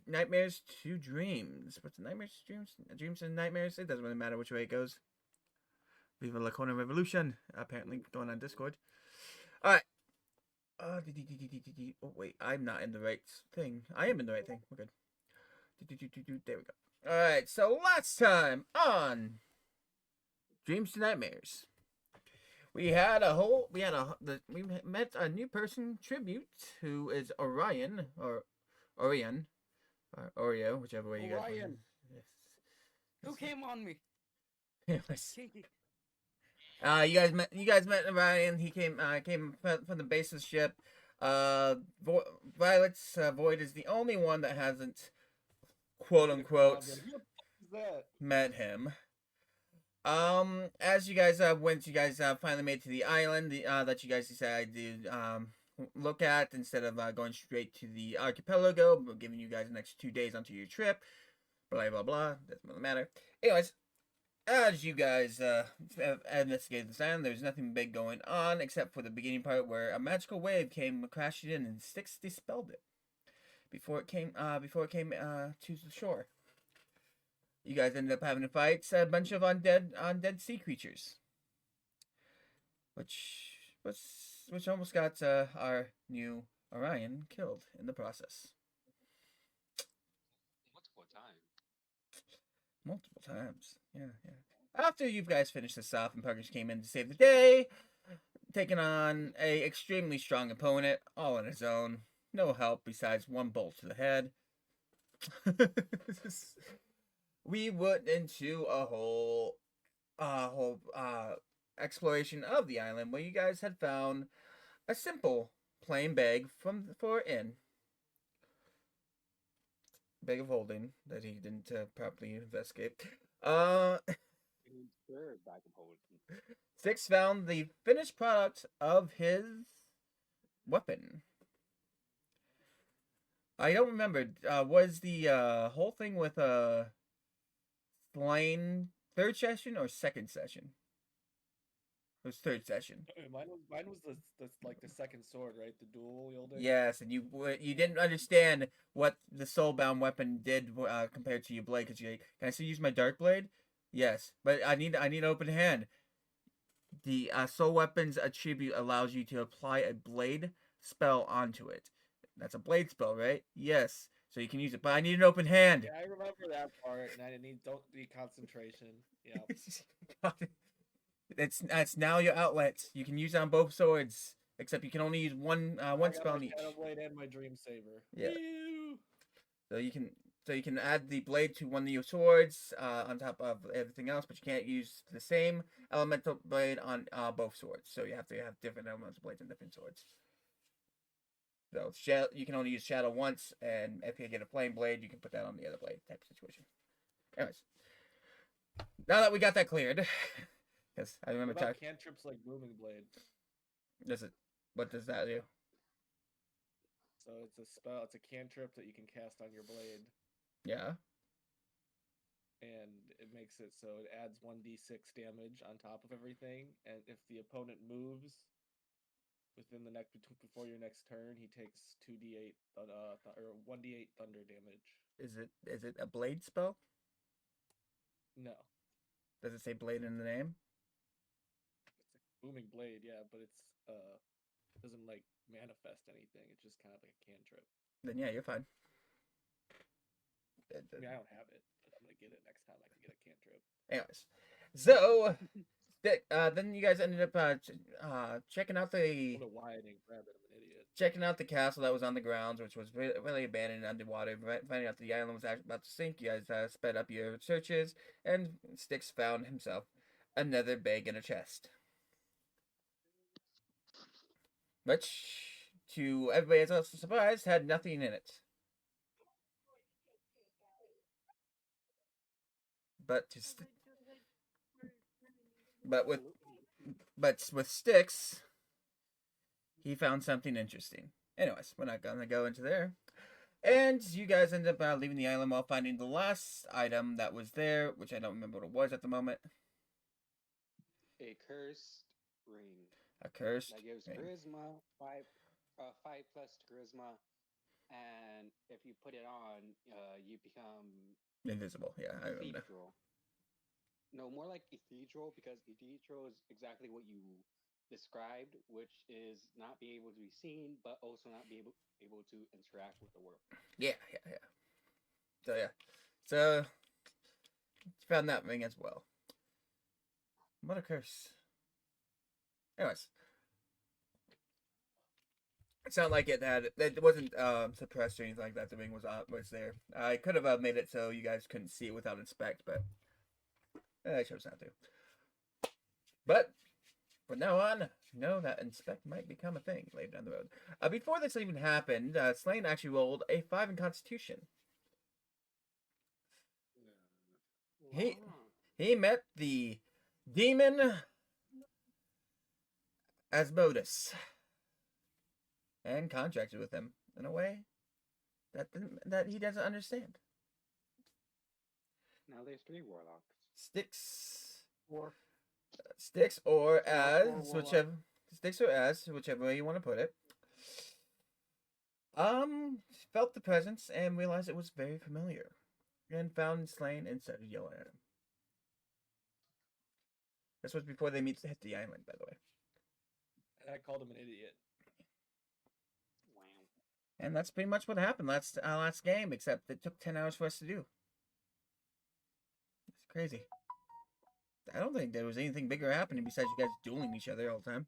Nightmares to dreams. What's nightmares to dreams? Dreams and nightmares? It doesn't really matter which way it goes. Viva La Corner Revolution. Apparently going on Discord. Alright. Oh, wait. I'm not in the right thing. I am in the right thing. We're good. There we go. Alright. So last time on Dreams to Nightmares. We met a new person tribute who is Orion or Orion or Oreo, whichever way you guys want. Orion. Yes. Who came on me? Anyways, Kinky. you guys met Orion. He came from the base of the ship. Violet's Void is the only one that hasn't quote unquote met him. As you guys once you guys finally made to the island that you guys decided to look at instead of going straight to the archipelago, giving you guys the next 2 days onto your trip. Blah blah blah. Doesn't really matter. Anyways, as you guys investigated the island, there's nothing big going on except for the beginning part where a magical wave came crashing in and Styx dispelled it before it came to the shore. You guys ended up having to fight a bunch of undead sea creatures, which almost got our new Orion killed in the process. Multiple times. Yeah. After you guys finished this off and Parkers came in to save the day, taking on a extremely strong opponent, all on his own, no help besides one bolt to the head. We went into a whole exploration of the island where you guys had found a simple plain bag for inn. Bag of holding that he didn't properly investigate. Styx found the finished product of his weapon. I don't remember. Was the whole thing with Slain third session or second session? It was third session. Mine was the second sword, right? The dual wielding. Yes, and you didn't understand what the soulbound weapon did compared to your blade because you like, can I still use my dark blade? Yes, but I need open hand. The soul weapon's attribute allows you to apply a blade spell onto it. That's a blade spell, right? Yes. So you can use it, but I need an open hand. Yeah, I remember that part, and I don't need concentration. Yeah. It's now your outlet. You can use it on both swords, except you can only use one spell on each. Shadow Blade and my Dream Saber. Yeah. So you can add the blade to one of your swords on top of everything else, but you can't use the same elemental blade on both swords. So you have to have different elemental blades on different swords. So you can only use shadow once, and if you get a flame blade, you can put that on the other blade type of situation. Anyways, now that we got that cleared, yes, I remember. What about cantrips like Booming Blade? What does that do? So it's a spell. It's a cantrip that you can cast on your blade. Yeah. And it makes it so it adds 1d6 damage on top of everything, and if the opponent moves within the next before your next turn, he takes 2d8 or 1d8 thunder damage. Is it a blade spell? No. Does it say blade in the name? It's a booming blade, yeah, but it's it doesn't like manifest anything. It's just kind of like a cantrip. Then yeah, you're fine. I mean, I don't have it, but I'm gonna get it next time I can get a cantrip. Anyways, so then you guys ended up checking out the. Why I didn't grab it? I'm an idiot. Checking out the castle that was on the grounds, which was really abandoned underwater. Finding out the island was actually about to sink, you guys sped up your searches, and Styx found himself another bag in a chest. Which, to everybody else's surprise, had nothing in it. But with Styx, he found something interesting. Anyways, we're not gonna go into there. And you guys end up leaving the island while finding the last item that was there, which I don't remember what it was at the moment. A cursed ring. A cursed that gives ring. charisma 5 plus charisma and if you put it on, you become Invisible. Yeah, I remember. ethereal. No, more like ethereal, because ethereal is exactly what you described, which is not be able to be seen, but also not be able to interact with the world. Yeah. So yeah, so found that ring as well. What a curse. Anyways, it sounded like it wasn't suppressed or anything like that. The ring was there. I could have made it so you guys couldn't see it without inspect, but I chose not to. But from now on, know that inspect might become a thing later down the road. Before this even happened, Slane actually rolled a 5 in Constitution. He Wow. he met the demon Asmodeus and contracted with him in a way that he doesn't understand. Now there's 3 warlocks. Sticks, War. sticks, or War, as war, whichever sticks or as whichever way you want to put it. Felt the presence and realized it was very familiar, and found Slane and started yelling at him. This was before they hit the island, by the way. And I called him an idiot. Wow. And that's pretty much what happened last game, except it took 10 hours for us to do. It's crazy. I don't think there was anything bigger happening besides you guys dueling each other all the time.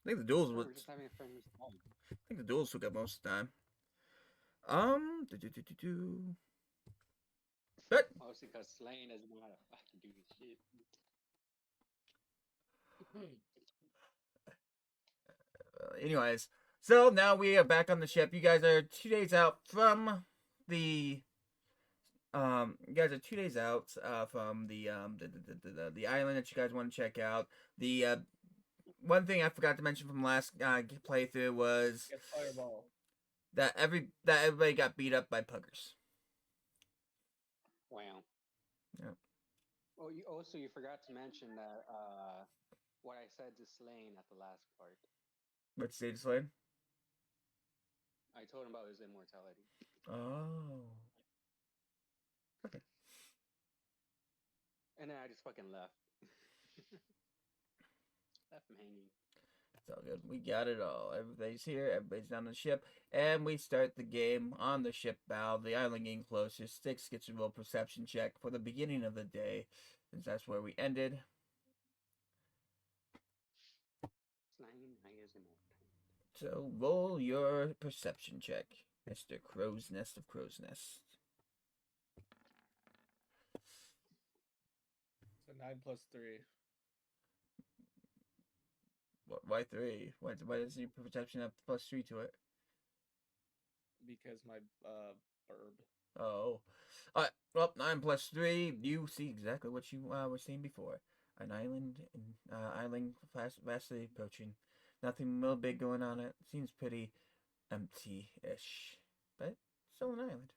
I think the duels We're was. just having a friendly time. I think the duels took up most of the time. But Mostly because Slane doesn't know how to fucking do this shit. anyways, so now we are back on the ship. You guys are 2 days out from the. You guys are 2 days out from the island that you guys want to check out. The one thing I forgot to mention from last playthrough was Get fireball. that everybody got beat up by puggers. Wow. Yeah. Oh, you forgot to mention that what I said to Slane at the last part. What's Stage Slade? I told him about his immortality. Oh. Okay. And then I just fucking left. Left him hanging. It's all good. We got it all. Everybody's here. Everybody's on the ship. And we start the game on the ship bow. The island getting closer. Styx gets a real perception check for the beginning of the day, since that's where we ended. Slane is immortal. So roll your perception check, Mr. Crow's Nest of Crow's Nest. So 9 plus 3. Why 3? Why does your perception have +3 to it? Because my burb. Oh. Alright, well, 9 plus 3, you see exactly what you were seeing before. An island, vastly approaching. Nothing real big going on it. Seems pretty empty-ish. But still an island.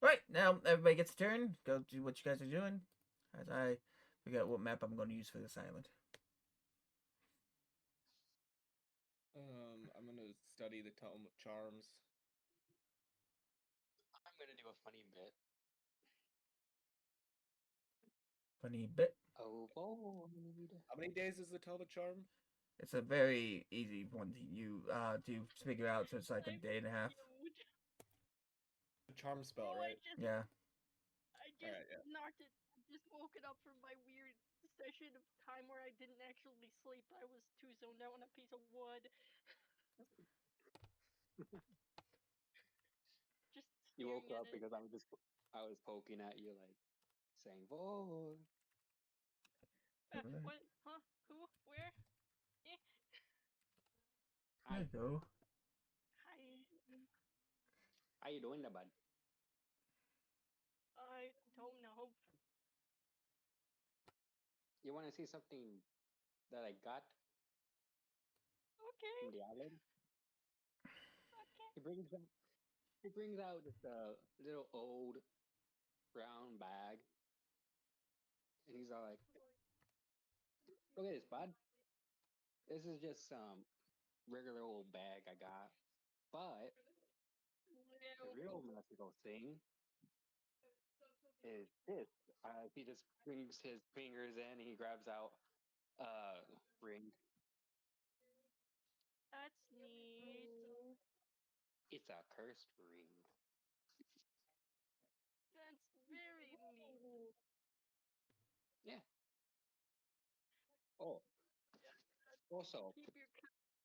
Right, now everybody gets a turn. Go do what you guys are doing. As I figure out what map I'm going to use for this island. I'm gonna study the Tome of Charms. I'm gonna do a funny bit. Funny bit. Oh, void. How many days is the Tome of Charm? It's a very easy one to figure out, so it's like a day and a half. The charm spell, right? Yeah. I just Alright, yeah. knocked it. Just woken up from my weird session of time where I didn't actually sleep. I was too zoned out on a piece of wood. Just You woke staring up at it. because I was poking at you, like saying void. What? Huh? Who? Where? Eh? There you go. Hi. How you doing, bud? I don't know. You want to see something that I got Okay. from the island? Okay. He brings out this little old brown bag, and he's all like, Look at this, bud. This is just some regular old bag I got. But the real magical thing is this. He just brings his fingers in. He grabs out ring. That's neat. It's a cursed ring. That's very neat. Yeah. Oh, also Keep your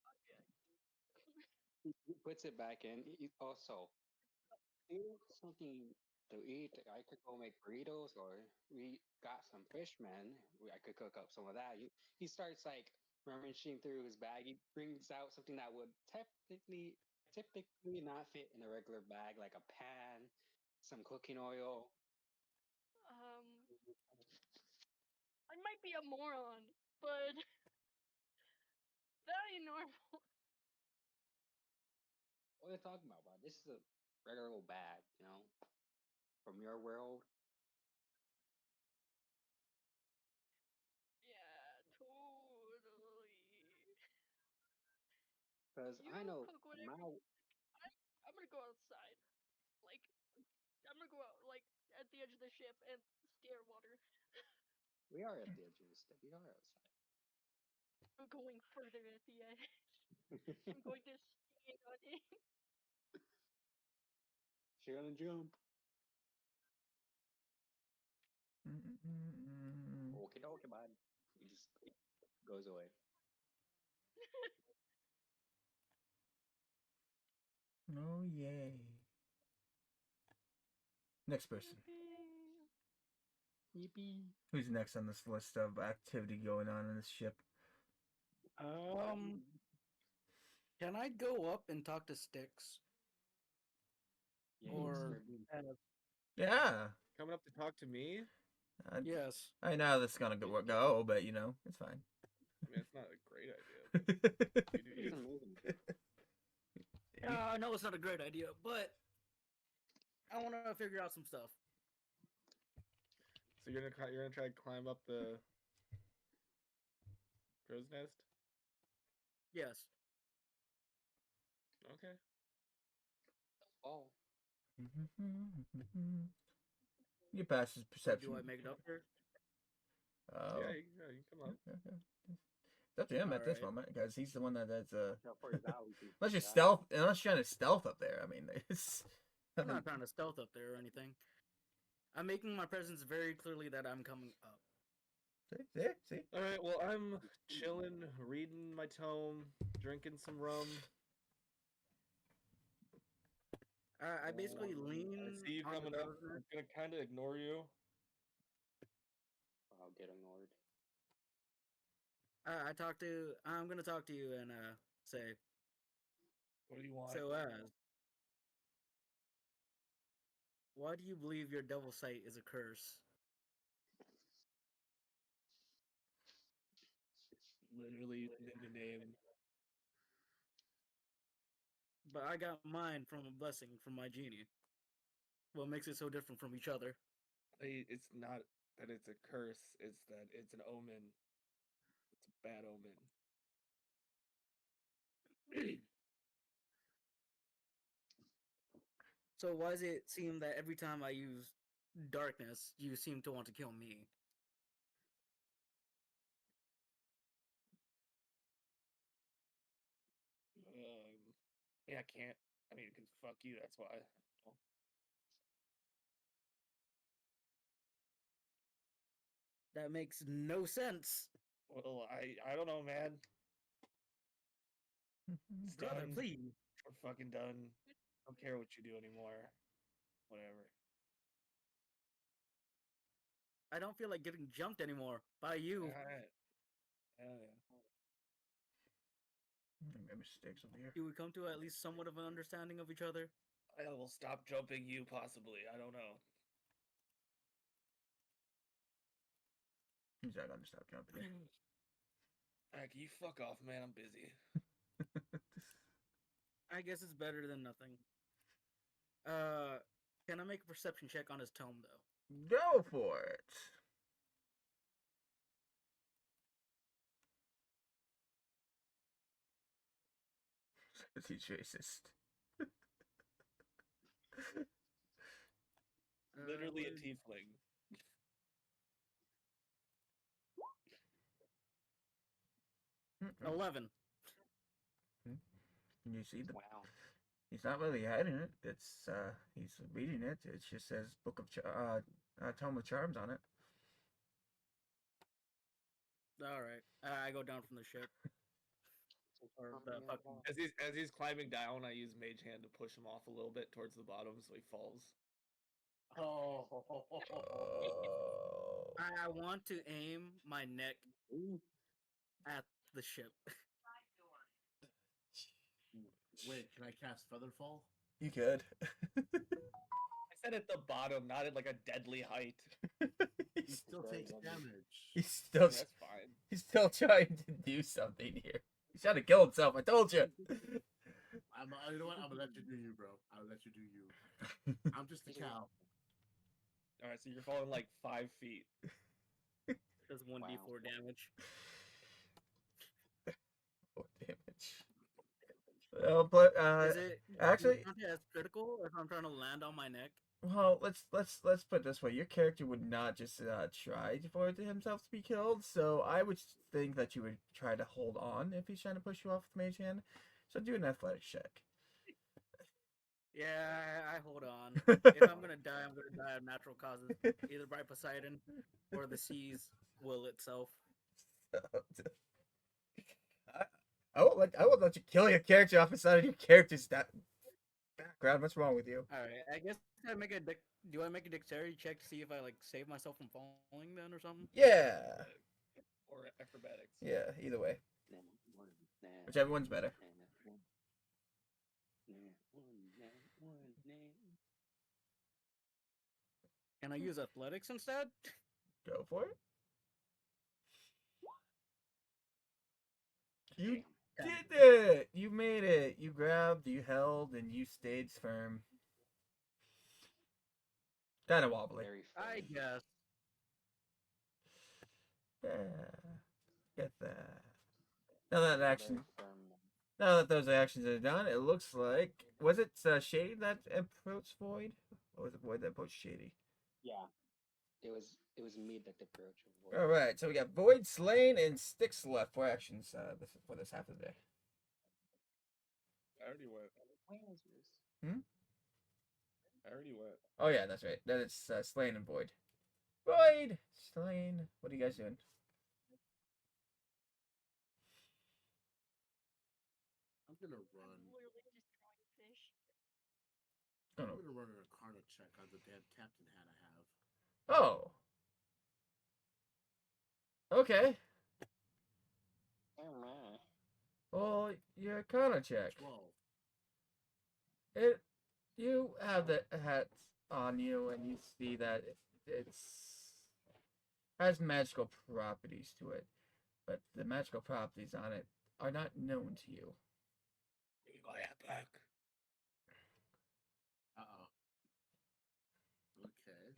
object. he puts it back in. Also, do something to eat. I could go make burritos, or we got some fish, man. I could cook up some of that. He starts like rummaging through his bag. He brings out something that would typically not fit in a regular bag, like a pan, some cooking oil. I might be a moron, but that ain't normal. What are you talking about, bud? This is a regular old bag, from your world. Yeah, totally. Because You I know cook whatever. my I'm gonna go outside. Like, I'm gonna go out, like, at the edge of the ship and stare water. we are at the edge of the step. We are outside. I'm going further at the edge. I'm going to stand on it. She's gonna jump. Okay, okay, bud. He just goes away. Oh yay! Next person. Yippee. Who's next on this list of activity going on in this ship? Can I go up and talk to Styx? Yeah, Or Mr. Bean. Yeah. Coming up to talk to me? yes. I know this is gonna go, but you know it's fine. I mean, it's not a great idea. But you do He's you. amazing. I know it's not a great idea, but I want to figure out some stuff. So you're gonna try to climb up the crow's nest? Yes. Okay. Oh, You pass his perception. Do I make it up there? Oh. Yeah, you can come up. It's up to him at this Alright. moment because he's the one that's for his out. unless you're stealth, unless you're trying to stealth up there. I mean, it's I'm not trying to stealth up there or anything. I'm making my presence very clearly that I'm coming up. See. All right. Well, I'm chilling, reading my tome, drinking some rum. I basically lean. I see you on the coming up. counter. I'm gonna kind of ignore you. I'll get ignored. I'm gonna talk to you and say. What do you want? So why do you believe your devil sight is a curse? Literally the name. But I got mine from a blessing from my genie. What makes it so different from each other? It's not that it's a curse. It's that it's an omen. It's a bad omen. So why does it seem that every time I use darkness, you seem to want to kill me? Yeah, I can't. I mean, because fuck you. That's why. That makes no sense. Well, I don't know, man. It's Brother, done. please. We're fucking done. I don't care what you do anymore. Whatever. I don't feel like getting jumped anymore by you. Alright. Yeah. Maybe mistakes over here. Do we come to at least somewhat of an understanding of each other? I will stop jumping you, possibly. I don't know. He's not gonna stop jumping. Alright, can you fuck off, man? I'm busy. I guess it's better than nothing. Can I make a perception check on his tome, though? Go for it. Is he racist? Literally a what is- tiefling. Mm-mm. 11. You see the Wow. he's not really hiding it. It's he's reading it. It just says Book of Tome of Charms on it. All right. I go down from the ship. Or the fucking. As he's climbing down, I use Mage Hand to push him off a little bit towards the bottom so he falls. Oh. Oh. I want to aim my neck at the ship. Wait, can I cast Featherfall? You could. I said at the bottom, not at like a deadly height. He still takes damage. he's still That's fine. he's still trying to do something here. He's trying to kill himself. I told you. You know what? I'm gonna let you do you, bro. I'll let you do you. I'm just a cow. All right, so you're falling like 5 feet. Does 1d4 damage. What damage? Well, but Is it actually- as critical if I'm trying to land on my neck? well, let's put it this way. Your character would not just try for himself to be killed. So I would think that you would try to hold on if he's trying to push you off with Mage Hand. So do an athletics check. Yeah, I hold on. If I'm gonna die, I'm gonna die of natural causes, either by Poseidon or the sea's will itself. I won't let you kill your character off inside of your character's background. What's wrong with you? All right, I guess I make a do I make a dexterity check to see if I like save myself from falling then or something? Yeah. Or acrobatics. Yeah, either way. Whichever one's better. Can I use athletics instead? Go for it. You did it! You made it! You grabbed, you held, and you stayed firm. Kind of wobbly. Very I firm. guess. Yeah. Get that. Now that action, Very firm. now that those actions are done, it looks like was it Shady that approached Void, or was it Void that approached Shady? Yeah. It was me that approached. All right, so we got Void slain and Sticks left for actions for this half of the day. I already went. Where is this? I already went. Oh yeah, that's right. Then it's Slain and Void. Void, Slain. What are you guys doing? I'm gonna I'm run. literally just drawing fish. Oh, I'm no. gonna run an Arcana check on the damn captain hat I have. Oh. Okay. Oh my. Well, your Arcana check. 12. You have the hat on you, and you see that it's has magical properties to it, but the magical properties on it are not known to you. Give me my hat back. Uh-oh. Okay.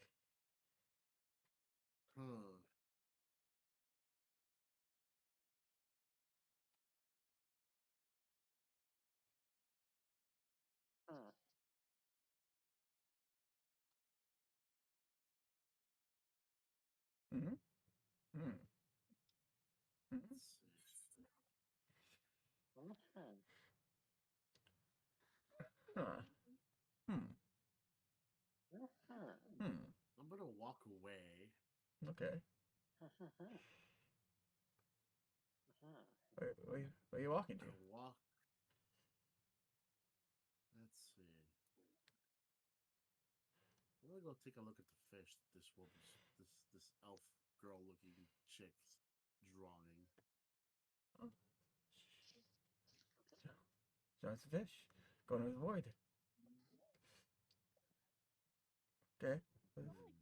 Huh. Huh. Mm-hmm. Hmm. Mm-hmm. Let's see. Uh-huh. Huh. Hmm. Uh-huh. Hmm. I'm gonna walk away. Okay. Uh-huh. Uh-huh. Where are you walking to? I'll walk. Let's see. I'm gonna go take a look at the fish that this woman's this elf girl looking chick's drawing. John's the fish. Going to the void. Okay.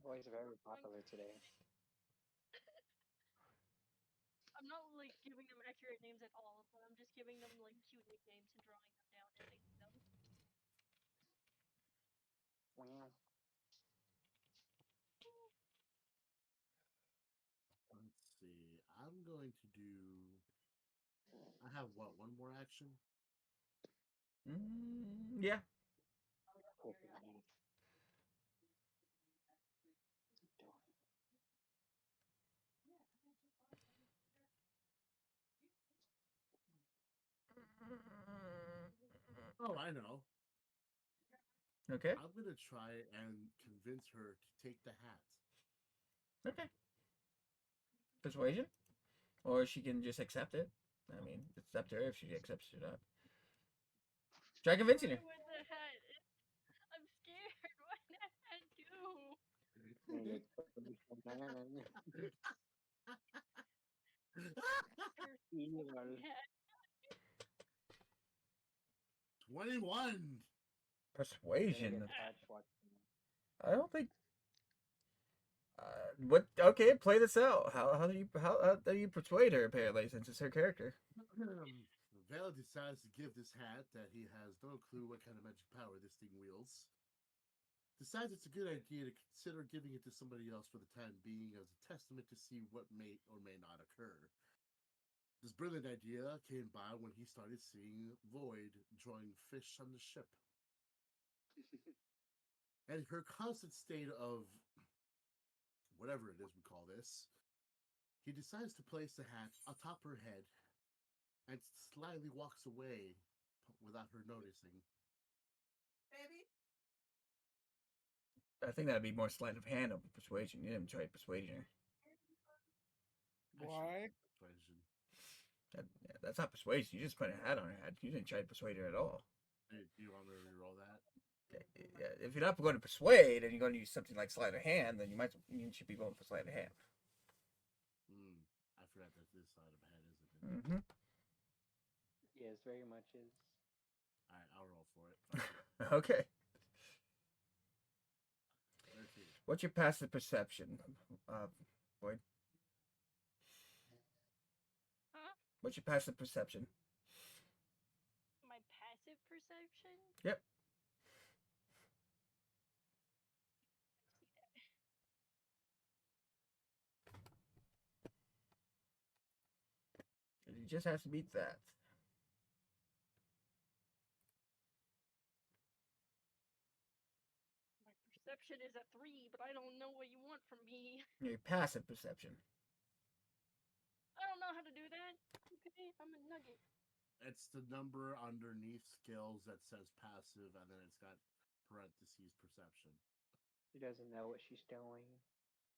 Boys are very popular today. I'm not like giving them accurate names at all, but I'm just giving them like cute nicknames and drawing them down and making them. Wow. Let's see. I'm going to do. I have what? One more action. Yeah. Oh, I know. Okay. I'm gonna try and convince her to take the hat. Okay. Persuasion, or she can just accept it. I mean, it's up to her if she accepts it or not. Try convincing her. What the heck? I'm scared. What did I do? Evil. 21. Persuasion. That's what. I don't think. What? Okay, play this out. How do you persuade her? Apparently, since it's her character. Vela decides to give this hat that he has no clue what kind of magic power this thing wields. Decides it's a good idea to consider giving it to somebody else for the time being as a testament to see what may or may not occur. This brilliant idea came by when he started seeing Void drawing fish on the ship. And her constant state of whatever it is we call this, he decides to place the hat atop her head and slyly walks away without her noticing. Baby. I think that'd be more sleight of hand over persuasion. You didn't try persuading her. Why? Persuasion. Yeah, that's not persuasion. You just put a hat on her head. You didn't try to persuade her at all. Hey, do you want me to reroll that? Yeah, if you're not going to persuade and you're going to use something like sleight of hand, then you should be going for sleight of hand. I forgot that this side of the head isn't it? Mm-hmm. Yes, very much is. Alright, I'll roll for it. Okay. 13. What's your passive perception, Boyd? Huh? What's your passive perception? My passive perception? Yep. It just has to beat that. My perception is a 3, but I don't know what you want from me. Your passive perception. I don't know how to do that. Okay, I'm a nugget. It's the number underneath skills that says passive, and then it's got parentheses perception. She doesn't know what she's doing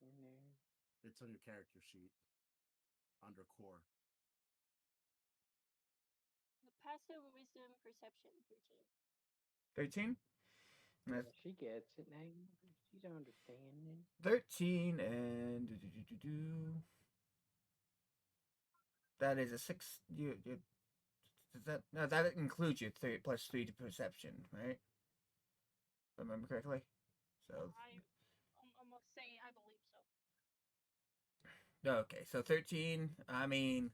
in there. It's on your character sheet under core. The passive wisdom perception 13? 13. That's Yeah, she gets it now. She's understanding. 13 and that is a 6. Does that no? That includes your 3 plus 3 to perception, right? If I remember correctly. So I'm gonna say I believe so. okay, so 13. I mean,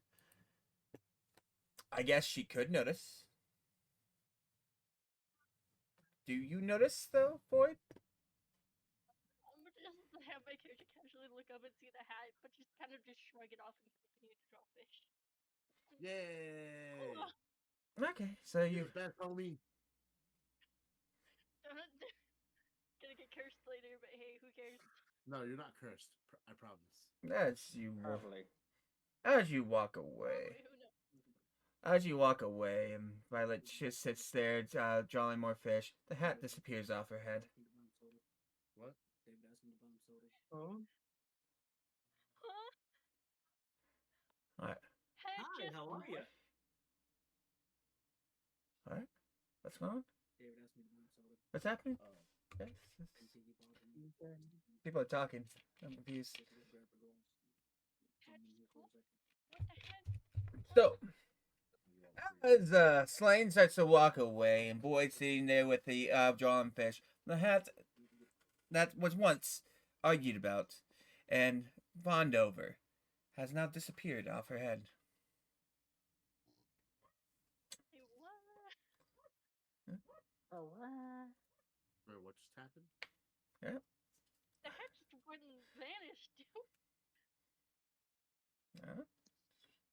I guess she could notice. Do you notice though, Boyd? I'm gonna just have my character casually look up and see the hat, but just kind of just shrug it off and continue to draw fish. Yay! Okay, so You're you the best, homie. Gonna get cursed later, but hey, who cares? No, you're not cursed. I promise. Probably. as you walk away. Who knows? As you walk away, and Violet just sits there, drawing more fish. The hat disappears off her head. What? David asked me to buy him soda. Oh. Huh? Alright, Head Hi, just how are you? alright. What's going on? David asked me to buy him soda. What's happening? Oh. Okay. And Piggy bought him. People are talking. I'm confused. Take a grab for goals. Head I'm in here for a second. What the heck? So, as Slane starts to walk away, and Boyd's sitting there with the drawing fish, the hat that was once argued about and fawned over has now disappeared off her head. Hey, what? Oh, what? Wait, what just happened? The head just wouldn't vanish, dude.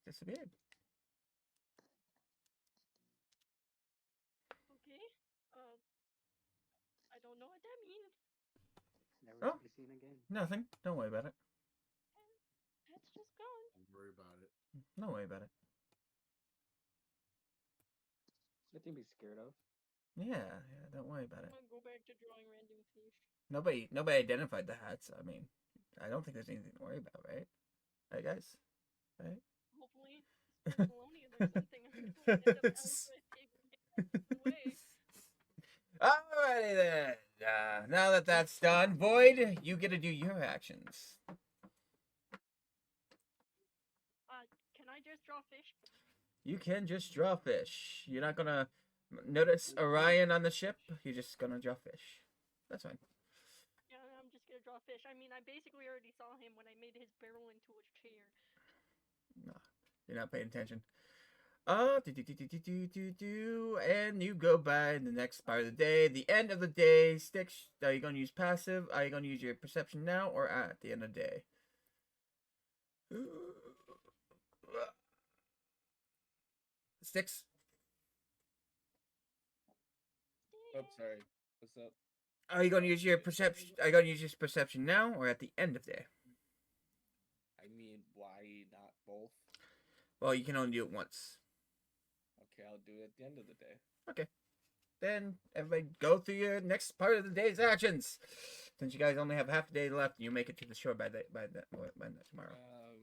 Disappeared. Nothing. Don't worry about it. It's just gone. Don't worry about it. Don't worry about it. Nothing to be scared of. Yeah, don't worry about I'm it. gonna go back to drawing random fish. Nobody identified the hats. I mean, I don't think there's anything to worry about, right? Right, guys? Right? Hopefully, it's baloney or something. I'm gonna end up taking away. Alrighty then. Now that that's done, Void, you get to do your actions. Can I just draw fish? You can just draw fish. You're not gonna notice Orion on the ship. You're just gonna draw fish. That's fine. Yeah, I'm just gonna draw fish. I mean, I basically already saw him when I made his barrel into a chair. No, you're not paying attention. And you go by the next part of the day. The end of the day, Sticks, are you going to use passive? Are you going to use your perception now or at the end of the day? Sticks? Oh, sorry. What's up? Are you going to use your perception? Are you going to use your perception now or at the end of the day? I mean, why not both? Well, you can only do it once. Okay, I'll do it at the end of the day. Okay. Then everybody go through your next part of the day's actions. Since you guys only have half a day left, and you make it to the shore by tomorrow.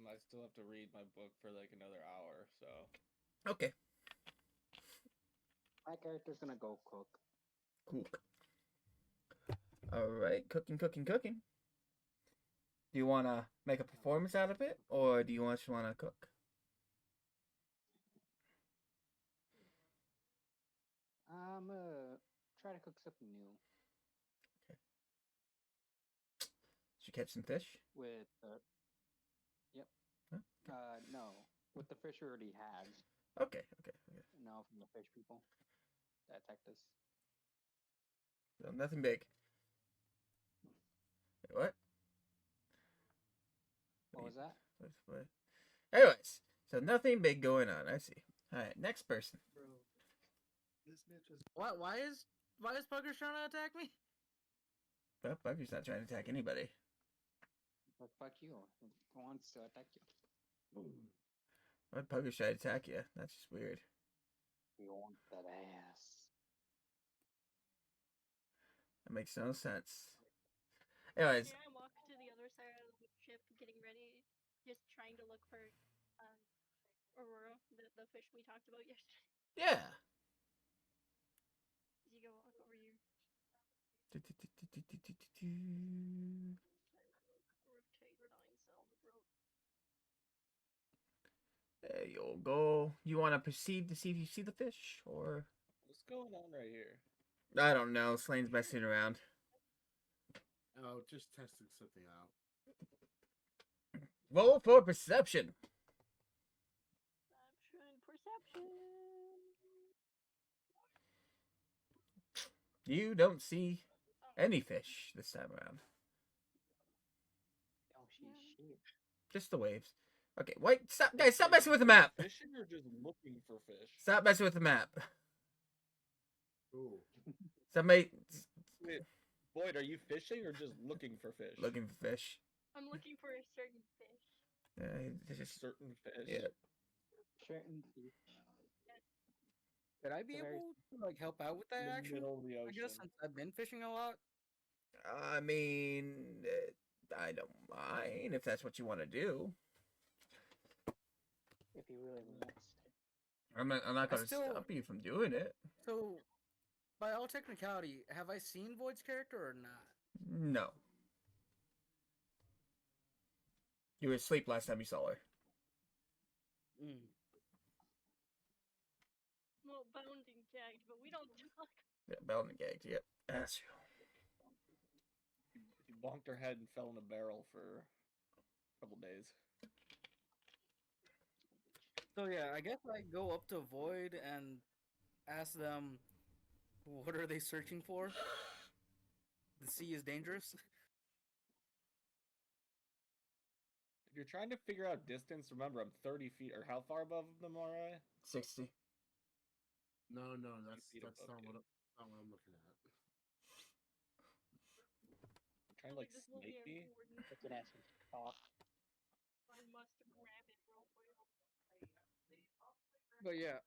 I still have to read my book for like another hour, so. Okay. My character's gonna go cook. Cool. All right, cooking. Do you want to make a performance out of it, or do you just want to cook? I'm try to cook something new Did you catch some fish? with. Yep. Huh? No, with the fish we already had. Okay. No, from the fish people that attacked us. So nothing big. Wait, what? What was that? What? Anyways, so nothing big going on. I see. All right, next person. Bro, this bitch is. Why is Puggers trying to attack me? Well, Bugger's not trying to attack anybody. But fuck you. Who wants to attack you? Why Pugger's trying to attack you? That's just weird. You want that ass. That makes no sense. Anyways, Yeah, I walk to the other side of the ship, getting ready, just trying to look for Aurora, the fish we talked about yesterday. yeah. You go walk over here. Rotate 9 cells, bro. There you go. You want to proceed to see if you see the fish, or What's going on right here? I don't know. Slane's messing around. Oh, just testing something out. Roll for perception. Perception. You don't see any fish this time around. Oh, shit. Just the waves. Okay, wait, stop, guys, stop messing with the map. Fishing or just looking for fish? Stop messing with the map. Ooh. Somebody Wait, Boyd, are you fishing or just looking for fish? looking for fish. I'm looking for a certain fish. It's just Certain fish. yeah. Certain fish. Could I be Very- able to like help out with that In the action? middle of the I ocean. guess since I've been fishing a lot. I mean, I don't mind if that's what you want to do. If he really wants. I'm not going to still- stop you from doing it. So, by all technicality, have I seen Void's character or not? No. You were asleep last time you saw her. Well, bound and gagged, but we don't talk. Yeah, belt and gagged. Yep. That's true. He bonked her head and fell in a barrel for a couple days. So yeah, I guess I go up to Void and ask them, what are they searching for? The sea is dangerous. If you're trying to figure out distance, remember I'm 30 feet, or how far above them are I? 60. No, that's feet not above what you. not what I'm looking at. Kind of like this will be snakey. important. Looking at some talk. I must grab it real quick. But yeah,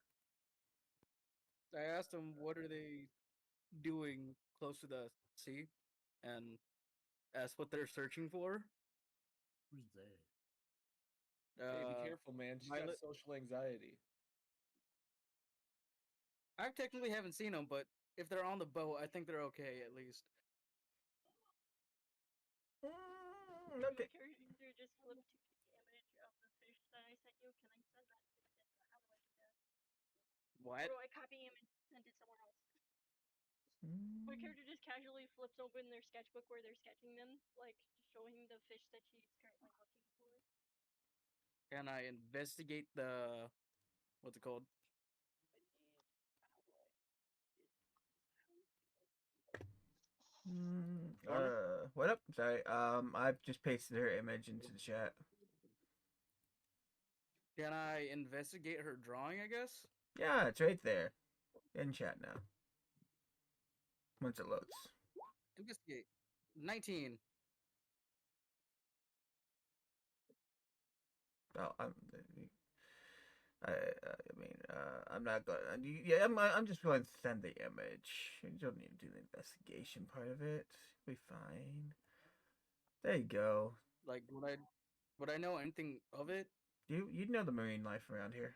I asked them what are they doing close to the sea, and asked what they're searching for. Who's they? Hey, be careful, man. She's got Violet- social anxiety. I technically haven't seen them, but if they're on the boat, I think they're okay at least. My Okay. character just flipped to the image of the fish that I sent you. Can I send that? How do I do that? What? Or do I copy him and send it somewhere else? My character just casually flips open their sketchbook where they're sketching them, like showing the fish that she's currently looking for. Can I investigate the what's it called? What up? Sorry. I've just pasted her image into the chat. Can I investigate her drawing? I guess. Yeah, it's right there. In chat now. Once it loads. Investigate. 19. Oh, I'm not going. Yeah, I'm just going to send the image. You don't need to do the investigation part of it. It'll be fine. There you go. Like, would I know anything of it? You'd know the marine life around here.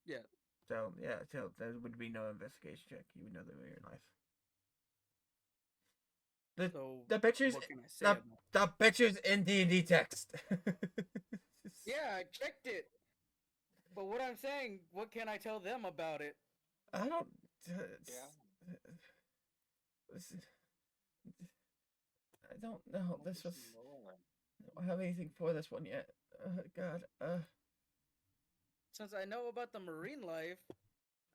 Yeah. So yeah, so there would be no investigation check. You would know the marine life. So The pictures, what can I say? the, about- the pictures in D&D text. Yeah, I checked it. But what I'm saying, what can I tell them about it? I don't. I don't know. This was. I don't have anything for this one yet. God. Since I know about the marine life,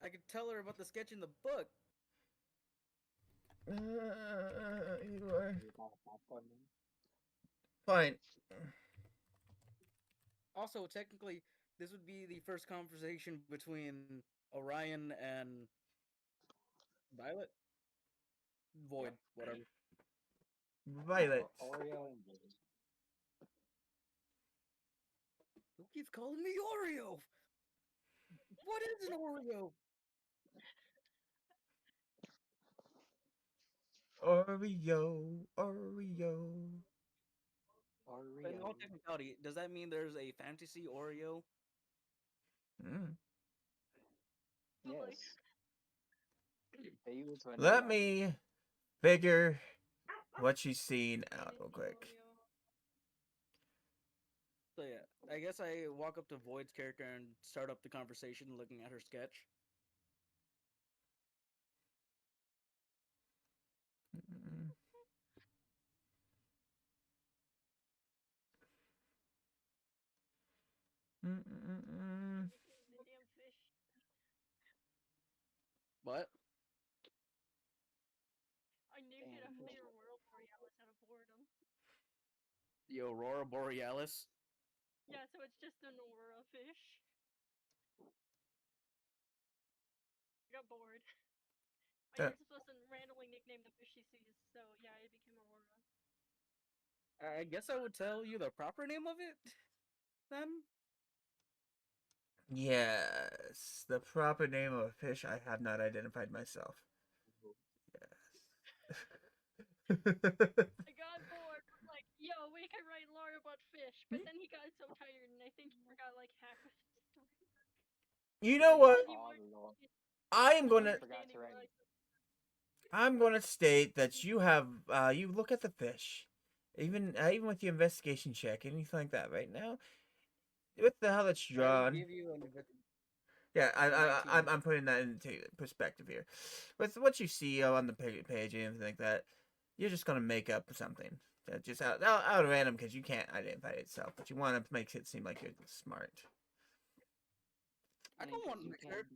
I could tell her about the sketch in the book. You are fine. Also, technically, this would be the first conversation between Orion and Violet? Void, whatever. Violet. Oreo and Void. Who keeps calling me Oreo? What is an Oreo? Oreo. But in all Oreo. technicality, does that mean there's a fantasy Oreo? Mm. Yes. They use Let vanilla. me figure what she's seen out real quick. So yeah, I guess I walk up to Void's character and start up the conversation looking at her sketch. Mm. Mm-mm-mm. The damn fish. What? I named it Damn after the fish. Aurora Borealis out of boredom. The Aurora Borealis? Yeah, so it's just an aurora fish. I got bored. My nerd's supposed to randomly nickname the fish she sees, so yeah, it became Aurora. I guess I would tell you the proper name of it, then? Yes, the proper name of a fish I have not identified myself. Yes. I got bored. Was like, yo, we can write lore about fish, but then he got so tired, and I think he forgot like half of the story. You know what? He Oh, weren't Lord. I am gonna. Forgot to write. I'm gonna state that you have. You look at the fish, even with your investigation check, anything like that right now. With the how it's I will drawn. give you an Yeah, I'm 19. putting that into perspective here. With what you see on the page and everything like that, you're just gonna make up something. Just out of random because you can't identify it itself, but you want to make it seem like you're smart. I don't want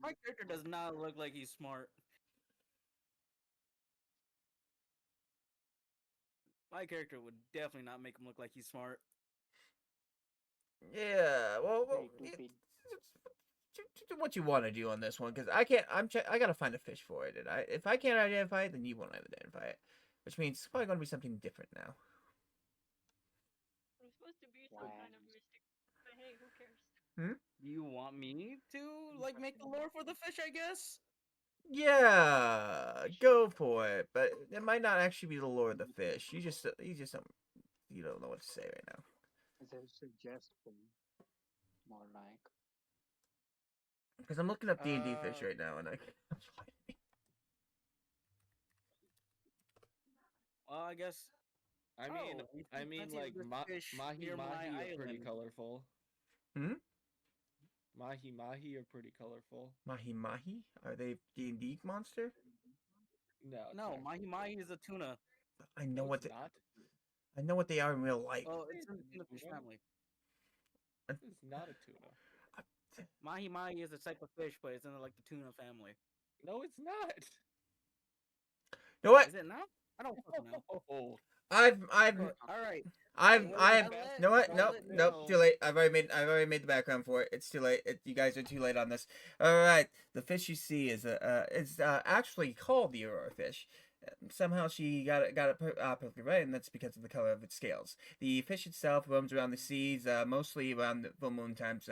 my character does not look like he's smart. My character would definitely not make him look like he's smart. Yeah, well, Very stupid. do what you want to do on this one because I can't. I gotta find a fish for it, and if I can't identify it, then you won't identify it. which means it's probably going to be something different now. It was supposed to be some kind of Wow. mystic, but hey, who cares? You want me to like make the lore for the fish? I guess. Yeah, go for it. But it might not actually be the lore of the fish. You just don't know what to say right now. It's a suggestion, more like. Because I'm looking up D&D fish right now, and I can't find any. Well, I guess. I mean, Oh, we I see mean, plenty of like good fish mahi near my mahi are pretty island. colorful. Hmm? Mahi mahi are pretty colorful. Mahi mahi? Are they D&D monster? No, it's No, actually mahi mahi is a tuna. I know No, what it's they, not. I know what they are in real life. Oh, it's in the It's tuna fish tuna. family. It's not a tuna. Mahi mahi is a type of fish, but it's in like the tuna family. No, it's not. You know what? Is it not? I don't fucking know. Oh, I've All right. you let- know what? let- Nope, let- nope. Too late. I've already made the background for it. It's too late. You guys are too late on this. All right. The fish you see is actually called the aurora fish. Somehow she got it perfectly right, and that's because of the color of its scales. The fish itself roams around the seas, mostly around the full moon times.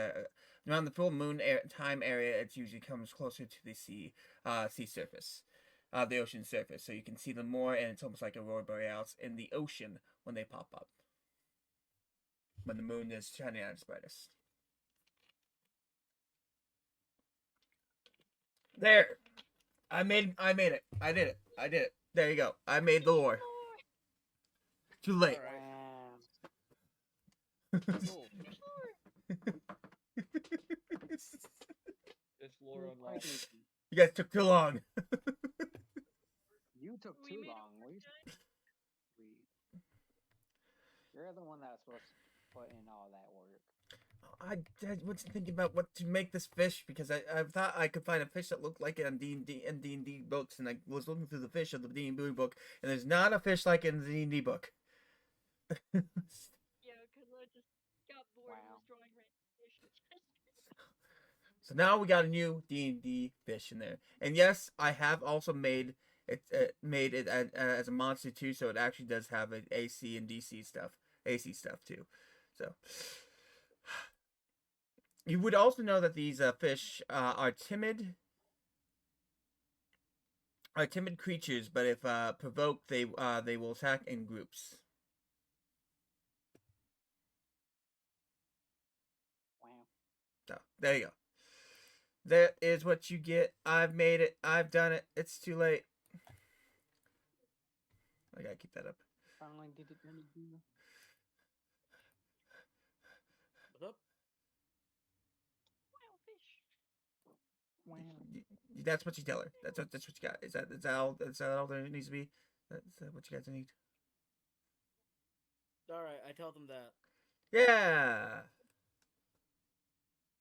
Around the full moon time area, it usually comes closer to the sea surface. The ocean surface, so you can see them more, and it's almost like aurora borealis in the ocean when they pop up, when the moon is shining at its brightest. There, I made it. I did it. There you go. I made the lore. Too late. All right. Wow. Cool. it's lore Quite unlocked. easy. You guys took too long. You took We too made it long. work, guys. You're the one that's supposed to put in all that work. I was thinking about what to make this fish because I thought I could find a fish that looked like it on D&D books, and I was looking through the fish of the D&D book, and there's not a fish like it in the D&D book. Yeah, because I just got bored and Wow. was drawing random fish. So now we got a new D&D fish in there, and yes, I have also made it as a monster too, so it actually does have an AC and DC stuff, AC stuff too. So you would also know that these fish are timid creatures, but if provoked, they will attack in groups. Wow. So there you go. That is what you get. I've made it. I've done it. It's too late. I gotta keep that up. Finally did it. What's up? Wow, fish. Wow. That's what you tell her. That's what you got. Is that all there needs to be? That's what you guys need. All right. I tell them that. Yeah.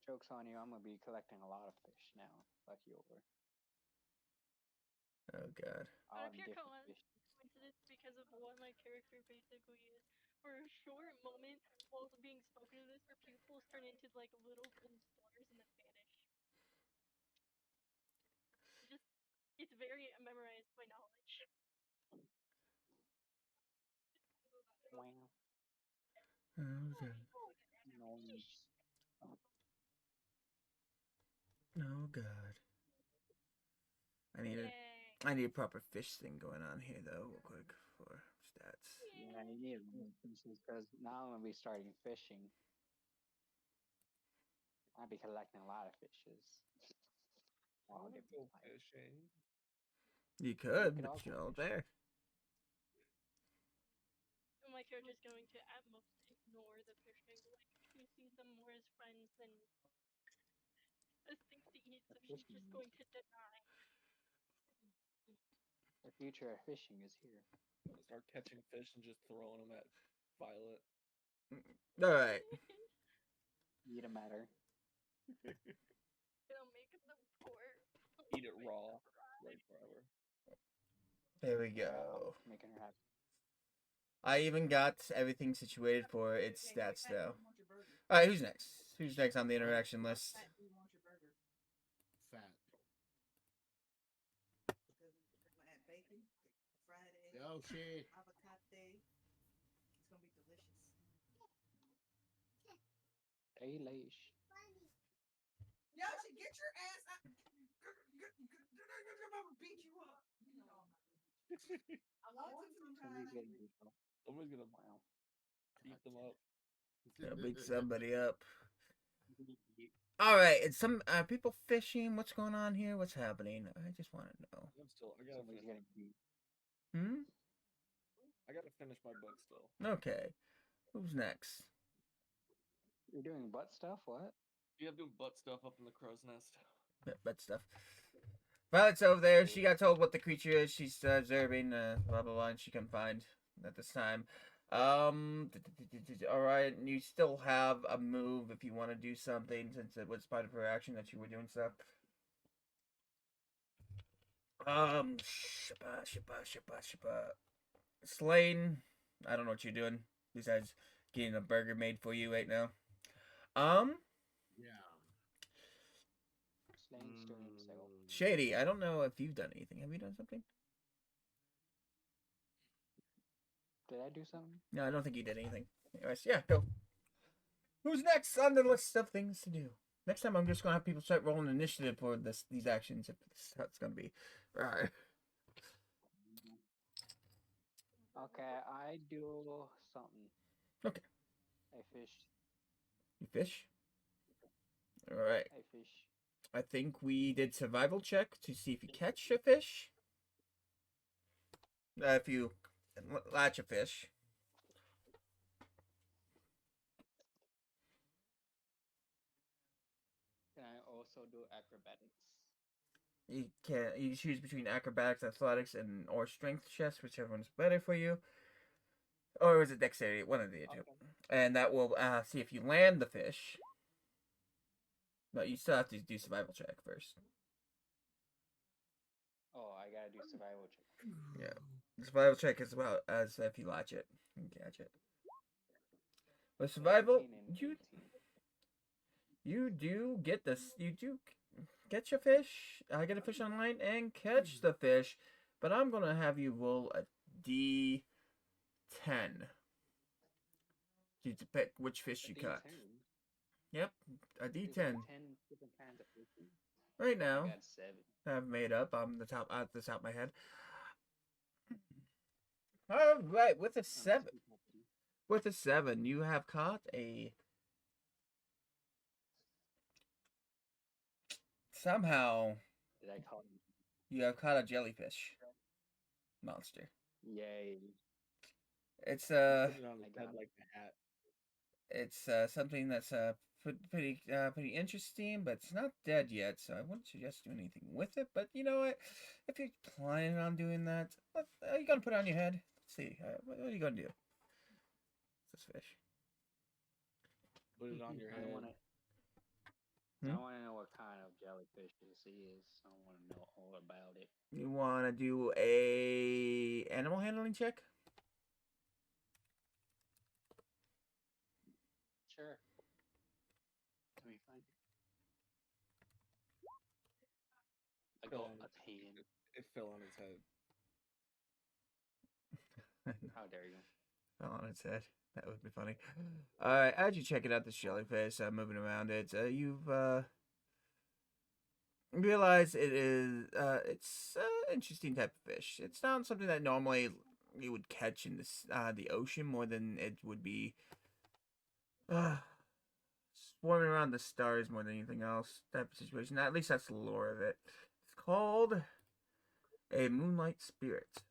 Joke's on you. I'm gonna be collecting a lot of fish now. Fuck you over. Oh god. All Pure different coincidence fish. because of what my character basically is. For a short moment, while being spoken to this, her pupils turn into like little blue stars and then vanish. It's very memorized by knowledge. Wow. Oh god. Noise. Oh god. Yay. I need a proper fish thing going on here though, real quick for stats. Yeah, you need more fishes because now I'm gonna be starting fishing. I'll be collecting a lot of fishes. I All wanna different go types. fishing. You could, could but all you go know fishing. there. My character's going to at most ignore the fishing. Like she sees them more as friends than as things to eat, so she's just going to deny. The future of fishing is here. I'll start catching fish and just throwing them at Violet. All right. Eat them at her. It'll make them poor. Eat it raw, like forever. There we go. Making her happy. I even got everything situated for its stats though. All right, who's next? Who's next on the interaction list? Fat. Oh shit. Avocado. It's gonna be delicious. Delish. Yoshi, get your ass out. I'm gonna beat you up. You know I'm not gonna beat you. I want to Somebody's sometimes. gonna, somebody's gonna beat them up. Gotta beat somebody up. All right, it's some people fishing. What's going on here? What's happening? I just want to know. I gotta Somebody's finish. getting beat. I gotta finish my book still. Okay. Who's next? You're doing butt stuff? What? Yeah, I'm doing butt stuff up in the crow's nest. Bet stuff. Violet's over there. She got told what the creature is. She's observing, blah blah blah, and she can find at this time. All right. You still have a move if you want to do something, since it was part of her action that you were doing stuff. Shaba. Slane, I don't know what you're doing besides getting a burger made for you right now. Yeah. Slane's doing himself. Shady, I don't know if you've done anything. Have you done something? Did I do something? No, I don't think you did anything. Anyways, yeah, go. Who's next on the list of things to do? Next time, I'm just gonna have people start rolling initiative for these actions. If that's gonna be, all right. Okay, I do something. Okay. I fish. You fish. All right. I fish. I think we did survival check to see if you catch a fish. If you latch a fish. Can I also do acrobatics? You choose between acrobatics, athletics, and or strength checks, whichever one's better for you. Or is it dexterity? One of the two. Okay. And that will see if you land the fish. But you still have to do survival check first. Oh, I gotta do survival check. Yeah. The survival check is about as if you latch it and catch it. With survival, 18 and you 18. you do get this. You do catch a fish. I get a fish online and catch the fish, but I'm gonna have you roll a D10 to pick which fish you caught. D10. Yep, a There's D10. 10 different kinds of fishing. Right I now, got 7. I've made up. I'm the top at the top of my head. All right, with a 7. With a 7, you have caught a. Somehow, Did I call him? you have caught a jellyfish monster. Yay. It's Put it on I his got head him. like a hat. it's something that's pretty interesting, but it's not dead yet, so I wouldn't suggest doing anything with it. But you know what? If you're planning on doing that, what are you gonna put it on your head? Let's see. What are you gonna do? This fish. Put it on your I head. want to. Hmm? I want to know what kind of jellyfish this is. I want to know all about it. You want to do a animal handling check? Sure. Let me find it. I got Um, a pen. It fell on his head. How dare you? Fell on its head. That would be funny. Alright, as you check it out, this jellyfish, moving around it, you've realize it is it's an interesting type of fish. It's not something that normally you would catch in the ocean more than it would be swarming around the stars more than anything else type of situation. At least that's the lore of it. It's called a moonlight spirit.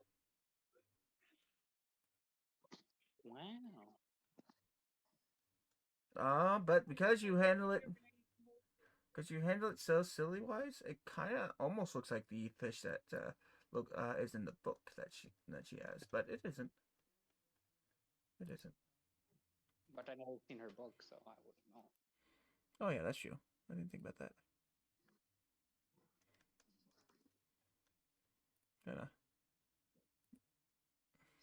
Wow. But because you handle it so silly wise, it kind of almost looks like the fish that is in the book that she has, but it isn't. It isn't. But I never seen her book, so I wouldn't know. Oh yeah, that's true. I didn't think about that. Kinda.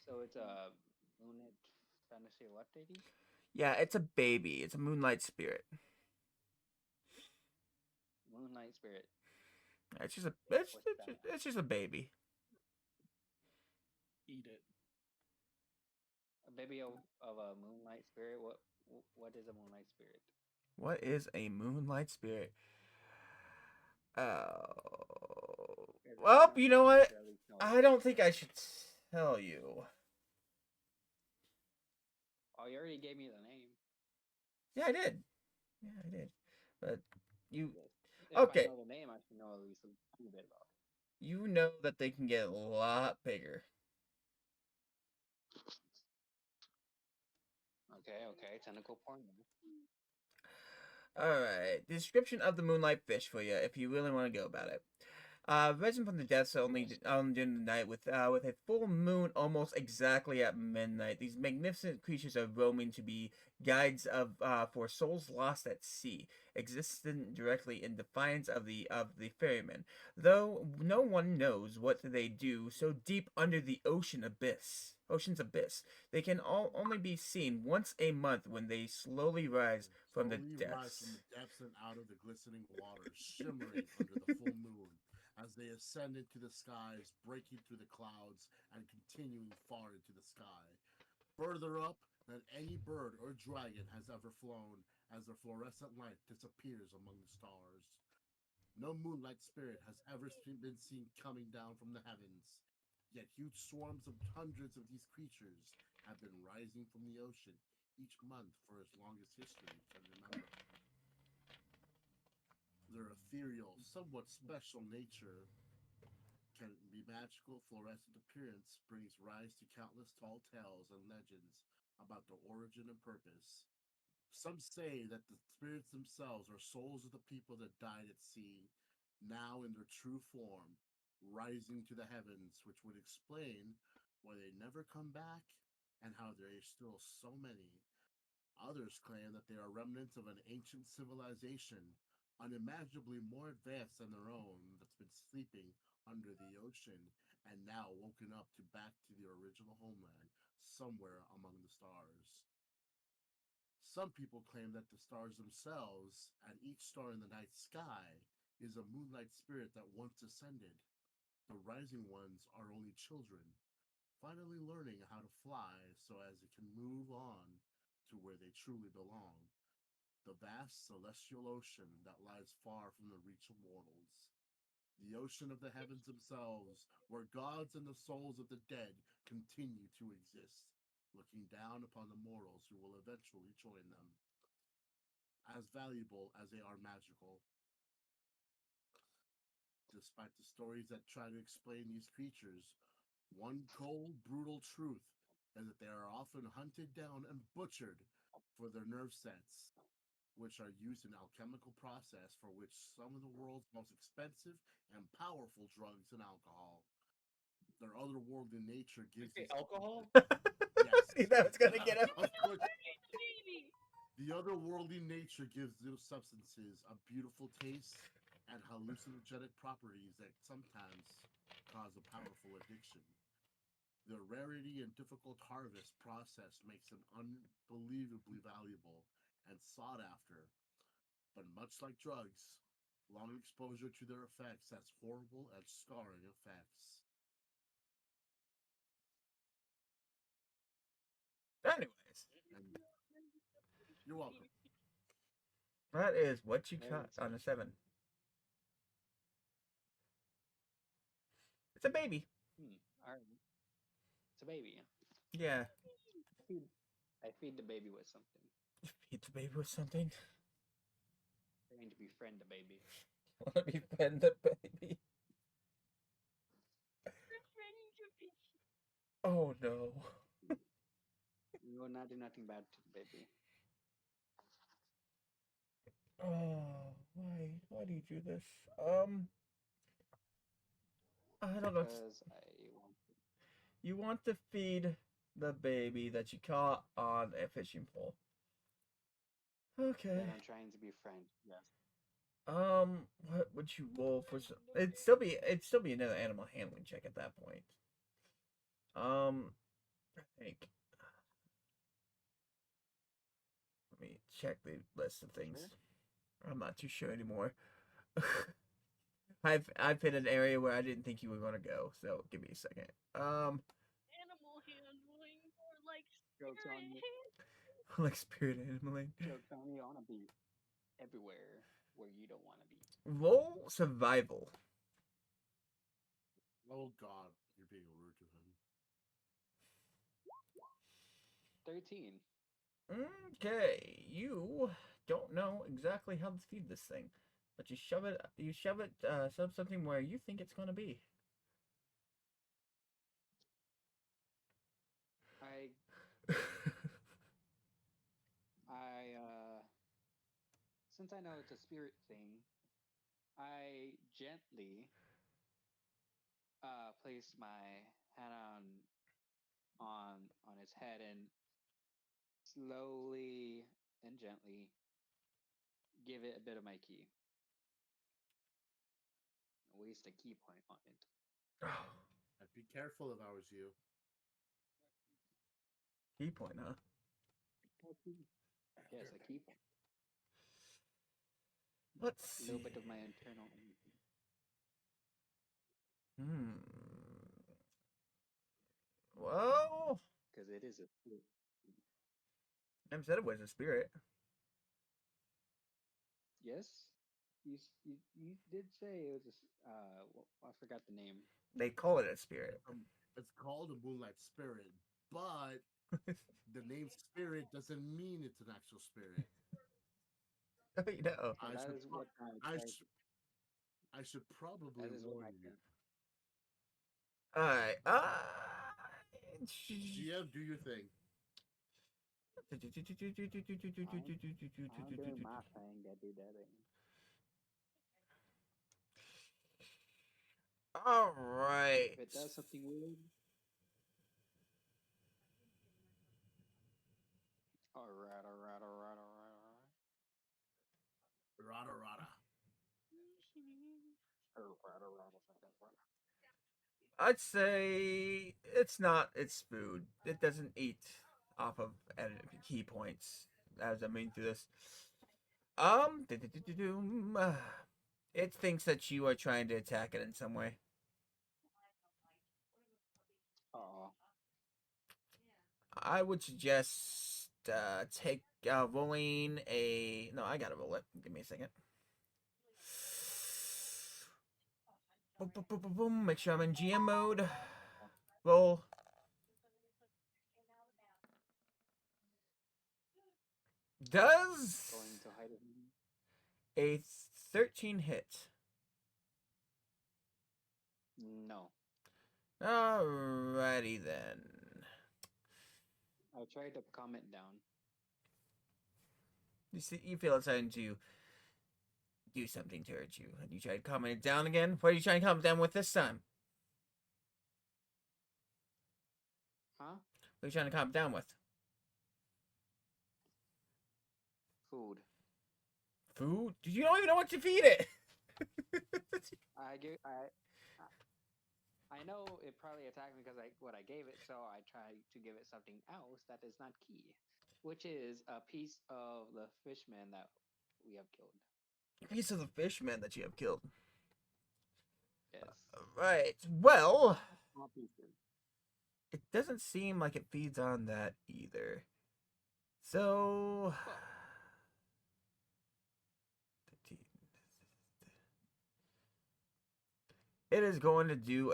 So it's a Moonlit Fantasy what, lady? Yeah, it's a baby. It's a moonlight spirit. Moonlight Spirit. It's just a What's that? it's just a baby. eat it. A baby of a moonlight spirit. What is a moonlight spirit? What is a moonlight spirit? Oh. Because I Well, don't you know what? necessarily know I the don't think I difference. should tell you. Oh, you already gave me the name. Yeah, I did. Yeah, I did. But you Yes. If I okay? know the name, I should know at least a little bit about it. You know that they can get a lot bigger. Okay. Tentacle porn. Alright, description of the moonlight fish for you, if you really want to go about it. Risen from the depths only Yes. during the night with a full moon almost exactly at midnight. These magnificent creatures are roaming to be guides of for souls lost at sea, existing directly in defiance of the ferryman. Though no one knows what they do so deep under the ocean's abyss. They can only be seen once a month when they slowly rise from the Slowly rise from depths. the depths and out of the glistening waters, shimmering under the full moon, as they ascend into the skies, breaking through the clouds and continuing far into the sky. Further up than any bird or dragon has ever flown, as their fluorescent light disappears among the stars. No moonlight spirit has ever been seen coming down from the heavens, yet huge swarms of hundreds of these creatures have been rising from the ocean each month for as long as history can remember. Their ethereal, somewhat special nature can be magical, fluorescent appearance brings rise to countless tall tales and legends about their origin and purpose. Some say that the spirits themselves are souls of the people that died at sea, now in their true form, rising to the heavens, which would explain why they never come back and how there are still so many. Others claim that they are remnants of an ancient civilization, unimaginably more advanced than their own, that's been sleeping under the ocean and now woken up to back to the original homeland, somewhere among the stars. Some people claim that the stars themselves, and each star in the night sky, is a moonlight spirit that once ascended. The rising ones are only children, finally learning how to fly so as it can move on to where they truly belong, the vast celestial ocean that lies far from the reach of mortals. The ocean of the heavens themselves, where gods and the souls of the dead continue to exist, looking down upon the mortals who will eventually join them. As valuable as they are magical, despite the stories that try to explain these creatures, one cold, brutal truth is that they are often hunted down and butchered for their nerve sets, which are used in alchemical process for which some of the world's most expensive and powerful drugs and alcohol. Their otherworldly nature gives Okay, these alcohol? yes. See, that was gonna get him. Of course, Baby. the otherworldly nature gives those substances a beautiful taste and hallucinogenic properties that sometimes cause a powerful addiction. The rarity and difficult harvest process makes them unbelievably valuable and sought after, but much like drugs, long exposure to their effects has horrible and scarring effects. Anyways, And you're welcome. that is what you Very caught on a insightful. 7. It's a baby. All right. It's a baby. Yeah. Feed, I feed the baby with something. Feed the baby with something. Trying to befriend the baby. Wanna befriend the baby? Befriending your baby. Oh no. We will not do nothing bad to the baby. Oh, why? Why do you do this? I don't know. Because I want to. You want to feed the baby that you caught on a fishing pole. Okay. That I'm trying to befriend. Yes. What would you roll for? It'd still be another animal handling check at that point. I think. Let me check the list of things. Sure. I'm not too sure anymore. I've hit an area where I didn't think you were gonna go, so give me a second. Joke's on you. Like spirit animaling. Joke's on you. I want to be everywhere where you don't want to be. Roll survival. Oh God, you're being rude to him. 13. Okay, you don't know exactly how to feed this thing, but you shove it, shove something where you think it's gonna be. Since I know it's a spirit thing, I gently place my hand on its head and slowly and gently give it a bit of my key. Waste a key point on it. I'd be careful if I was you. Key point, huh? Yes, a key point. Let's A see. little bit of my internal energy. Well, Because it is a spirit. never said it was a spirit. Yes? You did say it was I forgot the name. They call it a spirit. It's called a moonlight spirit, but the name spirit doesn't mean it's an actual spirit. You know. So that is what I should probably that is what warn I you. think. Alright, GM, do your thing. I'm doing my thing, that do that thing. Alright. If it does something weird. Alright. Rada rada. I'd say it's not its food. It doesn't eat off of key points as I'm reading through this. It thinks that you are trying to attack it in some way. I would suggest take rolling a. No, I gotta roll it. Give me a second. Boom, boom, boom, boom, boom. Make sure I'm in GM mode. Roll. Does Going to hide it. a 13 hit? No. Alrighty then. I tried to calm it down. You see, you feel it's starting to do something to hurt you, and you try to calm it down again. What are you trying to calm it down with this time? Huh? What are you trying to calm it down with? Food. Food? You don't even know what to feed it. I know it probably attacked me because what I gave it, so I tried to give it something else that is not key, which is a piece of the fishman that we have killed. A piece of the fishman that you have killed. Yes. Right. Well, Small pieces. it doesn't seem like it feeds on that either. So. It is going to do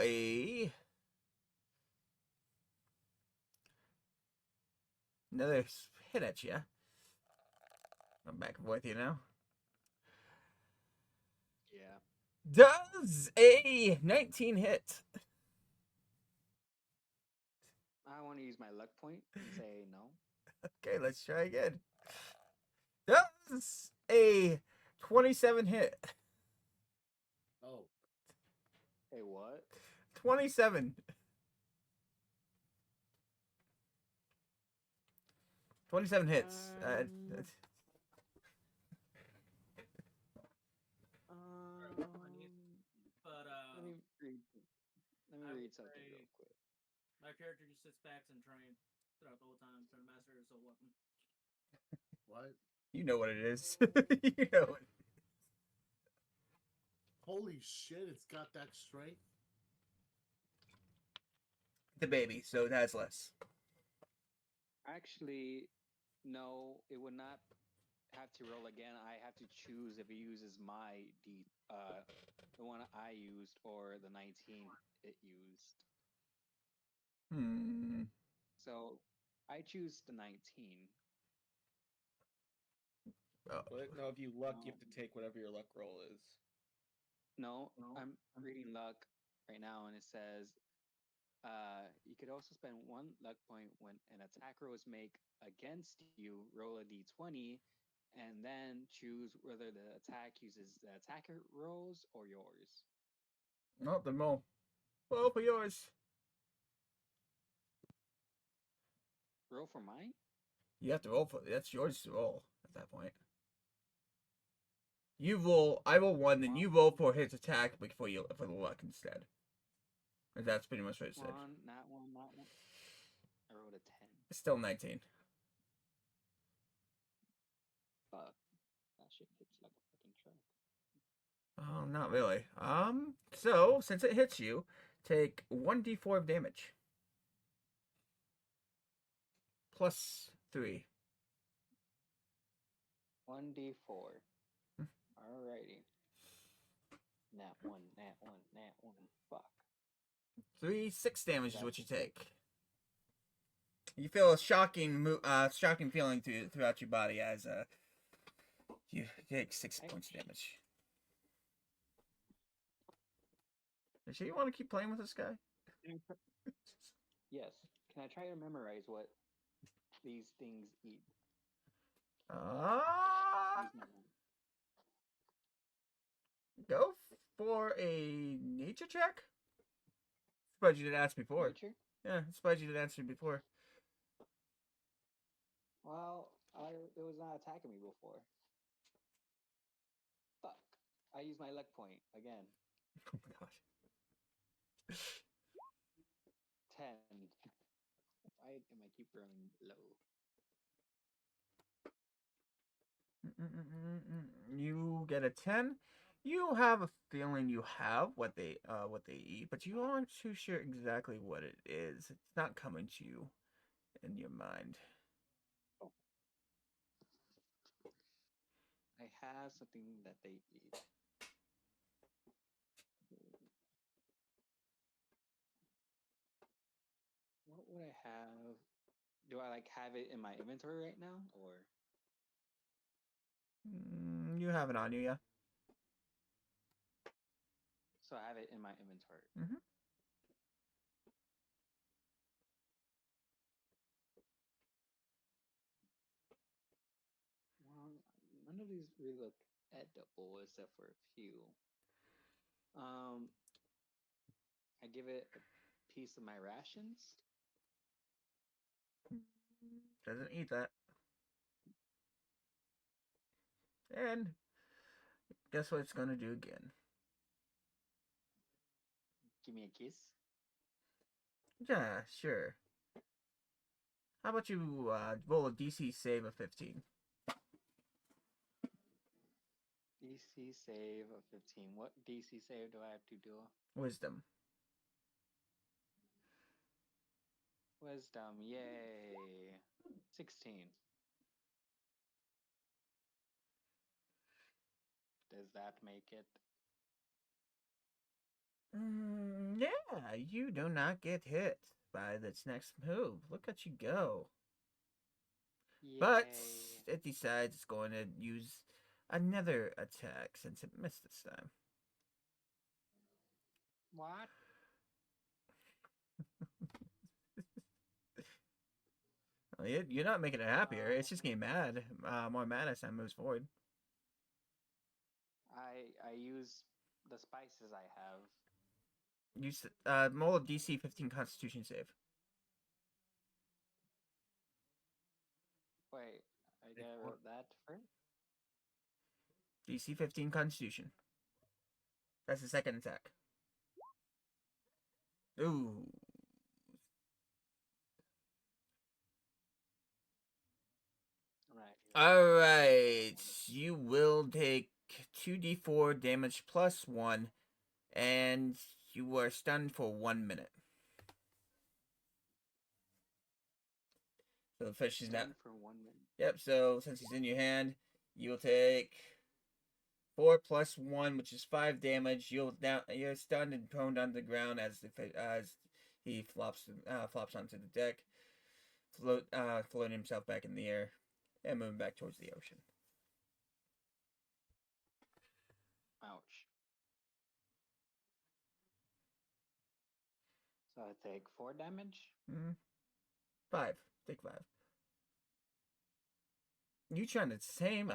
another hit at you. I'm back with you now. Yeah. Does a 19 hit? I want to use my luck point and say no. Okay, let's try again. Does a 27 hit? Oh. Hey, what? 27. 27 hits. Let me read something real quick. My character just sits back and trains throughout the whole time, trying to master his assault weapon. What? You know what it is. You know what it is. Holy shit, it's got that strength? The baby, so it has less. Actually, no, it would not have to roll again. I have to choose if it uses my the one I used or the 19 it used. Hmm. So I choose the 19. Oh. But no, if you luck, you have Um, to take whatever your luck roll is. No, I'm reading luck right now, and it says you could also spend one luck point when an attack roll is made against you. Roll a d20, and then choose whether the attack uses the attacker rolls or yours. No, then roll. Roll for yours. Roll for mine. You have to roll for that's yours to roll at that point. You roll. I roll one, then you roll for his attack before you for the luck instead. And that's pretty much what it said. One, not one, not one. I rolled a 10. It's still 19. Fuck. That shit hits like a fucking truck. Oh, not really. So since it hits you, take 1d4 of damage. Plus 3. 1d4. Alrighty. Nat 1, nat 1, nat 1. Fuck. 6 damage is what you take. You feel a shocking feeling throughout your body as you take 6 points of damage. You sure you want to keep playing with this guy? Yes. Can I try to memorize what these things eat? Go for a nature check. Surprised you didn't ask before. Nature? Yeah, surprised you didn't answer before. Well, it was not attacking me before. Fuck. I used my luck point again. Oh my gosh. 10. Why am I keep running low? You get a 10. You have a feeling you have what they eat, but you aren't too sure exactly what it is. It's not coming to you in your mind. I have something that they eat. What would I have? Do I like have it in my inventory right now, or? You have it on you, yeah. So I have it in my inventory. Mm-hmm. Well, none of these really look edible except for a few. I give it a piece of my rations. Doesn't eat that. And guess what it's gonna do again? Give me a kiss. Yeah, sure. How about you roll a DC save of 15? DC save of 15. What DC save do I have to do? Wisdom. Wisdom, yay. 16. Does that make it? Yeah, you do not get hit by this next move. Look at you go. Yay. But it decides it's going to use another attack since it missed this time. What? Well, you're not making it happier. It's just getting mad. More mad as time moves forward. I use the spices I have. Use roll a DC 15 Constitution save. Wait, I gotta roll that first? DC 15 Constitution. That's the second attack. Ooh. Alright. You will take 2d4 damage plus 1, and you are stunned for 1 minute. So the fish is now. Stunned for 1 minute. Yep. So since he's in your hand, you'll take 4 plus 1, which is 5 damage. You're stunned and prone on the ground as he flops onto the deck, floating himself back in the air, and moving back towards the ocean. Ouch. So I take 4 damage. 5. Take 5. You trying to tame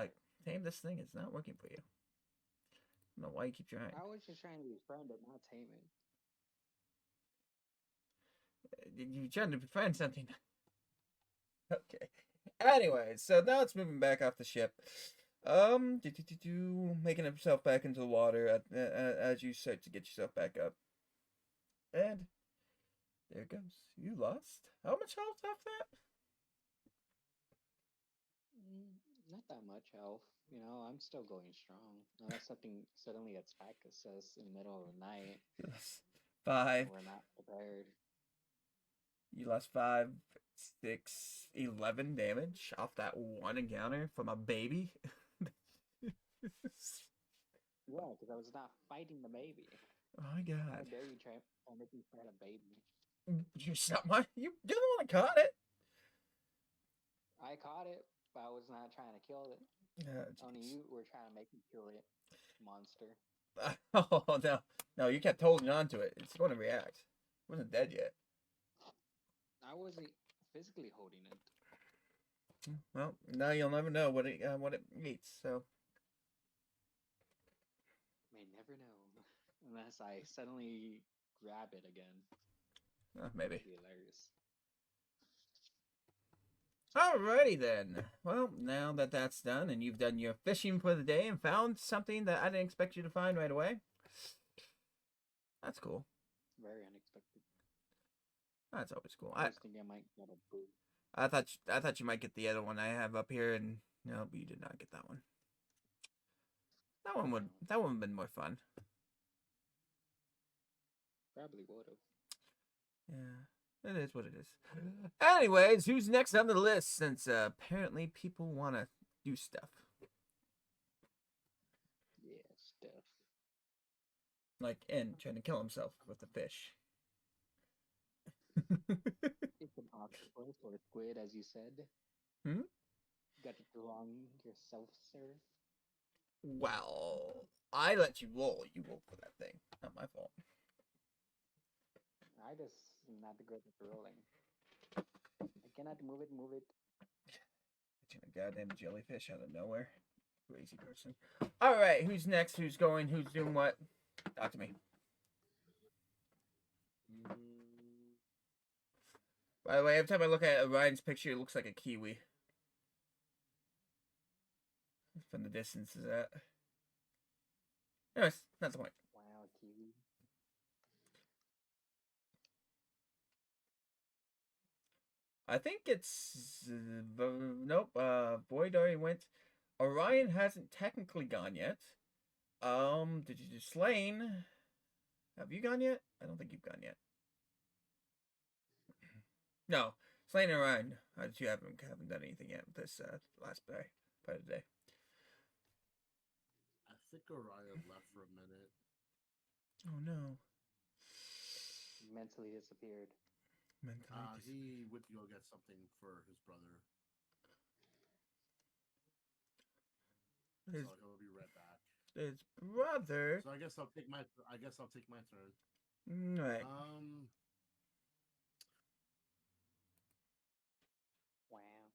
this thing? It's not working for you. I don't know why you keep trying. I was just trying to befriend it, not tame it. You trying to befriend something? Okay. Anyway, so now it's moving back off the ship. Making himself back into the water as you start to get yourself back up. And there it goes. You lost. How much health off that? Not that much health. You know, I'm still going strong. Unless something suddenly attacks us in the middle of the night. You lost 5. We're not prepared. You lost 5, 6, 11 damage off that one encounter from a baby. Yeah, because I was not fighting the baby. Oh my How god. dare you try to make me fight a baby? You're someone. You're the one that caught it. I caught it, but I was not trying to kill it. Only you were trying to make me kill it, monster. Oh no. No, you kept holding on to it. It's going to react. It wasn't dead yet. I wasn't physically holding it. Well, now you'll never know what it meets. So May never know. Unless I suddenly grab it again. maybe. It'd be hilarious. Alrighty then. Well, now that that's done and you've done your fishing for the day and found something that I didn't expect you to find right away. That's cool. Very unexpected. That's always cool. I was thinking I might get a boot. I thought you might get the other one I have up here, and no, but you did not get that one. That one would have been more fun. Probably would have. Yeah, it is what it is. Anyways, who's next on the list? Since apparently people want to do stuff. Yeah, stuff. Like, and trying to kill himself with the fish. It's an octopus or a squid, as you said. Hmm? Got it wrong yourself, sir. Well, I let you roll. You rolled for that thing. Not my fault. I just am not good at rolling. I cannot move it. Catching a goddamn jellyfish out of nowhere. Crazy person. Alright, who's next? Who's going? Who's doing what? Talk to me. By the way, every time I look at Orion's picture, it looks like a kiwi. From the distance is that. Anyways, that's the point. Wow, kiwi. I think it's nope. Void already went. Orion hasn't technically gone yet. Did you do Slain? Have you gone yet? I don't think you've gone yet. No, Slain and Orion. You haven't done anything yet with this last part of the day. I think Orion left for a minute. Oh no. Mentally disappeared. He went to go get something for his brother. His, So he'll be right back. his brother. So I guess I'll take my turn. Right. Wow.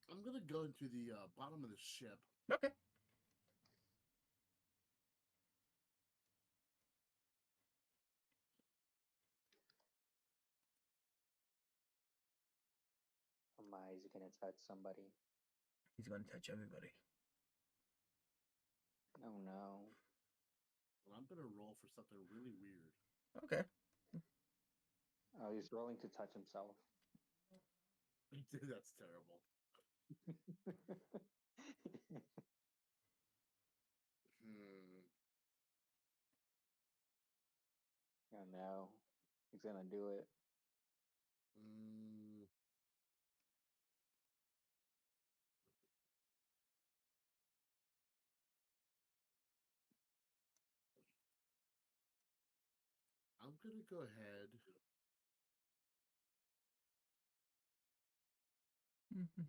I'm gonna go into the bottom of the ship. Okay. Is he gonna touch somebody? He's gonna touch everybody. Oh no. Well, I'm gonna roll for something really weird. Okay. Oh, he's rolling to touch himself. That's terrible. Oh no. He's gonna do it. Mm, I'm gonna go ahead.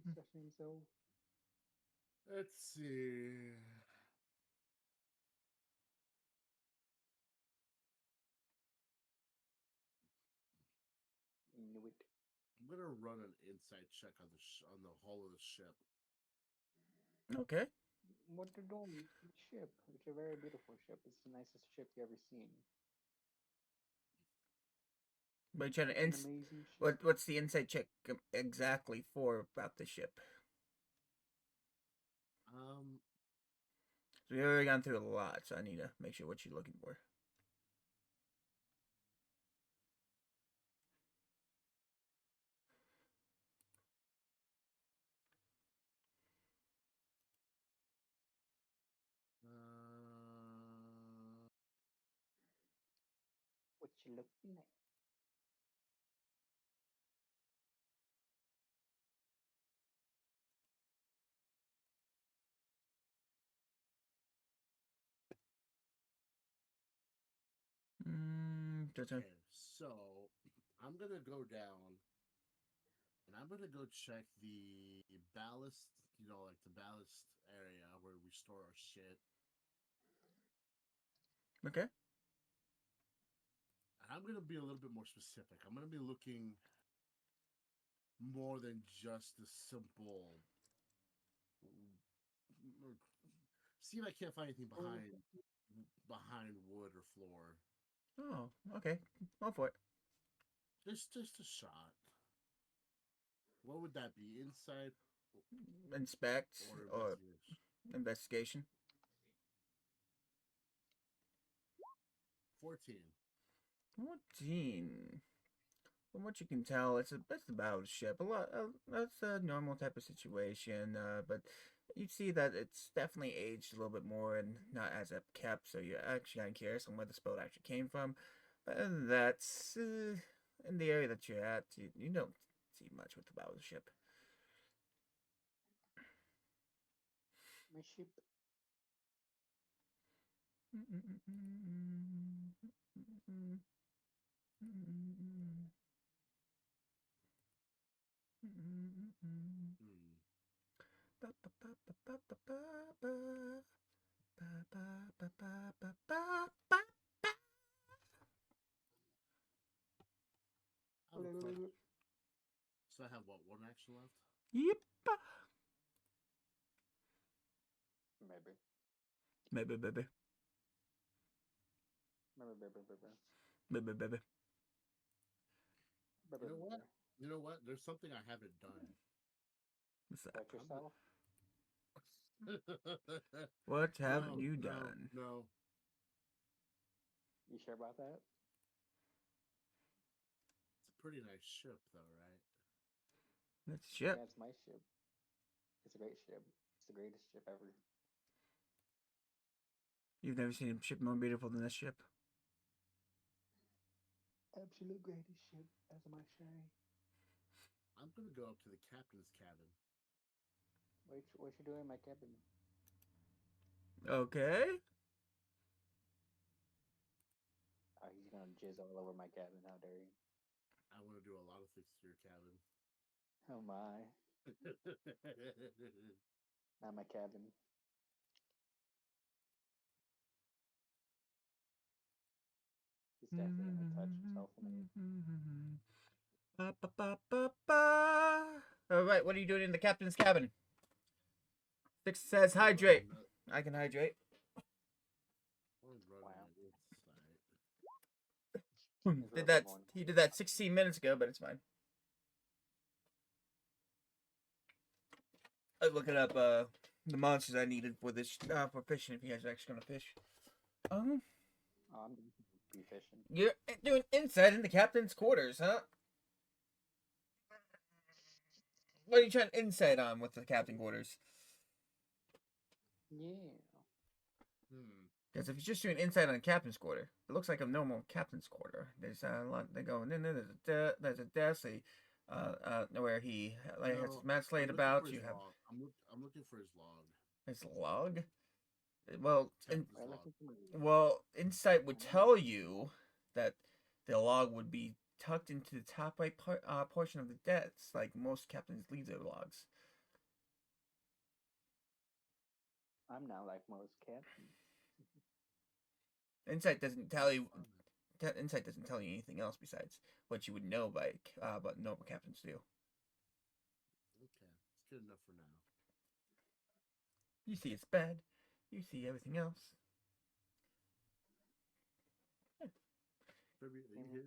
Especially so. Let's see. Knew it. I'm gonna run an insight check on on the hull of the ship. Okay. What you doing? Ship. It's a very beautiful ship. It's the nicest ship you ever seen. But you're trying to It's an amazing ship. what's the insight check exactly for about the ship? So we've already gone through a lot, so I need to make sure what you're looking for. What you looking at? Turn. Okay, so I'm gonna go down and I'm gonna go check the ballast, like the ballast area where we store our shit. Okay. And I'm gonna be a little bit more specific. I'm gonna be looking more than just the simple. See if I can't find anything behind wood or floor. Oh, okay. Go for it. Just a shot. What would that be? Inside Inspect or or investigation? investigation. 14. 14. From what you can tell, it's a battleship. That's a normal type of situation, but you see that it's definitely aged a little bit more and not as upkept. So you're actually kind of curious on where this boat actually came from. But that's in the area that you're at. You don't see much with the battleship. My ship. So I have what, one action left? Yep. Maybe. Maybe, baby. Maybe. Baby. You know what? You know what? There's something I haven't done. What's that? Touch yourself. What haven't No, you no, done? No. You sure about that? It's a pretty nice ship, though, right? That's a ship. Yeah, it's my ship. It's a great ship. It's the greatest ship ever. You've never seen a ship more beautiful than this ship. Absolute greatest ship, as I might say. I'm gonna go up to the captain's cabin. What you doing in my cabin? Okay. Oh, he's gonna jizz all over my cabin. How dare you? I want to do a lot of things to your cabin. Oh my. Not my cabin. He's definitely gonna touch himself in it. All right, what are you doing in the captain's cabin? 6 says hydrate. I can hydrate. Did that? He did that 16 minutes ago, but it's fine. I was looking up the monsters I needed for this for fishing. If you guys are actually gonna fish, I'm gonna be fishing. you're doing inside in the captain's quarters, huh? What are you trying to inside on with the captain quarters? Yeah. Because if you're just doing inside on a captain's quarter, it looks like a normal captain's quarter. There's a lot. They go in there. There's a desk. where he like has No, mad slate I'm looking about. for You his have log. I'm looking for his log. his log. Well, Captain's We're log. looking for well, Insight would tell you that the log would be tucked into the top right portion of the decks, like most captains leave their logs. I'm not like most captains. Insight doesn't tell you. Insight doesn't tell you anything else besides what you would know by what normal captains do. Okay, it's good enough for now. You see its bed. You see everything else. February, are you here?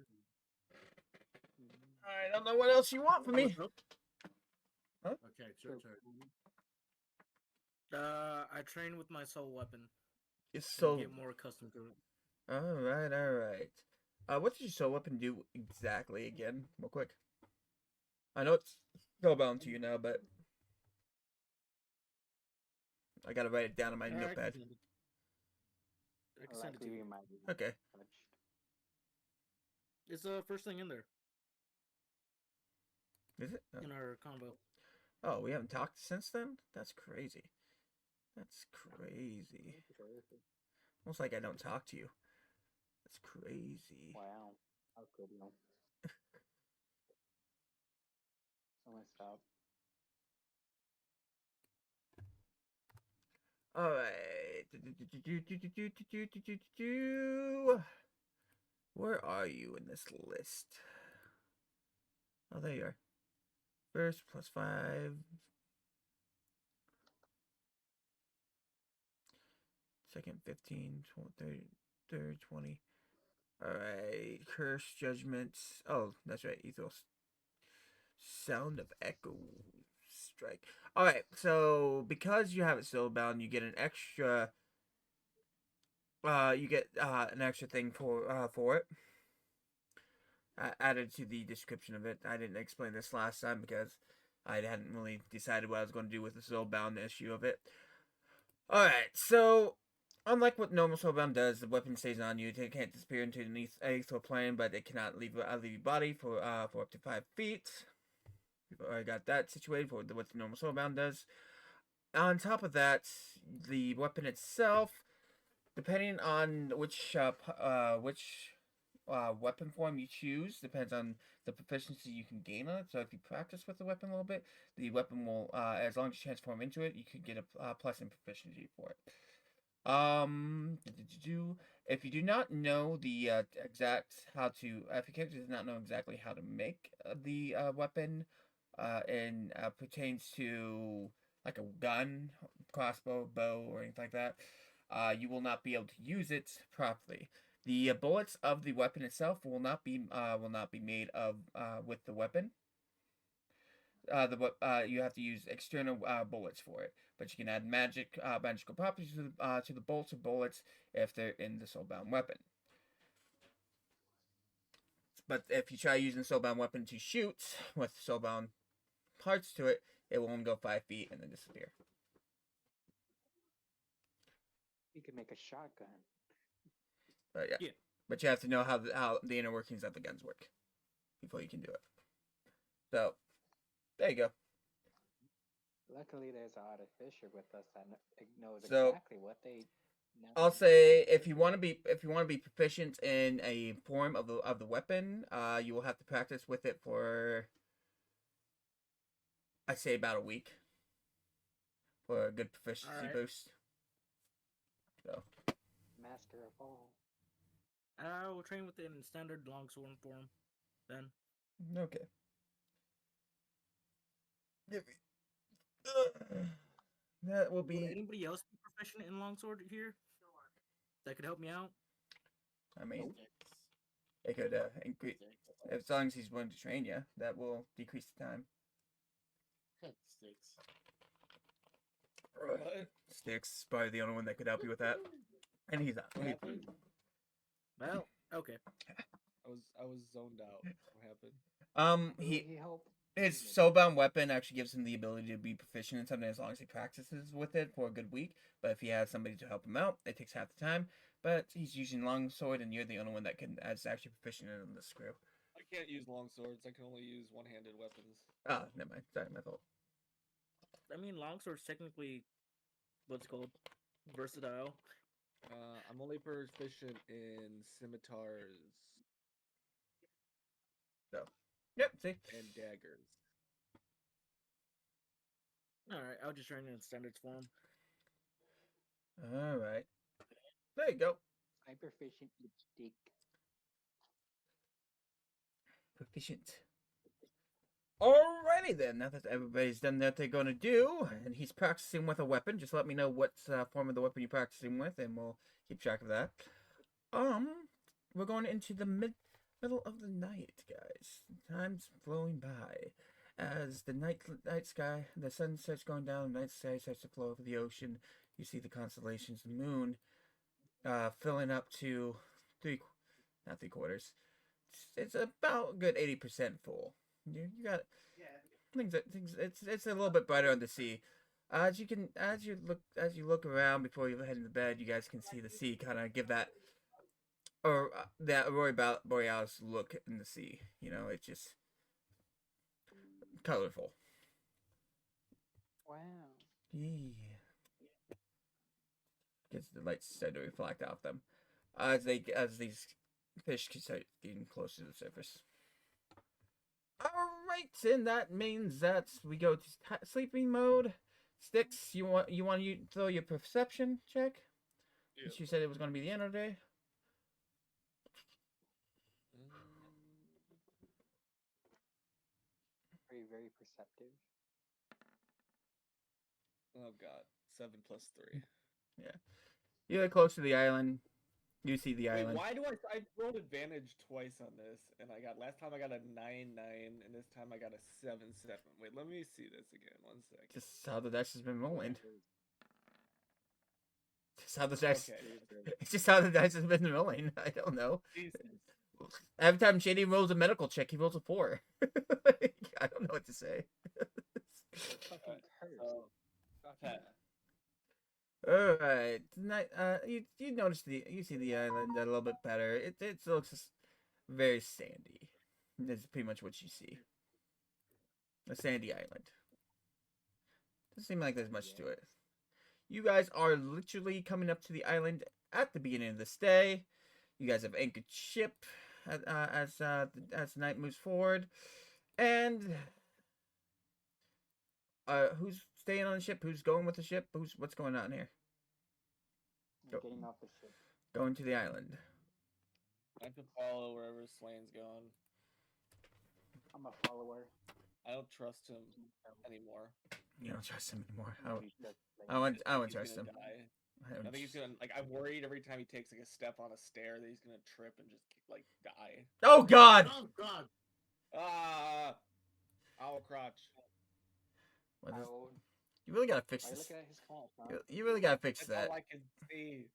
I don't know what else you want from me. Okay, it's your turn. I train with my soul weapon. It's So so. get more accustomed to it. All right. What does your soul weapon do exactly again? Real quick. I know it's spellbound to you now, but I gotta write it down on my Alright, notepad. I can send it to you. Okay. It's the first thing in there Is it? in our combo. Oh, we haven't talked since then? That's crazy. That's crazy. Almost like I don't talk to you. That's crazy. Wow. How could you? Someone stop. Alright. Where are you in this list? Oh, there you are. First, +5. Second, 15. Third, 20. Alright. Curse, Judgments. Oh, that's right. Ethos. Sound of Echo. Strike. Alright, so because you have it spellbound, you get an extra. You get an extra thing for it. Added to the description of it. I didn't explain this last time because I hadn't really decided what I was going to do with the spellbound issue of it. Alright, so unlike what normal spellbound does, the weapon stays on you. It can't disappear into the astral plane, but it cannot leave your body for up to 5 feet. We've already got that situated for what the normal spellbound does. On top of that, the weapon itself, depending on which weapon form you choose, depends on the proficiency you can gain on it. So if you practice with the weapon a little bit, the weapon will, as long as you transform into it, you could get a plus in proficiency for it. If you do not know the exact if your character does not know exactly how to make the weapon, and pertains to like a gun, crossbow, bow, or anything like that, you will not be able to use it properly. The bullets of the weapon itself will not be made of with the weapon. You have to use external bullets for it, but you can add magical properties to the bolts or bullets if they're in the soulbound weapon. But if you try using the soulbound weapon to shoot with soulbound parts to it, it will only go 5 feet and then disappear. You can make a shotgun. But yeah. Yeah. But you have to know how the inner workings of the guns work before you can do it. So there you go. Luckily, there's an artificer with us that knows So, exactly what they. I'll say if you want to be proficient in a form of the weapon, you will have to practice with it for, I'd say, about a week for a good proficiency boost. So Master of all. I will train with it in standard longsword form. Then. okay. That will Would be. anybody else be proficient in longsword here? That could help me out. I mean, it could increase as long as he's willing to train you. That will decrease the time. Sticks. Sticks is probably the only one that could help you with that, and he's not. What happened? Well, okay. I was zoned out. What happened? He helped. His soulbound weapon actually gives him the ability to be proficient in something as long as he practices with it for a good week. But if he has somebody to help him out, it takes half the time. But he's using longsword, and you're the only one that is actually proficient in the screw. I can't use long swords. I can only use one-handed weapons. Oh, never mind. Sorry, my fault. I mean, longsword's technically what's called versatile. I'm only proficient in scimitars Yep. See. and daggers. All right, I'll just train in standards form. All right. There you go. I'm proficient with stick. Proficient. Alrighty then. Now that everybody's done what they're gonna do, and he's practicing with a weapon, just let me know what form of the weapon you're practicing with, and we'll keep track of that. We're going into the middle of the night, guys. Time's flowing by. As the night sky, the sun starts going down, the night sky starts to flow over the ocean. You see the constellations, the moon, filling up to not 3/4. It's about a good 80% full. You got things. It's a little bit brighter on the sea. As you look around before you head into bed, you guys can see the sea kind of give that that Aurora Borealis look in the sea. You know, it's just colorful. Wow. Yeah. Because the lights start to reflect off them as these fish can start getting close to the surface. Alright, and that means that we go to sleeping mode. Sticks, you want to throw your perception check? Yeah. Since you said it was going to be the end of the day. Very, very perceptive. Oh god, 7 + 3. You're close to the island. You see the Wait, island. why do I rolled advantage twice on this, and last time I got a 9-9, and this time I got a 7-7. Wait, let me see this again. 1 second. Just how the dice has been rolling. Just how the dice. Okay. It's just how the dice has been rolling. I don't know. Jesus. Every time Shady rolls a medical check, he rolls a 4. I don't know what to say. Fucking curse. So, okay. All right, tonight. You notice you see the island a little bit better. It looks very sandy. That's pretty much what you see. A sandy island. Doesn't seem like there's much to it. You guys are literally coming up to the island at the beginning of this day. You guys have anchored ship as the night moves forward, and who's staying on the ship? Who's going with the ship? What's going on here? I'm getting off the ship. Going to the island. I have to follow wherever Slane's gone. I'm a follower. I don't trust him anymore. You don't trust him anymore. Nobody does I wouldn't He's trust gonna him. die. I I don't think he's gonna I'm worried every time he takes like a step on a stair that he's gonna trip and just like die. Oh God! Oh God! Ah, owl crotch. What is- Owl. You really gotta fix Why are you this. looking at his crotch, huh? You really gotta fix That's that. all I can see.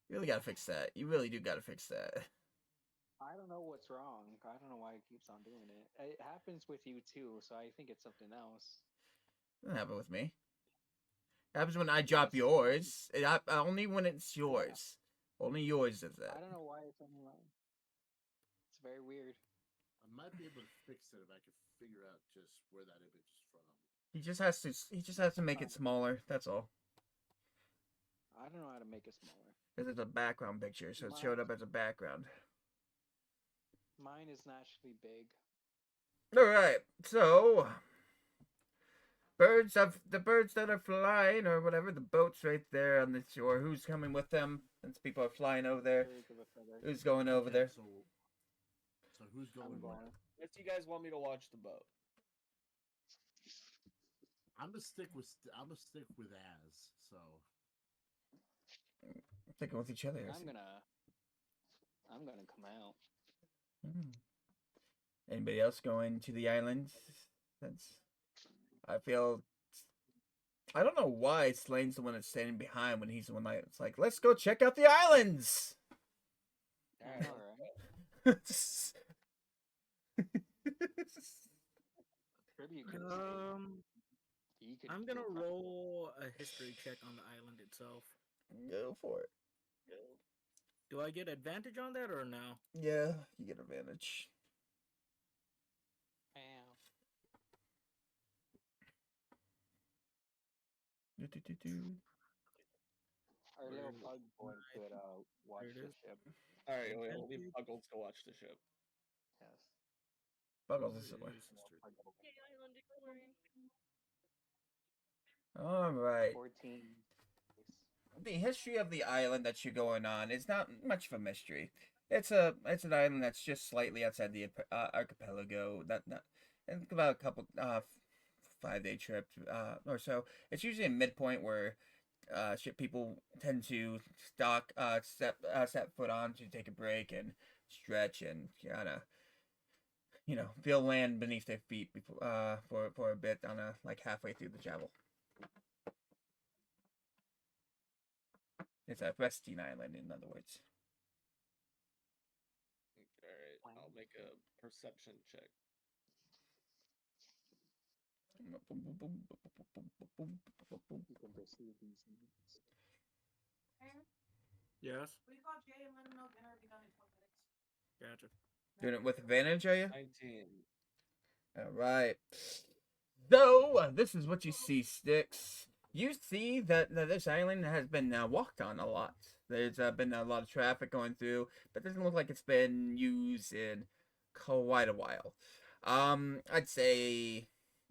You really gotta fix that. You really do gotta fix that. I don't know what's wrong. I don't know why he keeps on doing it. It happens with you too, so I think it's something else. Doesn't happen with me. It happens when I drop yours. Only when it's yours. Only yours does that. I don't know why it's only mine. It's very weird. I might be able to fix it if I can figure out just where that image is from. He just has to make it smaller. That's all. I don't know how to make it smaller. Because it's a background picture, so it showed up as a background. Mine is naturally big. All right, so the birds that are flying or whatever, the boat's right there on the shore. Who's coming with them? Since people are flying over there, Birds of a feather. who's going over there? So who's going? I'm where? going. Unless you guys want me to watch the boat. I'm gonna stick with Az. So Sticking with each other. I I'm see. gonna come out. Anybody else going to the island? I don't know why Slane's the one that's standing behind when he's the one that's like, let's go check out the islands. I know, right? Tribute could he could I'm gonna go roll a history check on the island itself. Go for it. Do I get advantage on that or no? Yeah, you get advantage. Do-do-do-do. Our little Where- pug boy could watch it the is. ship. All right, wait, we'll Okay. leave Puggles to watch the ship. Yes. Buggles Where this way. is the street? Okay, island exploring. All right. 14. The history of the island that you're going on is not much of a mystery. It's an island that's just slightly outside the archipelago. It's about a couple 5-day trip or so. It's usually a midpoint where ship people tend to set foot on to take a break and stretch and kind of feel land beneath their feet before for a bit on a like halfway through the travel. It's a resting island, in other words. All right, I'll make a perception check. You can perceive these things. Yes. We call Jay and let him know dinner will be done in 20 minutes. Gotcha. Doing it with advantage, are you? 19. All right. So this is what you see, Sticks. You see that this island has been walked on a lot. There's been a lot of traffic going through, but it doesn't look like it's been used in quite a while. I'd say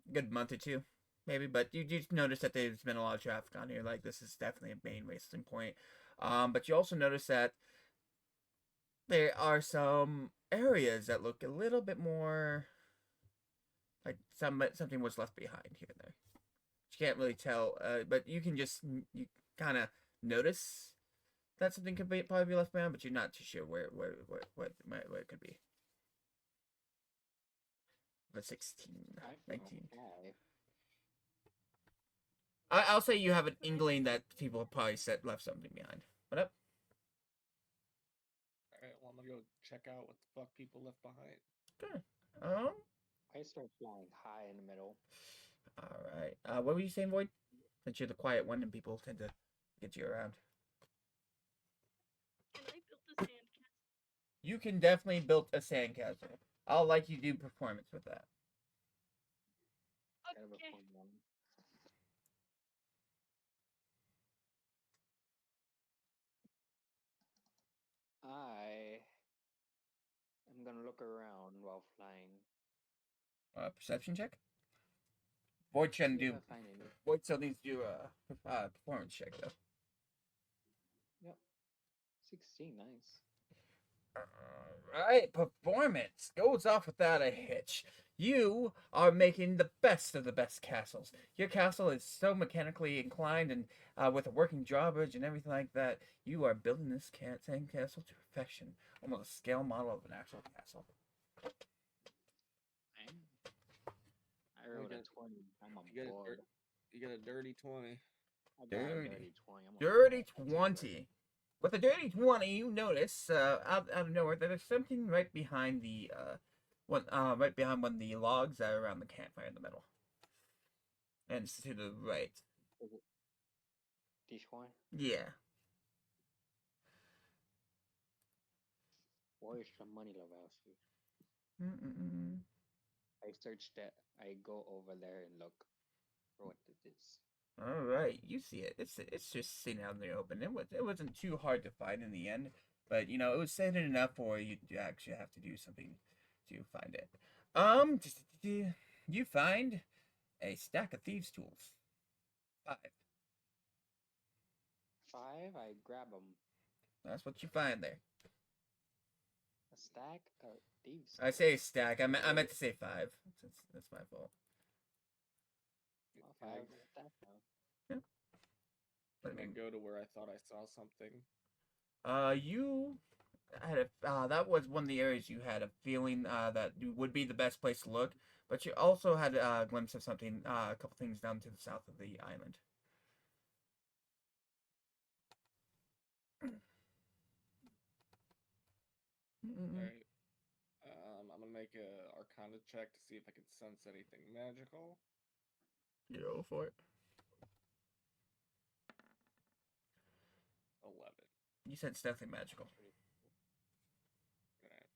a good month or two, maybe. But you just notice that there's been a lot of traffic on here. Like this is definitely a main wasting point. But you also notice that there are some areas that look a little bit more like something was left behind here and there. You can't really tell, but you can just you kind of notice that something could probably be left behind, but you're not too sure where it could be. The 16, 19. I'll say you have an inkling that people have probably left something behind. What up? All right, well, I'm gonna go check out what the fuck people left behind. Good. I start flying high in the middle. All right. What were you saying, Void? That you're the quiet one and people tend to get you around. Can I build a sandcastle? You can definitely build a sandcastle. I'll like you do performance with that. Kind of a Okay. fun one. I am gonna look around while flying. Perception check. Void shouldn't See if do. I find any. Void still needs to do a performance check though. Yep. 16, nice. Alright, performance goes off without a hitch. You are making the best of the best castles. Your castle is so mechanically inclined and with a working drawbridge and everything like that. You are building this sandcastle to perfection, almost a scale model of an actual castle. I rolled a get- 20. I'm on you get a board. You get a dirty 20. I got a Dirty. dirty 20. I'm on Dirty board. I'll take it. 20. With a dirty 20, you notice out of nowhere that there's something right behind the one of the logs that are around the campfire in the middle. And it's to the right. Is it this one? Yeah. Where's the money, Lavowski? Mm-mm-mm. I searched it. I go over there and look for what it is. All right, you see it. It's just sitting out in the open. It wasn't too hard to find in the end, but it was hidden enough for you to actually have to do something to find it. You find a stack of thieves' tools. 5. 5, I grab them. That's what you find there. A stack of thieves. I say stack. I meant to say 5. That's my fault. Oh, 5 stack now. But, I'm gonna go to where I thought I saw something. you had that was one of the areas you had a feeling that would be the best place to look, but you also had a glimpse of something, a couple things down to the south of the island. All right. I'm gonna make a Arcana check to see if I can sense anything magical. Go for it. 11. You said it's definitely magical. Alright.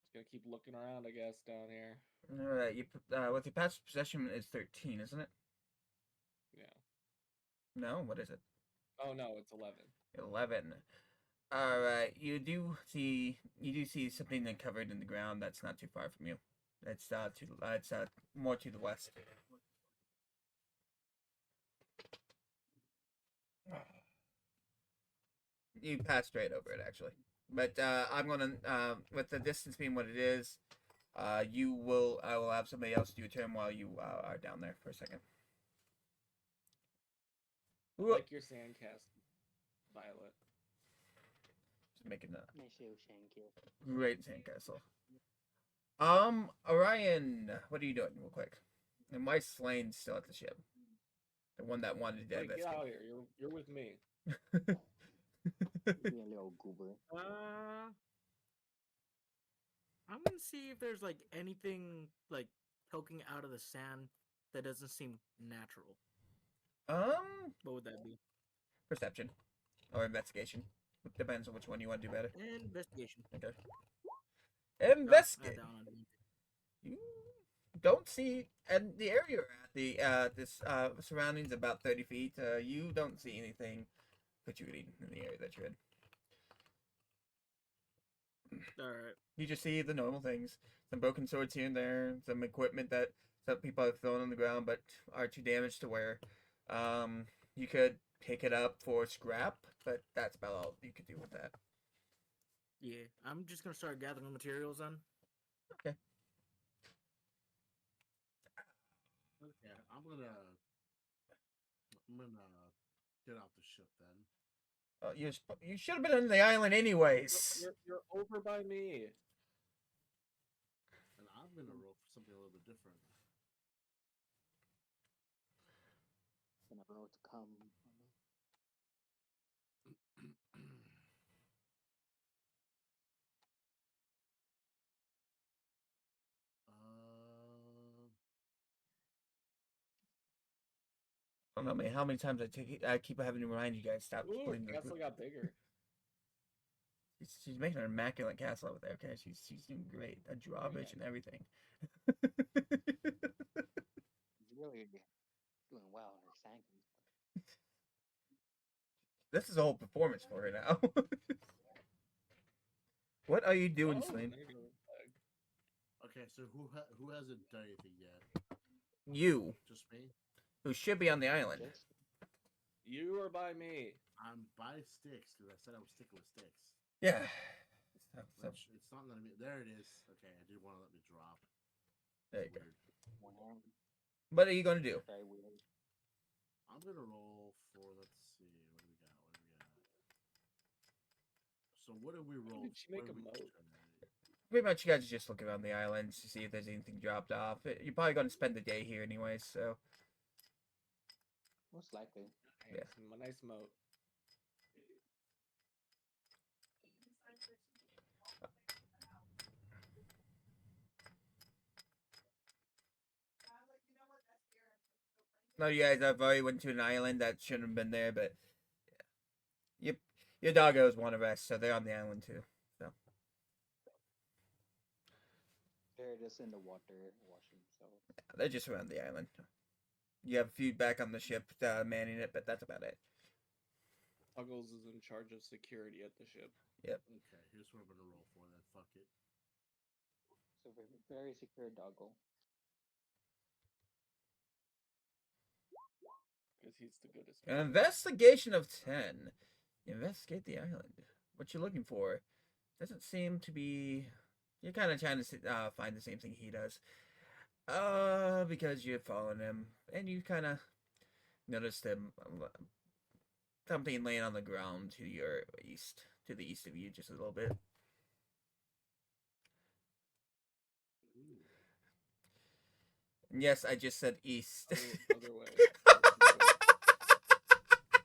Just gonna keep looking around, I guess, down here. All right, with your passive possession is 13, isn't it? No, what is it? Oh no, it's 11. 11. All right, you do see something uncovered in the ground that's not too far from you. It's more to the west. You passed straight over it actually, but I'm gonna with the distance being what it is, I will have somebody else do a turn while you are down there for a second. I Ooh, like your sandcastle, Violet. just making a May siya Shanky. great sandcastle. Orion, what are you doing, real quick? And why is Slane still at the ship? The one that wanted to Like, get divest. out of here. You're with me. Be a little goober. I'm gonna see if there's like anything like poking out of the sand that doesn't seem natural. What would that be? Perception or investigation. Depends on which one you want to do better. Investigation. Okay. Add Investigate. down underneath. You don't see, and the area you're at, the this surroundings about 30 feet. You don't see anything protruding in the area that you're in. All right. You just see the normal things: some broken swords here and there, some equipment that some people have thrown on the ground but are too damaged to wear. You could pick it up for scrap, but that's about all you could do with that. Yeah, I'm just gonna start gathering materials then. Okay. Okay, I'm gonna get off the ship then. You should have been on the island anyways. You're over by me. And I'm gonna roll for something a little bit different. You never know what to come. I don't know, man. How many times I keep having to remind you guys stop Ooh, playing the castle got bigger. She's making an immaculate castle over there. Okay, she's doing great. A drawbridge and everything. He's really doing well in her sanctum. This is a whole performance for her now. What are you doing, Oh, Slane? there you go. Okay, so who hasn't done anything yet? You, Just me. who should be on the island. Just You are by me. I'm by sticks because I said I was sticking with sticks. Yeah. So, Which it's not letting me. There it is. Okay, I didn't want to let me drop. there you go. Weird. wow, What are you gonna do? very weird. I'm gonna roll for. Let's see. What do we got? So what did we roll? did she make what a did we moat? generate? Pretty much, you guys are just looking around the island to see if there's anything dropped off. You're probably gonna spend the day here anyways, so Most likely. Yeah. Nice moat. no, you guys have already went to an island that shouldn't have been there, but yeah. Your doggos want to rest, so they're on the island too. They're just in the water washing themselves. They're just around the island. You have a few back on the ship manning it, but that's about it. Puggles is in charge of security at the ship. Yep. Okay, here's what I'm gonna roll for then. Fuck it. So very secure doggo. Because he's the goodest. An investigation of 10. Investigate the island. What you're looking for doesn't seem to be. You're kind of trying to find the same thing he does. Because you're following him, and you kind of noticed him. Something laying on the ground to your east, to the east of you, just a little bit. And yes, I just said east. Other way. I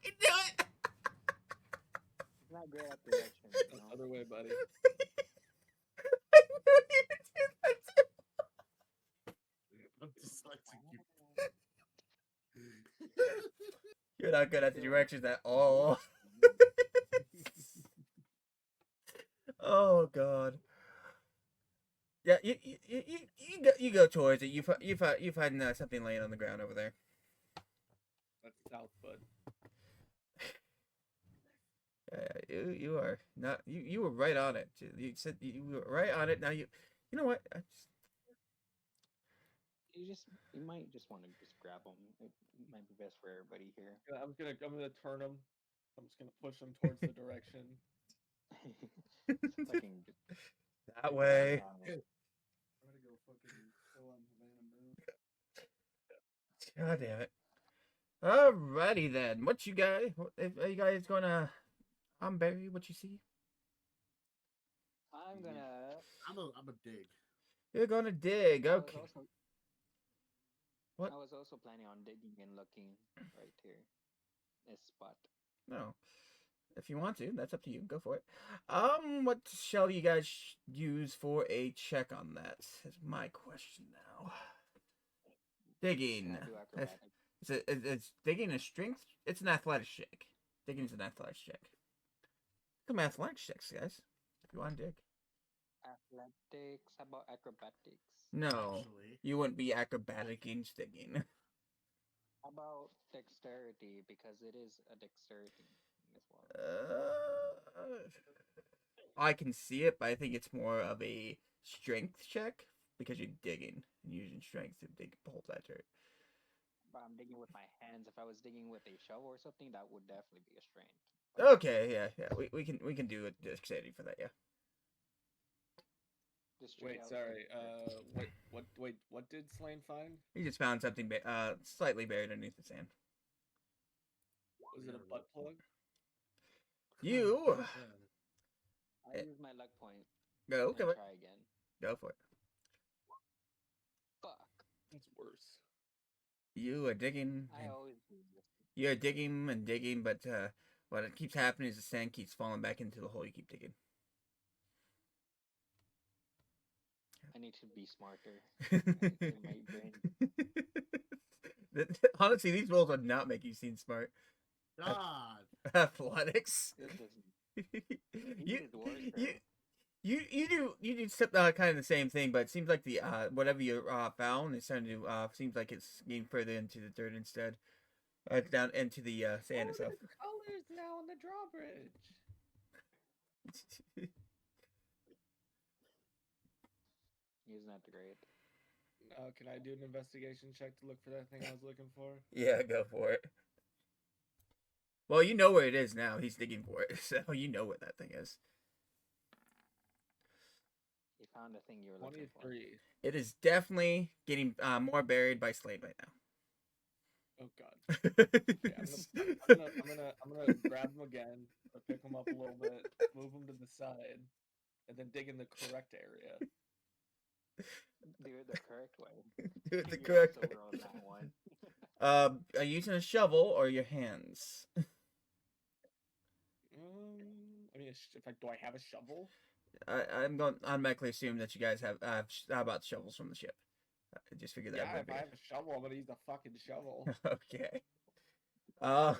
knew it! He's not great at directions, you know. Other way, buddy. I knew you did that too. I'm dyslexic. You're not good at the directions at all. Oh god. Yeah, you go towards it. You find something laying on the ground over there. That's south, bud. you are not you were right on it. You said you were right on it. Now you know what? You might just want to just grab them. It might be best for everybody here. Yeah, I'm gonna turn him. I'm just gonna push him towards the direction. Fucking That way. I'm gonna go fucking kill on Havana Moon. God damn it. Alrighty then. What you guys? Are you guys gonna bury what you see? I'm gonna. I'm a dig. You're gonna dig. Okay. What? I was also planning on digging and looking right here. This spot. No. If you want to, that's up to you. Go for it. What shall you guys use for a check on that? Is my question now. Digging. Can I do acrobatics? It's digging a strength. It's an athletics check. Digging is an athletics check. Come athletics checks, guys. If you want to dig. Athletics. How about acrobatics? No, Actually. you wouldn't be acrobaticing digging. How about dexterity? Because it is a dexterity as well. I can see it, but I think it's more of a strength check because you're digging and using strength to dig pull that dirt. But I'm digging with my hands. If I was digging with a shovel or something, that would definitely be a strength. Okay, yeah. We can do a dexterity for that, yeah. Just straight Wait, out sorry. dexterity. What did Slane find? He just found something slightly buried underneath the sand. Was it a butt plug? You I use my luck point. go, And come on, try again. go for it. Fuck. That's worse. You are digging. I always do this. You're digging and digging, but what keeps happening is the sand keeps falling back into the hole you keep digging. I need to be smarter. My brain. Honestly, these rolls would not make you seem smart. God. Athletics. This doesn't. you, is worse, you, bro. you do kind of the same thing, but it seems like the whatever you found is starting to seems like it's getting further into the dirt instead, down into the sand itself. Colors now on the drawbridge. He's not great. Can I do an investigation check to look for that thing I was looking for? Yeah, go for it. Well, you know where it is now. He's digging for it, so you know what that thing is. You found the thing you were looking for. 23. It is definitely getting more buried by Slade right now. Oh god. Okay, I'm gonna grab him again, pick him up a little bit, move him to the side, and then dig in the correct area. Do it the correct way. Do it the You correct also way. rolled that one. Are you using a shovel or your hands? I mean, do I have a shovel? I'm going to automatically assume that you guys have. How about shovels from the ship? I just figured that. Yeah, would if be I have a shovel, I'm gonna use the fucking shovel. Okay. Yeah.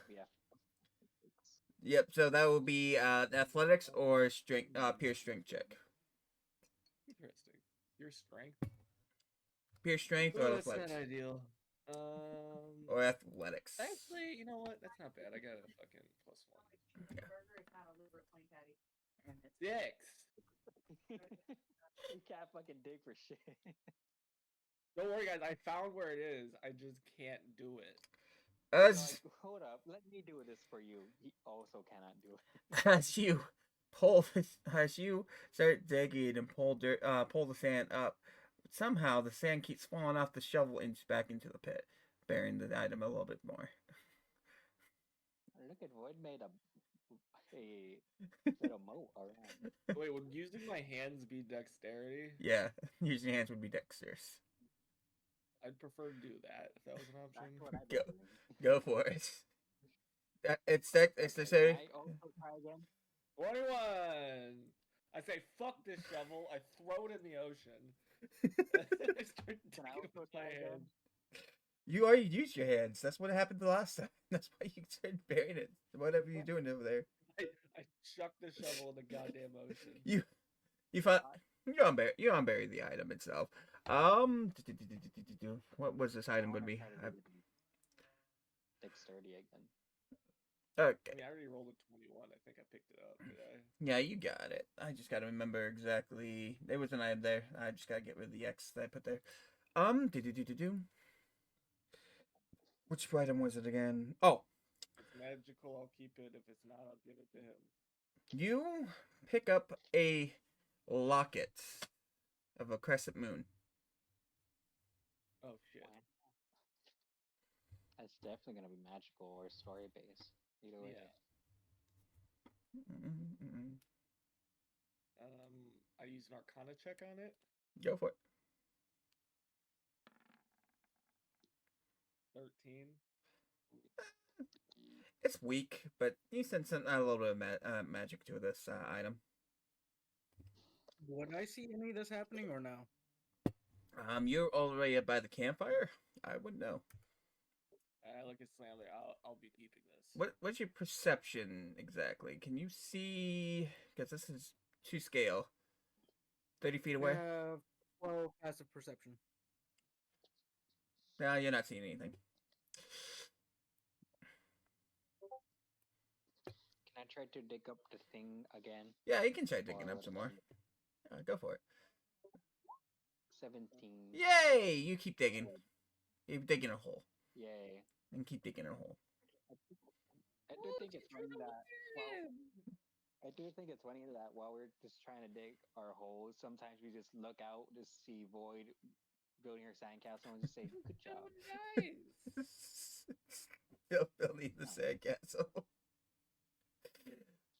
Yep. So that will be athletics or strength, pure strength check. Interesting. Your strength. Pure strength Oh, or that's athletics. not ideal. Or athletics. Actually, you know what? That's not bad. I got a fucking +1. Yeah. Burger is not a liver plain patty. And it's 6. You can't fucking dig for shit. Don't worry, guys. I found where it is. I just can't do it. As Like, hold up, let me do this for you. He also cannot do it. as you as you start digging and pull the sand up, somehow the sand keeps falling off the shovel back into the pit, burying the item a little bit more. Look at Void made a little moat around. Wait, would using my hands be dexterity? Yeah, using your hands would be dexterous. I'd prefer to do that if that was an option. That's what I've Go. been doing. Go for it. It's Okay, dexterity. can I also try again? 21. I say fuck this shovel. I throw it in the ocean. I start Can I digging also with my try again? hands. You already used your hands. That's what happened the last time. That's why you started burying it. Whatever you're doing over there. I chuck the shovel in the goddamn ocean. You found you unbury the item itself. What was this item I going to wanna be? try to do dexterity again. I Okay. mean, I already rolled a 21. I think I picked it up. Did I? Yeah, you got it. I just gotta remember exactly. There was an item there. I just gotta get rid of the X that I put there. Do. Which item was it again? Oh, If it's magical, I'll keep it. If it's not, I'll give it to him. you pick up a locket of a crescent moon. Oh shit. Wow. That's definitely gonna be magical or story based. Either way. Yeah. Mm-mm-mm. I use an Arcana check on it. Go for it. 13. It's weak, but you sense a little bit of magic to this item. Would I see any of this happening or no? You're already by the campfire. I wouldn't know. I look at Slam. Like, I'll be keeping this. What's your perception exactly? Can you see? Because this is to scale. 30 feet away. 12 passive perception. No, you're not seeing anything. Can I try to dig up the thing again? Yeah, you can try digging Or up some more. Go for it. 17. Yay! You keep digging. Keep digging a hole. Yay. And keep digging a hole. I do think it's funny that while we're just trying to dig our holes, sometimes we just look out, just see Void building her sandcastle and just say, "Good job." Nice. Still building the sandcastle.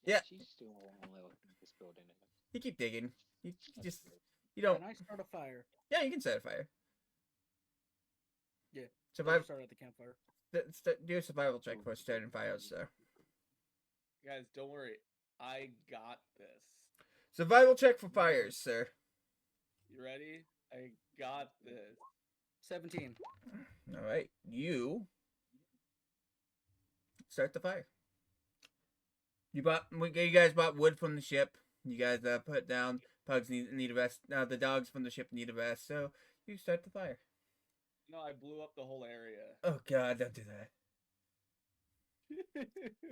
Yeah. She's doing her own little thing, just building it. You keep digging. You just That's good. you don't. Can I start a fire? Yeah, you can set a fire. Yeah. Survive. Start at the campfire. Do a survival check for starting fires, sir. Guys, don't worry. I got this. Survival check for fires, sir. You ready? I got this. 17. All right, you start the fire. You guys bought wood from the ship. You guys put down. Pugs need a rest. Now the dogs from the ship need a rest. So you start the fire. No, I blew up the whole area. Oh God, don't do that.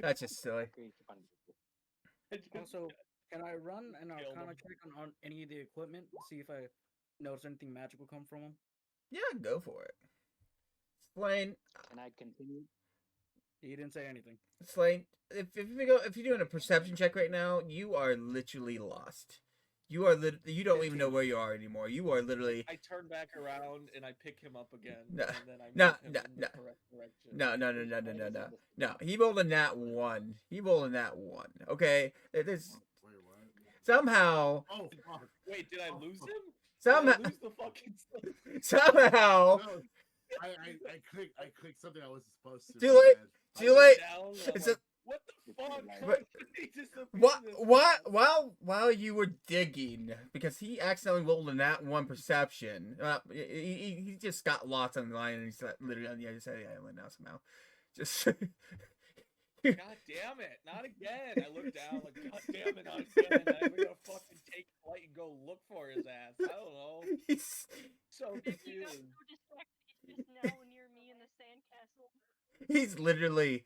That's just silly. Great fun. I just- Also, can I run an Killed Arcana him. check on any of the equipment? See if I notice anything magical come from them? Yeah, go for it. Slain, Can I continue? He didn't say anything. Slain. If you're doing a perception check right now, you are literally lost. You are you don't even know where you are anymore. You are literally I turn back around and I pick him up again. No, and then I no, move him no, in the no. correct direction. No. No, he rolled a nat 1. He rolled a nat 1. Okay, there's Wait, what? somehow Oh, fuck. Wait, did I lose him? somehow Did I lose the fucking stuff? somehow No, I clicked something I wasn't supposed to. Too late. man. I Too looked late. down, and I'm It's like, a- what the fuck? What- He disappeared while you were digging, because he accidentally rolled a nat 1 perception. He just got lost on the line and he's literally on the other side of the island now somehow. Just God damn it! Not again! I look down like, God damn it! Not again! I'm gonna fucking take flight and go look for his ass. I don't know. he's So He got confused. so distracted. He's just now near me in the sandcastle. he's literally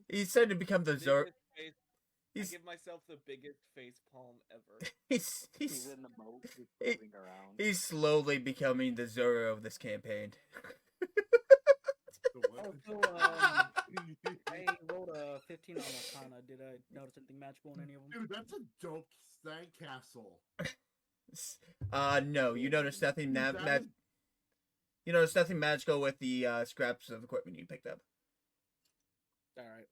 he's starting to become the Zor. Biggest face- I He's give myself the biggest face palm ever. he's He's in the boat, just he- moving around. he's slowly becoming the Zoro of this campaign. The what? Also, I rolled a 15 on Arcana. Did I notice anything magical in any of them? Dude, that's a dope sandcastle. No, you notice nothing That is- you notice nothing magical with the scraps of equipment you picked up. Alright.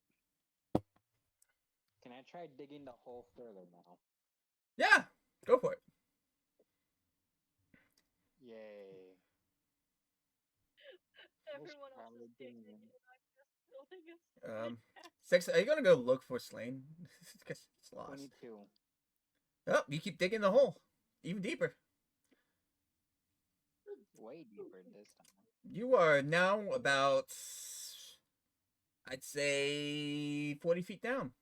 Can I try digging the hole further now? Yeah, go for it. Yay. Everyone else probably is digging, doing and I'm just building a Six. Are you gonna go look for Slain? Because it's lost. 22. Oh, you keep digging the hole even deeper. Way deeper this time. You are now about, I'd say, 40 feet down.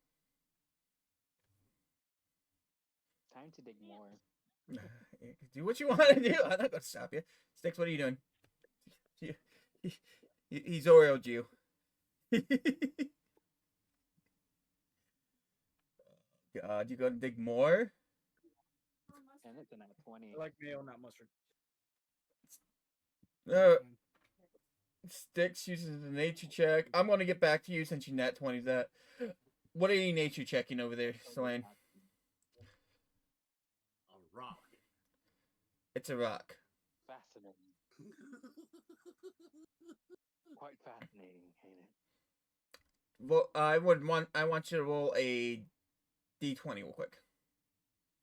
Time to dig more. Do what you want to do. I'm not gonna stop you. Sticks, what are you doing? He's Orio'd you. God, you gonna dig more? And it's a nat 20. I like mayo, not mustard. Uh, Fine. Sticks uses the nature check. I'm gonna get back to you since you nat 20 that. What are you nature checking over there, Selene? A rock. It's a rock. Fascinating. Quite fascinating, ain't it? Well, I want you to roll a d20 real quick.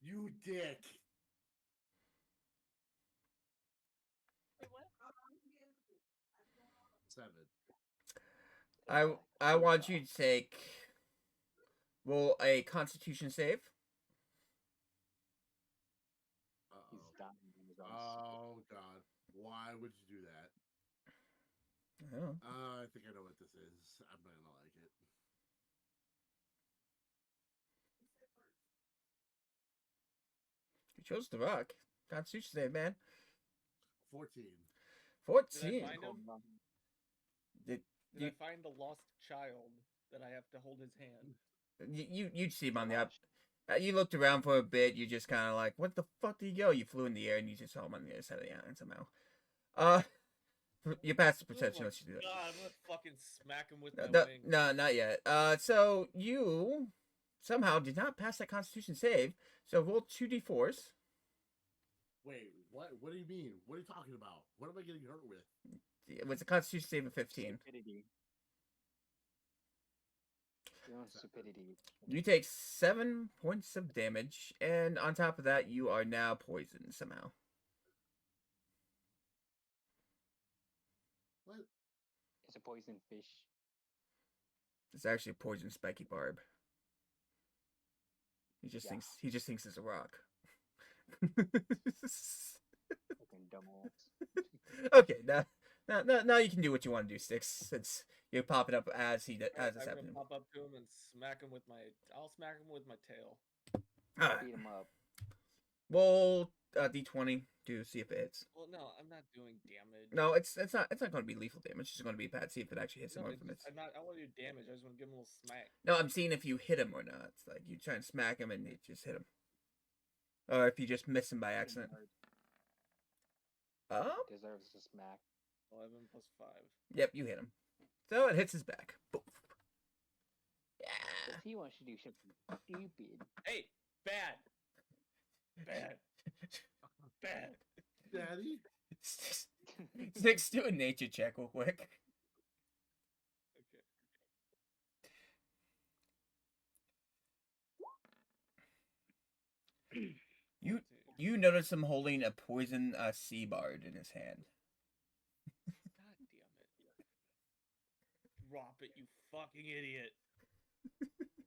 You dick. Wait, what? 7. I want you to take roll a Constitution save. He's Uh-oh. dying. He's on Oh, God. Why would you do that? Oh. I think I know what this is. I'm not gonna like it. You chose the rock. Constitution save, man. 14. 14. Did I find him? Did Did you, I find the lost child that I have to hold his hand? you'd see him on the up. You looked around for a bit. You just kind of like, what the fuck did he go? You flew in the air and you just saw him on the other side of the island somehow. You passed the perception. Oh Let's do that. God, I'm gonna fucking smack him with my No, wing. no, not yet. So you somehow did not pass that Constitution save. So roll 2d4s. Wait, what? What do you mean? What are you talking about? What am I getting hurt with? It was a Constitution save of 15. Stupidity. Your own stupidity. You take 7 points of damage, and on top of that, you are now poisoned somehow. What? It's a poison fish. It's actually a poison spiky barb. He just Yeah. thinks it's a rock. Fucking dumbass. Okay, now you can do what you want to do, Sticks. Since you're popping up as Alright, it's I'm gonna happening. pop up to him and smack him with my. I'll smack him with my tail. Alright. Beat him up. Roll d20 to see if it hits. Well, no, I'm not doing damage. No, it's not going to be lethal damage. It's just going to be bad. See if it actually hits him No, or it's if it's. just, I want to do damage. I just want to give him a little smack. No, I'm seeing if you hit him or not. It's like you try and smack him and you just hit him, or if you just miss him by accident. Deserves a smack. 11 plus 5. Yep, you hit him. So it hits his back. Boom. Yeah. Because he wants to do something stupid. Hey, bad. Bad. Bad. Daddy? Sticks, do a nature check real quick. Okay. You notice him holding a poison sea bard in his hand. God damn it. Drop it, you fucking idiot.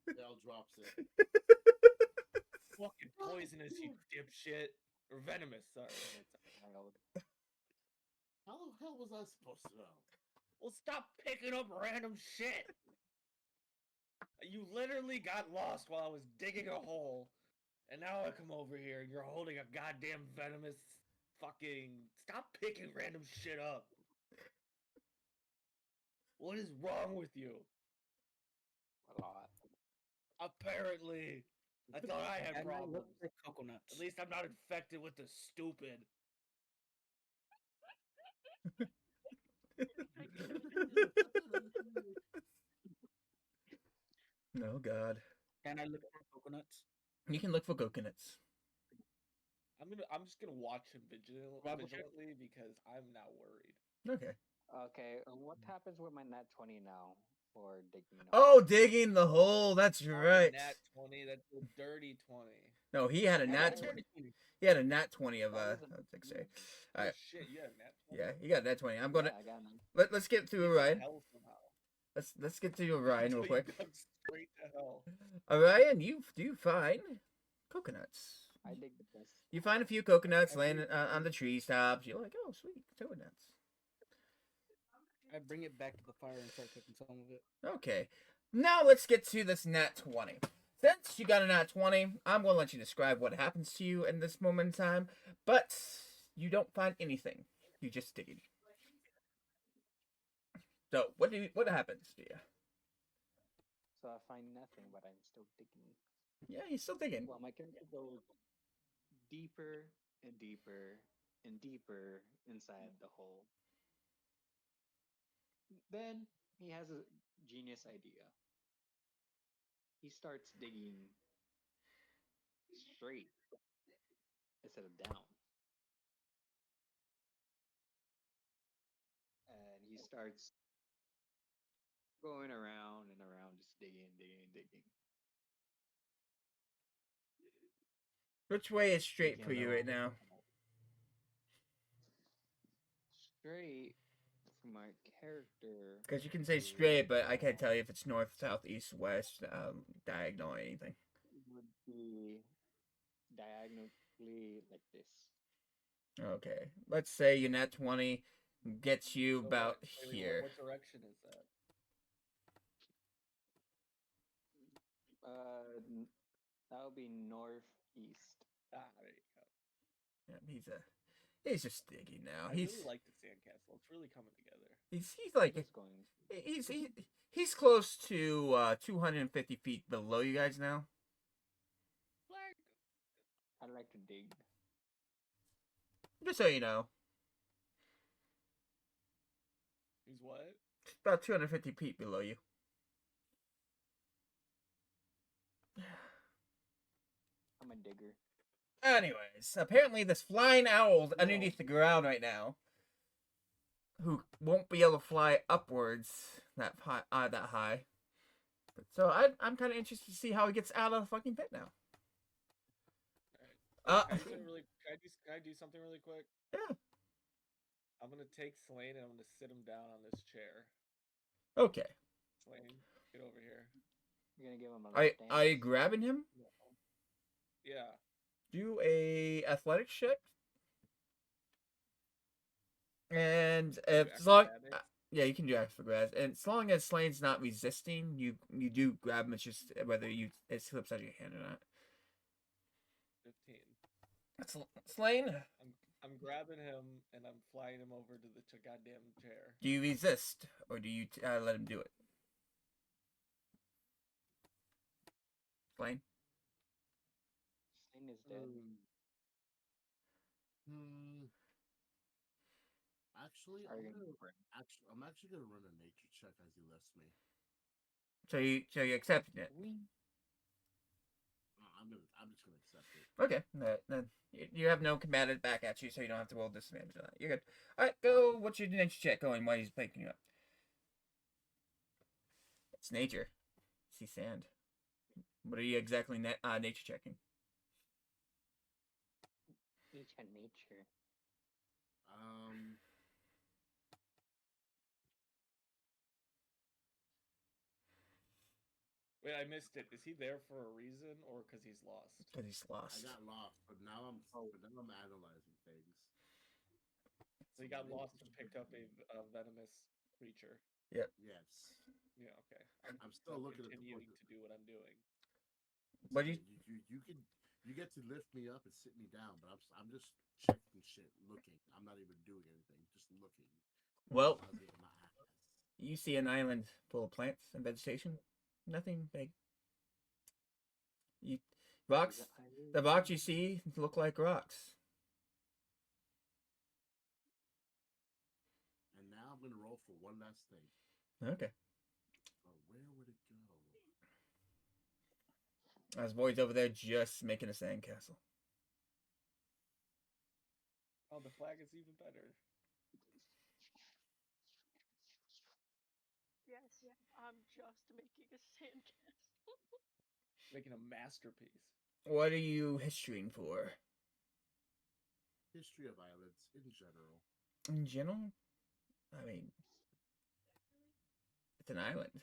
Dell drops it. Fucking poisonous, you dipshit. Or venomous, sorry. It's a child. How the hell was I supposed to know? Well, stop picking up random shit. You literally got lost while I was digging a hole. And now I come over here and you're holding a goddamn venomous fucking. Stop picking random shit up. What is wrong with you? A lot. Apparently. I thought I had And I problems. look like coconuts. At least I'm not infected with the stupid. Oh God. Can I look for coconuts? You can look for coconuts. I'm just gonna watch him vigilantly because I'm now worried. Okay. Okay, what happens with my nat 20 now for digging? Oh, digging the hole. That's right. Nat 20, that's a dirty 20. No, he had a nat 20. He had a nat 20 of That was a- let's say. Oh, Alright. shit, you had a nat 20? Yeah, he got a nat 20. I'm gonna Yeah, I got none. let's get through Orion. Hell somehow. Let's get through Orion real Until you quick. go straight to hell. Orion, you do find coconuts. I dig the best. You find a few coconuts laying on the tree tops. You're like, oh, sweet, coconuts. I bring it back to the fire and start cooking some of it. Okay, now let's get to this nat 20. Since you got a nat 20, I'm going to let you describe what happens to you in this moment in time, but you don't find anything. You just dig. So, what happens to you? So I find nothing, but I'm still digging. Yeah, he's still digging. Well, my character goes deeper and deeper and deeper inside the hole. Then he has a genius idea. He starts digging straight instead of down. And he starts going around and around, just digging, digging, digging. Which way is straight Thinking for you right now? straight for my character. Because you can say straight, but I can't tell you if it's north, south, east, west, diagonal, or anything. Would be diagonally like this. Okay. Let's say your net 20 gets you So about wait, here. What direction is that? That would be northeast. Ah, there you go. Yeah, he's just digging now. I really like the sandcastle. It's really coming together. He's like It's going. he's close to 250 feet below you guys now. Flag. I'd like to dig. Just so you know, He's what? about 250 feet below you. I'm a digger. Anyways, apparently there's flying owls underneath the ground right now, who won't be able to fly upwards that high. So I'm kind of interested to see how he gets out of the fucking pit now. Can I do something really quick? Yeah. I'm gonna take Slane and I'm gonna sit him down on this chair. Okay. Slane, get over here. You're gonna give him a left Are you grabbing him? Yeah. Do a athletics check. And as long, yeah, you can do extra grabs, and as long as Slane's not resisting, you do grab him. It's just whether it slips out of your hand or not. 15. That's Slane. I'm grabbing him and I'm flying him over to the goddamn chair. Do you resist, or do you let him do it? Slane. Slane is dead. Actually, I'm actually gonna run a nature check as he lifts me. So you're accepting it. I'm just gonna accept it. Okay, then you have no combatant back at you, so you don't have to roll disadvantage on that. You're good. All right, go. What's your nature check going while he's picking you up? It's nature. See sand. What are you exactly nature checking? Nature. Wait, I missed it. Is he there for a reason or because he's lost? Because he's lost. I got lost, but now I'm analyzing things. So he got lost and picked up a venomous creature. Yep. Yes. Yeah. Okay. I'm still looking at the continuing to do what I'm doing. What do you get to lift me up and sit me down, but I'm just checking shit, looking. I'm not even doing anything, just looking. Well, you see an island full of plants and vegetation. Nothing big. The rocks you see look like rocks. And now I'm gonna roll for one last thing. Okay. Where would it go? As Void's over there just making a sandcastle. Oh, the flag is even better. Yes, I'm just making a sandcastle. Making a masterpiece. What are you historying for? History of islands in general. In general? I mean, it's an island.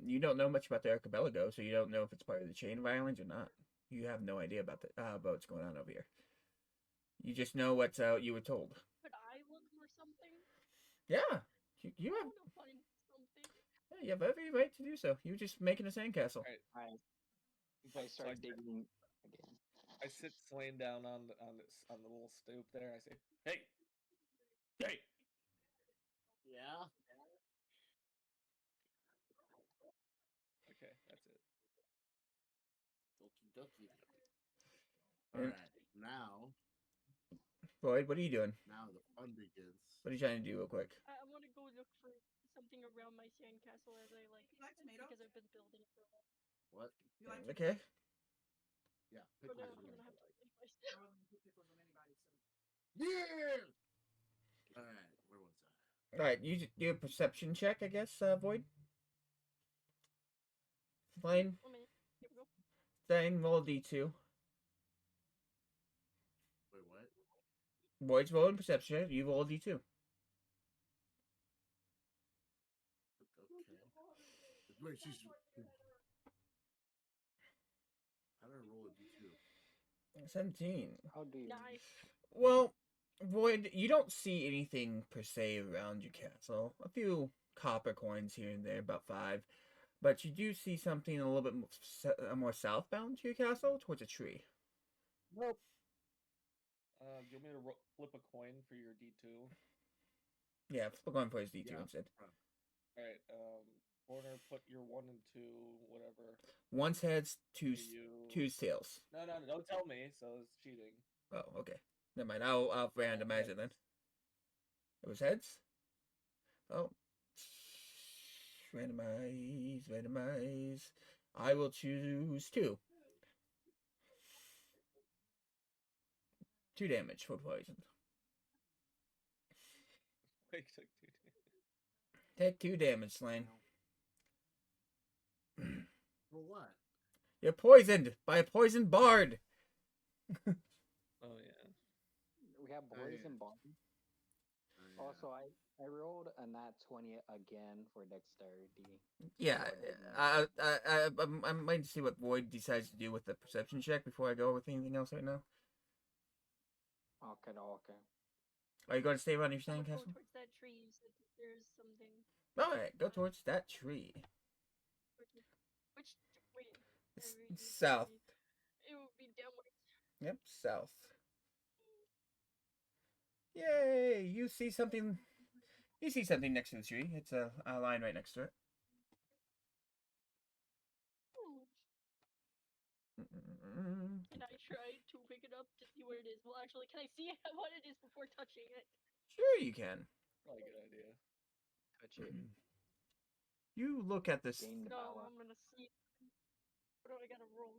You don't know much about the archipelago, so you don't know if it's part of the chain of islands or not. You have no idea about what's going on over here. You just know what you were told. Could I look for something? Yeah, you have. I want to find something. Yeah, you have every right to do so. You're just making a sandcastle. I start digging again. I sit Slane down on the little stoop there. I say, "Hey, hey." Yeah. Okay, that's it. dokie. And- Alright, now Void, what are you doing? the fun begins. What are you trying to do real quick? I want to go look for something around my sandcastle as I like, You like tomatoes? because I've been building it for a while. What? You like Okay. Yeah, Oh pick no, one. I'm gonna have to leave my I wasn't too pickles on anybody, so. Yeah! Alright, where was I? All right, you do a perception check, I guess. Void. Fine. 1 minute. Here we go. Thing. Roll a d2. Wait, what? Void's rolling perception check. You roll a d2. Okay. Wait, she's. How did I roll a d2? 17. How do you? Nice. Well, Void, you don't see anything per se around your castle. A few copper coins here and there, about 5. But you do see something a little bit more southbound to your castle, towards a tree. Nope. Do you want me to flip a coin for your D2? Yeah, flip a coin for his d2 Yeah. instead. Alright, Corner, put your 1 and 2, whatever. One's heads, two's, You... two's tails. No, don't tell me, so it's cheating. Oh, okay. Never mind. I'll randomize it then. It was heads? Oh. Randomize. I will choose 2. 2 damage for poison. Wait, took 2 Take 2 damage, Slane. For what? You're poisoned by a poison bard. Oh, yeah. We have Oh, boys yeah. and bodies. Oh, Also, I rolled a nat 20 again for dexterity. Yeah, I'm waiting to see what Void decides to do with the perception check before I go with anything else right now. Okay. Are you going to stay around your I'm gonna go sandcastle? towards that tree. You said that there's something. Alright, go towards that tree. Which wait? It's I read south. It would be downwards. Yep, south. Yay! You see something. You see something next to the tree. It's a line right next to it. Can I try to pick it up to see what it is? Well, actually, can I see what it is before touching it? Sure, you can. Probably a good idea. Touch it. You look at this. Gain the No, power. I'm gonna see. What do I gotta roll?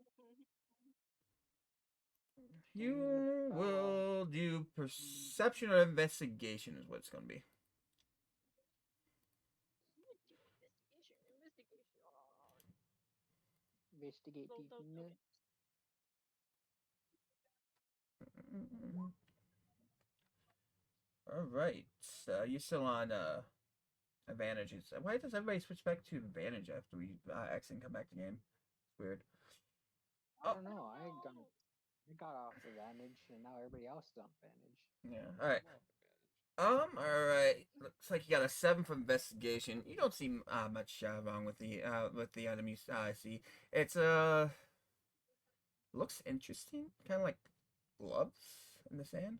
You will do perception or investigation, is what it's going to be. Investigation. Investigate Roll these those nuts. All right, you're still on advantages. Why does everybody switch back to advantage after we accidentally come back to game? It's weird. I don't know. I got off advantage, and now everybody else is on advantage. Yeah. All right. All right. Looks like you got a 7 for investigation. You don't see much wrong with the item you see. It's looks interesting, kind of like gloves in the sand.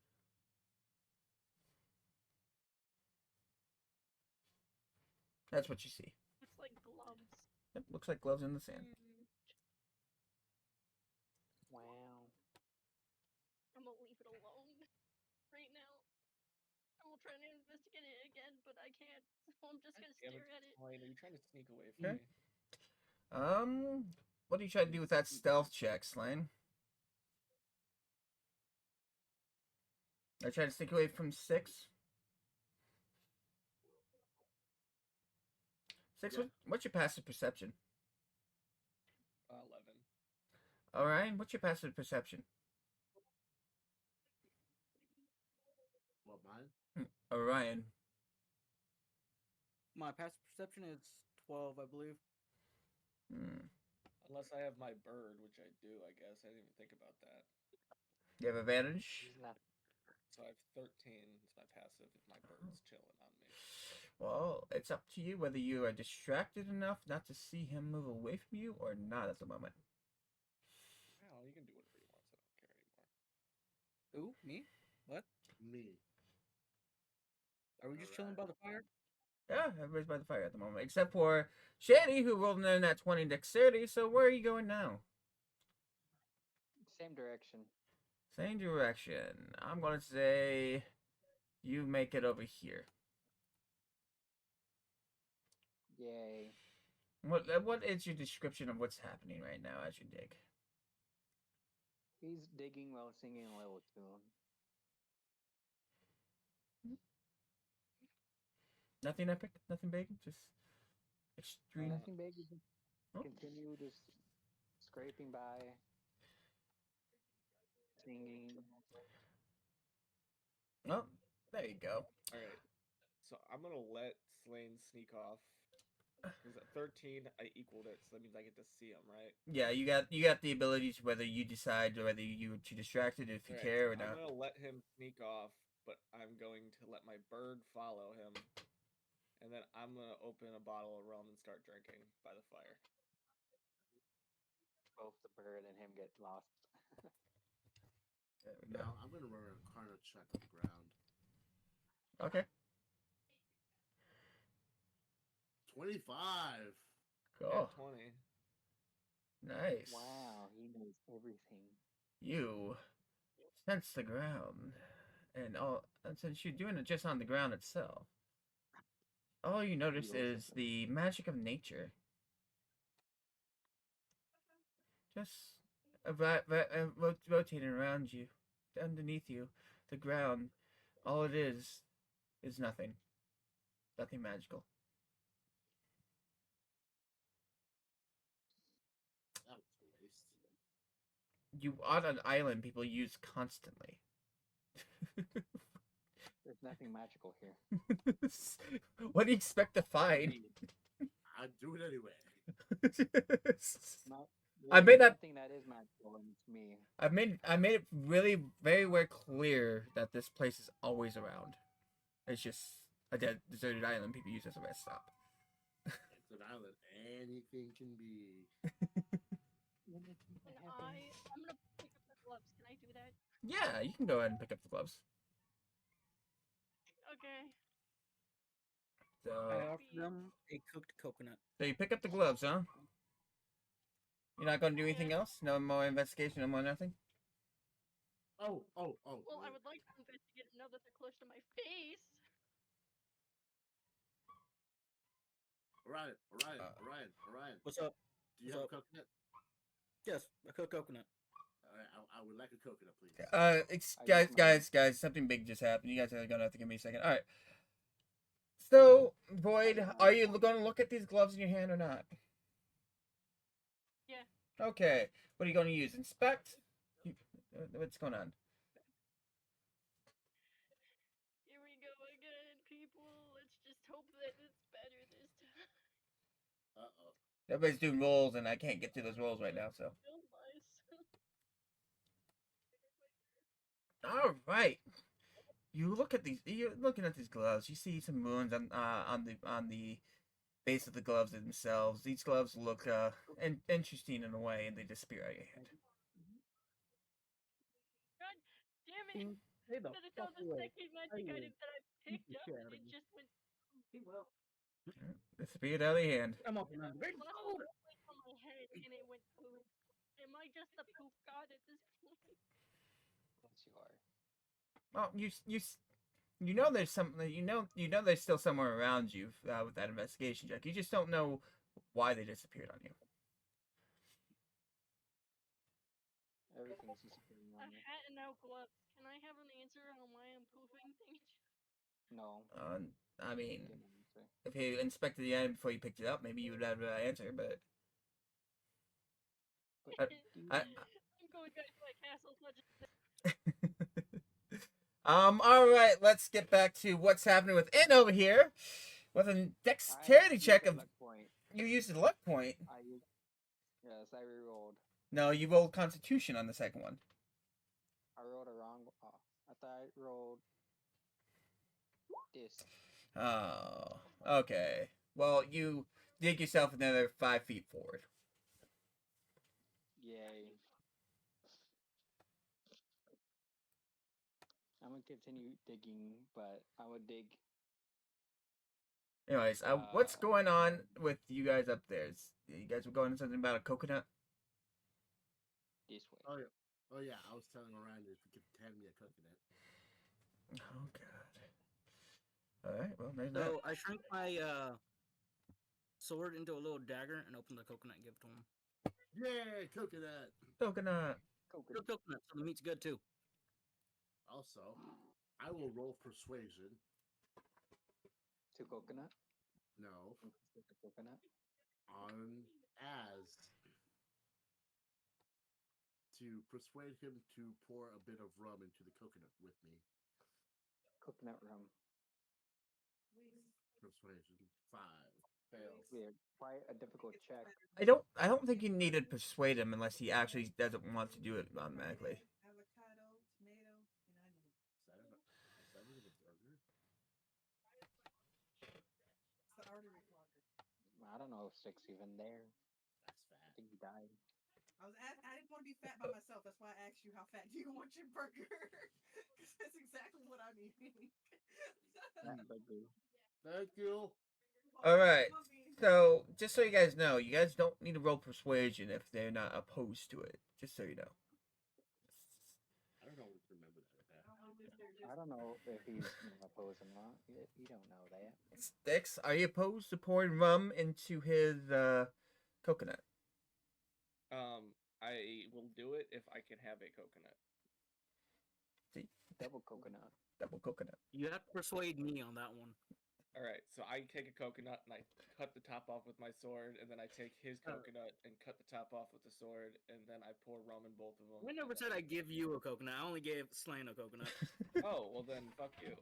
That's what you see. Looks like gloves. Yep, looks like gloves in the sand. Wow. I'm gonna leave it alone right now. I will try to investigate it again, but I can't. So I'm just gonna Damn stare at it. Slane, are you trying to sneak away from Okay. me? What are you trying to do with that stealth check, Slane? I try to stick away from 6. 6. Yeah. What's your passive perception? 11. Orion, what's your passive perception? What, mine? Orion. My passive perception is 12, I believe. Unless I have my bird, which I do, I guess. I didn't even think about that. You have advantage? He's not. So I have 13 as my passive if my bird's chilling on me. Well, it's up to you whether you are distracted enough not to see him move away from you or not at the moment. Well, you can do whatever you want, so I don't care anymore. Who? Me? What? Me. Are we just chilling by the fire? Yeah, everybody's by the fire at the moment, except for Shady, who rolled in that 20 dexterity. So where are you going now? Same direction. Same direction. I'm gonna say you make it over here. Yay. What is your description of what's happening right now as you dig? He's digging while singing a little tune. Nothing epic, nothing big, just extreme. Nothing big. You just Oh. continue just scraping by, singing. Oh, there you go. All right. So I'm gonna let Slane sneak off. Because at 13, I equaled it, so that means I get to see him, right? Yeah, you got the ability to whether you decide whether you to distract it if you Alright, care or so I'm not. gonna let him sneak off, but I'm going to let my bird follow him, and then I'm gonna open a bottle of rum and start drinking by the fire. Both the bird and him get lost. There we go. Now I'm gonna run a Arcana check on the ground. Okay. 25. Cool. 20. Nice. Wow, he knows everything. You sense the ground, and since you're doing it just on the ground itself, all you notice is the magic of nature. Just rotating around you, underneath you, the ground. All it is nothing. Nothing magical. That was a waste. You on an island people use constantly. There's nothing magical here. What do you expect to find? I'd do it anyway. Not, I made that- Something that is magical, and it's me. I made it really very clear that this place is always around. It's just a deserted island people use as a rest stop. It's an island. Anything can be. And I'm gonna pick up the gloves. Can I do that? Yeah, you can go ahead and pick up the gloves. Okay. I So, offer them a cooked coconut. so you pick up the gloves, huh? You're not gonna do anything else? No more investigation, no more nothing? Oh. Well, I wait. would like to investigate it now that they're close to my face. Orion. What's up? Do you what's have a up? coconut? Yes, a cooked coconut. I would like a coconut, please. I Guys, something big just happened. You guys are gonna have to give me a second. All right. So, Void, are you gonna look at these gloves in your hand or not? Yeah. Okay. What are you gonna use? Inspect? What's going on? Here we go again, people. Let's just hope that it's better this time. Uh-oh. Everybody's doing rolls, and I can't get through those rolls right now. So, Feel nice. all right. You look at these. You're looking at these gloves. You see some wounds on the base of the gloves themselves. These gloves look interesting in a way, and they disappear out of your hand. God damn it! Stay the That is how fuck the away. second magic will item that I beat picked the up, shit and out of it you. just went. He will. Disappeared out of your hand. I'm up and I'm very Last cold. one went on my head, and it went poop. Am I just the poop god at this point? Yes, you are. Well, you know there's something. You know there's still somewhere around you with that investigation check. You just don't know why they disappeared on you. Everything's disappearing A on me. hat and now gloves. Can I have an answer on why I'm pooping things? No. I mean, Didn't answer. if you inspected the item before you picked it up, maybe you would have an answer. But But I- I'm going back to my castle. all right, let's get back to what's happening with it over here. With a dexterity check of luck point. you used a luck point. Yes, I rerolled. No, you rolled Constitution on the second one. I rolled a wrong. I thought I rolled this. Oh, okay. Well, you dig yourself another 5 feet forward. Yay. I'm gonna continue digging, but I would dig. Anyways, what's going on with you guys up there? You guys were going something about a coconut? This way. Oh yeah. Oh yeah, I was telling Miranda if you could hand me a coconut. Oh god. All right. Well, there's that. So I shrink my sword into a little dagger and open the coconut and give it to him. Yay, coconut! Coconut. Real coconut, so the meat's good too. Also, I will roll persuasion. To coconut. No, To coconut. on Az to persuade him to pour a bit of rum into the coconut with me. Coconut rum. Persuasion 5 fails. Weird. Quite a difficult check. I don't think you need to persuade him unless he actually doesn't want to do it automatically. Avocado, tomato, and onion. Is that even a burger? It's the artery clogger. I don't know if Six even there. That's I fat. think he died. I didn't want to be fat by myself. That's why I asked you how fat do you want your burger? Because that's exactly what I'm eating. That burger. Thank you. All right. So, just so you guys know, you guys don't need to roll persuasion if they're not opposed to it. Just so you know. I don't always remember that. I don't know if he's opposed or not. You don't know that. Sticks, are you opposed to pouring rum into his coconut? I will do it if I can have a coconut. See, Double coconut. double coconut. You have to persuade me on that one. All right, so I take a coconut and I cut the top off with my sword, and then I take his coconut and cut the top off with the sword, and then I pour rum in both of them. I never said I give you a coconut. I only gave Slain a coconut. Oh, well then, fuck you.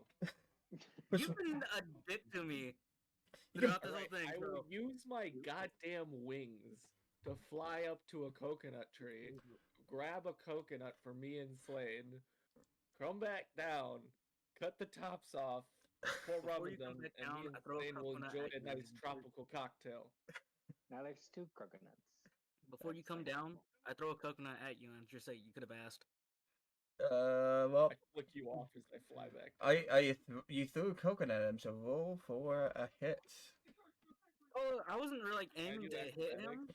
You've been a dick to me throughout this whole Alright, thing. I So will use my goddamn wings to fly up to a coconut tree, grab a coconut for me and Slane, come back down, cut the tops off, pour rum Before in you come them, back and down, me and I throw a Slane will coconut enjoy at a you nice and- tropical cocktail. Now there's 2 coconuts. Before you come down, I throw a coconut at you and just say you could have asked. Well, I flick you off as I fly back. you threw a coconut at him, so roll for a hit. Oh, I wasn't really like I aiming do to hit him.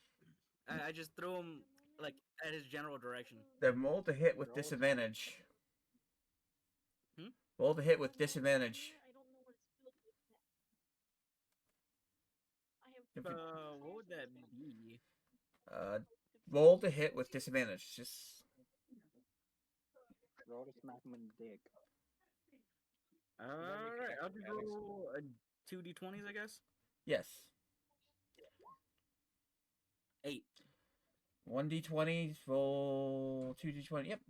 acrobatics. I just threw him like at his general direction. Then roll to hit with Roll. disadvantage. Hmm? Roll to hit with disadvantage. I don't know what it's filled with yet. I have If you- What would that be? roll to hit with disadvantage. Just Roll to smack him in the dick. Alright, I'll just acrobatics. roll a 2d20s, I guess. yes. 8. 1d20, roll 2d20. Yep,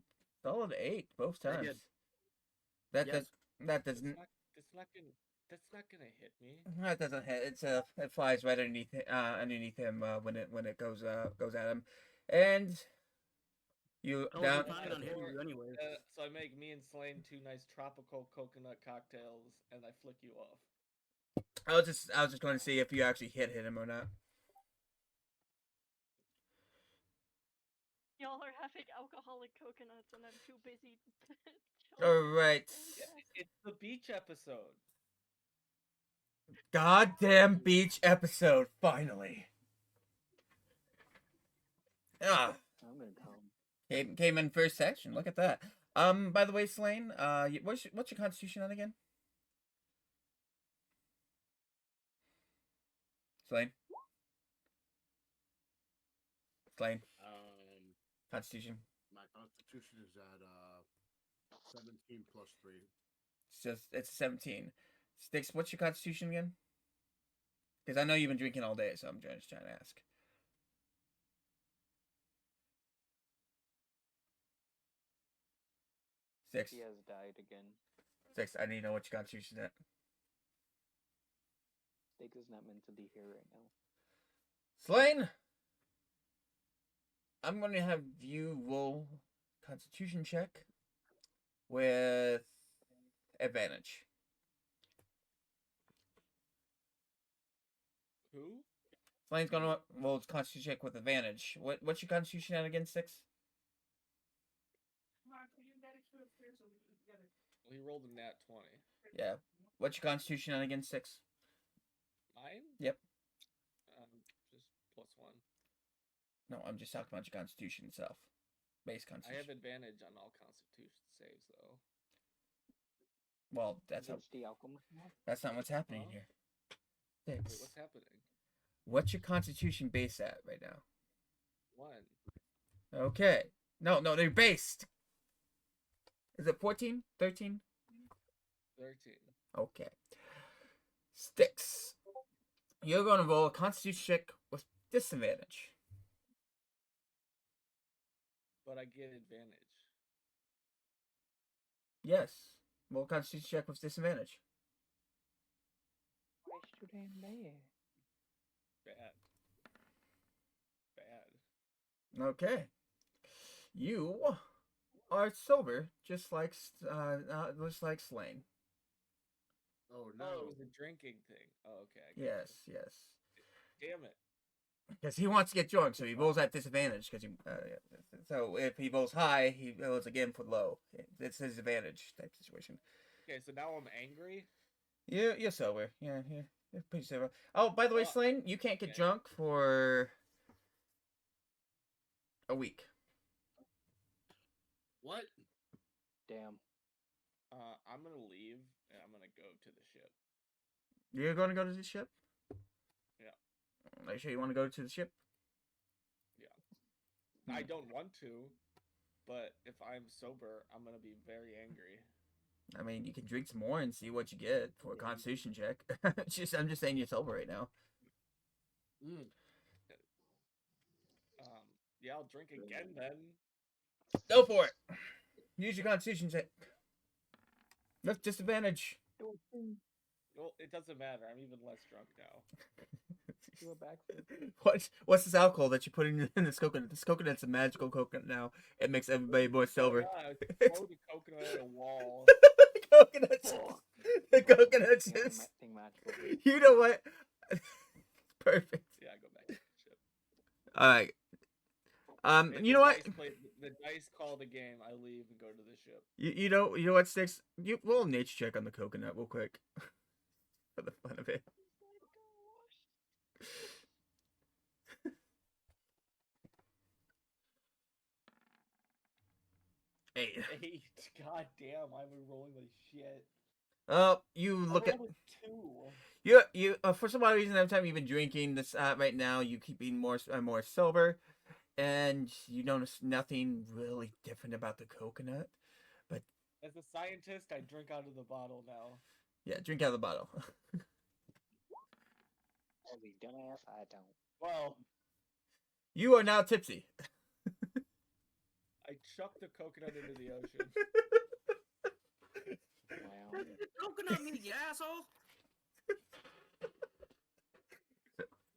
solid 8 both I times. did. That Yes. does that That's doesn't not gonna hit me. that doesn't hit. It flies right underneath him when it goes at him, and you I down. wasn't planning on hitting you anyways. So I make me and Slane 2 nice tropical coconut cocktails, and I flick you off. I was just going to see if you actually hit him or not. y'all are having alcoholic coconuts, and I'm too busy. All right. It's the beach episode. Goddamn beach episode, finally. Ah, I'm gonna come. came in first section. Look at that. By the way, Slane, what's your constitution on again? Slane. Constitution. My constitution is at 17 plus 3. It's 17. Sticks, what's your constitution again? Because I know you've been drinking all day, so I'm just trying to ask. Six. He has died again. 6. I need to know what your constitution is at. Stig is not meant to be here right now. Slane, I'm going to have you roll constitution check with advantage. Who? Slane's going to roll his constitution check with advantage. What's your constitution at again, 6? Mark, can you get it to upstairs so we can eat together? Well, he rolled a nat 20. Yeah. What's your constitution at again, 6? Mine? Yep. Just +1. No, I'm just talking about your constitution itself. base I have Constitution. advantage on all Constitution saves though. Well, that's not, Against the alchemist mod? that's not what's happening Huh? here. Wait, Six. what's happening? What's your Constitution base at right now? 1. Okay. No, they're based. Is it 14? 13? 13. Okay. Sticks. You're going to roll a Constitution check with disadvantage. But I get advantage. Yes. Roll a Constitution check with disadvantage. Why is too damn bad? Bad. Okay. You are sober, just like Slane. Oh Oh, it no! was a drinking thing. Oh, okay. I get Yes. you. Yes. Damn it. Because he wants to get drunk, so he rolls at disadvantage. So if he rolls high, he rolls again for low. It's his advantage type situation. Okay, so now I'm angry. You're sober. Yeah, you're pretty sober. Oh, by the way, Well, Slane, you can't get okay. drunk for a week. What? Damn. I'm gonna leave and I'm gonna go to the ship. You're going to go to the ship? Yeah. Are you sure you want to go to the ship? I don't want to, but if I'm sober, I'm gonna be very angry. I mean, you can drink some more and see what you get for a Constitution check. I'm just saying you're sober right now. Yeah, I'll drink again then. Go for it. Use your Constitution check. With disadvantage. Well, it doesn't matter. I'm even less drunk now. Do a backflip. What's this alcohol that you put in this coconut? This coconut's a magical coconut now. It makes everybody more sober. Yeah, it's throwing a coconut at a wall. Coconuts. The coconuts Yeah, just. thing magical. You know what? Perfect. Yeah, I go back to the ship. All right. If You the know what? The dice call the game. I leave and go to the ship. You know what, Sticks? You roll a nature check on the coconut real quick. For the fun of it. Eight. 8. God damn, I'm rolling like shit. You look I at rolled a 2. you. For some odd reason, every time you've been drinking this right now, you keep being more sober, and you notice nothing really different about the coconut. But As a scientist, I drink out of the bottle now. yeah, drink out of the bottle. As a dumbass, I don't. Well, You are now tipsy. I chucked the coconut into the ocean. Wow. Coconut meat, you asshole!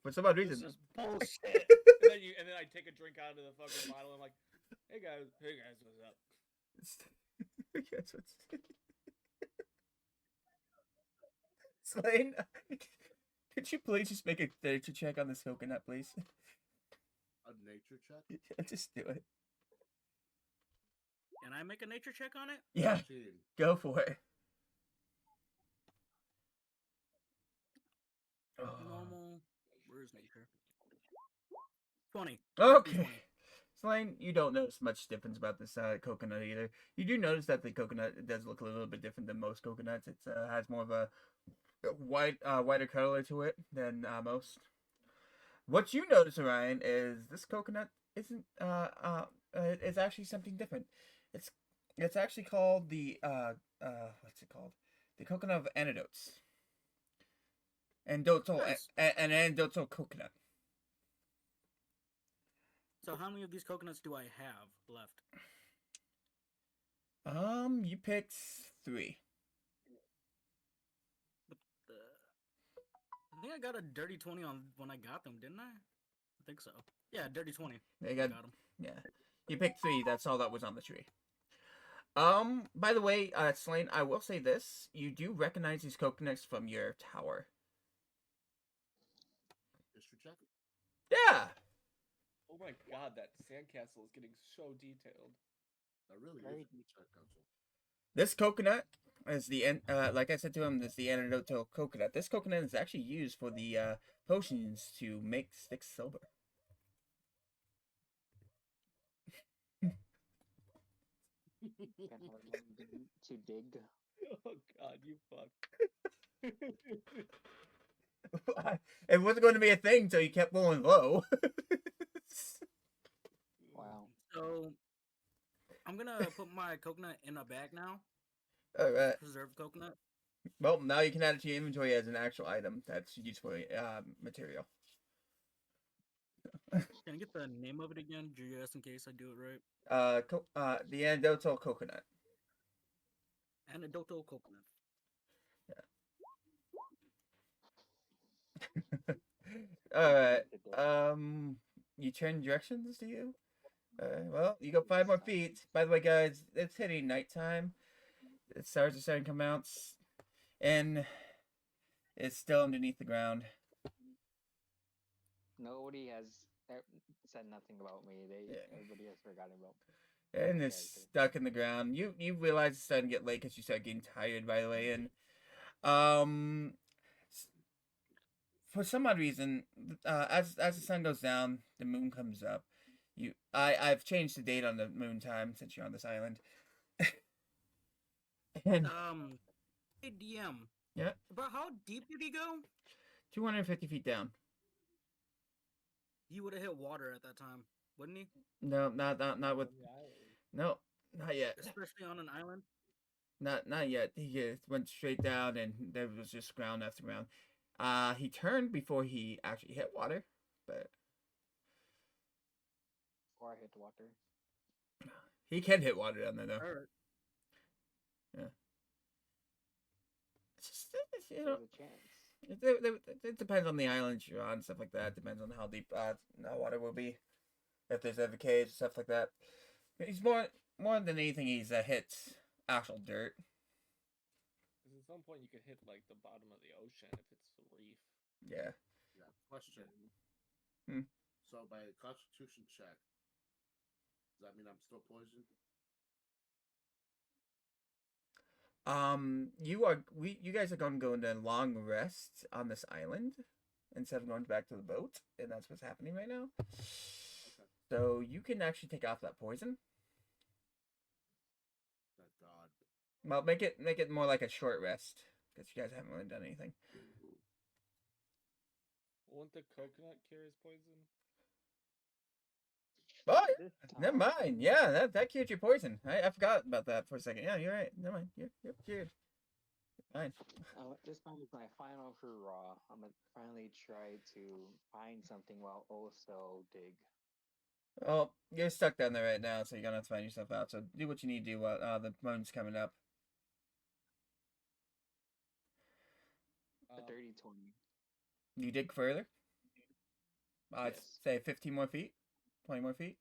For some odd This reason. is bullshit. and then I take a drink out of the fucking bottle. And I'm like, hey guys, what's up? Yes, what's... Slane, could you please just make a nature check on this coconut, please? A nature check. Just do it. Can I make a nature check on it? Yeah, 15. go for it. Normal. Where's nature? 20. Okay. Slane, you don't notice much difference about this coconut either. You do notice that the coconut does look a little bit different than most coconuts. It has more of a whiter color to it than most. What you notice, Orion, is this coconut isn't it's actually something different. It's actually called the what's it called? The coconut of antidotes. Nice. An antidotal coconut. So how many of these coconuts do I have left? You picked 3. I think I got a dirty 20 on when I got them, didn't I? I think so. Yeah, dirty 20. They Got got 'em. yeah. You picked 3. That's all that was on the tree. By the way, Slane, I will say this: you do recognize these coconuts from your tower. History check. Yeah. Oh my god, that sandcastle is getting so detailed. That really Very is a good check, Council. This coconut is like I said to him, is the antidotal coconut. This coconut is actually used for the potions to make Sticks sober. Can learn to dig. Oh God, you fuck. It wasn't going to be a thing, so you kept going low. Wow. So I'm gonna put my coconut in a bag now. All right. Preserved coconut. Well, now you can add it to your inventory as an actual item. That's useful material. Can I get the name of it again, just in case I do it right? The anecdotal coconut. Anecdotal coconut. All right. To dig. You turn directions, do you? Well, you got 5 more feet. By the way, guys, it's hitting nighttime. The stars are starting to come out, and it's still underneath the ground. Nobody has said nothing about me. Everybody has forgotten about me. And my it's character. stuck in the ground. You realize it's starting to get late because you start getting tired, by the way. And for some odd reason, as the sun goes down, the moon comes up. I've changed the date on the moon time since you're on this island. And Hey DM. Yeah. But how deep did he go? 250 feet down. He would have hit water at that time, wouldn't he? No, not with. No, not yet. Especially on an island. Not yet. He just went straight down, and there was just ground after ground. He turned before he actually hit water, but Before I hit the water. he can hit water down there, though. Alright. Yeah. It's just, you There's know, a chance. it depends on the island you're on, stuff like that. It depends on how deep the water will be. If there's ever caves, stuff like that. He's more than anything, he's hit actual dirt. Because at some point you could hit like the bottom of the ocean if it's a reef. Yeah. Yeah. Question. Hmm. So by a Constitution check, does that mean I'm still poisoned? You guys are going to go into a long rest on this island instead of going back to the boat, and that's what's happening right now. Okay. So you can actually take off that poison. Thank God. Well, make it more like a short rest because you guys haven't really done anything. Won't the coconut cure his poison? Oh, This never time, mind. Yeah, that cured your poison. I forgot about that for a second. Yeah, you're right. Never mind. You're cured. Fine. this time is my final hurrah. I'm gonna finally try to find something while also dig. Well, you're stuck down there right now, so you're gonna have to find yourself out. So do what you need to do while the moon's coming up. A dirty 20. You dig further. I'd Yes. say 15 more feet, 20 more feet,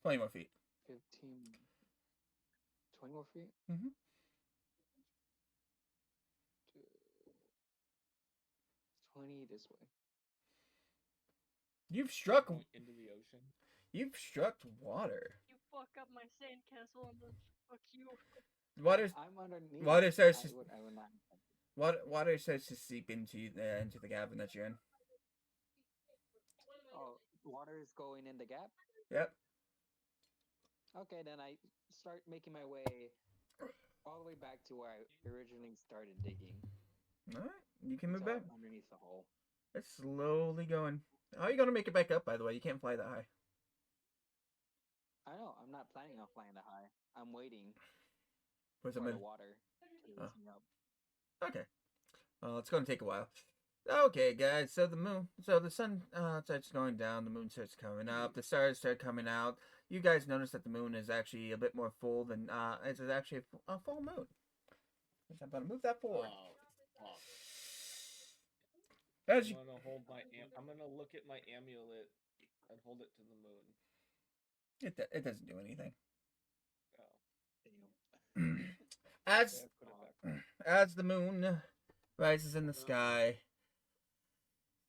20 more feet. 15. 20 more feet? Mhm. 20 this way. You've struck. Going into the ocean. You've struck water. You fuck up my sandcastle and then fuck you. Water. I'm underneath. Water starts to. I would not. Water starts to seep into the cavern that you're in. Oh, water is going in the gap? Yep. Okay, then I start making my way all the way back to where I originally started digging. All right. You can move So back. I'm underneath the hole. It's slowly going. How are you gonna make it back up? By the way, you can't fly that high. I know. I'm not planning on flying that high. I'm waiting For for somebody. the water to Oh. lift me up. Okay. Well, it's going to take a while. Okay, guys. So the sun starts going down. The moon starts coming up. The stars start coming out. You guys notice that the moon is actually a bit more full than it's actually a full moon. I'm gonna move that forward. Oh, fuck. As you, I'm gonna look at my amulet and hold it to the moon. it doesn't do anything. Oh. Damn. As Okay, I put it back. as the moon rises in the sky,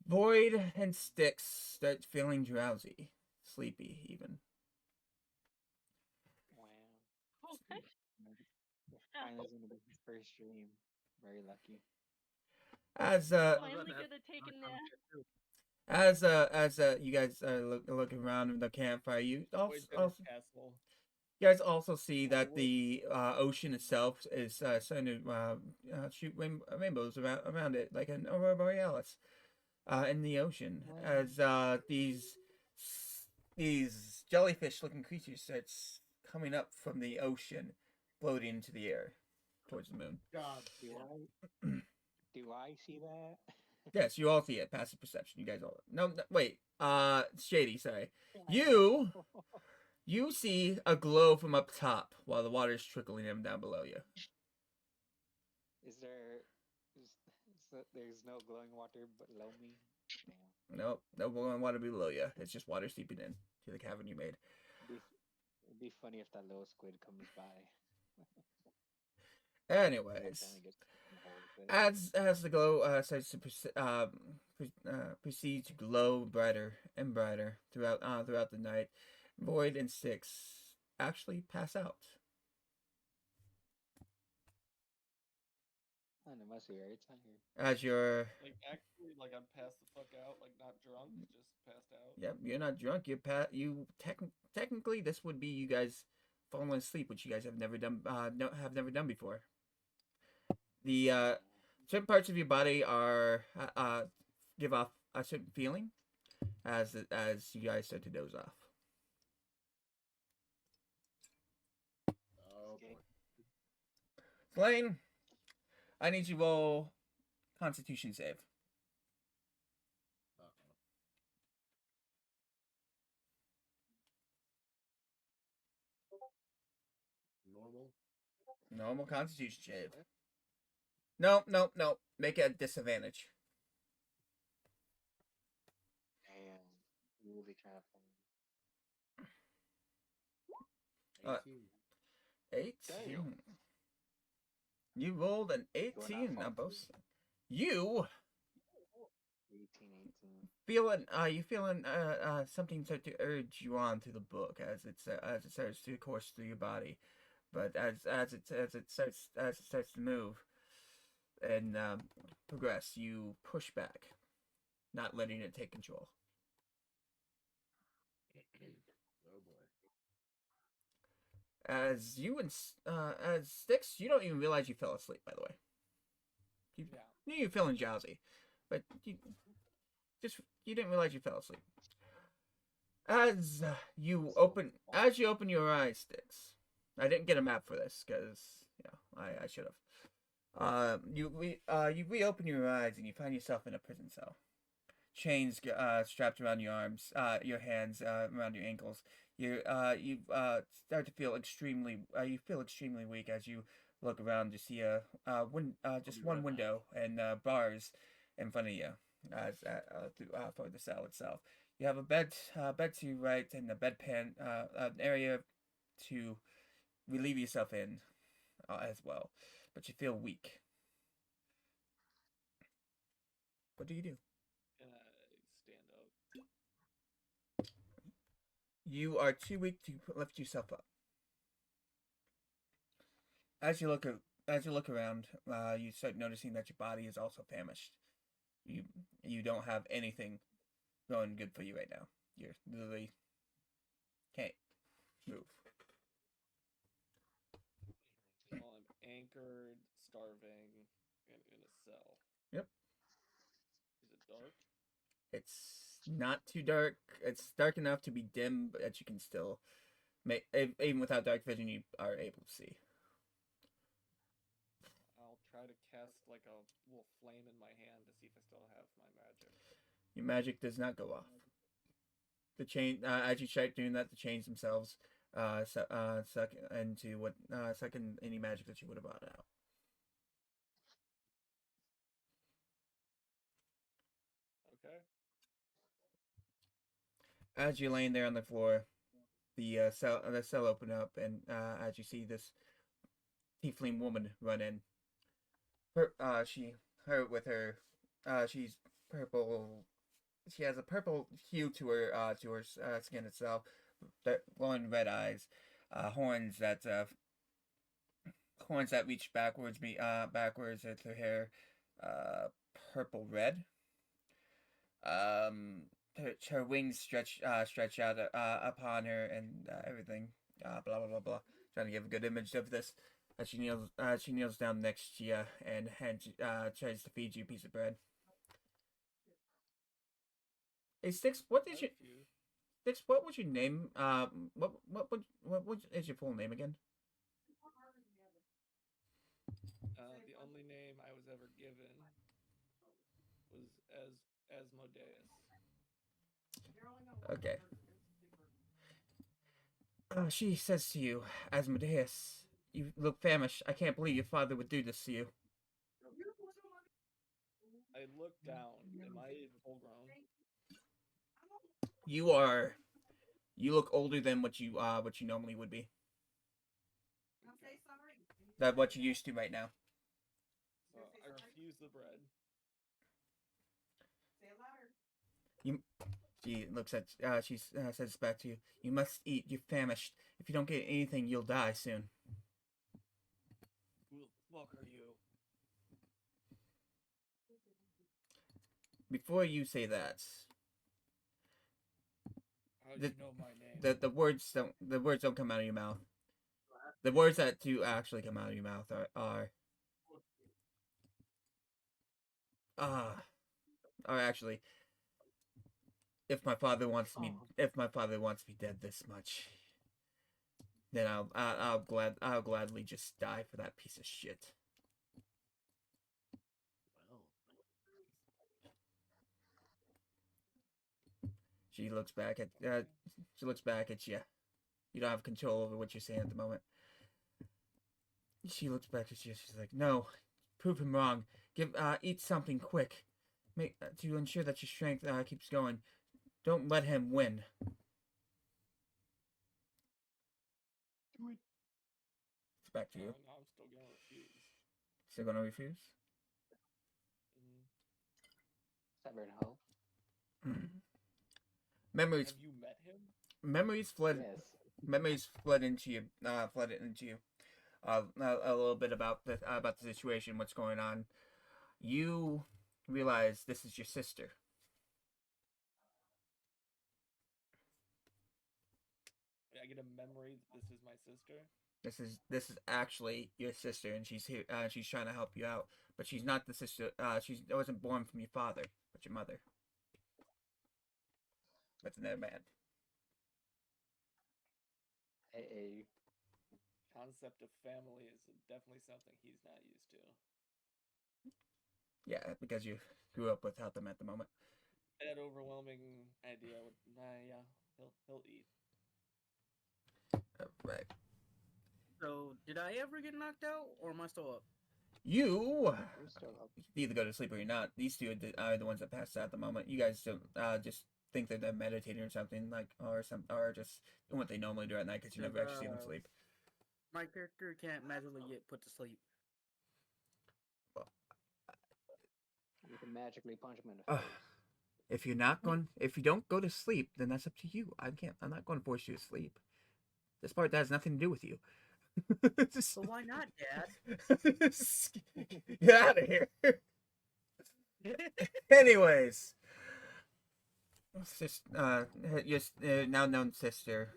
Void and Styx start feeling drowsy, sleepy even. Wow. Okay. Finally gonna be his first dream. Very lucky. As Finally gonna take a nap. as you guys are looking around in the campfire, you Void's in his also castle. You guys also see that would- the ocean itself is starting to shoot rainbows around it, like an aurora borealis in the ocean, Wow. as these jellyfish-looking creatures starts coming up from the ocean, floating into the air towards the moon. God. Do I see that? Yes, you all see it. Passive perception. You guys all. No, wait. Shady. Sorry. You see a glow from up top while the water is trickling in down below you. Is there? There's no glowing water below me. Damn. Nope, no glowing water below you. It's just water seeping in to the cavern you made. It'd be funny if that little squid comes by. Anyways, Accidentally gets involved with it. as the glow starts to proceed to glow brighter and brighter throughout the night, Void and Styx actually pass out. And it must be very tired. As you're Like actually, like I'm passed the fuck out, like not drunk, just passed out. Yep, you're not drunk. Technically this would be you guys falling asleep, which you guys have never done before. The certain parts of your body are give off a certain feeling as you guys start to doze off. Oh Okay. boy. Blaine, I need you to roll Constitution save. Uh-oh. Normal. Normal Constitution save. No. Make it a disadvantage. Damn. Really trying to find. 18. 18. You rolled an 18 on both. You 18. feeling something start to urge you on through the book as it starts to course through your body, but as it starts to move and progress, you push back, not letting it take control. Oh boy. As Styx, you don't even realize you fell asleep. By the way, you Yeah. knew you were feeling drowsy, but you didn't realize you fell asleep. As you open your eyes, Styx. I didn't get a map for this because I should have. You reopen your eyes and you find yourself in a prison cell. Chains strapped around your arms, your hands, around your ankles. You start to feel extremely weak as you look around to see just one window and bars in front of you for the cell itself. You have a bed to your right and a bedpan an area to relieve yourself in as well, but you feel weak. What do you do? Can I stand up? You are too weak to lift yourself up. As you look around, you start noticing that your body is also famished. You don't have anything going good for you right now. You're literally can't move. Well, I'm anchored, starving, and in a cell. Yep. Is it dark? It's not too dark. It's dark enough to be dim, but that you can still make even without dark vision, you are able to see. I'll try to cast like a little flame in my hand to see if I still have my magic. Your magic does not go off. The chain, as you start doing that, the chains themselves suck in any magic that you would have brought out. Okay. As you're laying there on the floor, the cell open up, and as you see this tiefling woman run in, she's purple. She has a purple hue to her skin itself, glowing red eyes, horns that reach backwards at her hair, purple red. Her wings stretch out upon her and everything. blah blah blah blah. Trying to give a good image of this. She kneels down next to you and tries to feed you a piece of bread. Hey Sticks, what is your Sticks? What was your name? What is your full name again? The only name I was ever given was Asmodeus. Okay. She says to you, Asmodeus, you look famished. I can't believe your father would do this to you. I look down. Am I full grown? You look older than what you normally would be. That what you're used to right now. So I refuse the bread. She looks at she says back to you. You must eat. You're famished. If you don't get anything, you'll die soon. Who the fuck are you? Before you say that, How'd you know my name? the words don't come out of your mouth. The words that do actually come out of your mouth are actually, if my father wants me dead this much, then I'll gladly just die for that piece of shit. She looks back at you. You don't have control over what you're saying at the moment. She looks back at you. She's like, "No, prove him wrong. Eat something quick, to ensure that your strength keeps going. Don't let him win." It's back to you. No, I'm still gonna refuse. Still gonna refuse? Stubborn hoe. Memories. Have you met him? Memories fled. Yes. Memories fled into you. A little bit about the situation, what's going on. You realize this is your sister. I get a memory that this is my sister. This is actually your sister, and she's here. She's trying to help you out, but she's not the sister. She wasn't born from your father, but your mother. That's another man. Hey. Concept of family is definitely something he's not used to. Yeah, because you grew up without them at the moment. That overwhelming idea would, yeah, he'll eat. Right. So, did I ever get knocked out, or am I still up? You I'm still up. either go to sleep or you're not. These two are the ones that passed out at the moment. You guys don't just think that they're meditating or something, or just doing what they normally do at night because you never actually see them sleep. My character can't magically get put to sleep. You can magically punch him in the face. If you don't go to sleep, then that's up to you. I'm not going to force you to sleep. This part has nothing to do with you. So why not, Dad? Get out of here. Anyways, your now known sister.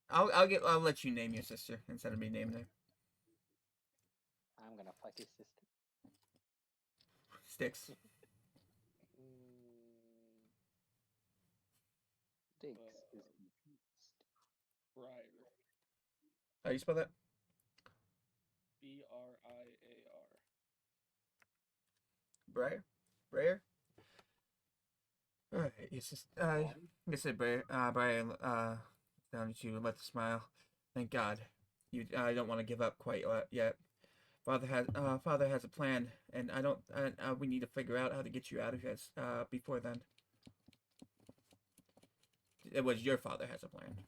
I'll let you name your sister instead of me naming her. I'm gonna fuck his sister. Sticks. Sticks is Briar. How do you spell that? Briar. Briar? Alright, it's just like I said, Briar down to you with a smile. Thank God. You don't want to give up quite yet. Father has a plan, and we need to figure out how to get you out of here before then. It was your father has a plan.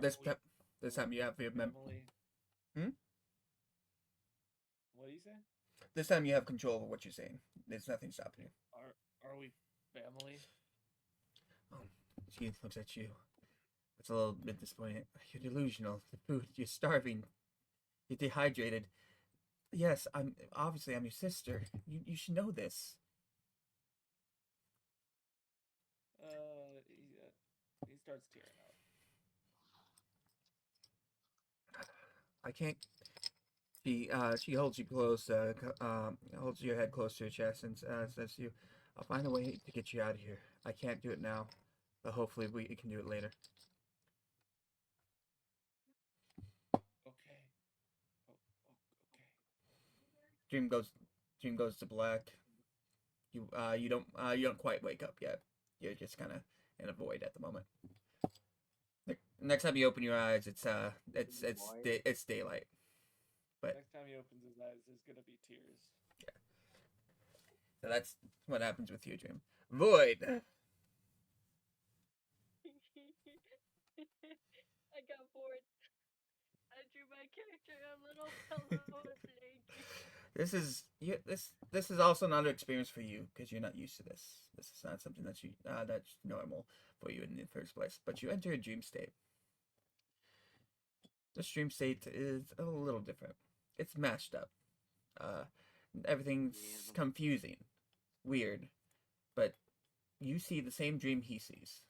This time you have your family. Hmm? What do you say? This time you have control over what you're saying. There's nothing stopping you. Are we family? Oh, she looks at you. It's a little bit disappointing. You're delusional. The food, you're starving. You're dehydrated. Yes, I'm your sister. You should know this. starts tearing up. I can't. She holds you close, holds your head close to her chest and says to you, "I'll find a way to get you out of here. I can't do it now, but hopefully we can do it later." Okay. Okay. Dream goes, Dream goes to black. You don't quite wake up yet. You're just kind of in a void at the moment. Next time you open your eyes, it's daylight. But Next time he opens his eyes, there's gonna be tears. so that's what happens with you, Dream. Void. I got bored. I drew my character a little pillow and blanket. This is also another experience for you because you're not used to this. This is not something that's normal for you in the first place. But you enter a dream state. This dream state is a little different. It's mashed up. Uh, Everything's confusing, weird, but you see the same dream he sees.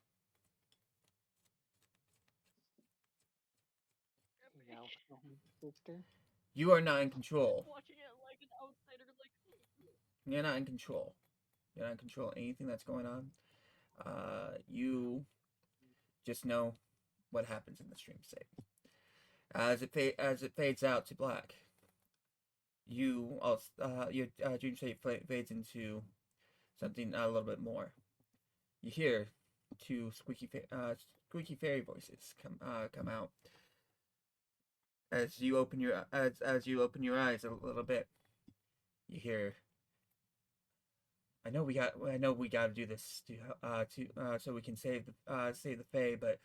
Now, sister. You are not in control. Watching it like an outsider, like. You're not in control. You're not in control of anything that's going on. You just know what happens in the dream state. As it fades out to black, your dream state fades into something a little bit more. You hear two squeaky fairy voices come out as you open your eyes a little bit. You hear, I know we got to do this to so we can save the Fae, but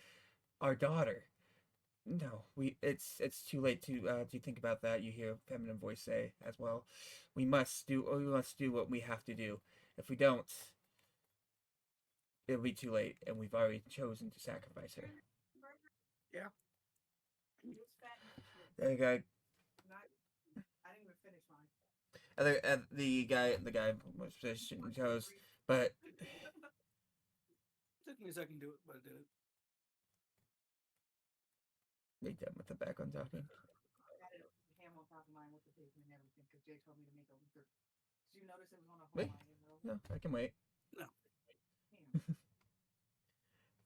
our daughter. No, it's too late to think about that. You hear a feminine voice say as well. We must do what we have to do. If we don't, it'll be too late, and we've already chosen to sacrifice her. Yeah. Who's fat and shit? The guy, I didn't even finish mine. the guy was fishing toes, but Took me a second to do it, but I did it. they done with the background talking. I had it ham on top of mine with the paper and everything because Jay told me to make a Luther. Did you notice it was on a whole Wait. line? No, I can wait. No. Damn.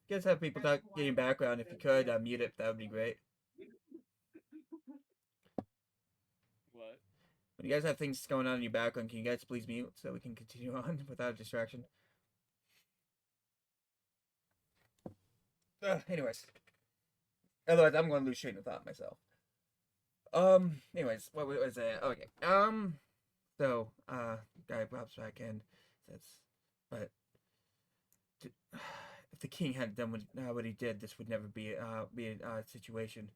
You guys have people getting background. If you could mute it, that would be great. What? When you guys have things going on in your background, can you guys please mute so we can continue on without a distraction? Anyways. Otherwise, I'm going to lose train of thought myself. Anyways, what was it? Okay. So, guy pops back in, says, but if the king had done what he did, this would never be a situation.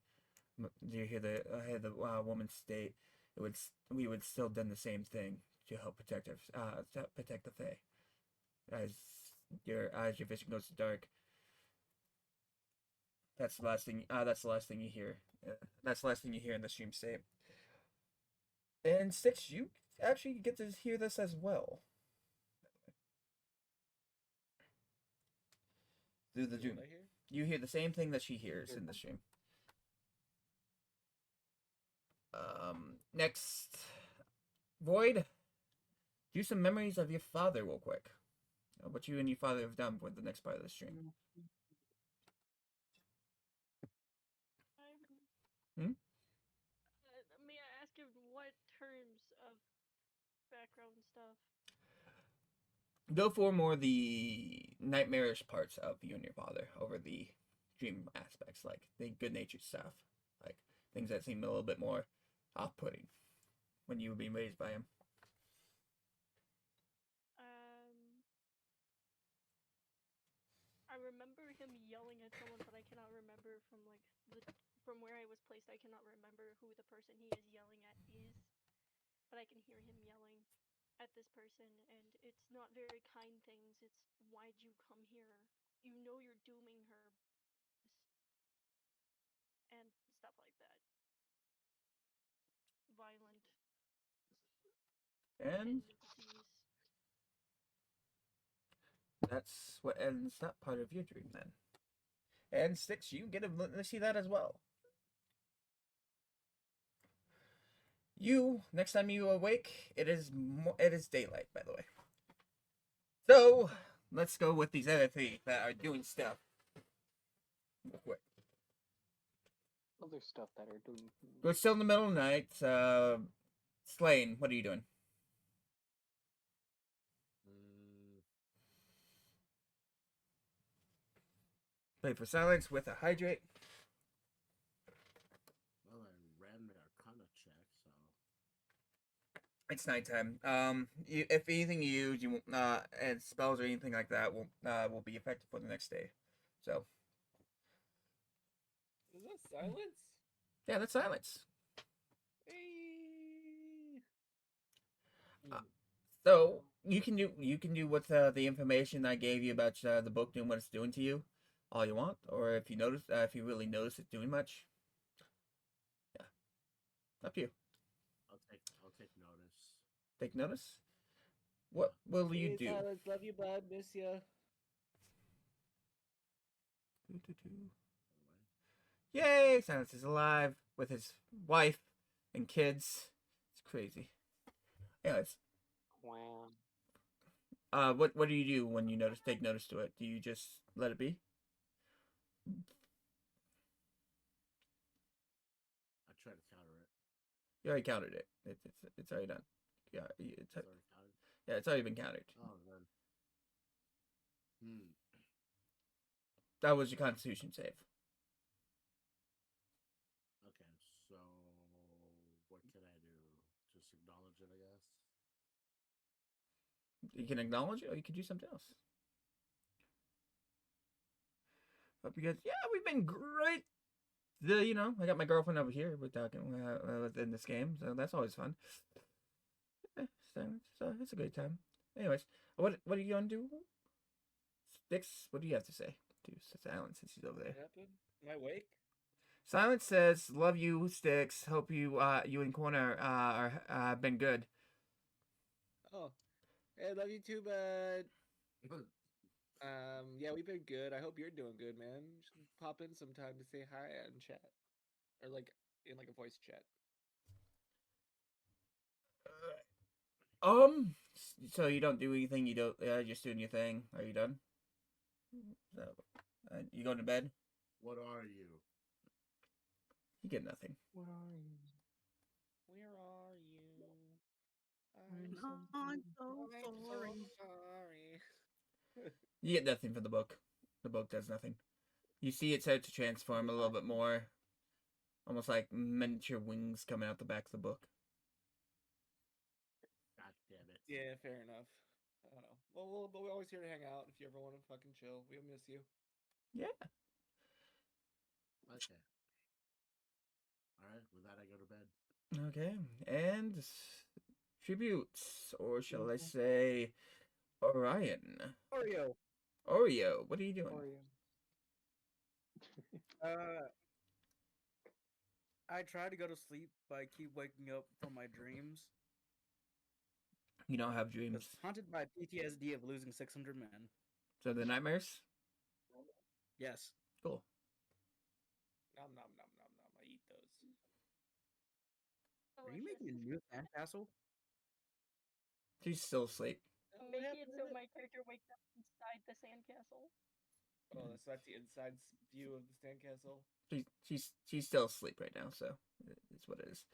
Do you hear the woman state? We would still done the same thing to help protect the Fae. As your vision goes to dark. That's the last thing. That's the last thing you hear. That's the last thing you hear in the stream state. And Stitch, you actually get to hear this as well. Through the dream, you hear the same thing that she hears in the stream. Next, Void. Do some memories of your father real quick. What you and your father have done for the next part of the stream. May I ask in what terms of background stuff? Go for more the nightmarish parts of you and your father over the dream aspects, like the good-natured stuff, like things that seem a little bit more off-putting when you were being raised by him. I remember him yelling at someone, but I cannot remember from where I was placed. I cannot remember who the person he is yelling at is, but I can hear him yelling at this person, and it's not very kind things. It's, why'd you come here? You know you're dooming her, and stuff like that. Violent. And that's what ends that part of your dream then. And Six, you get to see that as well. You, next time you awake, it is daylight, by the way. So, let's go with these other three that are doing stuff. Real quick. Other stuff that are doing. We're still in the middle of the night. Slane, what are you doing? Play for silence with a hydrate. Well, I ran my Arcana check, so. It's nighttime. If anything you use, you won't, and spells or anything like that will be effective for the next day. So. Is that silence? Yeah, that's silence. Hey. So you can do with the information I gave you about the book doing what it's doing to you, all you want, or if you really notice it doing much. Yeah, up to you. I'll take notice. Take notice. What will you Hey, do? Silence, love you, bud. Miss ya. Yay! Silence is alive with his wife and kids. It's crazy. Anyways, Wow. what do you do when you take notice to it? Do you just let it be? I try to counter it. You already countered it. It's already done. Yeah, It's already counted. yeah, it's already been countered. Oh, then. That was your Constitution save. Okay, so what can I do? Just acknowledge it, I guess. You can acknowledge it, or you can do something else. Hope you guys. Yeah, we've been great. I got my girlfriend over here. We're talking in this game, so that's always fun. So it's a great time. Anyways, what are you gonna do? Sticks, what do you have to say to Silence since he's over there? What happened? Am I awake? Silence says, "Love you, Sticks. Hope you and Corner are been good." Oh, hey, love you too, bud. Yeah, we've been good. I hope you're doing good, man. You should pop in sometime to say hi and chat, or like in like a voice chat. So you don't do anything. You don't. Just doing your thing. Are you done? So, you going to bed? What are you? You get nothing. What are you? Where are you? I'm so sorry. sorry. You get nothing from the book. The book does nothing. You see it start to transform a little bit more, almost like miniature wings coming out the back of the book. God damn it. Yeah, fair enough. I don't know. Well, but we're always here to hang out. If you ever want to fucking chill, we'll miss you. Yeah. Okay. Alright, with that I go to bed. Okay. And tributes, or shall I say, Orion. Oreo, what are you doing? Oreo. I try to go to sleep, but I keep waking up from my dreams. You don't have It's dreams. haunted by PTSD of losing 600 men. So the nightmares? Yes. Cool. Nom nom nom nom nom. I eat those. Oh, Are you making a new sandcastle? She's still asleep. Oh, Make what it happened so to my character wakes up inside the sandcastle. Oh, so that's the inside view of the sandcastle. She's still asleep right now, so it's what it is.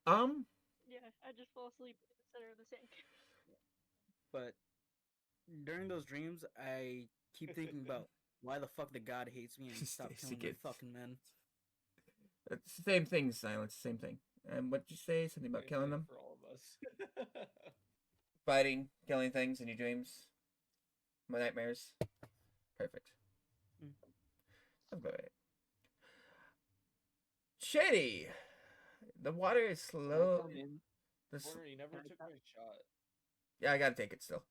Yeah, I just fall asleep in the center of the sandcastle. But during those dreams, I keep thinking about why the fuck the god hates me and stop Stacy killing my gets- fucking men. It's the same thing, Silence. Same thing. And what did you say? Something about Same killing thing them? for all of us. Fighting, killing things in your dreams, my nightmares. Perfect. That's about it. Shady. The water is slow. Come in. Corner, you never took my shot. Yeah, I gotta take it still.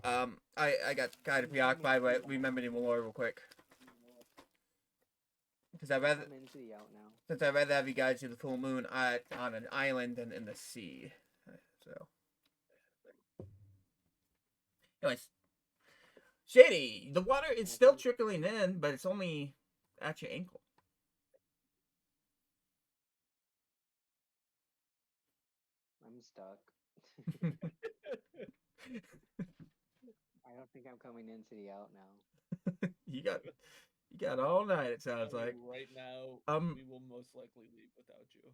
I got kind of preoccupied by remembering lore real quick. Because I'd rather, I'm into the out now. since I'd rather have you guys do the full moon on an island than in the sea. So. Anyways. Shady, the water is still trickling in, but it's only at your ankle. I'm stuck. I don't think I'm coming into the out now. you got all night. It sounds I mean, like. right now, we will most likely leave without you.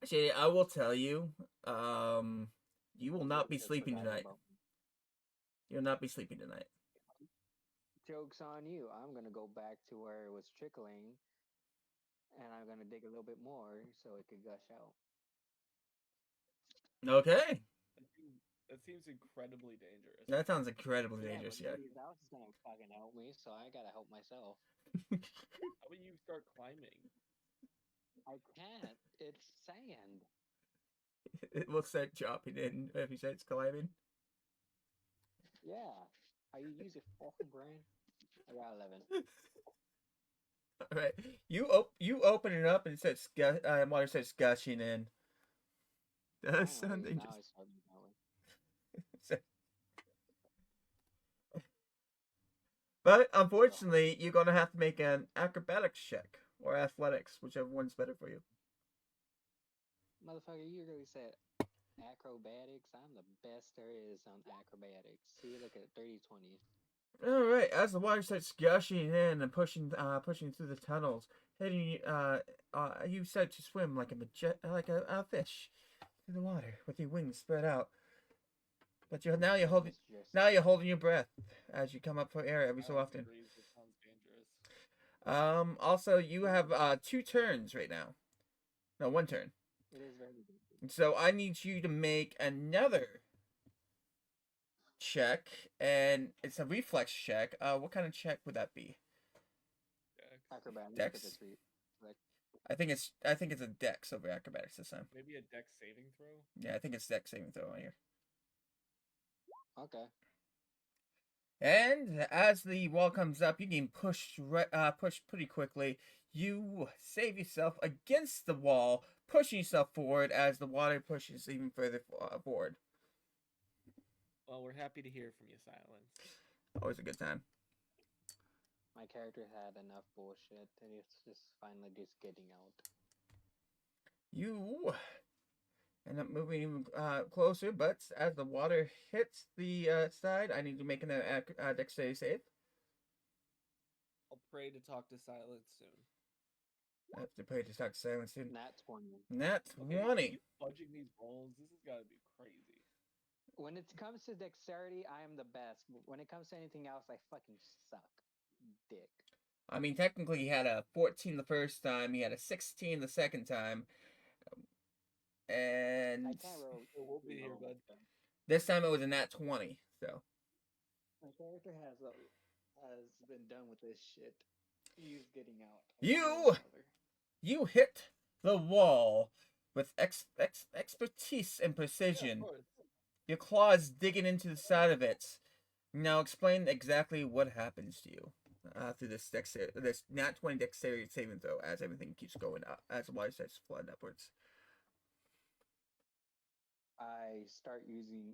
Shady, I will tell you. You will not be Just sleeping forgot tonight. about- You'll not be sleeping tonight. Joke's on you. I'm gonna go back to where it was trickling, and I'm gonna dig a little bit more so it could gush out. Okay. That seems incredibly dangerous. That sounds incredibly Yeah, dangerous. but Yeah. nobody's else is gonna fucking help me, so I gotta help myself. How about you start climbing? I can't. It's sand. It will start dropping in if you start climbing. Yeah. How you use your fucking brain? I got 11. All right. You open it up and it starts water starts gushing in. That sounds Finally, dangerous. now I start knowing. But unfortunately, you're gonna have to make an acrobatics check or athletics, whichever one's better for you. Motherfucker, you really said acrobatics. I'm the best there is on acrobatics. See, look at 30-20. All right. As the water starts gushing in and pushing through the tunnels, hitting you start to swim like a fish through the water with your wings spread out. But now you're holding your breath as you come up for air every so often. This sounds dangerous. Also, you have 2 turns right now. No, 1 turn. It is very good. So I need you to make another check, and it's a reflex check. What kind of check would that be? Acrobatics. Dex? 'cause it's like, I think it's a dex over acrobatics this time. Maybe a dex saving throw? Yeah, I think it's dex saving throw right here. okay. And as the wall comes up, you can push pretty quickly. You save yourself against the wall, pushing yourself forward as the water pushes even further forward. Well, we're happy to hear from you, Silence. Always a good time. My character had enough bullshit, and it's just finally just getting out. You end up moving even closer, but as the water hits the side, I need to make an dexterity save. I'll pray to talk to Silence soon. I have to pray to talk to silence soon. Nat 20. Nat Okay, 20. you fudging these rolls, this has got to be crazy. When it comes to dexterity, I am the best. But when it comes to anything else, I fucking suck. Dick. I mean, technically, he had a 14 the first time. He had a 16 the second time. And I can't roll. We'll be here, bud. this time it was a nat 20. So My character has been done with this shit. He's getting out. You hit the wall with expertise and Yeah, precision. of course. Your claws digging into the side of it. Now explain exactly what happens to you through this nat 20 dexterity saving throw as everything keeps going up, as the water starts flooding upwards. I start using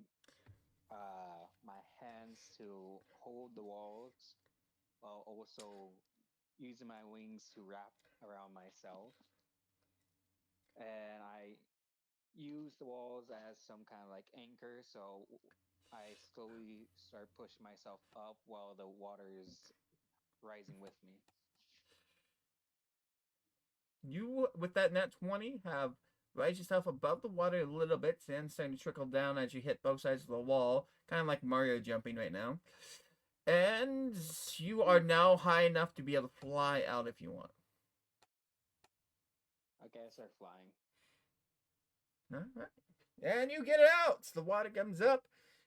my hands to hold the walls while also using my wings to wrap around myself. And I use the walls as some kind of like anchor, so I slowly start pushing myself up while the water is rising with me. You, with that nat 20, have raised yourself above the water a little bit, sand starting to trickle down as you hit both sides of the wall, kind of like Mario jumping right now. And you are now high enough to be able to fly out if you want. Okay, I start flying. Alright. And you get out! The water comes up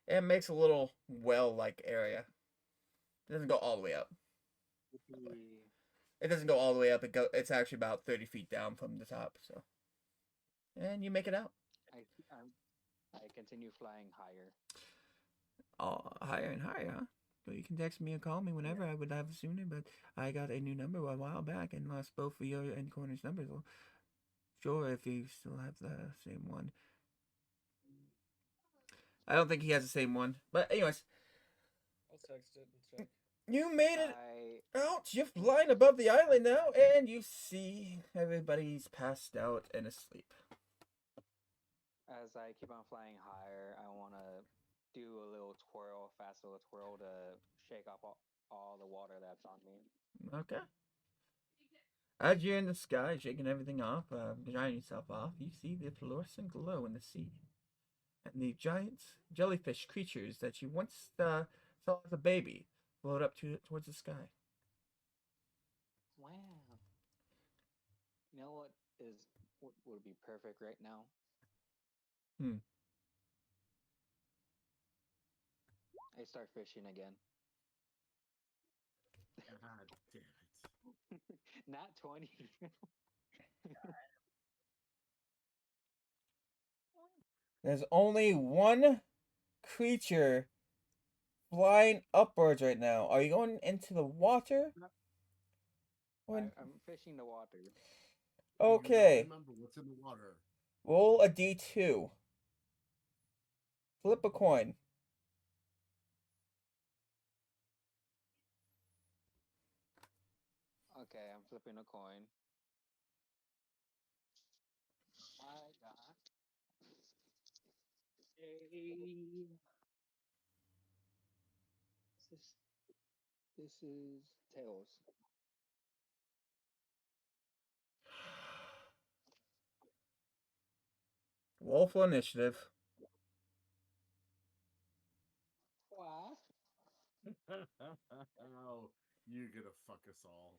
and makes a little well-like area. It doesn't go all the way up. It doesn't go all the way up. It's actually about 30 feet down from the top. So, and you make it out. I continue flying higher. Higher and higher, huh? So you can text me or call me whenever. I would have sooner, but I got a new number a while back and lost both of your end corners numbers. Well, sure, if you still have the same one. I don't think he has the same one. But anyways, I'll text it and check. you made it. out. You're flying above the island now, and you see everybody's passed out and asleep. As I keep on flying higher, I want to do a little twirl, fast little twirl to shake off all the water that's on me. Okay. As you're in the sky, shaking everything off, drying yourself off, you see the fluorescent glow in the sea. And the giant jellyfish creatures that you once saw as a baby float up towards the sky. Wow. You know what would be perfect right now? Hmm. I start fishing again. God damn it. Not 20. There's only one creature flying upwards right now. Are you going into the water? I'm fishing the water. You do not Okay. remember what's in the water. Roll a d2. Flip a coin. Okay, I'm flipping a coin. I got this is tails. Roll for initiative. What? Oh, you're gonna fuck us all.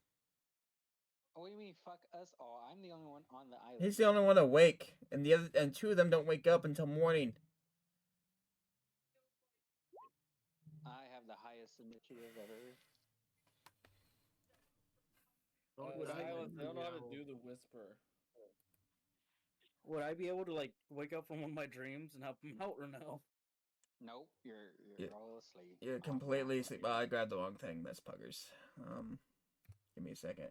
What do you mean, fuck us all? I'm the only one on the island. He's the only one awake, and two of them don't wake up until morning. I have the highest initiative ever. Silence, I don't know how to do the whisper. Would I be able to like wake up from one of my dreams and help him out or no? Nope, you're Yeah. all asleep. You're completely asleep. Well, I grabbed the wrong thing. That's Puggers. Give me a second.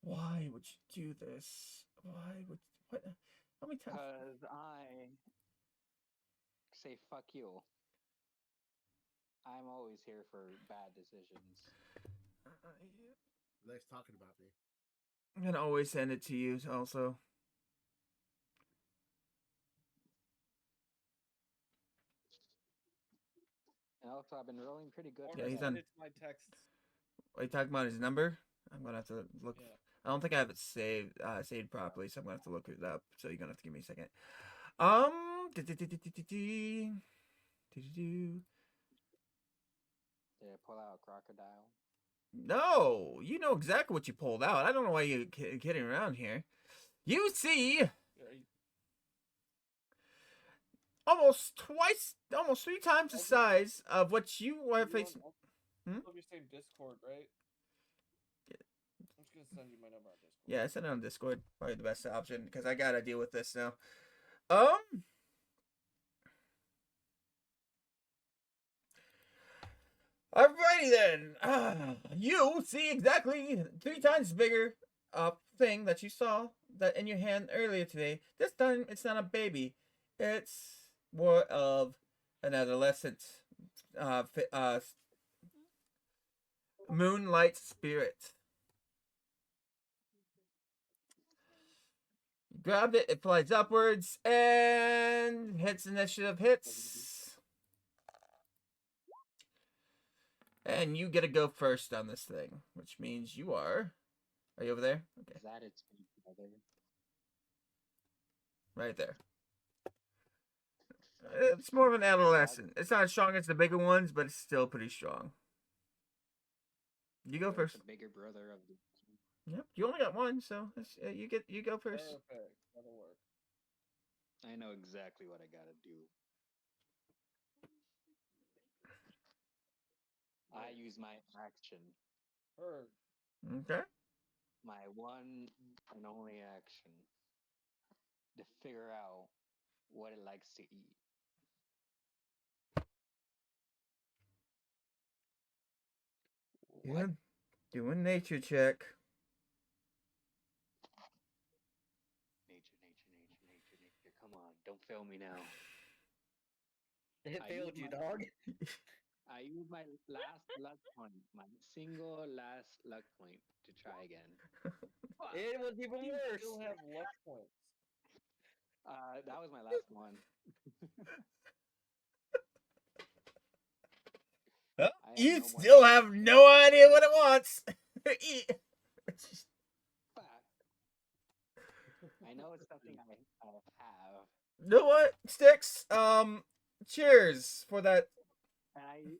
Why would you do this? Why would what? How many times? Because I say fuck you. I'm always here for bad decisions. Lex talking about me. I'm gonna always send it to you. Also. And also, I've been rolling pretty good. Yeah, for he's that. on. It's my texts. Are you talking about his number? I'm gonna have to look. Yeah. I don't think I have it saved properly, so I'm gonna have to look it up. So you're gonna have to give me a second. Did I pull out a crocodile? No, you know exactly what you pulled out. I don't know why you're kidding around here. You see almost 3 times the size of what you are facing. Love your same Discord, right? Yeah. I'm just gonna send you my number on Discord. Yeah, I sent it on Discord. Probably the best option because I gotta deal with this now. Alrighty then. You see exactly 3 times bigger thing that you saw that in your hand earlier today. This time it's not a baby. It's more of an adolescent moonlight spirit. Grabbed it, it flies upwards and hits initiative hits. And you get to go first on this thing, which means you are. Are you over there? Okay. Is that its big brother? Right there. It's more of an adolescent. It's not as strong as the bigger ones, but it's still pretty strong. You go So first. it's the bigger brother of the. Yep, you only got one, so you go first. Perfect. That'll work. I know exactly what I gotta do. I use my action. Heard. Okay. My one and only action to figure out what it likes to eat. Yeah. Do a nature check. Nature. Come on, don't fail me now. It I failed use you, my- dog. I use my last luck point, my single last luck point to try again. It was even You worse. still have luck points. That was my last one. Huh? I have You no more still luck. have no idea what it wants. Fuck. I know it's something I have. You know what, Sticks? Cheers for that. And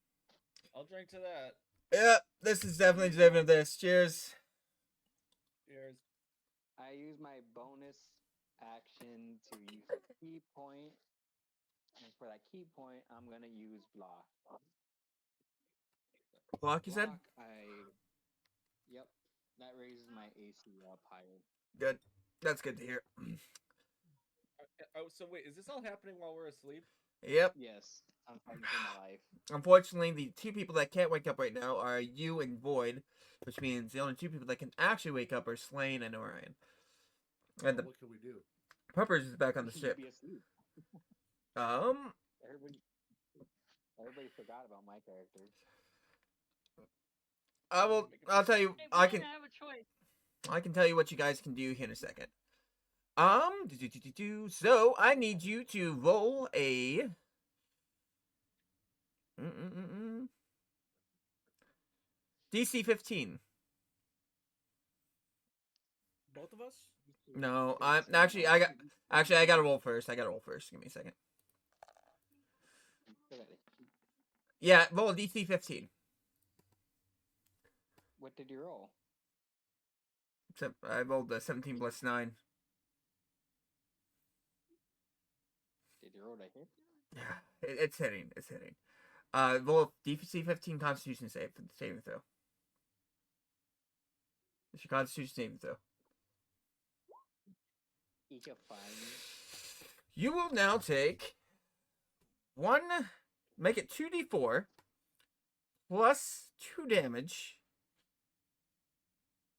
I'll drink to that. Yeah, this is definitely deserving of this. Cheers. Cheers. I use my bonus action to use a key point. And for that key point, I'm gonna use block. Block, you said? Yep. That raises my AC up higher. Good. That's good to hear. Oh, so wait, is this all happening while we're asleep? Yep. Yes, I'm fighting for my life. Unfortunately, the two people that can't wake up right now are you and Void, which means the only two people that can actually wake up are Slane and Orion. And the What can we do? Puppers is back on the You ship. be asleep. Everybody forgot about my character. I'll tell you. Hey, I we can. didn't have a choice. I can tell you what you guys can do here in a second. So I need you to roll a. DC 15. Both of us? No, I'm actually I gotta roll first. Give me a second. Yeah, roll a DC 15. What did you roll? I rolled a 17 plus 9. Did you roll a hit? Yeah, it's hitting. It's hitting. Roll DC 15 Constitution saving throw. It's your Constitution saving throw. Each of 5. You will now take make it 2d4 plus 2 damage,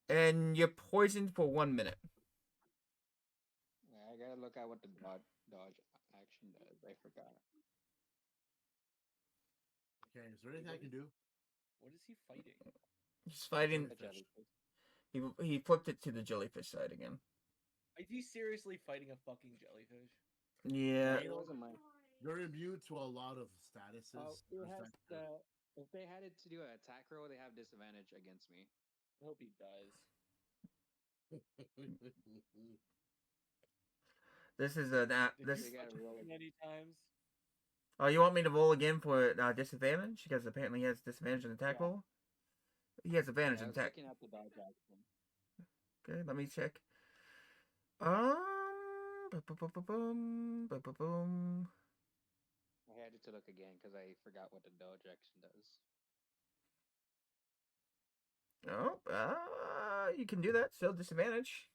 and you're poisoned for 1 minute. I gotta look at what the dodge action does. I forgot. Okay, is there anything I can do? What is he fighting? He's fighting. A jellyfish. He flipped it to the jellyfish side again. Is he seriously fighting a fucking jellyfish? Yeah. It wasn't mine. You're immune to a lot of statuses. If they had it to do an attack roll, they have disadvantage against me. I hope he dies. This is a this. You gotta roll it. Many times. Oh, you want me to roll again for disadvantage? Because apparently he has disadvantage on attack Yeah. roll. He has advantage I on was attack. looking at the dodge action. Okay, let me check. Boom. I had to look again because I forgot what the dodge action does. Oh, you can do that. Still disadvantage.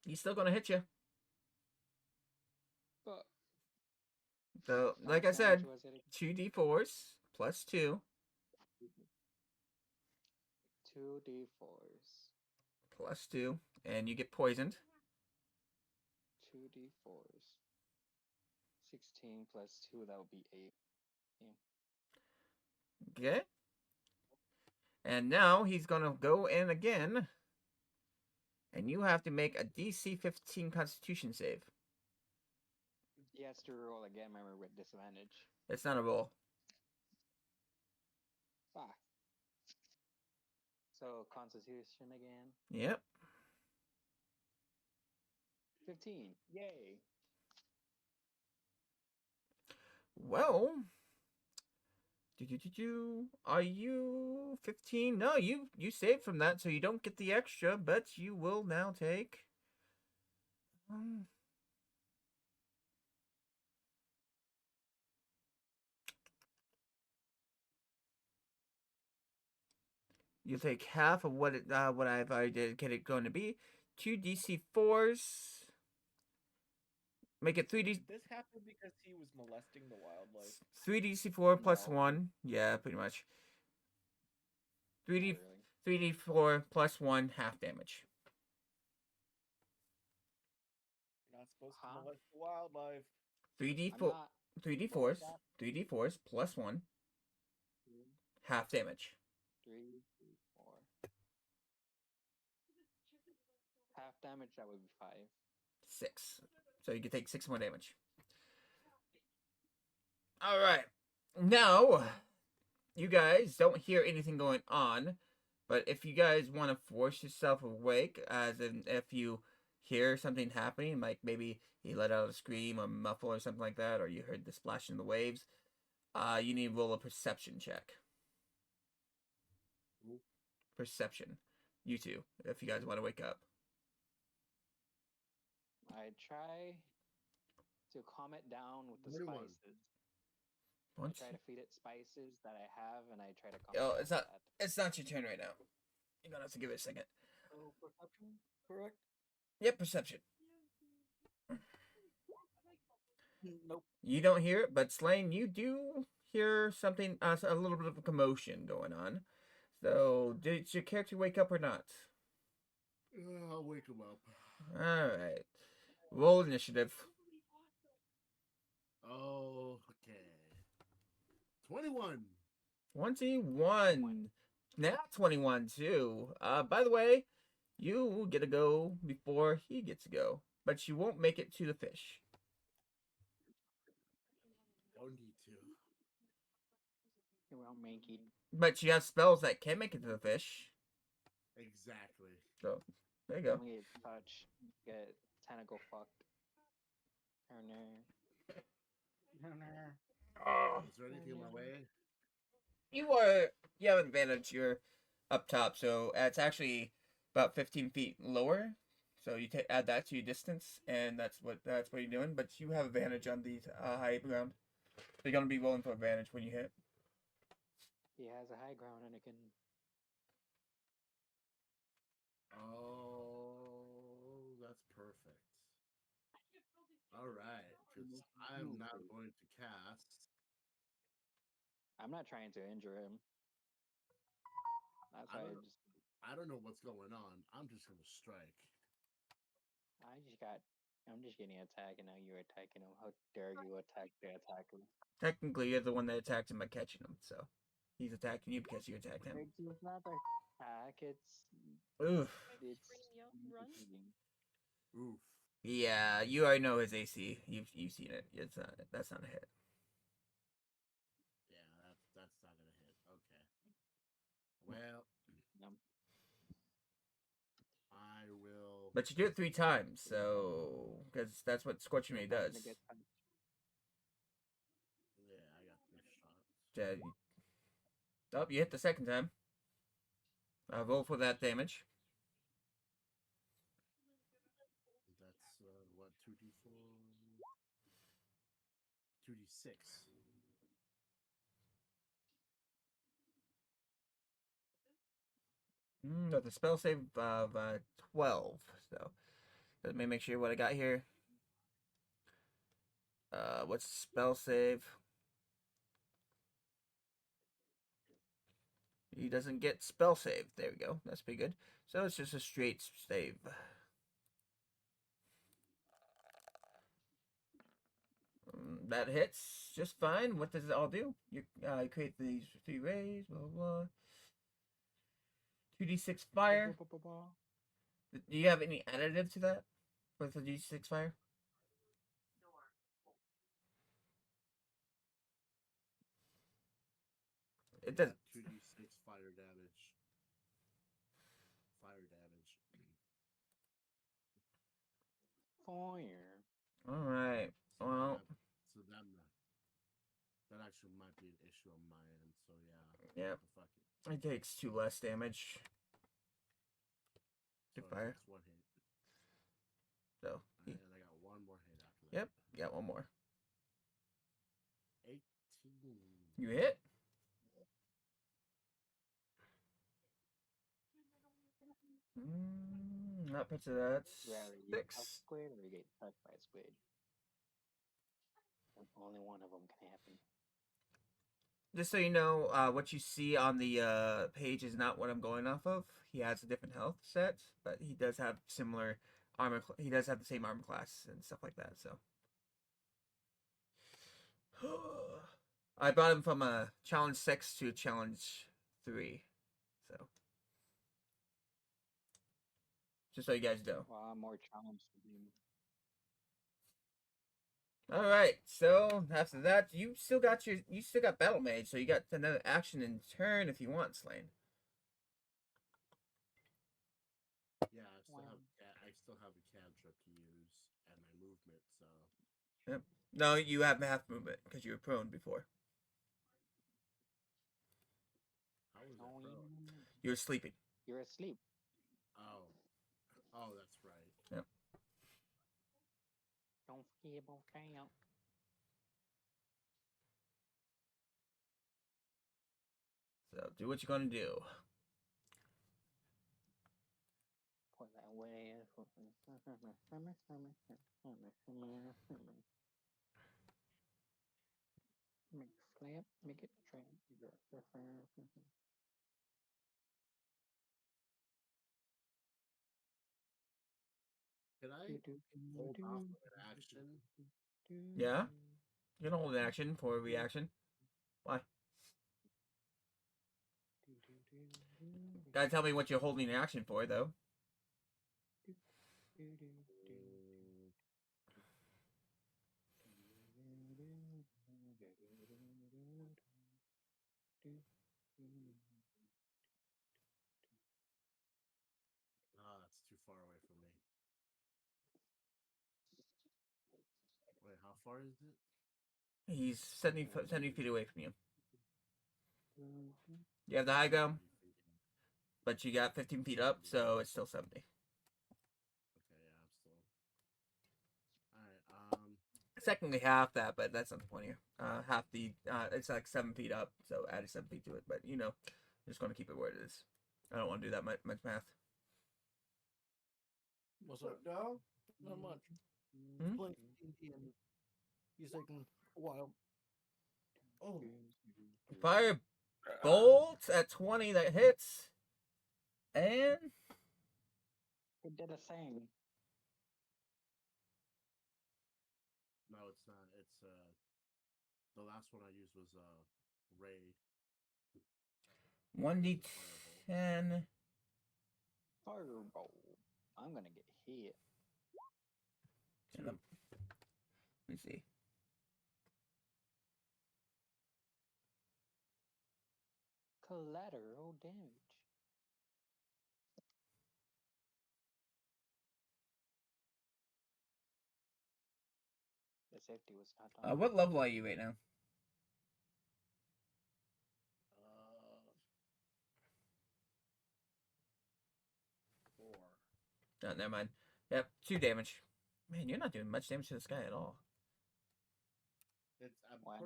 He's still gonna hit you. But So, how like I much said, damage was it? 2d4s plus 2 2d4s. plus 2, and you get poisoned. 2d4s. 16 plus 2, that would be 8. Okay. And now he's gonna go in again, and you have to make a DC 15 Constitution save. He has to roll again, remember, with disadvantage. It's not a roll. Fuck. So, Constitution again. Yep. 15. Yay. Well, are you 15? No, you saved from that, so you don't get the extra, but you will now take. You'll take half of what I've already dedicated going to be. 2 DC4s. Make it 3D. Did this happened because he was molesting the wildlife. 3 DC4 plus No. 1. Yeah, pretty much. 3D Not really. 3d4 plus 1 half damage. You're not supposed to Huh? molest the wildlife. 3d4 I'm not. 3d4s. 3d4s plus 1, Two, half damage. 3, 4. Half damage, that would be 5. 6. So you can take 6 more damage. Alright. Now, you guys don't hear anything going on, but if you guys want to force yourself awake, as in if you hear something happening, like maybe he let out a scream or muffle or something like that, or you heard the splashing of the waves, you need to roll a perception check. Ooh. Perception. You two, if you guys want to wake up. I try to calm it down with the 21. spices. Once I try to feed it spices that I have, and I try to calm Oh, it it's down not. with that. It's not your turn right now. You're gonna have to give it a second. So perception, correct? Yep, perception. Nope. You don't hear it, but Slane, you do hear something, a little bit of a commotion going on. So, did your character wake up or not? I'll wake him up. Alright. Roll initiative. Oh, okay. 21. 21. Nat 21, too. By the way, you get to go before he gets to go. But you won't make it to the fish. Don't need to. You won't make it. But you have spells that can make it to the fish. Exactly. So, there you go. Don't get touched. Get tentacle fucked. Turner. Is there anything in my way? You have advantage. You're up top, so it's actually about 15 feet lower. So you add that to your distance, and that's what you're doing. But you have advantage on these high ground. So you're gonna be rolling for advantage when you hit. He has a high ground, and it can. Oh, that's perfect. All right, because I'm not going to cast. I'm not trying to injure him. That's why I don't know what's going on. I'm just gonna strike. I'm just getting attacked, and now you're attacking him. How dare you attack the attacker? Technically, you're the one that attacked him by catching him. So he's attacking you because you attacked him. It's not the attack. It's Oof. it's. Run. Oof. Yeah, you already know his AC. You've seen it. It's not. That's not a hit. Yeah, that's not gonna hit. Okay. Well, Um, I will. But you do it 3 times, so because that's what Scorching Ray I'm gonna does. get punched. Yeah, I got 3 shots. Oh, you hit the second time. Roll for that damage. That's what 2d4, 2d6. With a spell save of 12. So let me make sure what I got here. What's spell save? He doesn't get spell save. There we go. That's pretty good. So it's just a straight save. That hits just fine. What does it all do? You create these 3 rays, blah, blah, blah. 2d6 fire. Do you have any additive to that? With the d6 fire? It doesn't. 2d6 fire damage. Fire damage. Fire. Alright. Well, So that actually might be an issue on my end. So yeah. Yep. Fuck it. it takes 2 less damage. To So it fire. takes 1 hit. So, And I got 1 more hit after that. yep, got 1 more. 18. You hit? That puts it at Rather you touch 6. squid or you get touched by a squid. And only one of them can happen. Just so you know, what you see on the page is not what I'm going off of. He has a different health set, but he does have similar armor. He does have the same armor class and stuff like that. So, I brought him from a challenge 6 to challenge 3. So just so you guys know. Well, I'm more challenged with him. All right. So after that, you still got battle mage, so you got another action in turn if you want, Slane. Yeah, I still have a cantrip to use and my movement, so Yep. No, you have half movement because you were prone before. how was Oh, that prone? You were sleeping. you're asleep. Oh. Oh, that's right. Yep. Don't forget about that. So do what you're gonna do. Put that away. Make flip, make it trend. Can I hold off on an action? Yeah? You're gonna hold an action for a reaction. Why? Gotta tell me what you're holding an action for, though. It's too far away from me. Wait, how far is it? He's 70 feet away from you. You have the high ground, but you got 15 feet up, so it's still 70. Okay, yeah, I'm still. Alright, Technically half that, but that's not the point here. Half the it's like 7 feet up, so add 7 feet to it. But you know, I'm just gonna keep it where it is. I don't want to do that much math. What's up, dog? Not much. Hmm? Playing D&D and he's taking a while. oh, Fire bolt at 20 that hits, and It did a thing. no, it's not. It's the last one I used was Ray. 1d10. Fireball. I'm gonna get hit. Let me see. Collateral damage. The safety was not on. What level are you right now? Four. Oh, never mind. Yep, 2 damage. Man, you're not doing much damage to this guy at all. I'm Wow.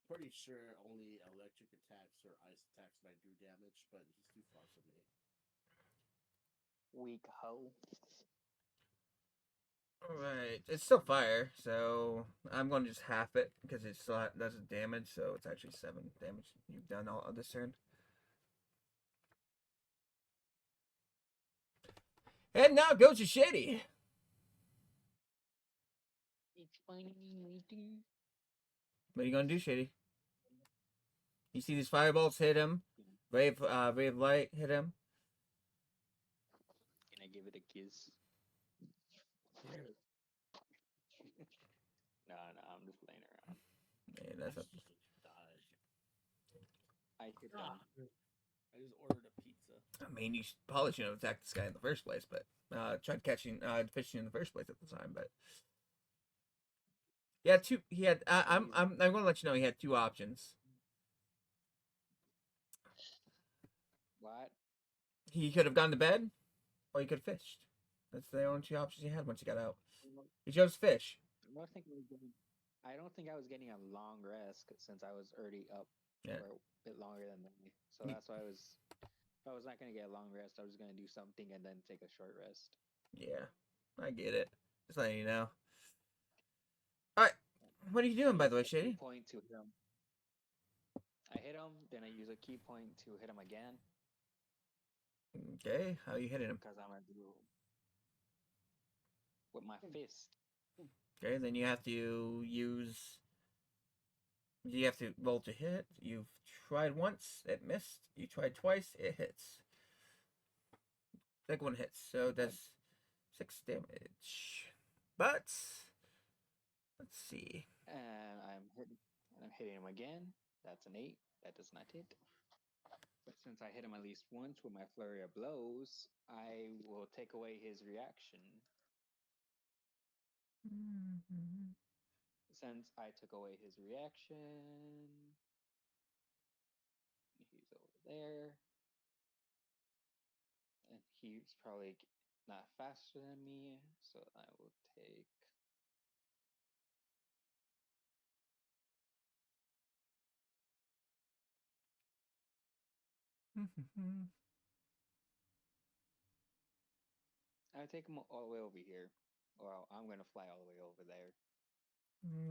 pretty sure only electric attacks or ice attacks might do damage, but he's too far from me. Weak hoe. Alright, it's still fire, so I'm going to just half it because it still does damage, so it's actually 7 damage you've done all of this turn. And now go to Shady. It's funny, we do. What are you going to do, Shady? You see these firebolts hit him. Ray of Light hit him. Can I give it a kiss? No, I'm just playing around. Man, that's a... I hit them. I just ordered a pizza. I mean, you probably shouldn't have attacked this guy in the first place, but tried catching fishing in the first place at the time, but yeah, he had I'm going to let you know he had 2 options. What? He could have gone to bed, or he could have fished. That's the only 2 options he had once he got out. He chose fish. I don't think I was getting a long rest since I was already up Yeah. for a bit longer than me. So Yeah. that's why I was not gonna get a long rest. I was gonna do something and then take a short rest. Yeah, I get it. Just letting you know. All right, what are you doing, by the way, Shady? Point to hit him. I hit him, then I use a key point to hit him again. Okay, how are you hitting him? Because I'm gonna do with my fist. Okay, then you have to use You have to roll to hit. You've tried once, it missed. You tried twice, it hits. Second one hits, so that's 6 damage. But let's see. And I'm hitting him again. That's an 8. That does not hit. But since I hit him at least once with my flurry of blows, I will take away his reaction. Since I took away his reaction, he's over there. And he's probably not faster than me, so I will take. I'll take him all the way over here. Well, I'm gonna fly all the way over there.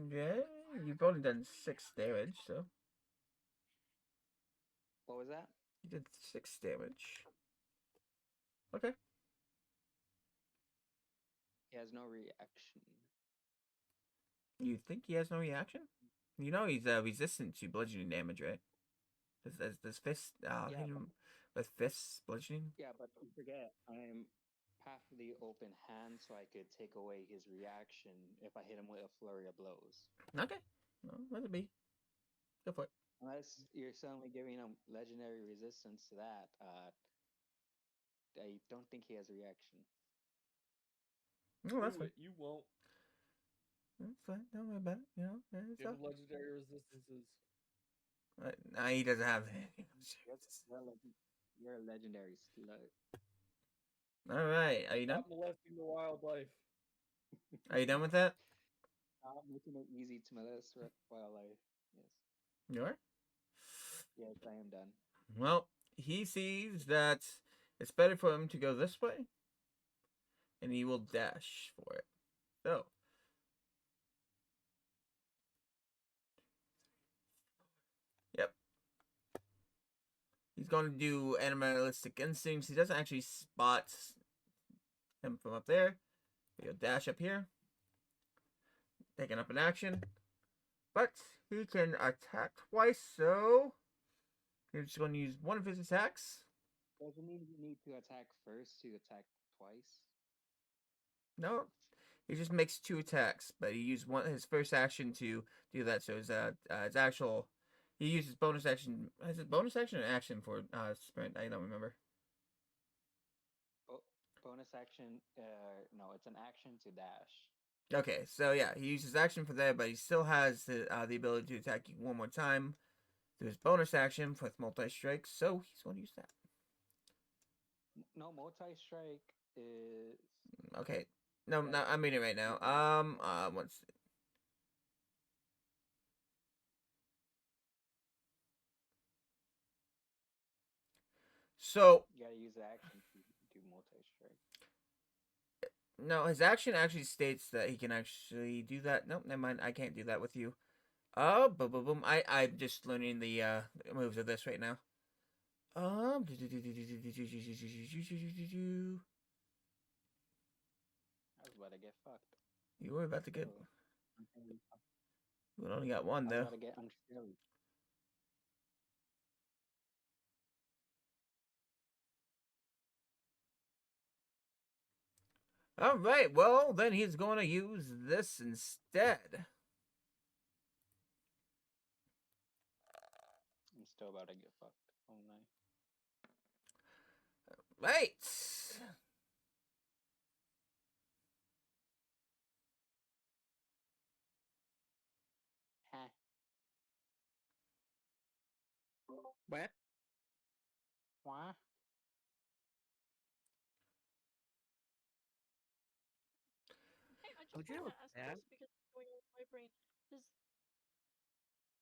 Okay, you've only done 6 damage, so What was that? you did 6 damage. Okay. He has no reaction. You think he has no reaction? You know he's resistant to bludgeoning damage, right? Does fist hit him with fists bludgeoning? Yeah, but don't forget, I'm half the open hand, so I could take away his reaction if I hit him with a flurry of blows. Okay. No, let it be. Go for it. Unless you're suddenly giving him legendary resistance to that, I don't think he has a reaction. No, that's Do fine. it, you won't. That's fine. Don't worry about it. You know, it's Give up. him legendary resistances. Nah, he doesn't have any. You're a legendary slut. All right. Are you done? Stop molesting the wildlife. Are you done with that? Stop making it easy to molest wildlife. Yes. You are? Yes, I am done. Well, he sees that it's better for him to go this way, and he will dash for it. So. Yep. He's going to do animalistic instincts. He doesn't actually spot him from up there. He'll dash up here. Taking up an action. But he can attack twice, so he's just going to use one of his attacks. Doesn't mean you need to attack first to attack twice. No, he just makes 2 attacks, but he used his first action to do that. So his actual, he uses bonus action. Is it bonus action or action for sprint? I don't remember. Bonus action. No, it's an action to dash. Okay, so yeah, he uses action for that, but he still has the ability to attack you one more time through his bonus action with multi-strike, so he's going to use that. No, multi-strike is... Okay. No, I'm reading it right now. Once. So. You gotta use the action to do multi-strike. No, his action actually states that he can actually do that. Nope, never mind. I can't do that with you. Oh, boom, boom, boom. I'm just learning the moves of this right now. I was about to get fucked. You were about to get. We only got one I was though. about to get unfairly. All right. Well, then he's going to use this instead. I'm still about to get fucked. Oh no. Right. Huh. What? Why? Hey, I Would just you wanted ever to ask add? this because it's going on my brain.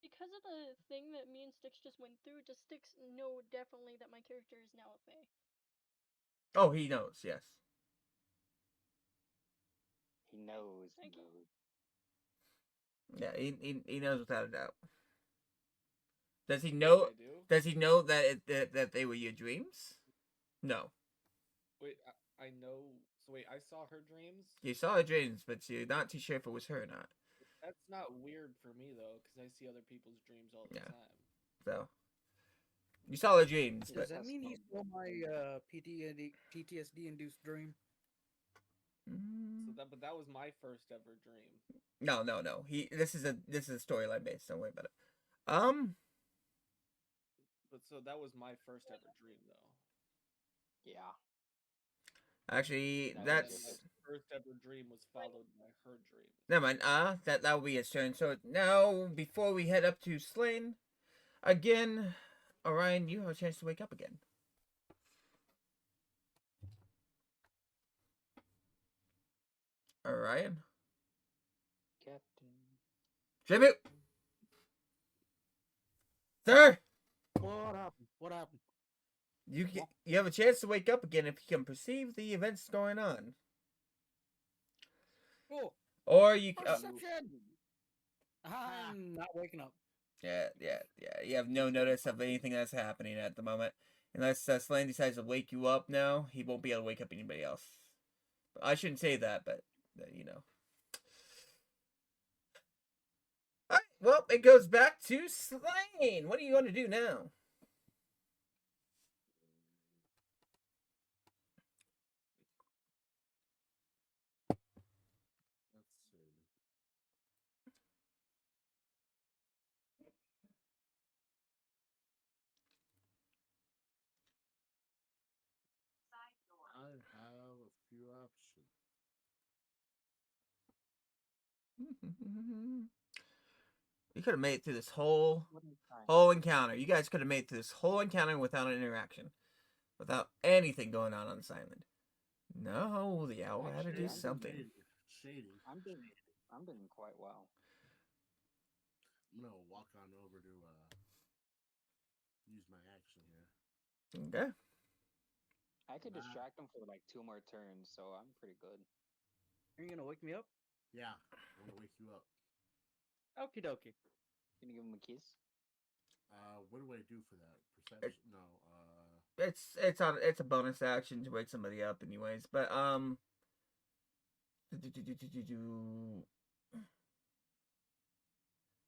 Because of the thing that me and Styx just went through, does Styx know definitely that my character is now a Fae? Oh, he knows. Yes. He knows. Thank you. Yeah, he knows without a doubt. Does he know? I do? Does he know that that they were your dreams? No. Wait, I know. So wait, I saw her dreams. You saw her dreams, but you're not too sure if it was her or not. That's not weird for me though, because I see other people's dreams all the Yeah. time. So you saw the dreams, He but Does just that has mean no. he saw my PTSD induced dream? So but that was my first ever dream. no. This is a storyline based. Don't worry about it. But so that was my first ever dream though. Yeah. Actually, That And was then that's my first ever dream was followed by her dream. never mind. That will be its turn. So now, before we head up to Slain, again, Orion, you have a chance to wake up again. Orion, Captain. tribute, sir. What happened? What happened? You have a chance to wake up again if you can perceive the events going on, Oh, or you. perception! I'm not waking up. Yeah. You have no notice of anything that's happening at the moment. Unless Slain decides to wake you up now, he won't be able to wake up anybody else. I shouldn't say that, but you know. Alright, well, it goes back to Slain. What are you going to do now? Let's see. I have a few options. You could have made it through this whole What are you trying? encounter. You guys could have made it through this whole encounter without an interaction. Without anything going on this island. No, the owl had to Actually, do I'm something. Shady. I'm doing quite well. I'm gonna walk on over to use my action here. Okay. I could distract him for like 2 more turns, so I'm pretty good. Are you gonna wake me up? Yeah, I want to wake you up. Okie dokie. Can you give him a kiss? What do I do for that? Perception? No. It's a bonus action to wake somebody up, anyways. But no.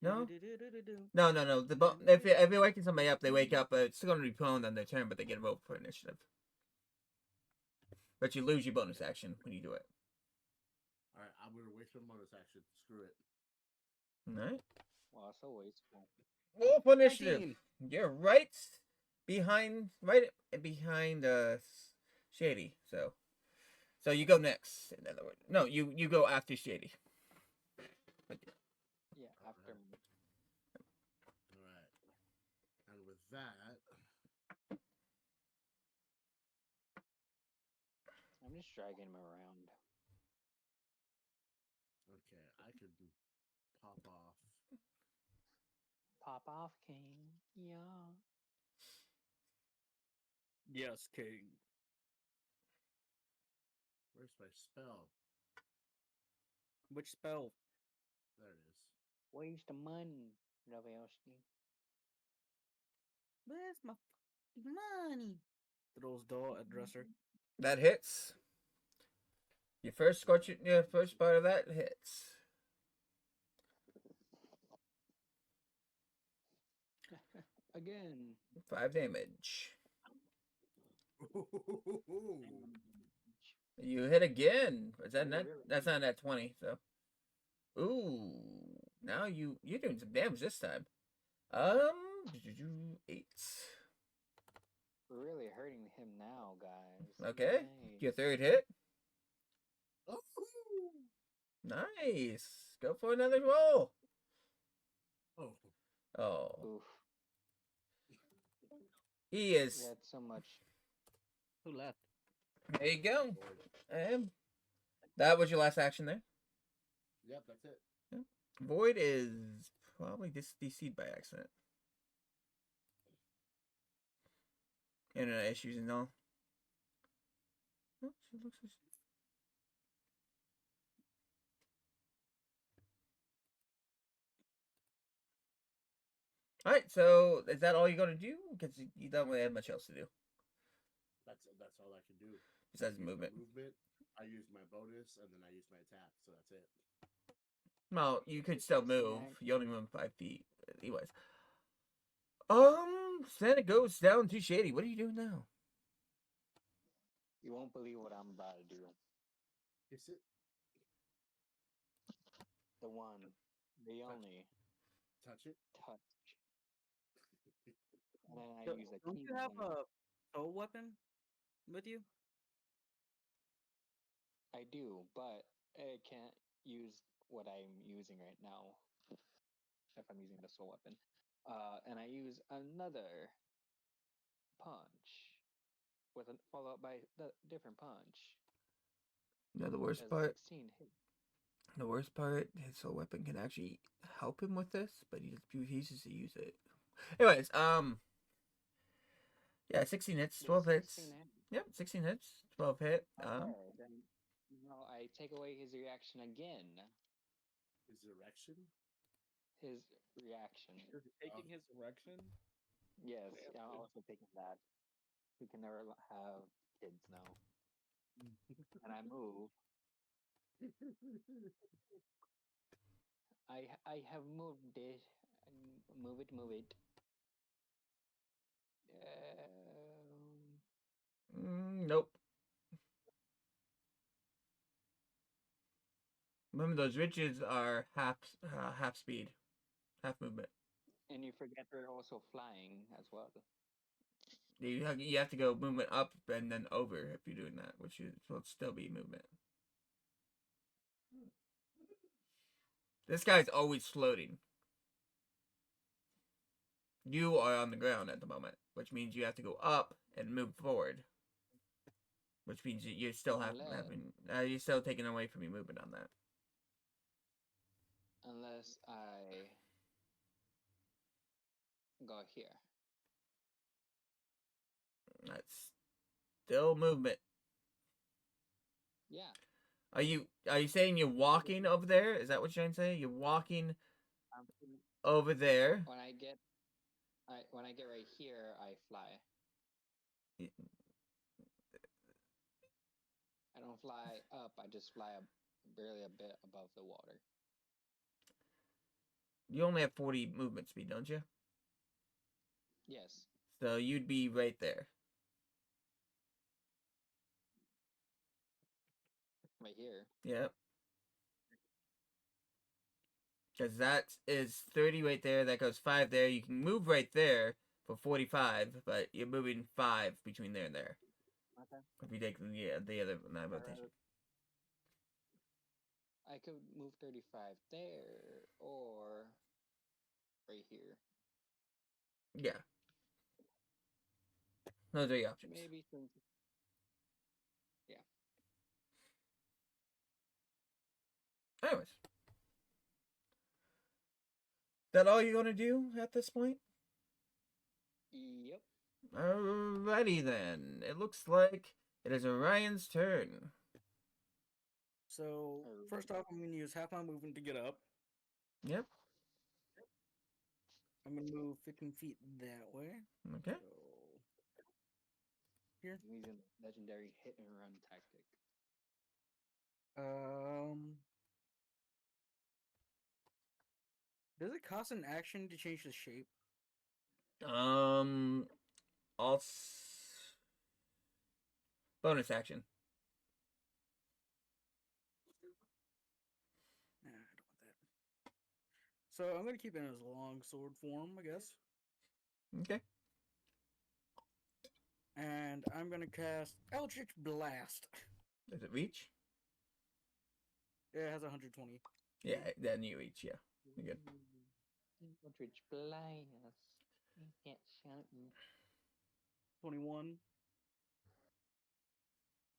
No. If you're waking somebody up, they wake up. It's still going to be prone on their turn, but they get a vote for initiative. But you lose your bonus action when you do it. All right, I'm gonna waste my bonus action. Screw it. All right. Well, so wasteful. Roll for initiative. 19. You're right behind Shady. So you go next. In other words, no, you go after Shady. Yeah, after me. All right, and with that, I'm just dragging him around. okay, I could pop off. Pop off, King. Yeah. Yes, King. Where's my spell? Which spell? There it is. Waste the money, Ravelski. Where's my fucking money? Throws door at dresser. That hits. Your first part of that hits. Again. 5 damage. You hit again. Is that not? That's not at 20. So, ooh, now you're doing some damage this time. 8. We're really hurting him now, guys. Okay, Nice. your third hit. Oh, Nice. Go for another roll. oh, Oh, Oof. he We is. had so much. Who left? There you go. Void. That was your last action there. Yep, that's it. Void is probably DC'd by accident. Internet issues and all. Oh, she looks like Alright, so is that all you're gonna do? Because you don't really have much else to do That's all I can do. besides Use my movement. Movement. I use my bonus, and then I use my attack. So that's it. Well, you could still 16 move. act. You only move 5 feet. Anyways. Then it goes down to Shady. What are you doing now? You won't believe what I'm about to do. Is it? The one, the only Touch it. touch. And then I So, use a don't key you have point. a soul weapon with you? I do, but I can't use what I'm using right now if I'm using the soul weapon. And I use another punch with a follow up by the different punch. You know the worst As part? 16 hit. The worst part, his soul weapon can actually help him with this, but he refuses to use it. Anyways, yeah, 16 hits, 12 There's hits. 16 hit. Yep, 16 hits, 12 hit. Okay, then I take away his reaction again. Is erection? His reaction. You're taking his erection? Yes, Damn, I'm dude. also taking that. We can never have kids now. And I move. I have moved it. Move it, move it. Nope. Remember, those riches are half speed, half movement. And you forget they're also flying as well. You have to go movement up and then over if you're doing that, which will still be movement. This guy's always floating. You are on the ground at the moment, which means you have to go up and move forward. Which means you still you're still taking away from your movement on that. Unless I go here. That's still movement. Yeah. Are you saying you're walking over there? Is that what you're trying to say? You're walking over there. When I get right here, I fly. I don't fly up. I just fly up barely a bit above the water. You only have 40 movement speed, don't you? Yes. So you'd be right there. Right here. Yep. Because that is 30 right there. That goes 5 there. You can move right there for 45, but you're moving 5 between there and there. Okay. If you take the other rotation. I could move 35 there or right here. Yeah. Those are your options. Maybe since. Yeah. Anyways. That all you're gonna do at this point? Yep. Alrighty then. It looks like it is Orion's turn. So first off, I'm gonna use half my movement to get up. Yep. I'm gonna move 15 feet that way. Okay. So here. Using legendary hit and run tactic. Does it cost an action to change the shape? Bonus action. Nah, I don't want that. So I'm gonna keep it in his long sword form, I guess. Okay. And I'm gonna cast Eldritch Blast. Does it reach? Yeah, it has 120. Yeah, then you reach, yeah. You're good. Eldritch Blast. You can't shout me. 21.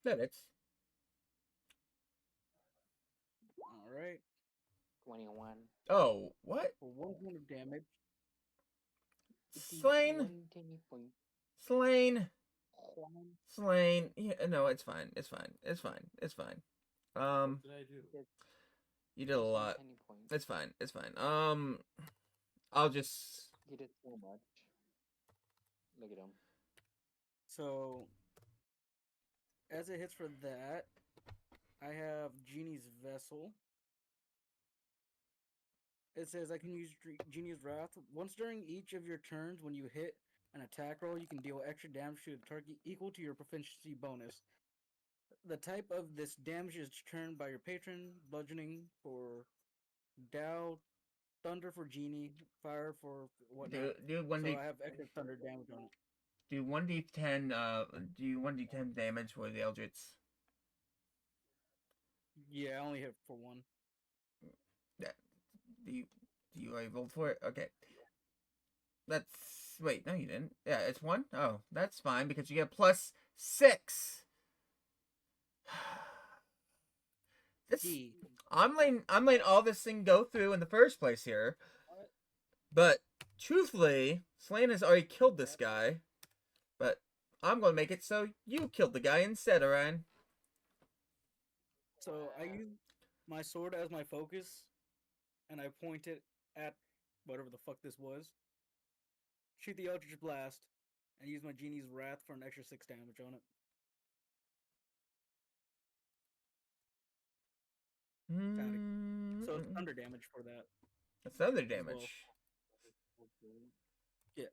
That hits. Alright. 21. Oh, what? For 1 point of damage. Slain? 1 point. Slain. One. Slain. Yeah, no, it's fine. It's fine. It's fine. It's fine. What did I do? You did a lot. Points. It's fine. It's fine. I'll just. He did so much. Look at him. So, as it hits for that, I have Genie's Vessel. It says I can use Genie's Wrath once during each of your turns. When you hit an attack roll, you can deal extra damage to the target equal to your proficiency bonus. The type of this damage is determined by your patron. Bludgeoning for Dow, thunder for Genie, fire for whatnot. Do one So d I have extra thunder damage on it. do 1d10 do 1d10 damage for the Eldritch. Yeah, I only hit for one. Yeah. Do you already rolled for it? Okay. That's wait, no you didn't. Yeah, it's 1? Oh, that's fine because you get +6. This Gee. I'm letting all this thing go through in the first place here. But truthfully, Slain has already killed this guy. But I'm gonna make it so you killed the guy instead, Orion. So I use my sword as my focus, and I point it at whatever the fuck this was. Shoot the Eldritch Blast, and use my Genie's Wrath for an extra 6 damage on it. So it's thunder damage for that. That's thunder as damage. well. Yeah.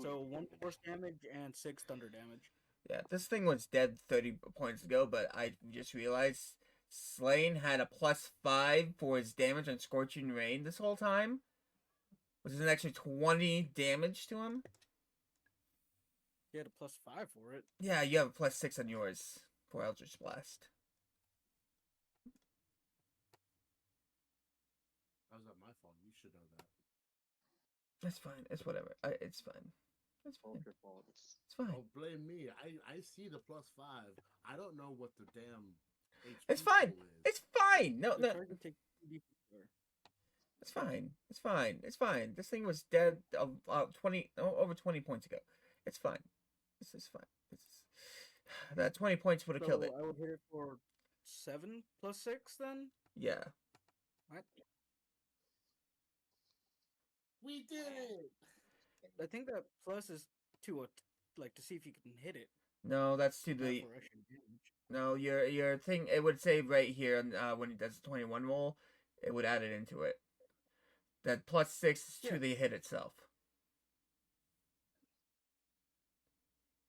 So 1 force damage and 6 thunder damage. Yeah, this thing was dead 30 points ago, but I just realized Slain had a +5 for his damage on Scorching Rain this whole time, which is an extra 20 damage to him. You had a +5 for it. Yeah, you have a +6 on yours for Eldritch Blast. How's that my fault? You should know that. That's fine. It's whatever. It's fine. It's fine. Both your faults. It's fine. Don't blame me. I see the +5. I don't know what the damn HP It's fine. pool is. It's fine. No, The no. target takes 2d4. It's fine. It's fine. It's fine. This thing was dead over 20 points ago. It's fine. This is fine. That 20 points would have killed it. I would hit it for 7 + 6 then? Yeah. What? We did it. I think that plus is to to see if you can hit it. No, that's to not the for extra damage. no. Your thing. It would say right here when it does the 21 roll, it would add it into it. That +6 is to Yeah. the hit itself.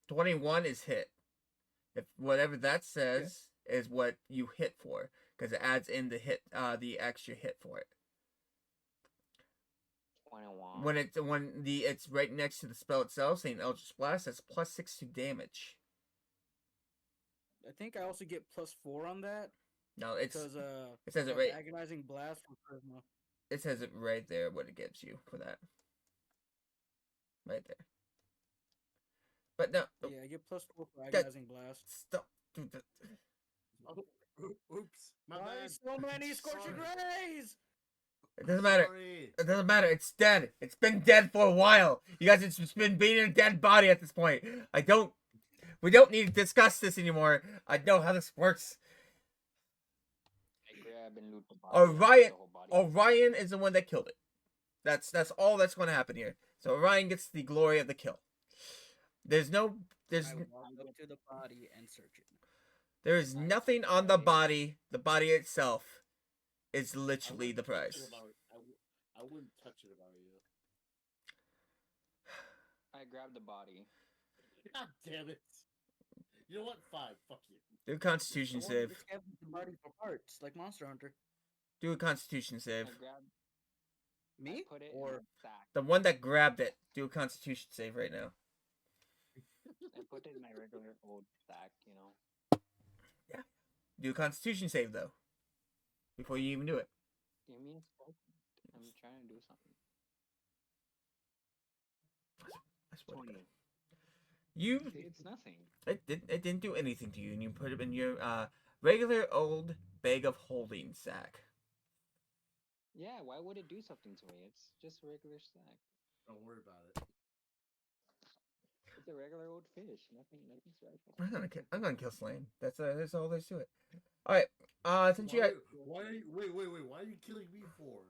21 is hit. If whatever that says is what you hit for, because it adds in the hit, the extra hit for it. 21. When it's right next to the spell itself, saying Eldritch Blast, that's +6 to damage. I think I also get +4 on that No, it's because it says it of right. Agonizing Blast for Charisma. It says it right there what it gives you for that. Right there. But no, Yeah, I get +4 for That- Agonizing Blast. stop. Dude, Oops. My Why bad. so many Scorching Sorry. Rays? It doesn't matter. Sorry. It doesn't matter. It's dead. It's been dead for a while. You guys, it's been being a dead body at this point. We don't need to discuss this anymore. I know how this works. I grab and loot the body. Orion, the whole body. Orion is the one that killed it. That's all that's going to happen here. So Orion gets the glory of the kill. There's I walk up to the body and search it. there is nothing on the body. The body itself is literally the prize. I wouldn't touch it if I were you. I grab the body. God damn it. You know what? Fine. Fuck you. Do a Constitution I want save. to scavenge the body for parts, like Monster Hunter. Do a Constitution save. I grab. Me? I put it Or in a sack. The one that grabbed it. Do a Constitution save right now. I put it in my regular old sack. You know. Do a Constitution save though. Before you even do it. Give me a second. I'm trying to do something. I swear to 20. God. You It's nothing. it didn't do anything to you, and you put it in your regular old bag of holding sack. Yeah, why would it do something to me? It's just a regular sack. Don't worry about it. It's a regular old fish. Nothing special. I'm gonna kill Slain. That's all there's to it. All right. Since you got Why are you, wait. Why are you killing me for?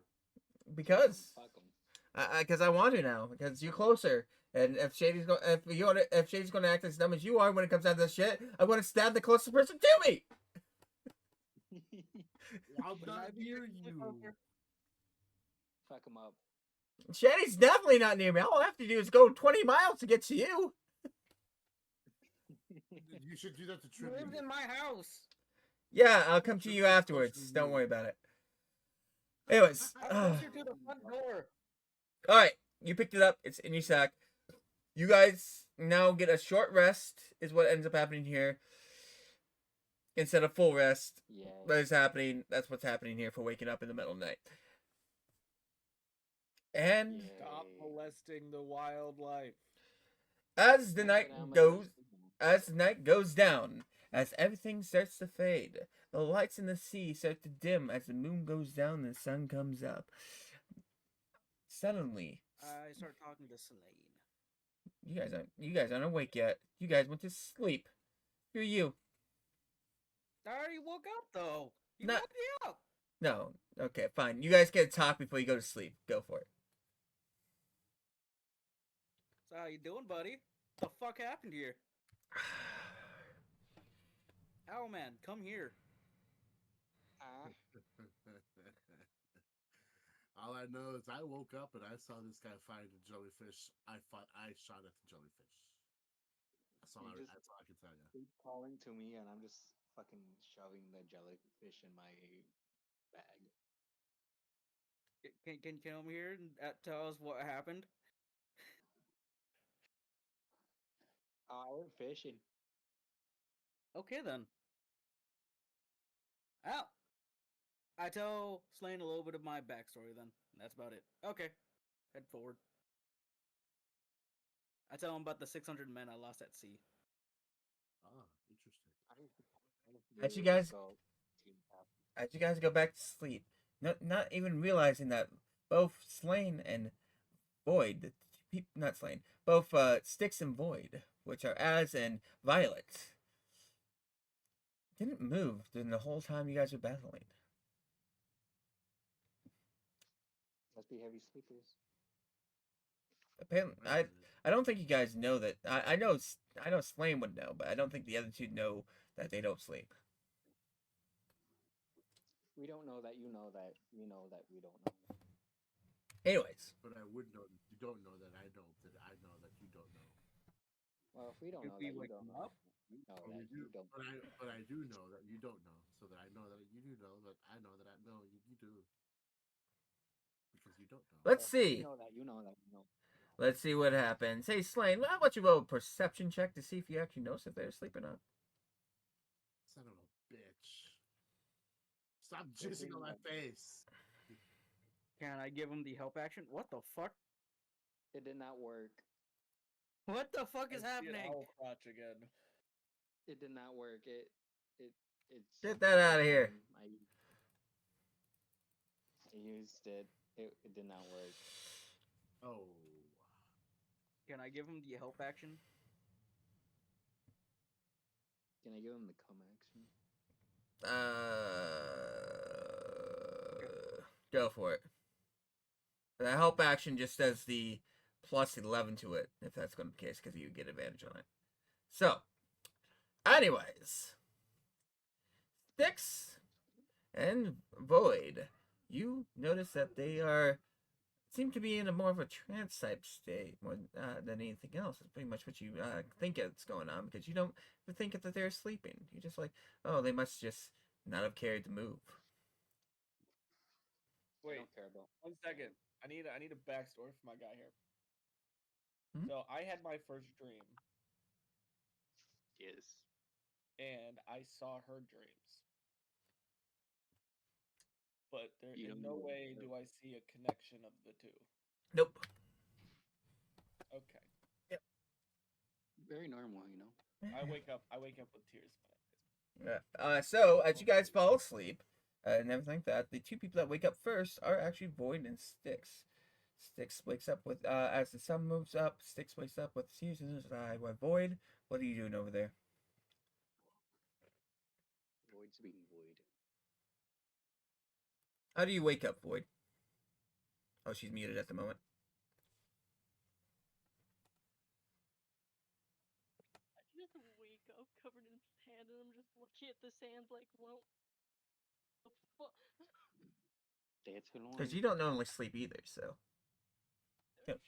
because Fuck 'em. because I want to now because you're closer. And if Shady's gonna act as dumb as you are when it comes down to this shit, I'm gonna stab the closest person to me. I'm not near you. fuck him up. Shanny's definitely not near me. All I have to do is go 20 miles to get to you. You should do that to He Tribute. lives in my house. Yeah, I'll come to you Tribute afterwards. social Don't media. worry about it. Anyways, I'm closer to the front door. all right, you picked it up. It's in your sack. You guys now get a short rest. Is what ends up happening here instead of full rest. Yeah. That is happening. That's what's happening here for waking up in the middle of the night. And Stop Yay. molesting the wildlife. as the Not night that I'm goes, a- as the night goes down, as everything starts to fade, the lights in the sea start to dim as the moon goes down and the sun comes up. Suddenly, I start talking to Selene. you guys aren't awake yet. You guys went to sleep. Who are you? I already woke up though. You Not- woke me up. No. Okay, fine. You guys get to talk before you go to sleep. Go for it. So how you doing, buddy? What the fuck happened here? Owlman, come here. Ah, All I know is I woke up and I saw this guy fighting a jellyfish. I shot at the jellyfish. That's all, You just- that's all I can tell you. keep calling to me, and I'm just fucking shoving the jellyfish in my bag. Can you come here and tell us what happened? I went fishing. Okay then. Oh. I tell Slane a little bit of my backstory then. That's about it. Okay. Head forward. I tell him about the 600 men I lost at sea. Oh, interesting. As you guys- Go. As you guys go back to sleep, not even realizing that both Slain and Void, not Slain, both Styx and Void, which are Az and Violet, didn't move during the whole time you guys were battling. Must be heavy sleepers. Apparently, I don't think you guys know that. I know Slain would know, but I don't think the other two know that they don't sleep. We don't know that you know that we know that we don't know. Anyways, But I would know that you don't know that I know that I know that you don't know. Well, if we don't If know we that you wake don't them know, up? you know But, we that do, you don't. but I do know that you don't know, so that I know that you do know that I know that I know you do. Because you don't know. let's Well, see. You know that you know that you know. Let's see what happens. Hey, Slain, how about you roll a perception check to see if you actually notice if they're asleep or not? Son of a bitch. Stop jizzing on my face. Can I give him the help action? What the fuck? It did not work. What the fuck is I see an happening? owl crotch again. It did not work. It's. Get that outta here. I used it. It did not work. Oh. Can I give him the help action? Can I give him the come action? Go for it. The help action just says the plus 11 to it, if that's going to be the case, because you get advantage on it. So, anyways, Styx and Void, you notice that they seem to be in a more of a trance type state more than anything else. It's pretty much what you think it's going on, because you don't think that they're sleeping. You're just like, oh, they must just not have carried the move. I Wait, don't care about. 1 second. I need a backstory for my guy here. Hmm? So I had my first dream, Yes. and I saw her dreams. But there, You in don't no know way her. do I see a connection of the two. Nope. Okay. Very normal, you know. I wake up with tears in my eyes. Yeah. So as you guys fall asleep and everything like that, the two people that wake up first are actually Void and Styx. Styx wakes up with as the sun moves up. Styx wakes up with tears in his eye. Why, Void? What are you doing over there? Void's being void. How do you wake up, Void? Oh, she's muted at the moment. I just wake up covered in sand and I'm just looking at the sand like, well, the fuck? stay too long. Because you don't normally sleep either, so. Yep.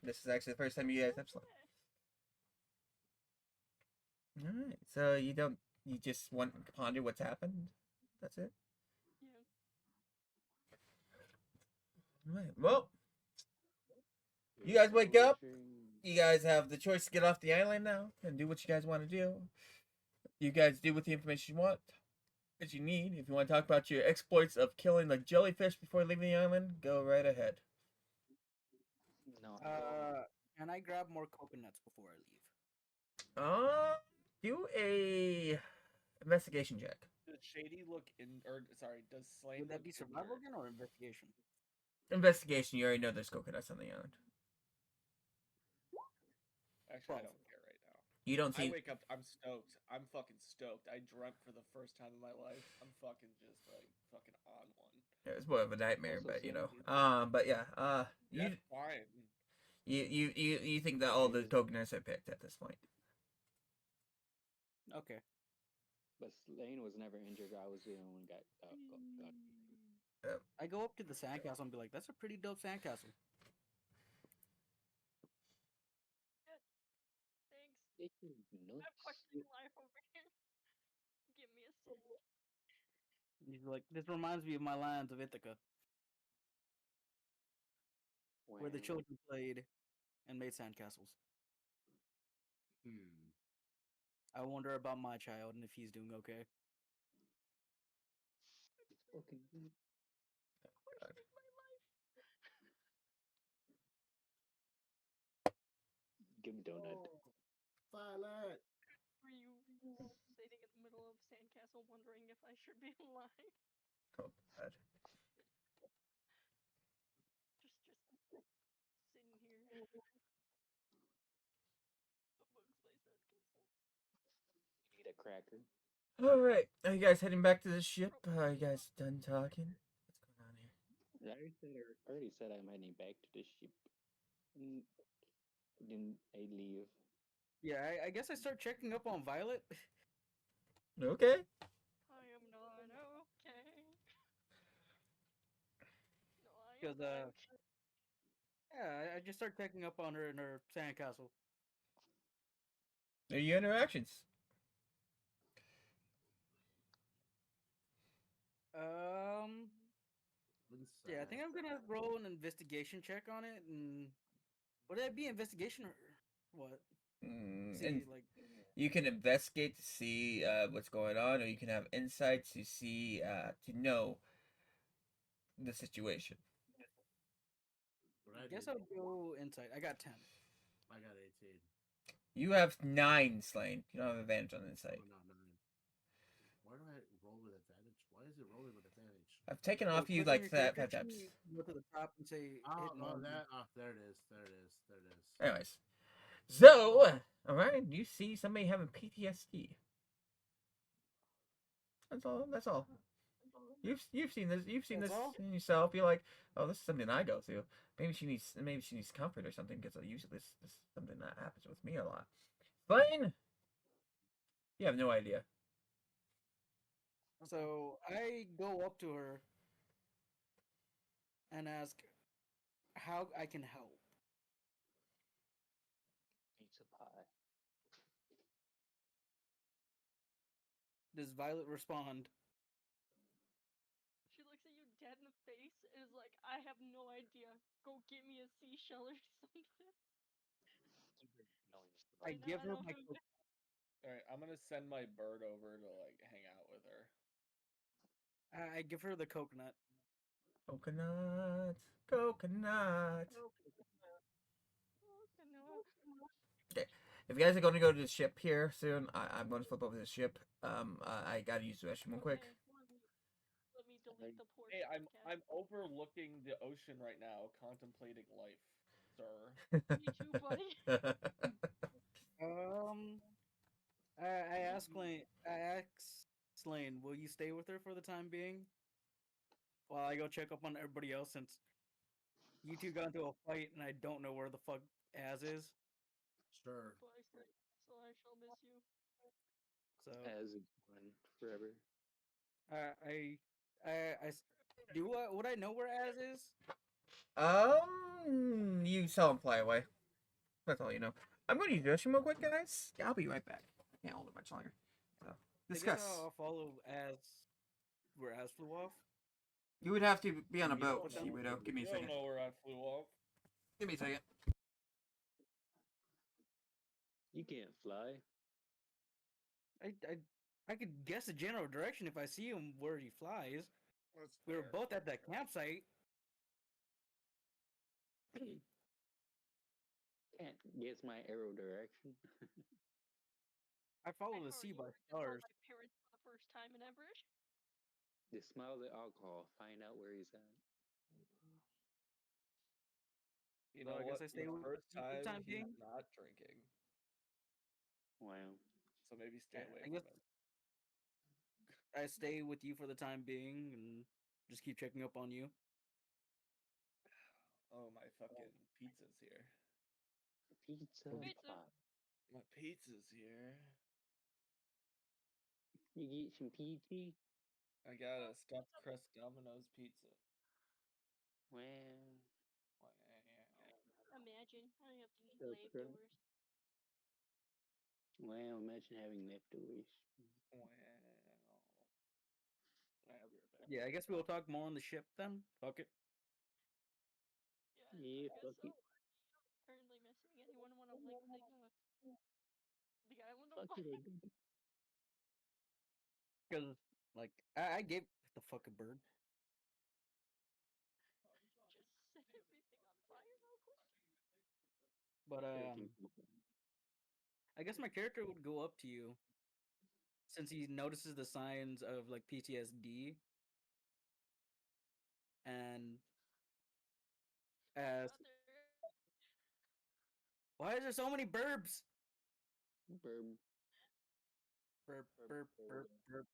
This is actually the first time you guys have slept. Alright, so you just want to ponder what's happened? That's it? Yeah. Alright, well, you guys wake up. You guys have the choice to get off the island now and do what you guys want to do. You guys do with the information you want, that you need. If you want to talk about your exploits of killing the jellyfish before leaving the island, go right ahead. No. Can I grab more coconuts before I leave? Do a investigation check. Does Shady look in, or sorry, does Slane Would that look be survival injured? again or investigation? Investigation, you already know there's coconuts on the island. Actually, I 12. don't care right now. You don't I see. wake up, I'm stoked. I'm fucking stoked. I dreamt for the first time in my life. I'm fucking just like fucking on one. It's more of a nightmare, Also but you know. same. But yeah. You That's fine. you think that all the coconuts are picked at this point. Okay. But Lane was never injured. I was the only one got I go up to the sandcastle and be like, "That's a pretty dope sandcastle." Thanks. It's I'm nuts. questioning life over here. Give me a second. He's like, "This reminds me of my lands of Ithaca, where the When- children played and made sandcastles. I wonder about my child and if he's doing okay." It's fucking good. Questioning my life. Give me donut. Violet! Were you sitting in the middle of sandcastle wondering if I should be alive? Oh, bad. Just sitting here amongst my sandcastle. You need a cracker. All right. Are you guys heading back to the ship? Are you guys done talking? What's going on here? I already said I'm heading back to the ship. Then I leave. Yeah, I guess I start checking up on Violet. Okay. I am not okay. No, I am Because, not okay. Yeah, I just start checking up on her in her sandcastle. Are your interactions? Yeah, I think I'm gonna roll an investigation check on it, and would that be investigation or what? See, And like, you can investigate to see what's going on, or you can have insight to see to know the situation. I guess I'll go insight. I got 10. I got 18. You have 9, Slane. You don't have advantage on insight. Oh, not 9. Why do I roll with advantage? Why is it rolling with advantage? I've taken Well, off you click on like your that character 5 times. sheet, Go to the top and say hit Oh, normal. there it is. There it is. There it is. Anyways, so Orion, you see somebody having PTSD. That's all. That's all. You've seen this. You've seen That's this all? in yourself. You're like, oh, this is something I go through. Maybe she needs comfort or something because usually this is something that happens with me a lot. Blaine, you have no idea. So I go up to her and ask how I can help. Pizza pie. Does Violet respond? She looks at you dead in the face and is like, I have no idea. Go get me a seashell or something. I Right now, give I her don't my have coconut. Alright, I'm gonna send my bird over to like hang out with her. I give her the coconut. Coconut, coconut. Okay, if you guys are going to go to the ship here soon, I'm going to flip over the ship. I gotta use the restroom real quick. Let me delete the poor Hey, I'm podcast. overlooking the ocean right now, contemplating life, sir. Me too, buddy. I ask Slane, will you stay with her for the time being? While I go check up on everybody else since you two got into a fight and I don't know where the fuck Az is. Sure. So I shall miss you. So As one forever. Would I know where Az is? You saw him fly away. That's all you know. I'm going to use this real quick, guys. Yeah, I'll be right back. Can't hold it much longer. So, I discuss. guess I'll follow Az where Az flew off. You would have to be on a You don't boat, know- Sea Widow. Give me a You don't second. know where I flew off. Give me a second. You can't fly. I could guess the general direction if I see him where he flies. That's We were fair. both at that campsite. Can't guess my arrow direction. I follow I the heard sea you by were gonna tell stars. my parents for the first time in ever. Just smell the alcohol. Find out where he's at. You Well, know I guess what? I stay the with first you for the time time being. he's not drinking, Wow. so maybe stay I away guess- from him. I stay with you for the time being and just keep checking up on you. Oh, my fucking pizza's here. Pizza. Pizza. Pop. My pizza's here. You get some PT? I got a stuffed crust Domino's pizza. Well, Wow. Imagine I have to eat So good. leftovers. well, imagine having leftovers. Wow. I'll be right back. Yeah, I guess we'll talk more on the ship then. Fuck it. Yeah, I guess fuck so. it. Apparently missing anyone want to lick the island on Fuck it. fire? I did it. Because, like, I gave the fucking bird. Just set everything on fire real quick. But, Everything pizza. I guess my character would go up to you since he notices the signs of, like, PTSD. And as Brother, why is there so many burbs? Burb. Burp, burp, burp, burp.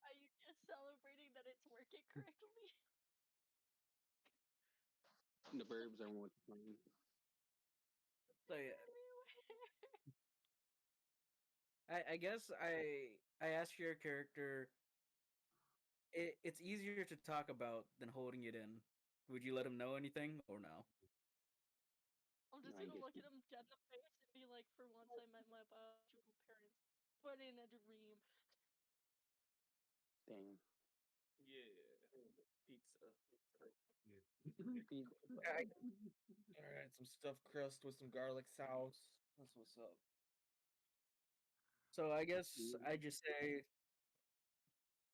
are you just celebrating that it's working correctly? The burbs are what's playing. So yeah, Everywhere. I guess I asked your character. It's easier to talk about than holding it in. Would you let him know anything or no? I'm just I gonna guess look at him dead in the face and be like, for once I met my biological parents, but in a dream. Damn. Yeah. Pizza. Pizza. Alright, some stuffed crust with some garlic sauce. That's what's up. So I guess I just say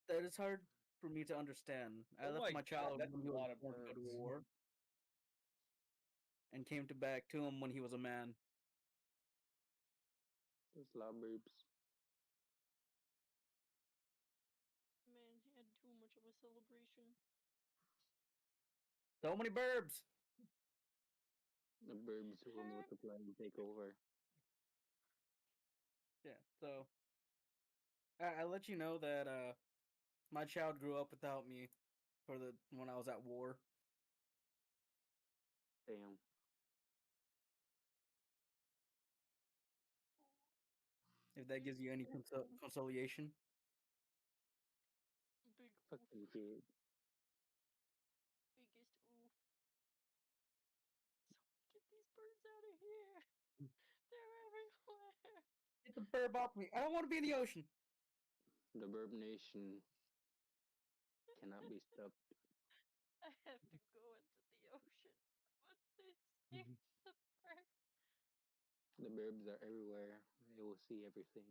that it's hard for me to understand. I Oh left my my child God, that's when he a was lot of born to go to birds. war, and came back to him when he was a man. Those love burbs. Man, he had too much of a celebration. So many burbs. The burbs will multiply and take over. Yeah. So I let you know that my child grew up without me when I was at war. Damn. If that gives you any consolation. Big Fucking oof. kid. Biggest oof. So, get these birds out of here. They're everywhere. Get the burb off me. I don't want to be in the ocean. The burb nation cannot be stopped. I have to go into the ocean. What's this? Save the bird. The burbs are everywhere. They will see everything.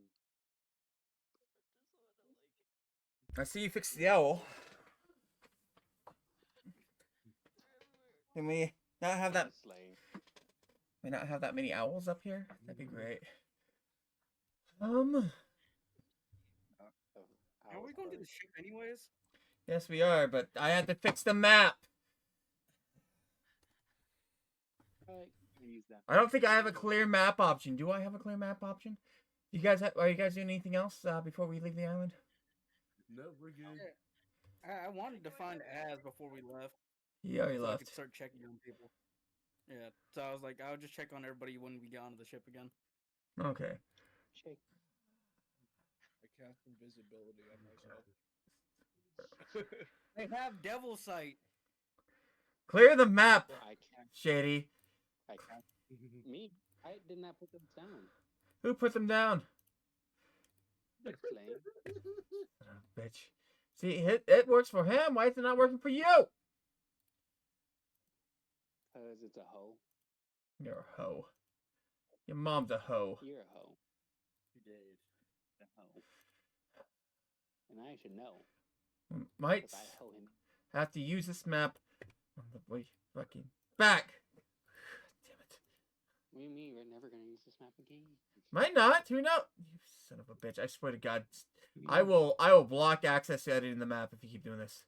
This one I like. I see you fixed the owl. They're everywhere. Can we not have that? Slaying. We not have that many owls up here? That'd be great. Are we going to the ship anyways? Yes, we are, but I had to fix the map. Alright, use that. I don't think I have a clear map option. Do I have a clear map option? You guys, are you guys doing anything else before we leave the island? No, we're good. I wanted to find Az before we left, He already so I left. could start checking on people. Yeah, so I was like, I'll just check on everybody when we get onto the ship again. Okay. Check. I cast invisibility on myself. They have devil sight. Clear the map, I can't. Shady. I can't. Me? I did not put them down. Who put them down? Flame. Son of a bitch. See, it works for him. Why is it not working for you? Because it's a hoe. You're a hoe. Your mom's a hoe. You're a hoe. He did. A hoe. And I should know. Might Because I hoe him. have to use this map on the way fucking back. Damn it. What do you mean? We're never going to use this map again? Might not. Who knows? You son of a bitch. I swear to God. I will block access to editing the map if you keep doing this.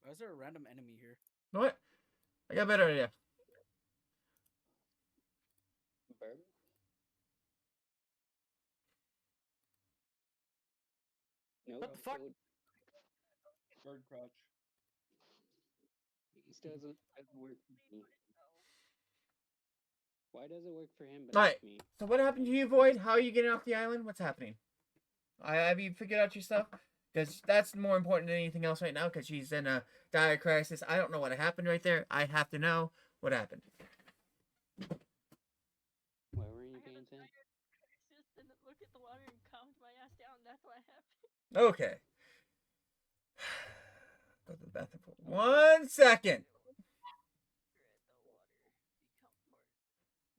Why is there a random enemy here? You know what? I got a better idea. Burger? No. What the fuck? Bird crouch. It still doesn't work for me. Why does it work for him but Alright. not me? So what happened to you, Void? How are you getting off the island? What's happening? Have you figured out your stuff? Because that's more important than anything else right now, because she's in a dire crisis. I don't know what happened right there. I have to know what happened. Why were you I had paying a attention? dire crisis, didn't look at the water and calmed my ass down. That's what happened. Okay. Go to the bathroom for 1 second.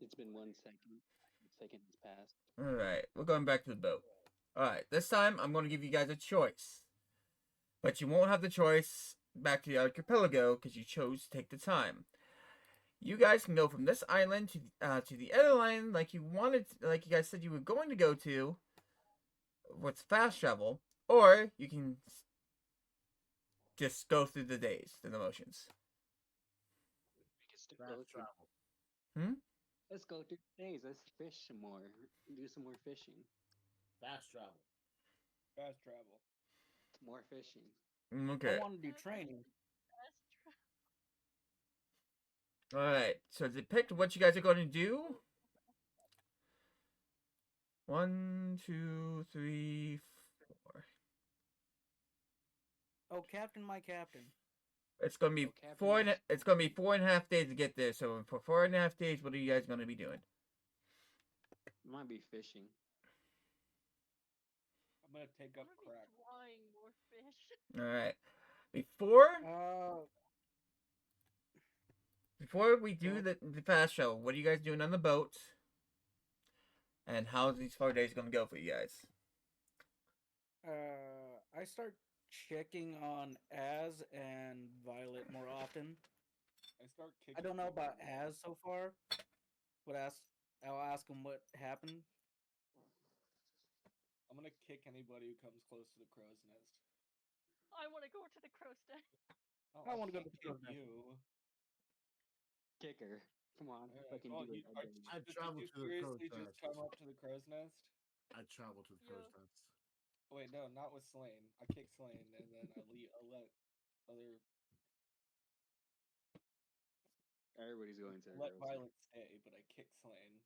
It's been 1 second. The second has passed. Alright, we're going back to the boat. Alright, this time I'm going to give you guys a choice. But you won't have the choice back to the archipelago because you chose to take the time. You guys can go from this island to the other island like you wanted, like you guys said you were going to go to, with fast travel, or you can just go through the days, the motions. We can still Fast go through. travel. Let's go through days. Let's fish some more. Do some more fishing. Fast travel. Fast travel. More fishing. Okay. I want to do training. Alright, so depict what you guys are going to do. 1, 2, 3, 4. Oh, Captain, my Captain. It's gonna be Oh, Captain Yes. it's gonna be 4.5 days to get there. So for 4.5 days, what are you guys gonna be doing? Might be fishing. I'm gonna take I'm up gonna be crack. drawing more fish. Alright. Before we do the fast travel, what are you guys doing on the boat? And how's these 4 days gonna go for you guys? I start checking on Az and Violet more often. I start kicking. I don't know about people. Az so far, but I'll ask him what happened. I'm gonna kick anybody who comes close to the crow's nest. I want to go to the crow's nest. Oh, I wanna go to can't the crow's kick nest. you. Kicker. Come on. Yeah, Fucking oh, do you, it. are, again. I did traveled you to the crow's seriously just nest. come up to the crow's nest? I travel to the crow's Yeah. nest. Wait, no, not with Slain. I kick Slain, and then I let other Everybody's going to the let girls' night. Violet stay, but I kick Slain.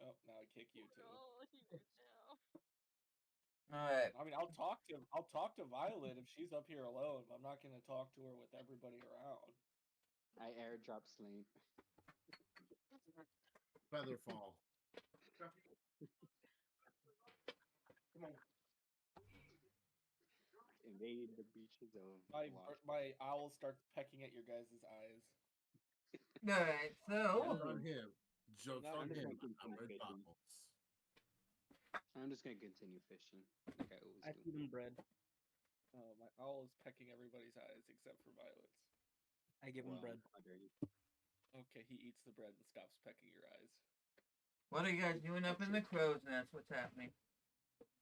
Oh, now I kick you too. Oh, here now. Alright. I mean, I'll talk to Violet if she's up here alone. But I'm not gonna talk to her with everybody around. I airdrop Slate. Featherfall. Invade the beaches of My owl starts pecking at your guys' eyes. Alright, Joke's so on him. Joke's Not on really him. fucking I'm red fishing. bottles. I'm just gonna continue fishing like I always I do. feed him bread. Oh, my owl is pecking everybody's eyes except for Violet's. I give him Wow, bread. Andre. Okay, he eats the bread and stops pecking your eyes. what are you guys doing up in the crow's nest? What's happening?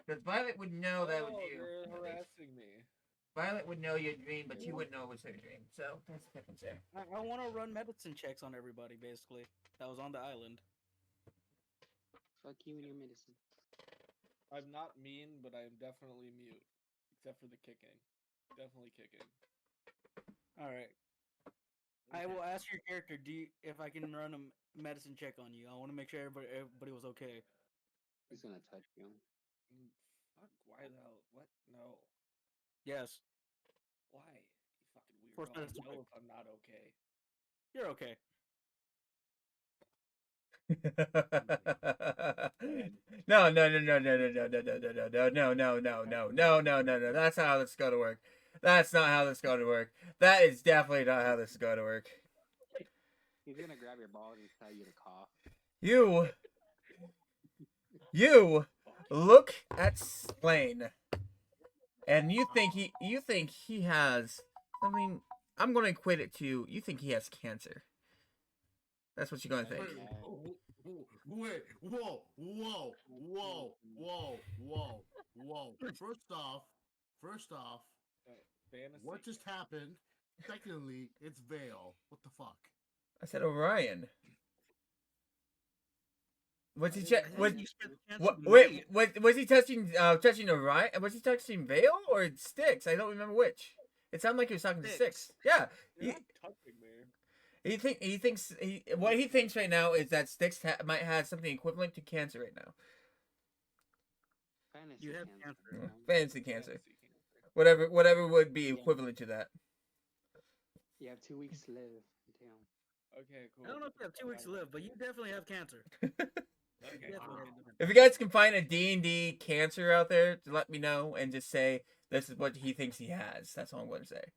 Because Violet would know that was you. They're harassing me. Violet would know your dream, but you wouldn't know it was her dream. So that's the difference there. I want to run medicine checks on everybody, basically. That was on the island. Fuck you and your medicine. I'm not mean, but I am definitely mute. Except for the kicking. Definitely kicking. All right. I will ask your character, if I can run a medicine check on you. I want to make sure everybody was okay. He's gonna touch you. Fuck, why the hell? What? No. Yes, Why? You fucking Force weirdo. I Feather know Strike. if I'm not okay. You're okay. No, no, no, no, no, no, no, no, no, no, no, no, no, no, no, no, no, no, no. That's not how this is going to work. That's not how this is going to work. That is definitely not how this is going to work. He's gonna grab your balls and tell you to cough. You look at Slane, and you think he has something. I'm going to equate it to you think he has cancer. That's what you're going to think. Wait, whoa, whoa, whoa, whoa, whoa, whoa. First off, Fantasy. what just happened? Secondly, it's Vale. What the fuck? I said Orion. Was he I think was you said cancer what? to Wait, me. was he touching Orion? Was he touching Vale or Styx? I don't remember which. It sounded like he was talking to Styx. Styx. Yeah. You're not touching me. What he thinks right now is that Styx might have something equivalent to cancer right now. Fantasy You have cancer. cancer. Fantasy cancer. Fantasy cancer. Whatever would be Yeah. equivalent to that. You have 2 weeks to live. Damn. Okay, cool. I don't know if you have 2 weeks to live, but you definitely have cancer. Okay, Yeah, cool. wow. Get the- If you guys can find a D&D cancer out there, to let me know and just say this is what he thinks he has. That's all I'm going to say.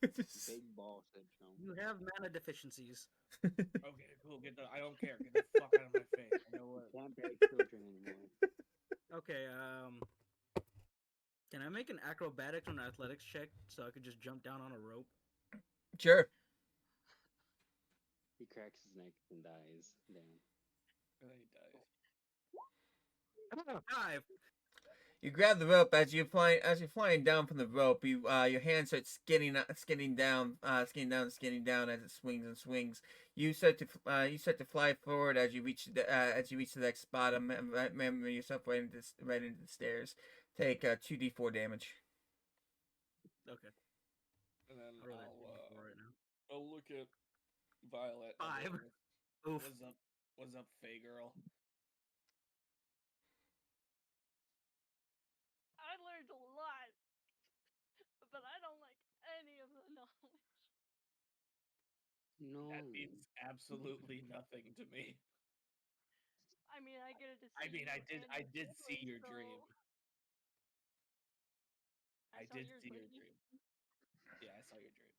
Big ball syndrome. You have mana deficiencies. Okay, cool. Get the. I don't care. Get the fuck out of my face. You know what? Can't bury children anymore. Okay, can I make an acrobatics or an athletics check so I could just jump down on a rope? Sure. He cracks his neck and dies. Damn. And then he dies. 5. You grab the rope as you're flying down from the rope. Your hand starts skinning down as it swings and swings. You start to fly forward as you reach the next spot. Remember yourself right into the stairs. Take 2d4 damage. Okay. And then I'll roll that D4 right now. I'll look at Violet. 5. Oof. What's up? What's up, Faye girl? I learned a lot, but I don't like any of the knowledge. No. That means absolutely nothing to me. I mean, I get to see. I mean, I you and did your see your siblings, dream. so I saw did yours, see your buddy. dream. Yeah, I saw your dream.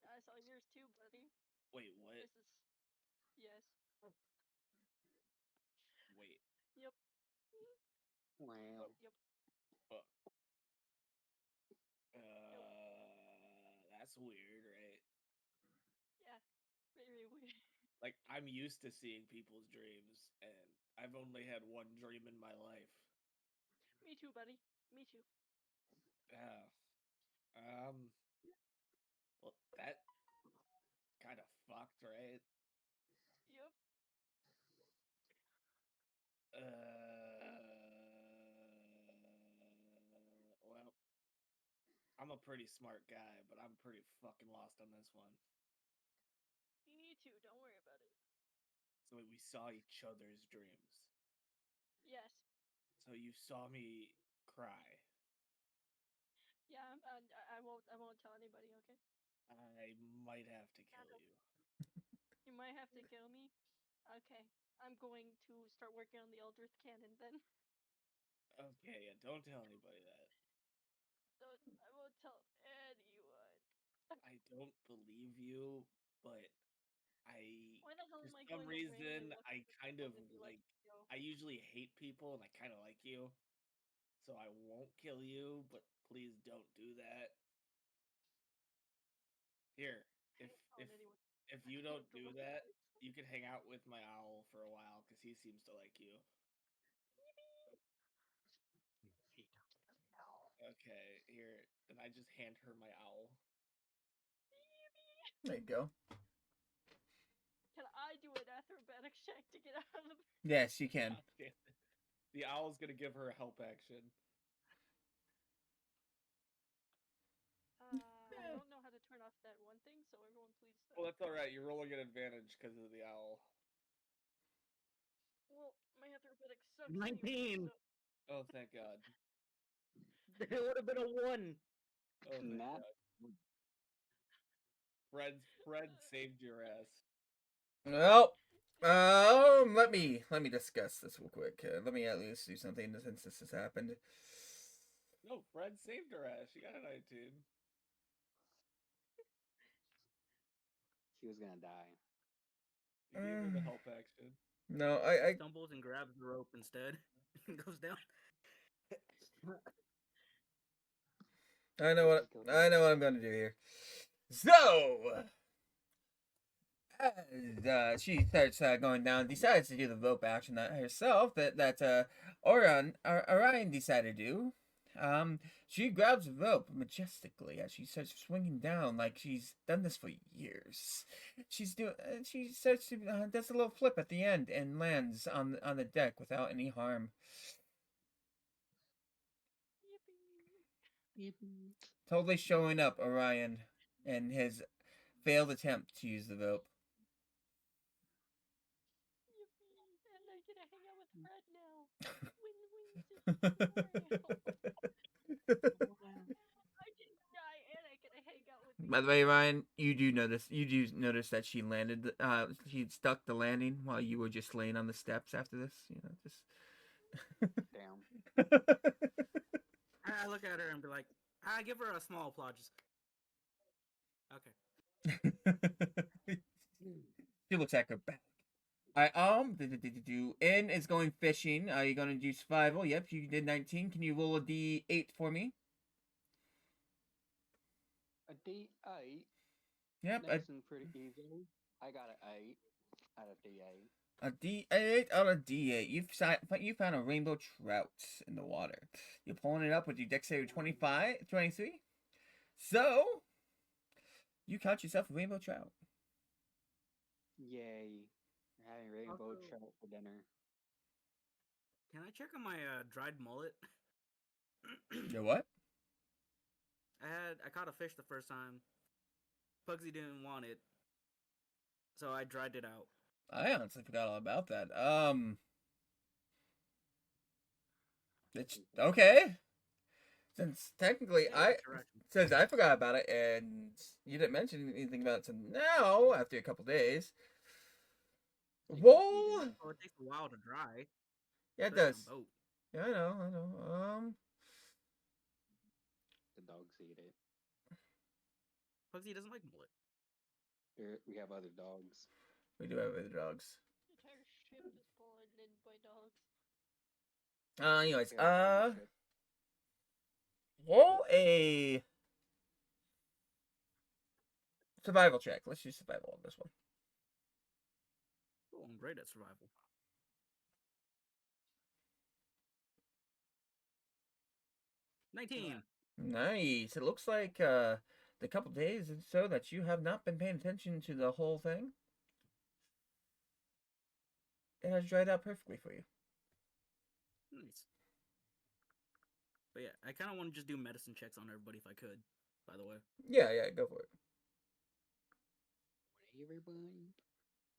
I saw yours too, buddy. Wait, what? This is yes. Wait. Yep. Wow. Yep. Fuck. That's weird, right? Yeah. Very weird. Like, I'm used to seeing people's dreams, and I've only had one dream in my life. Me too, buddy. Me too. Yeah. Well, that kind of fucked, right? Yep. Well, I'm a pretty smart guy, but I'm pretty fucking lost on this one. Me too. Don't worry about it. So we saw each other's dreams. Yes. So you saw me cry. Yeah. I won't. I won't tell anybody. Okay. I might have to kill you. You might have to kill me. Okay. I'm going to start working on the Eldritch Cannon then. Okay, yeah, don't tell anybody that. I won't tell anyone. I don't believe you, but Why the hell for am I some going to randomly reason, look I for kind of someone to be like, yo? I usually hate people and I kind of like you. So I won't kill you, but please don't do that. Here, if you don't do that, you can hang out with my owl for a while because he seems to like you. Okay, here, and I just hand her my owl. There you go. Can I do an acrobatics check to get out of? Yes, you can. God damn it. The owl's gonna give her a help action. I don't know how to turn off that one thing, so everyone please. Well, that's all right. You're rolling an advantage because of the owl. Well, my acrobatics sucks. 19. Anyway, so Oh, thank God. It would have been a 1. Oh, thank Nat. God. Fred saved your ass. Well, let me discuss this real quick. Let me at least do something since this has happened. No, Fred saved her ass. She got a 19. She was gonna die. He gave her the help action. No, I Stumbles and grabs the rope instead. And goes down. I know what Go I down. know what I'm going to do here. So, as she starts going down, decides to do the rope action that herself that Orion decided to do. She grabs the rope majestically as she starts swinging down like she's done this for years. She starts to does a little flip at the end and lands on the deck without any harm. Yippee. Totally showing up Orion and his failed attempt to use the rope. Yippee. And I get to hang out with Fred now. Win-win scenario. I didn't die and I get to hang out with By the way, Ryan, you do notice that she landed. She stuck the landing while you were just laying on the steps after this. Just. Damn. I look at her and be like, I give her a small applause. Just, okay. She looks at her back. N is going fishing. Are you gonna do survival? Yep, you did 19. Can you roll a D8 for me? A D8. Yep, Nice and pretty easy. I got an 8 out of D8. a D8 out of D8. You found a rainbow trout in the water. You're pulling it up with your dexterity 23. So, you caught yourself a rainbow trout. Yay. We're having rainbow Also- trout for dinner. Can I check on my dried mullet? Your what? I caught a fish the first time. Pugsy didn't want it, so I dried it out. I honestly forgot all about that. It's okay. Since technically since I forgot about it and you didn't mention anything about it until now, after a couple days. Roll. Well, it takes a while to dry. Yeah, it especially on does. boat. Yeah, I know. The dogs eat it. Pugsy doesn't like mullet. We have other dogs. We do have other dogs. The entire ship is blinded by dogs. Anyways, We have another ship. roll a survival check. Let's do survival on this one. Oh, I'm great at survival. 19. Nice. It looks like the couple days and so that you have not been paying attention to the whole thing. It has dried out perfectly for you. Nice. But yeah, I kind of want to just do medicine checks on everybody if I could, by the way. Yeah, go for it. Everybody.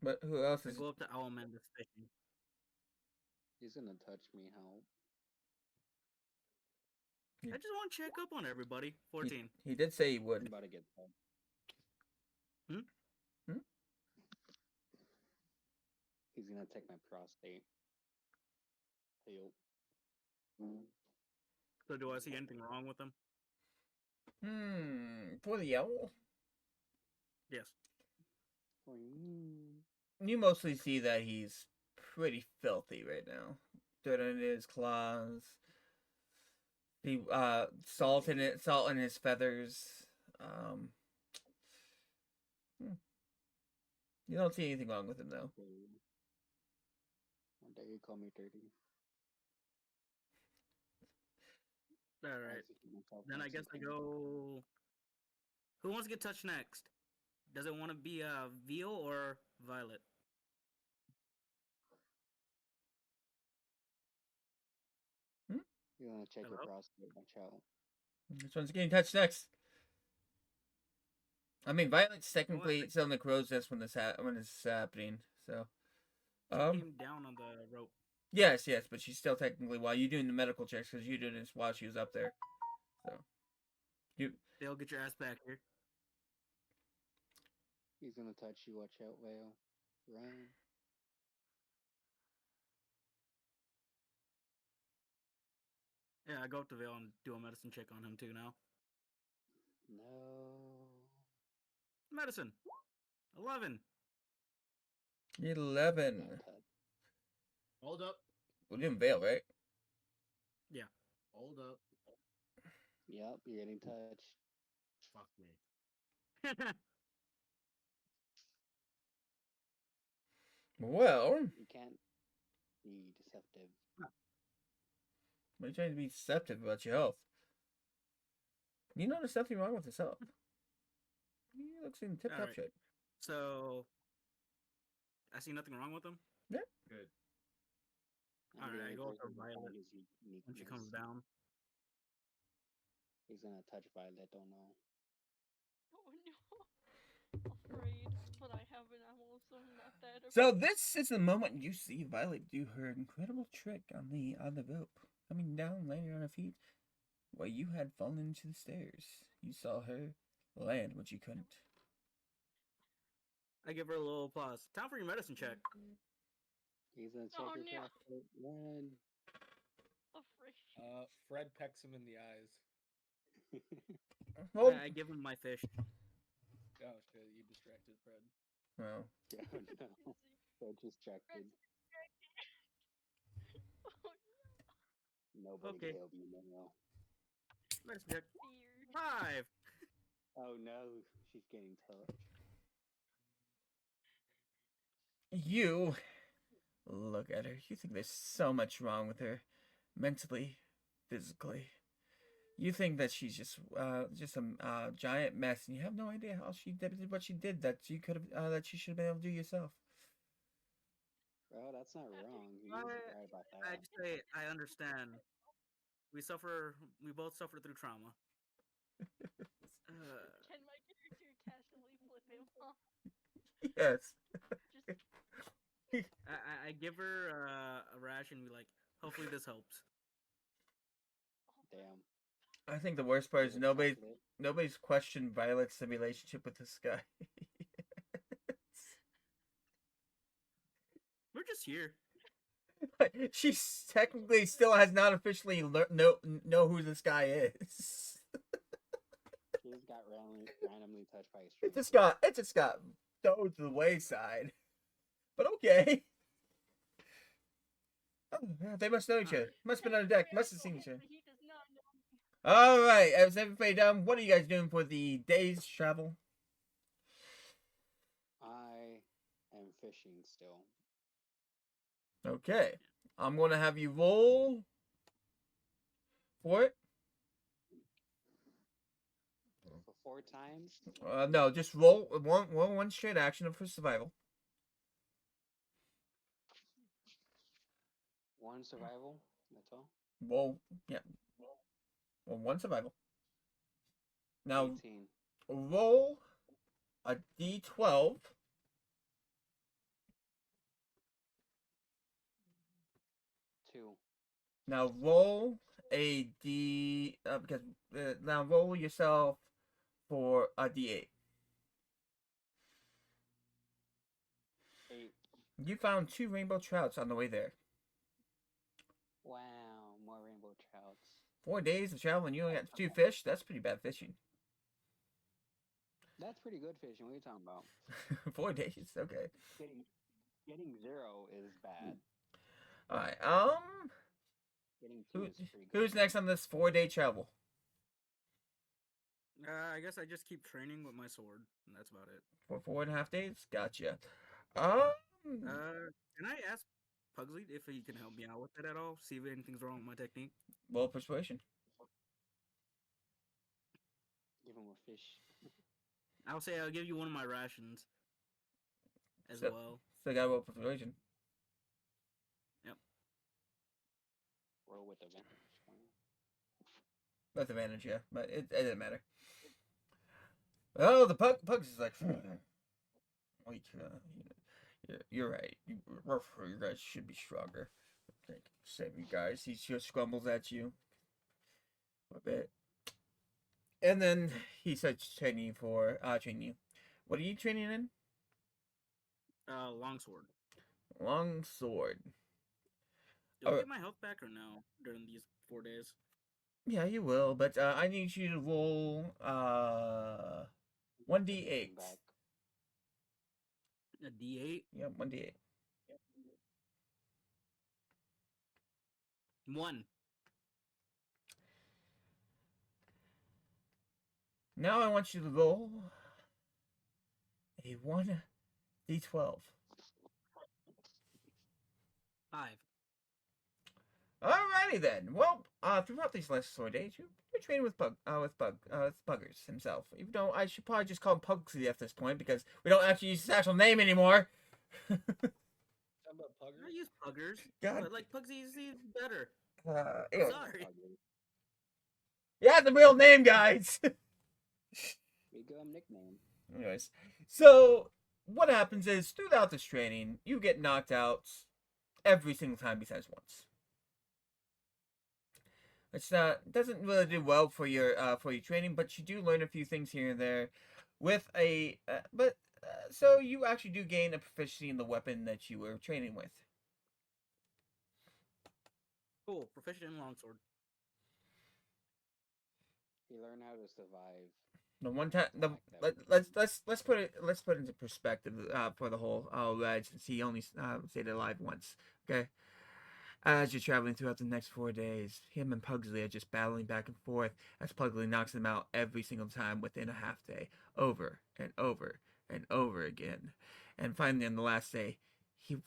But who else I is? go up to Owlman that's fishing. He's gonna touch me. How? I just want to check up on everybody. 14. He did say he I'm would. about to get touched. Hmm? He's gonna take my prostate. Help. So do I see anything wrong with them? For the owl, Yes. you mostly see that he's pretty filthy right now. Dirt in his claws. The salt in his feathers. You don't see anything wrong with him though. One day you call me dirty. Alright. Then I guess I go. Who wants to get touched next? Does it want to be Veal or Violet? You wanna check your Hello? prostate, watch out. Which one's getting touched next? I mean, Violet's technically still in the crow's nest when this is happening. So, Came down on the rope. Yes, yes, but she's still technically, while you're doing the medical checks, because you did this while she was up there. So, They'll get your ass back here. He's gonna touch you. Watch out, Vale. Run. Yeah, I go up to Vale and do a medicine check on him too now. No. Medicine. 11. 11. Not touch. Hold up. We're doing Veil, right? Hold up. Yep, you're getting touched. Fuck me. Well, You can't be deceptive. why are you trying to be deceptive about your health? You know there's nothing wrong with his health. He looks in tip-top Alright. shape. So, I see nothing wrong with him. Good. And the Alright, I only go up to person who Violet found his when she comes uniqueness. down. He's gonna touch Violet. Don't know. Oh no. Afraid, but I haven't. I'm also not that So afraid. this is the moment you see Violet do her incredible trick on the rope, coming down, landing on her feet, where you had fallen into the stairs. You saw her land when she couldn't. I give her a little applause. Time for your medicine check. He's gonna check Oh, his no. passport. Run. Afraid. Fred pecks him in the eyes. Well, I give him my fish. Oh shit! You distracted Fred. well, Oh no. So distracted. Oh Nobody Okay. killed you now. Medicine check. weird. 5. Oh no, she's getting touched. you look at her. You think there's so much wrong with her, mentally, physically. You think that she's just a giant mess, and you have no idea how she did what she did that you could have that you should have been able to do yourself. Bro, that's not wrong. He's I- right about I that. just say I understand. We both suffer through trauma. Can my character casually flip him off? Yes. Just I give her a rash and be like, hopefully this helps. Damn. I think the worst part is Little chocolate. nobody's questioned Violet's relationship with this guy. We're just here. She technically still has not officially know who this guy is. He just got randomly touched by a It just got thrown to the wayside. But okay. Oh, yeah, they must know each other. Must have been on the deck. Must have seen each other. He does not know me. All right. Is everybody done? What are you guys doing for the day's travel? I am fishing still. Okay. I'm going to have you roll for it. For 4 times? No, just roll one straight action for survival. 1 survival. That's all. Roll, yeah. Well, one survival. Now 18. roll a d12. Two. Now roll a d because now roll yourself for a d8. 8. You found 2 rainbow trouts on the way there. Wow, more rainbow trouts. 4 days of travel and you only got 2 fish. That's pretty bad fishing. That's pretty good fishing. What are you talking about? 4 days, okay. Getting 0 is bad. All right. Getting 2 is pretty good. Who's next on this 4-day travel? I guess I just keep training with my sword, and that's about it. For 4.5 days. Gotcha. Can I ask Pugsley if he can help me out with it at all? See if anything's wrong with my technique. Roll persuasion. Give him a fish. I'll say I'll give you one of my rations as So- well. Still got roll persuasion. Roll with advantage. With advantage, yeah, but it doesn't matter. Oh, the Pugs is like, like, you're right. You guys should be stronger. Save you guys. He just scrumbles at you a bit. And then he starts training you. What are you training in? Longsword. Long sword. Do I Oh. get my health back or no during these 4 days? Yeah, you will, but I need you to roll 1d8. Back. A D8? Yep, 1d8. 1. Now I want you to roll a 1d12. 5. Alrighty then. Well, throughout these last 4 days, you're training with Buggers himself. Even though I should probably just call him Pugsley at this point because we don't actually use his actual name anymore. Talking about Pugger? I use Puggers. God. But like Pugsy's better. Anyway. Sorry. Yeah, the real name, guys. Big nickname. Anyways, so what happens is throughout this training, you get knocked out every single time besides once. It's doesn't really do well for your training, but you do learn a few things here and there. So you actually do gain a proficiency in the weapon that you were training with. Cool. Proficient in longsword. He learned how to survive. The one time, let's put it into perspective for the whole lad, since he only stayed alive once. Okay. As you're traveling throughout the next 4 days, him and Pugsley are just battling back and forth as Pugsley knocks him out every single time within a half day, over and over and over again. And finally, on the last day, he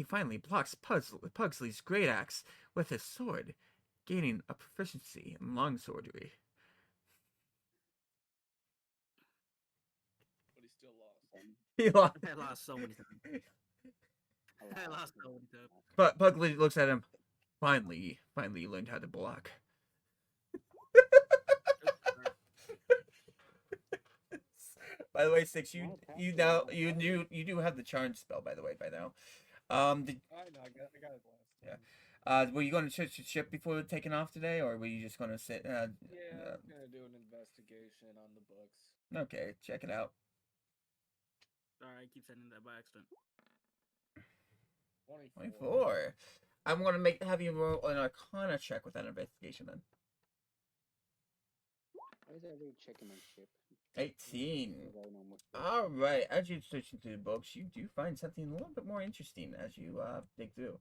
finally blocks Pugsley's great axe with his sword, gaining a proficiency in longswordry. But he still lost. He lost. I lost so many times. I lost so many times. But Pugsley looks at him. Finally, you learned how to block. By the way, Six, you do have the charm spell. By the way, by now. I know. I got it last. Yeah. time. Were you going to ship before taking off today, or were you just going to sit? Yeah, I'm gonna do an investigation on the books. Okay, check it out. Sorry, I keep sending that by accident. 24. I'm going to have you roll an Arcana check with that investigation then. Why is everybody checking my ship? 18. Because I know most All right. As you search through the books, you do find something a little bit more interesting as you dig through.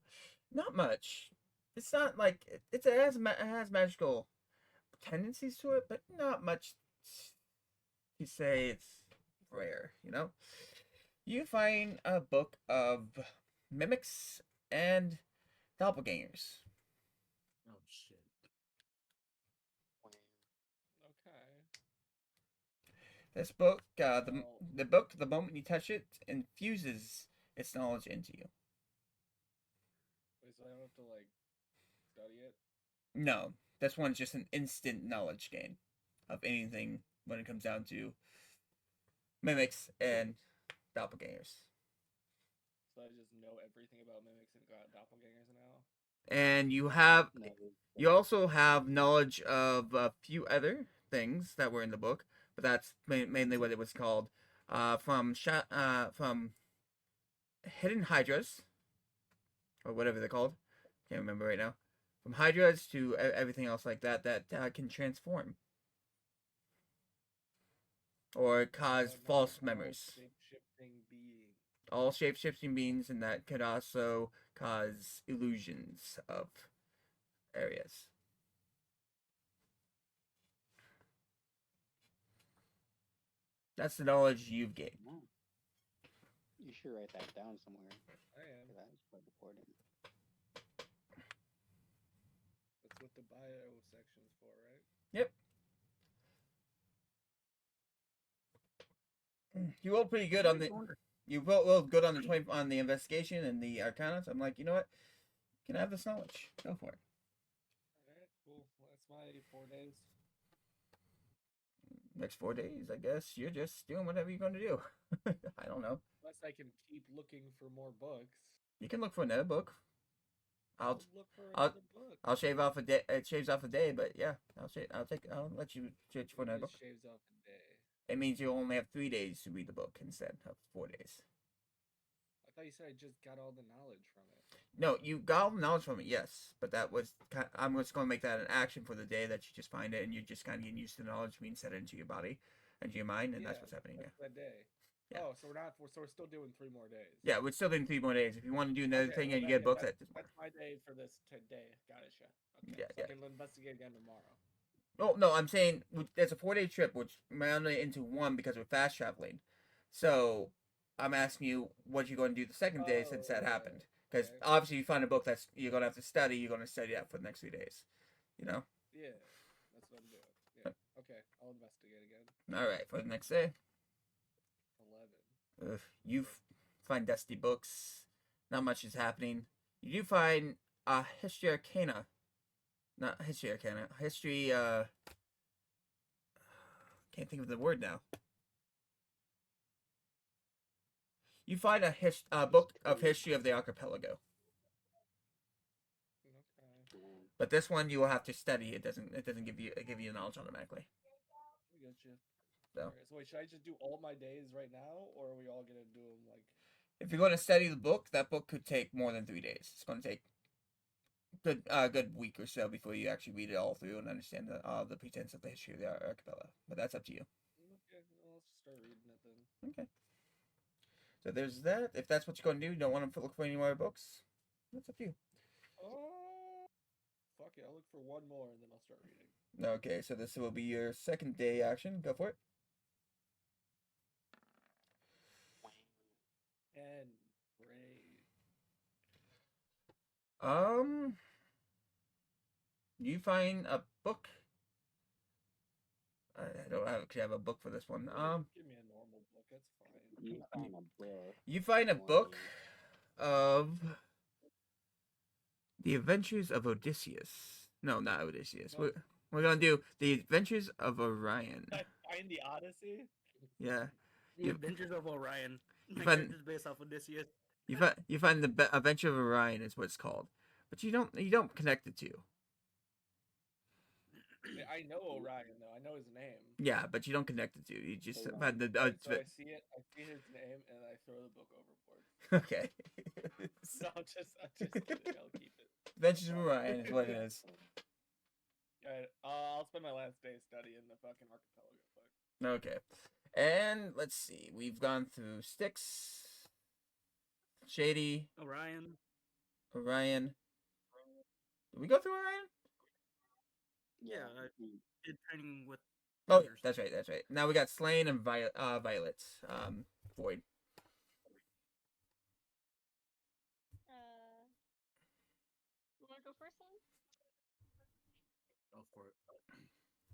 Not much. It's not like it has magical tendencies to it, but not much. You say it's rare, you know. You find a book of mimics and doppelgangers. Oh shit. Okay. This book, the book, the moment you touch it, infuses its knowledge into you. Wait, so I don't have to like study it? No, this one's just an instant knowledge gain of anything when it comes down to mimics and doppelgangers. So I just know everything about mimics and doppelgangers now. And you also have knowledge of a few other things that were in the book, but that's mainly what it was called. From hidden hydras, or whatever they're called. Can't remember right now. From hydras to everything else like that can transform or cause false memories. Shape-shifting being. All shape-shifting beings, and that could also cause illusions of areas. That's the knowledge you've gained. No. You should write that down somewhere. I am. That's quite important. That's what the bio section's for, right? Yep. You rolled pretty good on the. You rolled good on the on the investigation and the arcana. So I'm like, you know what? You can have this knowledge. Go for it. Alright, cool. Well, that's my 4 days. Next 4 days, I guess you're just doing whatever you're going to do. I don't know. Unless I can keep looking for more books. You can look for another book. I'll look for I'll- another book. I'll shave off a day. It shaves off a day, but yeah, I'll let you search for another It book. shaves off a day. It means you only have 3 days to read the book instead of 4 days. I thought you said I just got all the knowledge from it. No, you got all the knowledge from it, yes, but that was I'm just going to make that an action for the day that you just find it and you're just kind of getting used to the knowledge being set into your body and your mind, and that's what's happening That's there. that day. Yeah. Oh, so we're still doing 3 more days. Yeah, we're still doing 3 more days. If you want to do another Okay, thing well, and you that- get books, that's, that's that's my day for this today. Gotcha. Okay. Yeah, so yeah. I can investigate again tomorrow. Oh no, I'm saying it's a 4-day trip, which rounded it into one because we're fast traveling. So I'm asking you what you're going to do the second day since that happened. Because okay. obviously, you find a book that's you're going to have to study. You're going to study that for the next 3 days. You know. Yeah, that's what I'm doing. Yeah. Okay, I'll investigate again. All right, for the next day. 11. You find dusty books. Not much is happening. You do find History Arcana. Not History Arcana. History, can't think of the word now. You find a book of history of the archipelago. Okay. But this one you will have to study. It doesn't give you knowledge automatically. I gotcha. So. Alright, so wait, should I just do all my days right now, or are we all gonna do them like? If you're going to study the book, that book could take more than 3 days. It's going to take good week or so before you actually read it all through and understand the pretense of the history of the archipelago. But that's up to you. Okay, well, let's just start reading it then. Okay. So there's that. If that's what you're going to do, you don't want to look for any more books. That's up to you. Oh, fuck it! I'll look for one more and then I'll start reading. Okay, so this will be your second day action. Go for it. And raid. You find a book. I don't actually have a book for this one. Give me a normal book. That's fine. You found a book. You find a book of The Adventures of Odysseus. No, not Odysseus. No. We're gonna do The Adventures of Orion. I find the Odyssey. Yeah. The You- Adventures of Orion. My find- character's based off Odysseus. You find the Adventure of Orion is what it's called, but you don't connect the two. I know Orion though. I know his name. Yeah, but you don't connect the two. You just Orion. find the. So I see it. I see his name, and I throw the book overboard. Okay. No, I'm just kidding. I'll keep it. Adventures of Orion is what it is. Alright, I'll spend my last day studying the fucking archipelago book. Okay. And let's see. We've gone through Styx, Shady, Orion. Orion. Did we go through Orion? Yeah, I did training with. Oh, others. that's right. That's right. Now we got Slain and Violet. Void. You wanna go first, then? Go for it.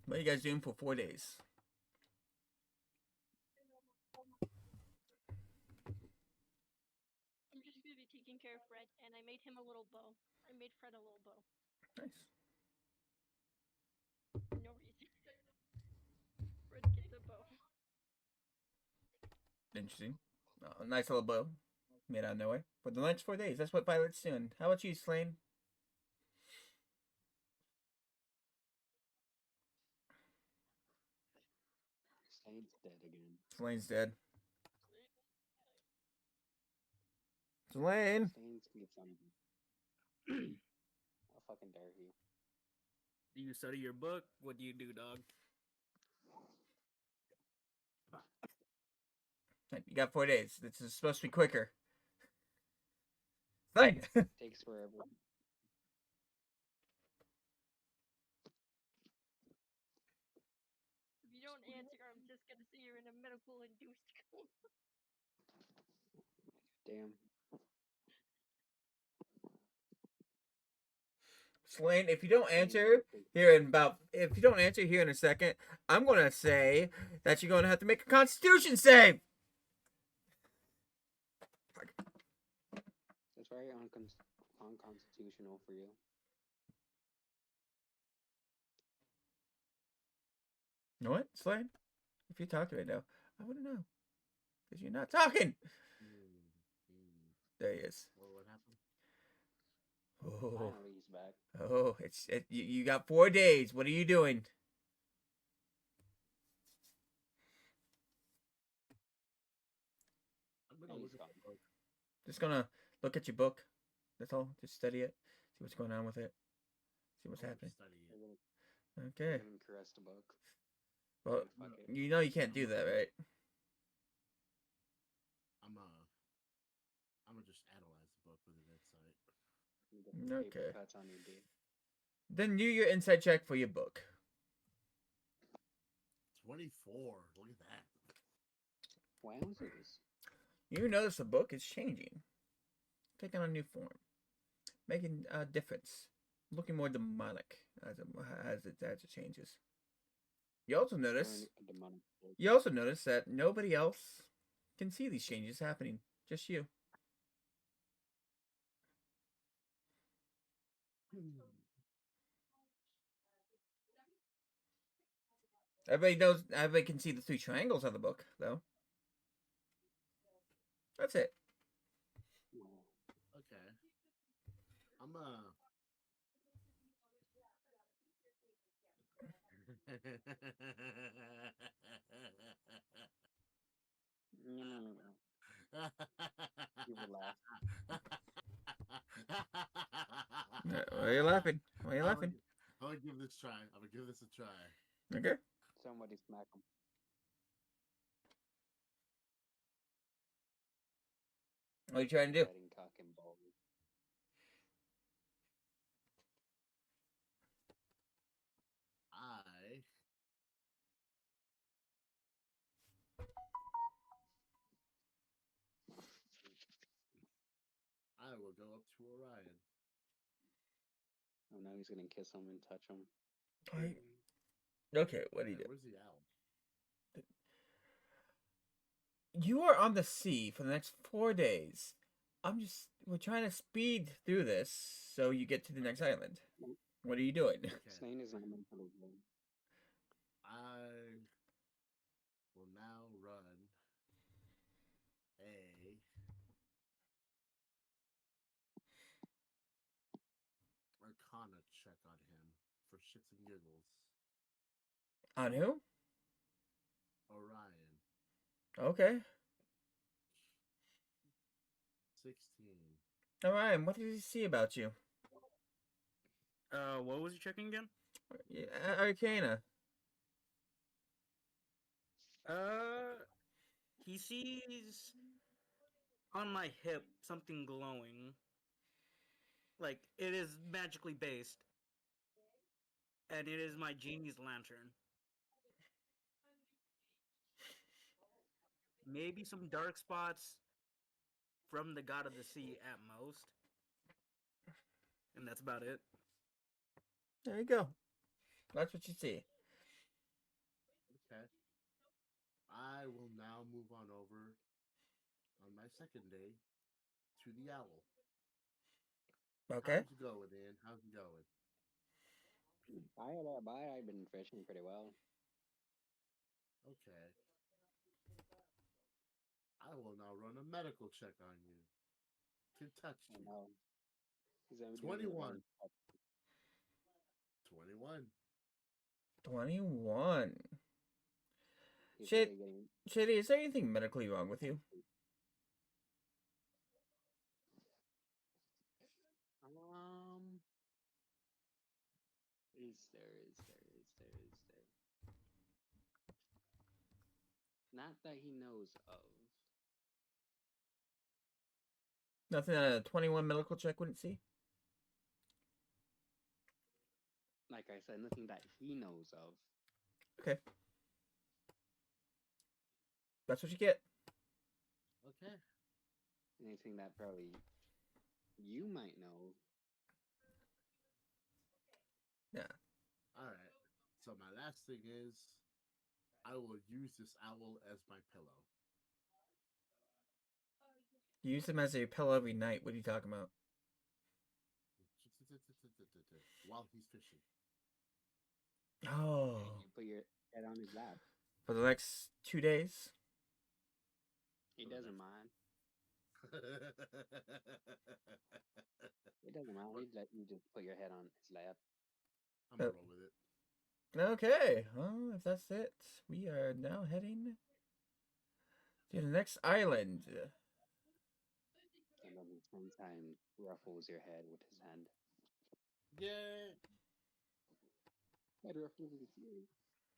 What are you guys doing for 4 days? I'm just gonna be taking care of Fred, and I made him a little bow. I made Fred a little bow. Nice. For no reason. Fred gets a bow. Interesting. Nice little bow. Made out of nowhere. For the next 4 days. That's what Violet's doing. How about you, Slain? Saint's dead again. Slane's dead. Slain! Saints get something. How fucking dare he? Do you study your book? What do you do, dog? You got 4 days. This is supposed to be quicker. Slain! Takes forever. If you don't answer, I'm just gonna say you're in a medical induced coma. Damn. Slain, if you don't answer here in a second, I'm gonna say that you're gonna have to make a Constitution save. That's very unconstitutional for you. You know what, Slain? If you talk right now, I wouldn't know, because you're not talking. There he is. Well, what happened? Oh, Finally, he's back. oh, you got 4 days. What are you doing? I'm gonna And look he's at gone. the book. Just gonna look at your book. That's all. Just study it. See what's going on with it. See what's I wanna happening. study We're it. gonna, Okay. we're gonna caress the book. Well, Fuck it. you know you can't do that, right? I'm gonna just analyze the book with an insight. You get the paper Okay. cuts on your dick. Then do your insight check for your book. 24. Look at that. Wowzers. You notice the book is changing, taking on a new form, making a difference, looking more demonic as it changes. You also notice Showing a demonic book. you also notice that nobody else can see these changes happening, just you. Everybody can see the 3 triangles on the book, though. That's it. Yeah. Okay. I'm You will laugh. Why are you laughing? Why are you laughing? I'm gonna give this a try. I'm gonna give this a try. Okay. Somebody smack him. What are you trying to do? Betting cock and ball. I will go up to Orion. Oh, now he's gonna kiss him and touch him. Okay, what do you do? Where's the owl? You are on the sea for the next 4 days. We're trying to speed through this so you get to the next island. What are you doing? Okay. Slane is not meant to live there. I will now run a Arcana check on him for shits and giggles. On who? Orion. Okay. 16. Alright, what did he see about you? What was he checking again? Arcana. He sees on my hip something glowing. Like, it is magically based. And it is my genie's lantern. Maybe some dark spots from the god of the sea at most. And that's about it. There you go. That's what you see. Okay. I will now move on over on my second day to the owl. Okay. How's it going, Ian? How's it going? I've been fishing pretty well. Okay. I will now run a medical check on you. To touch I you. know. He's gonna be doing 21. revenge touch. 21. 21. He's Shit. really getting. Shady, is there anything medically wrong with you? Is there? Not that he knows of. Nothing that a 21 medical check wouldn't see? Like I said, nothing that he knows of. Okay. That's what you get. Okay. Anything that probably you might know. Yeah. Alright. So my last thing is I will use this owl as my pillow. You use them as a pillow every night. What are you talking about? While he's fishing. Oh. And you put your head on his lap. For the next 2 days? He doesn't mind. doesn't matter. He'd let you just put your head on his lap. I'm gonna roll with it. Okay, well, if that's it, we are now heading to the next island. And then the same time ruffles your head with his hand. Yeah. Head ruffles with you.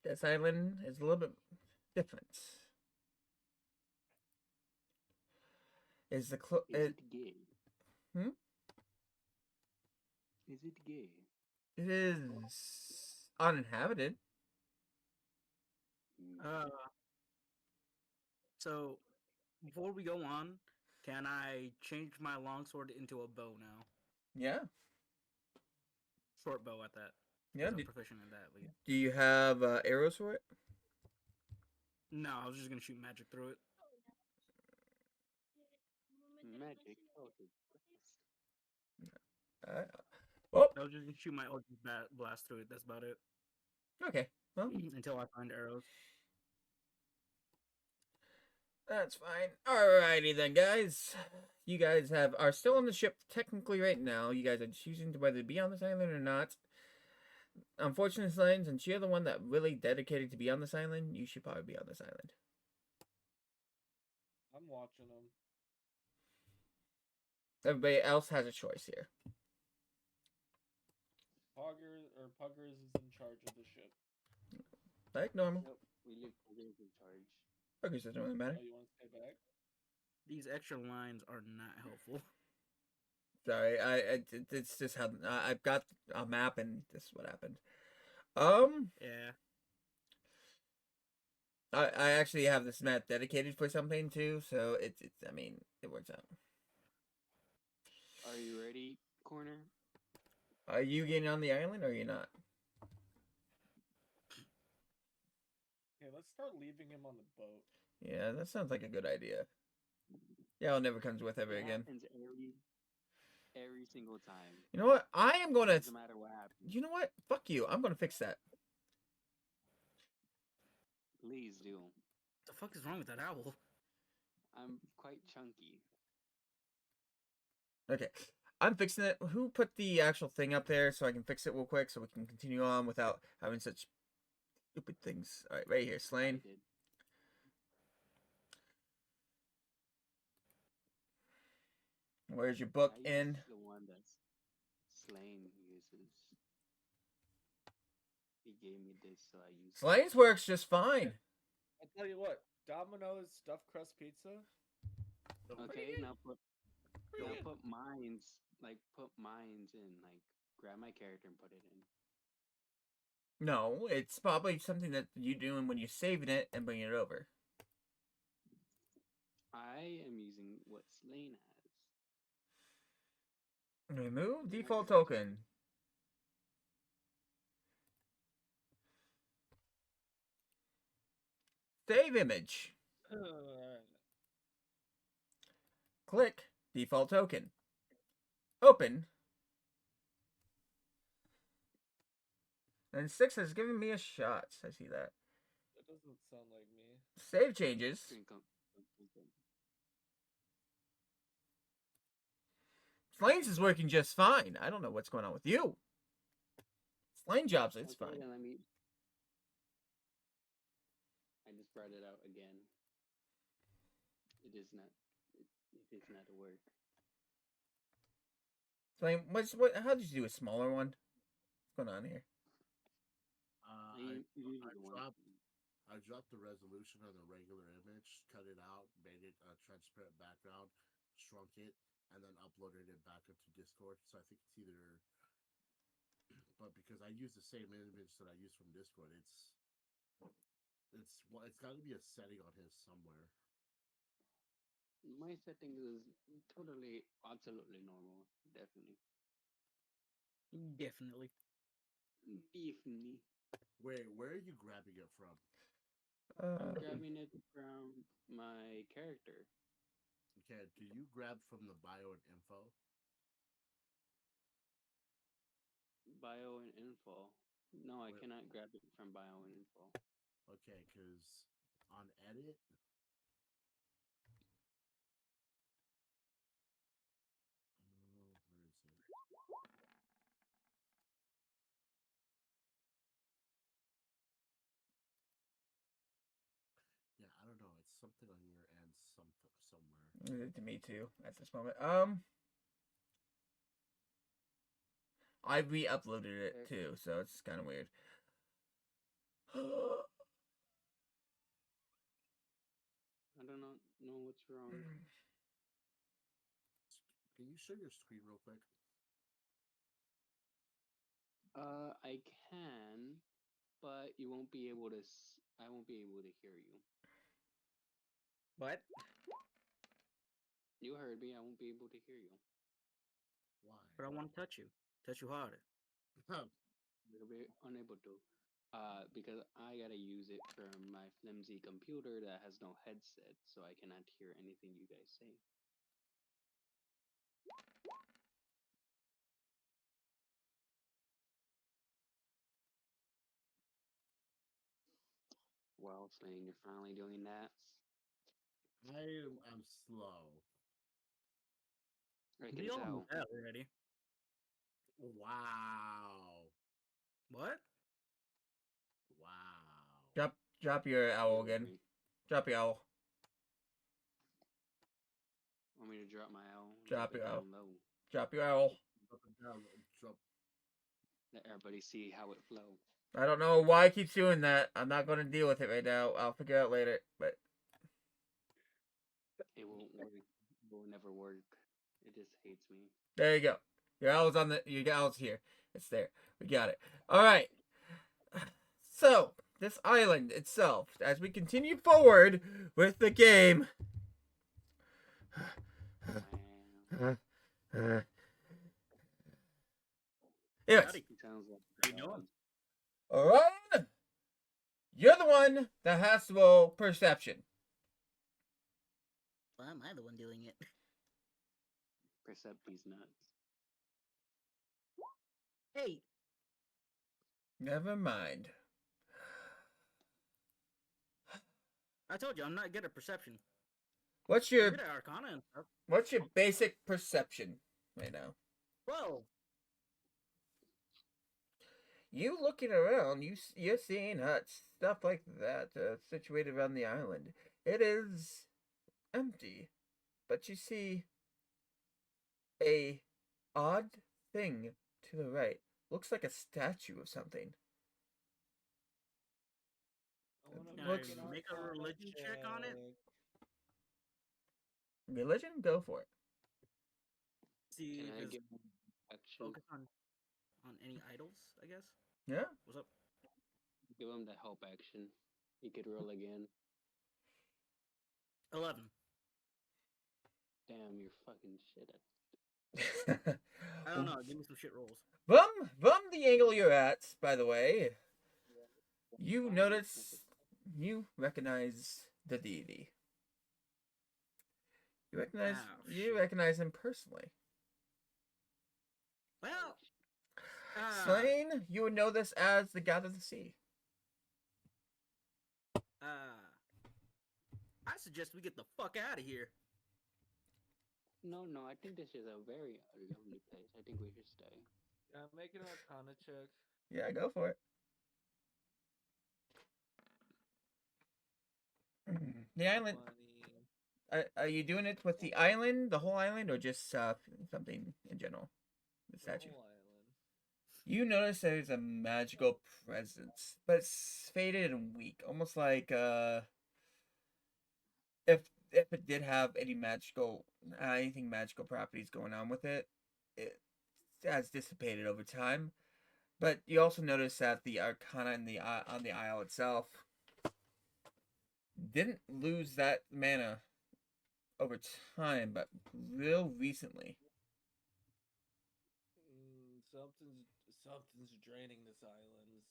This island is a little bit different. Is the Is it gay? Hmm? Is it gay? It is uninhabited. Mm. So before we go on, can I change my longsword into a bow now? Yeah. Short bow at that. Yeah. 'cause I'm proficient in that at least. Do you have arrows for it? No, I was just gonna shoot magic through it. Magic. Oh, dude. Oh, I was just gonna shoot my Eldritch blast through it. That's about it. okay. Well, Until I find arrows. that's fine. Alrighty then, guys. You guys are still on the ship technically right now. You guys are choosing to whether to be on this island or not. Unfortunately, Slane, since you're the one that really dedicated to be on this island, you should probably be on this island. I'm watching them. Everybody else has a choice here. Puggers is in charge of the ship. Like normal. Yep, we leave Puggers in charge. Okay, so it doesn't really matter. Oh, you want to stay back? These extra lines are not helpful. Sorry, it's just how I've got a map and this is what happened. Yeah. I actually have this map dedicated for something too, so it's I mean it works out. Are you ready, Corner? Are you getting on the island or are you not? Okay, let's start leaving him on the boat. Yeah, that sounds like a good idea. Yeah, I'll never comes with ever It again. happens every single time. You know what? I am gonna. Doesn't matter what happens. You know what? Fuck you. I'm gonna fix that. Please do. The fuck is wrong with that owl? I'm quite chunky. Okay. I'm fixing it. Who put the actual thing up there so I can fix it real quick so we can continue on without having such stupid things? Alright, right here, Slane. I did. Where's your book I in? use the one that's Slane uses. He gave me this, so I use it. Slane's works just fine. I'll tell you what, Domino's stuffed crust pizza. Okay, good. now put mines, put mines in, grab my character and put it in. No, it's probably something that you're doing when you're saving it and bringing it over. I am using what Slane has. Remove default token. Save image. Click default token. Open. And 6 has given me a shot. I see that. That doesn't sound like me. Save changes. Slane's is working just fine. I don't know what's going on with you. Slane jobs, it's Okay, fine. then I just brought it out again. It is not a work. Slane, how did you do a smaller one? What's going on here? I dropped the resolution on the regular image, cut it out, made it a transparent background, shrunk it, and then uploaded it back into Discord. So I think it's either, but because I use the same image that I use from Discord, it's got to be a setting on his somewhere. My settings is totally, absolutely normal. Definitely. Definitely. Wait, where are you grabbing it from? I'm grabbing it from my character. Okay, do you grab from the bio and info? Bio and info. No, I cannot grab it from bio and info. Okay, because on edit, where is it? something on your end somewhere. To me too at this moment. I re-uploaded it too, so it's kind of weird. I don't know what's wrong. Can you share your screen real quick? I can, but you won't be able to. I won't be able to hear you. What? You heard me. I won't be able to hear you. Why? But I want to touch you. Touch you harder. You'll be unable to. Because I gotta use it for my flimsy computer that has no headset, so I cannot hear anything you guys say. Well, Flame, you're finally doing that. I'm slow. I We can all knew tell. that already. Wow. What? Wow. Drop your owl again. Wait, Drop your owl. want me to drop my L? Drop it your owl. down low. Drop your owl. Up and down, drop. Let everybody see how it flow. I don't know why it keeps doing that. I'm not going to deal with it right now. I'll figure it out later. But It won't work. It will never work. It just hates me. there you go. Your owl's on the. Your owl's here. It's there. We got it. All right. So this island itself, as we continue forward with the game. Anyways, Howdy. Sounds like How you doing? Orion, you're the one that has to roll perception. Why am I the one doing it? Percepti's nuts. Hey, Never mind. I told you I'm not good at perception. What's I'm your good at Arcana and stuff. What's your basic perception right now? Whoa. You looking around, you're seeing huts, stuff like that, situated around the island. It is empty, but you see a odd thing to the right. Looks like a statue of something. I wanna Can Looks- an I make a Arcana religion check on it? Religion? Go for it. See Can if I it's get action? focus on any idols, I guess. Yeah. What's up? Give him the help action. He could roll again. 11. Damn, you're fucking shit at. I don't know. Give me some shit rolls. From the angle you're at, by the way, you Fine, notice, you recognize the deity. You recognize, Oh, you shit. recognize him personally. Well, Slain, you would know this as the God of the Sea. I suggest we get the fuck out of here. No, I think this is a very lonely place. I think we should stay. Make an Arcana check. Yeah, go for it. The island. 20. Are you doing it with the island, the whole island, or just something in general? The The statue. whole island. You notice there's a magical presence, but it's faded and weak, almost like if it did have any anything magical properties going on with it, it has dissipated over time. But you also notice that the Arcana on the isle itself didn't lose that mana over time, but real recently. Something's draining this island.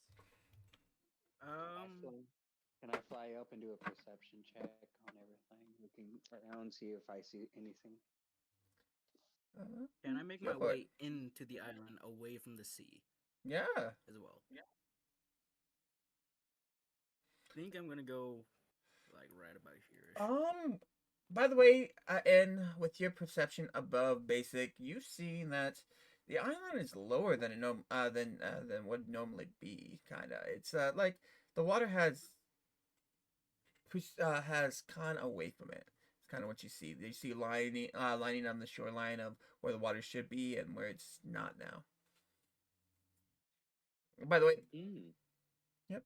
Can I fly up and do a perception check on everything? Looking around, see if I see anything. Can I make Go my for it. way into the island away from the sea Yeah. as well? Yeah. I think I'm gonna go like right about here. By the way, and with your perception above basic, you see that the island is lower than than would normally be. Kinda, it's like the water has has gone away from it. It's kind of what you see. You see lining on the shoreline of where the water should be and where it's not now. By the way, Mm. yep.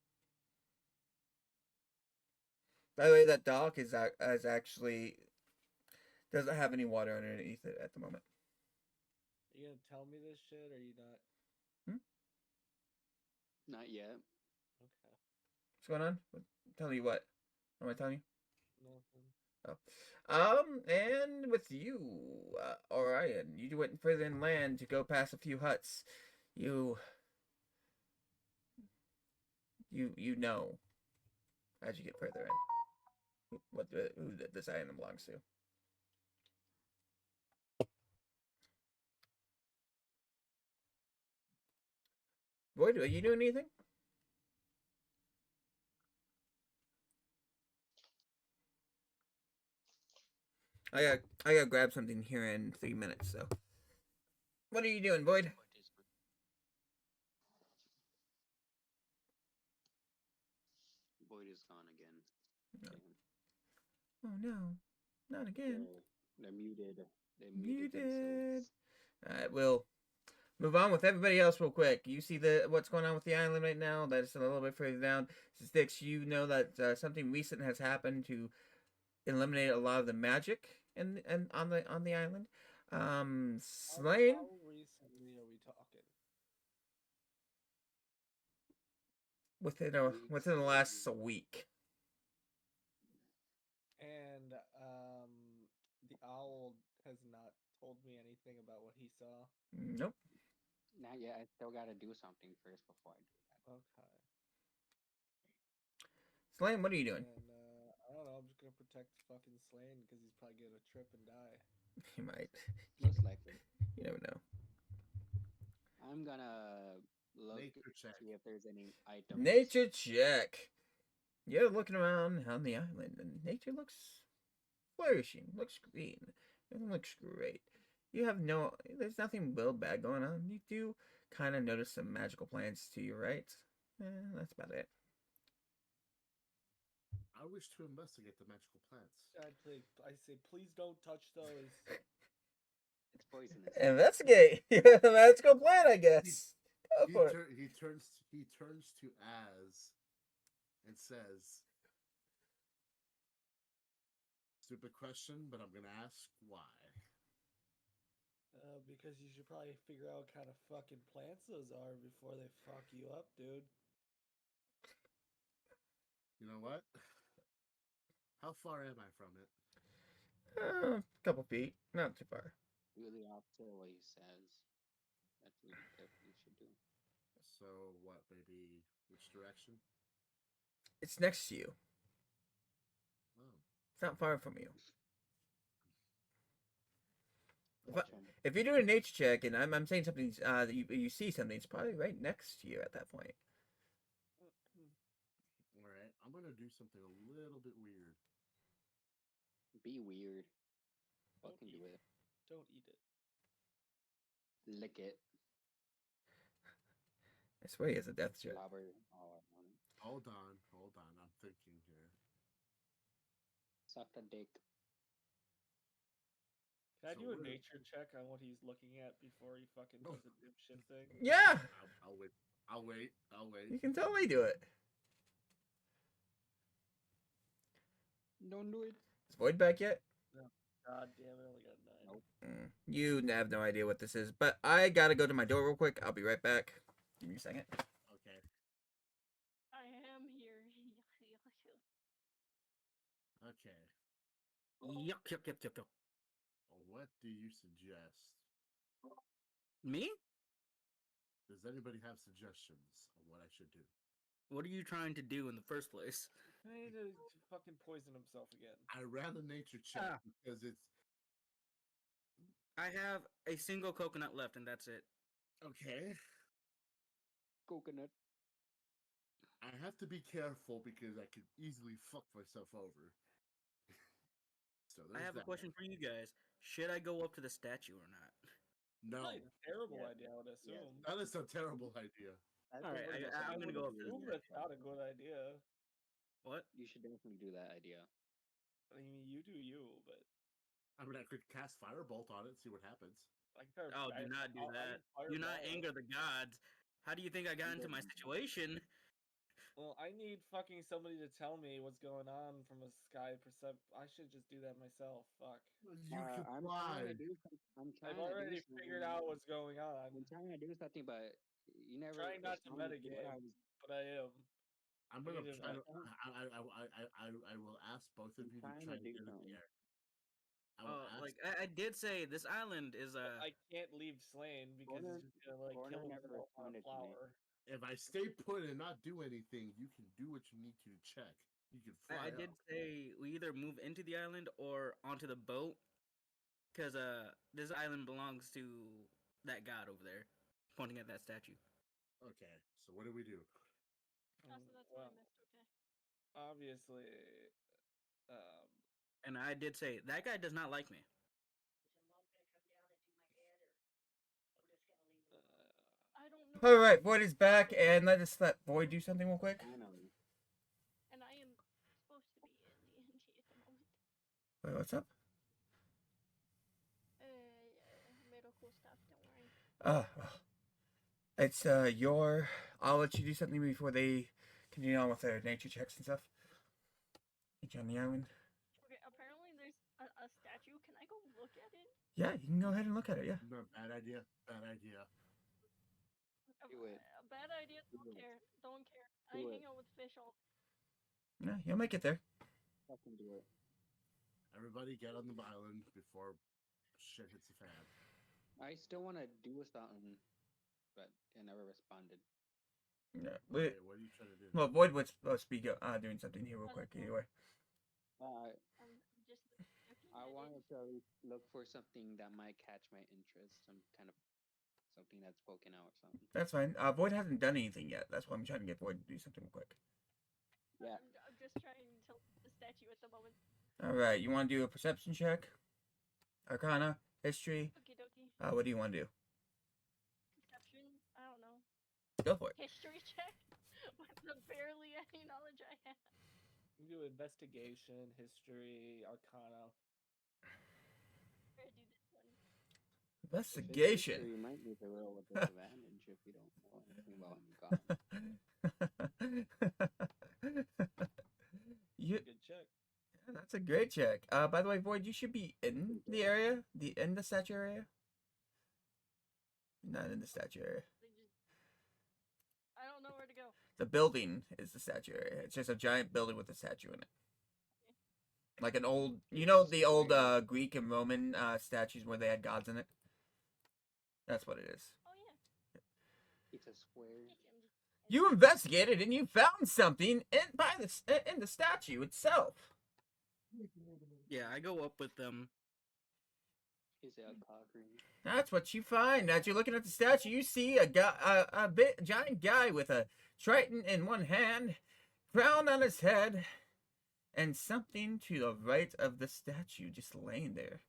By the way, that dock is actually doesn't have any water underneath it at the moment. Are you gonna tell me this shit, or are you not? Not yet. Okay. What's going on? Tell you what? What am I telling you? Nothing. And with you, Orion, you went further inland to go past a few huts. You know, as you get further in, who this island belongs to. Void, are you doing anything? I gotta grab something here in 3 minutes. So, what are you doing, Void? Boyd is gone again. No. Damn. Oh no, not again. They're muted. They Muted. themselves. Alright, we'll move on with everybody else real quick. You see what's going on with the island right now? That's a little bit further down. Sticks, you know that something recent has happened to eliminate a lot of the magic and on the island. Slain. How recently are we talking? Within the last week. And the owl has not told me anything about what he saw. Nope. Not yet. I still gotta do something first before I do that. Okay. Slain, what are you doing? And I don't know. I'm just gonna protect fucking Slane because he's probably gonna trip and die. He might. Most likely. You never know. I'm gonna look Nature check. see if there's any items. Nature check. You're looking around on the island, and nature looks flourishing. Looks green. Everything looks great. There's nothing real bad going on. You do kind of notice some magical plants to your right. That's about it. I wish to investigate the magical plants. I say, please don't touch those. It's poisonous. Investigate. The magical plant, I guess. Go He, for it. he turns to Az and says, "Stupid question, but I'm gonna ask why." Because you should probably figure out what kind of fucking plants those are before they fuck you up, dude. You know what? How far am I from it? A couple feet, not too far. Do the opposite of what he says. That's what you definitely should do. So what? Maybe which direction? It's next to you. Oh, It's not far from you. Gotcha. If you're doing a nature check, and I'm saying something, that you see something, it's probably right next to you at that point. all right. I'm gonna do something a little bit weird. Be weird. Don't Fucking eat do it. Don't eat it. Lick it. I swear he has a death check. Slobber all up on it. Hold on. I'm thinking here. Suck a dick. Can I So do a we're- nature check on what he's looking at before he fucking does a dipshit thing? Yeah, I'll wait. I'll wait. you can totally do it. Don't do it. Is Void back yet? God damn it, I only got a 9. Nope. You have no idea what this is, but I gotta go to my door real quick. I'll be right back. Give me a second. Okay. I am here. Okay. Yuck. What do you suggest? Me? Does anybody have suggestions on what I should do? What are you trying to do in the first place? I need to fucking poison himself again. I ran a nature check Ah. because it's I have a single coconut left, and that's it. okay. Coconut. I have to be careful because I could easily fuck myself over. So I have a question for you guys. Should I go up to the statue or not? No, Probably a terrible Yeah. idea, I would assume. that is a terrible idea. All right, I'm gonna go up there. Assume that's not a good idea. What? You should definitely do that idea. I mean, you do you, but I mean, I could cast Firebolt on it and see what happens. I can fire. Oh, do not do that. Do not anger the gods. How do you think I got into my situation? Well, I need fucking somebody to tell me what's going on from a sky percept. I should just do that myself. Fuck. You I'm trying to do something. I'm trying I've to do already something. figured out what's going on. I'm trying to do something, but you never. Trying not to responded what metagame, I was. but I am. I'm gonna Negative, try to. I- I will ask both of I'm you to trying try to to do get in the something. air. I will ask. Like I did say, this island is I can't leave Slain because Corner- he's just gonna like Corner kill never himself on a responded to me. flower. If I stay put and not do anything, you can do what you need to check. You can fly I did up. say we either move into the island or onto the boat, because this island belongs to that god over there, pointing at that statue. Okay, so what do we do? Oh, so that's what I missed. Okay. Obviously, And I did say that guy does not like me. I don't know. All right, Void is back, and let us let Void do something real quick. Finally. And I am supposed to be in the NG at the moment. Wait, what's up? Medical stuff. Don't worry. It's your. I'll let you do something before they continue on with their nature checks and stuff. Get you on the island. Okay. Apparently, there's a statue. Can I go look at it? Yeah, you can go ahead and look at it. Yeah. No, bad idea. Bad idea. Do it. A bad idea. Don't Do it. care. Don't care. Do I it. hang out with fish all. Yeah, you'll make it there. Fucking do it. Everybody get on the island before shit hits the fan. I still want to do something, but they never responded. Yeah. Okay, what are you trying to do? Well, Void was supposed to be doing something here real quick. Anyway. I'm just. I wanted to look for something that might catch my interest. Some kind of something that's spoken out or something. That's fine. Void hasn't done anything yet. That's why I'm trying to get Void to do something real quick. Yeah. I'm just trying to look at the statue at the moment. All right. You want to do a perception check? Arcana, history. Okie dokie. What do you want to do? Perception. I don't know. Go for it. History check. With the barely any knowledge I have. you can do investigation, history, arcana. I do this one. Investigation. You might need to roll with disadvantage if you don't know anything about any god. Good check. That's a great check. By the way, Void, you should be in the area, in the statue area. Not in the statue area. I don't know where to go. The building is the statue area. It's just a giant building with a statue in it. Like an old, the old Greek and Roman statues where they had gods in it. That's what it is. Oh yeah. It's a square. You investigated and you found something in the statue itself. Yeah, I go up with them. Is it a cock ring? That's what you find. As you're looking at the statue, you see a giant guy with a trident in one hand, crown on his head, and something to the right of the statue just laying there,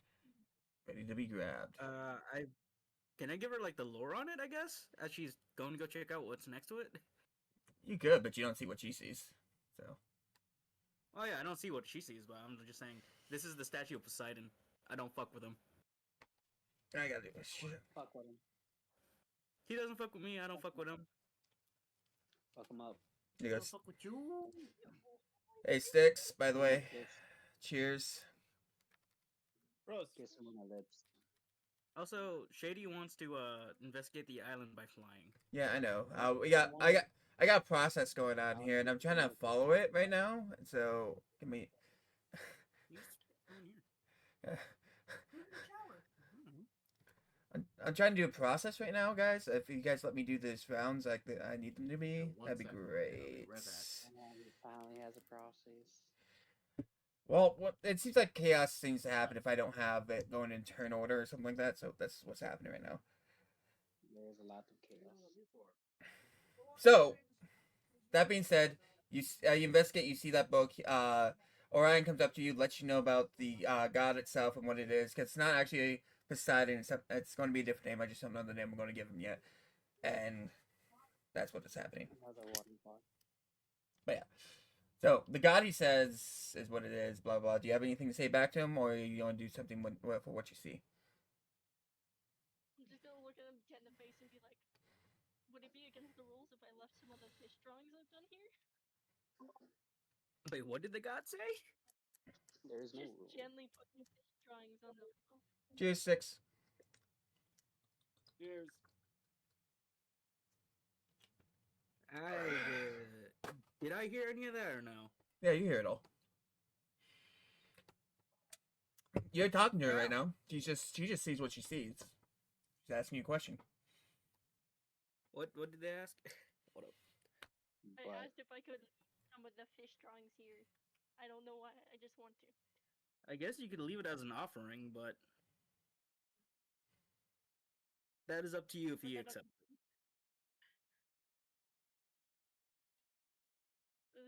ready to be grabbed. Can I give her like the lore on it? I guess as she's going to go check out what's next to it. You could, but you don't see what she sees. So. Oh yeah, I don't see what she sees, but I'm just saying this is the statue of Poseidon. I don't fuck with him. I gotta do this shit. Fuck with him. He doesn't fuck with me. I don't fuck with him. Fuck him up. He Don't goes, fuck with you. hey, Sticks, by the way, Kiss, cheers. Bros. kiss him on the lips. Also, Shady wants to investigate the island by flying. Yeah, I know. I got a process going on here, and I'm trying to follow it right now. So, give me. I'm trying to do a process right now, guys. If you guys let me do these rounds like I need them to be, that'd be great. He finally has a process. Well, it seems like chaos seems to happen if I don't have it going in turn order or something like that. So that's what's happening right now. There's a lot of chaos. So, that being said, you investigate. You see that book. Orion comes up to you, lets you know about the god itself and what it is. Cause it's not actually Poseidon. It's going to be a different name. I just don't know the name I'm going to give him yet. And that's what is happening. Another water pot. But yeah. So the god, he says, is what it is. Blah blah. Do you have anything to say back to him, or you want to do something for what you see? I'm just gonna look at him dead in the face and be like, would it be against the rules if I left some of the fish drawings I've done here? Wait, what did the god say? There's no Just rule. gently putting fish drawings on the wall. Cheers, 6. Cheers. Did I hear any of that or no? Yeah, you hear it all. You're talking to her right now. She just sees what she sees. She's asking you a question. What did they ask? What up? I But asked if I could leave some of the fish drawings here. I don't know why. I just want to. I guess you could leave it as an offering, but that is up to you if But you then accept.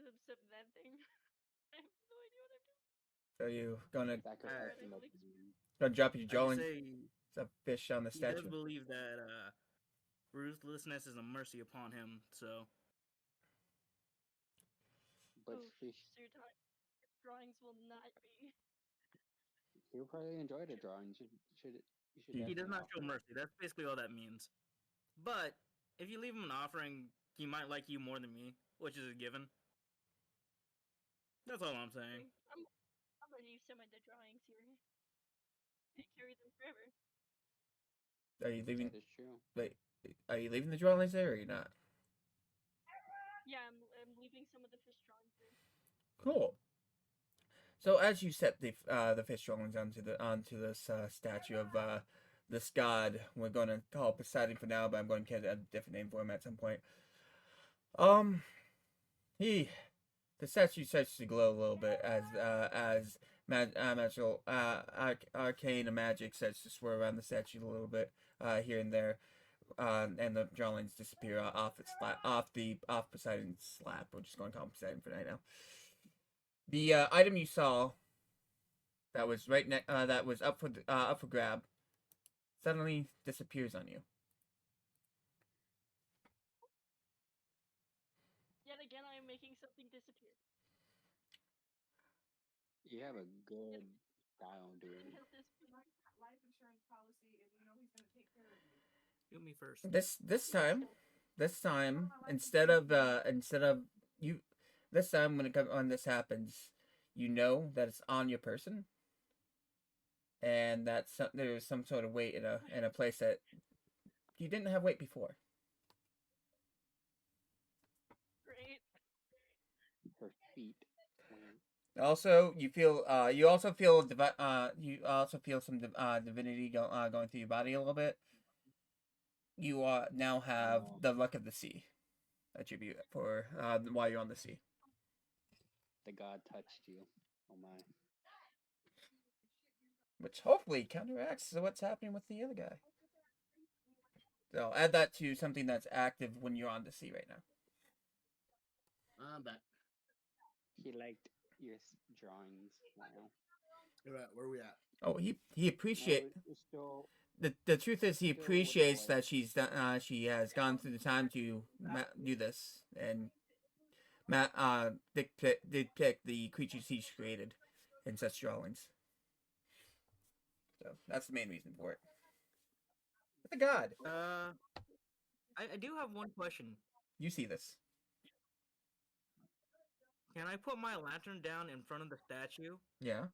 Accept that thing. I have no idea what I'm doing. So you gonna sacrificing Alright. the dream. drop your I jaw would and say a fish on the he does statue? believe that ruthlessness is a mercy upon him, so But Oh, fish, so your drawings will not be. he'll probably enjoy the drawing. You should he does definitely not show offer it. mercy. That's basically all that means. But if you leave him an offering, he might like you more than me, which is a given. That's all I'm saying. I'm gonna use some of the drawings here. I carry them forever. Are you leaving? That is true. Wait, are you leaving the drawings there or you're not? Yeah, I'm leaving some of the fish drawings there. Cool. So as you set the fish drawings onto this statue of this god, we're gonna call Poseidon for now, but I'm going to get a different name for him at some point. The statue starts to glow a little bit as magical arcane and magic starts to swirl around the statue a little bit here and there, and the drawings disappear off Poseidon's slab. We're just going to call him Poseidon for right now. The item you saw that was that was up for grab suddenly disappears on you. Yet again, I am making something disappear. You have a good guy on doing When it. has this been? Life insurance policy if you know he's gonna take care of you. Do me first. This time instead of you this time when this happens, you know that it's on your person, and that there's some sort of weight in a place that you didn't have weight before. Great. Her feet went. Also, you also feel some divinity going through your body a little bit. You now have the luck of the sea attribute for while you're on the sea. The god touched you. Oh my. Which hopefully counteracts what's happening with the other guy. So add that to something that's active when you're on the sea right now. I'm back. He liked your drawings. Wow. Where are we at? Oh, he appreciate We're still the truth is he still with the appreciates that wife. she has gone through the time to do this and depict the creatures he's created in such drawings. So that's the main reason for it. But the god, I do have one question. you see this. Can I put my lantern down in front of the statue Yeah.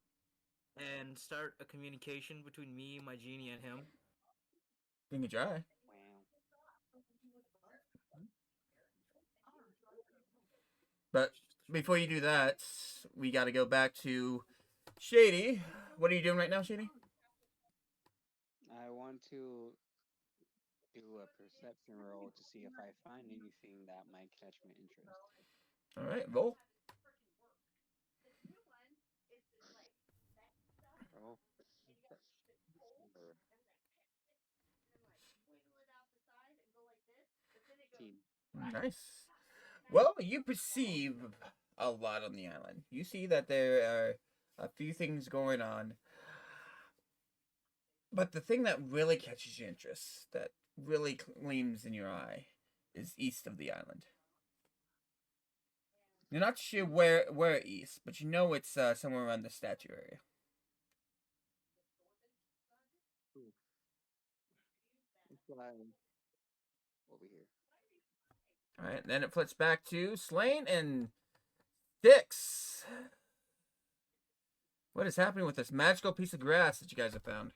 and start a communication between me, my genie, and him? You can try. Wow. But before you do that, we got to go back to Shady. What are you doing right now, Shady? I want to do a perception roll to see if I find anything that might catch my interest. All right, roll. Roll. Team. Nice. Well, you perceive a lot on the island. You see that there are a few things going on. But the thing that really catches your interest, that really gleams in your eye, is east of the island. You're not sure where east, but you know it's somewhere around the statue area. Fly over here. All right, then it flips back to Slain and Dix. What is happening with this magical piece of grass that you guys have found?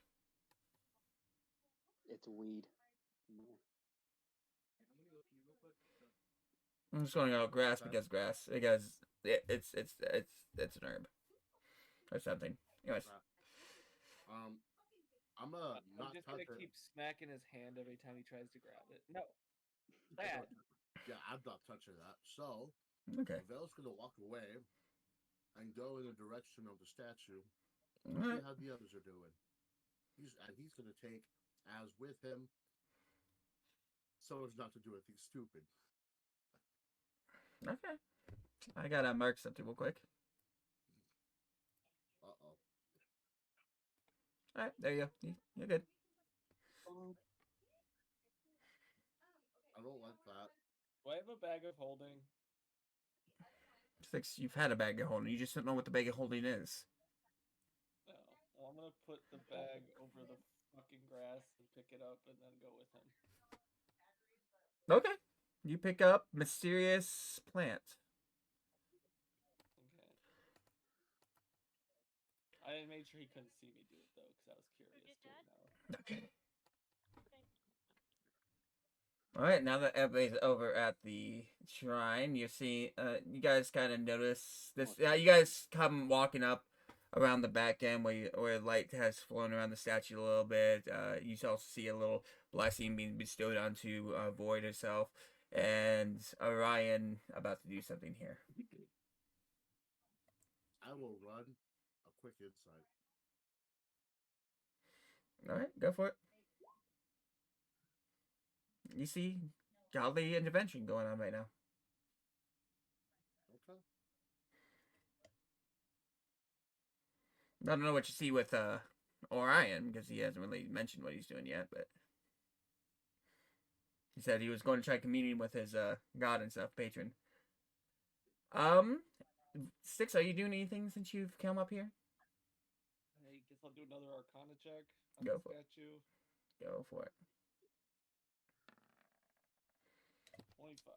It's weed. I'm just going to go grass because it's an herb or something. Anyways, I'm I'm not just gonna touch her. keep smacking his hand every time he tries to grab it. No, I that. don't- Yeah, I'm not touching that. So, okay. Vel's gonna walk away and go in the direction of the statue. All See right. how the others are doing. He's gonna take as with him so as not to do anything stupid. Okay. I gotta mark something real quick. Uh-oh. All right, there you go. You're good. I don't like that. Do I have a bag of holding? Six, you've had a bag of holding. You just don't know what the bag of holding is. No. Well, I'm gonna put the bag over the fucking grass and pick it up and then go with him. Okay. You pick up mysterious plant. Okay. I made sure he couldn't see me do it though, because I was curious to know. Okay. All right. Now that everybody's over at the shrine, you see, you guys kind of notice this. You guys come walking up around the back end where light has flown around the statue a little bit. You also see a little blessing being bestowed onto Void herself, and Orion about to do something here. I will run a quick insight. All right, go for it. You see godly intervention going on right now. Okay. I don't know what you see with Orion because he hasn't really mentioned what he's doing yet, but he said he was going to try communing with his god and stuff, patron. Six, are you doing anything since you've come up here? I guess I'll do another Arcana check on Go the for it. statue. Go for it. 25.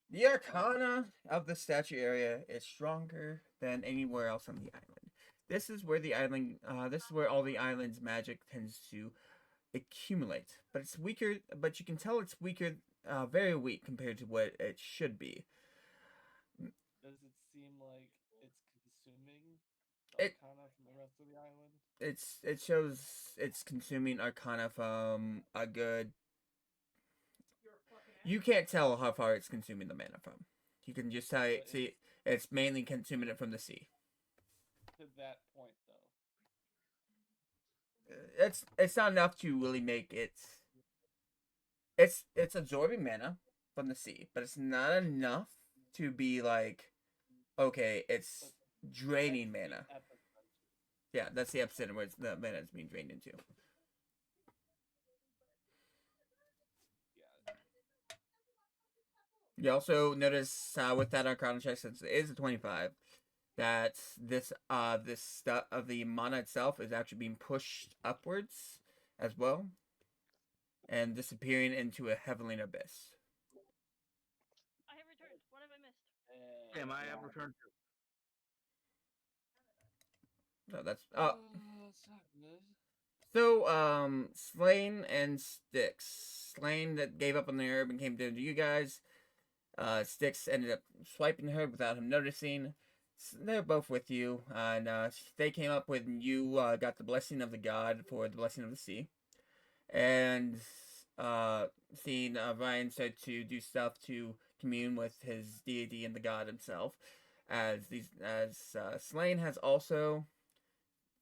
The arcana of the statue area is stronger than anywhere else on the island. This is where the island, this is where all the island's magic tends to accumulate. But it's weaker, but you can tell it's weaker, very weak compared to what it should be. Does it seem like it's consuming the Arcana from the rest of the island? It shows it's consuming arcana from a good. You can't tell how far it's consuming the mana from. You can just see it's mainly consuming it from the sea. To that point, though. It's not enough to really make it. It's absorbing mana from the sea, but it's not enough to be like, okay, it's draining mana. Yeah, that's the epicenter where the mana is being drained into. You also notice with that Arcana check, since it is a 25, that this stuff of the mana itself is actually being pushed upwards as well, and disappearing into a Heavenly Abyss. I have returned. What have I missed? Damn, I have returned too. No, that's That's not good. So Slain and Styx. Slain that gave up on the herb and came down to you guys. Styx ended up swiping her without him noticing. They're both with you, and they came up with you got the blessing of the god for the blessing of the sea, and seeing Ryan start to do stuff to commune with his deity and the god himself, as Slain has also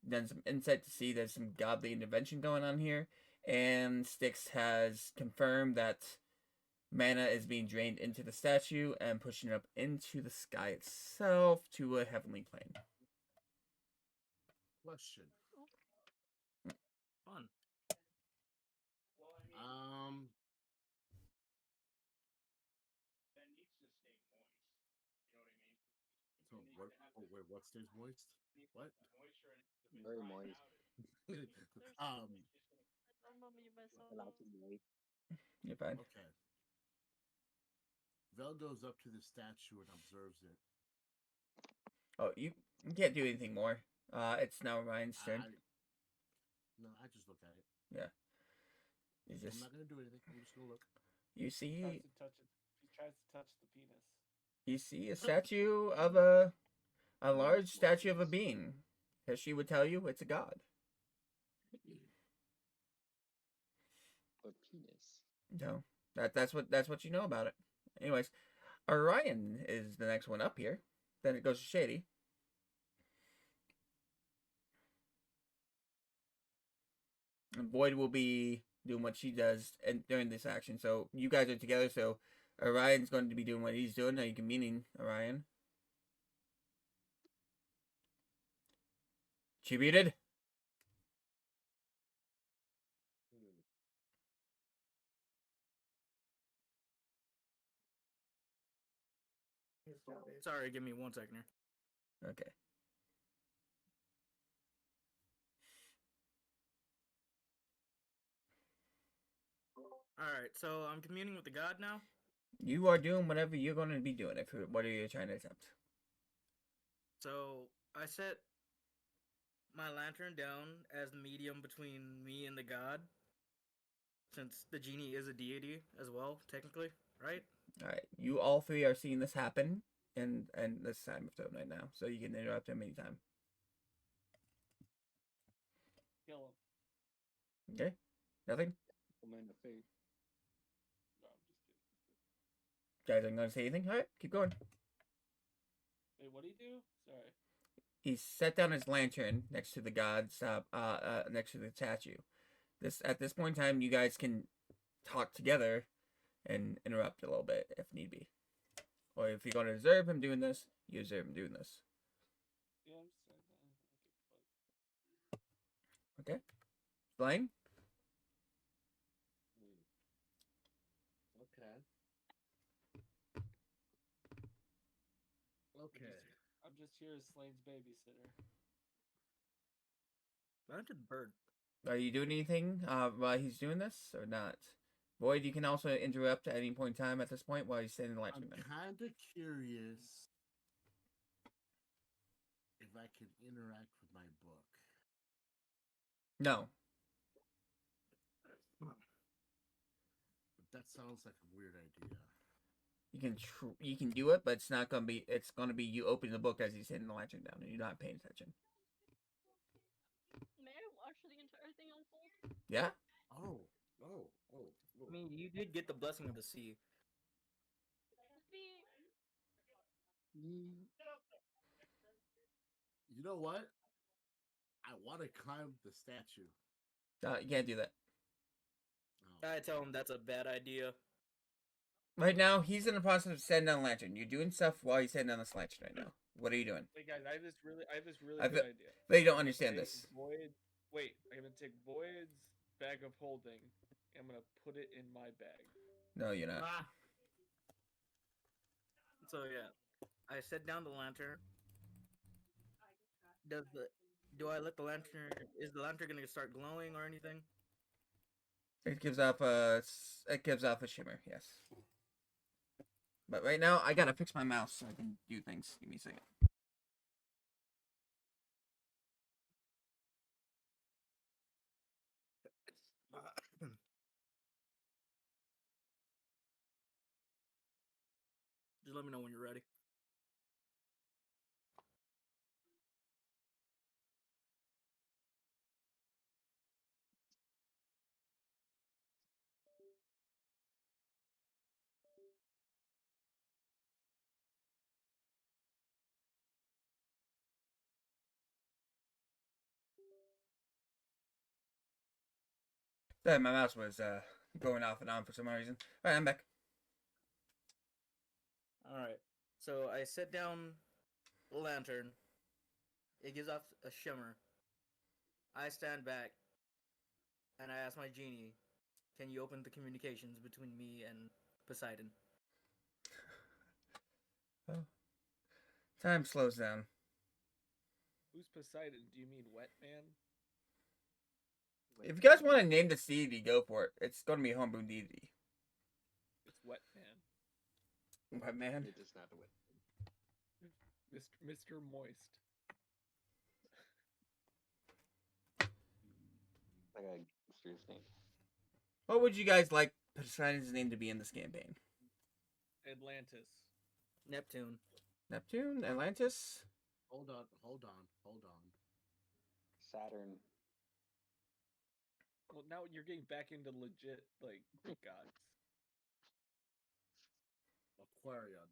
done some insight to see there's some godly intervention going on here, and Styx has confirmed that mana is being drained into the statue and pushing it up into the sky itself to a heavenly plane. Question. Fun. What? Oh wait, what stays moist? What? Very moist. um. Don't know me by so I like it moist. You're fine. Okay. Vel goes up to the statue and observes it. Oh, you can't do anything more. It's now Ryan's turn. No, I just look at it. Yeah. You I'm just not gonna do anything. I'm just gonna look. you He see tries to touch it. He tries to touch the penis. you see a statue of a large statue of a being. As she would tell you, it's a god. But penis. No, that's what you know about it. Anyways, Orion is the next one up here. Then it goes to Shady. And Boyd will be doing what she does and during this action. So you guys are together. So Orion's going to be doing what he's doing. Now you can meaning Orion. Tributed. Sorry, give me 1 second here. Okay. Alright, so I'm communing with the god now. You are doing whatever you're going to be doing. If what are you trying to attempt? So I set my lantern down as the medium between me and the god. Since the genie is a deity as well, technically, right? All right. You all three are seeing this happen, and this time of turn right now. So you can interrupt him anytime. Kill him. Okay. Nothing. I'm in the face. No, I'm just kidding. Guys, aren't going to say anything. All right. Keep going. Wait, what do you do? Sorry. He set down his lantern next to the god's next to the statue. At this point in time, you guys can talk together and interrupt a little bit if need be. Or if you're going to observe him doing this, you observe him doing this. Yeah, I'm just saying that. Okay. Blaine? Okay. Okay. I'm just here as Slane's babysitter. Why don't the bird? Are you doing anything while he's doing this or not? Void, you can also interrupt at any point in time at this point while he's standing the I'm lantern. kind of curious if I can interact with my book. No. But that sounds like a weird idea. You can do it, but it's not gonna be. It's gonna be you opening the book as he's hitting the lantern down, and you're not paying attention. May I watch the entire thing unfold? Yeah. Oh. I mean, you did get the blessing of the sea. You know what? I want to climb the statue. You can't do that. Oh. I tell him that's a bad idea. Right now, he's in the process of setting down the lantern. You're doing stuff while he's setting down this lantern right now. What are you doing? Hey guys, I have this really I good fe- idea. They don't understand Take this. Wait, I'm gonna take Boyd's bag of holding. And I'm gonna put it in my bag. No, you're not. So yeah, I set down the lantern. Do I let the lantern? Is the lantern gonna start glowing or anything? It gives off a shimmer. Yes. But right now, I gotta fix my mouse so I can do things. Give me a second. Just let me know when you're ready. Sorry, my mouse was going off and on for some reason. All right, I'm back. All right. So I set down the lantern. It gives off a shimmer. I stand back, and I ask my genie, "Can you open the communications between me and Poseidon?" Time slows down. Who's Poseidon? Do you mean Wet Man? If you guys want to name this deity, go for it. It's going to be a homebrew deity. It's Wet Man. What, man? It is not a wet. Mr. Moist. Like a gangster's name. What would you guys like Poseidon's name to be in this campaign? Atlantis. Neptune. Neptune? Atlantis? Hold on. Saturn. Well, now you're getting back into legit, like, Greek gods. Aquarion.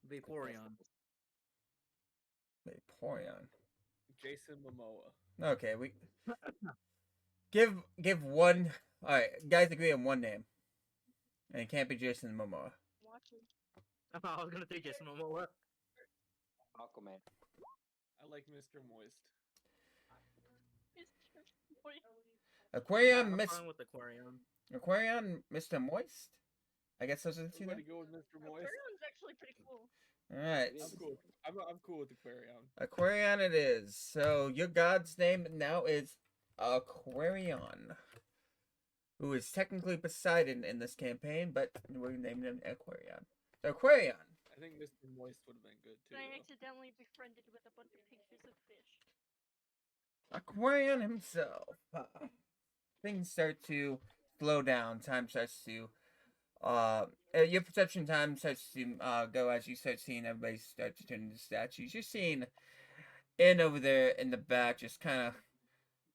Vaporeon. Vaporeon. Jason Momoa. Okay, we give one. All right, guys, agree on one name, and it can't be Jason Momoa. Watching. I was gonna say Jason Momoa. Aquaman. I like Mr. Moist. Aquarion, I'm Miss fine with Aquarion. Aquarion, Mr. Moist. I guess those are the two. Somebody go with Mr. Moist. Aquarion's actually pretty cool. All right, I'm cool. I'm cool with Aquarion. Aquarion it is. So your god's name now is Aquarion, who is technically Poseidon in this campaign, but we named him Aquarion. So Aquarion. I think Mr. Moist would have been good too. And I though. accidentally befriended with a bunch of pictures of fish. Aquarion himself. Things start to slow down. Time starts to your perception time starts to go as you start seeing everybody start to turn into statues. You're seeing in over there in the back, just kind of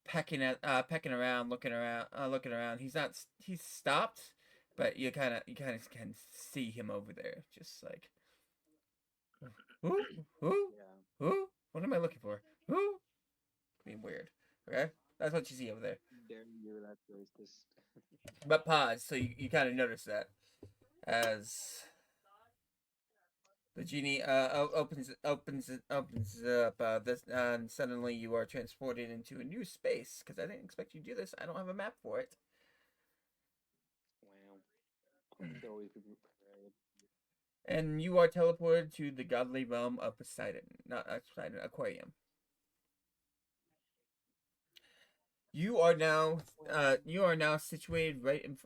pecking around, looking around. He's stopped, but you kind of can see him over there, just like who. Yeah. What am I looking for? Who? Being weird. Okay, that's what you see over there. Dare you, that's racist. But pause, so you kind of notice that as the genie opens up this, and suddenly you are transported into a new space. Because I didn't expect you to do this. I don't have a map for it. Wow. I should always be prepared. And you are teleported to the godly realm of Poseidon, not Poseidon, Aquarium. You are now situated right in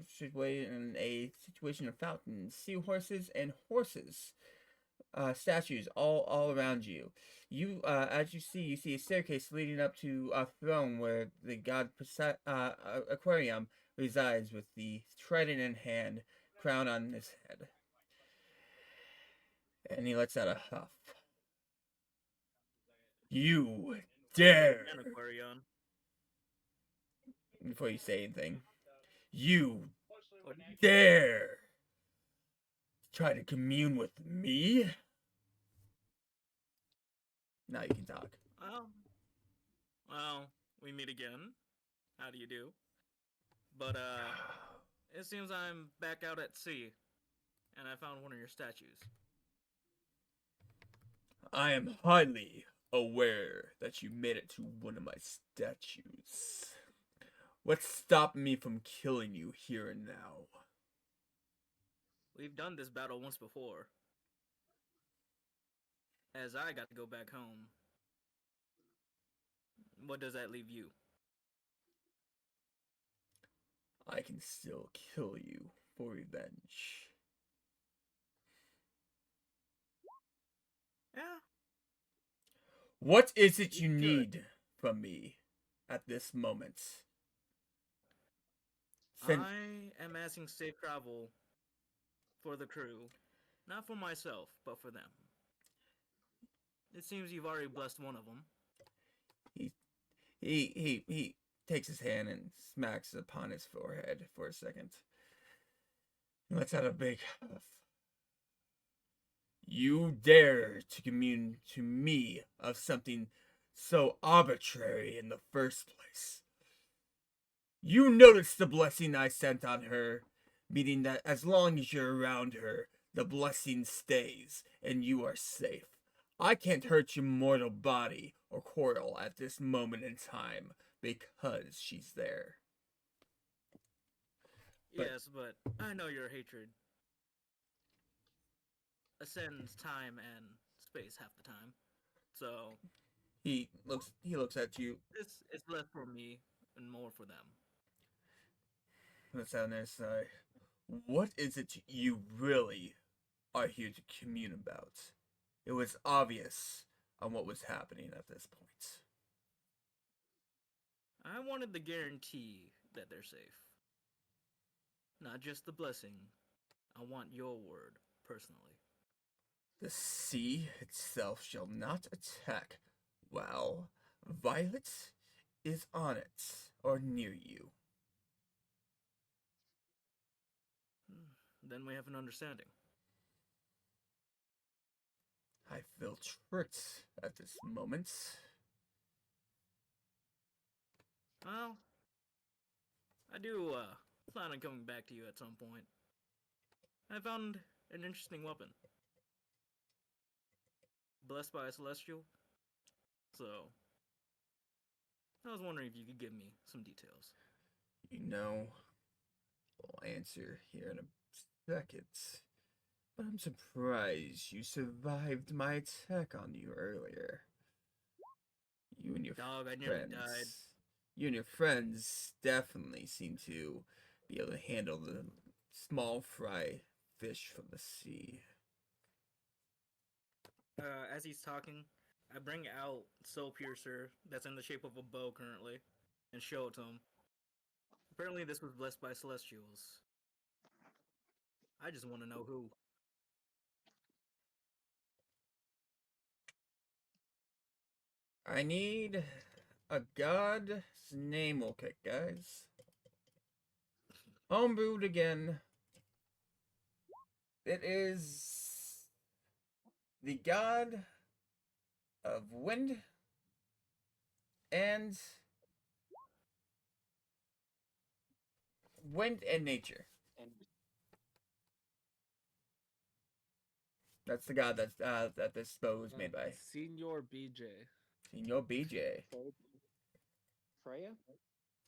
situated in a situation of fountains, seahorses, and horses, statues all around you. You as you see a staircase leading up to a throne where the god Aquarium resides with the trident in hand, crown on his head, and he lets out a huff. You dare! And Aquarion. Before you say anything, you dare try to commune with me? Now you can talk. Well, we meet again. How do you do? But it seems I'm back out at sea, and I found one of your statues. I am highly aware that you made it to one of my statues. What's stopping me from killing you here and now? We've done this battle once before. As I got to go back home. What does that leave you? I can still kill you for revenge. Yeah. What is it you Good. need from me at this moment? Since I am asking safe travel for the crew. Not for myself, but for them. It seems you've already blessed one of them. he takes his hand and smacks upon his forehead for a second. And lets out a big huff. You dare to commune to me of something so arbitrary in the first place. You noticed the blessing I sent on her, meaning that as long as you're around her, the blessing stays and you are safe. I can't hurt your mortal body or Coral at this moment in time because she's there. But- Yes, but I know your hatred. ascends time and space half the time. So He looks at you. this is less for me and more for them. Looks down there. Say, what is it you really are here to commune about? It was obvious on what was happening at this point. I wanted the guarantee that they're safe. Not just the blessing. I want your word, personally. The sea itself shall not attack while Violet is on it or near you. Then we have an understanding. I feel tricked at this moment. Well, I do plan on coming back to you at some point. I found an interesting weapon. Blessed by a celestial. So, I was wondering if you could give me some details. You know, I'll answer here in a second. But I'm surprised you survived my attack on you earlier. You and your Dog, I nearly friends. died. You and your friends definitely seem to be able to handle the small fry fish from the sea. As he's talking, I bring out Soul Piercer that's in the shape of a bow currently and show it to him. Apparently this was blessed by celestials. I just want to know who. I need a god's name real quick, guys. Homebrewed again. It is the god of wind and nature. And That's the god that this bow is made by. Senior BJ. Senor BJ. Freya?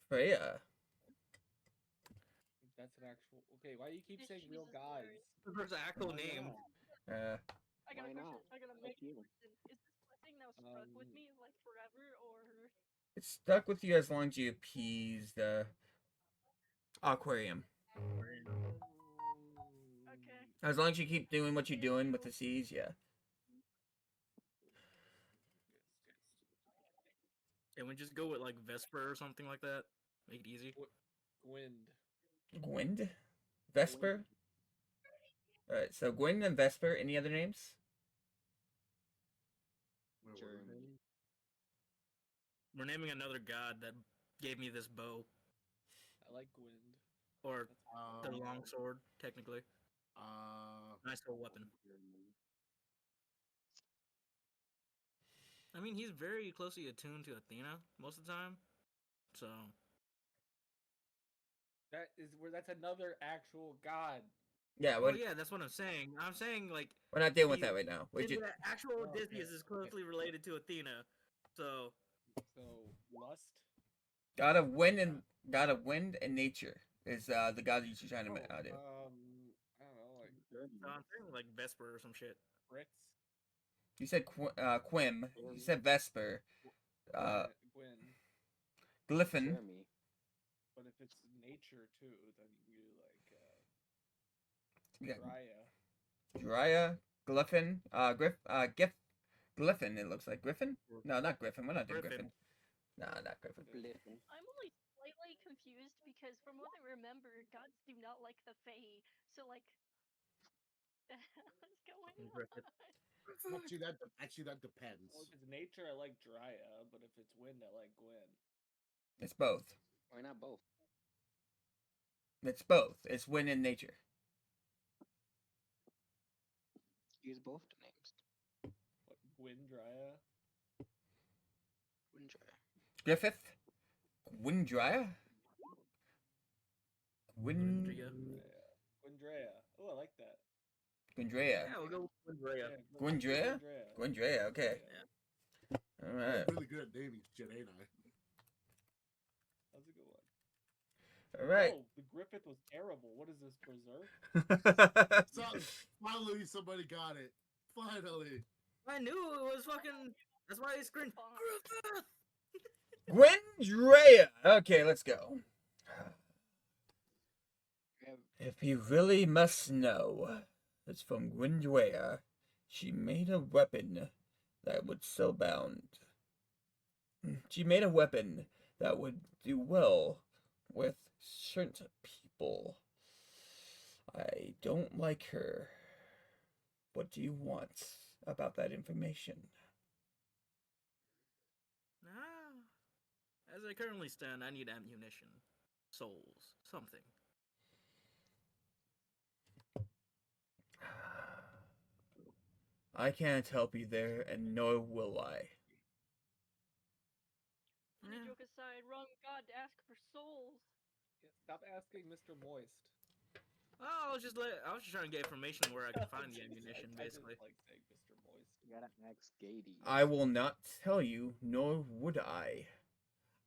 Freya. That's an actual. Okay, why do you keep This saying cheese real is guys? hilarious. His actual Why name. not? I got Why a question. not? I got a Fuck main you. question. Is this blessing now stuck with me like forever, or It's stuck with you as long as you appease the aquarium. okay? As long as you keep doing what you're doing with the seas, yeah. Can we just go with like Vesper or something like that? Make it easy. Gwind. Gwind? Vesper? Alright, so Gwind and Vesper, any other names? Where were we? Jeremy. We're naming another god that gave me this bow. I like Gwind. Or the Um, longsword, technically. uh, Nice little weapon. I mean, he's very closely attuned to Athena most of the time. So, That's another actual god. Yeah, well, yeah, that's what I'm saying. I'm saying, like, we're not dealing with he- that right now. We the just, actual Oh, okay, Odysseus is closely related to Athena. So, So Lust. God of wind and nature is the god that you're trying to Oh, do. I don't know, like so I'm saying, like, Vesper or some shit. Fritz. You said Quim. You said Vesper. Gwyn. Glyphon. Jeremy. But if it's nature too, then you Yeah. Raya. Drya. Glyphon. Glyphon. It looks like Griffin. No, not Griffin. We're not doing Griffin. No, not Griffin. Bliffin. I'm only slightly confused because from what I remember, gods do not like the Fae. So like, the hell is going on? Griffin. Actually, that depends. Well, if it's nature, I like Drya, but if it's wind, I like Gwyn. It's both. Why not both? It's both. It's wind and nature. Use both the names. What, Gwyn, Drya? Windra. Griffith. Gwindrya. Gwendria. Gwendrea. Oh, I like that. Gwindrea. Yeah, we'll go with Gwendria. Gwendrea? Gwendrea. Okay. Yeah. All right. I'm really good at naming shit, ain't I? That's a good one. All right. Oh, the Griffith was terrible. What is this, Berserk? So finally, somebody got it. Finally. I knew it was fucking. That's why I screamed Font. Griffith. Gwendrea. Okay, let's go. Yeah, If you really must know, it's from Gwendrea. She made a weapon that would spellbound. She made a weapon that would do well with certain people. I don't like her. What do you want about that information? Nah. As I currently stand, I need ammunition, souls, something. I can't help you there, and nor will I. Funny Yeah. joke aside, wrong god to ask for souls. Yeah, stop asking Mr. Moist. Oh, I was just trying to get information where I could find the Jesus, ammunition, I basically. just like saying Mr. Moist. You gotta ask Gady. I will not tell you, nor would I.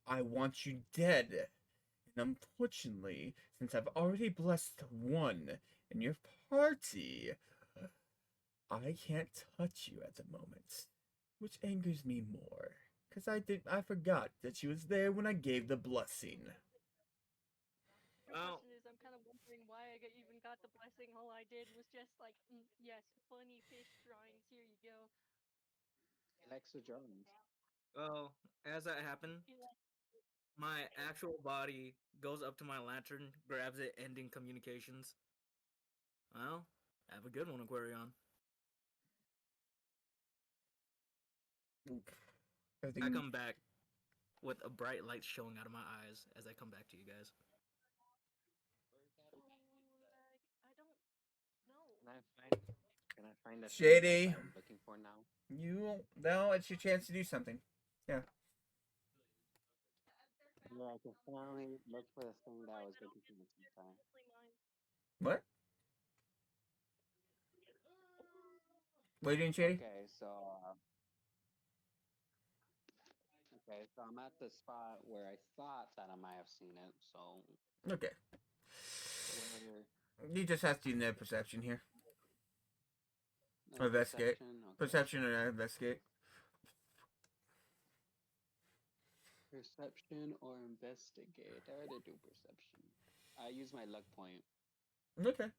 I want you dead. And unfortunately, since I've already blessed one in your party, I can't touch you at the moment. Which angers me more. Because I forgot that she was there when I gave the blessing. The Well- question is, I'm kind of wondering why I even got the blessing. All I did was just like, yes, funny fish drawings. Here you go. He likes the drawings. Well, as that happened, He like, my actual body goes up to my lantern, grabs it, ending communications. Well, have a good one, Aquarion. I Everything. come back with a bright light showing out of my eyes as I come back to you guys. like, I don't know. Can I find the thing Shady. that I'm looking for now? Now it's your chance to do something. Yeah. Yeah, I can finally look for the thing that I was looking for this time. Definitely mine. What? What are you doing, Shady? Okay, so I'm at the spot where I thought that I might have seen it. So Okay. where You just have to do no perception here. no, Investigate. perception. Okay. Perception or investigate. Perception or investigate. I rather do perception. I use my luck point. Okay.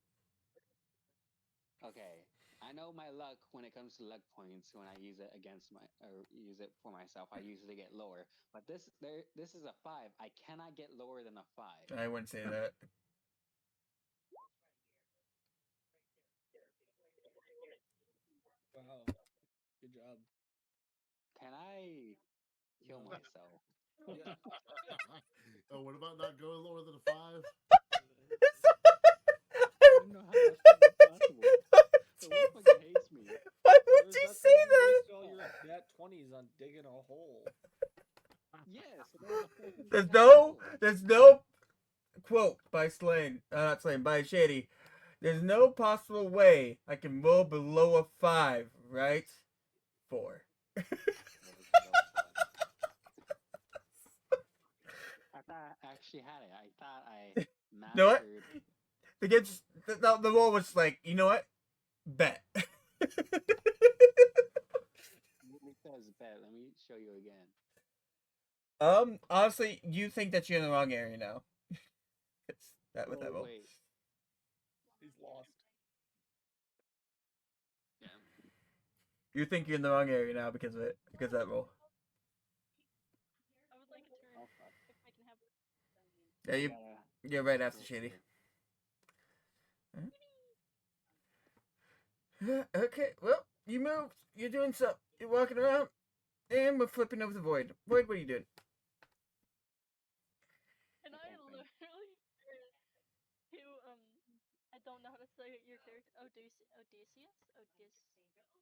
Okay. I know my luck when it comes to luck points. When I use it against my or use it for myself, I usually get lower. But this is a 5. I cannot get lower than a 5. I wouldn't say that. Wow. Good job. Can I kill No. myself? Yeah. Oh, what about not going lower than a 5? I don't know how that's possible. The wolf fucking hates me. Why would There's you nothing say that? waste all your nat 20s on digging a hole. Yes. that was the first thing There's that no, happened. there's no quote by Slane, not Slane, by Shady. There's no possible way I can roll below a 5, right? 4. I thought I actually had it. I thought I mastered. know what? The roll was like, you know what? Bet. It says bet. Let me show you again. Honestly, you think that you're in the wrong area now. It's that with that roll. Wait. He's lost. Yeah. You think you're in the wrong area now because of it, because of that roll. I would like a turn Oh, fuck. if I can have it. Yeah, I you, gotta you're right after go Shady. through. Okay, well, you moved. You're doing something. You're walking around, and we're flipping over the void. Void, what are you doing? And I literally who I don't know how to say your character.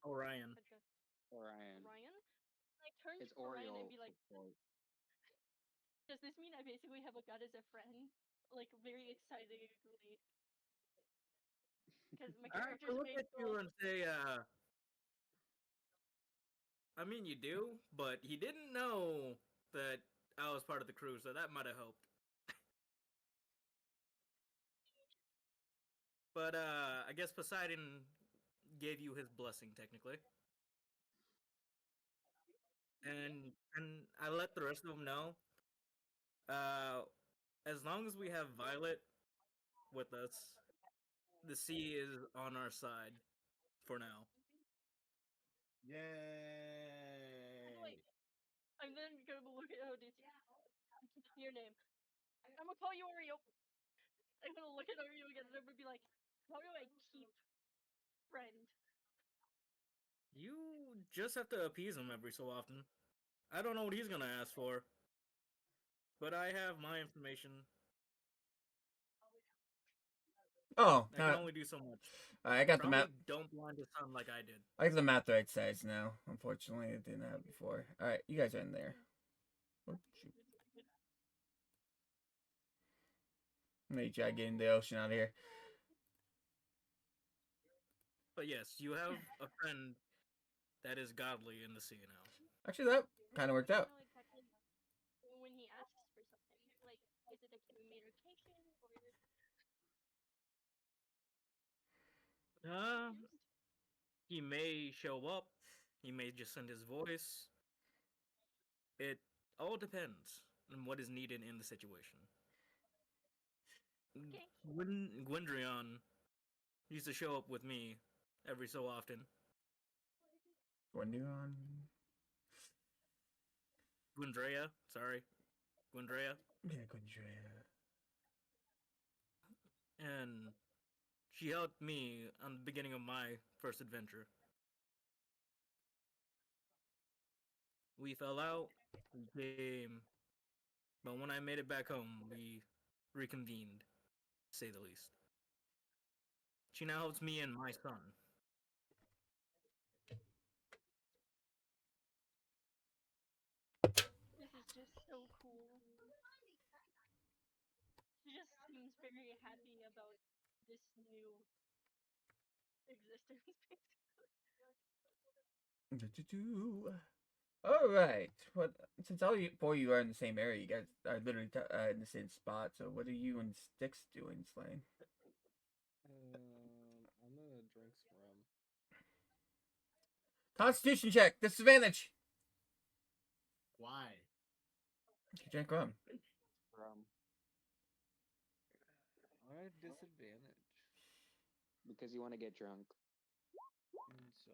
Orion. Orion. Ryan. I turn It's to Ryan Oreo. and be like, does this mean I basically have a god as a friend? Like very excitedly. Because my I character's look being at you and say, I mean, you do, but he didn't know that I was part of the crew, so that might have helped. But I guess Poseidon gave you his blessing technically, and I let the rest of them know. Uh, as long as we have Violet with us, the sea is on our side for now. Yay! I'm then gonna look at Odysseus. Your name. I'm gonna call you Oreo. I'm gonna look at Oreo again and I'm gonna be like, how do I keep friend? You just have to appease him every so often. I don't know what he's gonna ask for, but I have my information. Oh, I can only do so much. I got the Probably map. don't blind his son like I did. I got the map the right size now. Unfortunately, it didn't have it before. All right, you guys are in there. Oh, shoot. I'm gonna try getting the ocean out of here. But yes, you have a friend that is godly in the sea now. Actually, that kind of worked out. Know exactly when he asks for something. Like, is it a communication or confused? He may show up. He may just send his voice. It all depends on what is needed in the situation. Okay. Gwendryon used to show up with me every so often. Gwendryon. Gwendrea, sorry. Gwendrea. Yeah, Gwendrya. And she helped me on the beginning of my first adventure. We fell out, we came, but when I made it back home, we reconvened, to say the least. She now helps me and my son. This is just so cool. He just seems very happy about this new existence. All right. What? Since all you four of you are in the same area, you guys are literally in the same spot. So what are you and Styx doing, Slane? I'm gonna drink some rum. Constitution check. Disadvantage. Why? You drink rum. Why disadvantage? Because you want to get drunk. And so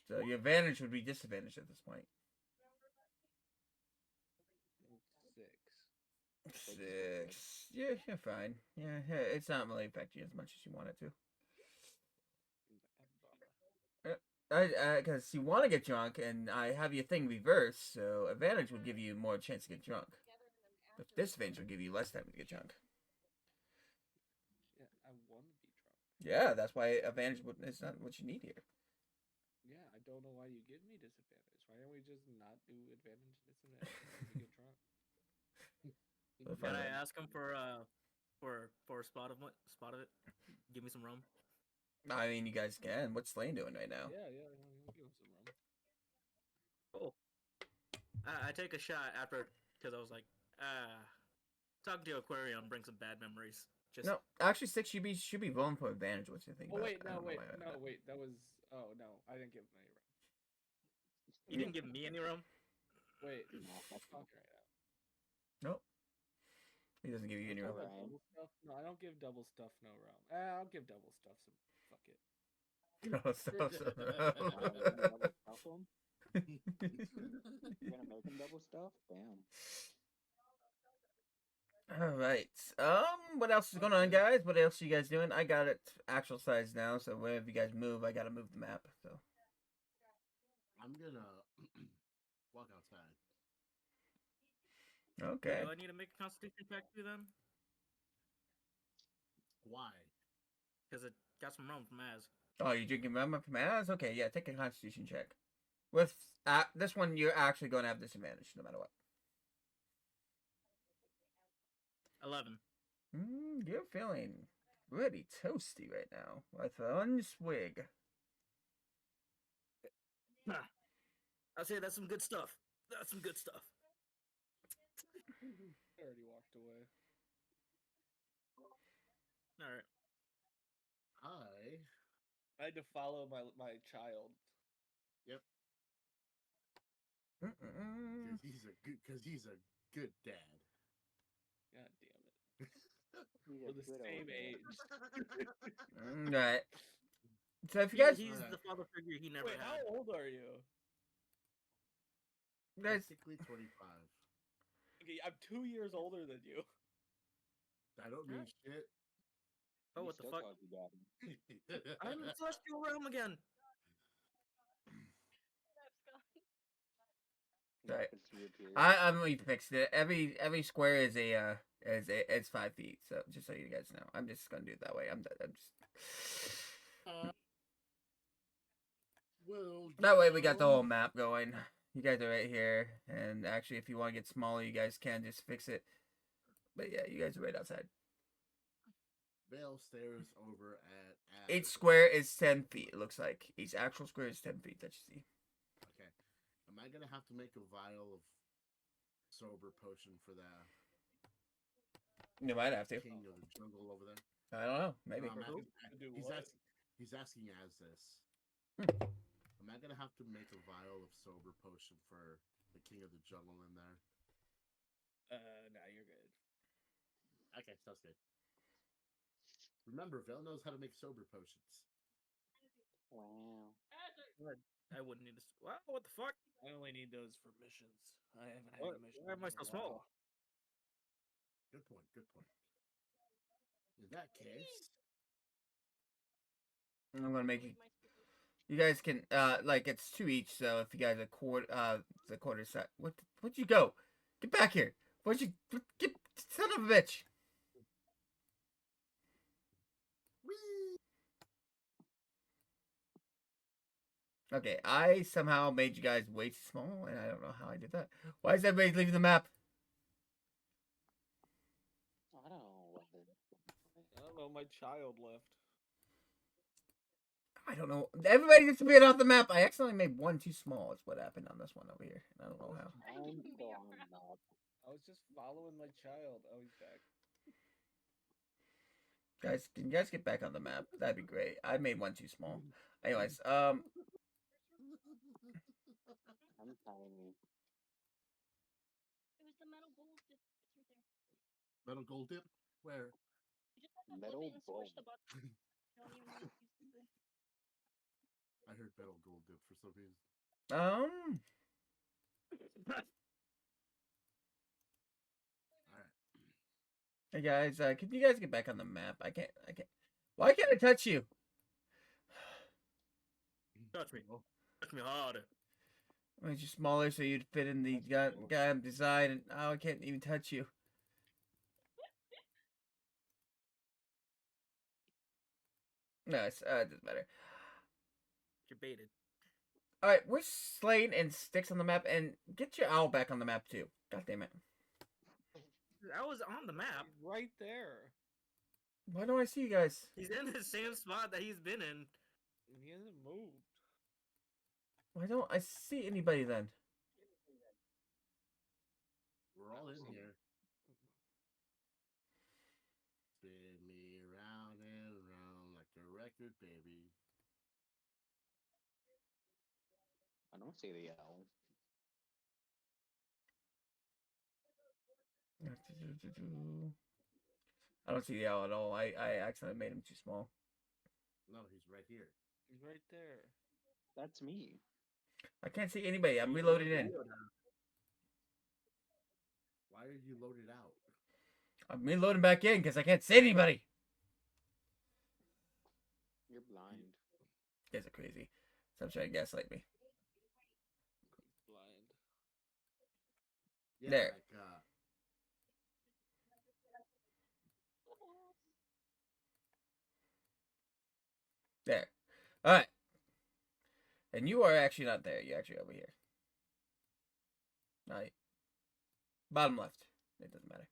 So your advantage would be disadvantage at this point. it's 6. 6. Yeah, you're fine. Yeah, it's not really affecting you as much as you want it to. Because you want to get drunk, and I have your thing reversed, so advantage would give you more chance to get drunk. But disadvantage would give you less time to get drunk. Yeah, I want to be drunk. Yeah, that's why advantage is not what you need here. Yeah, I don't know why you give me disadvantage. Why don't we just not do advantage and disadvantage when we get drunk? Can I ask him for a spot of it? Give me some rum. I mean, you guys can. What's Slane doing right now? Yeah, I'll give him some rum. Cool. I take a shot after because I was like, talking to Aquarion brings some bad memories. Just No, actually, Styx should be rolling for advantage. What's your thing? Oh wait, no, wait. That was. Oh no, I didn't give him any rum. You didn't give me any rum. Wait, I'm talking right now. Nope. He doesn't give you any rum. Double stuff? No, I don't give double stuff no rum. I'll give double stuff some. Fuck it. No, stop. Double stuff him? You're gonna make him double stuff? Damn. All right. What else is going on, guys? What else are you guys doing? I got it actual size now, so whenever you guys move, I gotta move the map. So I'm gonna walk outside. okay. Do I need to make a constitution check too then? Why? Because it got some rum from Az. Oh, you're drinking rum from Az? Okay, yeah. Take a Constitution check. With this one, you're actually going to have disadvantage no matter what. 11. You're feeling pretty toasty right now with one swig. I'll say that's some good stuff. That's some good stuff. I already walked away. All right. I had to follow my child. Mm-mm. Because he's a good dad. God damn it. He's We're a the good same old man. age. Right. So if you guys, He's Alright. the father figure he never Wait, how had. old are you? guys, Technically 25. Okay, I'm 2 years older than you. I don't mean shit. Oh, He what the still fuck? calls you daddy. I'm in the celestial realm again. That's gone. Right. Happens to reappear. I'm we fixed it. Every square is it's 5 feet. So just so you guys know, I'm just gonna do it that way. I'm just. Well, That way we got the whole map going. You guys are right here, and actually, if you want to get smaller, you guys can just fix it. But yeah, you guys are right outside. Vale stares over at Each square is 10 feet. It looks like each actual square is 10 feet that you see. Okay. Am I gonna have to make a vial of sober potion for the You might have to. king of the jungle over there? I don't know. Maybe. No, I'm who? asking- To do he's, what? he's asking as this. Am I gonna have to make a vial of sober potion for the king of the jungle in there? Nah, you're good. Okay, sounds good. Remember, Vale knows how to make sober potions. Wow. I wouldn't need this. Wow, what the fuck? I only need those for missions. I haven't had What? a mission. Why am I in so a small? while. Good point. Good point. In that case, I'm gonna make you. With my stupid- You guys can like it's 2 each. So if you guys are the quarter set. Where'd you go? Get back here. Where'd you get son of a bitch? Okay, I somehow made you guys way too small, and I don't know how I did that. Why is everybody leaving the map? I don't know what the. I don't know. My child left. I don't know. Everybody disappeared off the map. I accidentally made one too small. It's what happened on this one over here. I don't know how. I'm Moving still on around. the map. I was just following my child. Oh, he's back. Guys, can you guys get back on the map? That'd be great. I made one too small. Anyways, I'm tiny. It was the metal gold. It's right there. metal gold dip? Where? You just have to Metal flip it and squish bulb. the button. You don't even need to use the thing. I heard metal gold dip for some reason. Alright. Hey guys, can you guys get back on the map? I can't. Why can't I touch you? Touch me. Touch me harder. I made you smaller so you'd fit in the goddamn design, and now I can't even touch you. No, it doesn't matter. You're baited. All right, we're Slane and Sticks on the map, and get your owl back on the map too. God damn it! I was on the map. He's right there. Why don't I see you guys? He's in the same spot that he's been in. And he hasn't moved. Why don't I see anybody then? We're all in here. Spin me round and round like a record, baby. I don't see the owl. I don't see the owl at all. I accidentally made him too small. No, he's right here. He's right there. That's me. I can't see anybody. I'm reloading in. Why are you loaded out? I'm reloading back in because I can't see anybody. You're blind. You guys are crazy. Stop trying to gaslight me. He's blind. Yeah, There. like, There. All right. And you are actually not there. You're actually over here. Right. Bottom left. It doesn't matter.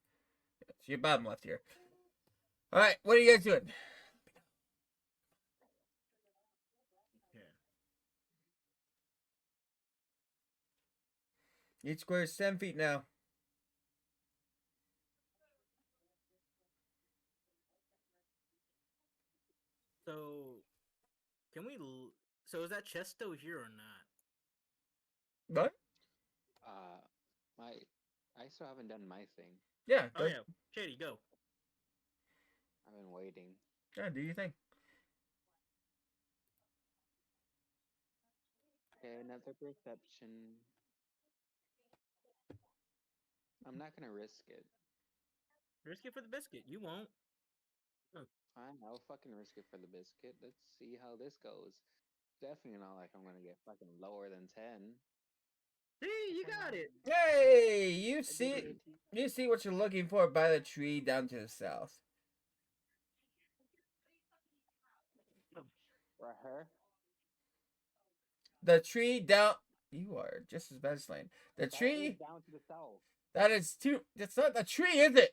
So you're bottom left here. All right. What are you guys doing? yeah. Each square is 10 feet now. So, Can we? So is that chest still here or not? What? My I still haven't done my thing. Yeah. Oh Go, yeah, Shady, go. I've been waiting. yeah. Do your thing. Okay, another perception. I'm not gonna risk it. Risk it for the biscuit. You won't. Fine, I'll fucking risk it for the biscuit. Let's see how this goes. Definitely not like I'm gonna get fucking lower than 10. See, you got it. Hey, I did it. you see what you're looking for by the tree down to the south. For her? The tree down. You are just as bad as Lane. The That is tree. down to the south. That is too. That's not the tree, is it?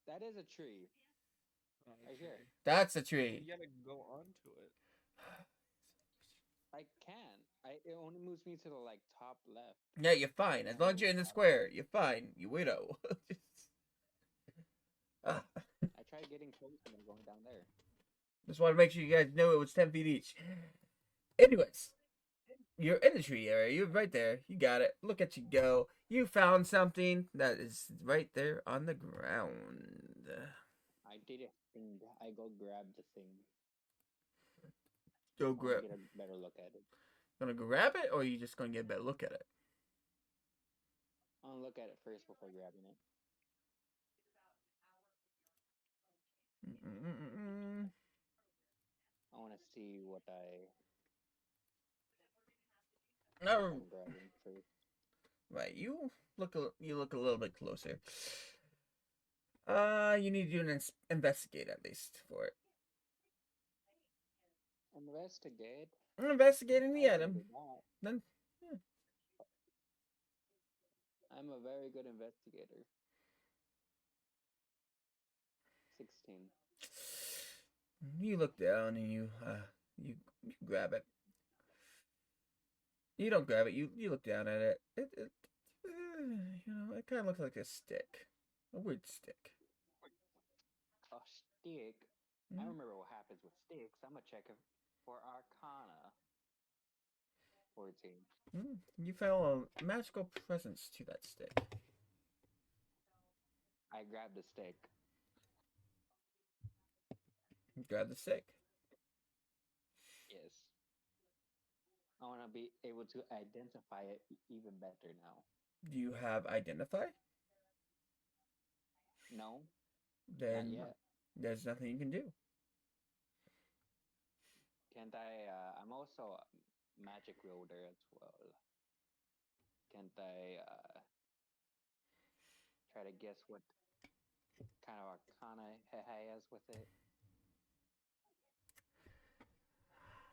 That is a tree. Right here. That's a tree. You gotta go onto it. I can. It only moves me to the like top left. Yeah, you're fine. As long as you're in the square, you're fine. You widow. Ah, I tried getting close and I'm going down there. just want to make sure you guys know it was 10 feet each. Anyways, you're in the tree area. You're right there. You got it. Look at you go. You found something that is right there on the ground. I did a thing. I go grab the thing. Go Wanna grab. Get a better look at it. Gonna grab it, or are you just gonna get a better look at it? I'll look at it first before grabbing it. Mm-mm-mm-mm. I want to see what Oh, I'm grabbing first. right. You look a little bit closer. You need to do an investigate at least for it. Investigate. Investigating the I can item. do that. Then I'm a very good investigator. 16. you look down and you grab it. You don't grab it. You look down at it. It it kind of looks like a stick, a weird stick. A stick. I Mm. remember what happens with sticks. I'm gonna check it for Arcana. 14. You found a magical presence to that stick. I grabbed the stick. You grab the stick. Yes. I want to be able to identify it even better now. Do you have identify? No, not Then yet. there's nothing you can do. Can't I? I'm also a magic wielder as well. Can't I try to guess what kind of arcana he has with it?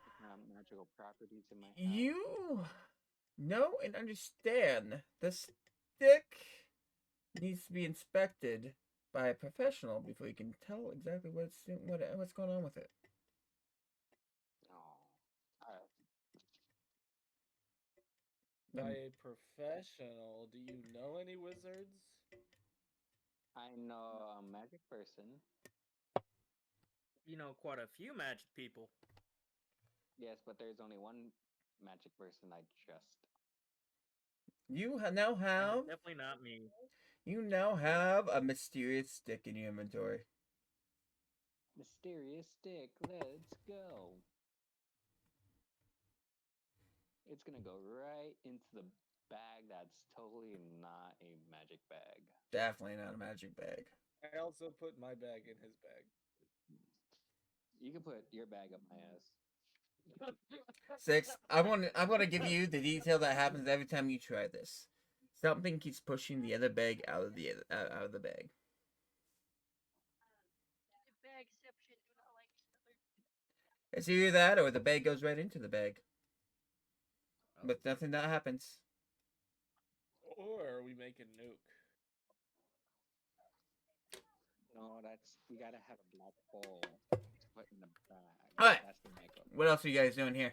What kind of magical properties it might have? You know and understand the stick needs to be inspected by a professional before you can tell exactly what's going on with it. Oh, By a professional, do you know any wizards? I know a magic person. You know quite a few magic people. Yes, but there's only one magic person I trust. You now And have it's definitely not me. a mysterious stick in your inventory. Mysterious stick, let's go. It's gonna go right into the bag that's totally not a magic bag. Definitely not a magic bag. I also put my bag in his bag. You can put your bag up my ass. 6. I'm gonna give you the detail that happens every time you try this. Something keeps pushing the other bag out of the bag. Bagception do not like each other. It's either that or the bag goes right into the bag. But nothing that happens. Or we make a nuke. No, we gotta have a black hole to put in the bag. Alright. That's the makeup. What else are you guys doing here?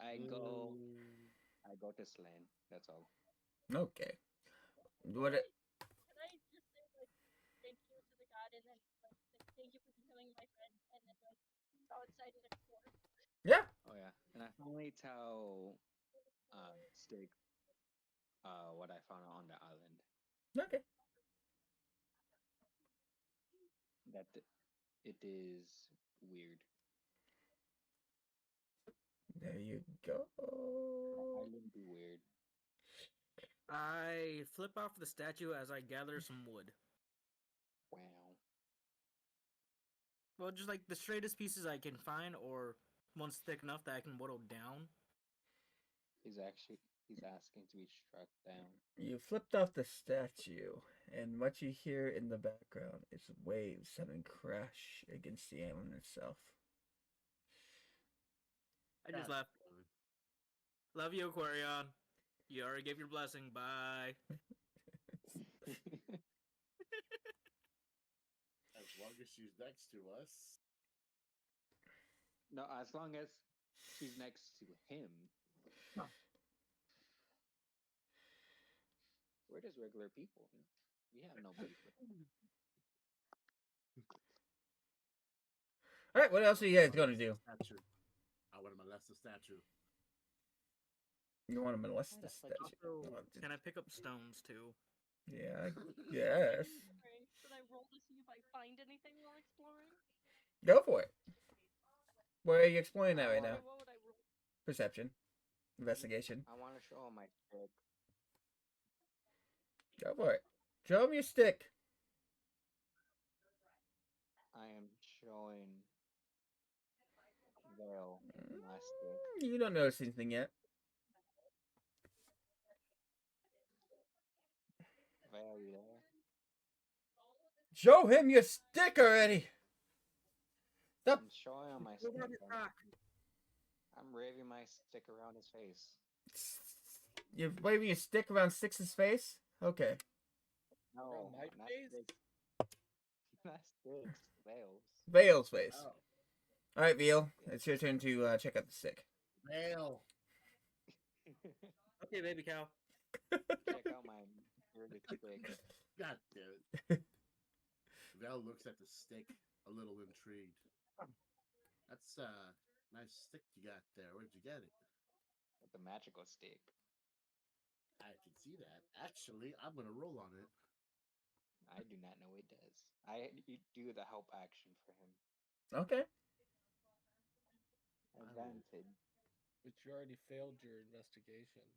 I go to Slane. That's all. Okay. What? Can I just say, like, they thank you to the god, and then like thank you for becoming my friend, and then like go outside and explore. Yeah. Oh yeah, and I finally tell Stig what I found on the island. Okay. That it is weird. There you go. The island be weird. I flip off the statue as I gather some wood. Wow. Well, just like the straightest pieces I can find, or ones thick enough that I can whittle down. He's asking to be struck down. You flipped off the statue, and what you hear in the background is waves suddenly crash against the island itself. I just God laugh. damn it. Love you, Aquarion. You already gave your blessing. Bye. As long as she's next to us. No, as long as she's next to him. We're just regular people. We have no beef with them. All right, what else are you guys gonna do? Statue. I want to molest the statue. You want to molest the That's like statue? Also, Oh, can I pick up stones too? yeah, yes. Okay, should I roll to see if I find anything while exploring? Go for it. Where are you exploring that right now? Okay, what would I roll? Perception, investigation. I want to show him my stick. Go for it. Show him your stick. I am showing Vale my stick. You don't notice anything yet. Vale, you there? Show him your stick already. Stop. I'm showing him my Go stick. down your rock. I'm waving my stick around his face. You're waving your stick around Six's face? Okay. No, my not face? sticks. Not sticks. Vales. Vale's face. Oh, Alright, Veal. It's your turn to check out the stick. Vale. Okay, baby cow. Check out my bearded stick. God damn it. Val looks at the stick, a little intrigued. That's a nice stick you got there. Where'd you get it? With the magical stick. I can see that. Actually, I'm gonna roll on it. I do not know it does. I do the help action for him. Okay. Advantage. But you already failed your investigation.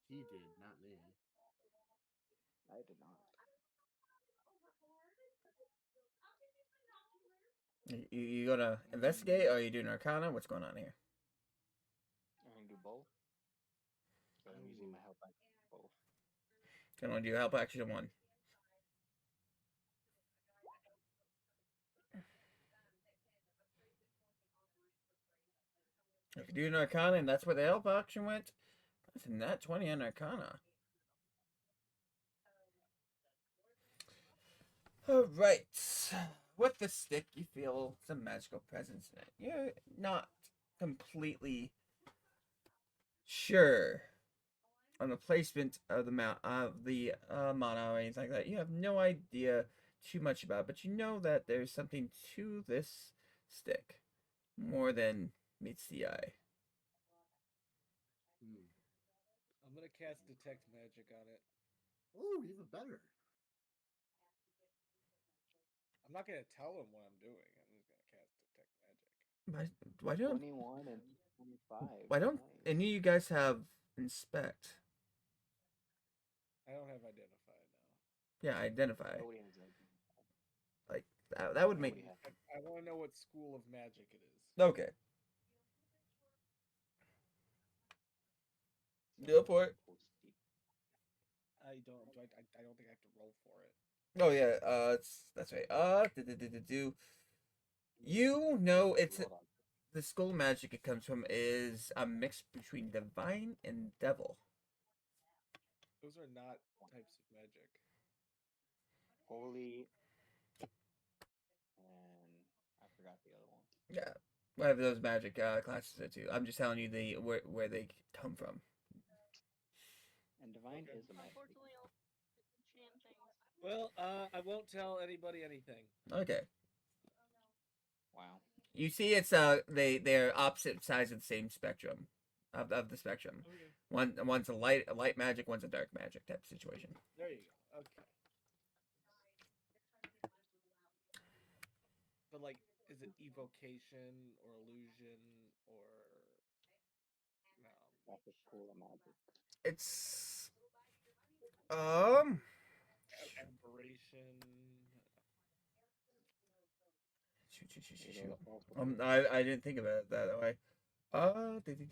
He did, not me. I did not. You gonna investigate or are you doing Arcana? What's going on here? I'm gonna do both. So I'm using my help action for both. Gonna do help action 1. If you're doing Arcana and that's where the help action went, that's a nat 20 on Arcana. Alright. With the stick, you feel some magical presence in it. You're not completely sure on the placement of the mana or anything like that. You have no idea too much about it, but you know that there's something to this stick more than meets the eye. I'm gonna cast detect magic on it. Oh, even better. I'm not gonna tell him what I'm doing. I'm just gonna cast detect magic. Why don't 21 and 25. why don't Nice. any of you guys have inspect? I don't have identify now. Yeah, identify. Nobody has anything. Like that would make Nobody has I want to know what school of magic it is. okay. Go for it. I don't. I don't think I have to roll for it. Oh yeah, that's right. You know it's the school magic it comes from is a mix between divine and devil. Those are not types of magic. Holy. And I forgot the other one. Yeah, whatever those magic classes are too. I'm just telling you the where they come from. And divine Okay. is a magic. Unfortunately, I'll enchant things. Well, I won't tell anybody anything. Okay. Wow. You see, it's they're opposite sides of the same spectrum, of the spectrum. Okay. One's a light magic, one's a dark magic type of situation. There you go. Okay. But like, is it evocation or illusion or no? That's a school of magic. It's Aberration. Either false or true. I didn't think about it that way. I think that's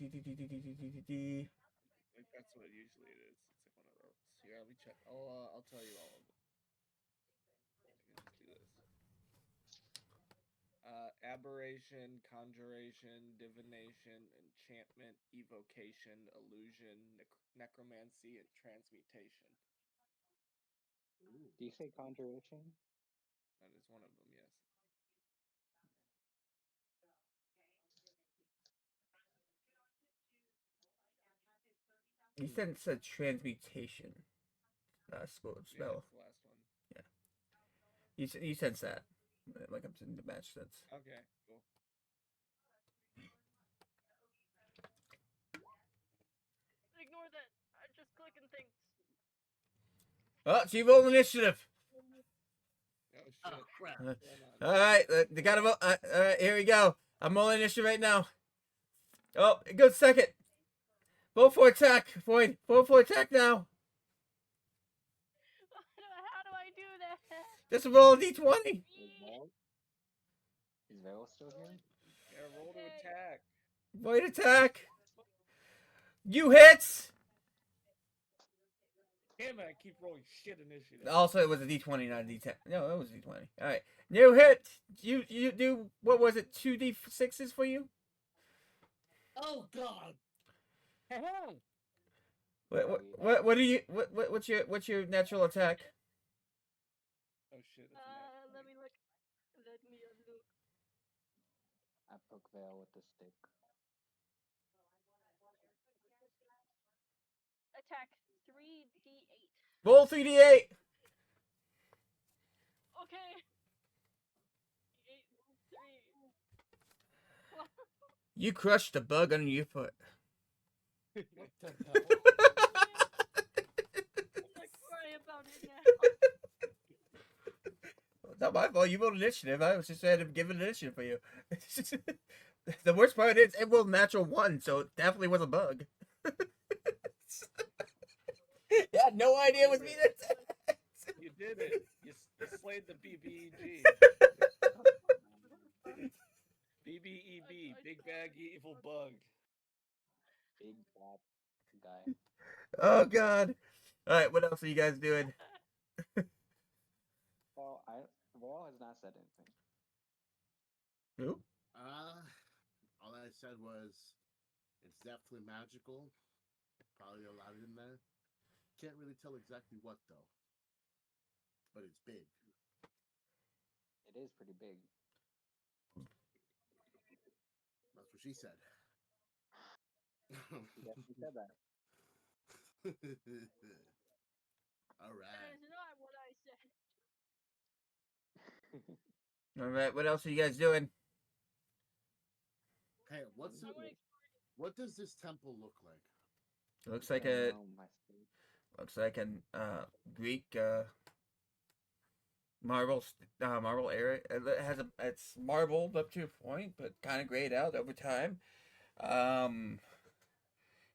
what usually it is. It's like one of those. Here, let me check. I'll tell you all of them. I can just do this. Aberration, conjuration, divination, enchantment, evocation, illusion, necromancy, and transmutation. Do you say conjuration? That is one of them, yes. You said it's a transmutation. Spell. Yeah, that's the last one. You sense that, like I'm in the match sense. Okay, cool. Ignore that. I'm just clicking things. Oh, so you roll initiative. Oh shit. crap. Hold on. All right, they got to vote. All right, here we go. I'm rolling initiative right now. Oh, it goes second. Vote for attack, Void. Vote for attack now. How do I do that? Just roll a d20. Is Val? Is Val still here? Yeah, roll to attack. Void attack. You hit. Damn it, I keep rolling shit initiative. Also, it was a d20, not a d10. No, it was a d20. All right, new hit. You do what was it? 2d6s for you. Oh God. What do you what's your natural attack? Oh shit, that's a nat Let me 20. look. Let me look. I poke Val with the stick. Attack 3d8. Roll 3d8. Okay. 8, 3. You crushed the bug under your foot. What the hell? I'm gonna cry about it now. It's not my fault. You rolled initiative. I was just trying to give an initiative for you. The worst part is it rolled natural 1, so it definitely was a bug. You had no idea it was me that. You did it. You slayed the BBEG. BBEB, big bag evil bug. Big bad guy. Oh God! All right, what else are you guys doing? Well, Val has not said anything. Who? All I said was it's definitely magical. Probably a lot in there. Can't really tell exactly what though. But it's big. It is pretty big. That's what she said. She definitely said that. All That right. is not what I said. All right, what else are you guys doing? Hey, I'm gonna what does this temple look like? It looks like I don't a know my state. Greek marble area. It has it's marbled up to a point, but kind of grayed out over time.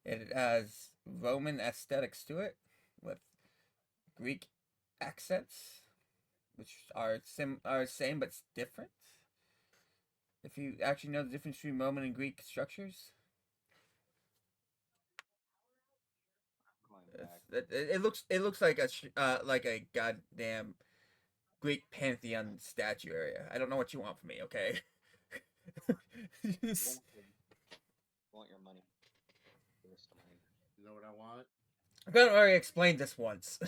It has Roman aesthetics to it, with Greek accents, which are same but different. If you actually know the difference between Roman and Greek structures, I'm going back. it looks like a goddamn Greek pantheon statue area. I don't know what you want from me, okay? Want your money. Waste of money. You know what I want? I've already explained this once.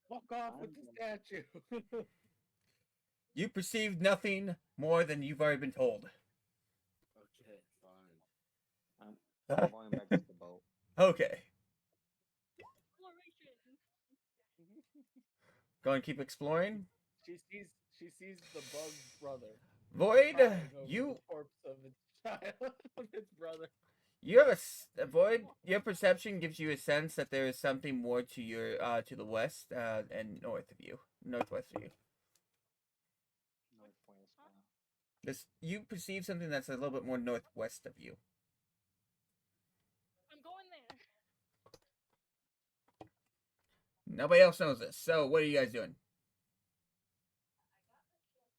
Fuck off with the statue. You perceived nothing more than you've already been told. Okay, fine. I'm going back to the boat. Okay. exploration. Go and keep exploring. She sees the bug's brother Void, crying over you the corpse of its child, of its brother. you have Void. Your perception gives you a sense that there is something more to your to the west and north of you, northwest of you. Northwest. You perceive something that's a little bit more northwest of you. I'm going there. Nobody else knows this. So what are you guys doing?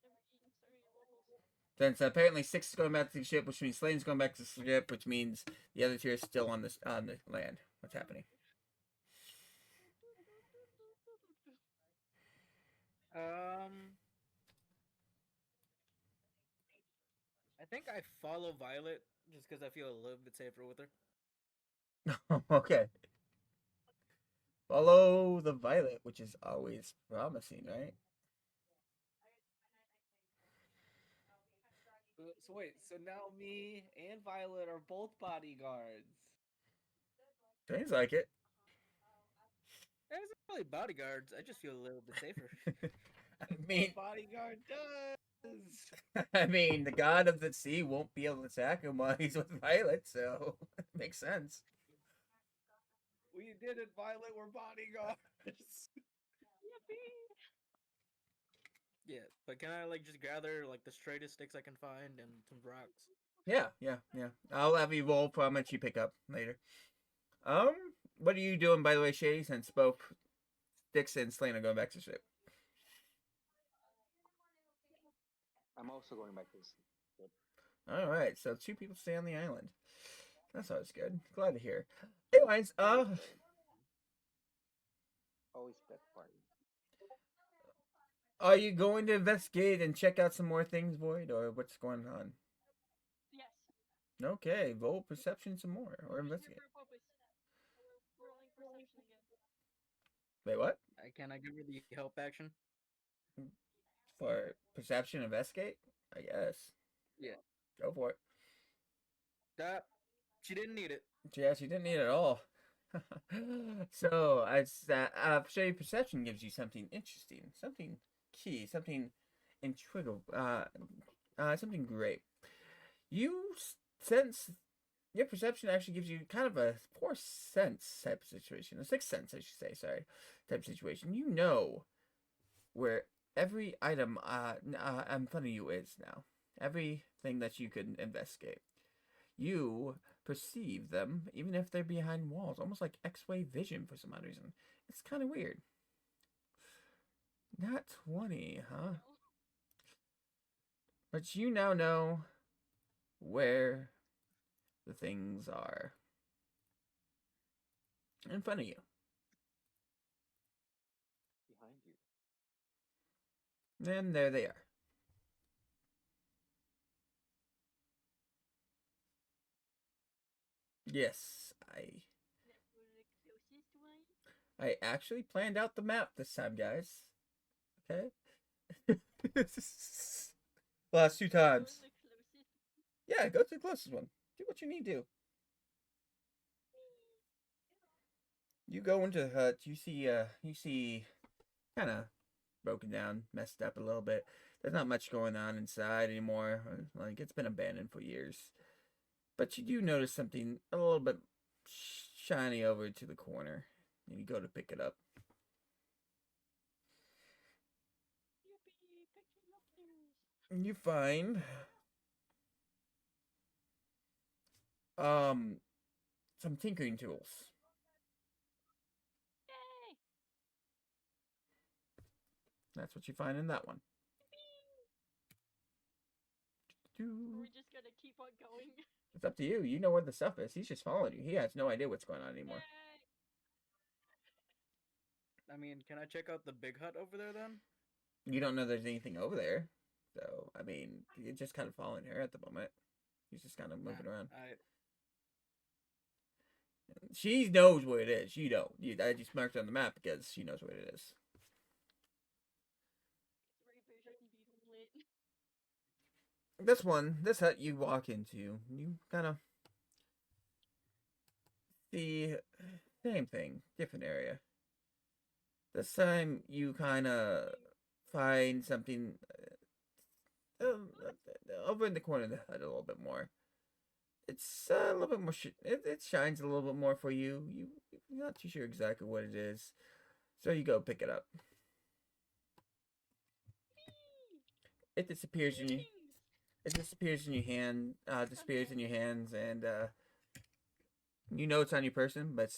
Never eaten cereal. Since apparently Six is going back to the ship, which means Slane's going back to the ship, which means the other two are still on the land. What's happening? I think I follow Violet just because I feel a little bit safer with her. Okay. Follow the Violet, which is always promising, right? So wait, so now me and Violet are both bodyguards. Seems like it. It's not really bodyguards. I just feel a little bit safer. I mean, Bodyguard does. I mean, the god of the sea won't be able to attack him while he's with Violet, so it makes sense. We did it, Violet. We're bodyguards. Yippee! Yeah, but can I like just gather like the straightest sticks I can find and some rocks? Yeah. I'll have you roll for how much you pick up later. What are you doing, by the way, Shady? Since both Sticks and Slane are going back to ship. I'm also going back to sleep. All right, so 2 people stay on the island. That's always good. Glad to hear. Anyways, Always best party. are you going to investigate and check out some more things, Void, or what's going on? Yes. Okay, roll perception some more, or Just investigate. for purpose. Rolling perception again. Wait, what? Can I give her the help action? For perception, investigate? I guess. Yeah. Go for it. That she didn't need it. Yeah, she didn't need it at all. So, show you perception gives you something interesting, something key, something intriguing, something great. You sense your perception actually gives you kind of a poor sense type of situation, a sixth sense, I should say, sorry, type of situation. You know where every item in front of you is now, everything that you could investigate. You perceive them, even if they're behind walls, almost like X-ray vision for some odd reason. It's kind of weird. Not 20, huh? But you now know where the things are in front of you. Behind you. And there they are. Yes, I actually planned out the map this time, guys. Okay? Last 2 times. Yeah, go to the closest one. Do what you need to do. You go into the hut, you see kind of broken down, messed up a little bit. There's not much going on inside anymore. Like, it's been abandoned for years. But you do notice something a little bit shiny over to the corner. And you go to pick it up. And you find some tinkering tools. Yay! That's what you find in that one. We're just gonna keep on going. It's up to you. You know where the stuff is. He's just following you. He has no idea what's going on anymore. Yay! I mean, can I check out the big hut over there then? You don't know there's anything over there. So, I mean, you're just kind of following her at the moment. He's just kind of moving around. She knows where it is. You don't. I just marked it on the map because she knows where it is. This hut you walk into, you kind of see same thing, different area. This time you kind of find something over in the corner of the hut a little bit more. It's a little bit more. It shines a little bit more for you. You're not too sure exactly what it is, so you go pick it up. It disappears in you. It disappears in your hand. Disappears in your hands, and you know it's on your person, but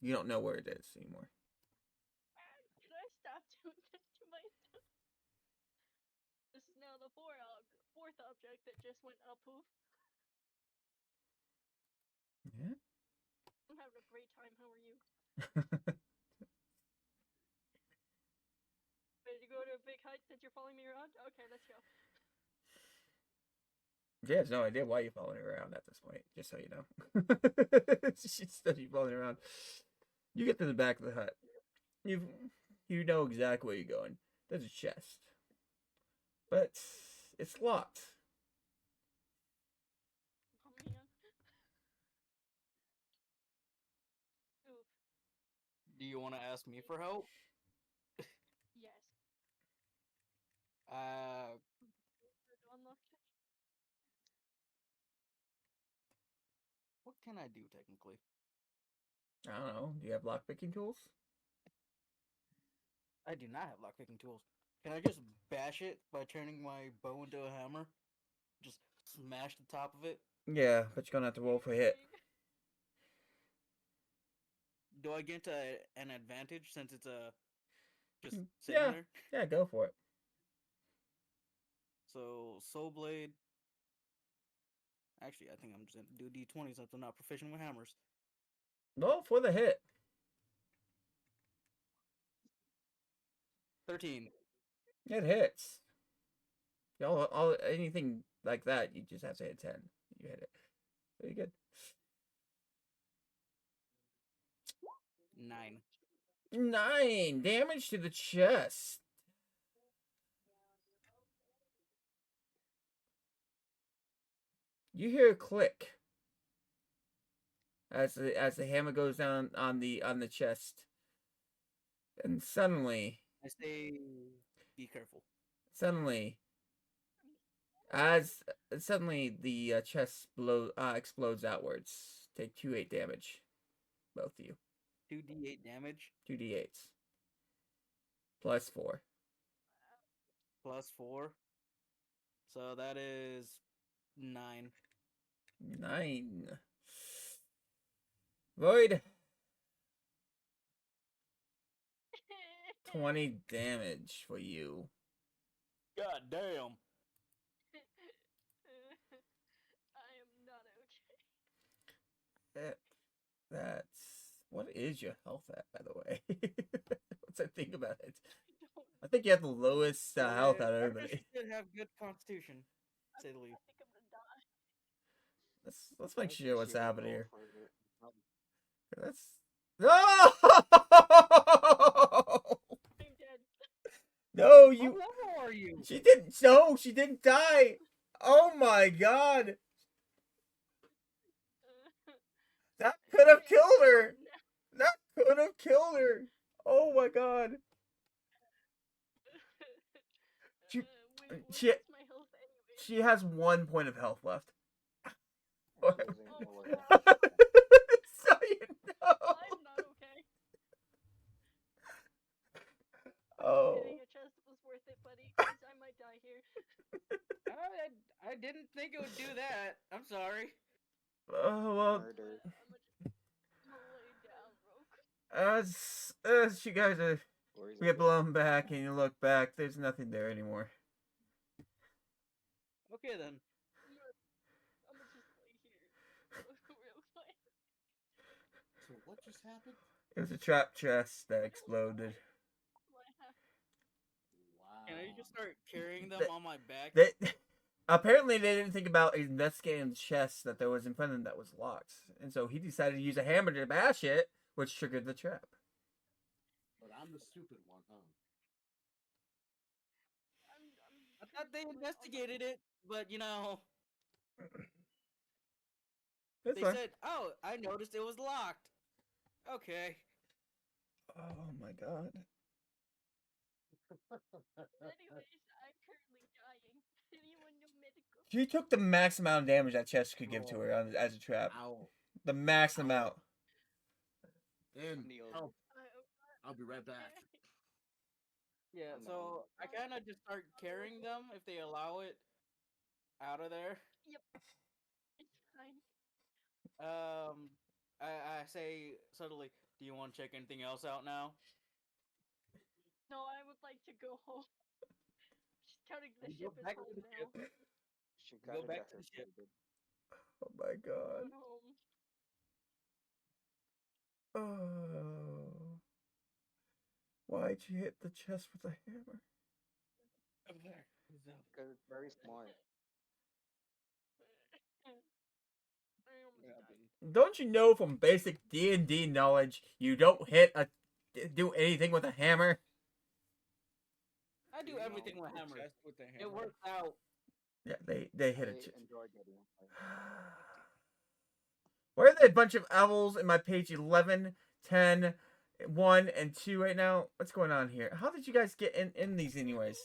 you don't know where it is anymore. Can I stop doing this to myself? This is now the fourth object that just went up poof. Yeah. I'm having a great time. How are you? Ready to go to a big hike since you're following me around? Okay, let's go. Jay has no idea why you're following her around at this point, just so you know. She's study following around. You get to the back of the hut. You know exactly where you're going. There's a chest. But it's locked. Oh man. Oof. Do you want to ask me for help? Yes. Unlocked. What can I do technically? I don't know. Do you have lockpicking tools? I do not have lockpicking tools. Can I just bash it by turning my bow into a hammer? Just smash the top of it? Yeah, but you're gonna have to roll for hit. Do I get an advantage since it's just sitting Yeah. there? Yeah, go for it. So Soul Blade. Actually, I think I'm just gonna do D20 since I'm not proficient with hammers. Roll for the hit. 13. It hits. Anything like that, you just have to hit 10. You hit it. Very good. 9. 9 damage to the chest. You hear a click as the hammer goes down on the chest, and suddenly I say, be careful. Suddenly, the chest explodes outwards. Take 2d8 damage, both of you. 2d8 damage. 2d8s. Plus 4. Plus 4. So that is 9. 9. Void. 20 damage for you. God damn. I am not okay. That's... What is your health at, by the way? What's I think about it? I think you have the lowest health out of everybody. I should have good constitution, to say the least. I think I'm gonna die. Let's make sure what's happening here. That's... No! I'm dead. No, What level are you? She didn't. No, she didn't die. Oh my god. That could have killed her. That could have killed her. Oh my god. What's She my health anyway? she has 1 point of health left. So you know. I'm not okay. Oh. Getting a chest was worth it, buddy, 'cause I might die here. I didn't think it would do that. I'm sorry. Well. Murder. I'm gonna lay down, Roke. As you guys get blown back and you look back, there's nothing there anymore. Okay then. I'm gonna just lay here real quick. So what just happened? It was a trap chest that exploded. Wow. Can I just start carrying them on my back? Apparently, they didn't think about investigating the chest that there was in front of them that was locked. And so he decided to use a hammer to bash it, which triggered the trap. But I'm the stupid one, huh? I thought they investigated it, but you know, That's they fine. said, "Oh, I noticed it was locked." Okay. Oh my god. Anyways, I'm currently dying. Anyone know medical? She took the max amount of damage that chest could give to her as a trap. Ow. The max Ow. amount. And Neil. help. I, I'll be right back. Yeah, Oh, so no. I kind of just start carrying them if they allow it out of there. Yep. It's fine. I say subtly, do you want to check anything else out now? No, I would like to go home. Just counting the You go ship as back to home the now. ship. She Go got back to the ship. evacuated. Oh my I'm god. going home. Oh. Why'd you hit the chest with a hammer? Over there. Because it's very smart. I almost What died. happened? Don't you know from basic D&D knowledge, you don't do anything with a hammer? I do You everything hit with the hammers. chest with the It hammer. works out. Yeah, they hit I a chest. enjoy getting it. Why are there a bunch of owls in my page 11, 10, 1, and 2 right now? What's going on here? How did you guys get in these anyways?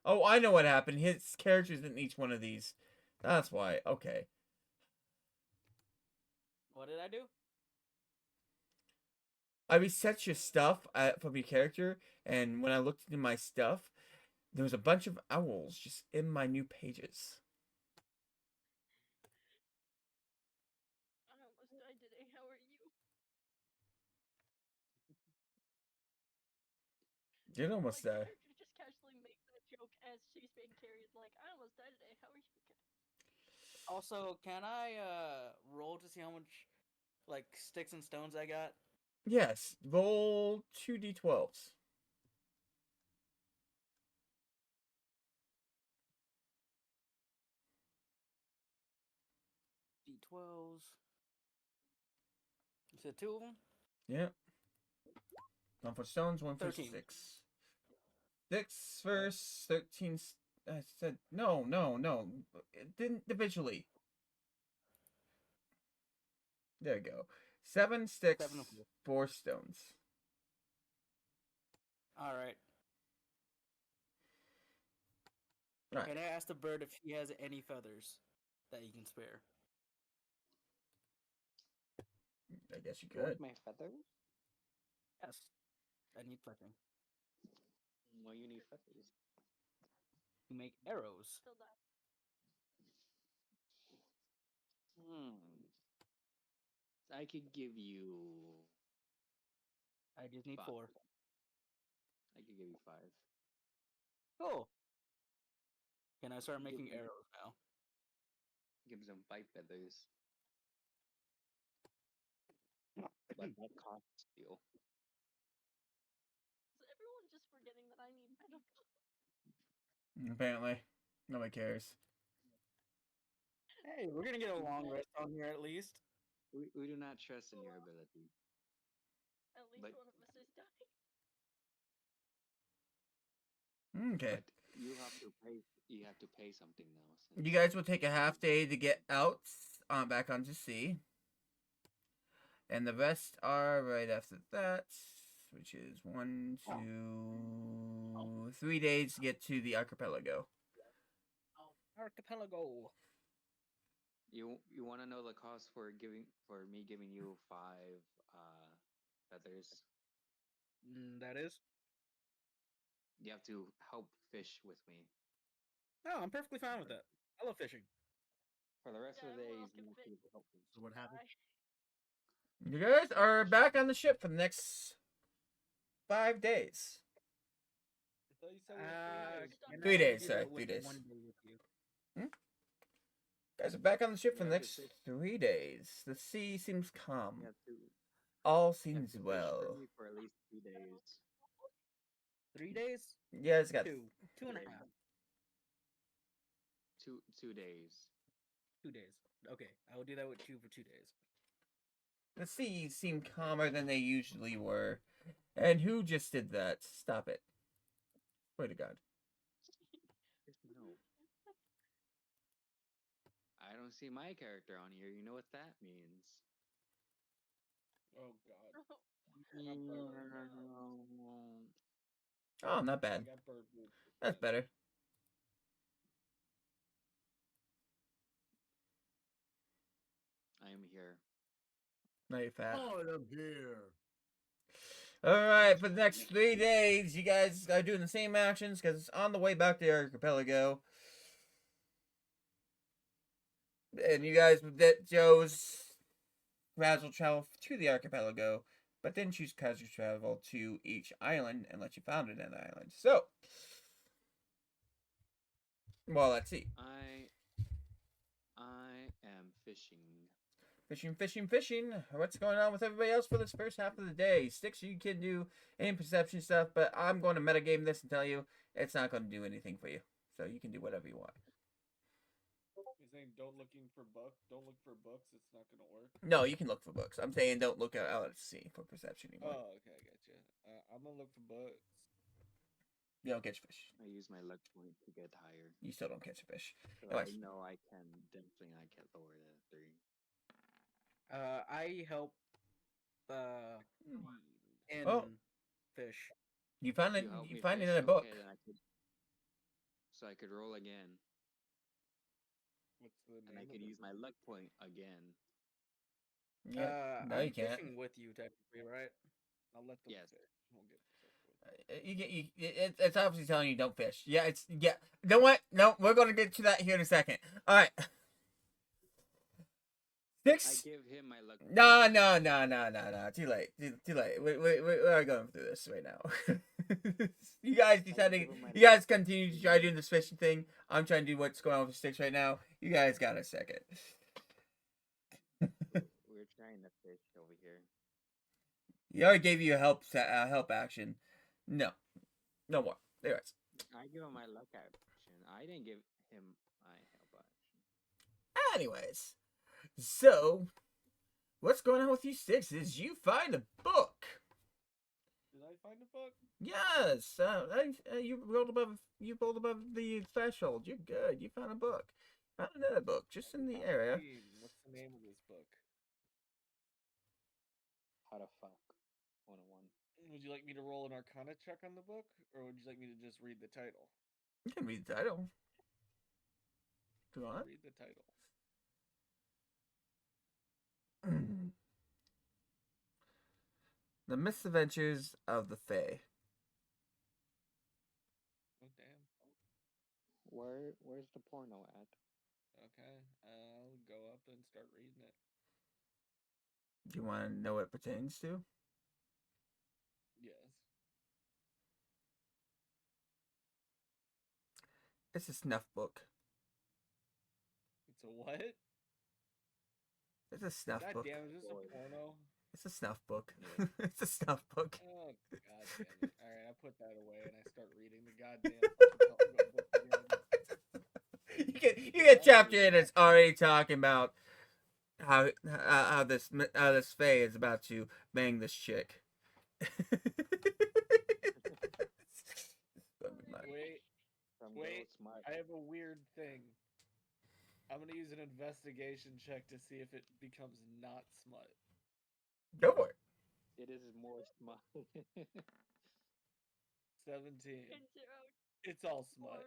Oh, I know what happened. His character's in each one of these. That's why. Okay. What did I do? I reset your stuff from your character, and when I looked into my stuff, there was a bunch of owls just in my new pages. I almost died today. How are you? Did almost Like, die. the character just casually makes that joke as she's being carried. Like, I almost died today. How are you? Also, can I roll to see how much like sticks and stones I got? Yes. Roll 2d12s. D12s. You said 2 of them? Yeah. One for stones, one for 13. sticks. 6 first, 13. I said no. Individually. There you go. 7 sticks, 7 of them. 4 stones. All right. Right. Can I ask the bird if he has any feathers that you can spare? I guess you You want could. my feathers? Yes. I need feathering Why you need feathers? to make arrows. Still die. I could give you. I just need 5. 4. I could give you 5. Cool. Can I start making Give me- arrows now? Gives them 5 feathers. But that costs you. Is everyone just forgetting that I need medical? Apparently. Nobody cares. Hey, we're gonna get a long rest on here at least. We do not trust in your ability. At least But- one of us is dying. Okay. But you have to pay. You have to pay something now. since- You guys will take a half day to get out back onto sea. And the rest are right after that, which is 1, 2, 3 days to get to the archipelago. Archipelago. You want to know the cost for me giving you 5 feathers? That is. You have to help fish with me. No, I'm perfectly fine with that. I love fishing. For the rest Yeah, of the I'm days, welcome you to need to help me. So what happened? You guys are back on the ship for the next 5 days. I thought you said we had 3 days. Can 3 I days, do sorry, that 3 with days. 1 day with you? You guys are back on the ship for the You have to next fish. 3 days. The sea seems calm. You have to. All You have seems to fish for well. me for at least 2 days. 3 days? You guys got 2. 2.5. 2 days. 2 days. Okay, I will do that with 2 for 2 days. the seas seem calmer than they usually were. And who just did that? Stop it. Swear to God. No. I don't see my character on here. You know what that means? Oh god. Oh, not I bad. got bird food. That's better. I am here. Now you're fat. Oh, and I'm here. All right, for the next 3 days, you guys are doing the same actions because it's on the way back to the archipelago. And you guys that chose casual travel to the archipelago, but then choose casual travel to each island unless you found an island. So, well, let's see. I am fishing. Fishing. What's going on with everybody else for this first half of the day? Sticks, you can do any perception stuff, but I'm going to metagame this and tell you it's not going to do anything for you. So you can do whatever you want. You're saying don't look for books. It's not gonna work. No, you can look for books. I'm saying don't look out at sea for perception anymore. Oh, okay, I gotcha. I'm gonna look for books. You don't catch fish. I use my luck point to get higher. You still don't catch a fish. So Anyways. I know I can definitely not get lower than 3. I help in Oh. fish. You find it. help You me find it fish? in a book. Okay, then so I could roll again, What's the name and I of could the use my luck point again. Yeah. No, I'm you can't. fishing with you technically, right? I'll let them Yes. fish. We'll get this over with. You get. It's obviously telling you don't fish. Yeah. It's yeah. You know what? No, we're gonna get to that here in a second. All right. I 6. give him my luck. Point. No. Too late. Too late. We're going through this right now. You guys decided. You guys continue to try doing this fishing thing. I'm trying to do what's going on with the sticks right now. You guys got a second. We're trying to fish over here. He already gave you a help action. No more. There it is. I give him my luck action. I didn't give him my help action. Anyways, so what's going on with you sticks is you find a book. Did I find a book? Yes, you rolled above the threshold. You're good. You found a book. Found another book just in the area. Hey, what's the name of this book? How to fuck 101. Would you like me to roll an Arcana check on the book, or would you like me to just read the title? You can read the title. Come on. Read the title. The Misadventures of the Fae. Oh damn. Where's the porno at? Okay, I'll go up and start reading it. Do you want to know what it pertains to? Yes. It's a snuff book. It's a what? It's a snuff God book. damn, is this Boy. a porno? It's a snuff book. Yeah. It's a snuff book. Oh god damn it! All right, I put that away and I start reading the goddamn fucking book again. You get chapter in it's already talking about how this Fae is about to bang this chick. Wait, From Wait, Go Smart. I have a weird thing. I'm gonna use an investigation check to see if it becomes not smut. Go for it. It is more smart. 17. Into It's all smut.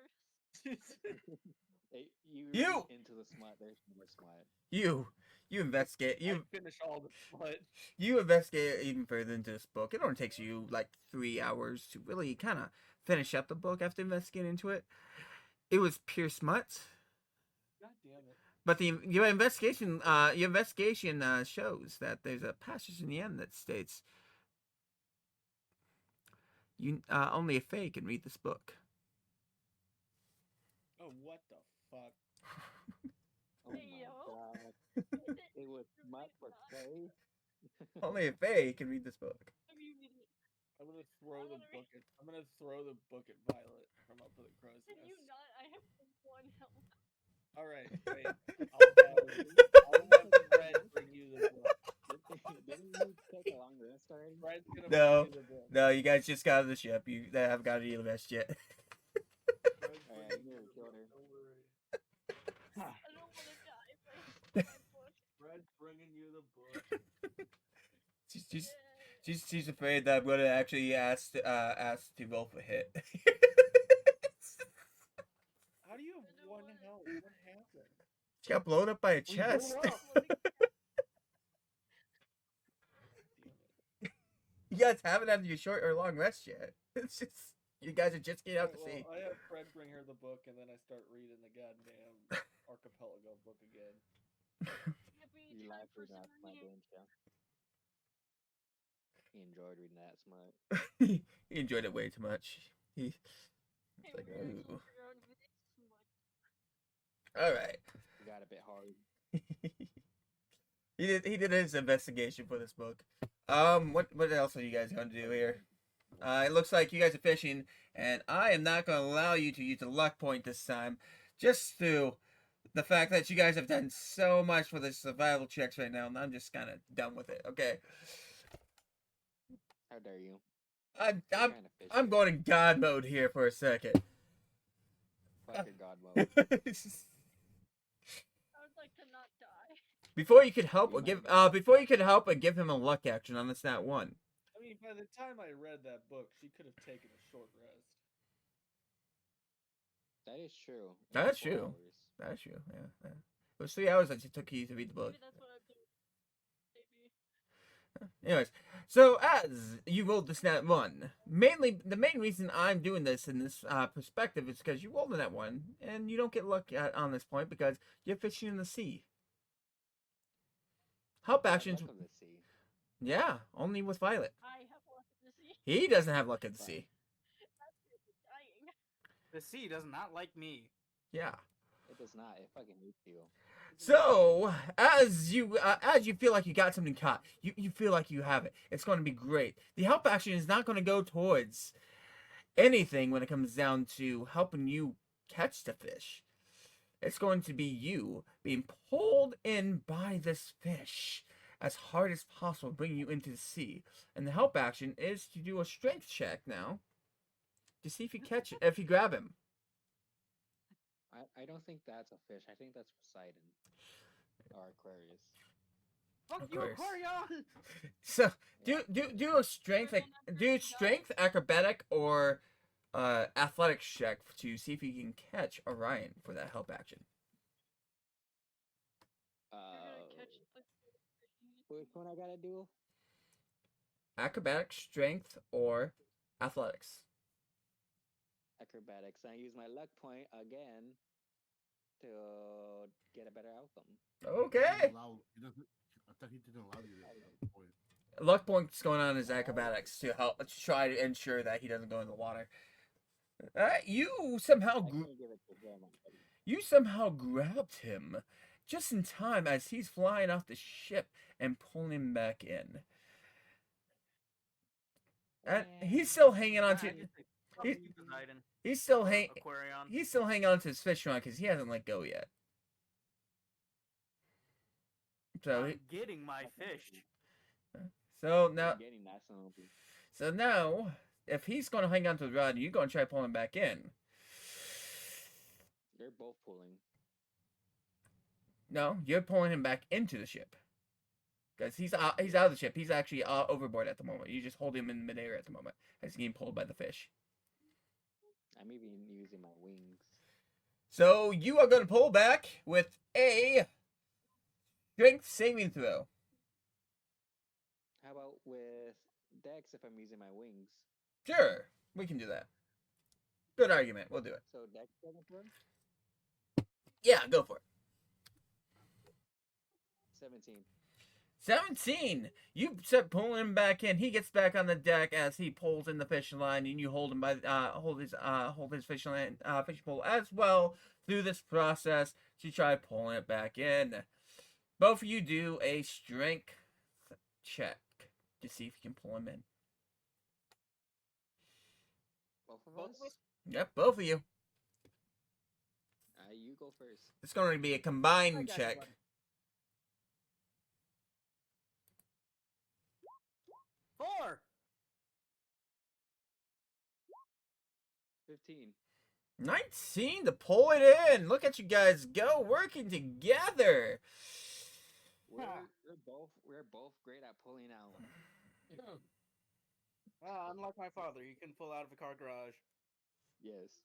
Hey, you You! read into the smut. There's more smut. You investigate. I finish all the smut. You investigate even further into this book. It only takes you like 3 hours to really kind of finish up the book after investigating into it. It was pure smut. God damn it. But your investigation shows that there's a passage in the end that states you only a Fae can read this book. Oh, what the fuck? Oh Hey, my yo. god. It was smut for Faye. Only a Fae can read this book. I'm gonna throw I'm the gonna book at Violet from Up with the Crow's Can you Nest. not? I have one health. All right, wait. I'll have Fred bring you the book. Didn't you take a long rest already? Fred's gonna No. bring you the book. No, you guys just got on the ship. You haven't got any of the rest yet. Fred's Alright, bringing you you the killed her. book, don't worry. I don't want to die. But I have one book. Fred's bringing you the book. She's afraid that I'm gonna actually ask to roll for hit. How do you have I don't one wanna- health? What happened? She got blown up by a We blew chest. up. Damn it. You guys haven't had your short or long rest yet. It's just you guys are just getting out to Alright, sea. well, I have Fred bring her the book, and then I start reading the goddamn archipelago book again. Happy You time like for reading that some smart, reading. didn't you? He enjoyed reading that smart. He enjoyed it way too much. He Hey, like, we're gonna ooh. joke around with it so much. All right. He got a bit hard. He did his investigation for this book. What else are you guys going to do here? It looks like you guys are fishing, and I am not going to allow you to use a luck point this time, just through the fact that you guys have done so much for the survival checks right now, and I'm just kind of done with it. Okay, How dare you? I'm What I'm kind of fish I'm is going in God mode here for a second. Fuck your god mode. I would like to not die. Before you could help We or might give die. before you could help and give him a luck action on the stat one. I mean, by the time I read that book, she could have taken a short rest. That is true. It That's was 4 true. hours. That's true. Yeah. It was 3 hours that it took you to read the book. Maybe that's what I'm doing. Maybe. Anyways, so as you rolled the stat one, mainly the main reason I'm doing this in this perspective is because you rolled in that one, and you don't get luck on this point because you're fishing in the sea. Help I have actions, luck of the sea. yeah, only with Violet. I have luck in the sea. He doesn't have luck at the sea. That's really dying. The sea does not like me. Yeah. It does not. It fucking hates you. So as you feel like you got something caught, you feel like you have it. It's going to be great. The help action is not going to go towards anything when it comes down to helping you catch the fish. It's going to be you being pulled in by this fish as hard as possible, bringing you into the sea. And the help action is to do a strength check now to see if you catch it, if you grab him. I don't think that's a fish. I think that's Poseidon. Or Aquarius. Fuck Of you, course. Aquarion! So do a strength acrobatic or athletics check to see if you can catch Orion for that help action. You're gonna catch the Which one I gotta do? Acrobatics, strength, or athletics. Acrobatics. I use my luck point again to get a better outcome. Okay. I thought he didn't allow you to point. Luck points going on his acrobatics to help to try to ensure that he doesn't go in the water. You somehow I can't give it to him. you somehow grabbed him just in time as he's flying off the ship and pulling him back in. And he's still hanging on to. Fuck you, Poseidon. He's still hang. Aquarion. He's still hanging on to his fish rod because he hasn't let go yet. So, I'm getting my fish. so I'm now, getting that son of a bitch. so now, if he's going to hang on to the rod and you're going to try pulling him back in, They're both pulling. no, you're pulling him back into the ship. Because he's out of the ship. He's actually overboard at the moment. You just hold him in midair at the moment as he's getting pulled by the fish. I'm even using my wings. So you are going to pull back with a strength saving throw. How about with Dex if I'm using my wings? Sure, we can do that. Good argument. We'll do it. So Dex saving throw? Yeah, go for it. 17. 17. You start pulling him back in. He gets back on the deck as he pulls in the fishing line, and you hold him by hold his fishing line fishing pole as well through this process to try pulling it back in. Both of you do a strength check to see if you can pull him in. Both of Both us? of us? Yep, both of you. You go first. It's going to be a I combined got you, check. buddy. 4. 15. 19 to pull it in. Look at you guys go, working together. we're both great at pulling out. Unlike my father, he can pull out of a car garage. Yes.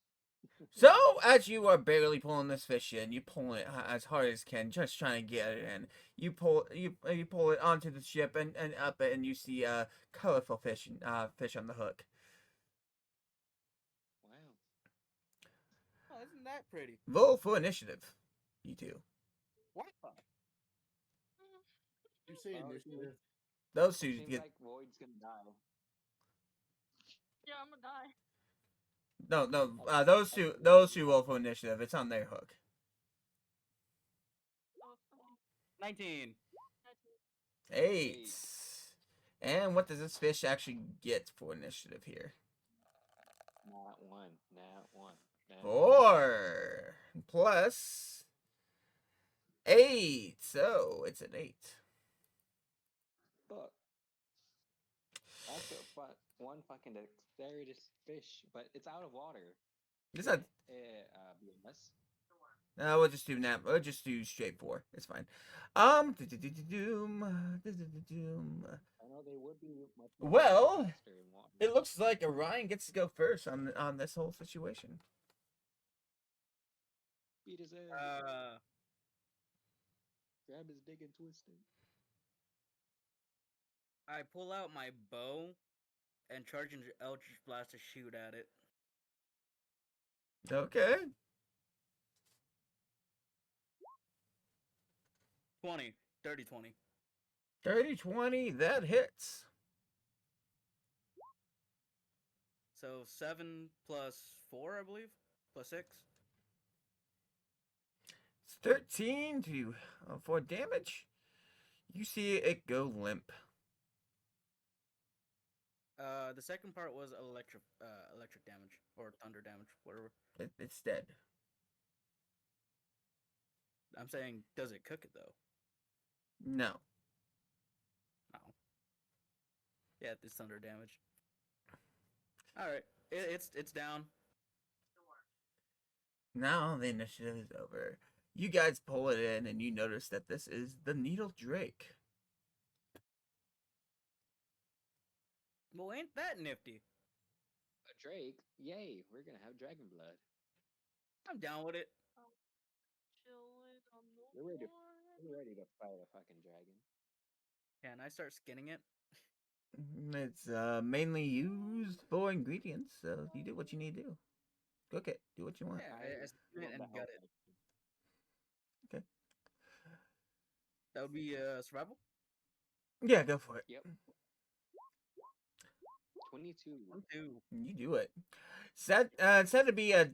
So, as you are barely pulling this fish in, you pull it as hard as you can, just trying to get it in. You pull it onto the ship and up it, and you see a colorful fish on the hook. Wow. Oh, isn't that pretty? Roll for initiative, you two. What? You say Oh, initiative. Those two Seems get like Void's gonna die. Yeah, I'm gonna die. no. I Those think two roll for initiative. It's on their hook. Oh, 19. that's 8. And what does this fish actually get for initiative here? Not one. Not one. Not 4 plus 8. So it's an 8. Fuck. That's one fucking dexterous fish, but it's out of water. It's not. BMS. No, we'll just do nap. We'll just do straight 4. It's fine. Doom. I know they would be much Well, faster in water. it looks like Orion gets to go first on this whole situation. Beat his ass. Uh, Grab his dick and twist it. I pull out my bow and charge into Eldritch Blast to shoot at it. Okay. 20. 30, 20. 30-20, that hits. So 7 plus 4, I believe? Plus 6? It's 13 for damage. You see it go limp. The second part was electric damage or thunder damage, whatever. It's dead. I'm saying, does it cook it though? No. No. Yeah, it's thunder damage. All right, it's down. Now the initiative is over. You guys pull it in, and you notice that this is the Needle Drake. Well, ain't that nifty? A Drake, yay! We're gonna have dragon blood. I'm down with it. chilling on the We're ready. floor. We're ready to fight a fucking dragon. Can I start skinning it? It's mainly used for ingredients, so you do what you need to do. Cook it. Do what you want. Yeah, I skin it and love the gut health it. potion. Okay. That would be survival. Yeah, go for it. Yep. 22. 2. You do it. Said to be a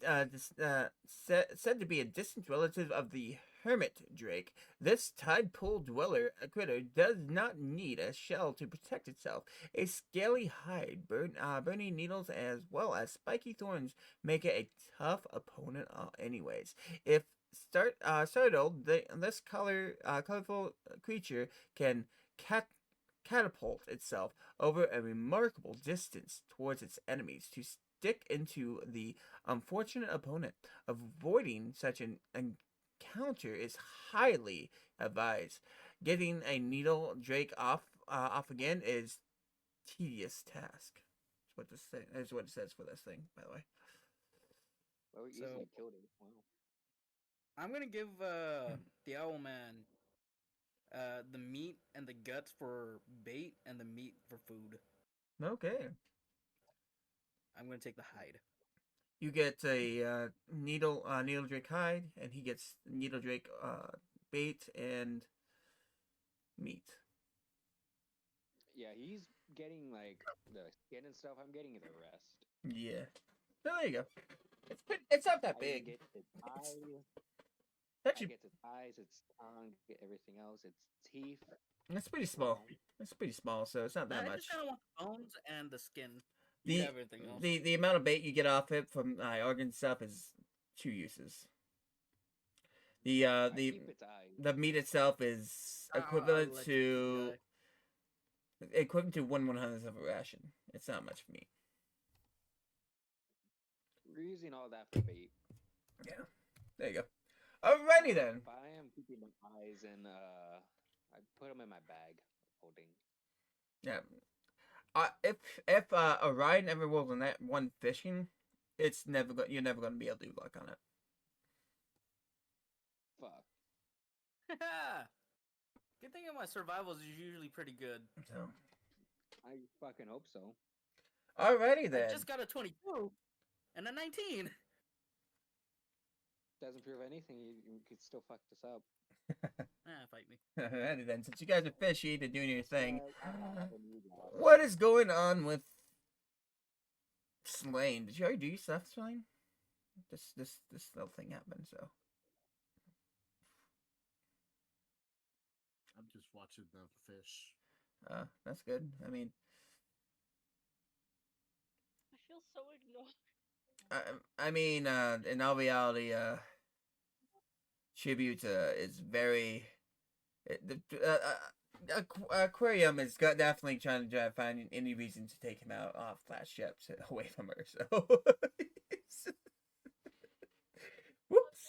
said to be a distant relative of the hermit drake, this tide pool dweller critter does not need a shell to protect itself. A scaly hide, burning needles, as well as spiky thorns make it a tough opponent. Anyways, if startled, this colorful creature can catapult itself over a remarkable distance towards its enemies to stick into the unfortunate opponent. Avoiding such an encounter is highly advised. Getting a needle drake off again is tedious task. Is what it says for this thing, by the way. Well, we So- easily killed it. Wow. I'm gonna give the owl man the meat and the guts for bait and the meat for food. Okay. I'm gonna take the hide. You get a needle drake hide, and he gets needle drake bait and meat. Yeah, he's getting like the skin and stuff. I'm getting the rest. Yeah. So there you go. It's not that I big. get its eyes. Actually, I get its eyes, its tongue, get everything else, its teeth. it's pretty small. It's pretty small, so it's not that I much. just kind of want the bones and the skin. The You have everything else. the amount of bait you get off it from organ stuff is 2 uses. The I keep its eyes. the meat itself is I'll equivalent let to you keep the eye. 1/100th of a ration. It's not much meat. We're using all that for bait. There you go. Alrighty then. But I am keeping my eyes and I put them in my bag, holding. Yeah. If Orion ever rolls on that one fishing, you're never gonna be able to do luck on it. Fuck. Good thing my survivals is usually pretty good. So, I fucking hope so. alrighty I then. just got a 22 and a 19. Doesn't prove anything. You could still fuck this up. Fight me. Alrighty then. Since you guys are fishy to doing your thing, I need that. what is going on with Slain? Did you already do your stuff, Slain? This little thing happened. So I'm just watching them fish. that's good. I mean, I feel so ignored. I mean, in all reality, Tribute is very. Aquarium is definitely trying to find any reason to take him out off Flash ships away from her. So, whoops.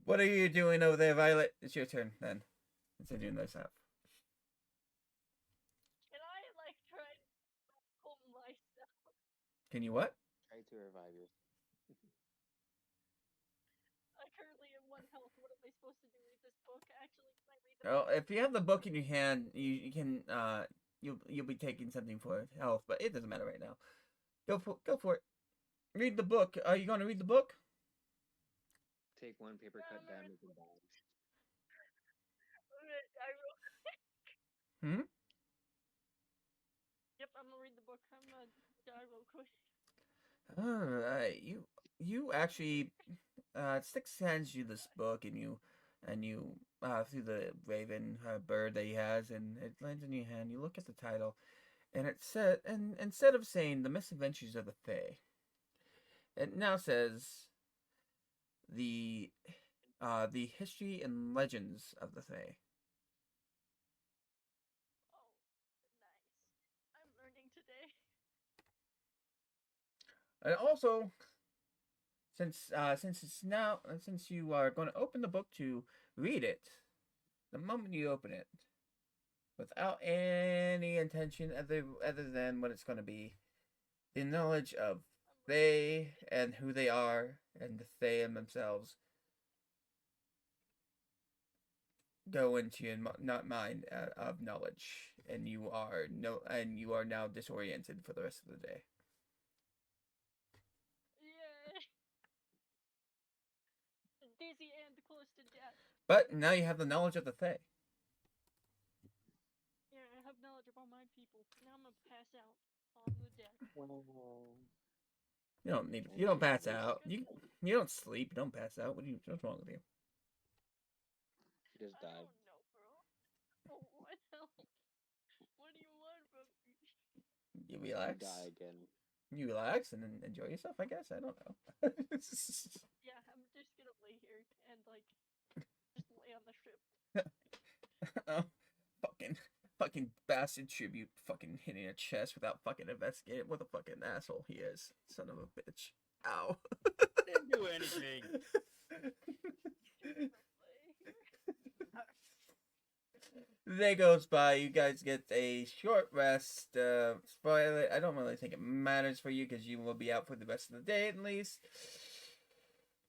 What are you doing over there, Violet? It's your turn then. Instead of doing this up. Can I like try to pull myself? Can you what? Try to revive yourself. I currently am 1 health. What am I supposed to do with this book? Actually, can I read the Well, book? if you have the book in your hand, you can you'll be taking something for health, but it doesn't matter right now. Go for it. Read the book. Are you going to read the book? Take 1 paper Yeah, cut I'm gonna damage and die. I wrote. Hmm. Yep, I'm gonna read the book. I'm gonna die real quick. All right. You actually Styx hands you this book, and you through the raven bird that he has, and it lands in your hand. You look at the title, and it said, and instead of saying the misadventures of the Fae, it now says the history and legends of the Fae. Oh, nice. I'm learning today. And also, since you are going to open the book to read it, the moment you open it, without any intention other than what it's going to be, the knowledge of they and who they are and the they and themselves go into your not mind of knowledge, and you are now disoriented for the rest of the day. Yay! Dizzy and close to death. But now you have the knowledge of the Fae. Yeah, I have knowledge about my people. Now I'm gonna pass out on the deck. You don't pass out. You don't sleep. You don't pass out. What's wrong with you? You just I died. don't know, bro. Oh, what hell? What do you want from me? You You relax. die again. You relax and then enjoy yourself, I guess. I don't know. Yeah, I'm just gonna lay here and like just lay on the ship. Oh, fucking bastard Tribute fucking hitting a chest without fucking investigating. What a fucking asshole he is. Son of a bitch. Ow. Didn't do anything. The day goes by. You guys get a short rest. Spoiler, I don't really think it matters for you because you will be out for the rest of the day at least.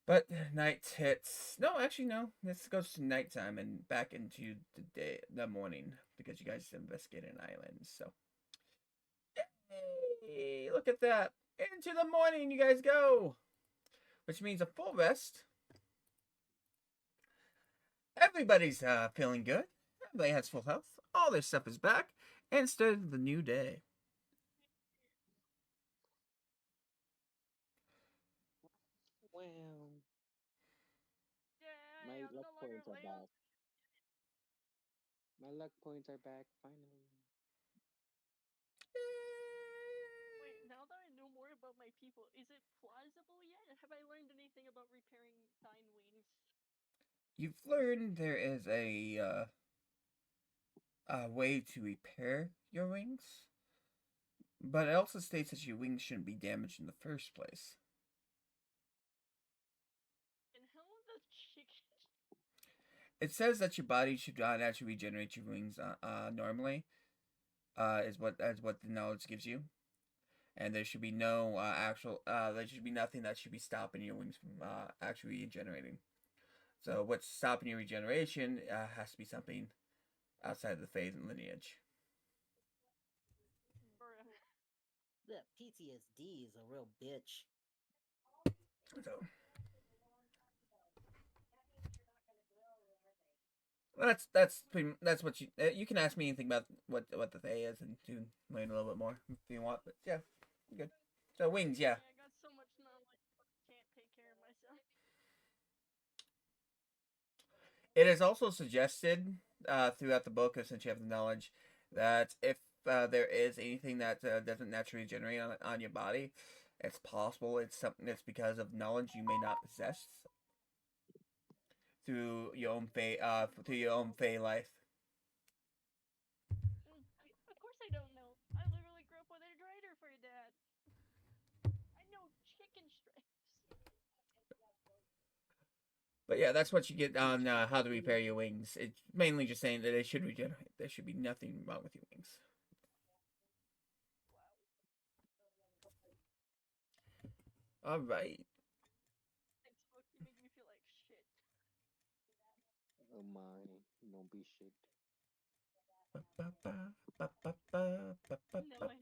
But night hits. No, actually, no. This goes to nighttime and back into the morning because you guys investigated an island. So, yay! Look at that. Into the morning, you guys go. Which means a full rest. Everybody's feeling good. Everybody has full health. All their stuff is back. And started the new day. Well, Yay, my I'm luck no longer points are laying. back. My luck points are back finally. Wait, now that I know more about my people, is it plausible yet? Have I learned anything about repairing thine wings? You've learned there is a way to repair your wings, but it also states that your wings shouldn't be damaged in the first place. And how the chicken? It says that your body should naturally regenerate your wings normally. Is what the knowledge gives you, and there should be no there should be nothing that should be stopping your wings from actually regenerating. So what's stopping your regeneration has to be something outside of the phase and lineage. Bruh. That PTSD is a real bitch. So that's what you can ask me anything about what the Fae is and to learn a little bit more if you want. But yeah, good. So wings, yeah. I got so much knowledge, but can't take care of myself. It is also suggested throughout the book, since you have the knowledge, that if there is anything that doesn't naturally generate on your body, it's possible it's something that's because of knowledge you may not possess through your own fey life. Of course I don't know. I literally grew up with a Drider for a dad. I know chicken strips. But yeah, that's what you get on how to repair your wings. It's mainly just saying that they should regenerate. There should be nothing wrong with your wings. All right. Thanks, book. You made me feel like shit. Oh my, don't be shit. Now I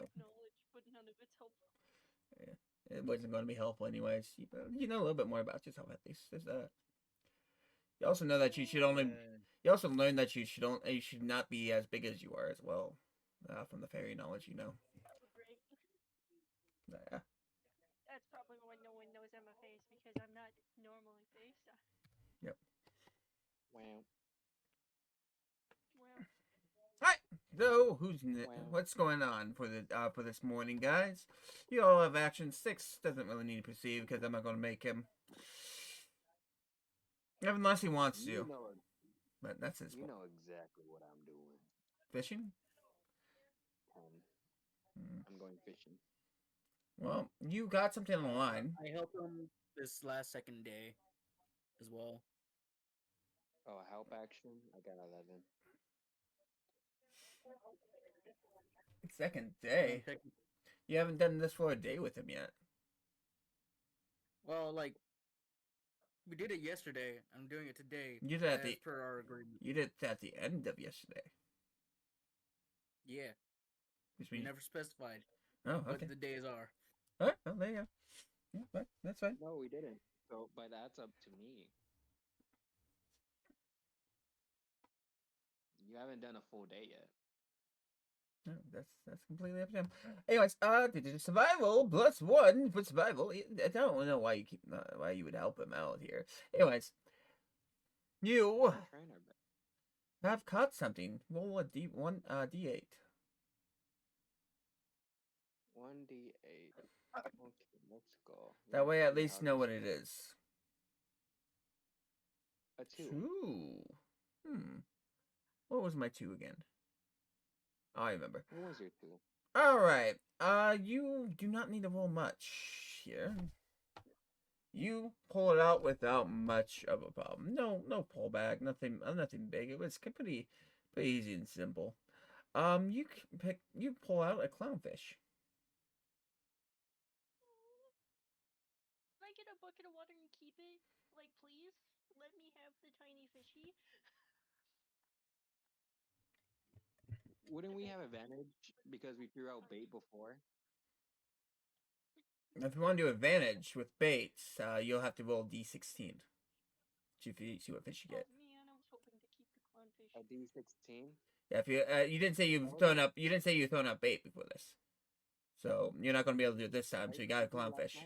have knowledge, but none of it's helpful. Yeah, it wasn't going to be helpful anyways. You know a little bit more about yourself at least. You also know that you should only. You also learn that you should not be as big as you are as well, from the fairy knowledge you know. Great. Yeah. That's probably why no one knows I'm a face, because I'm not normally faced. Yep. Wow. Well, Alright, so Wow. what's going on for this morning, guys? You all have action 6. Doesn't really need to proceed because I'm not going to make him, unless he wants to. You know, But that's his you fault. know exactly what I'm doing. Fishing. I'm going fishing. Well, you got something on the line. I helped him this last second day as well. Oh, help action? I got 11. Second day. You haven't done this for a day with him yet. Well, like, we did it yesterday. I'm doing it today. You did it as per our agreement. You did it at the end of yesterday. Yeah, Which we means never specified oh, what okay. the days are. All right, well, there you go. Yeah, right, that's fine. No, we didn't. So, but that's up to me. You haven't done a full day yet. No, that's completely up to him. Anyways, survival +1 for survival. I don't know why you would help him out here. Anyways, you We're trying our best. have caught something. Roll a D8. 1d8. Okay, let's go. That Let's way, at see least how know this what it goes. is. A 2. 2. What was my 2 again? Oh, I remember. What was your 2? Alright. You do not need to roll much here. You pull it out without much of a problem. No pullback, nothing big. It was pretty easy and simple. You pull out a clownfish. can I get a bucket of water and keep it? Like, please? Let me have the tiny fishy. Wouldn't we have advantage because we threw out bait before? If you want to do advantage with baits, you'll have to roll D16 to see what fish you get. Oh man, I was hoping to keep the clownfish. A d16? Yeah, if you didn't say you've thrown up bait before this, so you're not going to be able to do it this time. So you got a clownfish.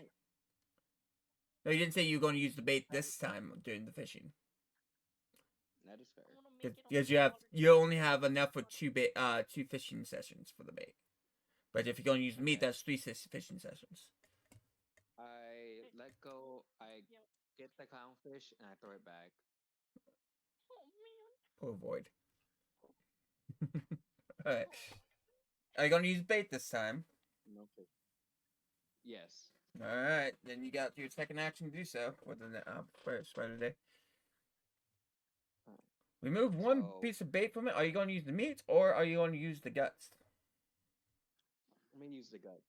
No, you didn't say you were going to use the bait this time during the fishing. That is fair. I wanna make it on Because the water. you only have enough for two fishing sessions for the bait. But if you're going to use meat, Okay. that's 3 fishing sessions. I let go, I Yep. get the clownfish, and I throw it back. Oh man. Poor Void. Alright. Are you going to use bait this time? No fish. Yes. Alright, then you got your second action to do so. With the first, right today. Remove one So- piece of bait from it. Are you going to use the meat or are you going to use the guts? I'm gonna use the gut.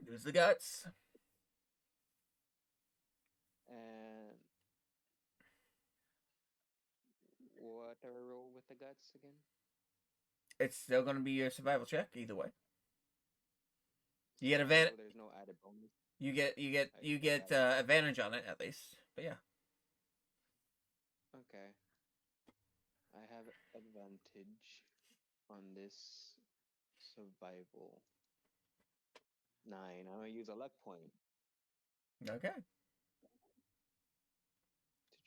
Use the guts. And what do I roll with the guts again? It's still going to be your survival check either way. You get Oh, advantage. there's no added bonus. You I get got advantage on it at least. But yeah. Okay. I have advantage on this survival. 9. I'm gonna use a luck point Okay. to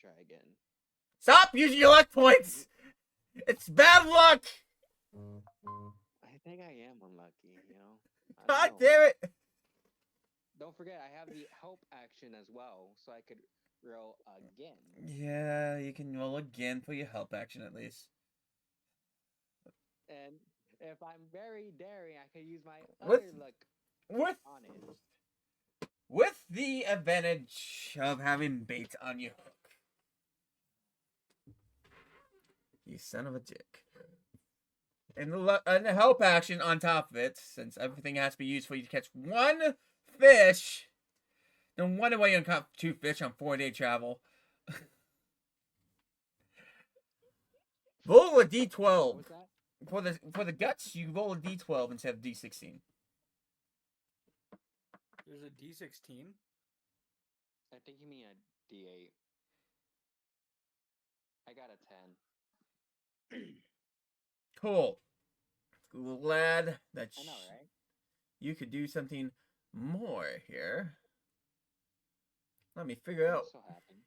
try again. Stop using your luck points. It's bad luck. I think I am unlucky, you know? I God don't know. damn it. Don't forget, I have the help action as well, so I could roll again. Yeah, you can roll again for your help action at least. And if I'm very daring, I could use my With- other luck With on it. with the advantage of having bait on your hook. You son of a dick. And the help action on top of it, since everything has to be used for you to catch one fish. No wonder why you don't caught 2 fish on 4-day travel. Roll a What d12. was that? For the guts, you roll a d12 instead of d16. There's a D16. I think you mean a D8. I got a 10. Cool. Glad that I know, right? you could do something more here. Let me figure I'm out so happy.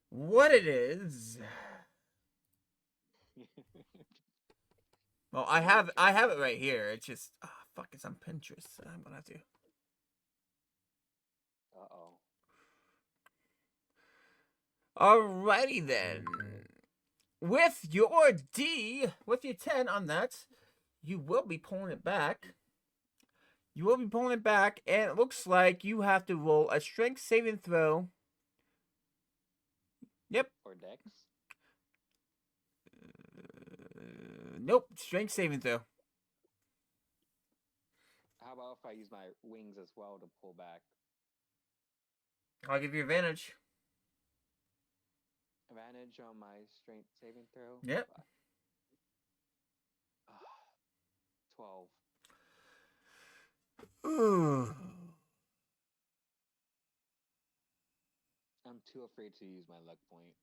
what it is. Well, I have it right here. It's just fuck, it's on Pinterest. I'm gonna have to. Uh-oh. Alrighty then. With your 10 on that, you will be pulling it back. You will be pulling it back, and it looks like you have to roll a strength saving throw. Yep. Or Dex? Nope. Strength saving throw. How about if I use my wings as well to pull back? I'll give you advantage. Advantage on my strength saving throw? Yep. 12. I'm too afraid to use my luck point.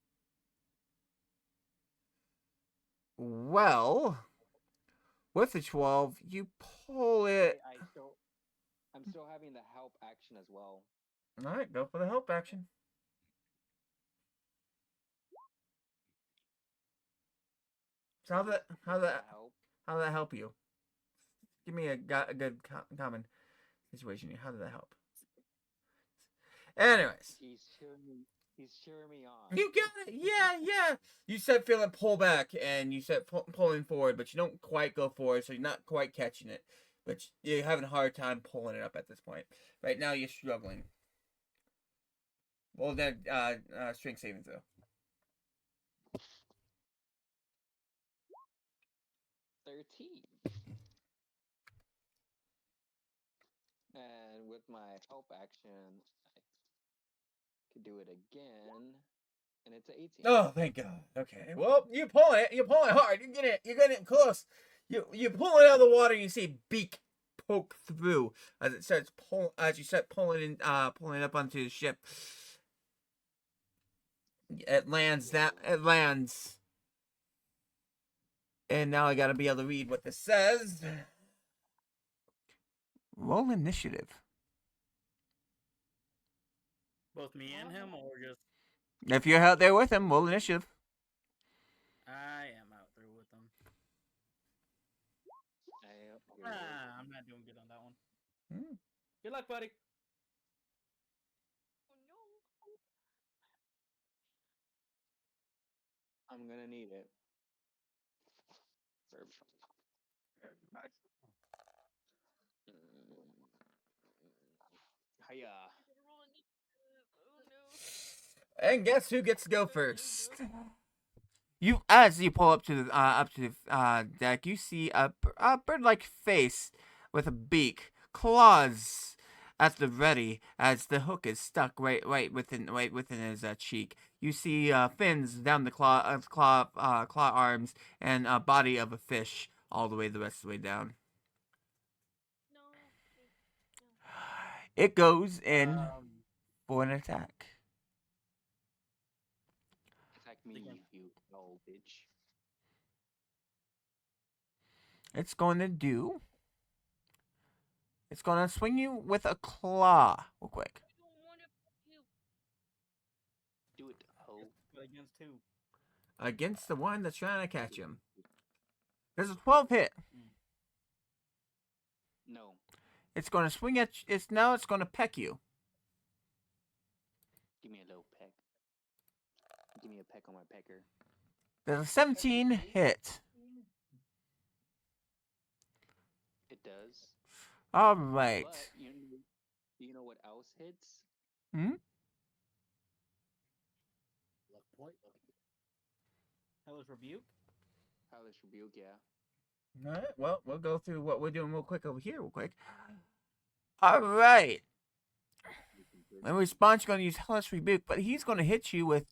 Well, with the 12, you pull it. I'm still having the help action as well. Alright, go for the help action. So Help? how that help you? Give me a good common situation here. How did that help? Anyways. He's cheering me on. You got it. Yeah. You said feeling pull back, and you said pulling forward, but you don't quite go forward, so you're not quite catching it. But you're having a hard time pulling it up at this point. Right now, you're struggling. Well, then, strength saving throw. 13. And with my help action, I could do it again, and it's an 18. Oh, thank God. Okay. Well, you're pulling it. You're pulling it hard. You're getting it close. You pull it out of the water, and you see beak poke through as it starts as you start pulling it up onto the ship. It lands. And now I gotta be able to read what this says. Roll initiative. Both me and him, or just If you're out there with him, roll initiative. I am out there with him. I'm not doing good on that one. Good luck, buddy. Oh no. I'm gonna need it. Hiya. I'm gonna roll a initiative. Oh no. And guess who gets to go first? You, as you pull up to the deck, you see a bird-like face with a beak, claws at the ready as the hook is stuck right within his cheek. You see fins down the claw arms and a body of a fish all the rest of the way down. No. It goes in for an attack. Attack me, you old bitch. It's going to swing you with a claw real quick. I don't want to you. Do it, hoe. Against who? Against the one that's trying to catch him. There's a 12 hit. No. It's going to swing at it's going to peck you. Give me a little peck. Give me a peck on my pecker. There's a 17 hit. It does. All right. But you know what else hits? Luck point. Hellish Rebuke? Hellish Rebuke, yeah. All right. Well, we'll go through what we're doing real quick over here, real quick. All right. In response, you're going to use Hellish Rebuke, but he's going to hit you with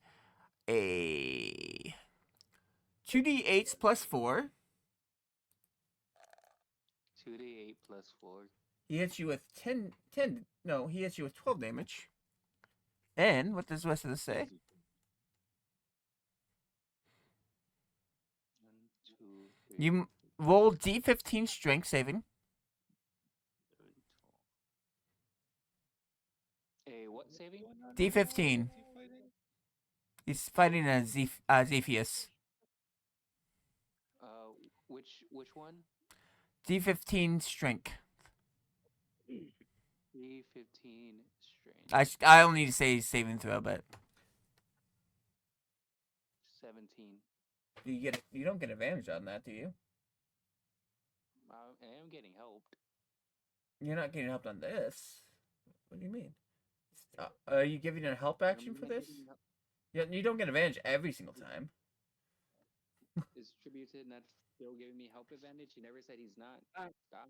a 2d8 plus 4. 2d8 plus 4. He hits you with 10. No, he hits you with 12 damage. And what does the rest of this say? 1, 2, 3. You roll d15 strength saving. A what saving? D15. He's fighting a Zephyus. Which one? D15 strength. D15 strength. I only need to say saving throw, but 17. you don't get advantage on that, do you? I am getting helped. You're not getting helped on this. What do you mean? Are you giving a help action for this? Yeah, you don't get advantage every single time. Is Tributed not still giving me help advantage? He never said he's not.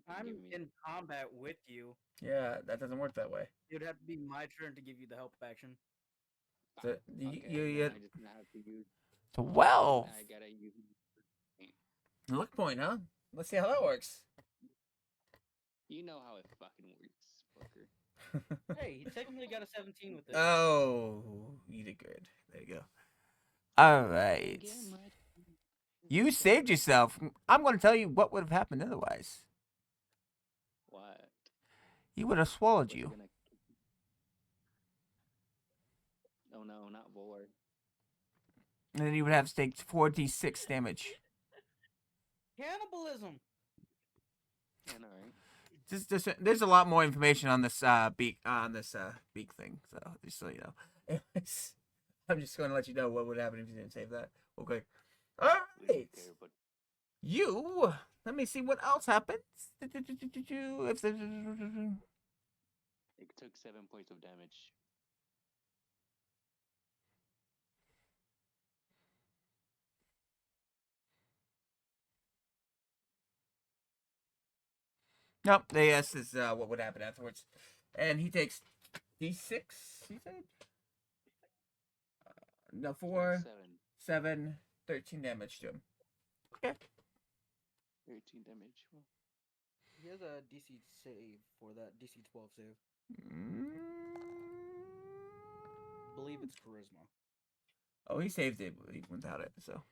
I'm in combat with you. Yeah, that doesn't work that way. It would have to be my turn to give you the help action. So, Okay, you I just have to use. 12. I gotta use. Luck point, huh? Let's see how that works. You know how it fucking works, fucker. Hey, he technically got a 17 with this. Oh, you did good. There you go. All right. You saved yourself. I'm going to tell you what would have happened otherwise. What? He would have swallowed Was it you. gonna- Oh no, not Vor. And then you would have to take 4d6 damage. Cannibalism! Yeah, alright. There's a lot more information on this beak thing, so just so you know. Anyways, I'm just going to let you know what would happen if you didn't save that. Okay. All right. You. Let me see what else happens. If there's... It took 7 points of damage. Nope. This is what would happen afterwards. And he takes d6, he said? No, 4, 7, 13 damage to him. Okay. 13 damage. Well, He has a DC save for that. DC 12 save. Believe it's charisma. Oh, he saved it without it, so.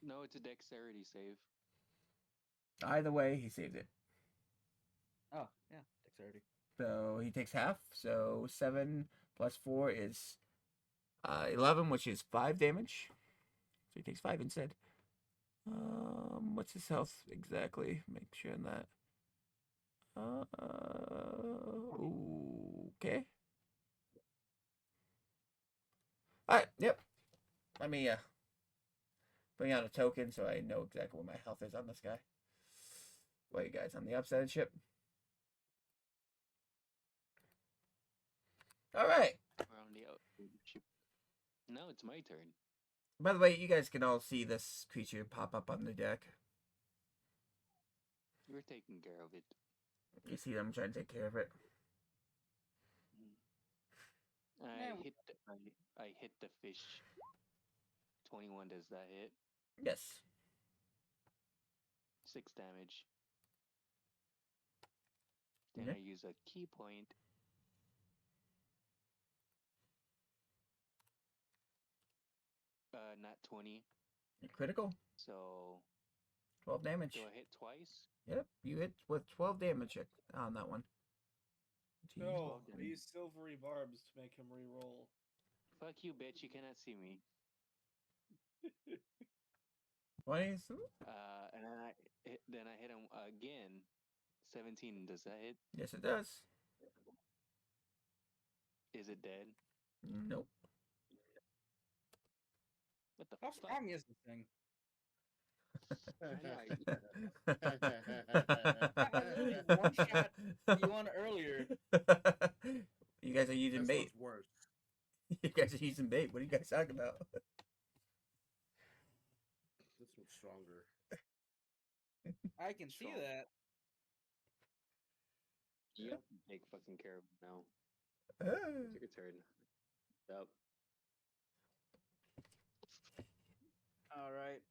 no, it's a dexterity save. Either way, he saved it. Oh, yeah, dexterity. So he takes half. So 7 plus 4 is 11, which is 5 damage. So he takes 5 instead. What's his health exactly? Make sure on that. Okay. Alright, yep. Let me bring out a token so I know exactly what my health is on this guy. What are you guys on the upside ship? Alright. We're on the ship. Now it's my turn. By the way, you guys can all see this creature pop up on the deck. You're taking care of it. You see them trying to take care of it. I hit the fish. 21, does that hit? Yes. 6 damage. Then Yeah. I use a key point. Not 20. Critical. So 12 damage. do I hit twice? Yep, you hit with 12 damage on that one. Jeez. No, I damage. use silvery barbs to make him re-roll. Fuck you, bitch! You cannot see me. 20. And then I hit him again. 17. Does that hit? Yes, it does. Is it dead? Nope. What the How fuck? strong is this thing? I one shot you on earlier. You guys are using This bait. one's worse. You guys are using bait. What are you guys talking about? This one's stronger. I can see Strong. that. You have to take fucking care of it now. Ah. Take a turn. Yep. All right.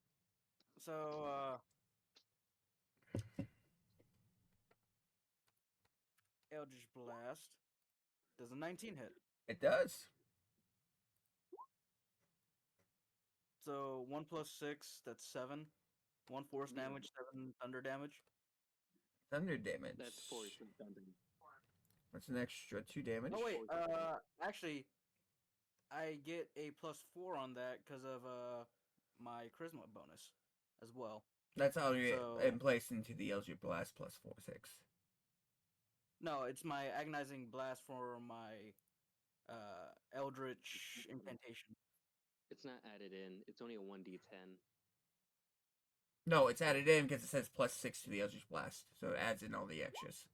So, Eldritch Blast. Does a 19 hit? It does. So 1 plus 6, that's 7. 1 force damage, 7 thunder damage. Thunder damage. That's 4 thunder. That's an extra 2 damage. Oh wait, actually, I get a +4 on that because of my charisma bonus as well. That's how you So- in place into the Eldritch Blast plus 4/6. No, it's my agonizing blast for my Eldritch incantation. It's not added in. It's only a 1d10. No, it's added in because it says +6 to the Eldritch Blast, so it adds in all the extras.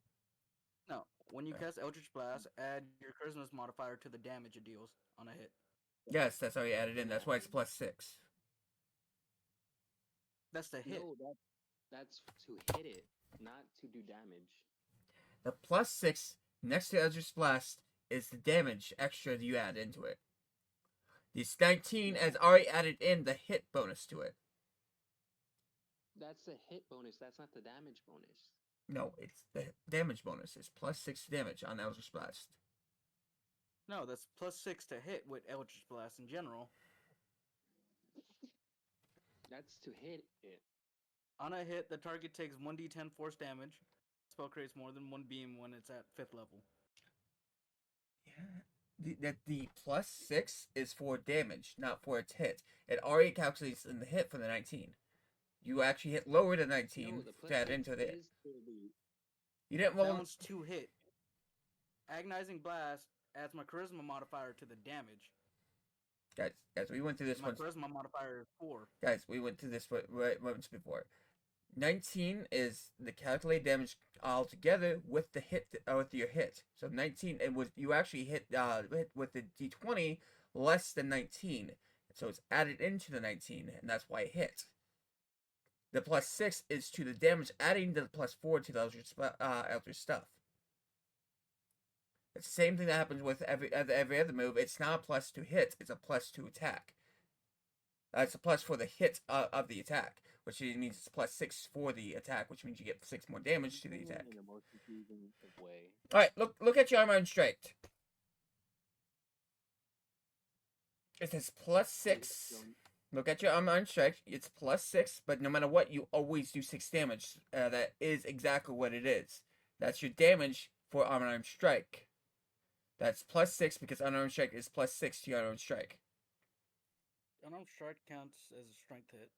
No, when you Yeah. cast Eldritch Blast, add your charisma's modifier to the damage it deals on a hit. Yes, that's how you added in. That's why it's +6. That's the hit. No, that's to hit it, not to do damage. The +6 next to Eldritch Blast is the damage extra that you add into it. This 19 has already added in the hit bonus to it. That's the hit bonus. That's not the damage bonus. No, it's the damage bonus. It's +6 damage on Eldritch Blast. No, that's +6 to hit with Eldritch Blast in general. That's to hit it. On a hit, the target takes 1d10 force damage. Spell creates more than one beam when it's at 5th level. Yeah. The +6 is for damage, not for its hit. It already calculates in the hit for the 19. You actually hit lower than 19 No, the to add into the hit. is to the You didn't roll. Balance to hit. Agonizing Blast adds my charisma modifier to the damage. Guys, we went through this My once. charisma modifier is 4. Guys, we went through this once before. 19 is the calculated damage altogether with the hit with your hit. So 19, it was you actually hit with the d20 less than 19, so it's added into the 19, and that's why it hit. The +6 is to the damage, adding the +4 to the Eldritch stuff. It's the same thing that happens with every other move. It's not a plus to hit; it's a plus to attack. It's a plus for the hit of the attack, which means it's +6 for the attack, which means you get 6 more damage to the attack. in the most confusing way. All right, look at your unarmed strike. It says +6. Look at your unarmed strike. It's +6, but no matter what, you always do 6 damage. That is exactly what it is. That's your damage for unarmed strike. That's +6 because unarmed strike is +6 to your unarmed strike. Unarmed strike counts as a strength hit.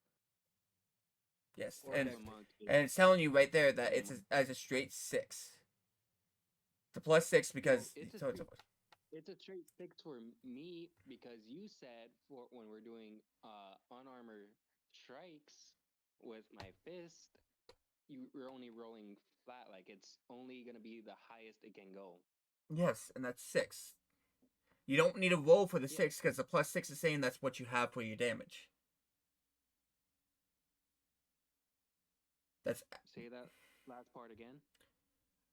Yes, Or and dex. it's telling you right there that it's as a straight 6. The +6 because it's a straight 6 for me because you said for when we're doing unarmored strikes with my fist, you're only rolling flat, like it's only gonna be the highest it can go. Yes, and that's 6. You don't need to roll for the Yeah. 6 because the +6 is saying that's what you have for your damage. That's Say that last part again.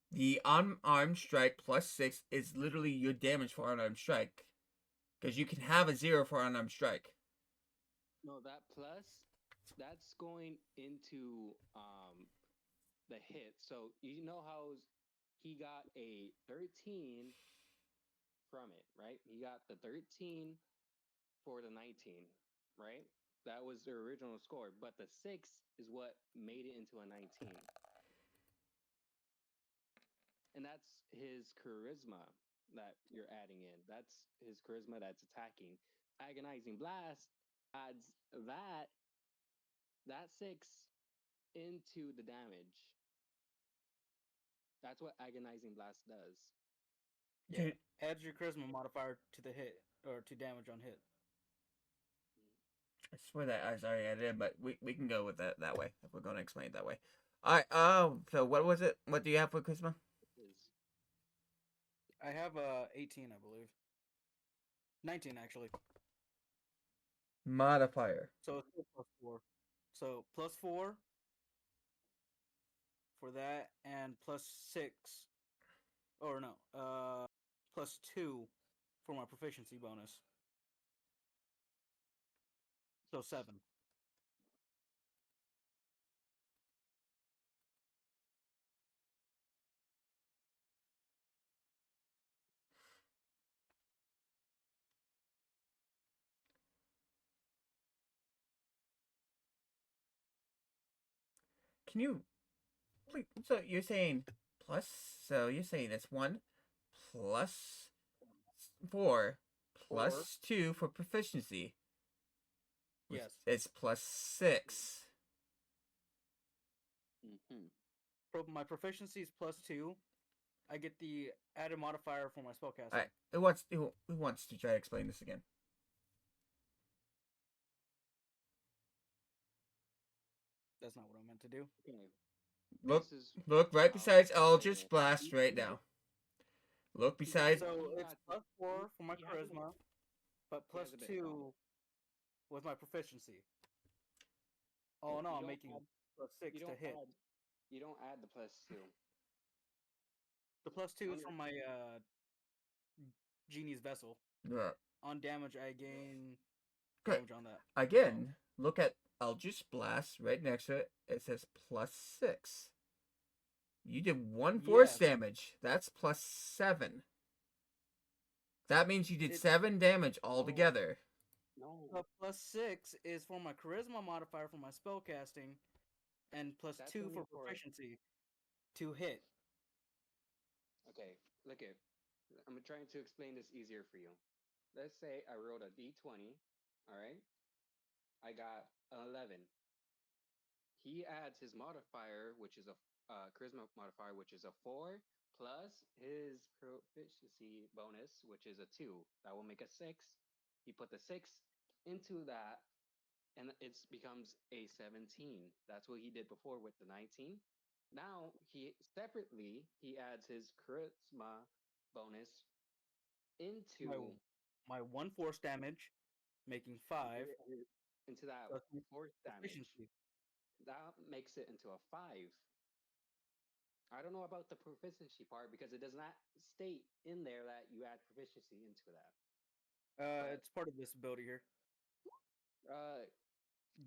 the unarmed strike +6 is literally your damage for unarmed strike. Because you can have a 0 for unarmed strike. No, that plus, that's going into the hit. So you know how he got a 13 from it, right? He got the 13 for the 19, right? That was the original score, but the 6 is what made it into a 19. And that's his charisma that you're adding in. That's his charisma that's attacking. Agonizing Blast adds that 6 into the damage. That's what Agonizing Blast does. Yeah. Adds your charisma modifier to the hit or to damage on hit. I swear that I was already added in, but we can go with that way if we're going to explain it that way. Alright, so what was it? What do you have for charisma? I have 18, I believe. 19 actually. Modifier. So it's still +4. So +4 for that, and +6. Or no, +2 for my proficiency bonus. So 7. Can you please, so you're saying plus, so you're saying it's 1 plus 4 plus 2 for proficiency. Yes. It's +6. My proficiency is +2. I get the added modifier for my spellcasting. Alright, who wants to try to explain this again? That's not what I meant to do. Okay. Look right besides Eldritch Blast right now. Look beside. So it's +4 for my charisma, but +2 with my proficiency. Oh no, I'm making +6 to hit. You don't add the +2. The +2 is from my Genie's Vessel. Yeah. On damage, I gain Okay. damage on that. Again, look at Eldritch Blast right next to it. It says +6. You did 1 force damage. That's +7. That means you did 7 damage altogether. No. The +6 is for my charisma modifier for my spellcasting, and +2 for proficiency to hit. Okay, look at. I'm trying to explain this easier for you. Let's say I rolled a d20. All right. I got an 11. He adds his modifier, which is a charisma modifier, which is a 4, plus his proficiency bonus, which is a 2. That will make a 6. He put the 6 into that, and it becomes a 17. That's what he did before with the 19. Now he separately adds his charisma bonus into my 1 force damage, making 5 into that force damage. That makes it into a 5. I don't know about the proficiency part because it does not state in there that you add proficiency into that. It's part of this ability here.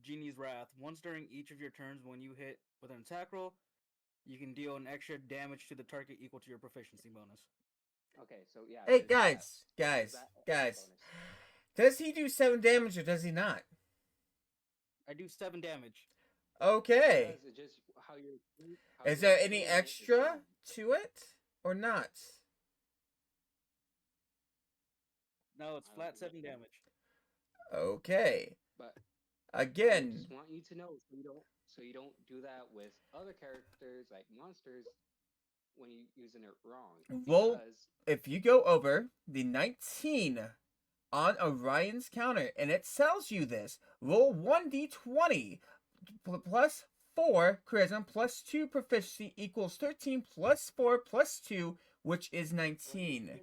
Genie's Wrath. Once during each of your turns, when you hit with an attack roll, you can deal an extra damage to the target equal to your proficiency bonus. Okay, so yeah. Hey guys. Does he do 7 damage or does he not? I do 7 damage. Okay. Just how is there any extra to it or not? No, it's flat 7 damage. Okay. But again, I just want you to know so you don't do that with other characters like monsters when you're using it wrong. Roll if you go over the 19 on Orion's counter and it tells you this, roll 1d20 plus 4 charisma plus 2 proficiency equals 13 plus 4 plus 2, which is 19.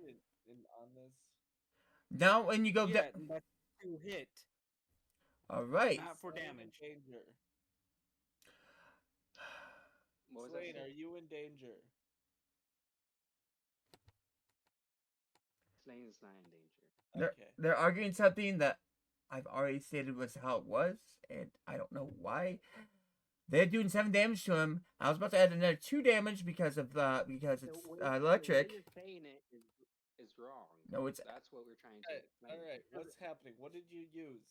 Now when you go Yeah, that's to hit, all right. not for Slane in damage. danger. What was that? Slane, are you in danger? Slane's not in danger. Okay. They're arguing something that I've already stated was how it was, and I don't know why. They're doing 7 damage to him. I was about to add another 2 damage because it's The way electric. you're saying it is wrong. No, it's That's what we're trying to explain. All right. What's happening? What did you use?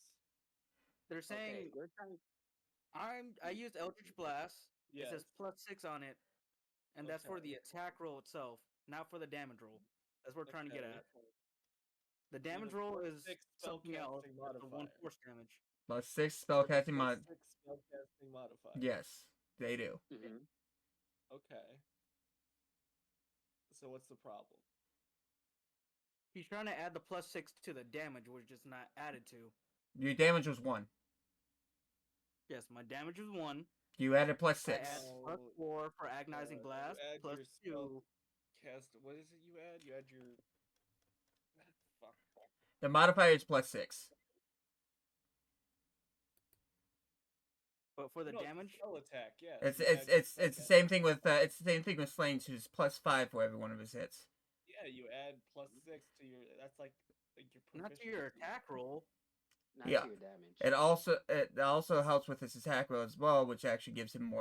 They're Okay, saying we're trying. I used Eldritch Blast. It Yes. says +6 on it, and that's for Okay. the attack roll itself, not for the damage roll. That's what we're trying to get Okay. at. The You have a damage roll is +6 something else. spellcasting It's the 1 modifier. force damage. plus 6 You have a spellcasting mod. +6 spellcasting modifier. Yes, they do. Mm-hmm. Okay. So what's the problem? He's trying to add the +6 to the damage, which is not added to. Your damage was 1. Yes, my damage is 1. You added plus I 6. add +4 for Agonizing Blast, you add your +2. Cast. What is it you add? You add your. Fuck. The modifier is plus 6. But for the No, damage, spell attack. Yeah. It's the same thing with Slane's, who's plus 5 for every one of his hits. Yeah, you add +6 to your. That's like your. not to your proficiency. attack roll. Not Yeah. to your damage. It also helps with his attack roll as well, which actually gives him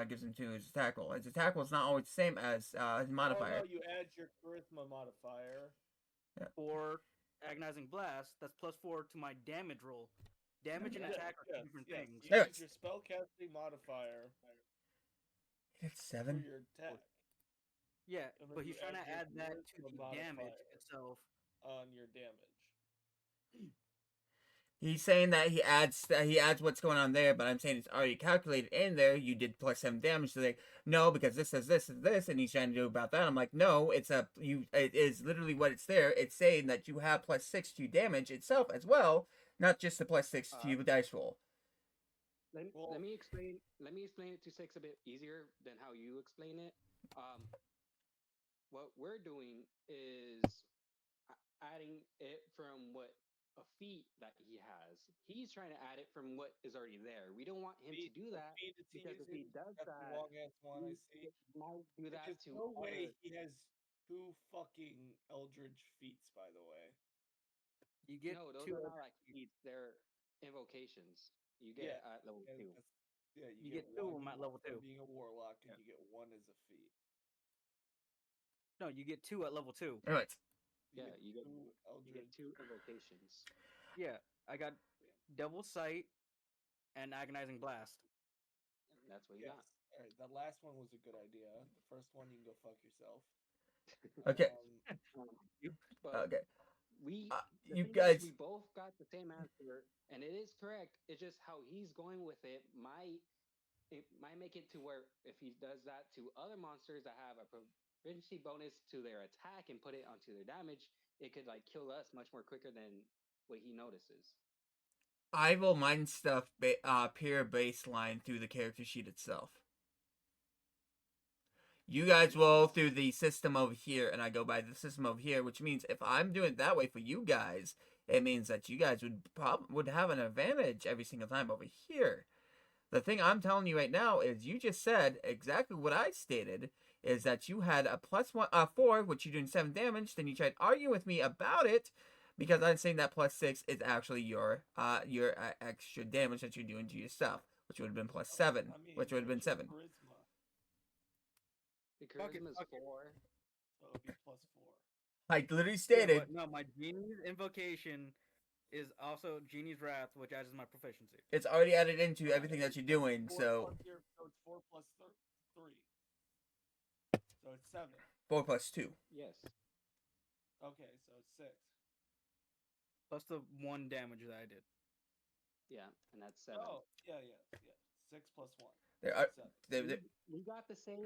gives him to his attack roll. His attack roll is not always the same as his modifier. Oh, no, you add your charisma modifier. For Agonizing Blast, that's +4 to my damage roll. Damage and attack are two different things. You use your spellcasting modifier It's for 7. your attack Yeah, And then but you he's trying to add add your that charisma to the damage modifier. itself. on your damage. He's saying that he adds what's going on there, but I'm saying it's already calculated in there. You did plus 7 damage, so they no, because this says this and this, and he's trying to do about that. I'm like, no, it is literally what it's there. It's saying that you have plus 6 to damage itself as well, not just the plus 6 to your dice roll. Let me explain it to Six a bit easier than how you explain it. What we're doing is adding it from what a feat that he has. He's trying to add it from what is already there. We don't want him to do that because if he does That's that, the long ass one I see. might do that There's to no way other. he has 2 fucking Eldritch feats, by the way. You get No, those 2 are not like feats. They're invocations. You get at level 2. Yeah, You get 2 of them at level 2. Being a warlock, and you get 1 as a feat. No, you get 2 at level 2. Right. Yeah, you get 2 Eldritch. 2 invocations. Yeah, I got Double Sight and Agonizing Blast. That's what you got. All right, that last one was a good idea. The first one, you can go fuck yourself. Okay. But Okay. we you thing is, guys. we both got the same answer, and it is correct. It's just how he's going with it might make it to where if he does that to other monsters that have a proficiency bonus to their attack and put it onto their damage, it could like kill us much more quicker than what he notices. I will mine stuff pure baseline through the character sheet itself. You guys roll through the system over here, and I go by the system over here, which means if I'm doing it that way for you guys, it means that you guys would have an advantage every single time over here. The thing I'm telling you right now is you just said exactly what I stated, is that you had a +4, which you're doing 7 damage, then you tried to argue with me about it, because I'm saying that +6 is actually your extra damage that you're doing to your stuff, which would have been +7, which would have been 7. The charisma is 4. So it'd be +4. I literally stated. Yeah, no, my Genie's Invocation is also Genie's Wrath, which adds my proficiency. It's already added into everything that you're doing, so. So it's 4 plus 3. So it's 7. 4 plus 2. Yes. Okay, so it's 6. Plus the 1 damage that I did. Yeah, and that's 7. Oh, yeah. 6 plus 1. There are. We got the same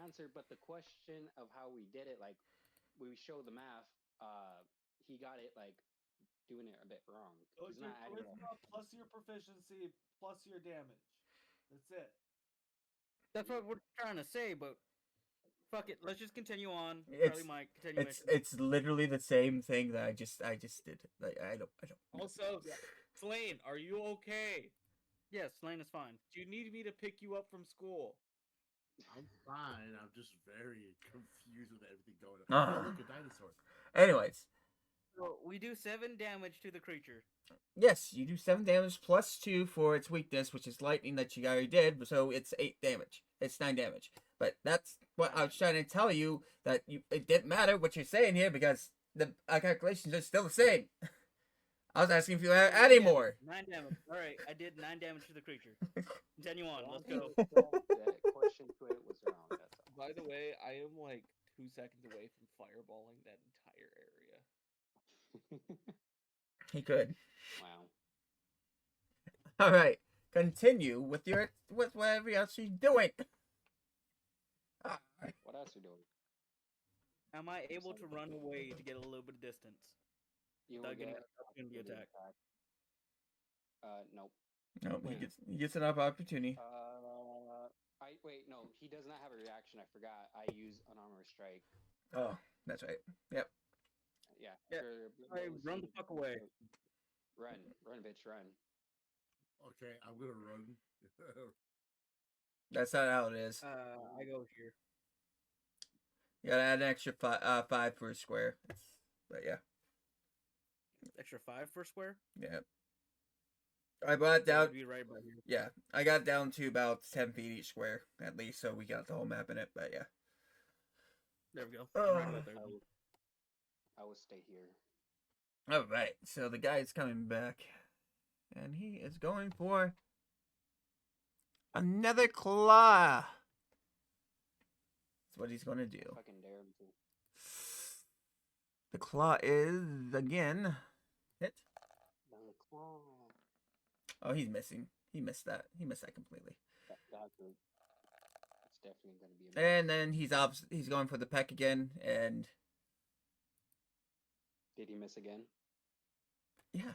answer, but the question of how we did it, like we show the math, he got it like doing it a bit wrong. So He's it's your not adding charisma plus your proficiency plus your damage. That's it. That's what we're trying to say, but Fuck it. Let's just continue on. It's- Charlie Mike, continue. It's literally the same thing that I just did. Like I don't. Also, Slane, are you okay? Yes, Slane is fine. Do you need me to pick you up from school? I'm fine. I'm just very confused with everything going on. Ah. Oh, look, a dinosaur. Anyways, So we do 7 damage to the creature. yes, you do 7 damage plus 2 for its weakness, which is lightning that you already did. So it's 8 damage. It's 9 damage. But that's what I was trying to tell you, that it didn't matter what you're saying here because the calculations are still the same. I was asking if you had any more. 9 damage. All right, I did 9 damage to the creature. Continue on. Let's go. That question to it was wrong. That's all. By the way, I am like 2 seconds away from fireballing that entire area. He could. Wow. All right, continue with whatever else you're doing. What else you doing? Am I able to run away to get a little bit of distance? You Without will getting get an opportunity attack. Nope. No, Wait. he gets an opportunity. Wait, no, he does not have a reaction. I forgot. I use unarmored strike. Oh, that's right. Yep. Yeah. Yeah, alright, run the fuck away. Run, bitch, run. Okay, I'm gonna run. That's not how it is. I go here. You gotta add an extra 5 for a square. But yeah, Extra 5 for square? yeah. I brought it That down. would be right by here. Yeah, I got it down to about 10 feet each square at least, so we got the whole map in it. But yeah. There we go. Oh. Right about there. I will stay here. All right, so the guy is coming back, and he is going for another claw. That's what he's going to do. Fucking dare him to. The claw is again hit. The claw. Oh, he's missing. He missed that. He missed that completely. That's definitely gonna be. And then he's going for the peck again, and Did he miss again? yeah,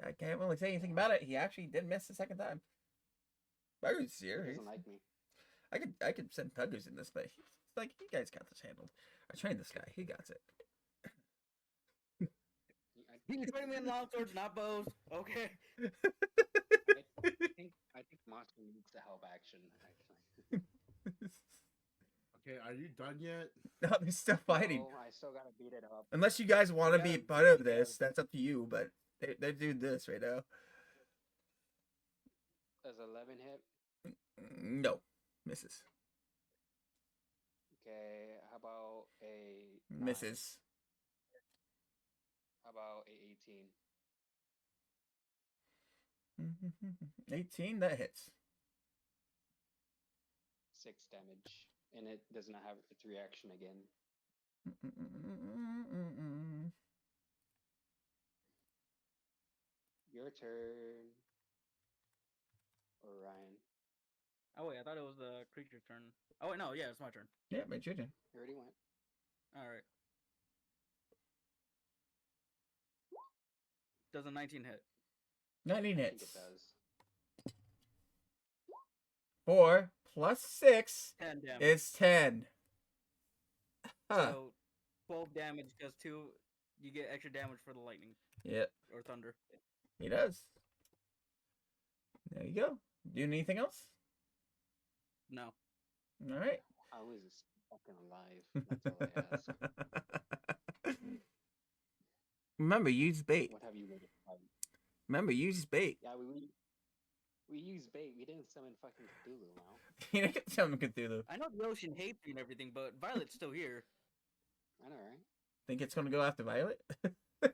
I can't really say anything about it. He actually did miss the second time. Bugger's He serious. doesn't like me. I could send Puggers in this, but he's like, you guys got this handled. I trained this guy. He got it. He's putting me in long swords, not bows. Okay. I think Monster needs the help action. Actually. Okay, are you done yet? No, they're still fighting. No, I still gotta beat it up. Unless you guys want to Yeah, be part of this, that's up to you. But they're doing this right now. Does 11 hit? No, misses. Okay, how about a 9? Misses. How about a 18? 18, that hits. 6 damage. And it does not have its reaction again. Your turn. Or Ryan. Oh, wait, I thought it was the creature's turn. Oh, wait, no, yeah, it's my turn. Yeah, it's your turn. You already went. Alright. Does a 19 hit? 19 I think hits. it does. 4 plus 6 10 damage. is 10. Huh. So 12 damage because 2, you get extra damage for the lightning Yep, or thunder. he does. There you go. Doing anything else? No. All right. How is this fucking alive? That's all I ask. Remember, use bait. What have you made it fight? Remember, use bait. Yeah, we use bait. We didn't summon fucking Cthulhu now. You didn't get summon Cthulhu. I know the ocean hates me and everything, but Violet's still here. I know, right? Think it's gonna go after Violet? No,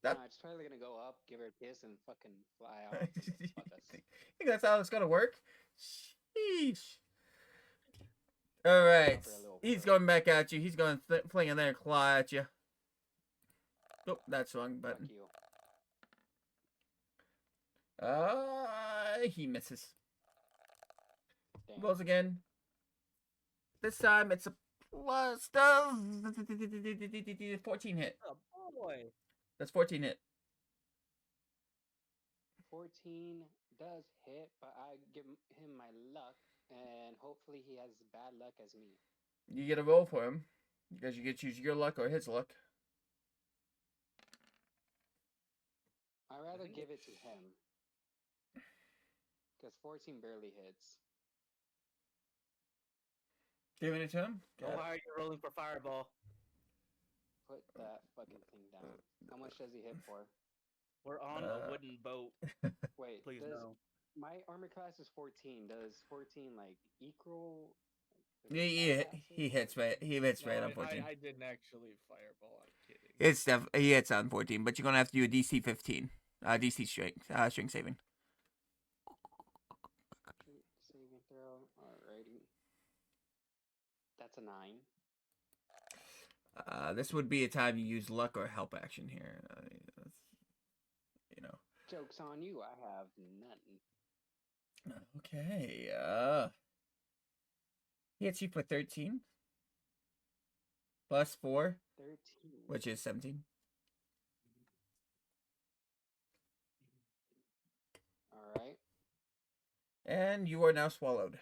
That- it's probably gonna go up, give her a kiss, and fucking fly out. and fuck us. think that's how it's gonna work? Sheesh. All right, For a little he's bit. going back at you. He's going fling another claw at you. Oh, that's wrong Fuck button. you. He misses. Damn. Rolls again. This time it's a plus 14 hit. Oh, boy. That's 14 hit. 14 does hit, but I give him my luck and hopefully he has bad luck as me. You get a roll for him because you get to choose your luck or his luck. I'd rather think give it it to him. Because 14 barely hits. Giving it to him. Oh, why are you rolling for fireball? Put that fucking thing down. How much does he hit for? We're on a wooden boat. Wait, Please does no. my armor class is 14. Does 14 like equal? is Yeah, it yeah, spellcasting, he or- hits right. He hits No, right on 14. I didn't actually fireball. I'm kidding. It's he hits on 14, but you're gonna have to do a DC 15, DC strength saving. Saving throw. Alrighty. That's a 9. This would be a time you use luck or help action here. You know. Joke's on you. I have nothing. Okay. He hits you for 13 plus 4, 13. which is 17. Alright. And you are now swallowed.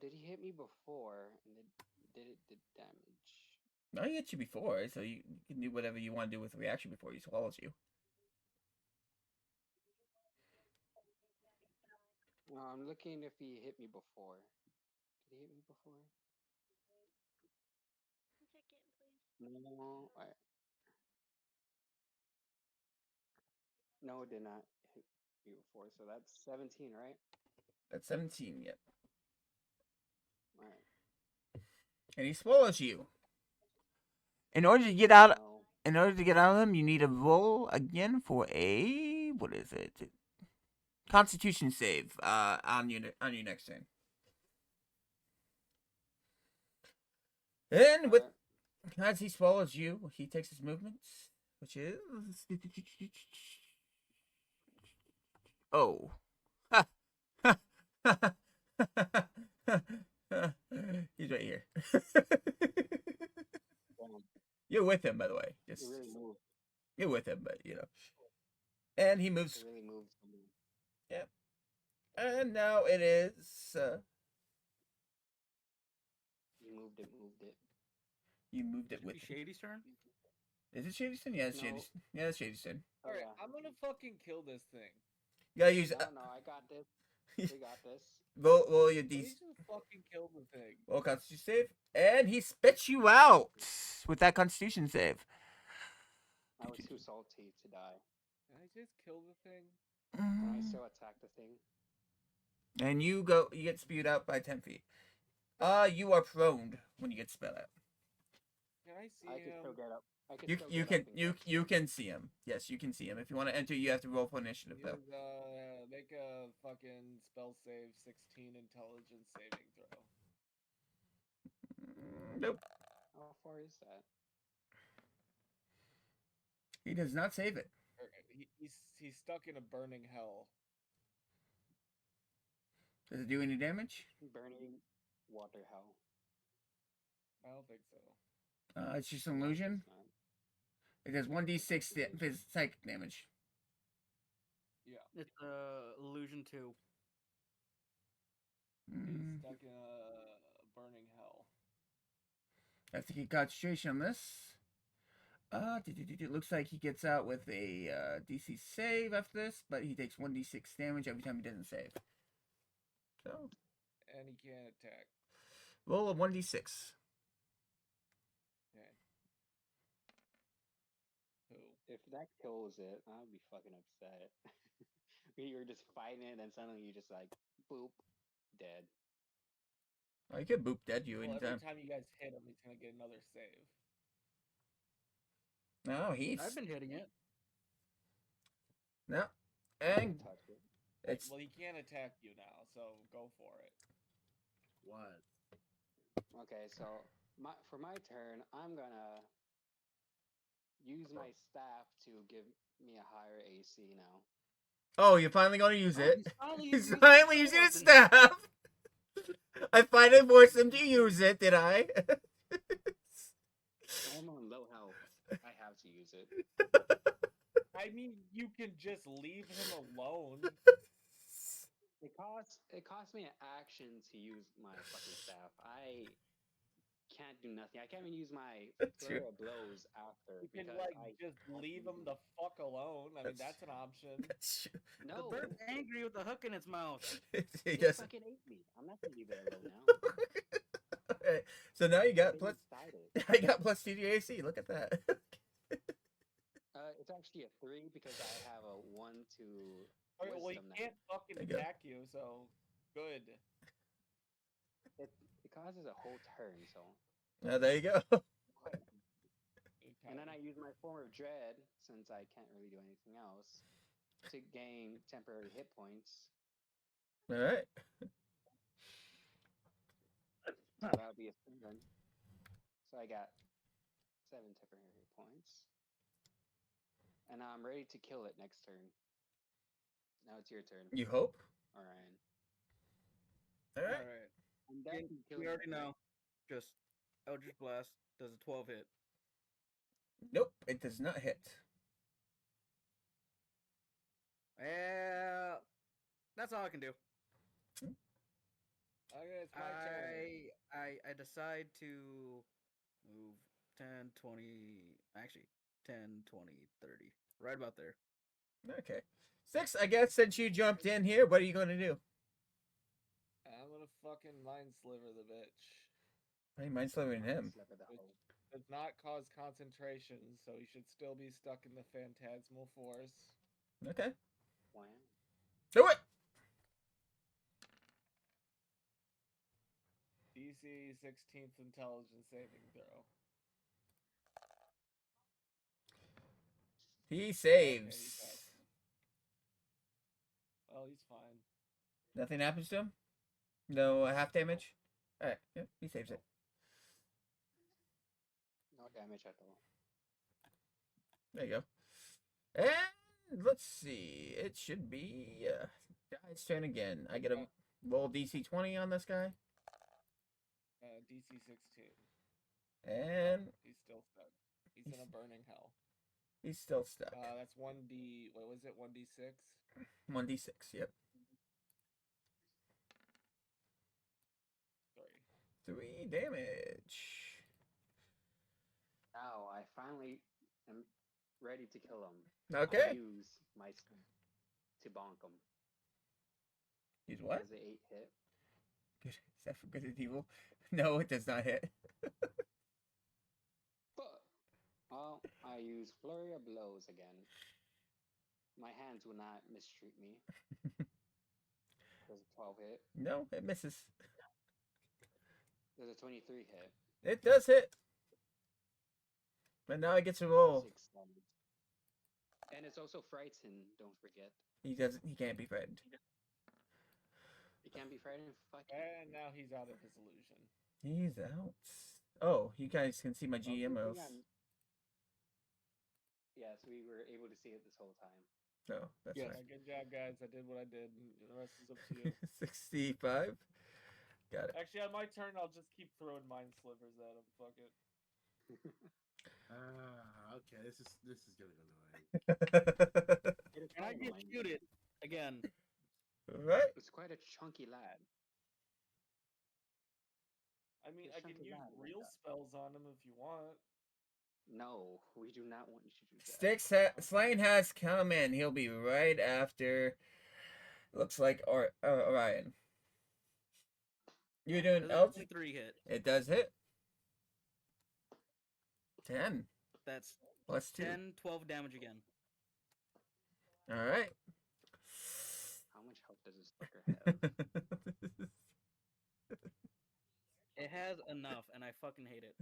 Did he hit me before? And did it did damage? No, he hit you before, so you can do whatever you want to do with the reaction before he swallows you. No, I'm looking if he hit me before. Did he hit me before? Check in, please. No. No, it did not hit me before. So that's 17, right? That's 17, yep. Alright. And he swallows you. In order to get out, No. in order to get out of them, you need to roll again for a what is it? Constitution save. On your next turn. And with as he swallows you, he takes his movements, which is oh. He's right here. You're with him, by the way. It really moved. You're with him, but you know. And he moves. It really moved. Yep. And now it is. You moved it. You moved it Should with be him. Shady's turn? Is it Shady's turn? Yeah, it's No. Shady's. Yeah, it's Shady's turn. Oh, Alright, yeah. I'm gonna fucking kill this thing. You gotta use. No, I got this. We got this. Roll your Let me D. just fucking kill the thing. Roll Constitution save, and he spits you out with that Constitution save. I was too salty to die. Can I just kill the thing? Can I still attack the thing? And you get spewed out by 10 feet. You are prone when you get spit out. Can I see I can him? still get up. I can You still you get can up and you catch you him. can see him. Yes, you can see him. If you want to enter, you have to roll for initiative though. Use, make a fucking spell save 16 intelligence saving throw. Nope. How far is that? He does not save it. He's stuck in a burning hell. Does it do any damage? Burning water hell. I don't think so. It's just an illusion. It's not. It does 1d6 psychic damage. Yeah. It's illusion 2. He's stuck in a burning hell. I have to get concentration on this. It looks like he gets out with a DC save after this, but he takes 1d6 damage every time he doesn't save. So, And he can't attack. roll a 1d6. Okay. Who? If that kills it, I'll be fucking upset. You're just fighting it, and suddenly you just like, boop, dead. Oh, you could boop dead you Well, anytime. every time you guys hit him, he's gonna get another save. No, he's I've been hitting it. no, Can't and touch it. it's Well, he can't attack you now, so go for it. What? Okay, so for my turn, I'm gonna use my staff to give me a higher AC now. oh, you're finally gonna use it. He's He's finally using his staff. I finally forced him to use it, did I? I'm on low health. I have to use it. I mean, you can just leave him alone. It costs me an action to use my fucking staff. I can't do nothing. I can't even use my That's flurry true. of blows after You can because like I just can't leave use him them. the fuck alone. I mean, That's- that's an option. That's true. The No, bird's angry with a hook in its mouth. he it doesn't. fucking ate me. I'm not gonna leave it alone now. Okay, so now you got Been plus. inside it. I got plus 2 to your AC. Look at that. It's actually a 3 because I have a 1 to Okay, well, he wisdom now. can't fucking There you go. attack you, so good. It causes a whole turn, so. Now there you go. And then I use my form of dread since I can't really do anything else to gain temporary hit points. All right. So that would be a 7. So I got 7 temporary hit points. And now I'm ready to kill it next turn. Now it's your turn, You hope. Orion. All right. Alright. I'm definitely We killing already it. know. Just Eldritch Blast does a 12 hit. Nope, it does not hit. That's all I can do. Okay, it's my turn. I decide to move 10, 20, actually 10, 20, 30. Right about there. Okay. 6, I guess, since you jumped in here, what are you going to do? I'm gonna fucking mind sliver the bitch. I mind slivering him. Slip of the hoe. Does not cause concentration, so he should still be stuck in the phantasmal force. Okay. Wow. Do it! DC 16th intelligence saving throw. He Okay, saves. he passed. Well, he's fine. Nothing happens to him? No half damage? Alright, yep, he saves it. No damage at all. There you go. And let's see. It should be guy's turn again. I get a roll DC 20 on this guy. DC 16. And He's still stuck. He's in a burning hell. he's still stuck. That's 1D. What was it? 1D6? 1d6, yep. 3. 3 damage. Now I finally am ready to kill him. Okay. I use my to bonk him. Use what? Does it 8 hit? Good. Is that for good and evil? No, it does not hit. But well, I use flurry of blows again. My hands will not mistreat me. Does a 12 hit? No, it misses. Does a 23 hit? It does hit. But now I get to roll. 6 damage. And it's also frightened, don't forget. He can't be frightened. You can't be frightened? Fuck And now he's out of his illusion. He's out. Oh, you guys can see my GM mouse. Yes, we were able to see it this whole time. No, that's Yes. right. Yeah, good job, guys. I did what I did. And the rest is up to you. 65. Got it. Actually, on my turn, I'll just keep throwing mind slivers at him. Fuck it. Okay, this is getting annoying. And I just shoot it again. Right? It's quite a chunky lad. I mean, There's I can something use bad about real that. spells on him if you want. No, we do not want you to do that. Slain has come in. He'll be right after. Looks like Orion. You're doing Does a Elf? 23 hit. It does hit. 10 That's plus 2. 10, 12 damage again. All right. How much health does this fucker have? It has enough, and I fucking hate it.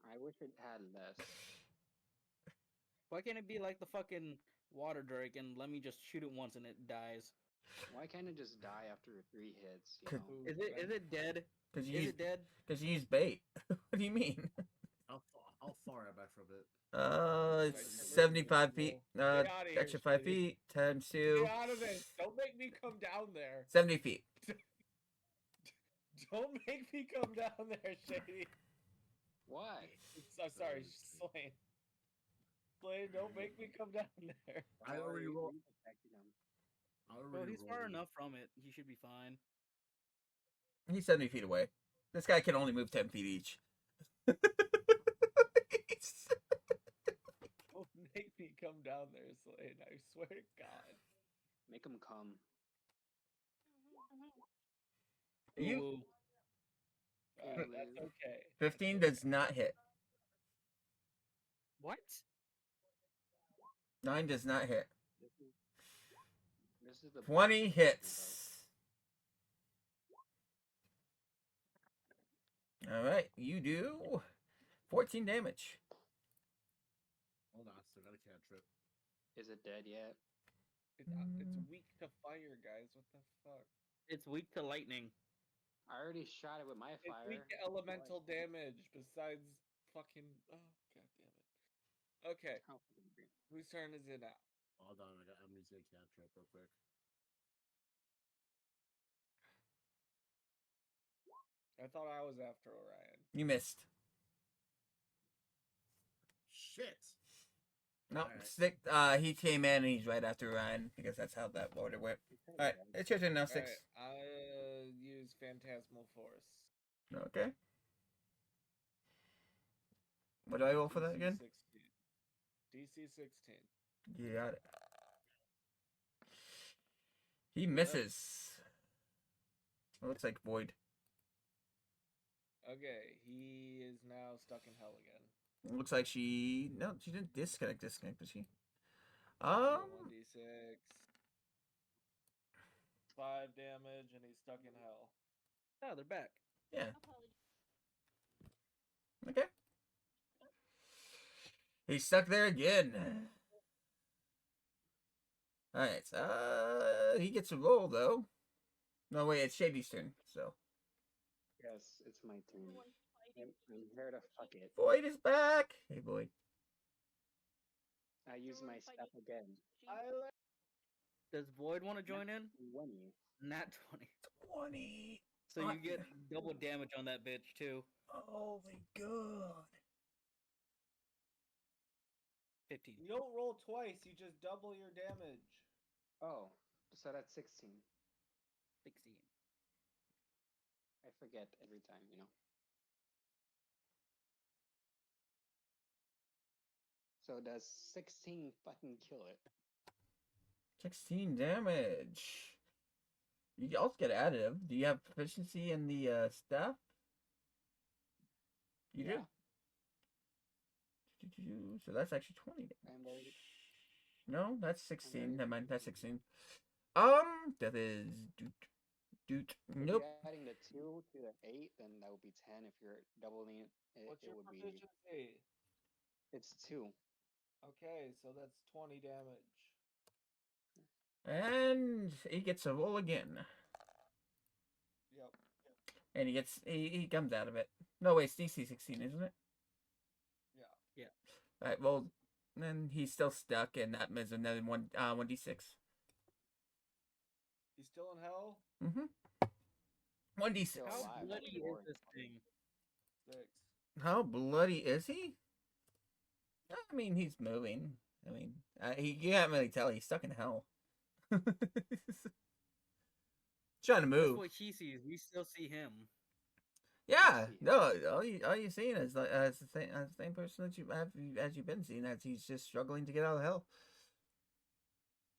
I wish it had less. Why can't it be like the fucking water drake and let me just shoot it once and it dies? Why can't it just die after 3 hits? You Could- know? Is it dead? Because Is you it dead? use bait. What do you mean? How far am I from it? It's 75 feet. Get outta here, Extra 5 Shitty. feet times 2. Get out of this! Don't make me come down there. 70 feet. Don't make me come down there, Shady. Why? I'm sorry, Slain. Slade, don't make me come down there. I already rolled. We protected him. I Well, already he's far rolled. enough from it. He should be fine. He's 70 feet away. This guy can only move 10 feet each. Don't make me come down there, Slade. I swear to God. Make him come. You Ooh. That's okay. 15 That's does not hit. What? 9 does not hit. This is the 20 bullshit we're talking hits. All right, you do 14 damage. Hold on, still got a cantrip. about. Is it dead yet? It's weak to fire, guys. What the fuck? It's weak to lightning. I already shot it with my It's fire. weak to elemental damage. Besides fucking. Oh god damn it. Okay, How fucking great. whose turn is it now? Hold on, I'm using a cantrip real quick. I thought I was after Orion. You missed. Shit. No, Alright. Stick. He came in and he's right after Ryan because that's how that order went. All right, it's your turn now, Six. Alright, I use Phantasmal Force. Okay. What do I roll for that DC again? 16. DC 16. You got it. He misses. It looks like Void. Okay, he is now stuck in hell again. It looks like she didn't disconnect, did she? 1d6. 5 damage, and he's stuck in hell. Oh, they're back. Yeah. Apologies. Okay. He's stuck there again. Alright, he gets a roll though. No wait, it's Shady's turn, so. Yes, it's my turn. Everyone's fighting. I'm here to fuck it. Void is back! Hey Void. I use my Everyone's step fighting. again. Does Void want to join in? 20. Nat 20. 20. So you get double damage on that bitch too. Holy good. 15. You don't roll twice, you just double your damage. Oh, so that's 16. 16. I forget every time, you know. So does 16 fucking kill it? 16 damage. You also get additive. Do you have proficiency in the staff? You Yeah. do? So that's actually 20 damage. I'm very... No, that's 16. very- Never mind, that's 16. That is doot. If Nope. you're adding the 2 to the 8, then that would be 10. If you're doubling it, What's it your would be... proficiency? It's 2. Okay, so that's 20 damage. And he gets a roll again. Yep. And he comes out of it. No, wait, it's DC 16, isn't it? Yeah. Alright, well, then he's still stuck, and that is another 1d6. He's still in hell? Mm-hmm. 1d6. Still How alive, bloody that's is boring. this thing? 6. How bloody is he? I mean, he's moving. I mean, you can't really tell. He's stuck in hell. Trying to That's move. what he sees. We still see him. Yeah, see him. no. All you seeing is the same person that you have as you've been seeing. That he's just struggling to get out of hell.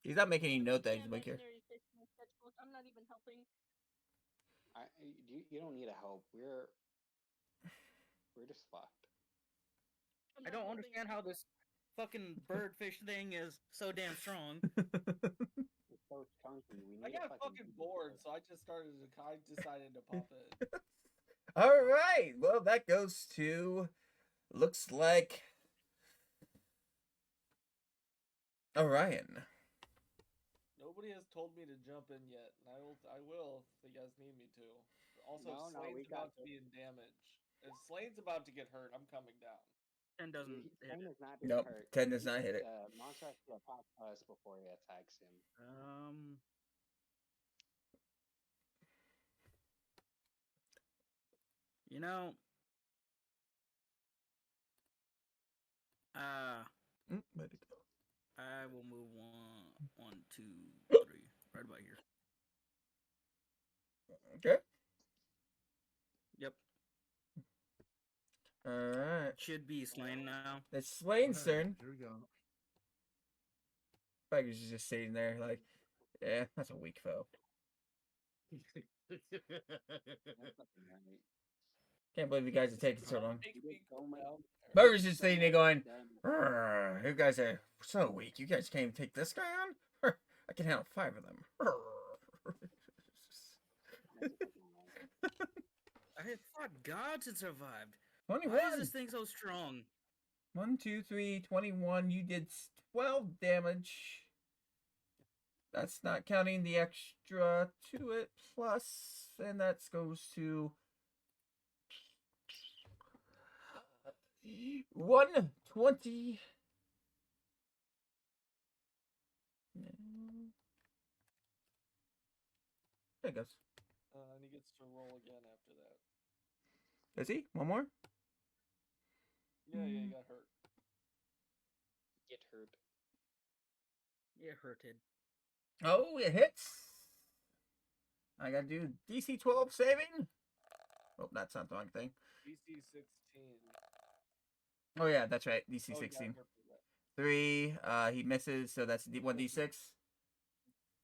He's not making any note that he's weak here. Imaginary fish in my sketchbook. I'm not even helping. You don't need a help. We're just fucked. I'm I not don't helping. understand how this fucking birdfish thing is so damn strong. It's so chunky. We I need a got fucking fucking bored, so I decided to pop it. All right. Well, that goes to. Looks like. Orion. Nobody has told me to jump in yet, and I will if you guys need me to. Also, No, Slane's we got about to be in damage. If Slane's about to get hurt, I'm coming down. 10 doesn't hit Ten it. is not being Nope, hurt. 10 does not hit it. The monster has to attack us before he attacks him. You know, Where'd it go? I will move 1, 2, 3, right about here. Okay. Yep. All right. Should be slain now. It's Swain's turn. Here we go. Bagger's is just sitting there like, yeah, that's a weak foe. Can't believe you guys are taking so long. Make me go down. Burger's just sitting there going, "Rrr, you guys are so weak. You guys can't even take this guy on? Rrr, I can handle 5 of them. Rrr." I had fought gods and survived. 21. Why is this thing so strong? 1, 2, 3, 21. You did 12 damage. That's not counting the extra to it plus, and that goes to 120. There it goes. And he gets to roll again after that. Is he? One more? Yeah, he got hurt. Get hurt. It hurted. Oh, it hits. I gotta do DC 12 saving. Oh, that's not the wrong thing. DC 16. Oh yeah, that's right. DC Oh, he got 16. hurt for that. 3. He misses, so that's 1d6.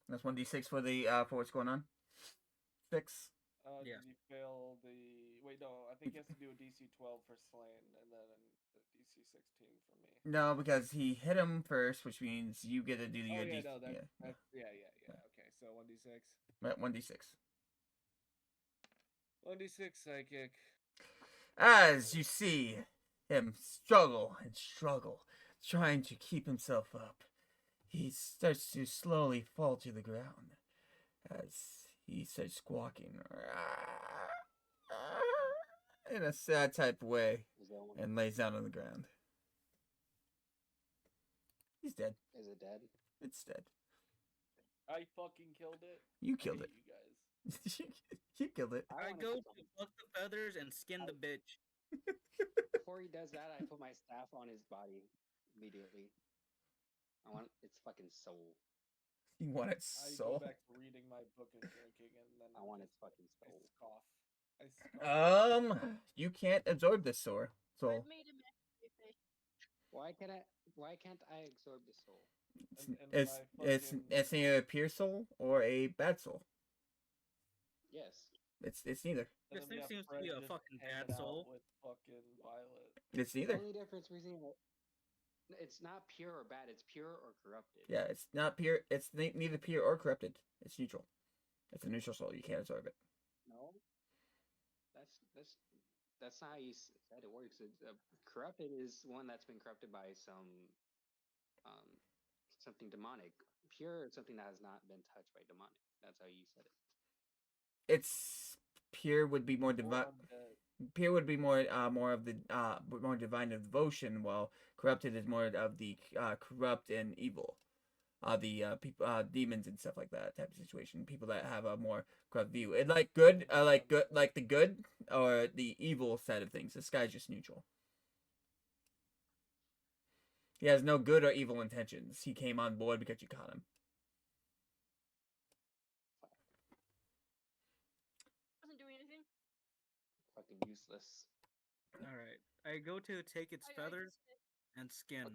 That's 1d6 for the for what's going on. 6. Yeah. Did he fail the? Wait, no. I think he has to do a DC 12 for slain, and then a DC 16 for me. No, because he hit him first, which means you get to do Oh your yeah, D. no, Yeah, that's Okay, so 1d6. 1d6. 1d6 psychic. As you see him struggle and struggle, trying to keep himself up, he starts to slowly fall to the ground as he starts squawking in a sad type of way Is that one? and lays down on the ground. He's dead. Is it dead? It's dead. I fucking killed it. You I killed hate it. You guys. You killed it. I wanna go put to some- pluck the feathers and skin the bitch. Before he does that, I put my staff on his body immediately. I want its fucking soul. You want it I so. go back to reading my book and drinking, and then I want its fucking I soul. scoff. I scoff. You can't absorb this soul. I've made him angry face. Why can't I absorb the soul? It's neither a pure soul or a bad soul. Yes. It's neither. And This then we thing have seems to Fred be a just fucking hanging bad out soul. with fucking Violet. It's The neither. only difference between it's not pure or bad. It's pure or corrupted. Yeah, it's not pure. It's neither pure or corrupted. It's neutral. It's a neutral soul. You can't absorb it. No. That's not how you said it works. Corrupted is one that's been corrupted by something demonic. Pure is something that has not been touched by demonic. That's how you said it. It's pure would be more divine. Undead. Pure would be more of the more divine devotion, while corrupted is more of the corrupt and evil. The people demons and stuff like that type of situation. People that have a more corrupt view. It like good, like the good or the evil side of things. This guy's just neutral. He has no good or evil intentions. He came on board because you caught him. Doesn't do anything. Fucking useless. Alright. I go to take its I feathers just and skin.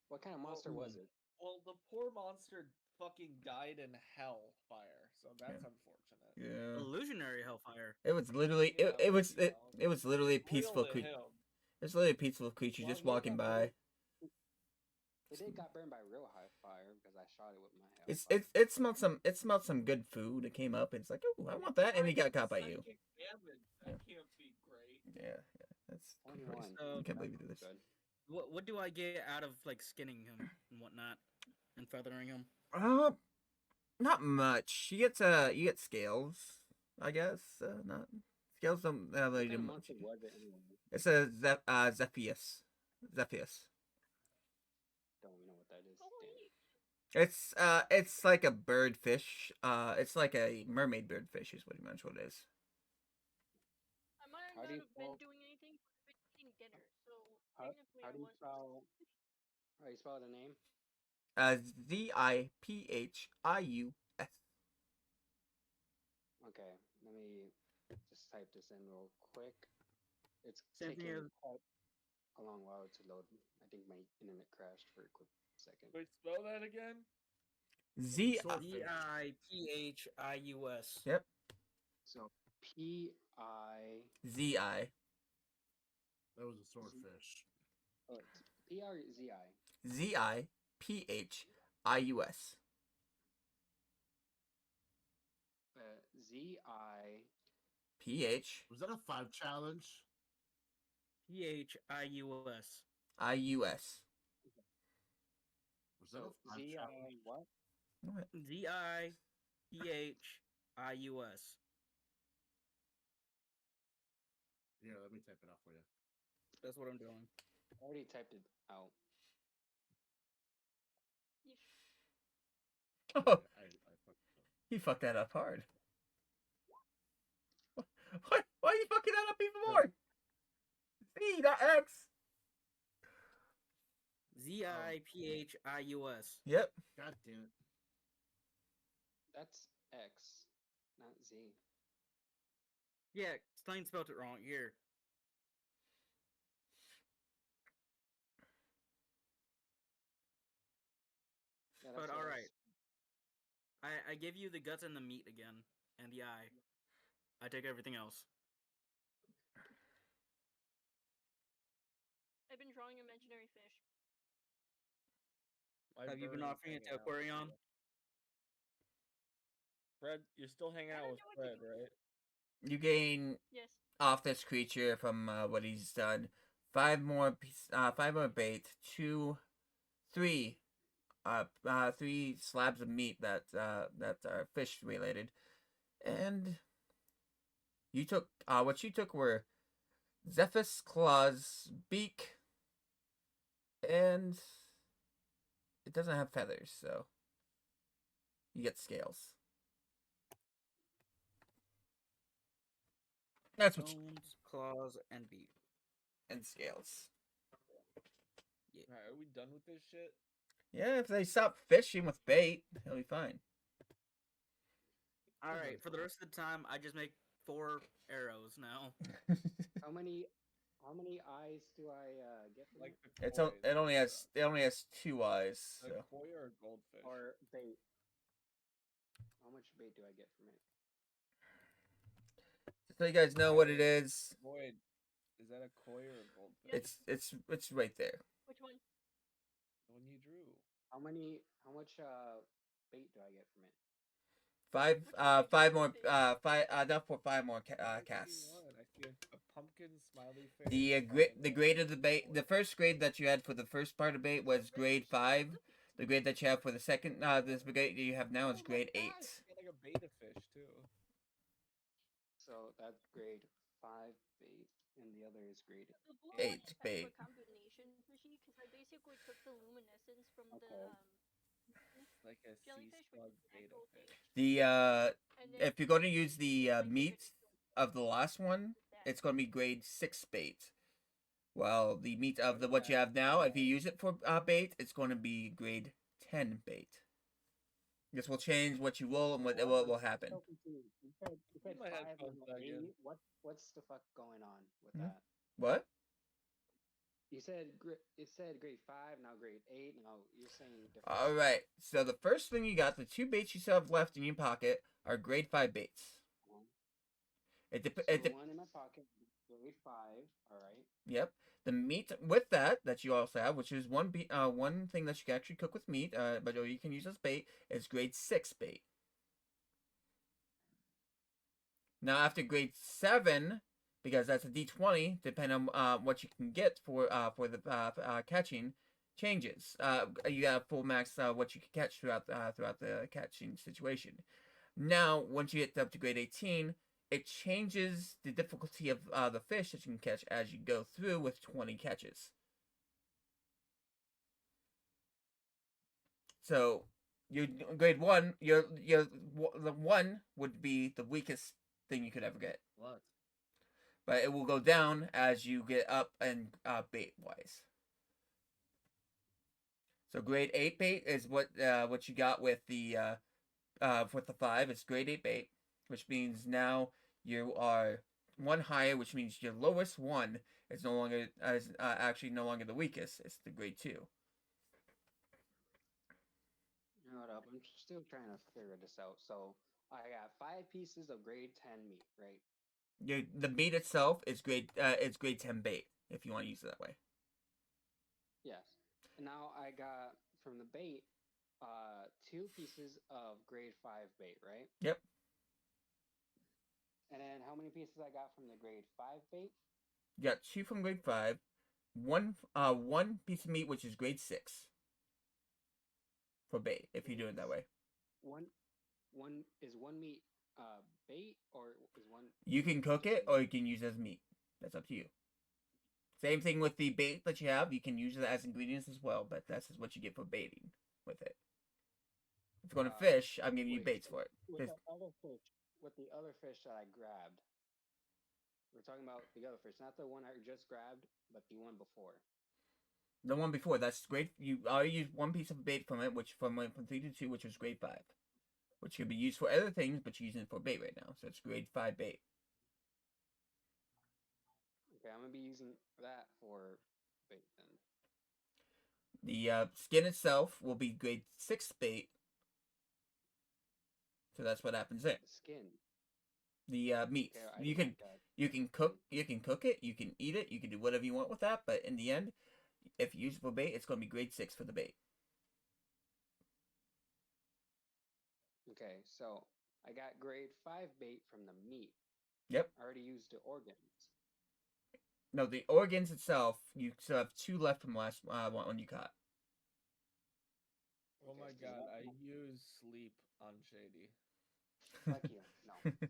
What kind of monster was it? Well, the poor monster fucking died in hellfire, so that's unfortunate. Yeah. Illusionary hellfire. It was literally Yeah, it was you know, it was literally a peaceful Real to creature. him. It's literally a peaceful creature Well, just no, walking no, by. It did got burned by real high fire because I shot it with my hell. It smelled some good food. It came up. It's like, oh, I want that, and he got caught by you. Psychic damage. That can't be great. Yeah, that's 21. crazy. So- I can't believe you did this. Good. What do I get out of like skinning him and whatnot and feathering him? Not much. You get scales, I guess. Not scales don't really What do kind of much. monster was it anyway? It's a Zephyus. Zephyus. Don't even know what that is. Oh, Damn. It's like a birdfish. It's like a mermaid birdfish is what what it is. I might How not do you have been spell- doing anything, but I've been eating dinner, so How technically do I you was. spell? How you spell the name? Zipius. Okay, let me just type this in real quick. It's Same thing taking as quite a long while to load. I think my internet crashed for a quick second. Wait, spell that again? Z. Swordfish. Zipius. Yep. So P-I... Zi. That was a swordfish. Oh, it's P-R-Z-I. Zipius. Z-I... PH. Was that a 5 challenge? Phius. IUS. Was that So a 5 Z-I challenge? what? What? Zipius. Yeah, let me type it out for you. That's what I'm doing. I already typed it out. Oh, I fucked it up. he fucked that up hard. What? Why are you fucking that up even more? Z, not X. Zipius. Yep. God damn it. That's X, not Z. Yeah, Stein spelled it wrong. Here. Yeah, But that's what I was- alright. I give you the guts and the meat again, and the eye. I take everything else. I've been drawing imaginary fish. My Have you been bird is offering it to hanging out with Aquarion? you. Fred, you're still hanging I out don't with know what Fred, to do. right? You gain Yes. off this creature from what he's done. 5 more bait, 3 slabs of meat that are fish related, and you took what you took were Zephyr's claws, beak, and it doesn't have feathers, so you get scales. That's what you, Bones, claws, and beak. and scales. Alright, are we done with this shit? Yeah, if they stop fishing with bait, he'll be fine. Alright, for the rest of the time, I just make 4 arrows now. How many eyes do I get from Like it? the It's koi, it only has 2 eyes. a So koi or a goldfish? Or bait? How much bait do I get from it? just so you guys know what it is, Void, is that a koi or a goldfish? it's right there. Which one? The one you drew. How much bait do I get from it? 5 more enough for 5 more I don't see casts. one. I see a pumpkin smiley face. The grade of the bait, the first grade that you had for the first part of bait was grade 5. The grade that you have for the second this grade you have now is grade 8. You get like a beta fish too. So that's grade 5 bait, and the other is grade. The blue 8 one is kind bait. of a combination fishy because I basically took the luminescence from Okay. the Like a sea jellyfish, which slug is beta actual fish. fish, The and then if you're going to use the I took meat it of the last one, with that. it's going to be grade 6 bait. Well, the meat of the what you have now, if you use it for bait, it's going to be grade 10 bait. This will change what you will and what will happen. So confused. You said my 5 headphones and back in. 8. What's the fuck going on with Hmm? that? What? You said it said grade 5, now grade 8. Now you're saying different. All right. So the first thing you got, the 2 baits you still have left in your pocket are grade 5 baits. So the one in my pocket, grade 5. All right. Yep. The meat with that you also have, which is one thing that you can actually cook with meat, but or you can use as bait, is grade 6 bait. Now after grade 7, because that's a D20, depending on what you can get for the catching, changes. You have full max what you can catch throughout the catching situation. Now once you get up to grade 18. It changes the difficulty of the fish that you can catch as you go through with 20 catches. So, your grade 1, the 1 would be the weakest thing you could ever get. What? But it will go down as you get up and bait wise. So grade 8 bait is what you got with the 5. It's grade 8 bait, which means now you are one higher, which means your lowest one is no longer actually no longer the weakest. It's the grade 2. Hold up, I'm still trying to figure this out. So I got 5 pieces of grade 10 meat, right? The meat itself is grade 10 bait if you want to use it that way. Yes. And now I got from the bait 2 pieces of grade 5 bait, right? Yep. And then how many pieces I got from the grade 5 bait? You got 2 from grade 5, one piece of meat which is grade 6 for bait if you do it that way. One meat bait or is one? You can cook it or you can use it as meat. That's up to you. Same thing with the bait that you have. You can use it as ingredients as well, but that's just what you get for baiting with it. If you're going to fish, I'm giving you baits for it. With the other fish that I grabbed, we're talking about the other fish, not the one I just grabbed, but the one before. The one before, that's great. You already used one piece of bait from it, which went from 3 to 2, which was grade 5. Which could be used for other things, but you're using it for bait right now. So it's grade 5 bait. Okay, I'm going to be using that for bait then. The skin itself will be grade 6 bait. So that's what happens there. The skin. The meat. Okay, you can cook it, you can eat it, you can do whatever you want with that, but in the end, if you use it for bait, it's going to be grade 6 for the bait. Okay, so I got grade 5 bait from the meat. Yep. I already used the organs. No, the organs itself, you still have 2 left from the last one you caught. Oh my god, I use sleep on Shady. Fuck you. No.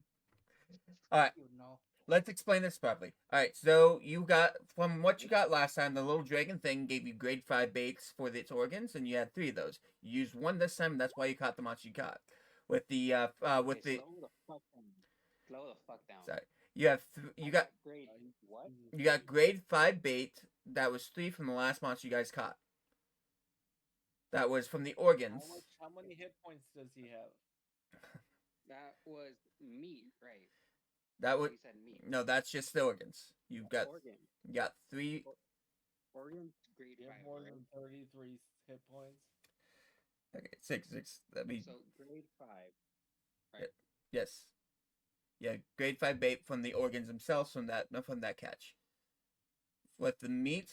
Alright. No. Let's explain this properly. Alright, so you got, from what you got last time, the little dragon thing gave you grade 5 baits for its organs, and you had 3 of those. You used 1 this time, and that's why you caught the monster you caught. With the, Slow the fuck down. Slow the fuck down. Sorry. You have, you got grade what? You got grade 5 bait, that was 3 from the last monster you guys caught. That was from the organs. How many hit points does he have? That was meat, right? That was You said meat. no, that's just the organs. You've got Organ. you got 3. Organs grade You have 5. more right? than 33 hit points. Okay, 6. That means So grade 5. Right. yes. Yeah, grade 5 bait from the organs themselves from that catch. With the meat,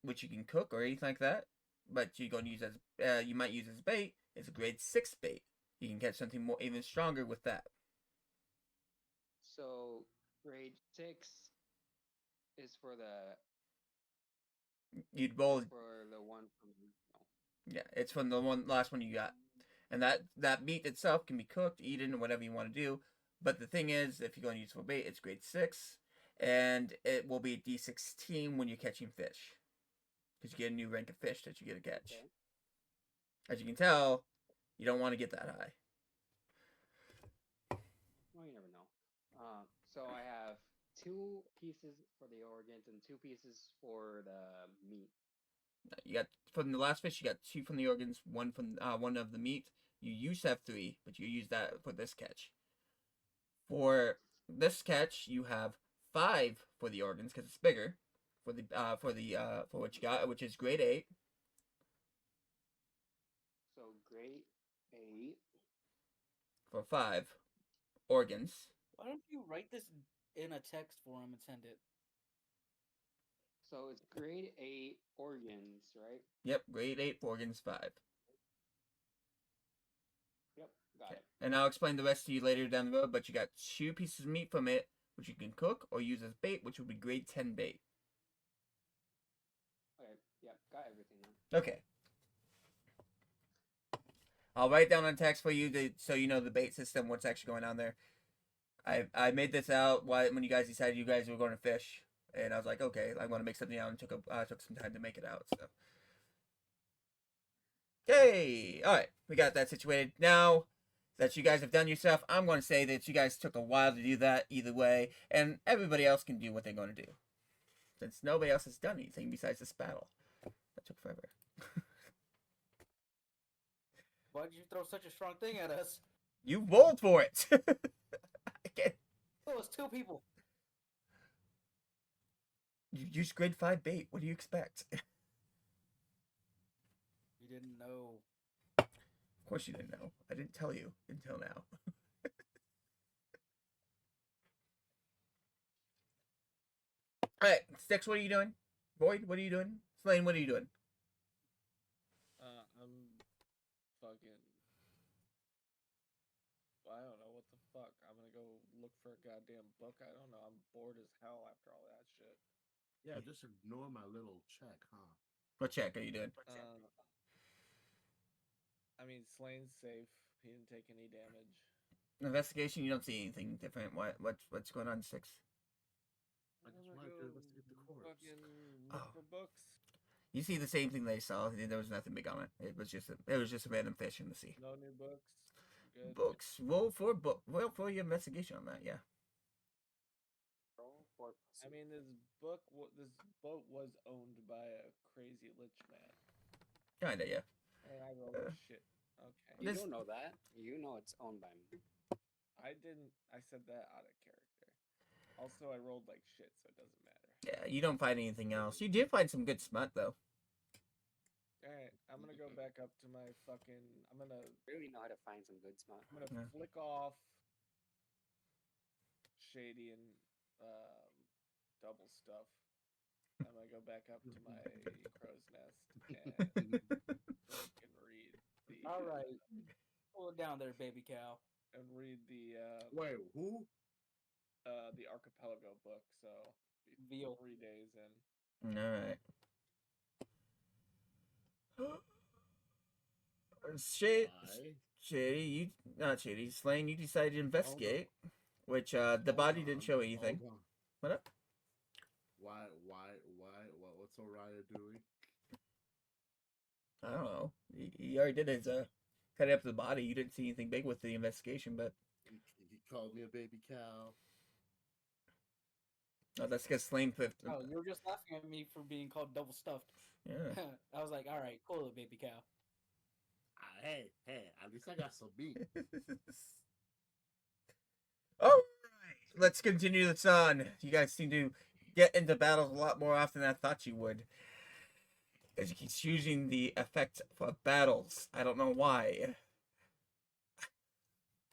which you can cook or anything like that, but you're gonna use as you might use as bait, it's a grade 6 bait. You can catch something more even stronger with that. So grade 6 is for the You'd roll for the one from yeah, it's from the last one you got. And that meat itself can be cooked, eaten, or whatever you want to do. But the thing is, if you're going to use it for bait, it's grade 6. And it will be D16 when you're catching fish. Because you get a new rank of fish that you get to catch. Okay. As you can tell, you don't want to get that high. Well, you never know. So I have 2 pieces for the organs and 2 pieces for the meat. You got from the last fish, you got 2 from the organs, 1 from 1 of the meat. You used to have 3, but you use that for this catch. For this catch, you have 5 for the organs because it's bigger. For what you got, which is grade 8. So grade 8 for 5 organs. Why don't you write this in a text form and send it? So it's grade 8 organs, right? Yep, grade 8 organs 5. Yep, got it. And I'll explain the rest to you later down the road, but you got 2 pieces of meat from it, which you can cook or use as bait, which would be grade 10 bait. Okay, yep, got everything now. Okay. I'll write down on text for you so you know the bait system, what's actually going on there. I made this out when you guys decided you guys were going to fish, and I was like, okay, I want to make something out, and took some time to make it out. So, okay, all right, we got that situated. Now that you guys have done your stuff, I'm going to say that you guys took a while to do that either way, and everybody else can do what they're going to do, since nobody else has done anything besides this battle. That took forever. Why'd you throw such a strong thing at us? You rolled for it. I can't. Oh, it's 2 people. You used grade 5 bait. What do you expect? You didn't know. Of course you didn't know. I didn't tell you until now. Alright, Sticks, what are you doing? Void, what are you doing? Slane, what are you doing? I'm fucking. I don't know what the fuck. I'm gonna go look for a goddamn book. I don't know. I'm bored as hell after all that shit. Yeah, just ignore my little check, huh? What check are you doing? I mean, Slane's safe. He didn't take any damage. Investigation, you don't see anything different. What's going on, Six? I just wanted to investigate the corpse. Fucking look for books. You see the same thing they saw. There was nothing big on it. It was just a random fish in the sea. No new books. Good. Books. Roll for your investigation on that. Yeah. I mean, this boat was owned by a crazy lich man. Kinda, yeah. And I rolled shit. Okay. You don't know that. You know it's owned by me. I didn't. I said that out of character. Also, I rolled like shit, so it doesn't matter. Yeah, you don't find anything else. You did find some good smut though. Alright, I'm gonna go back up to my fucking. I'm gonna Really know how to find some good smut. I'm gonna Yeah. flick off Shady and double stuff. I'm gonna go back up to my crow's nest and read the. All right, pull it down there, baby cow. And read the. Wait, who? The Archipelago book. So. Veal. 3 days in. All right. Shady, you not Shady. Slane, you decided to investigate, which the body didn't show anything. Hold on. What up? What's Orion doing? I don't know. He already did his cut up the body. You didn't see anything big with the investigation, but He called me a baby cow. oh, that's because Slane put. Oh, you were just laughing at me for being called double stuffed. Yeah. I was like, all right, cool, baby cow. Hey, at least I got some meat. All right, let's continue this on. You guys seem to get into battles a lot more often than I thought you would. As you keep choosing the effect for battles. I don't know why.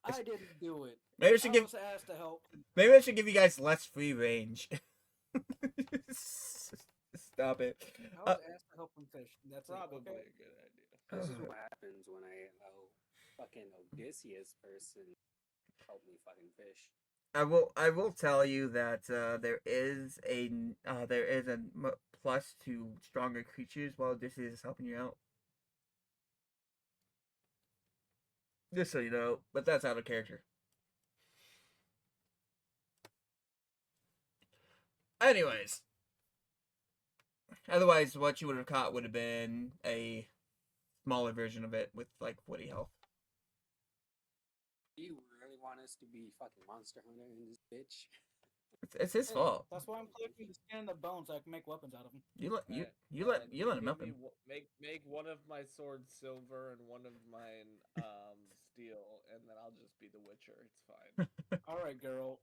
I didn't do it. Maybe I should give. was asked to help. Maybe I should give you guys less free range. Stop it. I was asked to help him fish. That's Probably it, okay? a good idea. This is what happens when I allow fucking Odysseus person help me fucking fish. I will tell you that there is a plus to stronger creatures while this is helping you out. Just so you know, but that's out of character. Anyways, otherwise, what you would have caught would have been a smaller version of it with like woody health. Do you really want us to be fucking monster hunter in this bitch? It's his fault. That's why I'm collecting the skin and the bones so I can make weapons out of them. You let And you let him help give him. me make one of my swords silver and one of mine steel, and then I'll just be the Witcher. It's fine. All right, girl.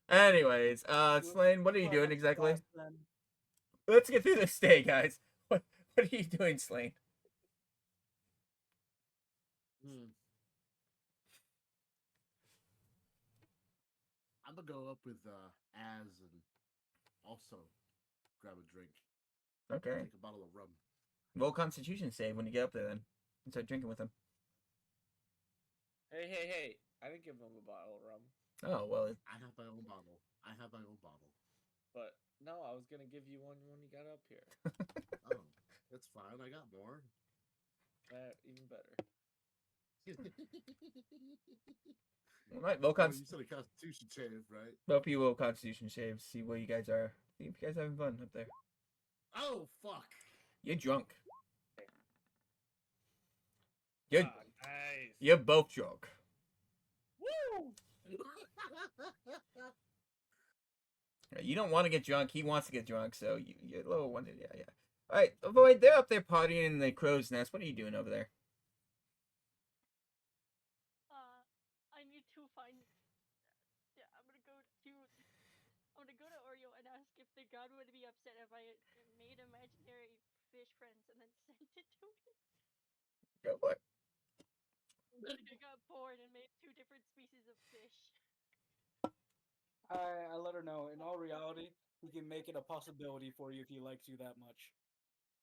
Anyways, Slane, what are you doing exactly? Let's get through this day, guys. What are you doing, Slane? I'm gonna go up with Az and also grab a drink. Okay. Take a bottle of rum. Roll Constitution save when you get up there, then, and start drinking with him. Hey! I didn't give him a bottle of rum. Oh well. I have my own bottle. But no, I was gonna give you one when you got up here. Oh, that's fine. I got more. Even better. All right, roll You said a Constitution save, right? Both of you roll Constitution saves. See where you guys are. See if you guys are having fun up there. Oh fuck! You're drunk. You're Nice. you're both drunk. Woo! You don't want to get drunk. He wants to get drunk, so you're a little winded. Yeah. All right, Void, they're up there partying in the crow's nest. What are you doing over there? to find. Yeah, I'm gonna go to Oreo and ask if the god would be upset if I made imaginary fish friends and then sent it to him. Go for it. Like I got bored and made 2 different species of fish. I let her know. In all reality, he can make it a possibility for you if he likes you that much.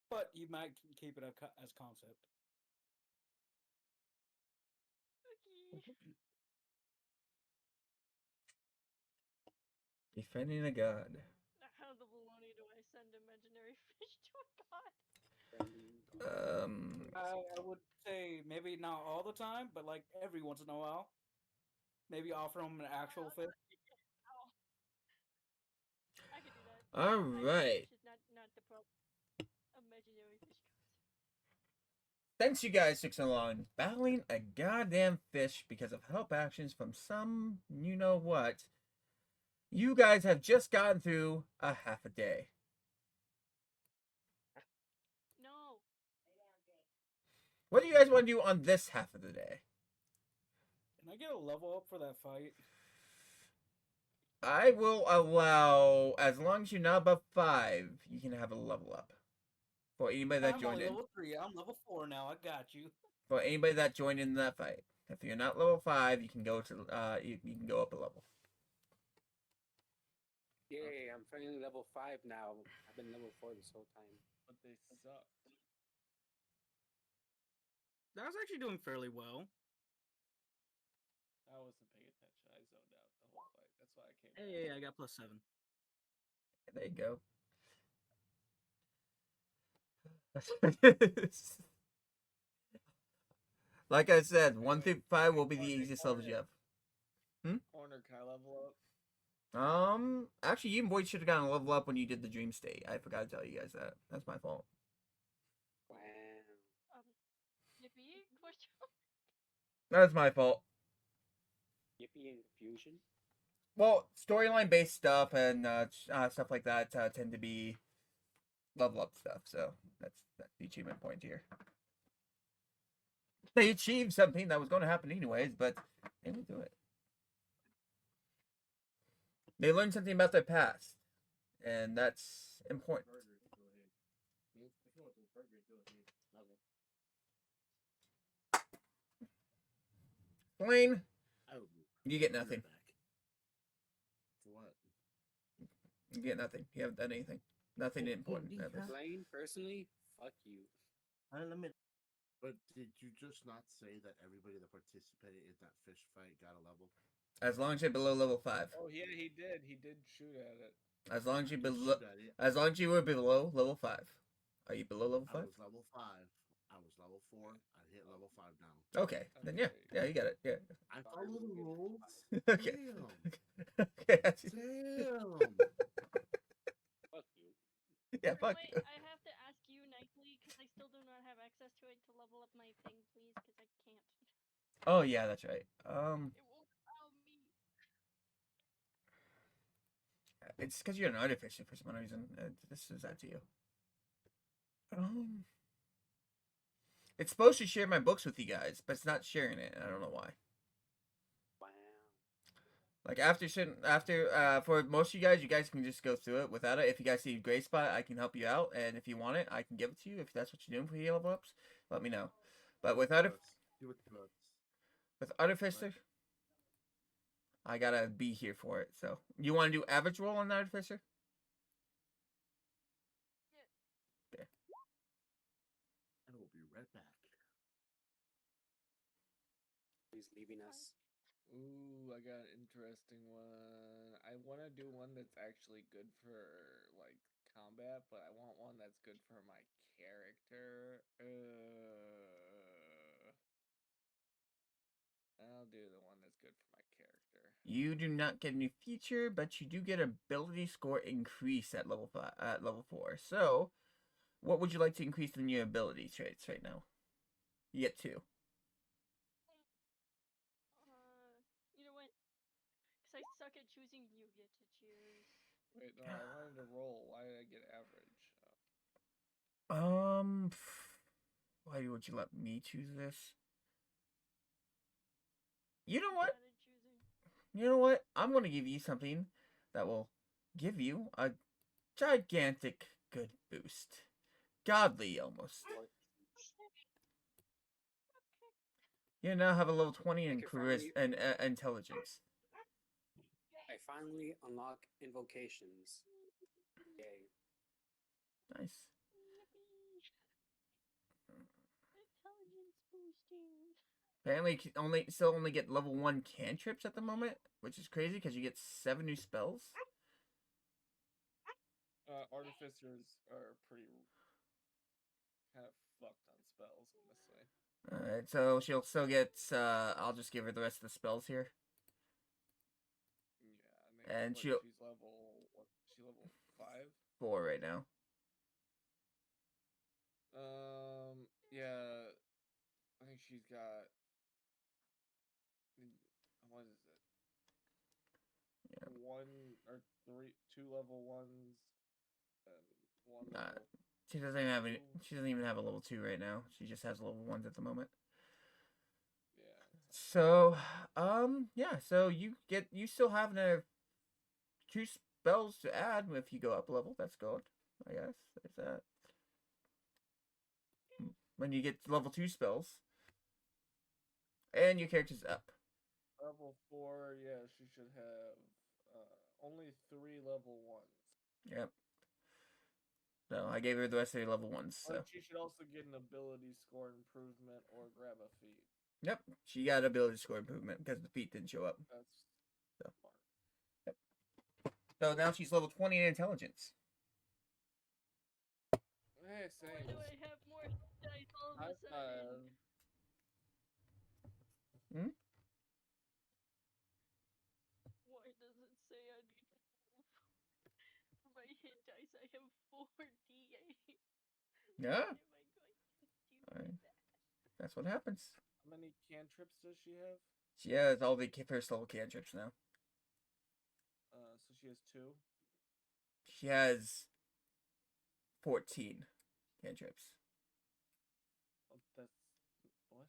But he might keep it as concept. Okay. Defending a god. How the baloney do I send imaginary fish to a god? I would say maybe not all the time, but like every once in a while. Maybe offer him an actual fish. Oh. I could do that. All I right. should not the problem. Imaginary fish gods. Thanks you guys for sticking along, battling a goddamn fish because of help actions from some you know what. You guys have just gotten through a half a day. No. What do you guys want to do on this half of the day? Can I get a level up for that fight? I will allow, as long as you're not above 5, you can have a level up. For anybody that I'm joined only in. level 3. I'm level 4 now. I got you. For anybody that joined in that fight. If you're not level 5, you can go to you can go up a level. Yay, I'm finally level 5 now. I've been level 4 this whole time. But they suck. I was actually doing fairly well. I wasn't paying attention. I zoned out the whole fight. That's why I came. Hey, I got +7. There you go. Like I said, 1 through 5 will be the easiest levels you have. Corner, can I level up? Actually, you boys should have gotten a level up when you did the dream state. I forgot to tell you guys that. That's my fault. Wow. Yippee? Question. That's my fault. Yippee and confusion. Well, storyline based stuff and stuff like that tend to be level up stuff. So that's the achievement point here. They achieved something that was going to happen anyways, but they didn't do it. They learned something about their past, and that's important. Blaine, you get nothing. What? You get nothing. You haven't done anything. Nothing important. Blaine, personally, fuck you. Unlimited. But did you just not say that everybody that participated in that fish fight got a level? As long as you're below level 5. Oh yeah, he did. He did shoot at it. As long as you Did below, shoot at it. as long as you were below level 5. Are you below level I 5? was level 5. I was level 4. I hit level 5 now. Okay, then yeah, you got it. Yeah. I follow the rules. Okay. Damn. Okay. Damn. Fuck you. Yeah, fuck Wait, you. I have to ask you nicely because I still do not have access to it to level up my thing, please, because I can't. Oh yeah, that's right. It won't allow me. It's because you're an artificer for some reason. This is that to you. It's supposed to share my books with you guys, but it's not sharing it. I don't know why. Wow. Like for most of you guys can just go through it without it. If you guys see a gray spot, I can help you out, and if you want it, I can give it to you. If that's what you're doing for your level ups, let me know. But with artificer, I gotta be here for it. So you want to do average roll on the artificer? Yeah. Okay. I will be right back. He's leaving us. Ooh, I got an interesting one. I want to do one that's actually good for like combat, but I want one that's good for my character. I'll do the one that's good for my character. You do not get a new feature, but you do get ability score increase at level 5, at level 4. So, what would you like to increase in your ability traits right now? You get 2. You know what? Because I suck at choosing, you get to choose. Wait, no, I wanted to roll. Why did I get average? Why would you let me choose this? You know what? Gotta choose you know what? I'm gonna give you something that will give you a gigantic good boost. Godly almost. You now have a level 20 in could finally- and intelligence. I finally unlock invocations. Yay. Nice. Intelligence boosting. Apparently, you can still only get level 1 cantrips at the moment, which is crazy because you get 7 new spells. Artificers are pretty kind of fucked on spells, honestly. Alright, so she'll still get, I'll just give her the rest of the spells here. Yeah, And what, she'll- she's level what? She level 5. 4 right now. Yeah, I think she's got. What is it? Yeah. 1 or 2 level 1s, and 1 Nah, level. She doesn't even have any, she doesn't even have a level 2 right now. She just has level 1s at the moment. Yeah. So, yeah, so you still have another 2 spells to add if you go up a level. That's good, I guess. There's that. When you get level 2 spells. And your character's up. Level 4, yeah, she should have only 3 level 1s. Yep. So I gave her the rest of her level 1s. So. But she should also get an ability score improvement or grab a feat. Yep, she got ability score improvement because the feat didn't show up. That's So. smart. Yep. So now she's level 20 in intelligence. Hey, Why same. do I have more dice all of High a sudden? five. Why does it say I need 4? For my hit dice, I have 4 D8. Yeah. Why am I going to do Alright. that? That's what happens. How many cantrips does she have? She has all the first level cantrips now. So she has 2. She has 14 cantrips. Oh, that's what?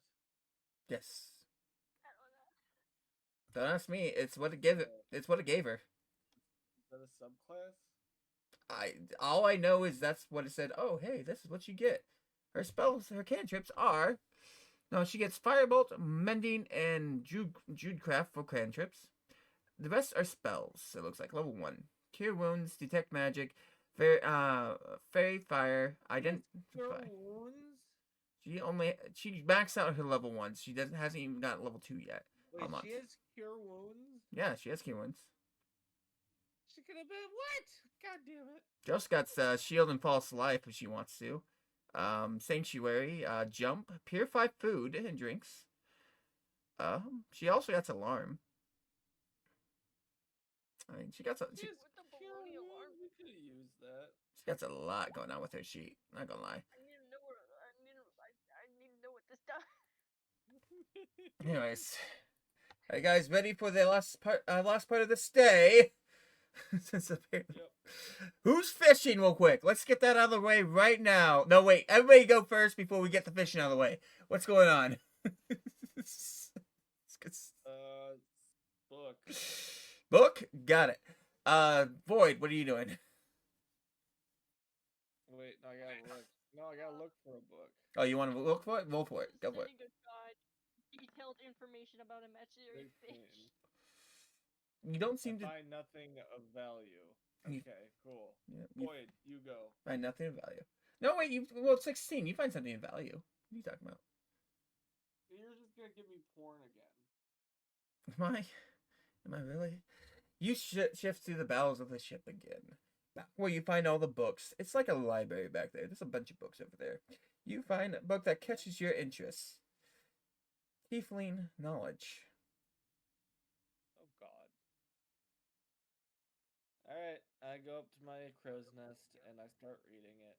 Yes. I don't know. Don't ask me. It's what it gave it. It's what it gave her. Is that a subclass? All I know is that's what it said. Oh, hey, this is what you get. Her spells, her cantrips are. No, she gets Firebolt, Mending, and Judecraft for cantrips. The rest are spells. It looks like level 1. Cure Wounds, Detect Magic, Fairy Fire, Identify. Wounds? She maxed out her level 1. She hasn't even got level 2 yet. Wait, she has Cure Wounds? Yeah, she has Cure Wounds. She could have been what? God damn it. She also got Shield and False Life if she wants to. Sanctuary, Jump, Purify Food and Drinks. She also got Alarm. I mean, she got With the baloney alarm, we could have used that. She got a lot going on with her sheet. Not gonna lie. I need to know I need to know what this does. Anyways, are you guys ready for the last part of this day? Since apparently, who's fishing real quick? Let's get that out of the way right now. No, wait. Everybody go first before we get the fishing out of the way. What's going on? Book. Book? Got it. Void, what are you doing? Wait, no, I gotta look. No, I gotta look for a book. Oh, you want to look for it? Roll for it. Go for it. Setting aside detailed information about imaginary fish. You don't seem to find nothing of value. Okay, cool. Yeah, Void, you go. find nothing of value. No, wait. Well, it's 16. You find something of value. What are you talking about? You're just gonna give me porn again. Am I really? You shift through the bowels of the ship again. Back where you find all the books. It's like a library back there. There's a bunch of books over there. You find a book that catches your interest. Tiefling Knowledge. Oh god. Alright, I go up to my crow's nest and I start reading it.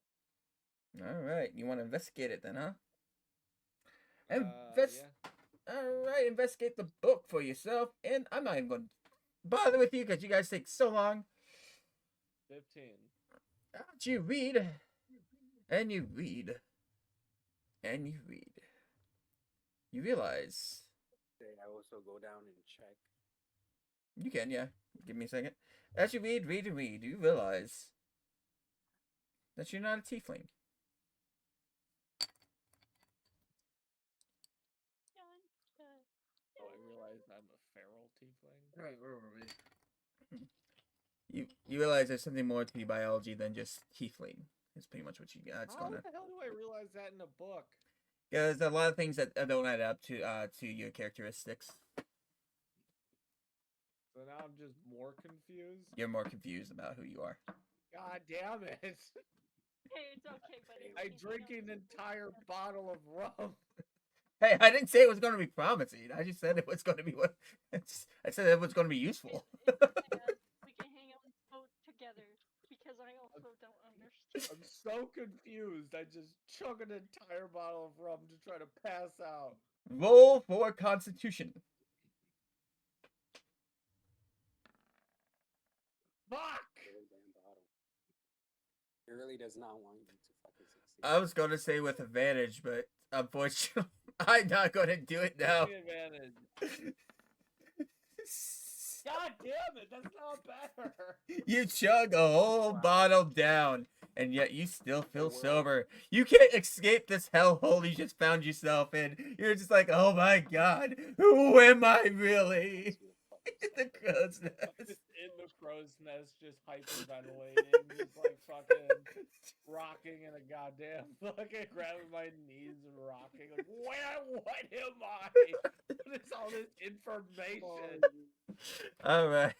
Alright, you want to investigate it then, huh? Yeah. Alright, investigate the book for yourself. And I'm not even going to bother with you because you guys take so long. 15. You read. And you read. And you read. You realize. I also go down and check. You can, yeah. Give me a second. As you read, you realize that you're not a tiefling. Oh, I realized I'm a feral tiefling. Right, where were we? You realize there's something more to the biology than just tiefling. It's pretty much what you got How going the on. hell do I realize that in a book? There's a lot of things that don't add up to your characteristics. So now I'm just more confused. You're more confused about who you are. God damn it! Hey, it's okay, buddy. I drink an entire bottle of rum. Hey, I didn't say it was going to be promising. I just said it was going to be what. I said it was going to be useful. We can hang out and vote together because I also don't understand. I'm so confused. I just chug an entire bottle of rum to try to pass out. Roll for Constitution. Fuck! It really does not want you to fucking succeed. I was going to say with advantage, but unfortunately, I'm not going to do it now. Give me advantage. God damn it, that's not better. You chug a whole bottle down, and yet you still feel sober. You can't escape this hellhole you just found yourself in. You're just like, oh my god, who am I really? The crow's nest. Just in the crow's nest, just hyperventilating, just like fucking rocking in a goddamn fucking grabbing my knees and rocking. Like, what am I? What is all this information? All right.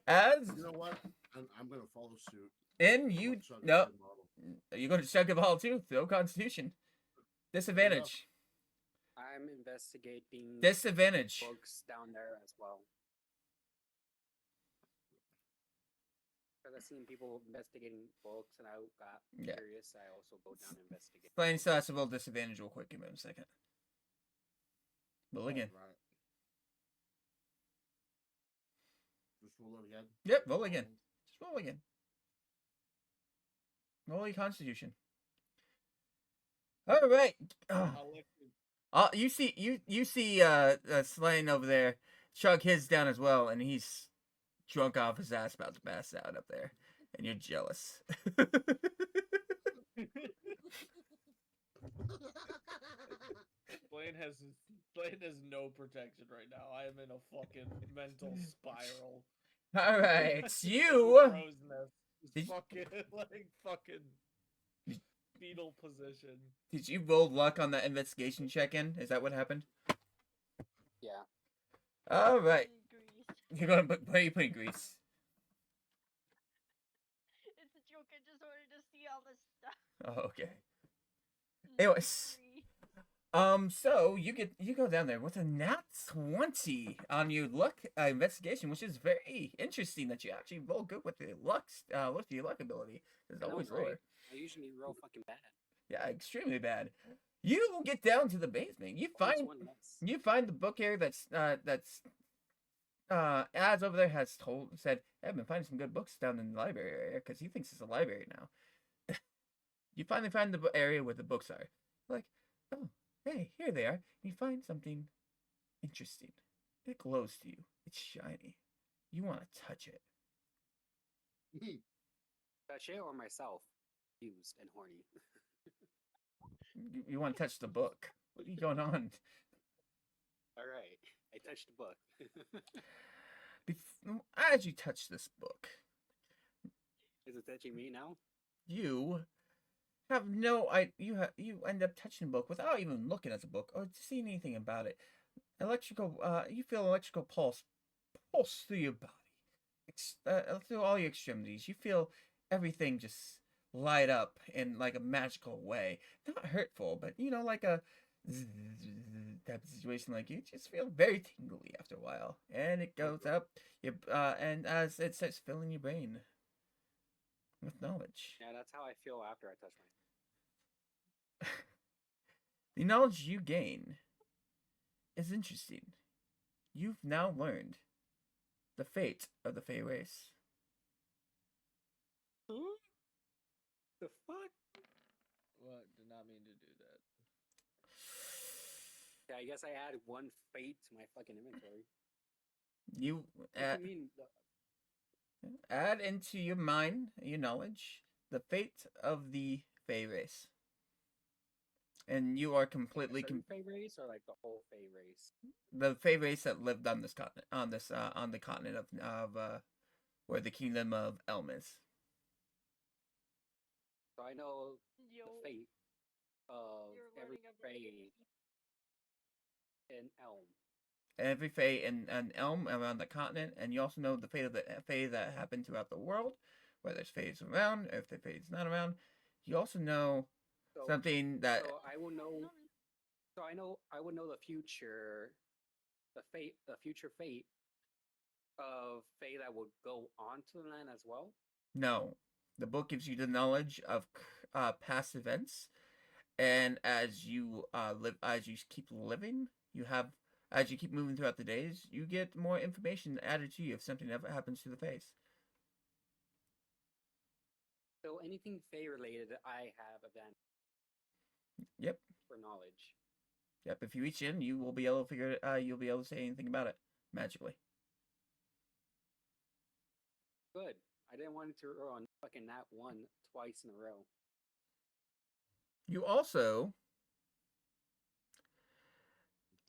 As You know what? I'm gonna follow suit. in you, I'll chug no, the bottle. you're going to chug a ball too. Throw Constitution. Disadvantage. I'm investigating Disadvantage. books down there as well. Because I've seen people investigating books, and I got Yeah. curious. I also go down and investigate. Playing stats will disadvantage real quick. Give me a second. Roll again. Right. Just roll it again. Yep, roll again. Just roll again. Roll your Constitution. All right. I'll let you. You see Slane over there chug his down as well, and he's drunk off his ass, about to pass out up there, and you're jealous. Blaine has no protection right now. I am in a fucking mental spiral. All right, it's you. Crow's nest. Did- Fucking like fucking fetal position. Did you roll luck on that investigation check-in? Is that what happened? Yeah. All right, Grease. you're gonna where are you putting grease? It's a joke. I just wanted to see all this stuff. Oh, okay. Mm, Anyways. Grease. So you go down there with a nat 20 on your luck investigation, which is very interesting that you actually roll good with the luck, with your luck ability. It's I know, always right? lower. I usually roll fucking bad. Yeah, extremely bad. You get down to the basement. You Always find one less. you find the book here that's Az over there has said, hey, I've been finding some good books down in the library area because he thinks it's a library now. You finally find the area where the books are. Like, oh. Hey, here they are. You find something interesting. It glows to you. It's shiny. You want to touch it. Touch it or myself? Used and horny. You want to touch the book. What are you going on? All right. I touched the book. As you touch this book, Is it touching me now? you have no idea. You end up touching the book without even looking at the book or seeing anything about it. You feel electrical pulse through your body, through all your extremities. You feel everything just light up in like a magical way. Not hurtful, but like a type of situation. Like you just feel very tingly after a while, and it goes up. And as it starts filling your brain with knowledge. Yeah, that's how I feel after I touch my. The knowledge you gain is interesting. You've now learned the fate of the Fey race. Huh? The fuck? What? Did not mean to do that. Yeah, I guess I added one fate to my fucking inventory. You What do you mean? add into your mind, your knowledge, the fate of the Fey race, and you are completely Certain Fey race or like the whole Fey race? the Fey race that lived on this continent, on the continent of where the kingdom of Elm is. So I know Yo, the fate of you're every learning about Fey in Elm. Every Fey in Elm around the continent, and you also know the fate of the Fey that happen throughout the world, whether it's Fey's around, or if the Fey's not around. You also know So, something that so I will know. So I would know the future, the future fate of Fey that would go onto the land as well. no, the book gives you the knowledge of past events, and as you as you keep living, as you keep moving throughout the days, you get more information added to you if something ever happens to the face. So anything Fey related, I have advantage Yep. for knowledge. Yep. If you reach in, you will be able to figure it. You'll be able to say anything about it magically. Good. I didn't want it to roll on fucking that one twice in a row. You also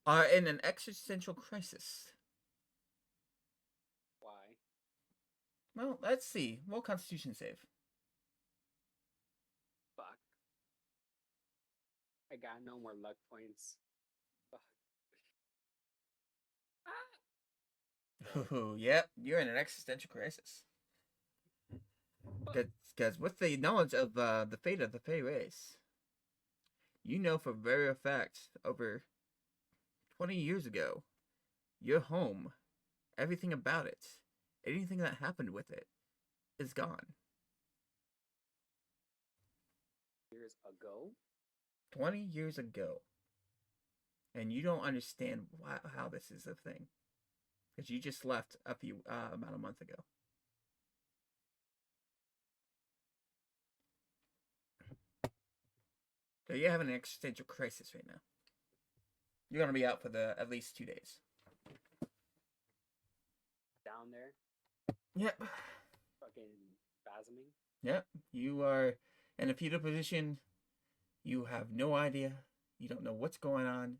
are in an existential crisis. Why? Well, let's see. Roll Constitution save. Fuck. I got no more luck points. Fuck. Ooh, yep, you're in an existential crisis. Because with the knowledge of the fate of the Fey race, you know for a very fact over 20 years ago, your home, everything about it, anything that happened with it, is gone. Years ago? 20 years ago. And you don't understand how this is a thing. Because you just left about a month ago. So you're having an existential crisis right now. You're gonna be out for at least 2 days. Down there? Yep. Fucking spasming? Yep. You are in a fetal position. You have no idea. You don't know what's going on.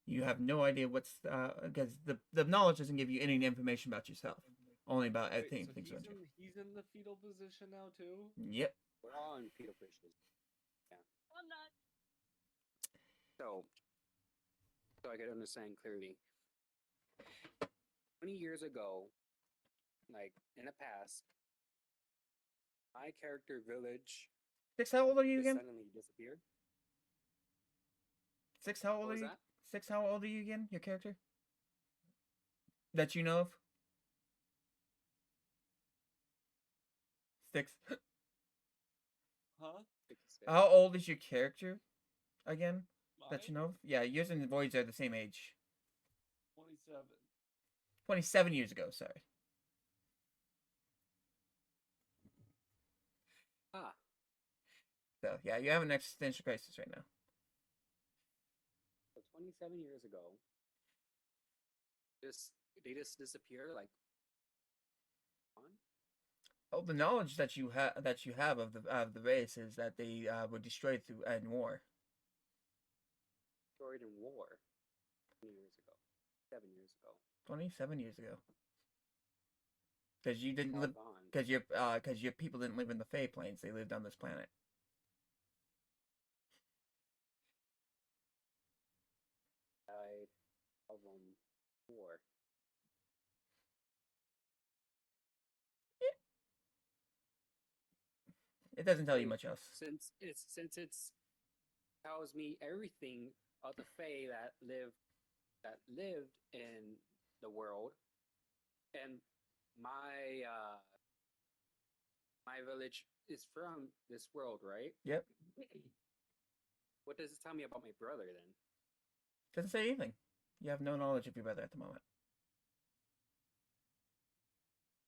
You have no idea what's because the knowledge doesn't give you any information about yourself. Only about Wait, everything so things around you. he's in the fetal position now too? Yep. We're all in fetal position. Yeah. I'm not. So I could understand clearly. 20 years ago, like in the past, my character village 6, how old are you just again? suddenly disappeared. 6, how old What are was you? that? 6, how old are you again? Your character? That you know of? 6. Huh? 56. How old is your character again? That Mine? you know of? Yeah, yours and Void's are the same age. 27. 27 years ago, sorry. Ah, So, yeah, you have an existential crisis right now. so 27 years ago, they just disappear like on? Oh, the knowledge that you have of the race is that they were destroyed through in war. Destroyed in war 20 years ago. 7 years ago. 27 years ago. Because you didn't All live. gone. Because your people didn't live in the Fey Plains. They lived on this planet. Died of war. It doesn't tell you Wait, much else. Since it's tells me everything of the Fae that lived in the world, and my my village is from this world, right? Yep. What does it tell me about my brother then? Doesn't say anything. You have no knowledge of your brother at the moment.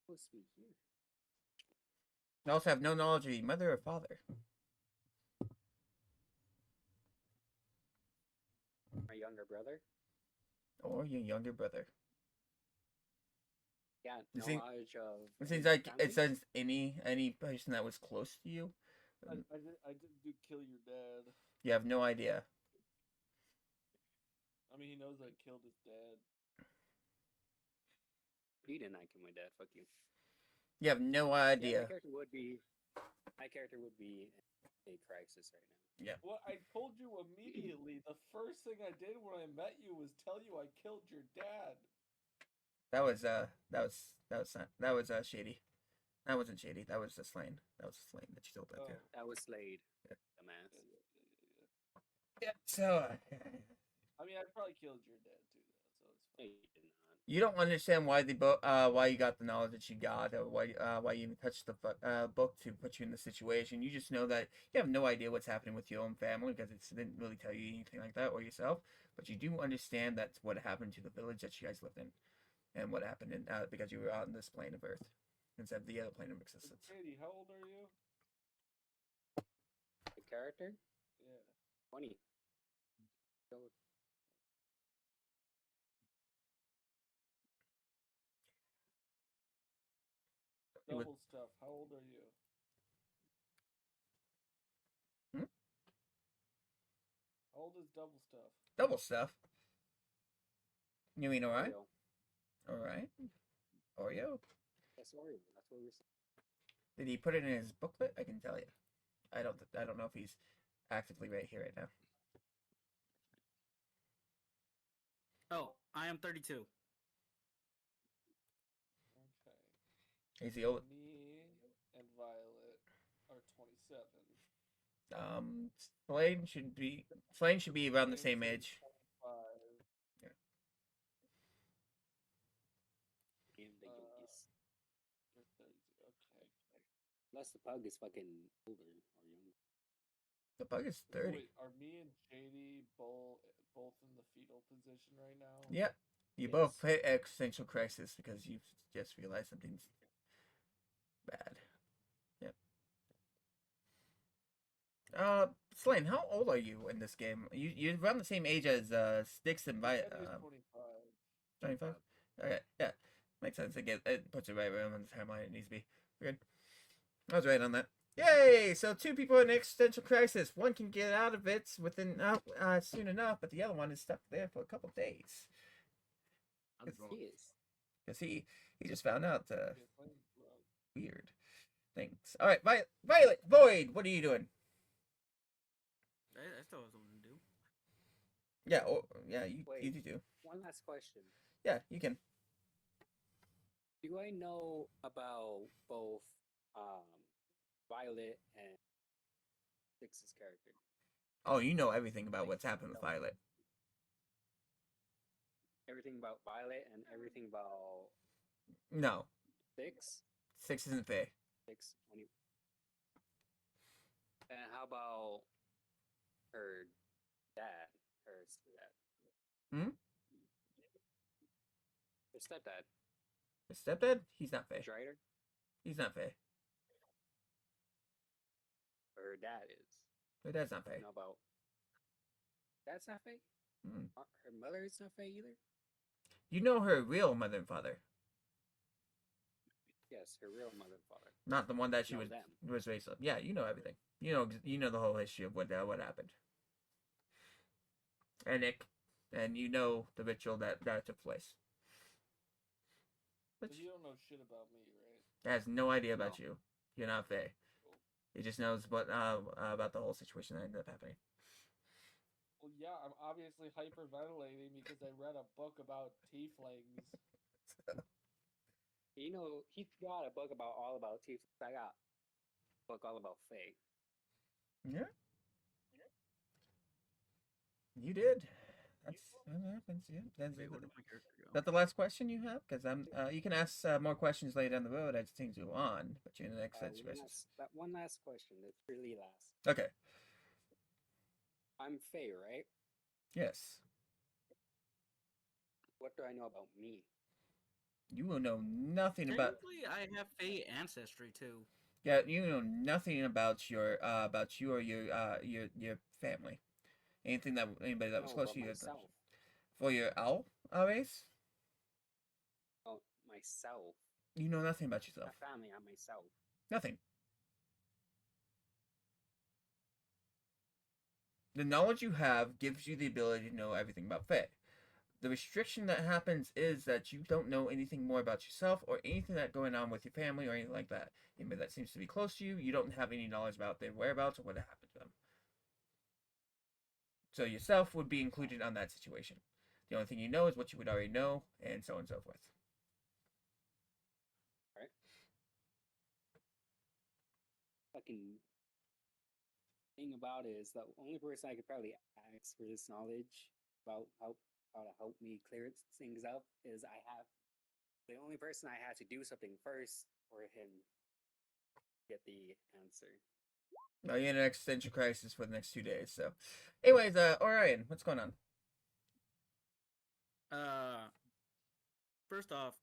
Supposed to be here. You also have no knowledge of your mother or father. My younger brother. Or your younger brother. Yeah, It no seems- knowledge of. It seems any like family? it says any person that was close to you. I didn't do kill your dad. You have no idea. I mean, he knows I killed his dad. You did not kill my dad. Fuck you. You have no Yeah, idea. my character would be. My character would be in a crisis right now. Well, I told you immediately. The first thing I did when I met you was tell you I killed your dad. That was shady. That wasn't shady. That was Slain. That was Slain that you told that to. Oh. That was Slade. Yeah. Dumbass. Yeah. So I mean, I probably killed your dad too, though. So it's No, fine. you did not. you don't understand why why you got the knowledge that you got, or why you even touched the book to put you in the situation. You just know that you have no idea what's happening with your own family because it didn't really tell you anything like that or yourself. But you do understand that's what happened to the village that you guys lived in, and what happened in because you were on this plane of Earth instead of the other plane of existence. Katie, how old are you? The character? Yeah. 20. So, He was- Double stuff. How old are you? Hmm? How old is double stuff? Double stuff. You mean alright? Oreo. Alright. Oreo. That's Oreo. That's what we're saying. Did he put it in his booklet? I can tell you. I don't know if he's actively right here right now. Oh, I am 32. Okay. He's the old. Me and Violet are 27. Slane should be around the same Slane's age. 25. In the youngest. You're 32. Okay. Unless the pug is fucking older or younger. The bug is 30. Wait, are me and JD both in the fetal position right now? Yep. You both Yes. play existential crisis because you've just realized something's bad. Yep. Slane, how old are you in this game? You're around the same age as Styx and I Vi. said he was 25. 25? Okay, yeah. Makes sense. It puts it right around on the timeline it needs to be. We're good. I was right on that. Yay! So 2 people in existential crisis. One can get out of it within soon enough, but the other one is stuck there for a couple days. I'm drunk. He is. Because he just found out Yeah, Slane's drunk. weird things. All right, Violet Void, what are you doing? I still have something to do. Yeah, yeah, you Wait. do. One last question. Yeah, you can. Do I know about both Violet and Six's character? Oh, you know everything about what's happened with Violet. Everything about Violet and everything about No, Six? 6 isn't fair. Six. And how about her dad? Her stepdad? Hmm? Her stepdad. His stepdad? He's not fair. Strider? He's not fair. Or her dad is. Her dad's not fair. Know about. That's not fake? Mm. Her mother is not fake either? You know her real mother and father, Yes, her real mother and father. not the one that she Know was them. raised up. Yeah, you know everything. You know the whole history of what happened. And you know the ritual that took place. So But you don't know shit about me, right? he has no idea about No. you. You're not fair. He just knows about the whole situation that ended up happening. Well, yeah, I'm obviously hyperventilating because I read a book about tieflings. You know, he got a book all about teeth. I got a book all about Faye. Yeah. You did. That's what happens. Yeah. Wait, where did my character go? Is that the last question you have? Because you can ask more questions later down the road as things go on. But you're in the next set of questions. One last question. It's really last. Okay. I'm Faye, right? Yes. What do I know about me? You will know nothing about. Technically, I have Fey ancestry too. Yeah, you know nothing about your or your family. Anything that anybody that was No, close about to you. myself. For your owl race. Oh, my myself. You know nothing about yourself. My family, not myself. Nothing. The knowledge you have gives you the ability to know everything about Fae. The restriction that happens is that you don't know anything more about yourself or anything that's going on with your family or anything like that. Anybody that seems to be close to you, you don't have any knowledge about their whereabouts or what happened to them. So yourself would be included on that situation. The only thing you know is what you would already know, and so on and so forth. Alright. Fucking thing about it is the only person I could probably ask for this knowledge about how to help me clear things up is the only person I had to do something first for him to get the answer. Now you're in an existential crisis for the next 2 days. So, anyways, Orion, what's going on? First off,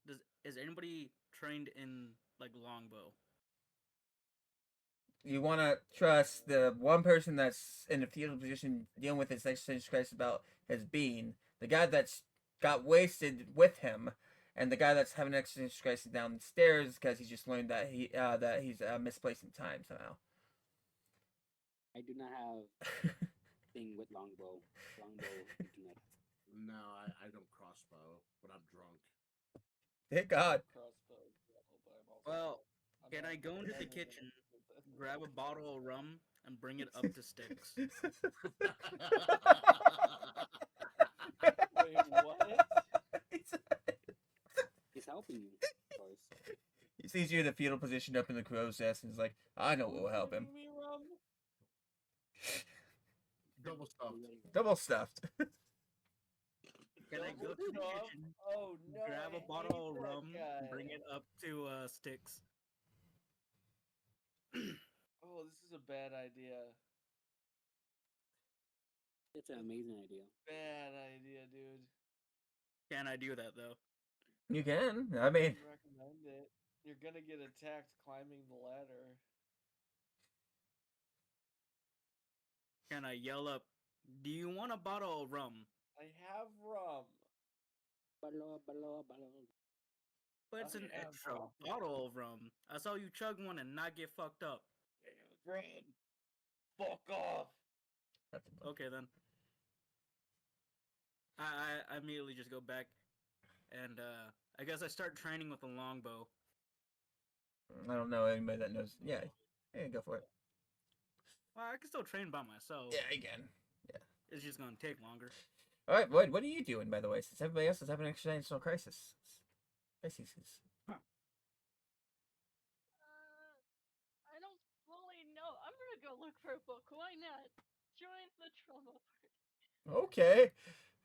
is anybody trained in like longbow? You want to trust the one person that's in a fetal position dealing with his existential crisis about his being, the guy that's got wasted with him, and the guy that's having an existential crisis downstairs because he's just learned that he's misplaced in time somehow. I do not have thing with longbow. Longbow, I do not. No, I don't crossbow, but I'm drunk. Thank God. Crossbow, yeah, but I'm also Well, I'm can not I go into the running kitchen, with it. grab a bottle of rum, and bring it up to Sticks? Wait, what? He's helping you, of course. He sees you in the fetal position up in the crow's nest and is like, I know what will help him. Bring me rum? Double stuffed. Double stuffed. Can I go to the Double stuffed? kitchen, Oh no! grab I a bottle of hate that rum, and guy. bring it up to Sticks? Oh, this is a bad idea. It's an amazing idea. Bad idea, dude. Can I do that though? You can. I mean, I recommend it. You're gonna get attacked climbing the ladder. Can I yell up, do you want a bottle of rum? I have rum. Balo. But it's I an have extra rum. bottle of rum. I saw you chug one and not get fucked up. Green. Fuck off. Okay then. I immediately just go back, and I guess I start training with a longbow. I don't know anybody that knows. Yeah, go for it. Well, I can still train by myself. Yeah, again. Yeah. It's just gonna take longer. All right, Lloyd, what are you doing, by the way, since everybody else is having an existential crisis? Crises. I don't fully know. I'm gonna go look for a book. Why not? Join the trauma party. Okay.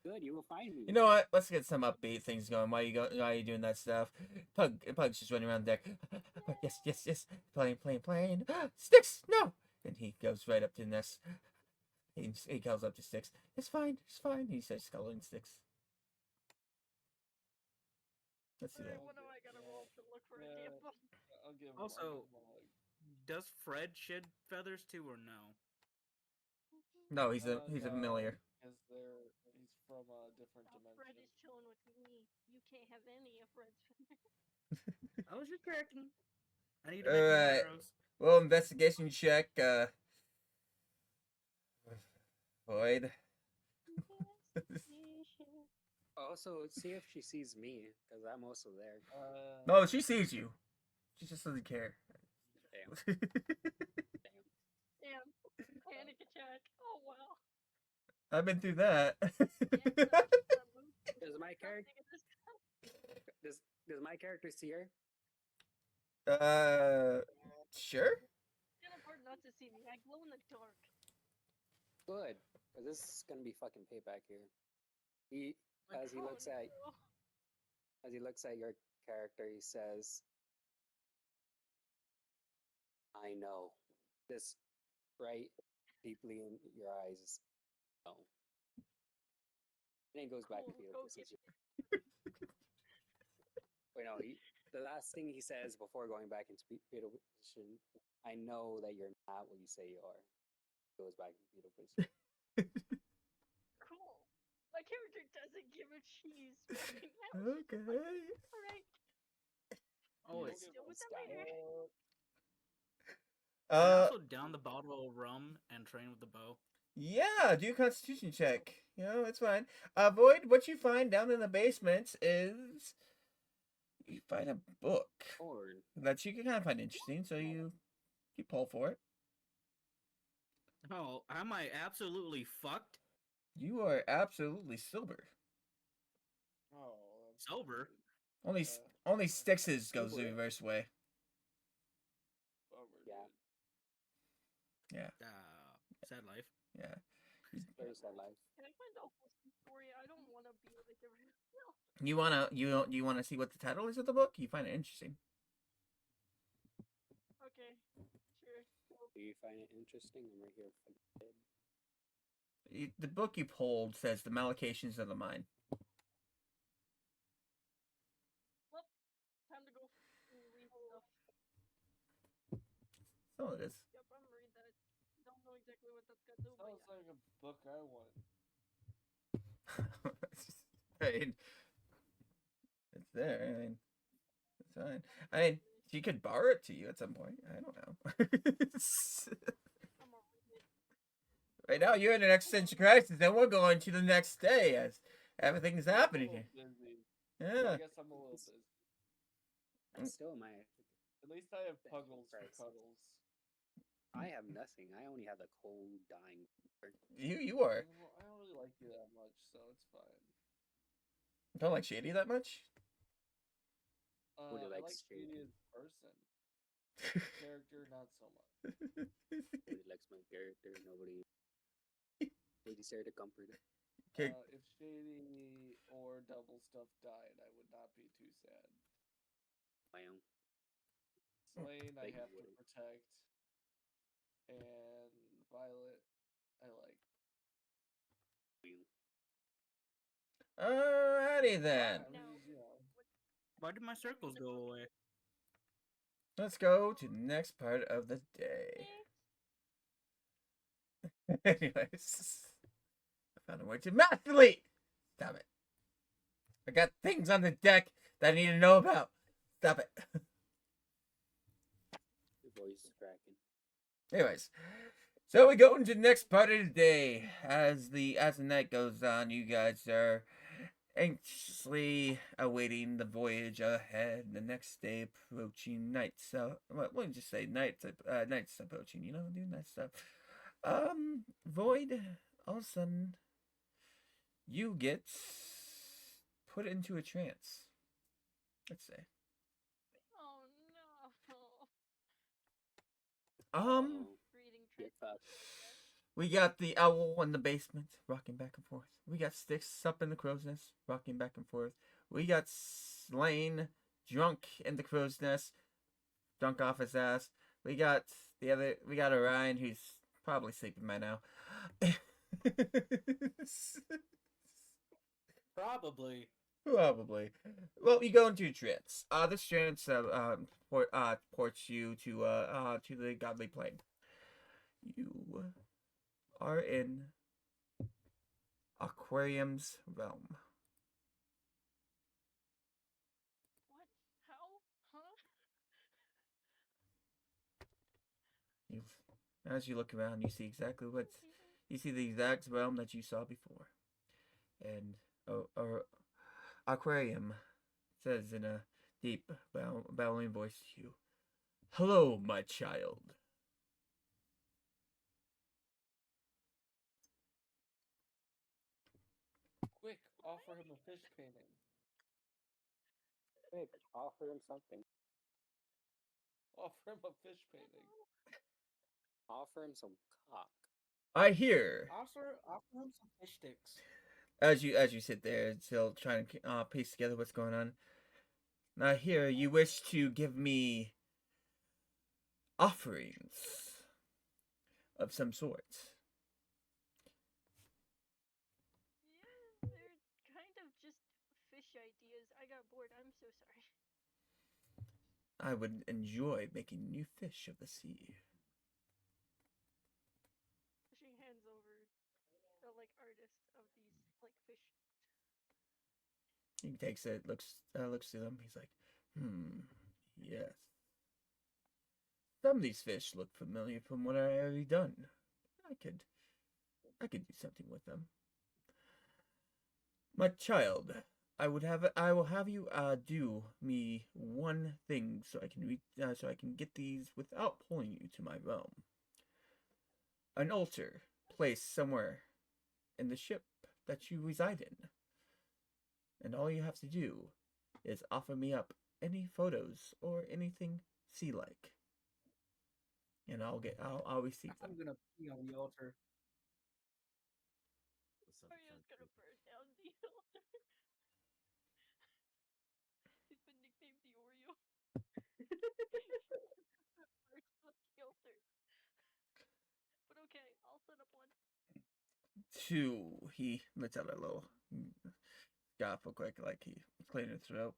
Good, you will find me. You know what? Let's get some upbeat things going. Why are you doing that stuff? Pug's just running around the deck. Yes. Playing. Sticks, no! And he goes right up to the nest. He calls up to Sticks. It's fine. He says, scuttling Sticks. Let's do that. Alright, what do I gotta roll to look for a damn book? I'll give him. Also, does Fred shed feathers too, or no? No, he's a familiar. Because he's from a different dimension. Fred is chilling with me. You can't have any of Fred's feathers. I was just correcting. I need to make more Alright. arrows. Well, investigation check. Void. Also, see if she sees me, because I'm also there. No, she sees you. She just doesn't care. Damn. Damn. Panic attack. Oh wow. I've been through that. Does my character does my character see her? Sure. It's important not to see me. I glow in the dark. Good, because this is gonna be fucking payback here. As he looks at your character, he says, "I know this right deeply in your eyes. No." And then he goes back to fetal position. Wait, no. The last thing he says before going back into fetal position, "I know that you're not what you say you are." Goes back to fetal position. Cool. My character doesn't give a cheese. Okay. Alright. Oh, You it's don't Deal get with one that later. stat. can I Uh, also down the bottle of rum and train with the bow. yeah, do a Constitution check. You know, it's fine. Void, what you find down in the basement is you find a book Or that you can kind of find interesting, so you pull for it. Oh, am I absolutely fucked? You are absolutely sober. Oh, that's Sober? Only Uh, only Styx's goes the sober. reverse way. bummer, Yeah. dude. Yeah, Sad life. yeah. Very sad life. Can I find a wholesome story? I don't want to be like a no. You wanna see what the title is of the book? You find it interesting. Okay, sure. Do you find it interesting? I'm right here for the kid. The book you pulled says the Maledications of the Mind. Well, time to go read stuff. So it is. Yep, I'm gonna read that. Don't know exactly what that's gonna do, but Sounds yeah. like a book I want. I mean, it's there. I mean, it's fine. I mean, she could borrow it to you at some point. I don't know. I'm gonna read it. Right now, you're in an existential crisis, and we're going to the next day as everything's I'm a happening little here. busy. Yeah. I guess I'm a little busy. I still am. At least I have Thank you, puggles for Christ. cuddles. I have nothing. I only have the cold dying. You are. Well, I don't really like you that much, so it's fine. Don't like Shady that much. Would you I like like Shady? Shady as a person. Character, not so much. Nobody likes my character. Nobody there to comfort it. Okay. If Shady or Double Stuff died, I would not be too sad. My own. Swain, I Bet you have to wouldn't. protect. And Violet, I like. Alrighty then. I mean, you know. Why did my circles go away? Let's go to the next part of the day. Anyways, I found a way to masturbate. Stop it. I got things on the deck that I need to know about. Stop it. Your voice is cracking. Anyways, so we go into the next part of the day. As the night goes on, you guys are anxiously awaiting the voyage ahead. The next day approaching night. So what would you say? Night's approaching. You know, doing that stuff. Void. All of a sudden, you get put into a trance. Let's say. Oh no. Reading Get tricks. fucked. We got the owl in the basement rocking back and forth. We got Sticks up in the crow's nest rocking back and forth. We got Slain drunk in the crow's nest, drunk off his ass. We got Orion who's probably sleeping by now. Probably. Probably. Well, you go into a trance. This trance ports you to the godly plane. You are in Aquarium's realm. What? How? Huh? As you look around, you see exactly you see the exact realm that you saw before, and Aquarium says in a deep, bellowing voice to you, "Hello, my child." Quick, offer him a fish painting. Quick, offer him something. Offer him a fish painting. Offer him some cock. I hear. Offer him some fish sticks. As you sit there, still trying to piece together what's going on. I hear you wish to give me offerings of some sort. Yeah, they're kind of just fish ideas. I got bored. I'm so sorry. I would enjoy making new fish of the sea. Pushing hands over the artist of these fish. He takes it, looks through them. He's like, Yes. Some of these fish look familiar from what I already done. I could do something with them. My child, I will have you do me one thing so I can get these without pulling you to my realm. An altar placed somewhere in the ship that you reside in. And all you have to do is offer me up any photos or anything sea-like. And I'll receive them. I'm gonna pee on the altar. That sounds Arya's gonna fancy. burn down the altar. He's been nicknamed the Oreo. Burn down the altar. But okay, I'll set up one. He lets out a little scoff real quick, like he cleared his throat.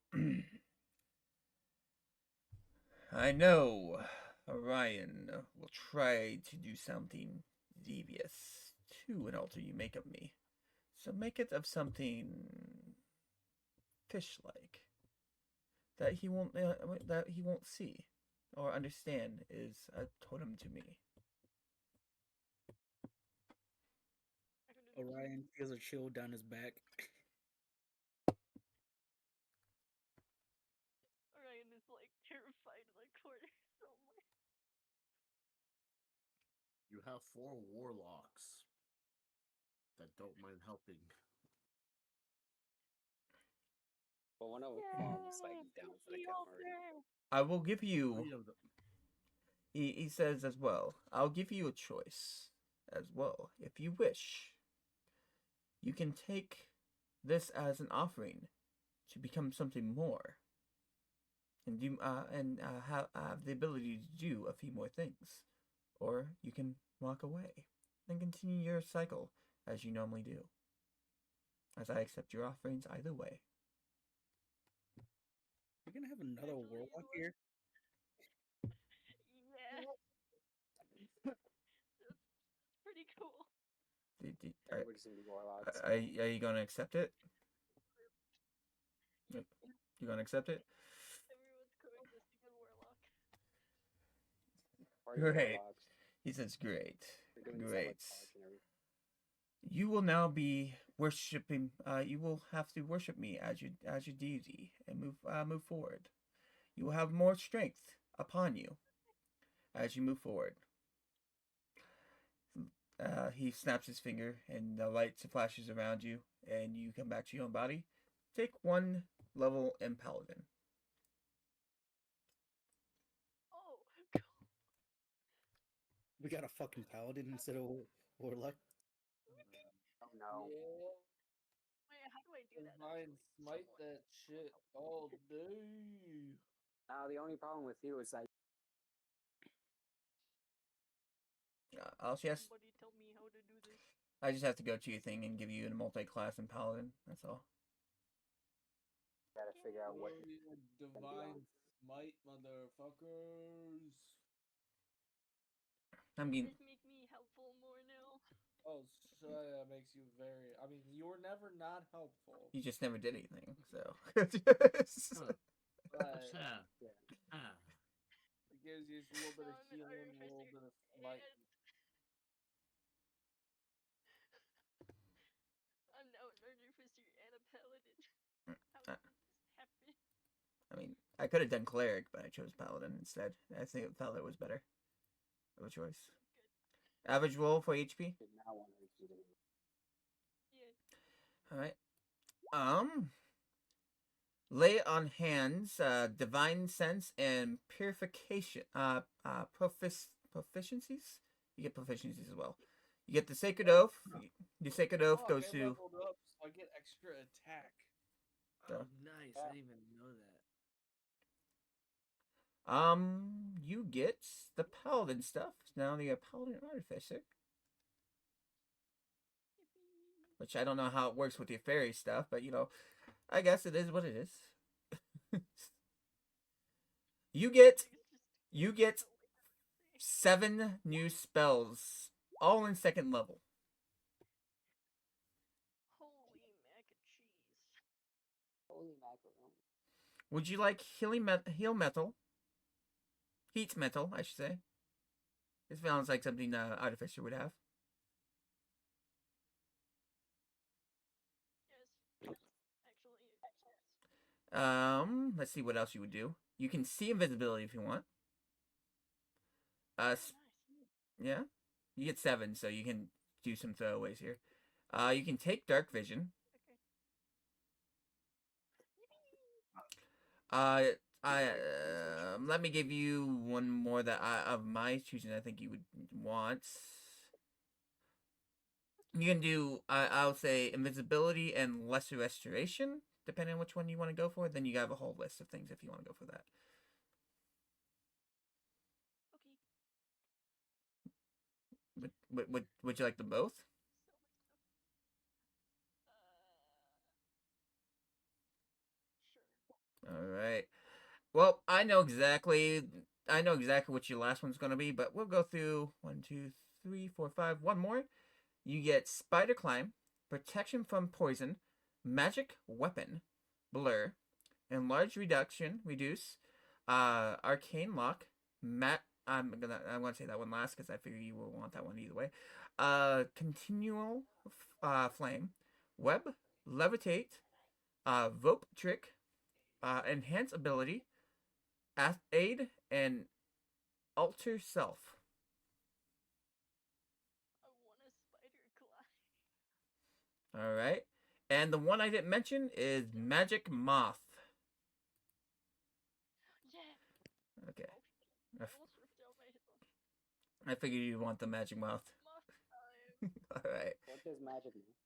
I know Orion will try to do something devious to an altar you make of me. So make it of something fish-like that he won't see or understand is a totem to me. Orion feels a chill down his back. Orion is like terrified in the corner. Oh my. You have 4 warlocks that don't mind helping. But one of them's like down for the count already. I will give you. 3 of them. He says as well, I'll give you a choice as well. If you wish, you can take this as an offering to become something more. And have the ability to do a few more things. Or you can walk away and continue your cycle as you normally do. As I accept your offerings either way. We're gonna have another warlock here. Yeah. That's pretty cool. Everybody's gonna be warlocks. Are you gonna accept it? You gonna accept it? Everyone's coexisting in Warlock. Party of Great. warlocks. He says, great. They're doing this at, Great. like, college and everything. You will now be worshiping. You will have to worship me as your deity and move forward. You will have more strength upon you as you move forward. He snaps his finger, and the light flashes around you, and you come back to your own body. Take 1 level in Paladin. Oh. We got a fucking paladin instead of warlock. Oh no. Yeah. Wait, how do I do that? Divine smite that shit all day. Now the only problem with you is that I'll just Somebody tell me how to do this. I just have to go to your thing and give you a multi-class in Paladin. That's all. you gotta figure out what. Warrior divine smite, motherfuckers. I mean, Just make me helpful more now. Oh, Shia makes you very. I mean, you were never not helpful. you just never did anything, so. But Yeah. Yeah. Ah. it gives you a little bit of I'm an healing, a little artificer, bit of smite. and I'm now an artificer and a paladin. How did this happen? I mean, I could have done cleric, but I chose paladin instead. I think paladin was better of a choice. Average roll for HP. Did not want to repeat it. Yeah. All right. Lay on hands, divine sense, and purification. Proficiencies. You get proficiencies as well. You get the sacred oath. The sacred oath Oh, goes I to. leveled up, so I get extra attack. So- Nice. I didn't even know that. You get the paladin stuff. Now you're a paladin artificer. Which I don't know how it works with your fairy stuff, but I guess it is what it is. You get 7 new spells, all in 2nd level. Holy mac and cheese. Holy macaroni. Would you like heal metal, Heat's mental, I should say. This sounds like something Artificer would have. Yes. Actually, yes. Let's see what else you would do. You can see invisibility if you want. Oh, nice. Yeah. You get 7, so you can do some throwaways here. You can take dark vision. Okay. Let me give you one more that of my choosing I think you would want. You can do, I'll say, invisibility and lesser restoration, depending on which one you want to go for. Then you have a whole list of things if you want to go for that. Okay. Would you like them both? Sure. All right. Well, I know exactly what your last one's gonna be, but we'll go through 1, 2, 3, 4, 5. One more. You get Spider Climb, Protection from Poison, Magic Weapon, Blur, Enlarge Reduce, Arcane Lock, I'm gonna say that one last because I figure you will want that one either way. Continual Flame, Web, Levitate, Vope Trick, Enhance Ability, Aid, and Alter Self. I want a spider climb. Alright. And the one I didn't mention is Magic Moth. Yeah. Okay. Oh, almost ripped out my headphone. I figured you'd want the Magic Moth. Moth time. Alright. What does magic mean?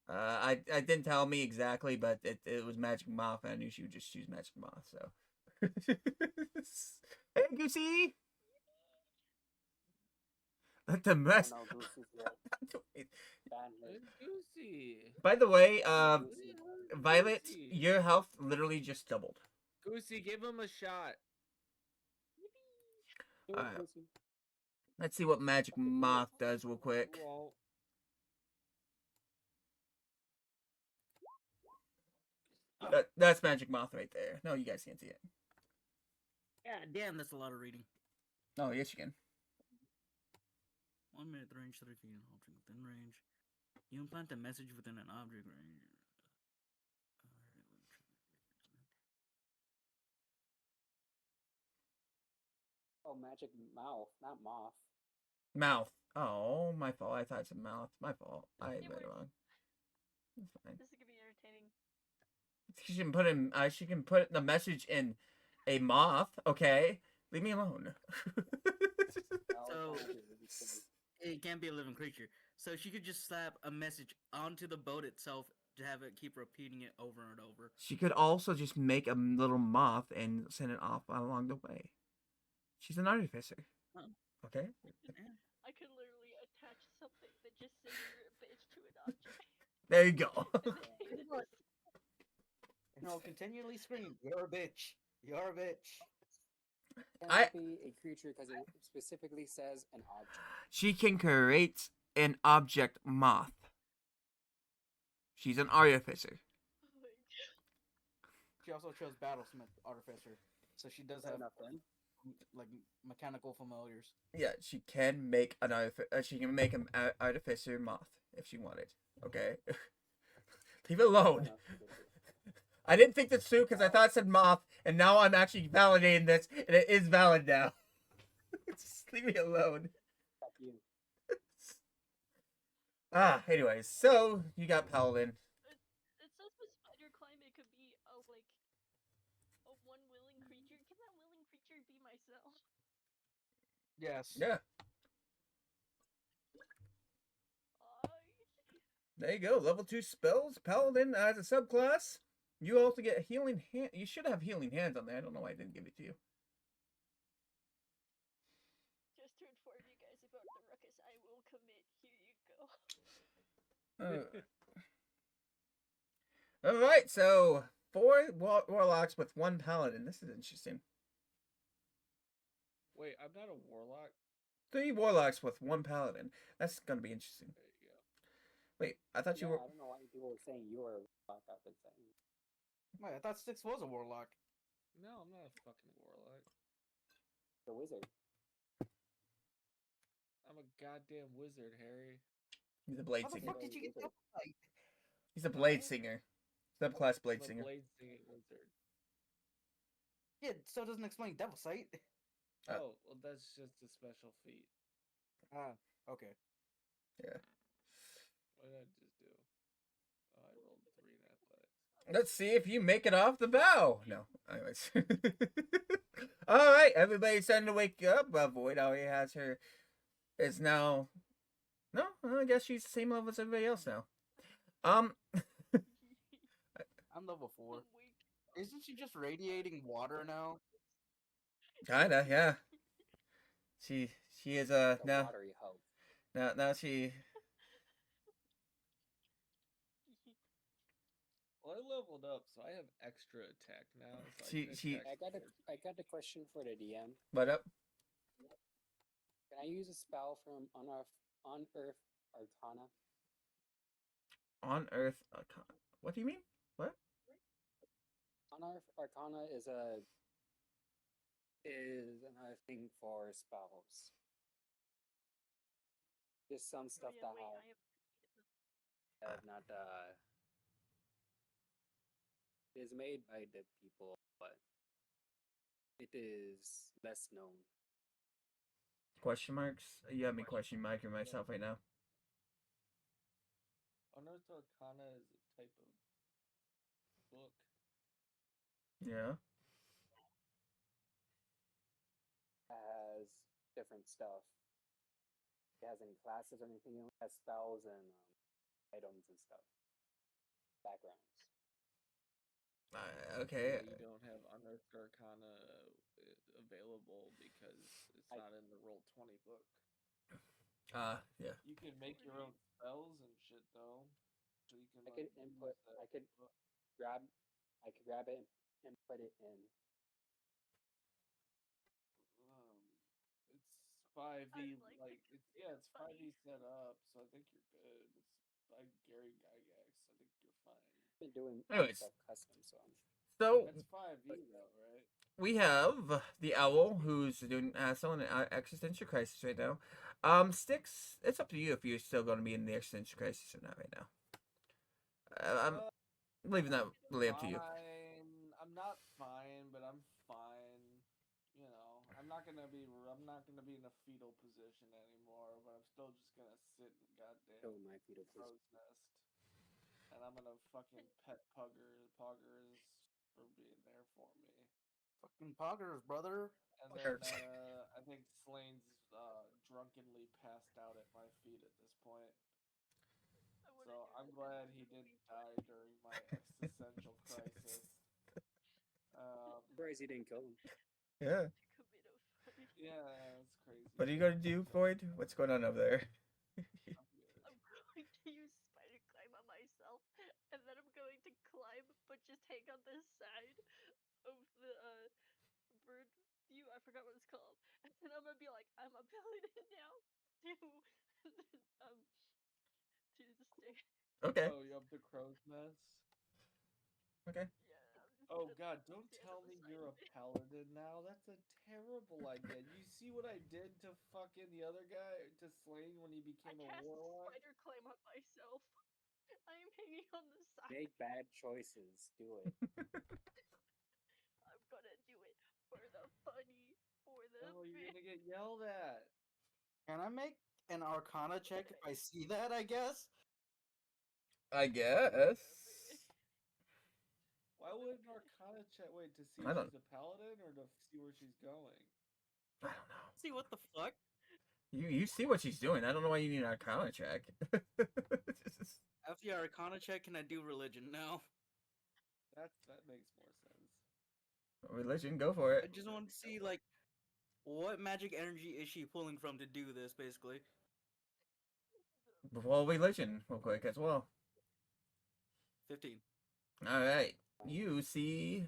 I didn't tell me exactly, but it was Magic Moth, and I knew she would just choose Magic Moth, so. Hey, Goosey! Let the rest. Oh, no, Goosey's here. Bad Goosey. By the way, Goosey, Violet, Goosey. your health literally just doubled. Goosey, give him a shot. Alright. Let's see what Magic Moth does real quick. Well, That's Magic Moth right there. No, you guys can't see it. Yeah, damn, that's a lot of reading. Oh, yes, you can. 1 minute, the range 30 feet, an object within range. You implant a message within an object range. Oh, magic mouth, not moth. Mouth. Oh, my fault. I thought it said mouth. My fault. I read it wrong. It's fine. This is gonna be entertaining. She can put the message in a moth. Okay, leave me alone. So it can't be a living creature. So she could just slap a message onto the boat itself to have it keep repeating it over and over. She could also just make a little moth and send it off along the way. She's an artificer. Huh. Okay. I could literally attach something that just says you're a bitch to an object. There you go. And I'll continually scream, "You're a bitch! You're a bitch!" Can't be a creature because it specifically says an object. She can create an object moth. She's an artificer. She also chose Battlesmith Artificer, so she does have like mechanical familiars. Yeah, she can make an she can make an artificer moth if she wanted. Okay, leave it alone. I didn't think this through because I thought it said moth, and now I'm actually validating this, and it is valid now. Just leave me alone. Anyways, so you got Paladin. It says with spider climb it could be a one willing creature. Can that willing creature be myself? Yes. Yeah. There you go. Level 2 spells. Paladin as a subclass. You also get healing hand. You should have healing hands on there. I don't know why I didn't give it to you. Just to inform you guys about the ruckus I will commit. Here you go. Alright, so 4 warlocks with 1 paladin. This is interesting. wait, I'm not a warlock. 3 warlocks with 1 paladin. That's gonna be interesting. There you go. Wait, I thought you were. I don't know why people were saying you were a warlock. I've been saying. Wait, I thought Styx was a warlock. No, I'm not a fucking warlock. The wizard. I'm a goddamn wizard, Harry. He's a blade How the singer. fuck did you get Devil Sight? He's a blade Huh? singer. Subclass blade I'm a singer. blade singing wizard. Yeah, so it doesn't explain Devil Sight. Oh, well, that's just a special feat. Ah, okay. Yeah. What did I just do? Oh, I rolled 3 in athletics. Let's see if you make it off the bow. No. Anyways. All right, everybody's starting to wake up. Void already has her. Is now. No, I guess she's the same level as everybody else now. I'm level 4. I'm weak. Isn't she just radiating water now? Kinda, yeah. She is The now watery hope. now she. Well, I leveled up, so I have extra attack now. So She- I, she- can attack I got a question for the DM. What up? Can I use a spell from Unearth Arcana? On Earth. What do you mean? What? Unearth Arcana is another thing for spells. Just some stuff yeah, that wait, have, I have not is made by the people, but it is less known. Question marks? You have me question marking myself right now. Unearthed Arcana is a type of book. Yeah. Has different stuff. It has any classes or anything. It has spells and items and stuff. Backgrounds. Okay. You don't have Unearthed Arcana available because it's not in the Roll20 book. Yeah. You can make your own spells and shit though. So you can. I could input. I could grab it and put it in. It's 5e like it's 5e set up, so I think you're good. It's by Gary Gygax. I think you're fine. I've been doing Anyways. stuff custom, so So That's 5e though, right? we have the owl who's doing still in an existential crisis right now. Styx, it's up to you if you're still going to be in the existential crisis or not right now. I'm leaving that really up to you. I'm not fine, but I'm fine. You know, I'm not gonna be in a fetal position anymore, but I'm still just gonna sit in goddamn show my fetal crow's nest, and I'm gonna fucking pet poggers for being there for me. Fucking poggers, brother. And then I think Slane's drunkenly passed out at my feet at this point. So I'm glad he didn't die during my existential crisis. surprised you didn't kill him. Yeah. Yeah, it's crazy. What are you going to do, Void? What's going on over there? I'm going to use spider climb on myself, and then I'm going to climb, but just hang on this side of the bird view. I forgot what it's called. And then I'm gonna be like, I'm a paladin now to the stick. Okay. Oh, you have the crow's nest? Okay. Oh god, don't tell me you're a paladin now. That's a terrible idea. You see what I did to fucking the other guy, to Slane, when he became a warlock? Spider climb on myself. I am hanging on the side. Make bad choices. Do it. I'm gonna do it for the funny, for the Oh, you're bit. gonna get yelled at. Can I make an Arcana check if I see that, I guess? I guess. Why would an Arcana check? Wait, to see I if don't- she's a paladin or to see where she's going? I don't know. See what the fuck? You see what she's doing. I don't know why you need an Arcana check. After the Arcana check, can I do religion now? That makes more sense. Religion, go for I it. just want to see, like, what magic energy is she pulling from to do this, basically? Well, religion, real quick as well. 15. All right. You see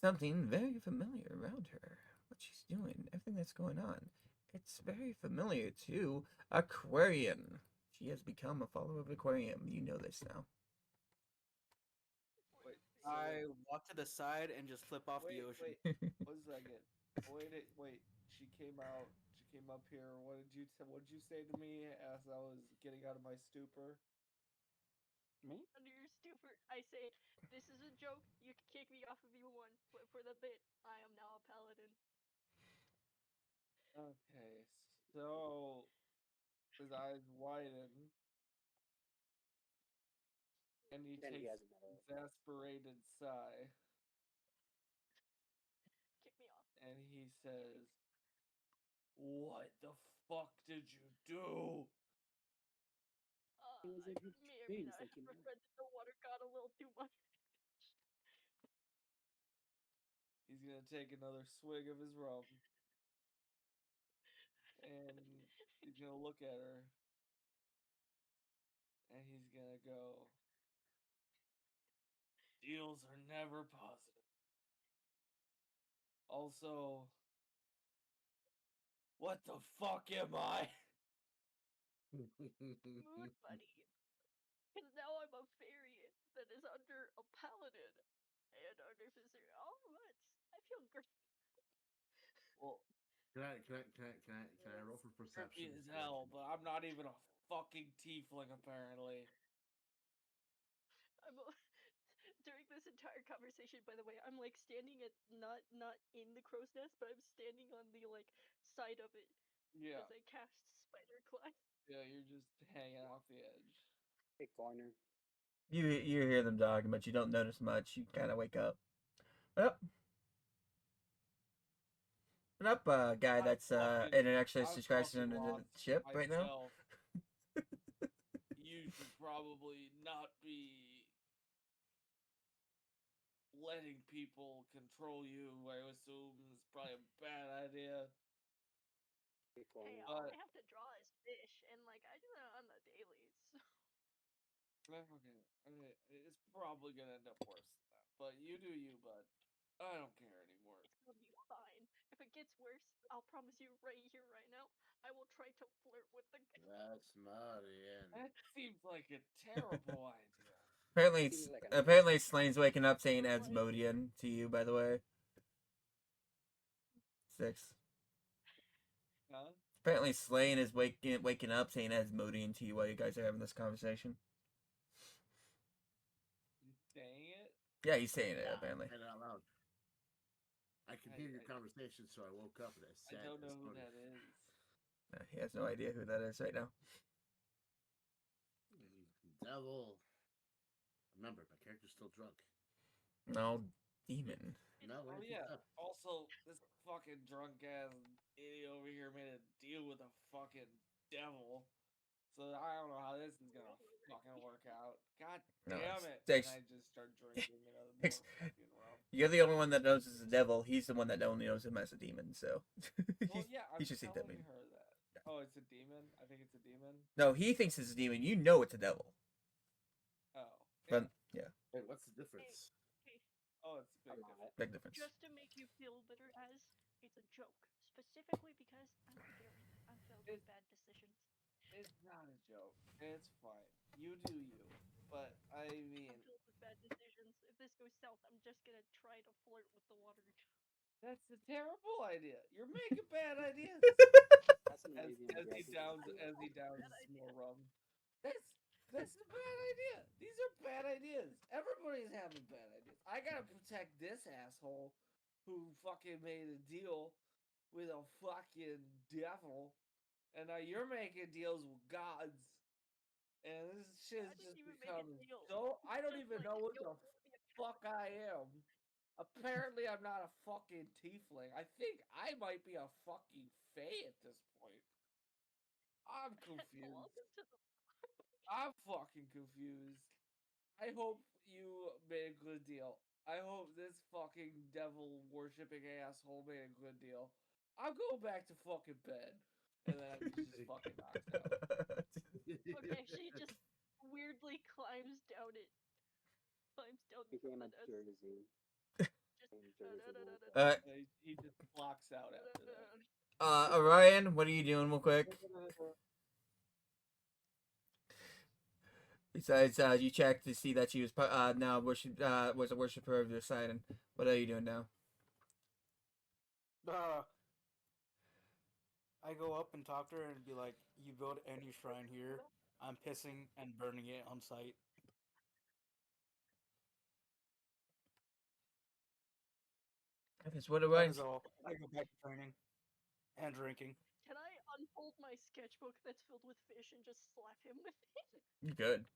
something very familiar around her. What she's doing, everything that's going on. It's very familiar to Aquarian. She has become a follower of Aquarium. You know this now. Wait, I walk to the side and just flip off the ocean. Wait, 1 second. Wait. She came out. She came up here. What did you say to me as I was getting out of my stupor? Me? Under your stupor, I say, this is a joke. You can kick me off if you want, but for the bit, I am now a paladin. Okay, so his eyes widen, and he Then he takes has a an medal. exasperated sigh, Kick me off. and he says, "What the fuck did you do?" It was a good Maybe dreams, I like you know. read that the water got a little too much. He's gonna take another swig of his rum, and he's gonna look at her, and he's gonna go, "Deals are never positive. Also, what the fuck am I?" Mood buddy. And now I'm a fairy that is under a paladin and artificer. All at once. I feel great. Well, Can I roll for trippy perception? as hell, but I'm not even a fucking tiefling apparently. During this entire conversation, by the way, I'm like standing at not in the crow's nest, but I'm standing on the like side of it Yeah, as I cast spider climb. yeah, you're just hanging off the edge. Big corner. You hear them talking, but you don't notice much. You kind of wake up. What up, guy I'm that's fucking- in an extra I'm situation fucking under the lost ship right now? myself. You should probably not be letting people control you. I assume is probably a bad idea. Big Hey, corner. all I have to draw is fish, and like I do that on the dailies. Okay, it's probably gonna end up worse than that. But you do you, bud. I don't care anymore. It's gonna be fine. If it gets worse, I'll promise you right here, right now, I will try to flirt with the guy. That's not the end. That seems like a terrible idea. Apparently, Seems like Slane's waking up saying Asmodean to you. By the way, 6. Huh? Apparently, Slane is waking up saying Asmodean to you while you guys are having this conversation. You saying it? Yeah, he's saying it apparently. Say it out loud. I can hear your conversation, so I woke up and I said, I don't know who that is. He has no idea who that is right now. Devil. Remember, my character's still drunk. No, demon. No, Oh yeah. Also, this fucking drunk ass idiot over here made a deal with a fucking devil. So I don't know how this is gonna fucking work out. God damn it! And I just start drinking another more fucking rum. You're the only one that knows it's a devil. He's the one that only knows him as a demon. So Well, yeah, I'm he should see that telling maybe. her that. Oh, it's a demon. I think it's a demon. No, he thinks it's a demon. You know it's a devil. Oh. But yeah, Wait, what's the difference? Hey, Oh, it's a big difference. big difference. just to make you feel better, as it's a joke, specifically because I'm a fairy. I'm filled with bad decisions. It's not a joke. It's fine. You do you. But I mean, I'm filled with bad decisions. If this goes south, I'm just gonna try to flirt with the water. that's a terrible idea. You're making bad ideas. That's an as amazing he downs some more rum. That's a bad idea. These are bad ideas. Everybody's having bad ideas. I gotta protect this asshole who fucking made a deal with a fucking devil, and now you're making deals with gods. And this shit is just becoming so. I don't even know what the fuck I am. Apparently, I'm not a fucking tiefling. I think I might be a fucking fae at this point. I'm confused. I'm fucking confused. I hope you made a good deal. I hope this fucking devil worshipping asshole made a good deal. I'm going back to fucking bed. And then he just fucking knocks out. Okay, she just weirdly climbs down it. Climbs down Became a the nest. Jersey. He just blocks out after that. Orion, what are you doing real quick? Besides, you checked to see that she was now was a worshiper of Poseidon. What are you doing now? I go up and talk to her and be like, "You build any shrine here, I'm pissing and burning it on site." That's what it That was. is all. I go back to training and drinking. Can I unfold my sketchbook that's filled with fish and just slap him with it? You good?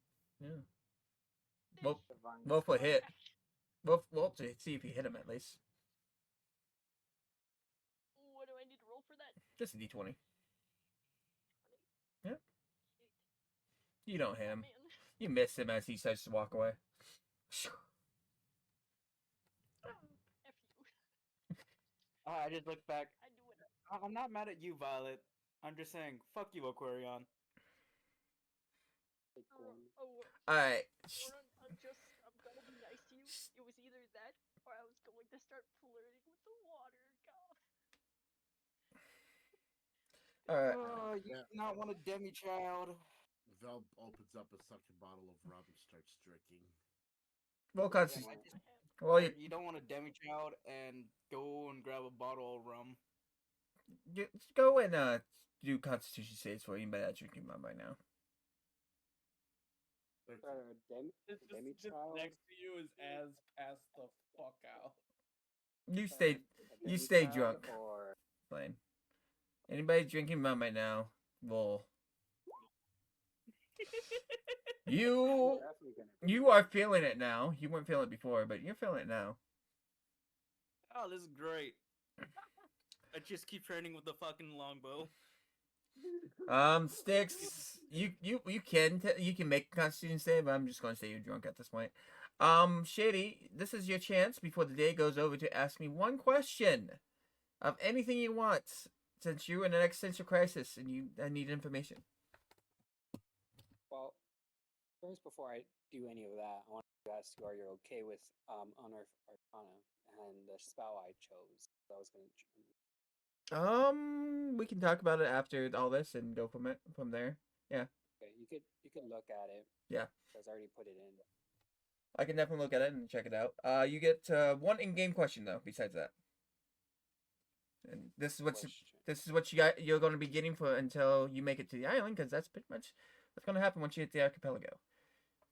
Yeah. Fish. Well for hit. Well to see if you hit him at least. What do I need to roll for that? Just a d20. Yeah. You don't hit him. Man. You miss him as he starts to walk away. F you. I just look back. I do it. I'm not mad at you, Violet. I'm just saying, fuck you, Aquarion. Alright. I'm gonna be nice to you. It was either that or I was going to start flirting with the water god. Alright. Oh, you do not want a demi-child. Vel opens up a suction bottle of rum and starts drinking. Well, You don't want a demi-child and go and grab a bottle of rum. Go and do Constitution saves for anybody that's drinking rum right now. Just next to you is as passed the fuck out. You stay drunk. Fine. Anybody drinking rum right now will. You are feeling it now. You weren't feeling it before, but you're feeling it now. Oh, this is great. I just keep training with the fucking longbow. Sticks. You can make a Constitution save. But I'm just gonna say you're drunk at this point. Shady, this is your chance before the day goes over to ask me one question of anything you want, since you're in an existential crisis and I need information. Well, first, before I do any of that, I want to ask you: are you okay with Unearth Arcana and the spell I chose? I was going to. We can talk about it after all this and go from there. Yeah. Okay, you could look at it. Yeah. Because I already put it in. I can definitely look at it and check it out. You get one in-game question though. Besides that, and this is what you're going to be getting for until you make it to the island, because that's pretty much what's going to happen once you hit the archipelago.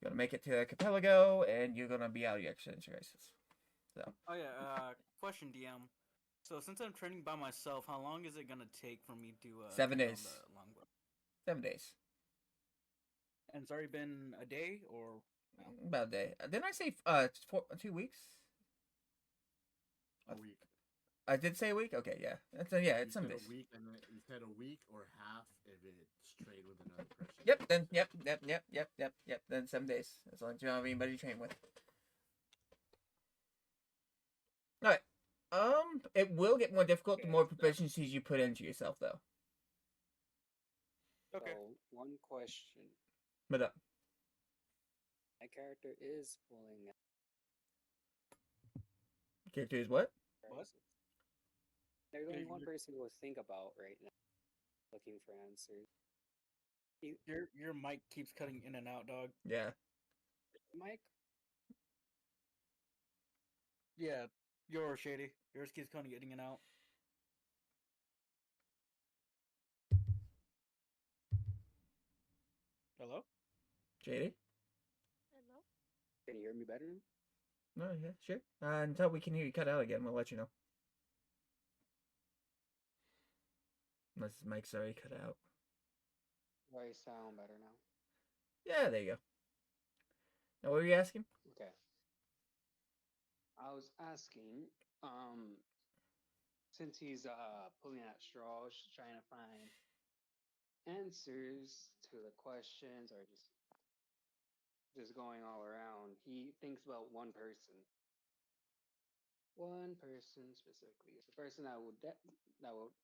You're going to make it to the archipelago, and you're going to be out of your existential crisis. So. Oh yeah. Question, DM. So since I'm training by myself, how long is it gonna take for me to 7 days. 7 days. And it's already been a day, or about a day. Didn't I say 2 weeks? A week. I did say a week. Okay, yeah. It's some days. A week, and then you said a week or half if it's trained with another person. Yep. Then yep. Then 7 days, as long as you don't have anybody to train with. All right. It will get more difficult the more proficiencies you put into yourself, though. Okay. So, one question. What up? My character is pulling. Character is what? What? There's only one person who will think about right now, looking for answers. Your mic keeps cutting in and out, dog. Yeah. Mike? Yeah. Yours, Shady. Yours keeps kind of getting in and out. Hello? JD? Hello? Can you hear me better now? No, yeah, sure. Until we can hear you cut out again, we'll let you know. Unless his mic's already cut out. Do I sound better now? Yeah, there you go. Now, what were you asking? Okay. I was asking, since he's pulling at straws, trying to find answers to the questions, or just going all around, he thinks about one person specifically. It's the person that will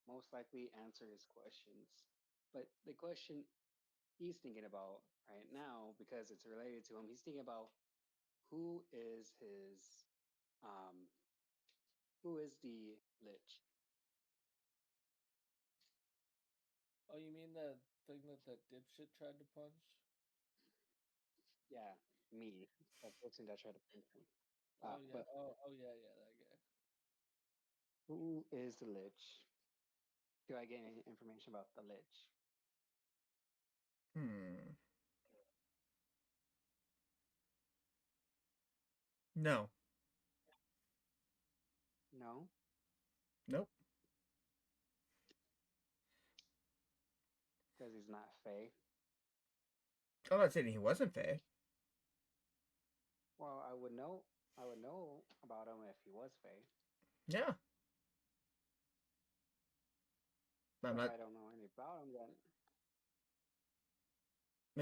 most likely answer his questions. But the question he's thinking about right now, because it's related to him, he's thinking about who is the lich. Oh, you mean the thing that dipshit tried to punch? Yeah, me, the person that tried to punch me. Oh yeah. But Oh yeah, yeah, that guy. who is the Lich? Do I get any information about the Lich? Hmm. No. No. Nope. Because he's not Fey. I'm not saying he wasn't Fey. Well, I would know. I would know about him if he was Fey. Yeah. But I'm If not. I don't know anything about him, then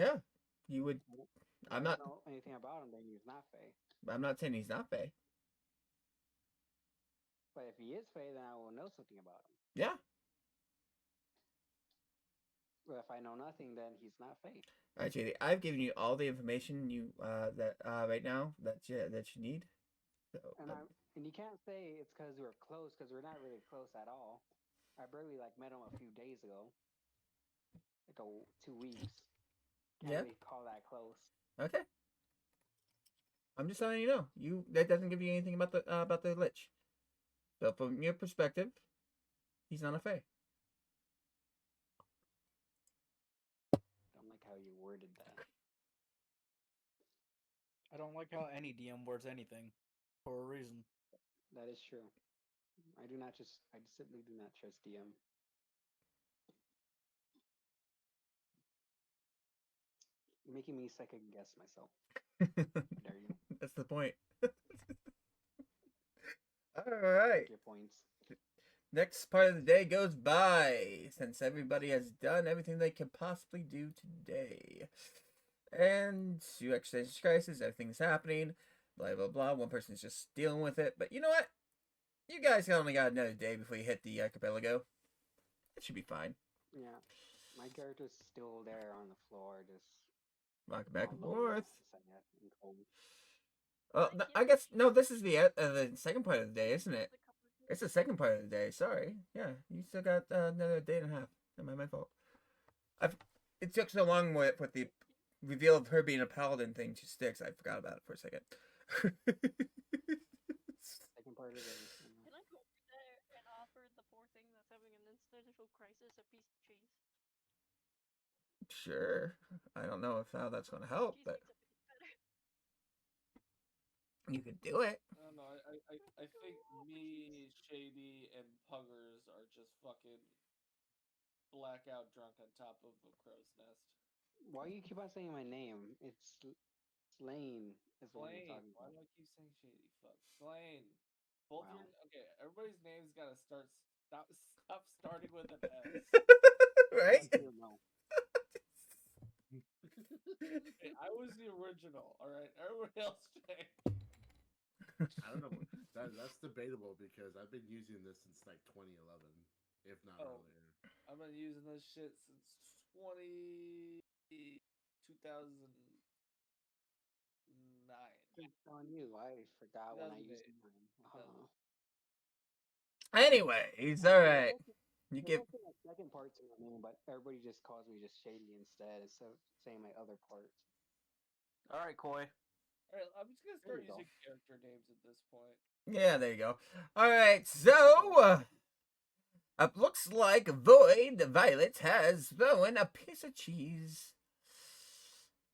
Yeah. You would. if I'm I not. don't know anything about him, then he's not Fey. I'm not saying he's not Fey. But if he is Fey, then I will know something about him. Yeah. But if I know nothing, then he's not Fey. All right, JD. I've given you all the information you that right now that you need. So, And you can't say it's because we're close, because we're not really close at all. I barely met him a few days ago, 2 weeks. Can't Yeah. really call that close. Okay. I'm just letting you know. That doesn't give you anything about the Lich. So from your perspective, he's not a Fey. Don't like how you worded that. I don't like how any DM words anything for a reason. That is true. I simply do not trust DM. You're making me second guess myself. Dare you? That's the point. All right. Take your points. Next part of the day goes by since everybody has done everything they could possibly do today. And two existential crisis, everything's happening, blah blah blah. One person's just dealing with it, but you know what? You guys only got another day before you hit the archipelago. It should be fine. Yeah, my character's still there on the floor, just rocking back and all over, forth. and cold. Oh, I guess no. This is the second part of the day, isn't it? It's the second part of the day. Sorry. Yeah, you still got another day and a half. My fault. It took so long with the reveal of her being a paladin thing to Styx. I forgot about it for a second. Second part of the day. Can I go over there and offer the poor thing that's having an existential crisis a piece of cheese? Sure. I don't know if how that's going to help, but you could do it. I don't know. I think me, Shady, and Puggers are just fucking blackout drunk on top of a crow's nest. Why you keep on saying my name? It's Slane is what you're Slane. talking Why about. do I keep saying Shady? Fuck. Slane. Both Wow. your okay. Everybody's name's gotta stop starting with an S. Right? No. Hey, I was the original. All right. Everybody else changed. I don't know. That's debatable because I've been using this since like 2011, if not earlier. I've been using this shit since 2009. It's on you. I forgot when I used mine. Anyways, all right. You There's give. also a second part to my name, but everybody just calls me just Shady instead of saying my other part. All right, Koi. All right, I'm just gonna start There you using character names at this point. Yeah, there you go. All right, so it looks like Void Violet has thrown a piece of cheese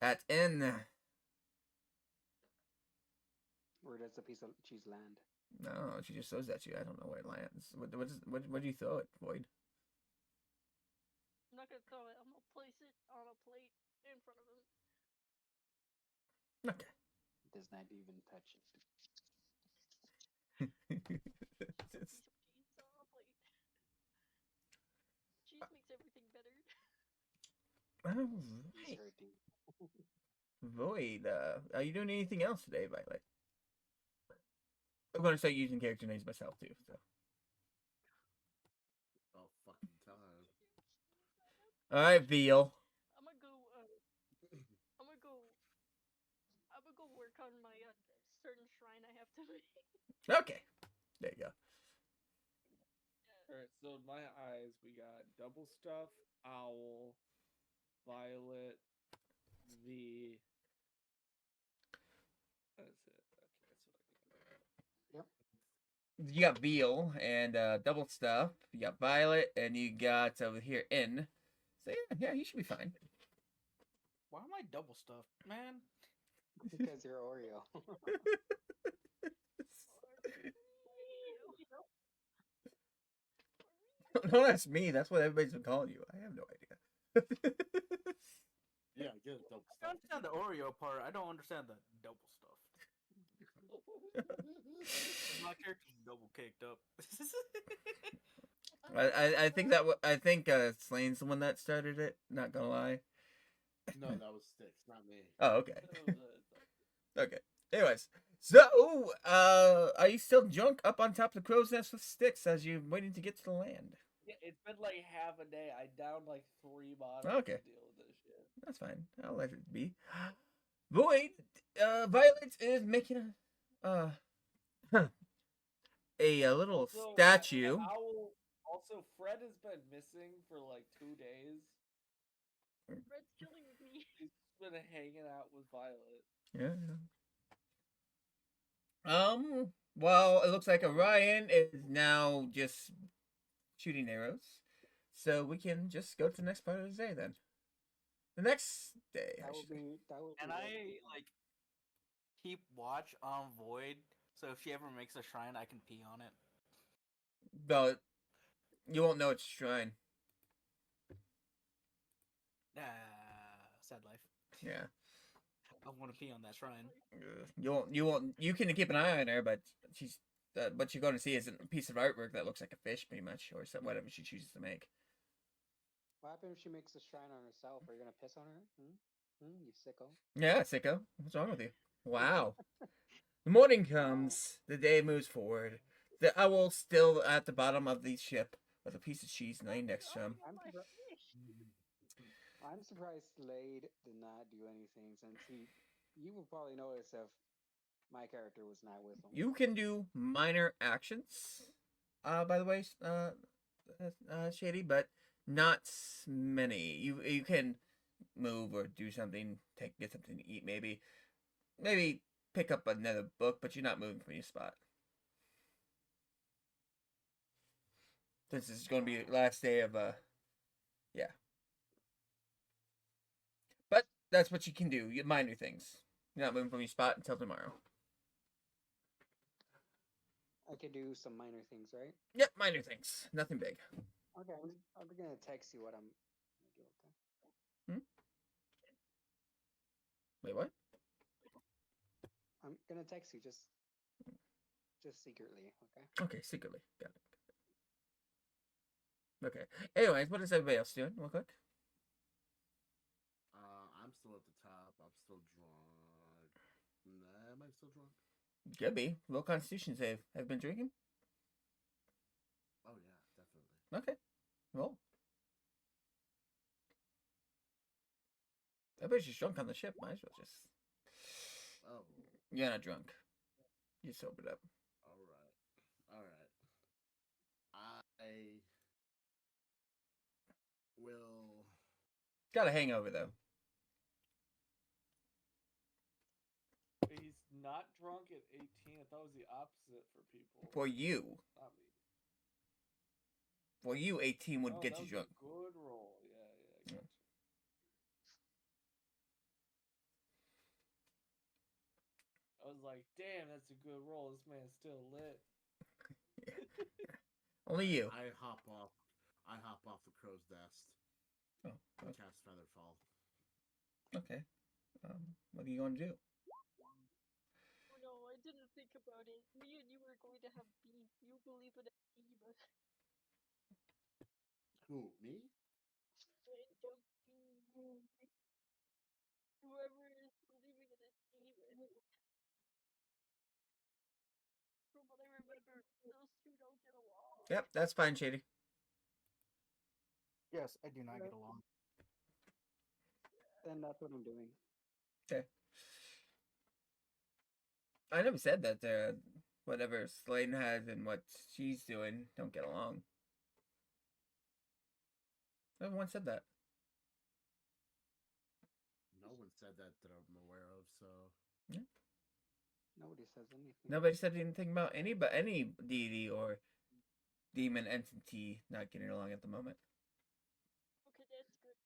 at N. Where does the piece of cheese land? No, she just throws at you. I don't know where it lands. What do you throw it, Void? I'm not gonna throw it. I'm gonna place it on a plate in front of him. Okay. Does not even touch it. Piece of cheese on a plate. Cheese makes everything better. Alright. Void, are you doing anything else today, Violet? I'm gonna start using character names myself too, so. Oh, fucking time. Alright, Veal. I'm gonna go work on my certain shrine I have to make. Okay. There you go. Alright, so in my eyes, we got Double Stuff, Owl, Violet, V, you got Veal and Double Stuff. You got Violet, and you got over here In. So yeah, you should be fine. Why am I double stuffed, man? Because you're Oreo. Don't ask me. That's what everybody's been calling you. I have no idea. Yeah, get a double I stuff. understand the Oreo part. I don't understand the double stuff. My character's double caked up. I think I think Slane's the one that started it. Not gonna lie. No, that was Sticks, not me. Oh, okay. Okay. Anyways, so are you still drunk up on top of the crow's nest with Sticks as you're waiting to get to the land? Yeah, it's been like half a day. I downed like 3 bottles Okay. to deal with this shit. That's fine. I'll let it be. Void, Violet is making a little Also, statue. Also, Fred has been missing for like 2 days. Fred's chilling with me. He's been hanging out with Violet. Yeah. Well, it looks like Orion is now just shooting arrows, so we can just go to the next part of the day then. The next day. That would be. Can I like keep watch on Void so if she ever makes a shrine, I can pee on it? But you won't know it's shrine. Sad life. Yeah. I want to pee on that shrine. You won't. You can keep an eye on her, but what you're going to see is a piece of artwork that looks like a fish, pretty much, or whatever she chooses to make. What happens if she makes a shrine on herself? Are you gonna piss on her? You sicko. Yeah, sicko. What's wrong with you? Wow. The morning comes. The day moves forward. The owl still at the bottom of the ship with a piece of cheese laying next to him. I'm surprised Slade did not do anything since you would probably notice if my character was not with him. You can do minor actions, by the way, Shady, but not many. You can move or do something, get something to eat, maybe pick up another book, but you're not moving from your spot. This is going to be the last day of yeah. But that's what you can do. You minor things. You're not moving from your spot until tomorrow. I could do some minor things, right? Yep, minor things. Nothing big. Okay, I'm gonna text you what I'm gonna do. Okay. Wait, what? I'm gonna text you just secretly. Okay. Okay, secretly. Got it. Okay. Anyways, what is everybody else doing? Real quick. I'm still at the top. I'm still drunk. Nah, am I still drunk? Could be. Low constitution save. Have you been drinking? Oh yeah, definitely. Okay. Well. Everybody's just drunk on the ship. Might as well just. Oh. You're not drunk. You sobered up. All right. I will. Got a hangover though. He's not drunk at 18. I thought it was the opposite for people. For you. Not me. For you, 18 would get that you was drunk. A good roll. Yeah. Gotcha. I was like, damn, that's a good roll. This man's still lit. Only you. I hop off the crow's nest. Oh. And cast Featherfall. Okay. What are you going to do? Oh no, I didn't think about it. Me and you were going to have beef. You believe in a demon. Who, me? Whoever is believing in a demon. From what I remember, those two don't get along. Yep, that's fine, Shady. Yes, I do not get along. Then that's what I'm doing. Okay. I never said that whatever Slane has and what she's doing don't get along. No one said that. No one said that I'm aware of, so. Yeah. Nobody says anything. Nobody said anything about any deity or demon entity not getting along at the moment. Okay, that's good.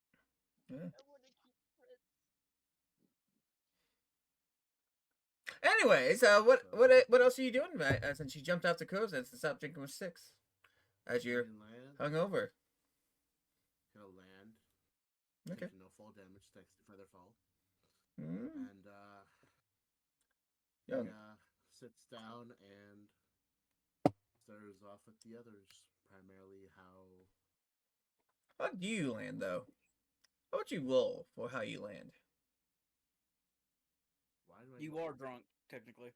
Yeah. I want to keep friends. Anyways, what else are you doing since you jumped off the cruise and stopped drinking with Six? As you're Land, hungover. gonna land. Okay. Taking no fall damage thanks to feather fall. Mm. And Yeah. he sits down and stares off at the others. Primarily How do you land though? How would you roll for how you land? why do I You know are this? drunk, technically.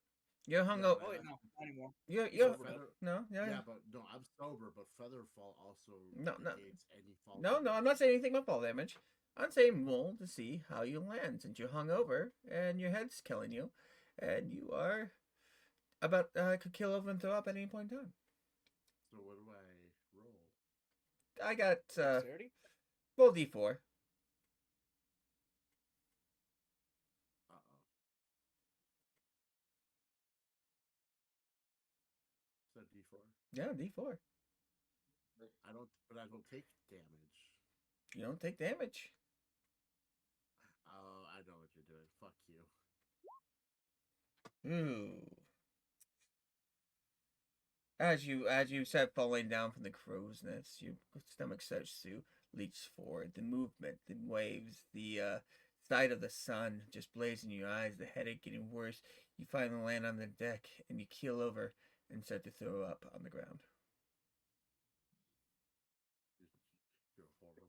You're hungover. Oh wait, no, not anymore. You're Sober, Feather, though. no, yeah. but no, I'm sober. But feather fall also No. negates any fall. No, I'm not saying anything about fall damage. I'm saying roll to see how you land since you're hungover and your head's killing you, and you are about could kill over and throw up at any point in time. So what do I roll? I got Dexterity? roll d4. So D4. Yeah, d4. I don't take damage. You don't take damage. Oh, I know what you're doing. Fuck you. Ooh. As you start falling down from the crow's nest, your stomach starts to leach forward. The movement, the waves, the sight of the sun just blazing in your eyes, the headache getting worse. You finally land on the deck and you keel over and start to throw up on the ground. You're horrible.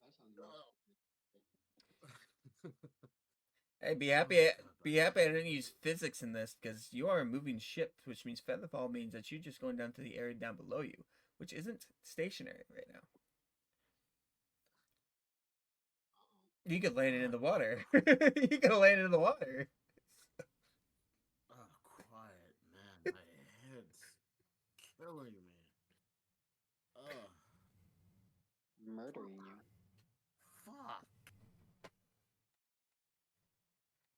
That sounds rough. Hey, be happy I didn't use physics in this because you are a moving ship, which means featherfall means that you're just going down to the area down below you, which isn't stationary right now. You could land it in the water. You could land it in the water. Oh, quiet, man. My head's killing me. Ugh. Murdering you. Fuck.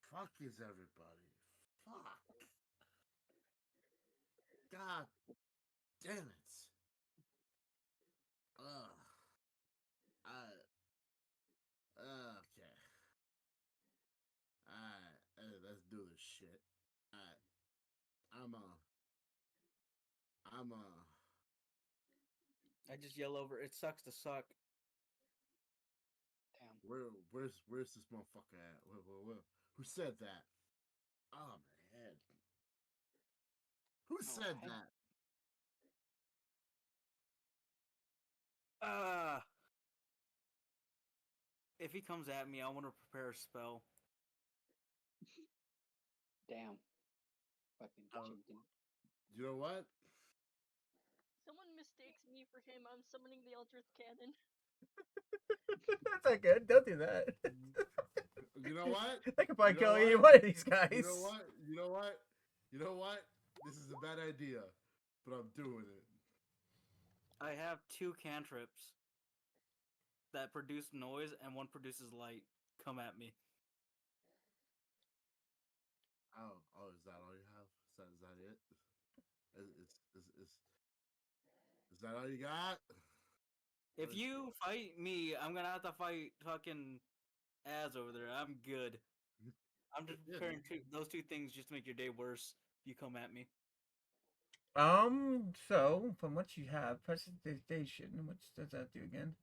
Fuck is everybody. Fuck. God damn it. Ugh. Okay. Alright, let's do this shit. Alright. I just yell over, it sucks to suck. Damn. Where's this motherfucker at? Where? Who said that? Oh, my head. Who said that? If he comes at me, I want to prepare a spell. Damn. Fucking chicken. You know what? Someone mistakes me for him. I'm summoning the Eldritch Cannon. That's not good. Don't do that. You know what? I could probably You know kill any what? one of these guys. You know what? You know what? You know what? This is a bad idea, but I'm doing it. I have 2 cantrips that produce noise and one produces light. Come at me. Oh, is that all you have? Is that it? Is that all you got? If you fight me, I'm gonna have to fight fucking Az over there. I'm good. I'm just preparing those 2 things just to make your day worse if you come at me. So from what you have, precipitation, what does that do again?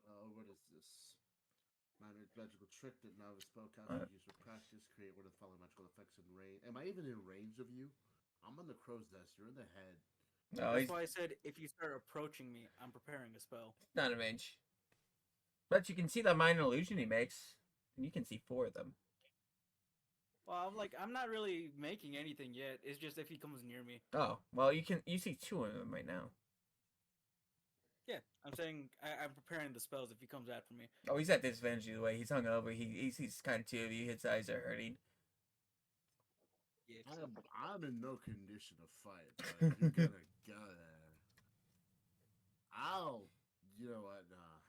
What is this? Minor magical trick that novice spellcaster use for practice. Create one of the following magical effects in range. Am I even in range of you? I'm on the crow's nest. You're in the head. No, That's why I said if you start approaching me, I'm preparing a spell. Not a range. But you can see the minor illusion he makes, and you can see 4 of them. Well, I'm not really making anything yet. It's just if he comes near me. Oh, well, you see 2 of them right now. Yeah, I'm saying I'm preparing the spells if he comes after me. Oh, he's at disadvantage either way. He's hungover. He sees kind of 2 of you. His eyes are hurting. Yeah. I'm in no condition to fight, but if you're gonna go there, you know what? Nah,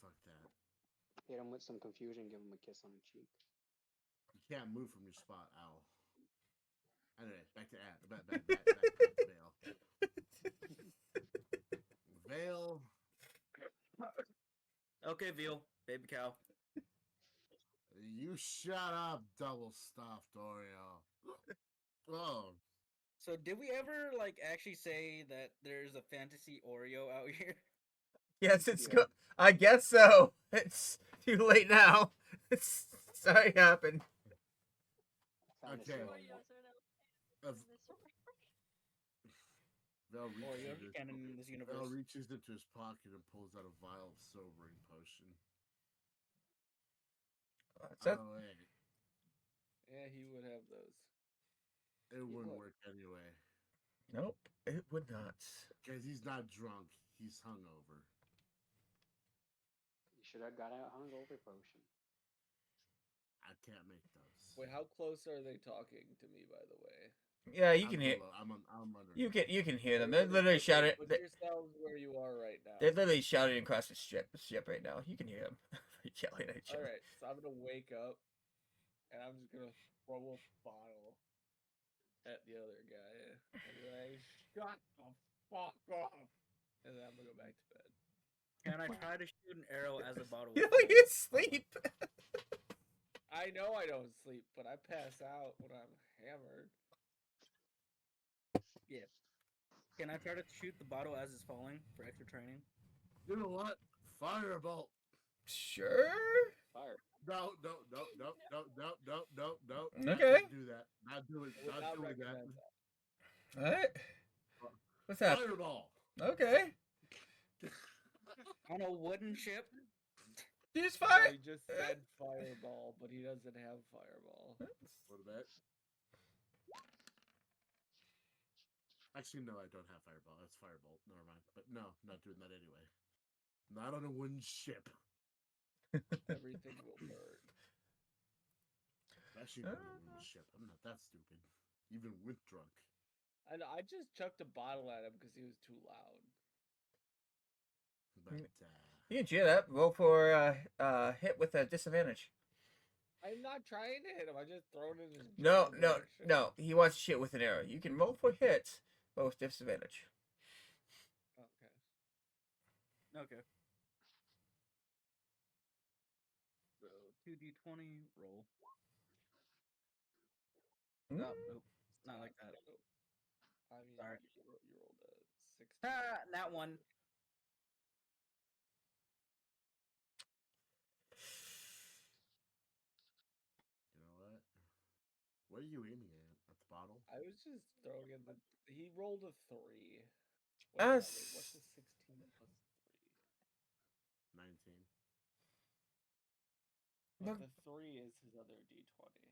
fuck that. Hit him with some confusion. Give him a kiss on the cheek. You can't move from your spot, owl. Anyway, back to back to Vale. Vale. Okay, Veal, baby cow. You shut up, double stuffed Oreo. Oh, So did we ever like actually say that there's a fantasy Oreo out here? Yes, it's Yeah. good. I guess so. It's too late now. It's sorry it happened. Fantasy Okay. Oreo. Oreos are now Of- in this world. Val Oreo reaches, canon in this Val universe. reaches into his pocket and pulls out a vial of sobering potion. What's that? Oh, wait. Yeah, he would have those. It wouldn't would. work anyway. Nope, it would not. Because he's not drunk. He's hungover. You should have got a hungover potion. I can't make those. Wait, how close are they talking to me, by the way? Yeah, you I'm can hear. below- I'm under. You can hear them. They're Everybody literally put shouting. Put yourselves where you are right now. They're literally shouting across the ship right now. You can hear them yelling at each All other. right, so I'm gonna wake up, and I'm just gonna throw a bottle at the other guy and be like, "Shut the fuck up," and then I'm gonna go back to bed. Can I try to shoot an arrow as a bottle? You was know full? you sleep. I know I don't sleep, but I pass out when I'm hammered. Yeah. Can I try to shoot the bottle as it's falling for extra training? You know what? Firebolt. Sure. Fire. No. Okay. Not do that. Not doing I would not that. recommend that. All right. What's that? Fireball. Okay. On a wooden ship? Use No, fire. he just said fireball, but he doesn't have fireball. What about? Actually, no, I don't have fireball. That's firebolt. Never mind. But no, not doing that anyway. Not on a wooden ship. Everything will burn. Especially not on a wooden ship. I'm not that stupid. Even with drunk. And I just chucked a bottle at him because he was too loud. But You can cheer that. Roll for hit with a disadvantage. I'm not trying to hit him. I just throw it in his No, general no, direction. no. He wants to shoot with an arrow. You can roll for hits, but with disadvantage. Okay. Okay. So 2d20 roll. Hmm? Oh, nope. Not like that. I mean, Sorry. you rolled a 16. Ah, that one. you know what? What are you aiming at? At the bottle? I was just throwing in the. He rolled a 3. Wait, what's the 16 plus 19. 3? Look- But the 3 is his other d20.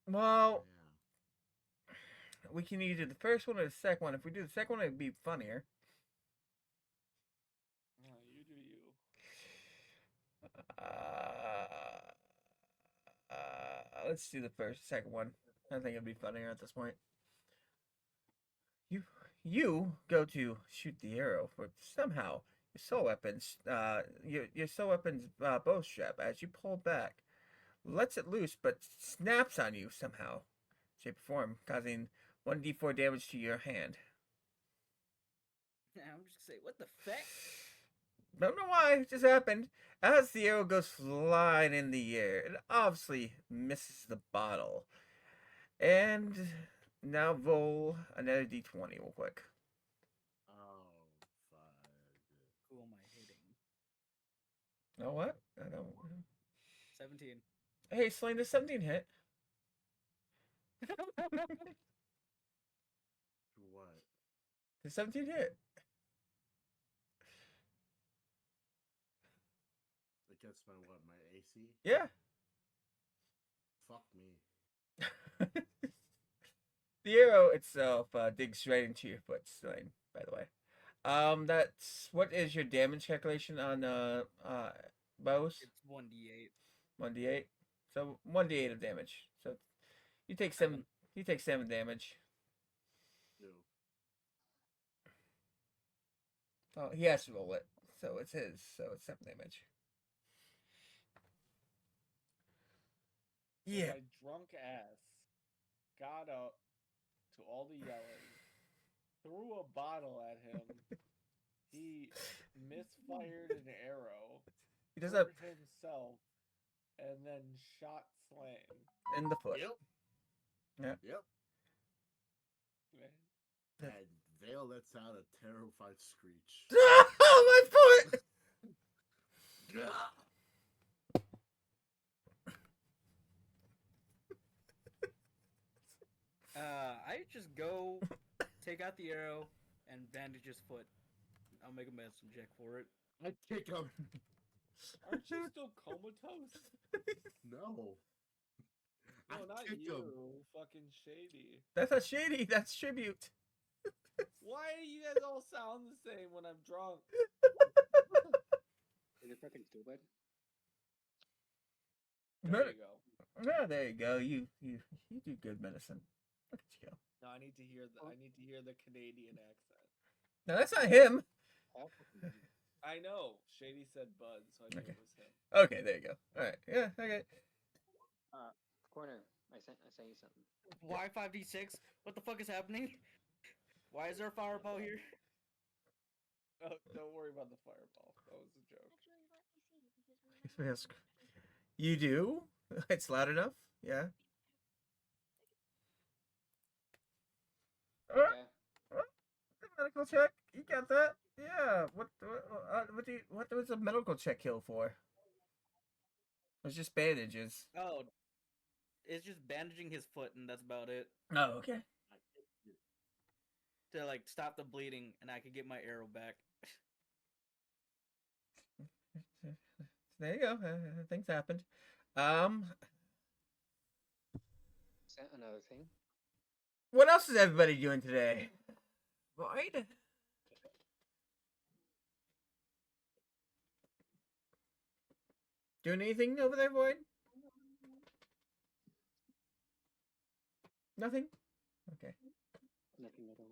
Well, Yeah. we can either do the first one or the second one. If we do the second one, it'd be funnier. You do you. Let's do the second one. I think it'd be funnier at this point. You go to shoot the arrow, but somehow your soul weapons, your soul weapons bow strap, as you pull back, lets it loose, but snaps on you somehow, shape or form, causing 1d4 damage to your hand. I'm just gonna say, what the feck? Don't know why, it just happened. As the arrow goes flying in the air, it obviously misses the bottle. And now roll another d20 real quick. Oh, fuck. Who am I hitting? Oh, what? I don't. 17. Hey, Slane, does 17 hit? What? Does 17 hit? Against my what? My AC? Yeah. Fuck me. The arrow itself digs right into your foot, Slane, by the way. That's what is your damage calculation on bows? It's 1d8. 1d8. So 1d8 of damage. So you take 7. He takes 7 damage. No. Oh, he has to roll it. So it's his. So it's 7 damage. So Yeah. my drunk ass got up to all the yelling, threw a bottle at him. He misfired an arrow. He does that hurt himself, and then shot Slang. in the foot. Yep. Yeah. Yep. Man. And Vale lets out a terrified screech. Oh, my foot! I just go take out the arrow and bandage his foot. I'll make a medicine check for it. I kick him. Aren't you still comatose? No. No, I not kick you. him. Fucking Shady. That's not shady. That's tribute. Why do you guys all sound the same when I'm drunk? Is it fucking stupid? There you go. Yeah, there you go. You do good medicine. Look at you go. No, I need to hear the Canadian accent. No, that's not him. I know. Shady said Bud, so I knew Okay. it was him. Okay, there you go. All right. Yeah. Okay. Corner, I sent you something. Why 5d6? What the fuck is happening? Why is there a fireball here? Oh, don't worry about the fireball. That was a joke. Actually, let me see because we Yes. You do. It's loud enough. Yeah. Okay. Medical check. You got that? Yeah. What was a medical check kill for? It's just bandages. Oh, it's just bandaging his foot, and that's about it. Oh, okay. To like stop the bleeding, and I could get my arrow back. There you go. Things happened. Sent another thing. What else is everybody doing today? Void? Doing anything over there, Void? Nothing? Okay. Nothing at all.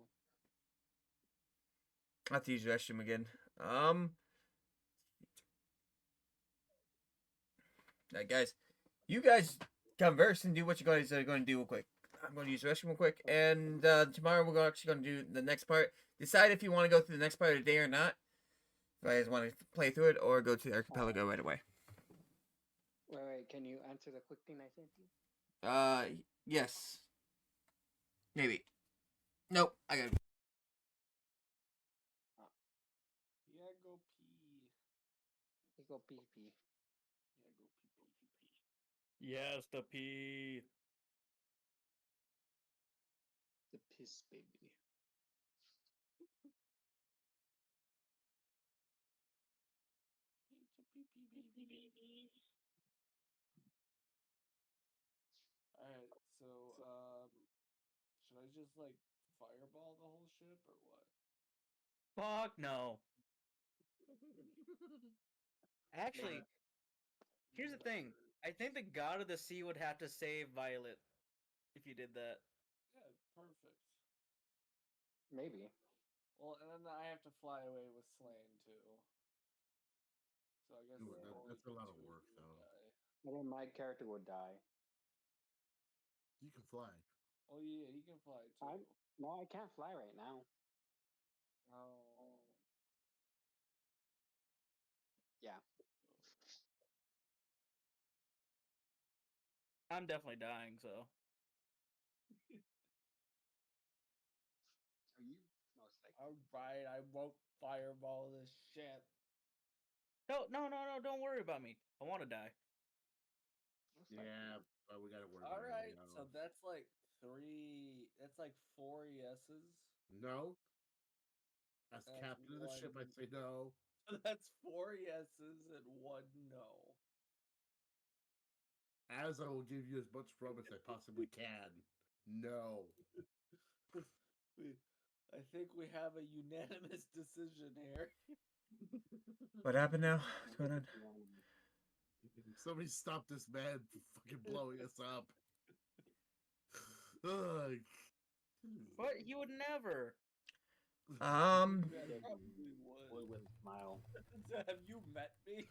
I have to use the restroom again. Alright, guys. You guys converse and do what you guys are going to do real quick. I'm going to use the restroom real quick. And tomorrow we're actually going to do the next part. Decide if you want to go through the next part of the day or not. If you guys want to play through it or go to the archipelago right away. Wait, can you answer the quick thing I sent you? Yes. Maybe. Nope, I gotta. Yeah, go pee. You go pee pee. Yeah, go pee pee pee pee. Yes, the pee. The piss baby. Alright, so should I just like fireball the whole ship or what? Fuck no. Actually, here's the thing. I think the god of the sea would have to save Violet if you did that. Yeah, perfect. Maybe. Well, and then I have to fly away with Slain too. So I guess Ooh, there are only that's a lot of two work, who would though. die. And then my character would die. You can fly. Oh yeah, you can fly too. No, I can't fly right now. Oh. Yeah. I'm definitely dying, so. Are you? Most likely. Alright, I won't fireball this ship. No, don't worry about me. I want to die. Most likely. Yeah, but we gotta worry about Alright, everything so else. that's like four yeses. No. As That's captain of the ship, I'd say no. That's 4 yeses and 1 no. As I will give you as much promise I possibly can. No. I think we have a unanimous decision here. What happened now? What's going on? Somebody stop this man from fucking blowing us up. Ugh. But he would never. Um, Yeah, Did probably would. with a smile. Have you met me?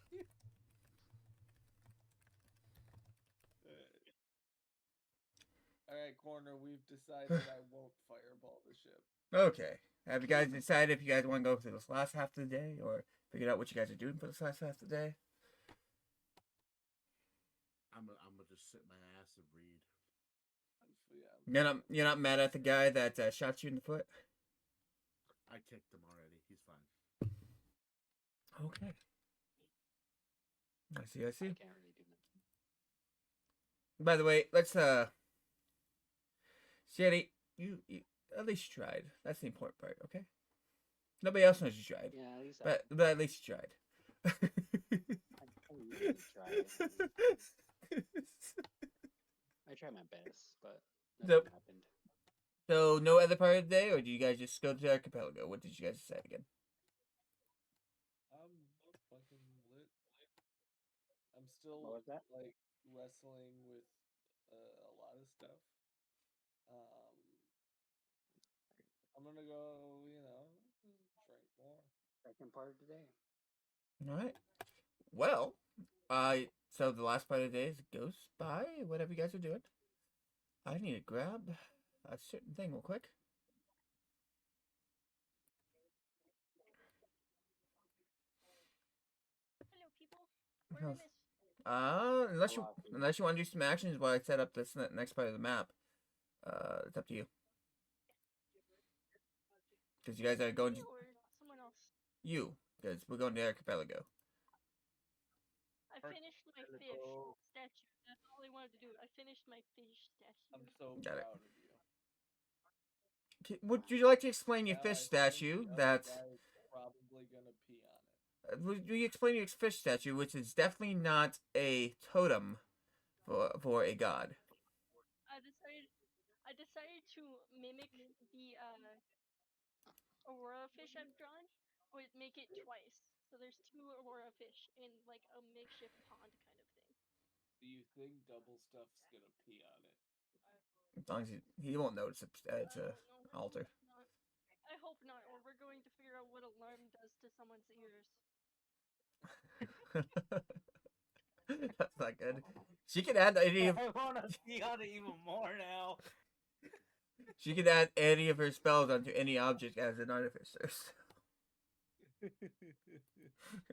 Alright, Corner, we've decided I won't fireball the ship. okay. Have you guys decided if you guys want to go for this last half of the day, or figured out what you guys are doing for this last half of the day? I'm gonna just sit my ass and read. You're not mad at the guy that shot you in the foot? I kicked him already. He's fine. Okay. I see. I can't really do nothing. By the way, let's Shady, you at least you tried. That's the important part, okay? Nobody else knows you tried. Yeah, at least But at least you tried. I really tried. I tried my best, but Nope. nothing happened. So no other part of the day, or do you guys just go to the archipelago? What did you guys decide again? I'm fucking lit. I'm still What was that? like wrestling with a lot of stuff. I'm gonna go, drink more. Second part of the day. All right. Well, so the last part of the day goes by. Whatever you guys are doing, I need to grab a certain thing real quick. Hello, people. Where I miss? Unless you want to do some actions while I set up this next part of the map, it's up to you. Because you guys are going to You or someone else? you, because we're going to the archipelago. I finished my fish statue. That's all I wanted to do. I finished my fish statue. I'm so Got it. proud of you. Would you like to explain your Now fish I think statue? the other That guy's probably gonna pee on it. would you explain your fish statue, which is definitely not a totem for a god. I decided to mimic the aurora fish I've drawn, but make it twice. So there's two aurora fish in like a makeshift pond kind of thing. Do you think Double Stuff's gonna pee on it? As long as he won't notice it's a No, altar. I hope not, or we're going to figure out what alarm does to someone's ears. That's not good. She can add any of I want to see on it even more now. she can add any of her spells onto any object as an artificer.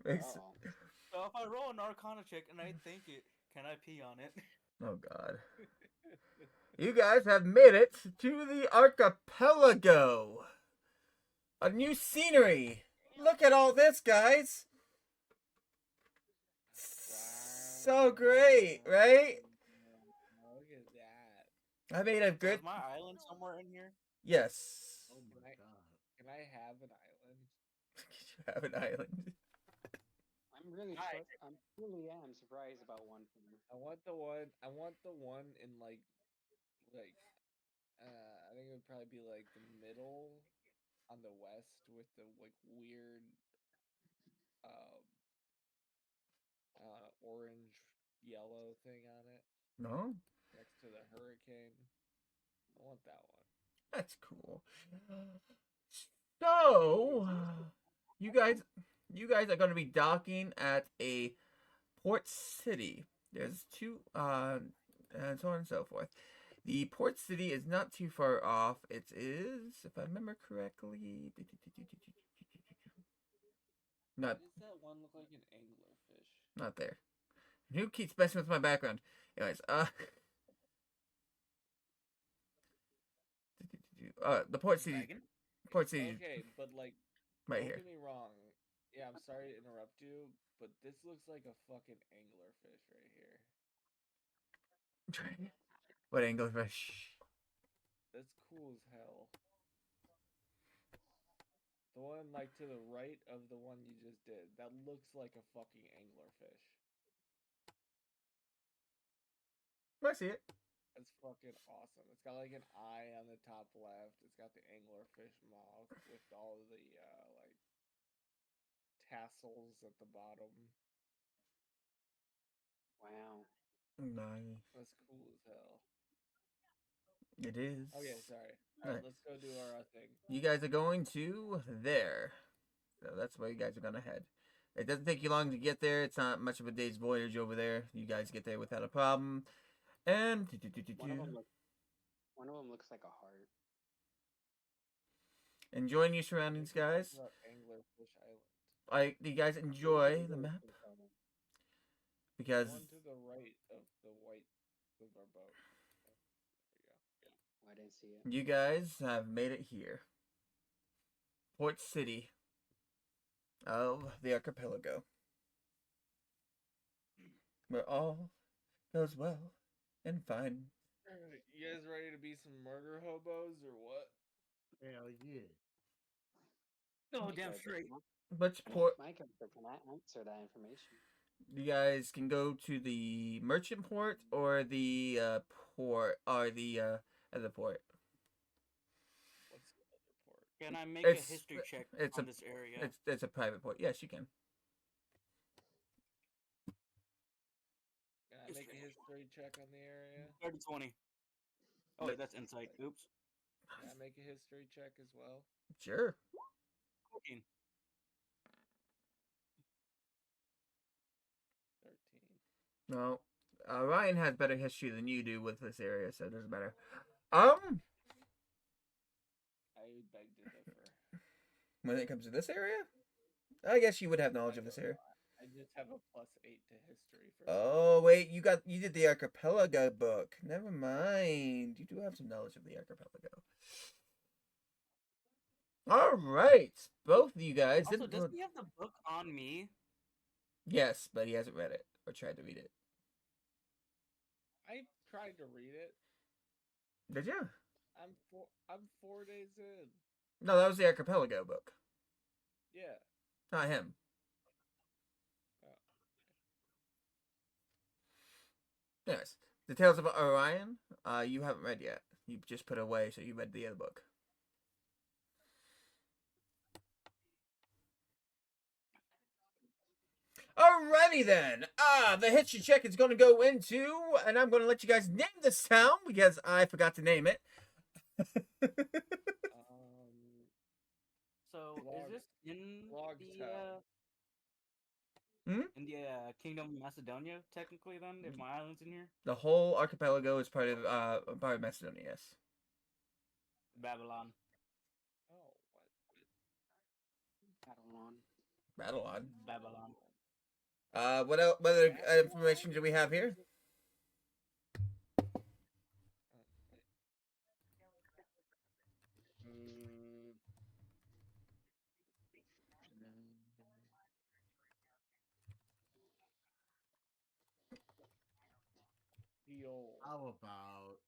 Makes- So if I roll an Arcana check and I think it, can I pee on it? Oh god. You guys have made it to the archipelago. A new scenery. Look at all this, guys. So great, right? Look at that. I made a good Is my island somewhere in here? yes. Oh my god. Can I have an island? You have an island. I'm really am surprised about one thing. I want the one in like I think it would probably be like the middle on the west with the like weird orange yellow thing on it No? next to the hurricane. I want that one. That's cool. So, you guys are going to be docking at a port city. There's two, and so on and so forth. The port city is not too far off. It is, if I remember correctly, Why does that one look like an anglerfish? not there. Who keeps messing with my background? Anyways, the port city. Port city. Okay, but like, right don't here. get me wrong. Yeah, I'm sorry to interrupt you, but this looks like a fucking anglerfish right here. What anglerfish? That's cool as hell. The one like to the right of the one you just did. That looks like a fucking anglerfish. I see it. That's fucking awesome. It's got like an eye on the top left. It's got the anglerfish mouth with all the like tassels at the bottom. Wow. Nice. That's cool as hell. It is. Okay, sorry. Alright. Alright, let's go do our thing. You guys are going to there. So that's where you guys are gonna head. It doesn't take you long to get there. It's not much of a day's voyage over there. You guys get there without a problem. And One of them looks like a heart. enjoying your surroundings, guys. About Anglerfish Island. You guys enjoy the map because One to the right of the white of our boat. There we go. I didn't see it. you guys have made it here. Port City of the archipelago. Where all goes well and fine. Alright, you guys ready to be some murder hobos or what? Hell yeah. Oh, damn straight. Which port? My character can answer that information. You guys can go to the merchant port or the port or the other port. What's the other port? Can I make It's- a history check it's on a- this area? It's a private port. Yes, you can. Can I make a history check on the area? 30-20. Oh, wait, that's insight. Oops. Can I make a history check as well? Sure. 14. 13. No, Ryan has better history than you do with this area, so it doesn't matter. I beg to differ. When it comes to this area, I guess you would have knowledge of this area. I just have a +8 to history for Oh wait, you did the archipelago book. Never mind. You do have some knowledge of the archipelago. All right, both of you guys. Also, does he have the book on me? Yes, but he hasn't read it or tried to read it. I tried to read it. Did you? I'm 4 days in. No, that was the archipelago book, Yeah. not him. Yes, the Tales of Orion. You haven't read yet. You just put it away, so you read the other book. Alrighty then. The history check is going to go into, and I'm going to let you guys name this town because I forgot to name it. So is this in Hmm? in the Kingdom of Macedonia technically? Then, if my island's in here, The whole archipelago is part of Macedonia. Yes. Babylon. Oh, Babylon. Babylon. Babylon. What else? What other information do we have here? How about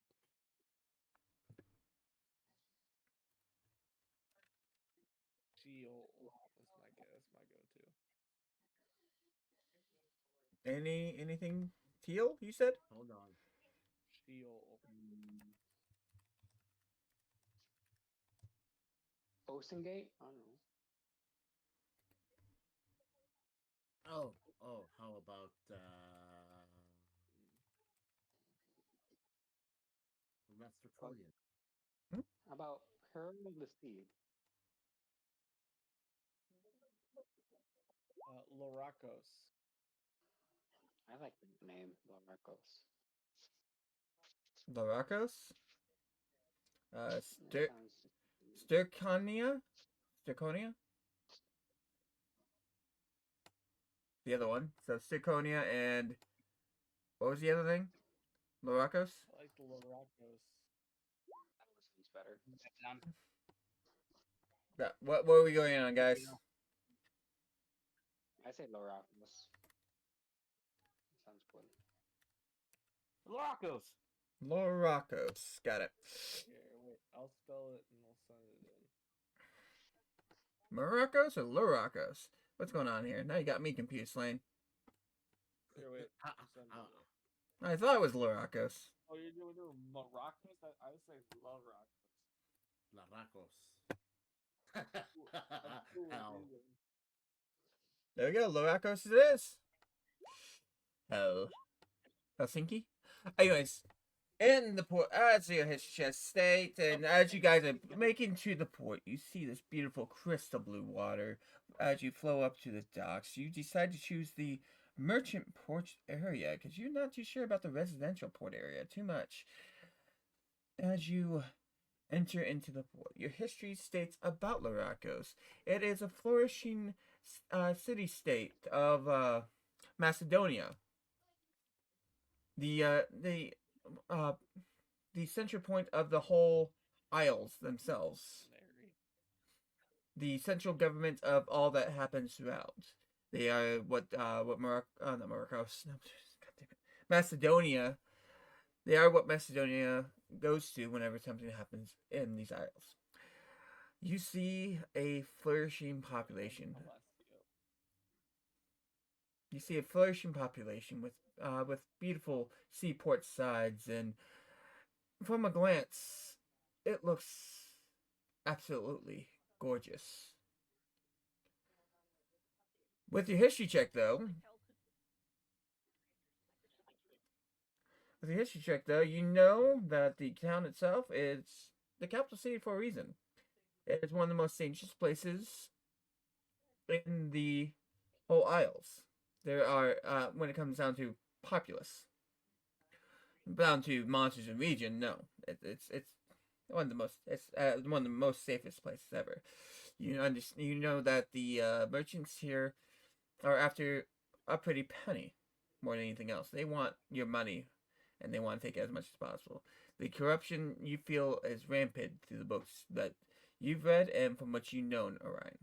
Sheol. That's my go-to. Anything teal? You said. hold on. Sheol. Ocean Gate? I don't know. Oh, how about Master Cullion? How about Herald of the Sea? Lorakos. I like the name Laracos. Larakos. That Stirconia. Stirconia. The other one. So Stirconia and what was the other thing? Larakos. I like the Lorakos. sounds better. Yeah. What are we going on, guys? I say Laracos. Sounds good. Laracos. Larakos. Got it. Here, wait. I'll spell it and I'll send it in. Morocco's or Larakos? What's going on here? Now you got me confused, Slane. Here, wait. I'll send it. I thought it was Larakos. Oh, you're doing Morocco's? I would say Laracos. Laracos. Hell. There we go. Larakos it is. Hell. Helsinki. Anyways, in the port, as your history has state, and as you guys are making to the port, you see this beautiful crystal blue water. As you flow up to the docks, you decide to choose the merchant port area because you're not too sure about the residential port area too much. As you enter into the port, your history states about Larakos. It is a flourishing city-state of Macedonia. Uh, the center point of the whole isles themselves. The central government of all that happens throughout. They are what Morocco, not Morocco, no, God damn it, Macedonia. They are what Macedonia goes to whenever something happens in these isles. You see a flourishing population. You see a flourishing population with beautiful seaport sides, and from a glance, it looks absolutely gorgeous. With your history check, though, you know that the town itself is the capital city for a reason. It is one of the most dangerous places in the whole Isles. There are, when it comes down to populace, down to monsters in region, no, it's one of the most one of the most safest places ever. You know that the merchants here are after a pretty penny more than anything else. They want your money, and they want to take as much as possible. The corruption you feel is rampant through the books that you've read and from what you know, Orion.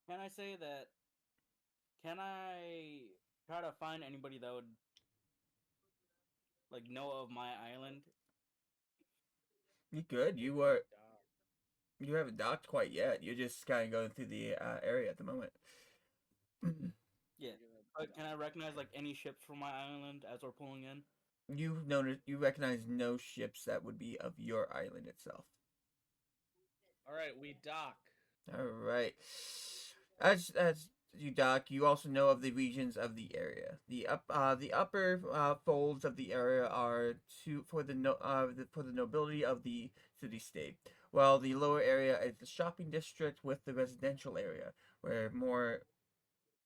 Can I say that? Can I try to find anybody that would like know of my island? You good? You haven't docked quite yet. You're just kind of going through the area at the moment. Yeah. But can I recognize like any ships from my island as we're pulling in? You recognize no ships that would be of your island itself. All right, we dock. All right. As you dock, you also know of the regions of the area. The upper folds of the area are for the nobility of the city-state, while the lower area is the shopping district with the residential area, where more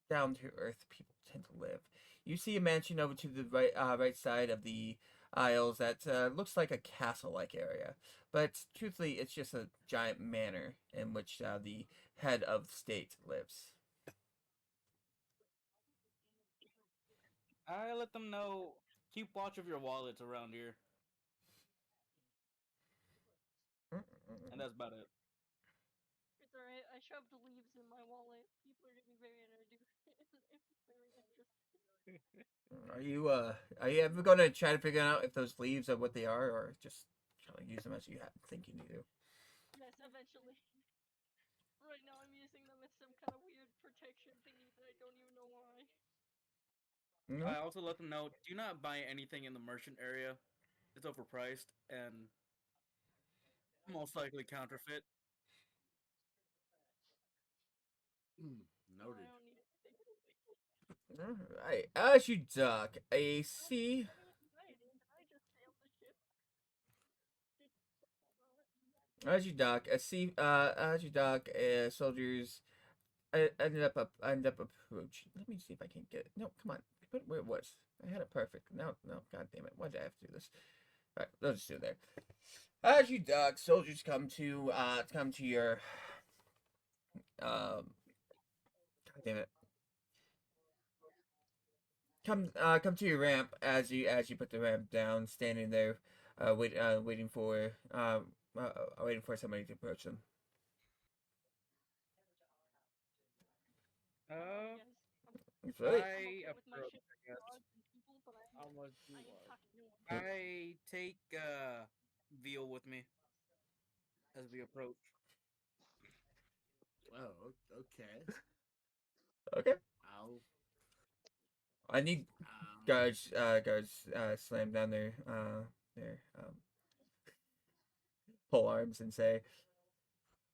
down-to-earth people tend to live. You see a mansion over to the right side of the aisles that looks like a castle-like area, but truthfully, it's just a giant manor in which the head of state lives. I let them know. Keep watch of your wallets around here, and that's about it. It's alright. I shoved leaves in my wallet. People are gonna be very very interested. Are you ever gonna try to figure out if those leaves are what they are, or just try to use them as you think you need to? Yes, eventually. Right now, I'm using them as some kind of weird protection thingy that I don't even know why. No? I also let them know, do not buy anything in the merchant area. It's overpriced and most likely counterfeit. Noted. I don't need it. Alright, as you dock, a sea. As you dock, soldiers ended up approaching. Let me see if I can get it. No, come on, put it where it was. I had it perfect. No, god damn it. Why did I have to do this? Alright, let's just do it there. As you dock, soldiers come to your god damn it. Come to your ramp as you put the ramp down, standing there, waiting for somebody to approach them. It's really I approach, I guess. How much do you want? I take Veal with me as we approach. Oh, okay. okay. I'll. I need guards slam down their pole arms and say,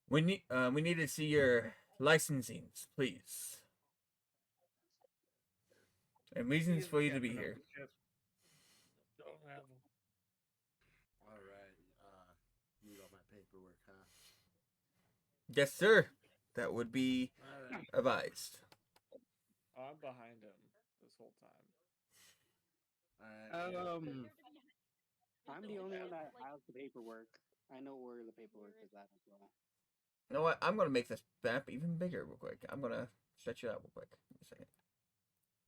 we need to see your licensings, please. and reasons He's for the you to be captain of here. the ship. Don't have him. All right. Need all my paperwork, huh? Yes, sir. That would be Alright. advised. I'm behind him this whole time. All right. I'm the only one that has the paperwork. I know where the paperwork is at as well. You know what? I'm gonna make this map even bigger real quick. I'm gonna stretch it out real quick. Give me a second.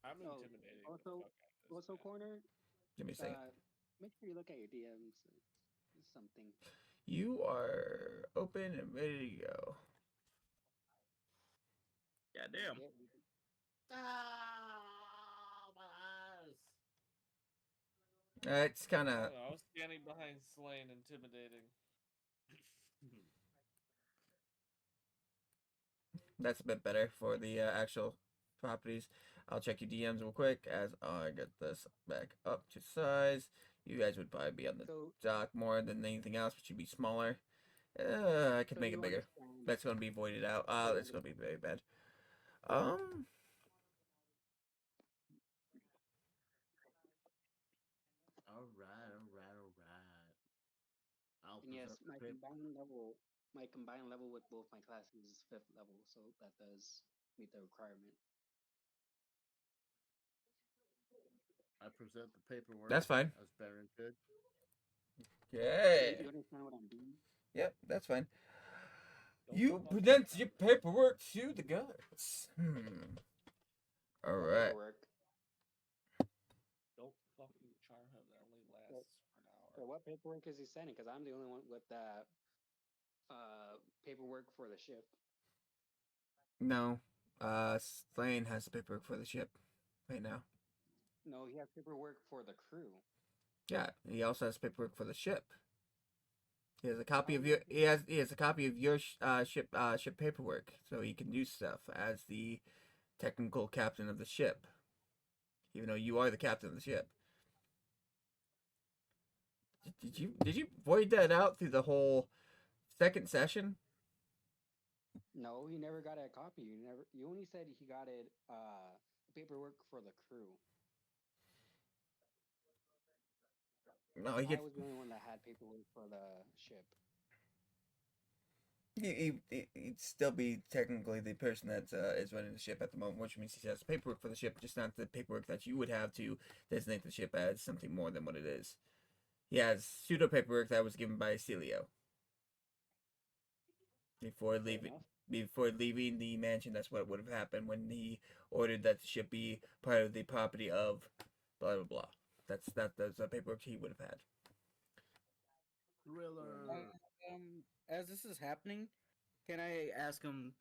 I'm Oh, intimidating. the also, fuck out of this also guy. corner. Give me a second. Make sure you look at your DMs. It's something. You are open and ready to go. Goddamn. Ah, my eyes. It's kind I of don't know. I was standing behind Slane, intimidating. that's a bit better for the actual properties. I'll check your DMs real quick as I get this back up to size. You guys would probably be on the So, dock more than anything else, but you'd be smaller. I could so make you it bigger. understand. That's gonna be voided out. It's gonna be very bad. All right. I'll And yes, present the paper. my combined level with both my classes is 5th level, so that does meet the requirement. I present the paperwork. That's fine. As Baron did. Okay. You understand what I'm doing? Yep, that's fine. Don't You fuck present up. your paperwork to the guards. All What right. paperwork? Don't fucking charm him. That only lasts for an hour. So what paperwork is he sending? Because I'm the only one with that paperwork for the ship. No. Slane has the paperwork for the ship right now. No, he has paperwork for the crew. Yeah, he also has paperwork for the ship. He has a copy of your. He has a copy of your ship paperwork, so he can do stuff as the technical captain of the ship. Even though you are the captain of the ship. Did you void that out through the whole second session? No, he never got a copy. You only said he got it paperwork for the crew. No, I was the only one that had paperwork for the ship. He'd still be technically the person that is running the ship at the moment, which means he has paperwork for the ship, just not the paperwork that you would have to designate the ship as something more than what it is. He has pseudo paperwork that was given by Celio before leaving the mansion. That's what would have happened when he ordered that the ship be part of the property of blah blah blah. That's the paperwork he would have had. Thriller. As this is happening, can I ask him,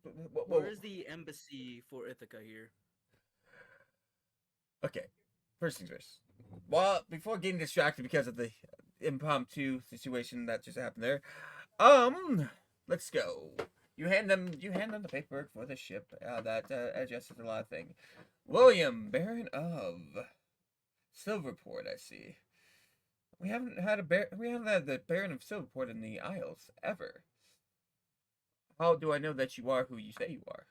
where is the embassy for Ithaca here? Okay, first things first. Well, before getting distracted because of the impromptu situation that just happened there, let's go. You hand them the paperwork for the ship that addresses a lot of things. William, Baron of Silverport, I see. We haven't had the Baron of Silverport in the Isles ever. How do I know that you are who you say you are?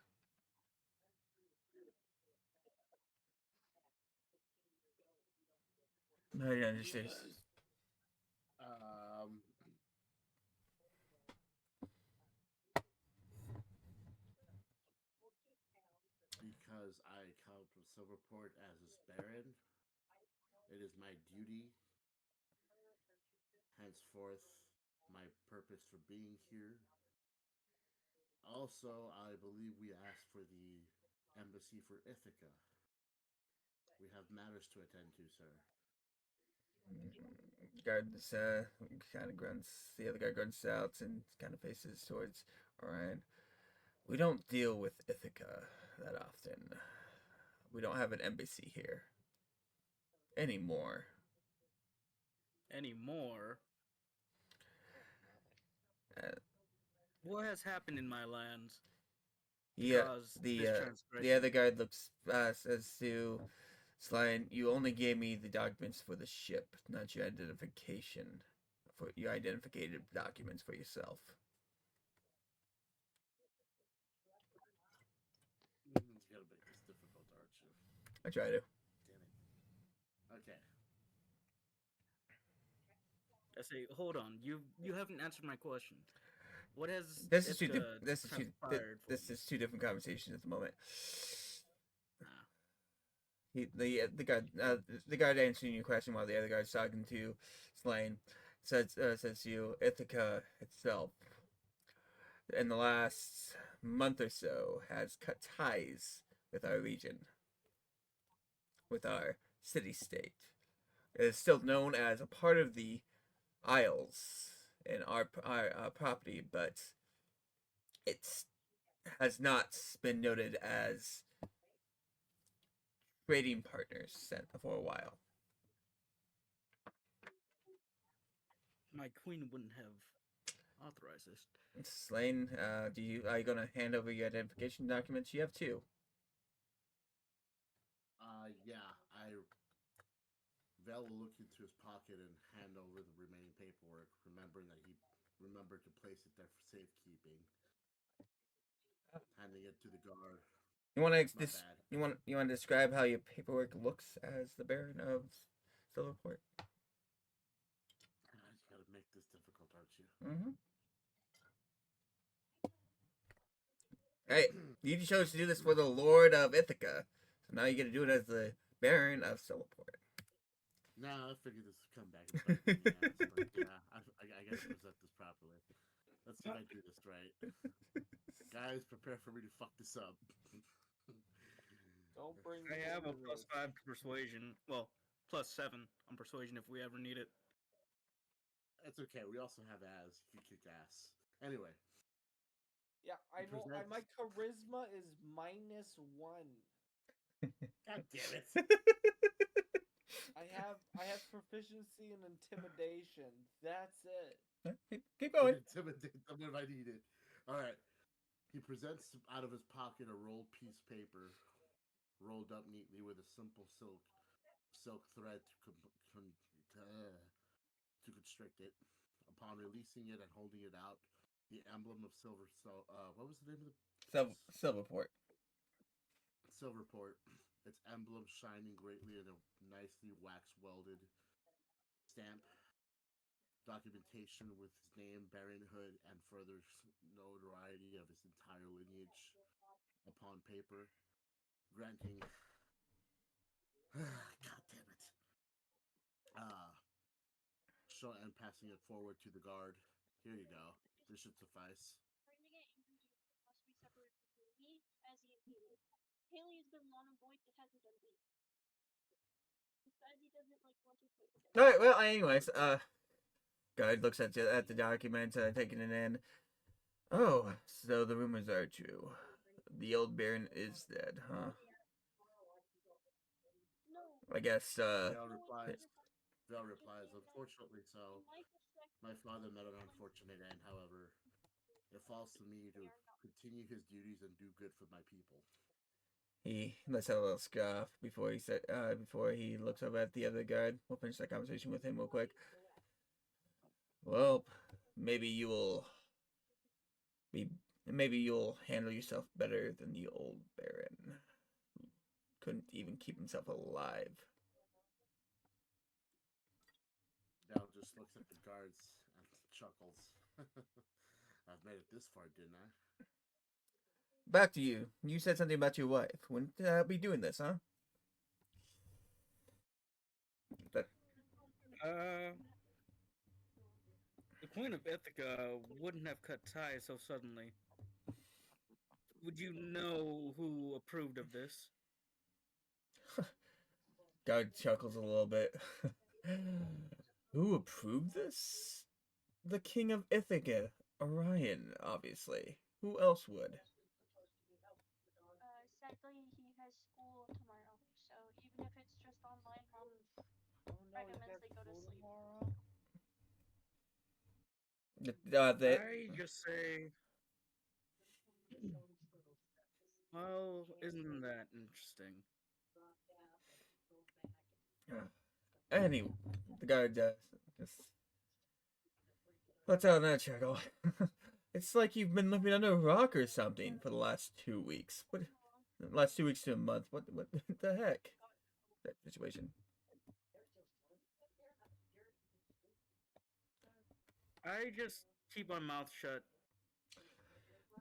I don't understand. Because I come from Silverport as its Baron, it is my duty, henceforth, my purpose for being here. Also, I believe we asked for the embassy for Ithaca. We have matters to attend to, sir. Guard kind of grunts. The other guy grunts out and kind of faces towards Orion. We don't deal with Ithaca that often. We don't have an embassy here anymore. What has happened in my lands? Yeah, the other guard looks says to Slime, you only gave me the documents for the ship, not your identification. For your identificated documents for yourself. He's I try to. Damn it. Okay. I say, hold on. You haven't answered my question. What has This is Ithaca this is transpired for this you? is two different conversations at the moment. Ah. The guard answering your question while the other guard's talking to Slane says to you, Ithaca itself in the last month or so has cut ties with our region, with our city state. It is still known as a part of the Isles in our property, but it has not been noted as trading partners for a while. My queen wouldn't have authorized this. Slane, are you gonna hand over your identification documents? You have two. Yeah, Val will look into his pocket and hand over the remaining paperwork, remembering that he remembered to place it there for safekeeping. Handing it to the guard. You want to My bad. you want to describe how your paperwork looks as the Baron of Silverport? You gotta make this difficult, aren't you? Mm-hmm. Hey, you chose to do this for the Lord of Ithaca, so now you get to do it as the Baron of Silverport. No, I figured this would come back and bite me in the ass, but yeah, I gotta present this properly. Let's see if I do this right. Guys, prepare for me to fuck this up. Don't bring. I me have a into plus this. 5 to persuasion. Well, plus 7 on persuasion if we ever need it. That's okay. We also have Az if you kick ass. Anyway, Yeah, I know. presents- My charisma is -1. God damn it. I have proficiency in intimidation. That's it. Keep going. Intimidate them if I need it. All right. He presents out of his pocket a rolled piece of paper, rolled up neatly with a simple silk thread to constrict it. Upon releasing it and holding it out, the emblem of what was the name of the Silverport. Silverport? Its emblem shining greatly in a nicely wax welded stamp. Documentation with his name, baronhood, and further notoriety of his entire lineage upon paper, granting. God damn it! Show and passing it forward to the guard. Here you go. This should suffice. Must be separated between me as he and Haley. Haley has been long and void. It hasn't done me. Besides, he doesn't like want to play with it. All right. Well, anyways, guard looks at the document, taking it in. Oh, so the rumors are true. The old Baron is dead, huh? No. I guess. Val replies, unfortunately so. My father met an unfortunate end, however. It falls to me to continue his duties and do good for my people. He lets out a little scoff before he looks over at the other guard. We'll finish that conversation with him real quick. Well, maybe you'll handle yourself better than the old Baron, who couldn't even keep himself alive. Val just looks at the guards and chuckles. I've made it this far, didn't I? Back to you. You said something about your wife. Wouldn't be doing this, huh? But The Queen of Ithaca wouldn't have cut ties so suddenly. Would you know who approved of this? Guard chuckles a little bit. Who approved this? The King of Ithaca, Orion, obviously. Who else would? Sadly, he has school tomorrow, so even if it's just online, recommends they go to sleep. I just say, well, isn't that interesting? Anyway, the guard just lets out another chuckle. It's like you've been living under a rock or something for the last 2 weeks. What last 2 weeks to a month. What the heck? That situation. I just keep my mouth shut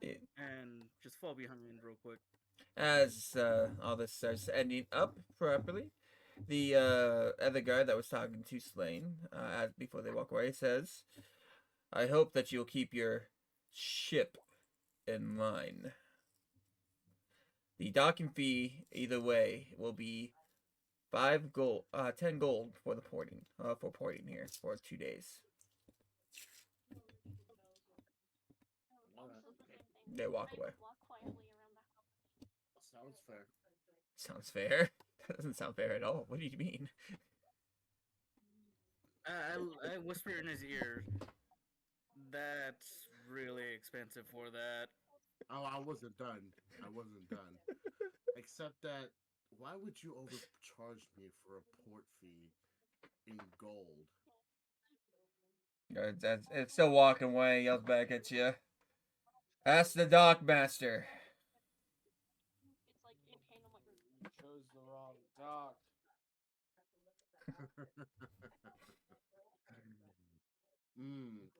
Yeah. and just fall behind real quick. As all this starts ending up properly, the other guy that was talking to Slane as before they walk away says, "I hope that you'll keep your ship in line. The docking fee either way will be 10 gold for the porting here for 2 days." Also the same thing. They walk I away. walk quietly around the house. Sounds fair. Sounds fair. That doesn't sound fair at all. What do you mean? I whisper in his ear. That's really expensive for that. Oh, I wasn't done. Except that, why would you overcharge me for a port fee in gold? It's still walking away. Yells back at you. Ask the dock master. It's like in pain. I'm like, You chose the wrong dock.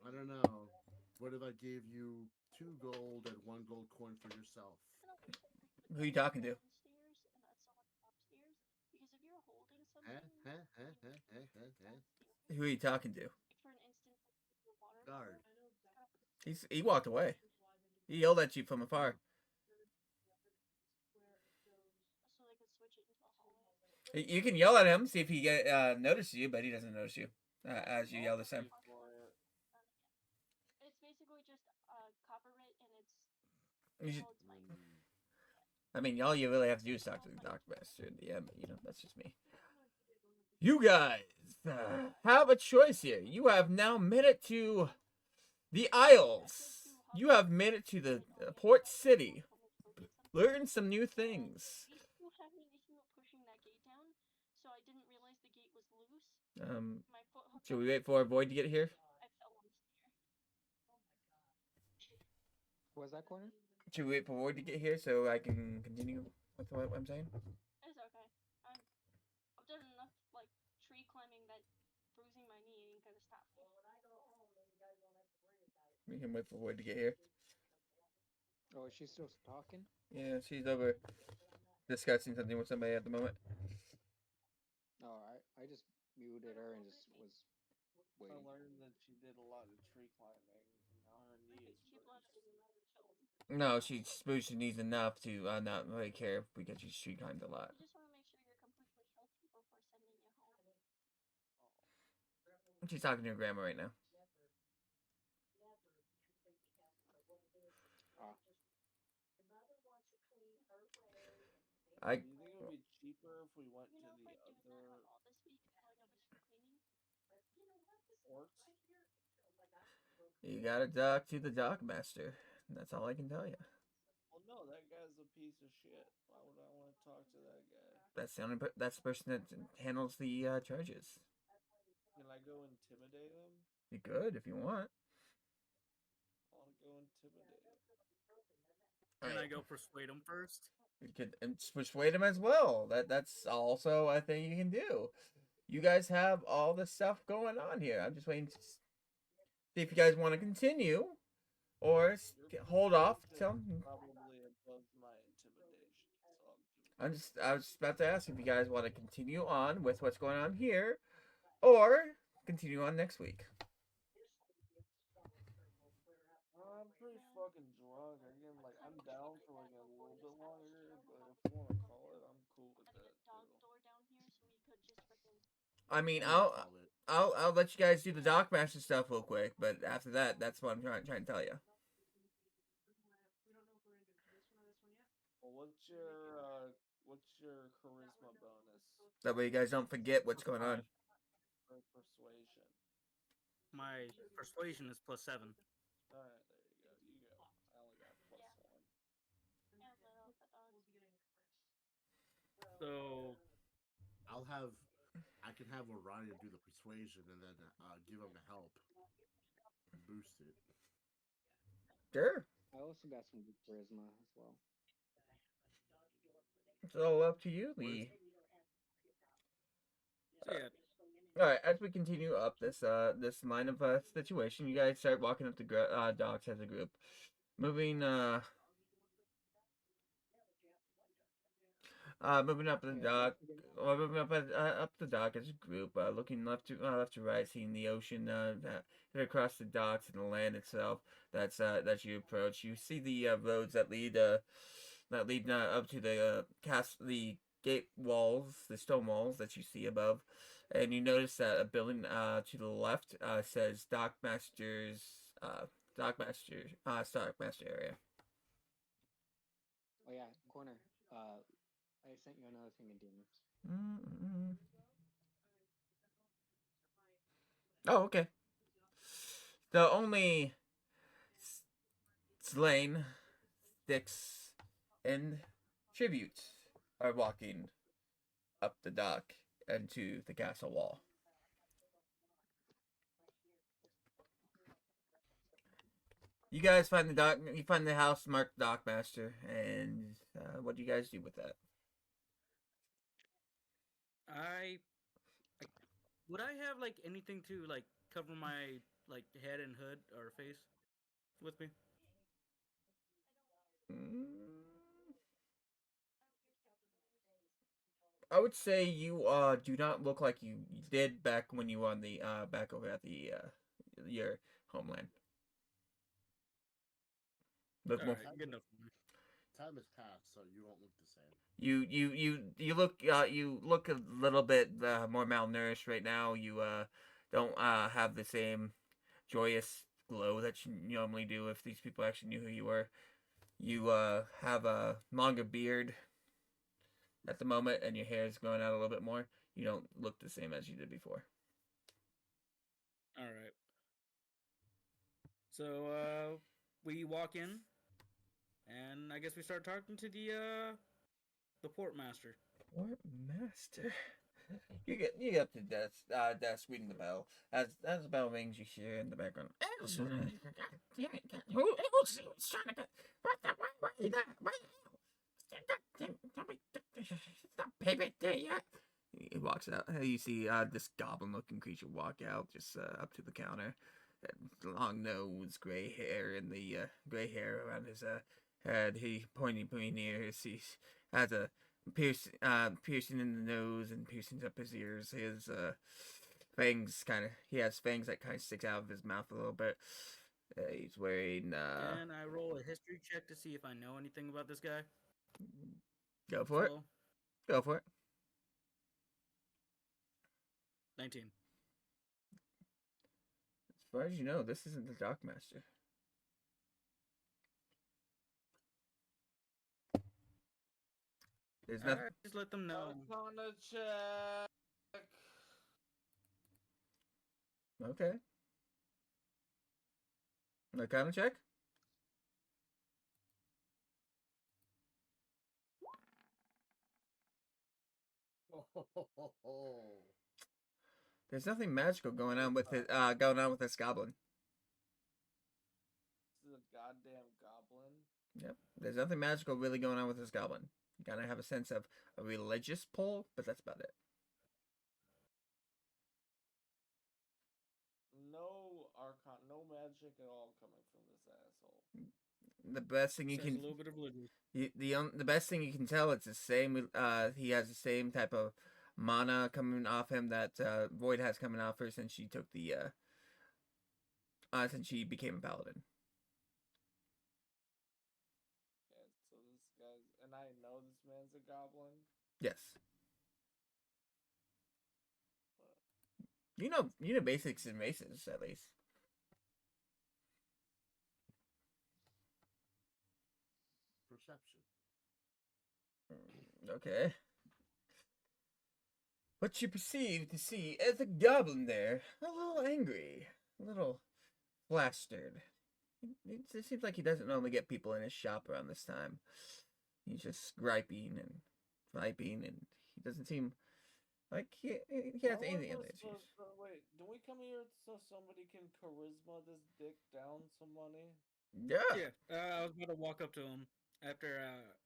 I don't know. What if I gave you 2 gold and 1 gold coin for yourself? Who are you talking to? downstairs and that's someone upstairs. Because if you're holding something, Who are you talking to? for an instant, your water Guard. bottle, He walked away. He yelled at you from afar. so they could switch it into the hallway. You can yell at him, see if he notices you, but he doesn't notice you as you yell this time. It's basically just cover it and it's. You should- Well, it's fine. I mean, all you really have to do is talk to the dock master in the end, but that's just me. You guys have a choice here. You have now made it to the Isles. You have made it to the port city. Learn some new things. These two had an issue of pushing that gate down, so I didn't realize the gate was loose. My foot hooked Should up we wait for our void to get here? I fell on the stair. Was that corner? Should we wait for void to get here so I can continue with what I'm saying? It's okay. I've done enough like tree climbing that bruising my knee ain't gonna stop me. We can wait for void to get here. Oh, is she still talking? Yeah, she's over discussing something with somebody at the moment. Oh, I just muted her and just was I waiting. learned that she did a lot of tree climbing, and now her knee is She broken. No, she spooks her knees enough to not really care because she street climbed a lot. I just want to make sure you're completely healthy before sending you home. She's talking to her grandma right now. Do you think it would be cheaper if we went to the other ports? You gotta talk to the dock master. That's all I can tell you. Well, no, that guy's a piece of shit. Why would I want to talk to that guy? That's the person that handles the charges. Can I go intimidate him? You could if you want. I want to go intimidate him. Can I go persuade him first? You could persuade him as well. That's also a thing you can do. You guys have all this stuff going on here. I'm just waiting to see if you guys want to continue or hold off till. Probably above my intimidation. So I was about to ask if you guys want to continue on with what's going on here, or continue on next week. I'm pretty fucking drunk. Again, like I'm down for like a little bit longer, but if you want to call it, I'm cool with that. Dog door down here, so we could just freaking. I mean, I'll let you guys do the dock master stuff real quick, but after that, that's what I'm trying to tell you. Well, what's your charisma bonus? That way you guys don't forget what's going on. For persuasion. My persuasion is +7. Alright, there you go. You go. I only got +1. So I can have Orion do the persuasion and then give him the help and boost it. Sure. I also got some good charisma as well. It's all up to you. So yeah, All right, as we continue up this line of situation, you guys start walking up the docks as a group, moving moving up the dock, or moving up the dock as a group, looking left to right, seeing the ocean that across the docks and the land itself. That you approach. You see the roads that lead up to the gate walls, the stone walls that you see above, and you notice that a building to the left says Stockmaster area. Oh yeah, corner. I sent you another thing in demons. Mm-mm. Oh, okay. The only slain, Styx, and tributes are walking up the dock and to the castle wall. You guys find the dock. You find the house marked Dockmaster, and what do you guys do with that? I would I have like anything to like cover my like head and hood or face with me? I would say you do not look like you did back when you were on the back over at the your homeland. Look more. Alright, good enough for me. Time has passed, so you won't look the same. You look a little bit more malnourished right now. You don't have the same joyous glow that you normally do if these people actually knew who you were. You have a longer beard at the moment, and your hair is growing out a little bit more. You don't look the same as you did before. Alright. So we walk in and I guess we start talking to the port master. Port master. You get up to desk ringing the bell. As the bell rings, you hear in the background. Who's trying to get He walks out. You see this goblin-looking creature walk out, just up to the counter. Long nose, gray hair, and the gray hair around his head. He pointy ears. He has a piercing in the nose and piercings up his ears. His fangs he has fangs that kind of sticks out of his mouth a little bit. He's wearing And I roll a history check to see if I know anything about this guy. Go for it. Go for it. 19. As far as you know, this isn't the Dockmaster. There's nothing. Just let them know. Arcana check. Okay. Arcana check. There's nothing magical going on with this goblin. This is a goddamn goblin. Yep. There's nothing magical really going on with this goblin. You gotta have a sense of a religious pull, but that's about it. No magic at all coming from this asshole. The best thing you Says can a little bit of religion. the best thing you can tell, it's the same. He has the same type of mana coming off him that Void has coming off her since she took the since she became a paladin. Okay, so this guy's, and I know this man's a goblin. Yes. You know basics in races at least. Perception. Okay. What you perceive to see is a goblin there, a little angry, a little flustered. It seems like he doesn't normally get people in his shop around this time. He's just griping and viping, and he doesn't seem like he has anything in there. Wait, do we come here so somebody can charisma this dick down some money? Yeah. Yeah. I was about to walk up to him. After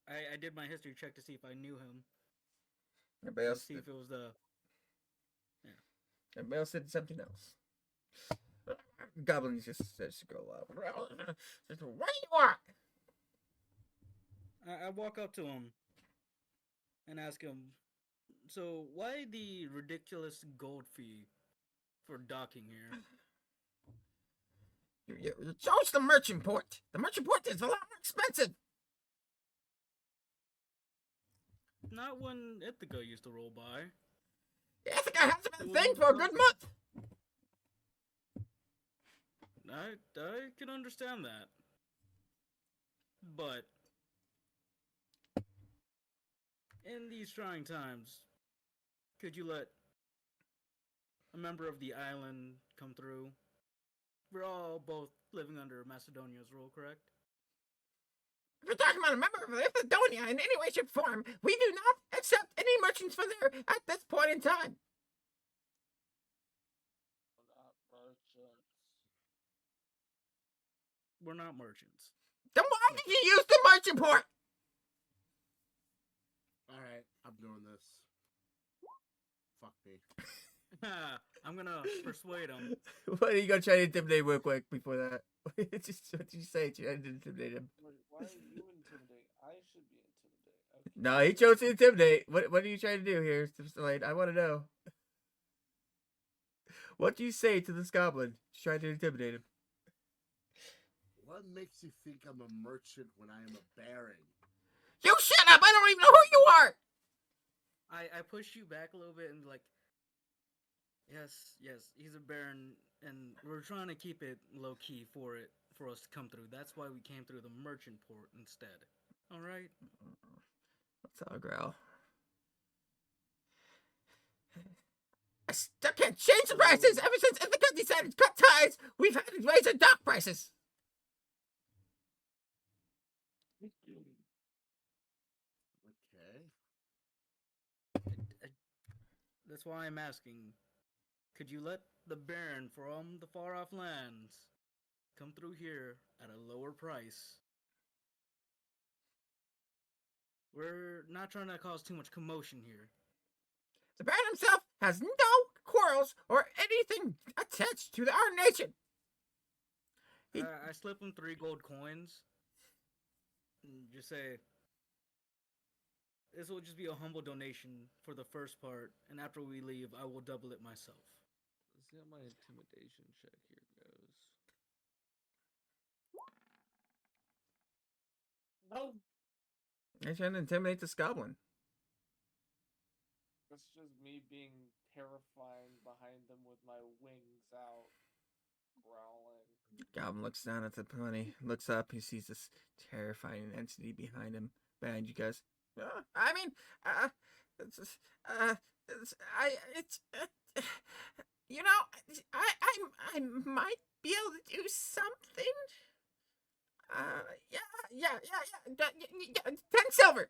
I did my history check to see if I knew him. Everybody To else, see if it was the. everybody else said something else. Goblins just go up. Just where you are. I walk up to him and ask him, so why the ridiculous gold fee for docking here? You chose the merchant port. The merchant port is a lot more expensive. Not when Ithaca used to roll by. Ithaca hasn't been a thing for a good month. I can understand that. But in these trying times, could you let a member of the island come through? We're all both living under Macedonia's rule, correct? If you're talking about a member of Macedonia in any way, shape, form, we do not accept any merchants for there at this point in time. We're not merchants. Then why did you use the merchant port? Alright, I'm doing this. Fuck me. I'm gonna persuade him. What are you gonna try to intimidate real quick before that? Just what did you say? Try to intimidate him. Why are you intimidating? I should be intimidating. Okay. No, he chose to intimidate. What are you trying to do here, Slade? I want to know. What do you say to this goblin? Try to intimidate him. What makes you think I'm a merchant when I am a baron? You shut up! I don't even know who you are! I push you back a little bit and be like, yes, he's a baron, and we're trying to keep it low key for us to come through. That's why we came through the merchant port instead. All right. What's up, Growl? I still can't change the prices. Ever since Ithaca decided to cut ties, we've had to raise our dock prices. Okay. That's why I'm asking. Could you let the Baron from the far off lands come through here at a lower price? We're not trying to cause too much commotion here. The Baron himself has no quarrels or anything attached to our nation. I slip him 3 gold coins. And just say, this will just be a humble donation for the first part, and after we leave, I will double it myself. Let's see how my intimidation check here goes. No. I'm trying to intimidate this goblin. That's just me being terrifying behind them with my wings out, growling. Goblin looks down at the pony, looks up, he sees this terrifying entity behind him, behind you guys. I might be able to do something. 10 silver,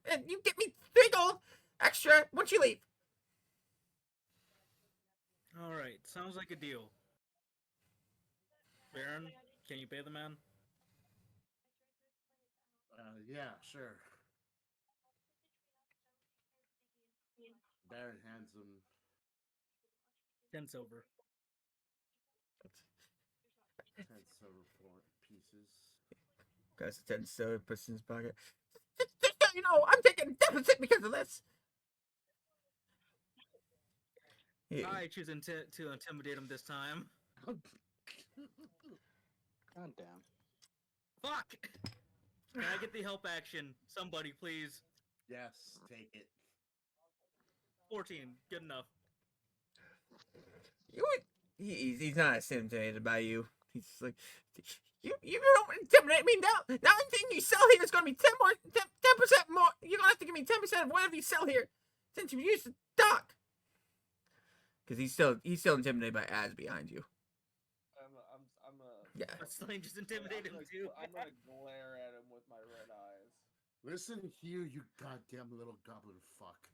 and you get me 3 gold extra once you leave. All right, sounds like a deal. Baron, can you pay the man? Yeah, sure. Baron hands him 10 silver. 10 silver pieces. Guys, 10 silver, puts in his pocket. Just so you know, I'm taking a deficit because of this. I choose to intimidate him this time. God damn. Fuck! Can I get the help action? Somebody, please. Yes, take it. 14, good enough. He's not intimidated by you. He's just like, you don't intimidate me now. Now anything you sell here is going to be 10% more. You're going to have to give me 10% of whatever you sell here, since you used the dock. Because he's still intimidated by Az behind you. Yeah. Sling just intimidated him too. I'm gonna glare at him with my red eyes. Listen here, you goddamn little goblin fuck.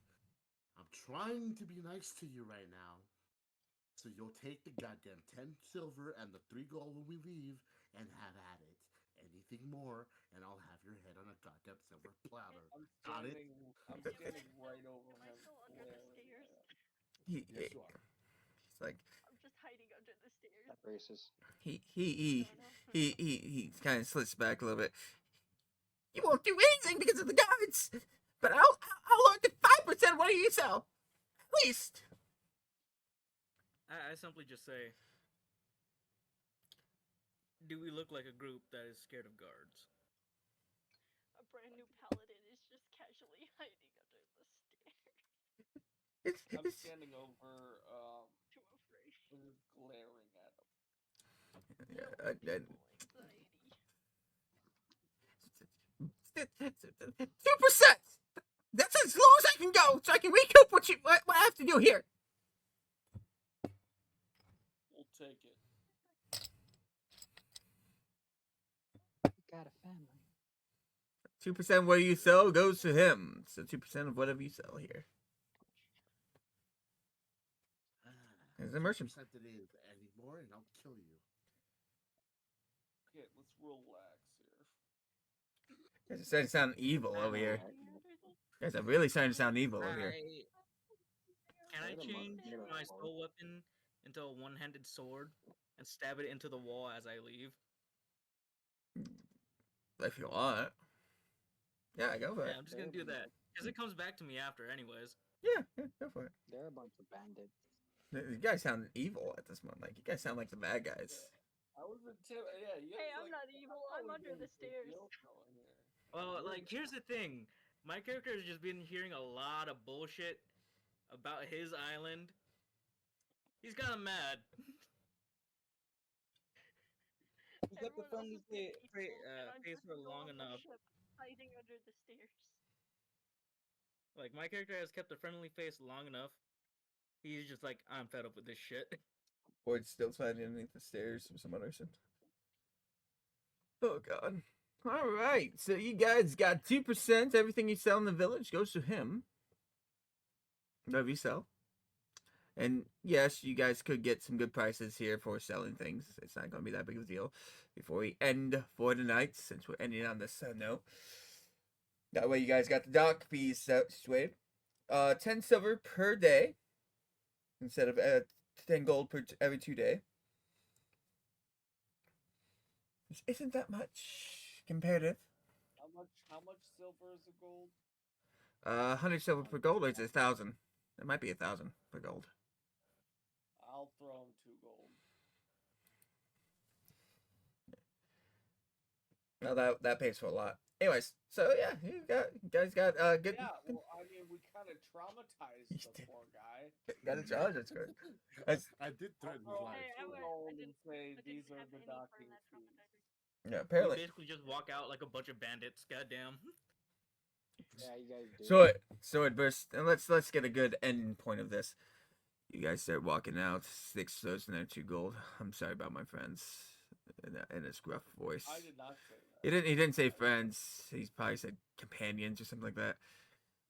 I'm trying to be nice to you right now. So you'll take the goddamn 10 silver and the 3 gold when we leave and have at it. anything more, and I'll have your head on a goddamn silver platter. I'm Got it? standing right over Am I him. still under the glaring stairs? at him. He, Yes, you are. he's like I'm just hiding under the stairs. That racist. he kind of slips back a little bit. You won't do anything because of the guards, but I'll look at 5%. What do you sell? At least. I simply just say, do we look like a group that is scared of guards? A brand new paladin is just casually hiding under the stairs. I'm standing over, Too afraid. just glaring at him. Yeah, Anxiety. 2%. That's as low as I can go, so I can recoup what I have to do here. We'll take it. You got a family. 2% what you sell goes to him. So 2% of whatever you sell here. There's a merchant. 2% it is anymore, and I'll kill you. Okay, let's relax here. You guys are starting to sound evil over here. You guys are really starting to sound evil over here. Can I Wait a change month, my soul weapon into a one-handed sword and stab it into the wall as I leave? If you want. Yeah, go for it. Yeah, I'm just gonna do that because it comes back to me after, anyways. Yeah, go for it. They're a bunch of bandits. You guys sound evil at this moment. Like, you guys sound like the bad guys. I was yeah, you Hey, guys, I'm like, not evil. I I'm was under the getting stairs. guilt going here. Well, like, here's the thing. My character has just been hearing a lot of bullshit about his island. He's kind of mad. He kept the Everyone friendly else is peaceful, and I'm face just for still long on the enough. ship, hiding under the stairs. Like, my character has kept a friendly face long enough. He's just like, I'm fed up with this shit. Boyd's still hiding underneath the stairs for some other reason. Oh, God. All right. So you guys got 2%. Everything you sell in the village goes to him. Whatever you sell. And yes, you guys could get some good prices here for selling things. It's not going to be that big of a deal before we end for the night, since we're ending on this note. That way you guys got the dock piece situated. 10 silver per day instead of 10 gold per every 2 day. Which isn't that much comparative. How much silver is a gold? 100 silver per gold, or is it 1,000? It might be 1,000 per gold. I'll throw him 2 gold. Now that pays for a lot. Anyways, so yeah, you guys got good. Yeah, well, I mean, we kind of traumatized the poor guy. Got a charge, that's good. I did threaten his life. Hey, I Two went- gold I and say I these didn't are have the any for docking that fees. Yeah, We apparently. basically just walk out like a bunch of bandits. Goddamn. Yeah, you guys do. Sword burst, and let's get a good end point of this. You guys start walking out. 6 swords and then 2 gold. I'm sorry about my friends. In his gruff voice. I did not say that. He didn't say friends. He's probably said companions or something like that.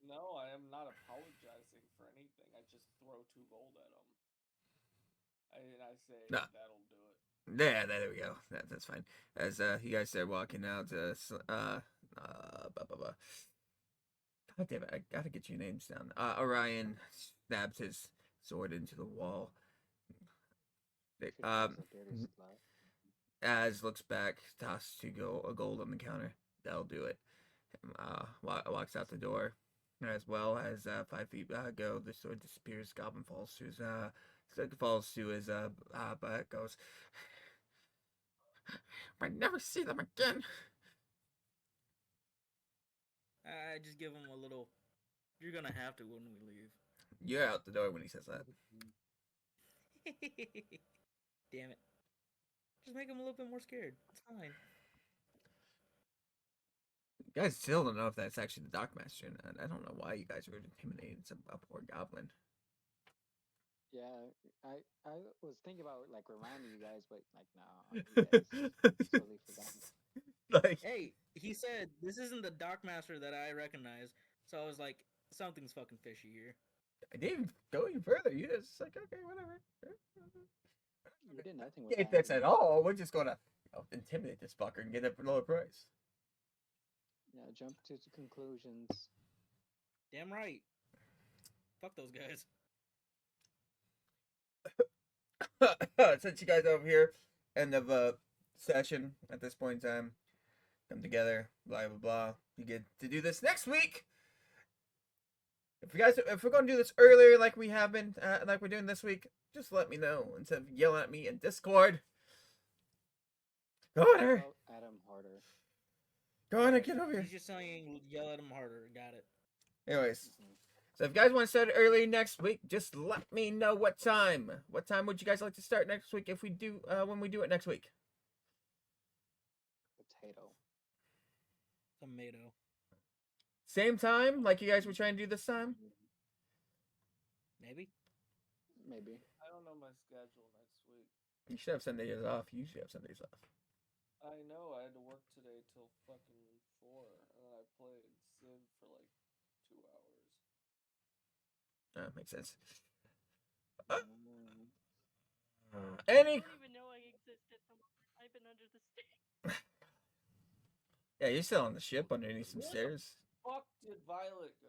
No, I am not apologizing for anything. I just throw 2 gold at him. And I say, No. that'll do it. Yeah, there we go. That's fine. As you guys start walking out, blah, blah, blah. God damn it, I gotta get your names down. Orion stabs his sword into the wall. Az looks back, tosses a gold on the counter. That'll do it. Walks out the door. As well as 5 feet go, the sword disappears. Goblin falls to his butt. Goes. I never see them again. I just give him a little. You're gonna have to when we leave. You're out the door when he says that. Damn it. Just make him a little bit more scared. It's fine. You guys still don't know if that's actually the Dockmaster, and I don't know why you guys are intimidating a poor goblin. Yeah, I was thinking about like reminding you guys, but like no, you guys totally forgotten. Like, hey, he said this isn't the Dockmaster that I recognize, so I was like, something's fucking fishy here. I didn't go any further. You just like, okay, whatever. You did nothing with Can't that. fix at all. We're just gonna I'll intimidate this fucker and get a lower price. Yeah, jump to the conclusions. Damn right. Fuck those guys. Since you guys are over here, end of session at this point in time, come together, blah blah blah. You get to do this next week. If we're gonna do this earlier, like we have been, like we're doing this week, just let me know instead of yelling at me in Discord. Go on, her. Adam harder. Go on and get over here. He's just saying yell at him harder. Got it. Anyways, so if you guys want to start early next week, just let me know what time. What time would you guys like to start next week if we do when we do it next week? Potato. Tomato. Same time like you guys were trying to do this time? Maybe. Maybe. I don't know my schedule next week. You should have Sundays off. You usually have Sundays off. I know I had to work today till fucking 4, and then I played Civ for like 2 hours. Makes sense. I Any? don't even know I existed. I've been under the stairs. Yeah, you're still on the ship underneath some stairs. Fuck did Violet go?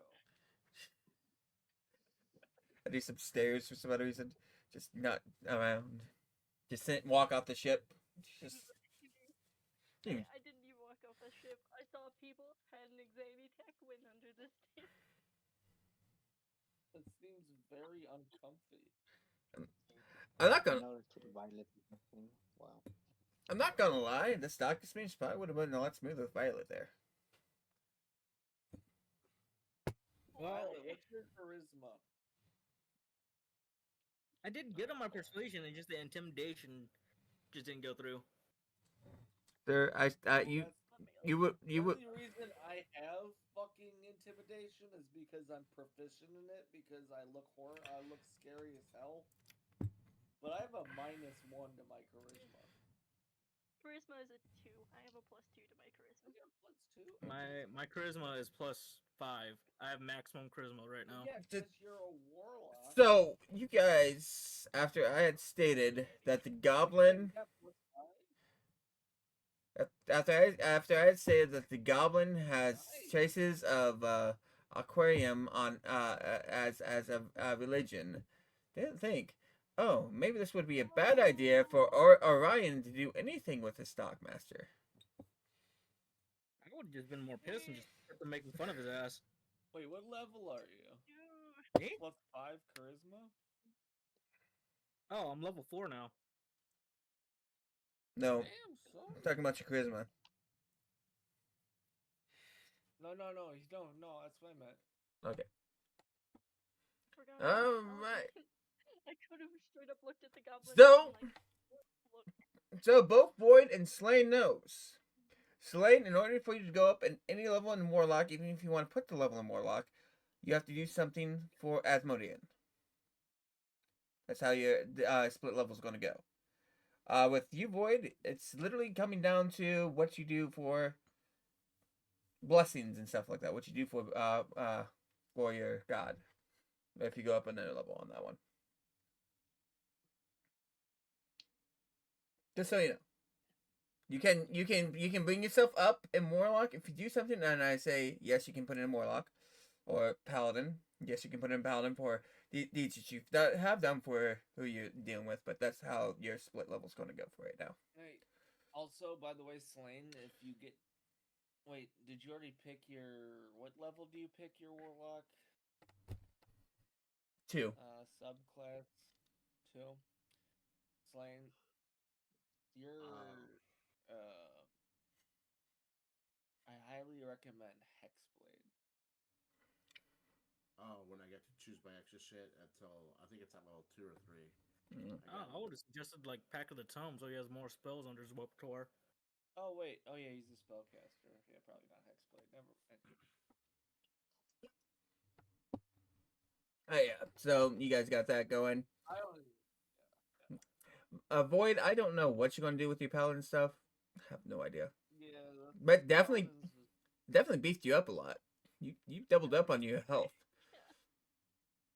I do some stairs for some other reason. Just not around. Just walk off the ship. Just. I didn't even walk off the ship. I saw people had an anxiety attack, went under the stairs. It seems very uncomfy. I'm not gonna. Violet thing. Wow. I'm not gonna lie. This Doctor Strange probably would have been a lot smoother with Violet there. Violet, what's your charisma? I did get on my persuasion, and just the intimidation just didn't go through. There, you would. The only reason I have fucking intimidation is because I'm proficient in it. Because I look scary as hell. But I have a -1 to my charisma. Charisma is a 2. I have a +2 to my charisma. +2. My charisma is +5. I have maximum charisma right now. Yeah, because you're a warlock. So you guys, after I had stated that the goblin, after I had stated that the goblin has traces of aquarium on as a religion, didn't think, oh, maybe this would be a bad idea for Orion to do anything with his Stockmaster. I would have just been more pissed and just started making fun of his ass. Wait, what level are you? Me? +5 charisma? Oh, I'm level 4 now. No, Damn, son. I'm talking about your charisma. No, that's what I meant. Okay. Forgot. Alright. I could have straight up looked at the goblin. So, and, look. So both Void and Slane knows. Slane, in order for you to go up in any level in Warlock, even if you want to put the level in Warlock, you have to do something for Asmodean. That's how your split level is going to go. With you, Void, it's literally coming down to what you do for blessings and stuff like that. What you do for your god. If you go up another level on that one. Just so you know. You can bring yourself up in Warlock if you do something, and I say yes, you can put it in Warlock, or Paladin. Yes, you can put it in Paladin for these that you have done for who you're dealing with, but that's how your split level's going to go for right now. Hey, also, by the way, Slane, if you get... Wait, did you already pick your... What level do you pick your Warlock? 2. Subclass 2. Slane, your... I highly recommend Hexblade. Oh, when I get to choose my extra shit until I think it's at level 2 or 3. I would have suggested like Pack of the Tome so he has more spells under his repertoire. Oh wait, oh yeah, he's a spellcaster. Yeah, probably not Hexblade. Never mind. Oh yeah, so you guys got that going. I don't. Void, I don't know what you're gonna do with your Paladin stuff. I have no idea. Yeah, but definitely beefed you up a lot. You doubled up on your health.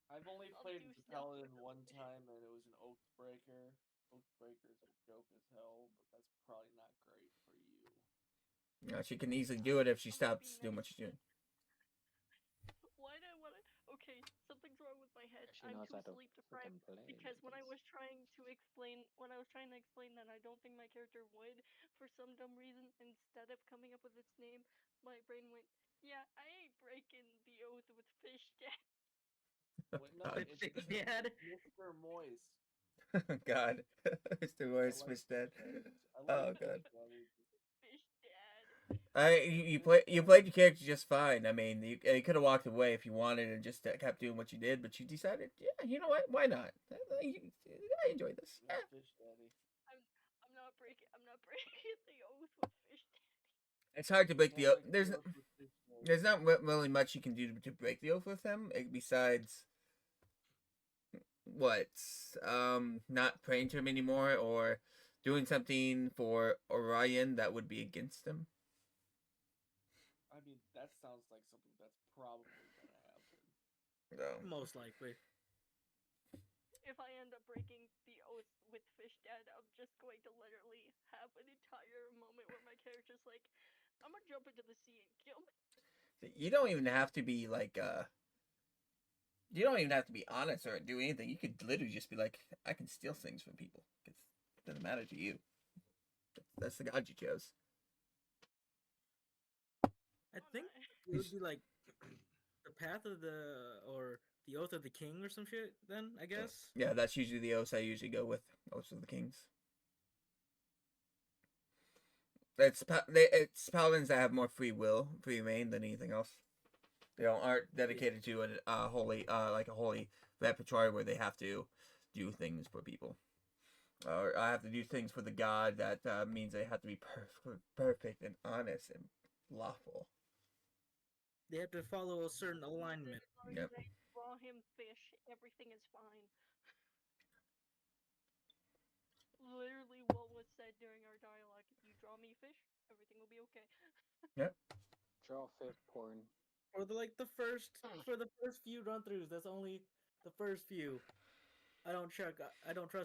I've only played Paladin one time, and it was an Oathbreaker Oathbreakers are joke as hell, but that's probably not great for you. She can easily do it if she I'm gonna stops be doing what nice. she's doing. Why do I wanna? Okay, something's wrong with my head. She I'm knows too how to sleep deprived freaking play. because when I was trying to explain that I don't think my character would, for some dumb reason, instead of coming up with its name, my brain went, "Yeah, I ain't breaking the oath with Fish Dad." Wait, no, God. it's Fish Dad. Mr. Moist. God. Mr. I Morris like Fish Dad. Fish Daddy. I Oh like God. Fish Daddy. Fish Dad. You played your character just fine. I mean, you could have walked away if you wanted and just kept doing what you did, but you decided, yeah, you know what? Why not? I enjoyed this. No Yeah. Fish Daddy. I'm not breaking the oath with Fish Dad. It's hard to break the Can't oath. break There's the oath with Fish Daddy. there's not really much you can do to break the oath with him besides what not praying to him anymore or doing something for Orion that would be against him. I mean, that sounds like something that's probably gonna happen. So. Most likely. If I end up breaking the oath with Fish Dad, I'm just going to literally have an entire moment where my character's like, I'm gonna jump into the sea and kill me. You don't even have to be like you don't even have to be honest or do anything. You could literally just be like, I can steal things from people. It doesn't matter to you. That's the god you chose. I think it would be like the path of the oath of the king or some shit. Then I guess. Yeah, that's usually the oaths I usually go with. Oaths of the kings. It's paladins that have more free reign than anything else. They aren't dedicated to a holy repertoire where they have to do things for people. Or I have to do things for the god. That means they have to be perfect and honest and lawful. They have to follow a certain alignment. As long as I draw him fish, everything is fine. Literally what was said during our dialogue. You draw me fish, everything will be okay. Yep. Draw fish porn. For the first few run-throughs, that's only the first few. I don't trust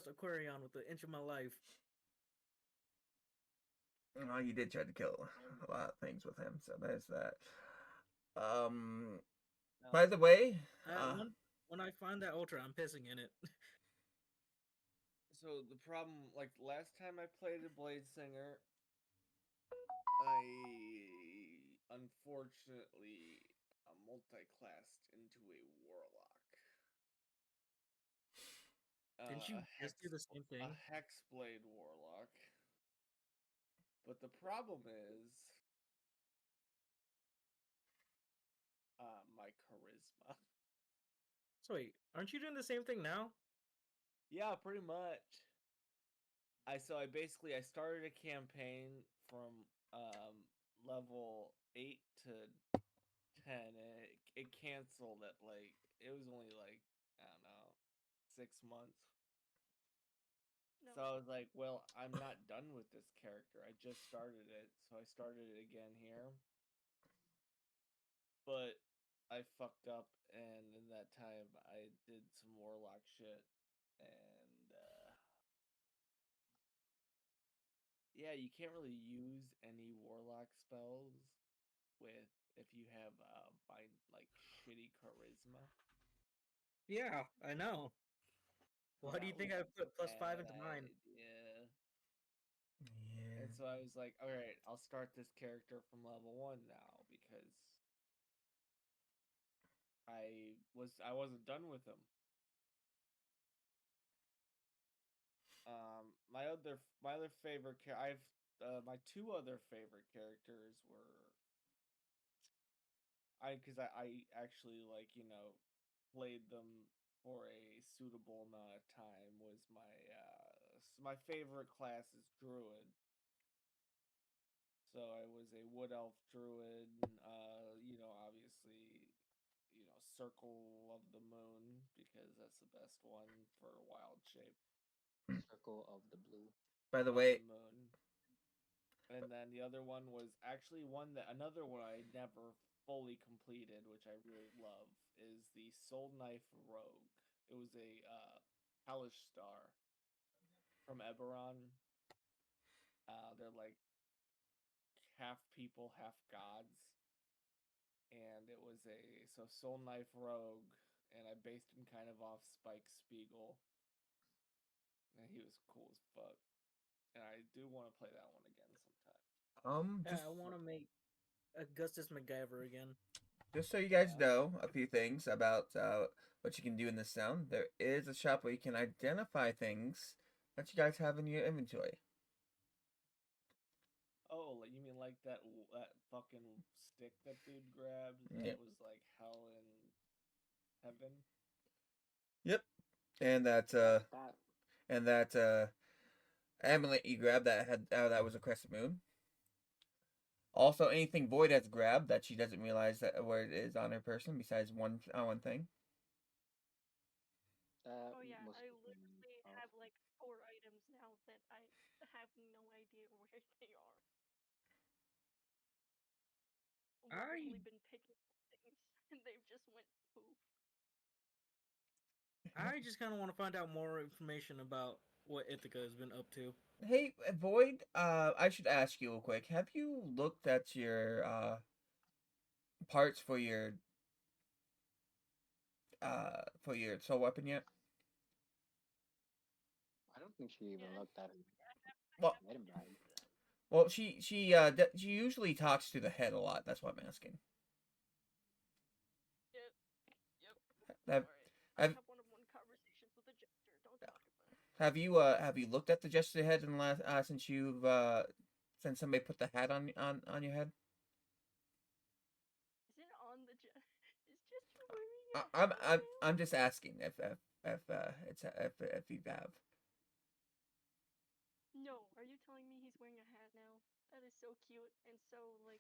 Aquarion with the inch of my life. Oh, you did try to kill a lot of things with him, so there's that. By the way, when I find that ultra, I'm pissing in it. So the problem, like last time I played a Blade Singer, I unfortunately multi-classed into a warlock. Didn't you just do the same thing? A Hexblade warlock. But the problem is my charisma. So wait, aren't you doing the same thing now? Yeah, pretty much. I started a campaign from level 8 to 10 and it canceled at it was only I don't know, 6 months. No. So I was like, well, I'm not done with this character. I just started it, so I started it again here. But I fucked up, and in that time, I did some warlock shit, and yeah, you can't really use any warlock spells if you have shitty charisma. Yeah, I know. Why do you think I put +5 into mine? Yeah. And so I was like, all right, I'll start this character from level 1 now because I wasn't done with him. My other favorite my two other favorite characters were because I actually played them for a suitable amount of time was my favorite class is Druid. So I was a Wood Elf Druid, obviously, Circle of the Moon, because that's the best one for Wild Shape. Circle of the Blue. By the way, Moon. And then the other one was actually another one I never fully completed, which I really love, is the Soul Knife Rogue. It was a Hellish Star. from Eberron. They're like half people, half gods. And it was Soul Knife Rogue, and I based him kind of off Spike Spiegel. And he was cool as fuck. And I do want to play that one again sometime. Yeah, I want to make Augustus MacGyver again. Just so you guys know a few things about what you can do in this sound, there is a shop where you can identify things that you guys have in your inventory. Oh, you mean like that fucking stick that dude grabbed? That Yep. was like hell in heaven. Yep. And that amulet you grabbed that was a crescent moon. Also, anything Void has grabbed that she doesn't realize that where it is on her person, besides one thing. Oh yeah, I literally have like 4 items now that I have no idea where they are. I've literally been picking things and they've just went poof. I just kind of want to find out more information about what Ithaca has been up to. Hey, Void, I should ask you real quick. Have you looked at your parts for your soul weapon yet? I don't think she even looked at it. Well, Item bag. well, she usually talks to the head a lot. That's what I'm asking. Yep. I have one-on-one conversations with the jester. Don't talk about it. Have you looked at the jester head in the last since somebody put the hat on your head? Is it on the jester? Is jester wearing a hat I'm just asking if you have. No, are you telling me he's wearing a hat now? That is so cute and so like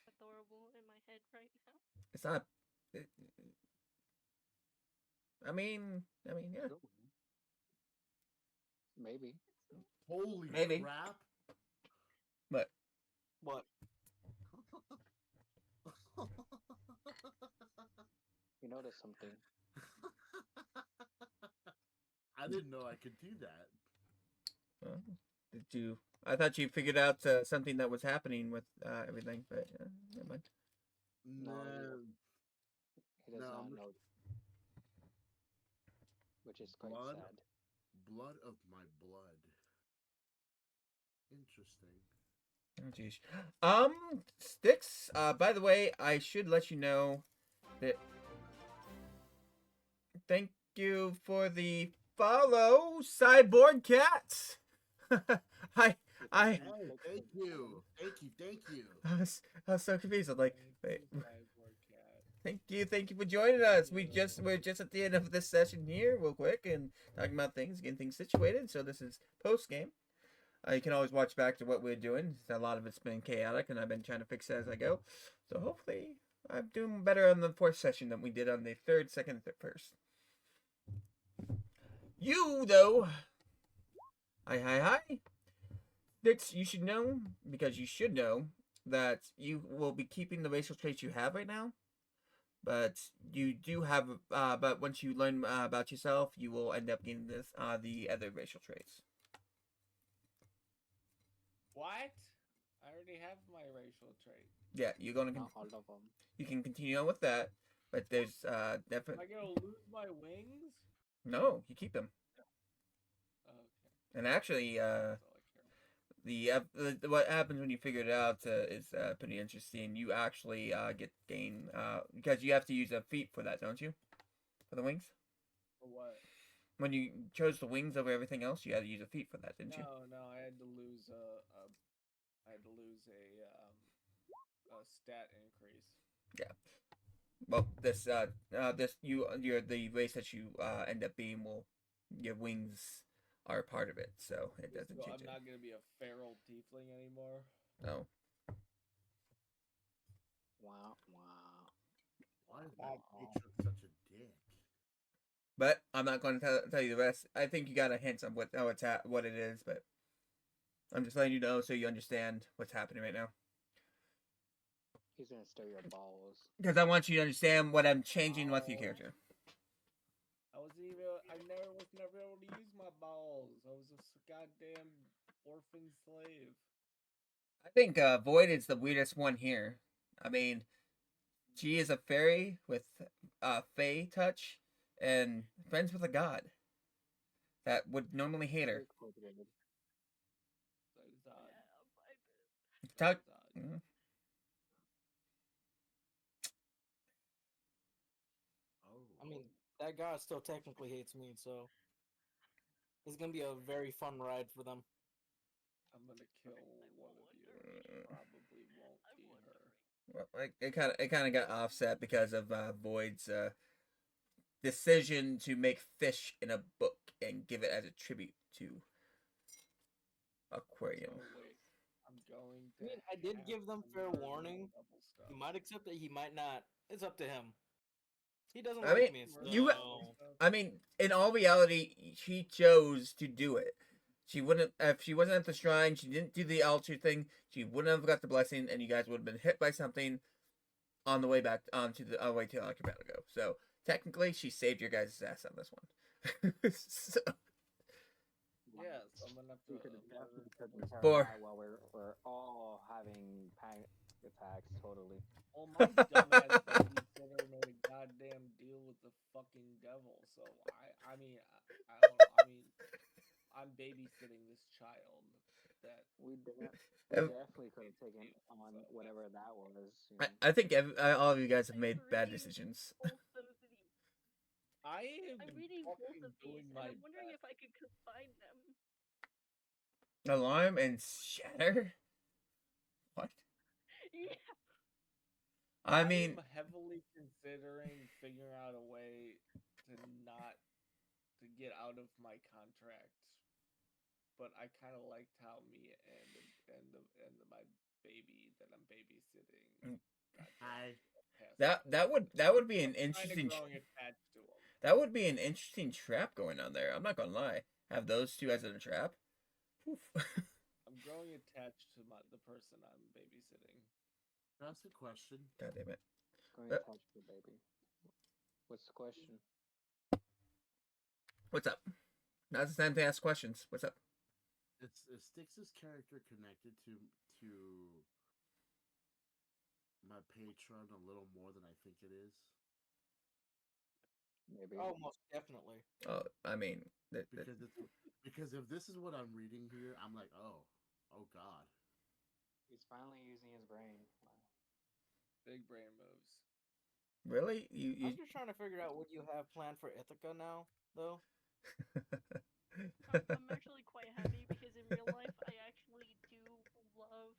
adorable in my head right now. It's not. I mean, yeah. Maybe. Holy Maybe. crap! What? You noticed something. I didn't know I could do that. Did you? I thought you figured out something that was happening with everything, but never mind. No, he does not know. Which is quite sad. Blood of my blood. Interesting. Oh jeez. Sticks. By the way, I should let you know that. Thank you for the follow, Cyborg Cats. Thank you. I was so confused. I'm like, wait. Thank you for joining us. We're just at the end of this session here, real quick, and talking about things, getting things situated. So this is post game. You can always watch back to what we're doing. A lot of it's been chaotic, and I've been trying to fix it as I go. So hopefully, I'm doing better on the 4th session than we did on the 3rd, 2nd, 1st. You though, hi. Dix, you should know, because you should know that you will be keeping the racial traits you have right now. But you do have, but once you learn about yourself, you will end up getting the other racial traits. What? I already have my racial trait. Yeah, you're gonna. Not all of them. You can continue on with that, but there's definitely. Am I gonna lose my wings? No, you keep them. Okay. And actually, what happens when you figure it out is pretty interesting. You actually gain because you have to use a feat for that, don't you? For the wings. For what? When you chose the wings over everything else, you had to use a feat for that, didn't you? No, I had to lose a stat increase. Yeah. Well, you're the race that you end up being your wings are part of it, so it doesn't change I'm not gonna be a feral tiefling anymore. No. Wow. Why is that Matrix such a dick? But I'm not going to tell you the rest. I think you got a hint on what it is, but I'm just letting you know so you understand what's happening right now. He's gonna stir your balls. Because I want you to understand what I'm changing with your character. I never was never able to use my balls. I was a goddamn orphan slave. I think Void is the weirdest one here. I mean, she is a fairy with Fey touch and friends with a god that would normally hate her. That is odd. Talk. I mean, that god still technically hates me, so it's gonna be a very fun ride for them. I'm gonna kill one of you. Probably won't be her. Well, like it kind of got offset because of Void's decision to make fish in a book and give it as a tribute to Aquarium. So wait, I'm going I mean, to. I did give them fair warning. He might accept it. He might not. It's up to him. He doesn't I like mean, me. I mean, in all reality, she chose to do it. She wouldn't, if she wasn't at the shrine, she didn't do the altar thing, she wouldn't have got the blessing, and you guys would have been hit by something on the way back on the way to Archipelago. So technically, she saved your guys' ass on this one. So, Yes, I'm gonna have to. Four. While we're all having panic attacks, totally. Well, my dumbass babysitter made a goddamn deal with the fucking devil, so I mean, I don't know. I mean, I'm babysitting this child that we definitely could have taken on whatever that was. You know? I think all of you guys have made bad decisions. I'm reading both of these, and my I'm wondering if I could combine them. Alarm and Shatter? What? Yeah. I mean, I'm heavily considering figuring out a way to get out of my contract, but I kind of liked how me and my baby that I'm babysitting. That would be an interesting. That would be an interesting trap going on there. I'm not gonna lie. Have those two as a trap. Oof. I'm growing attached to the person I'm babysitting. That's a question. God damn it. Growing attached to the baby. What's the question? What's up? Now's the time to ask questions. What's up? Is Styx's character connected to my patron a little more than I think it is? Maybe. Oh, most definitely. Oh, I mean, because if this is what I'm reading here, I'm like, oh god. He's finally using his brain. Wow. Big brain moves. Really? I'm just trying to figure out what you have planned for Ithaca now, though. I'm actually quite happy because in real life I actually do love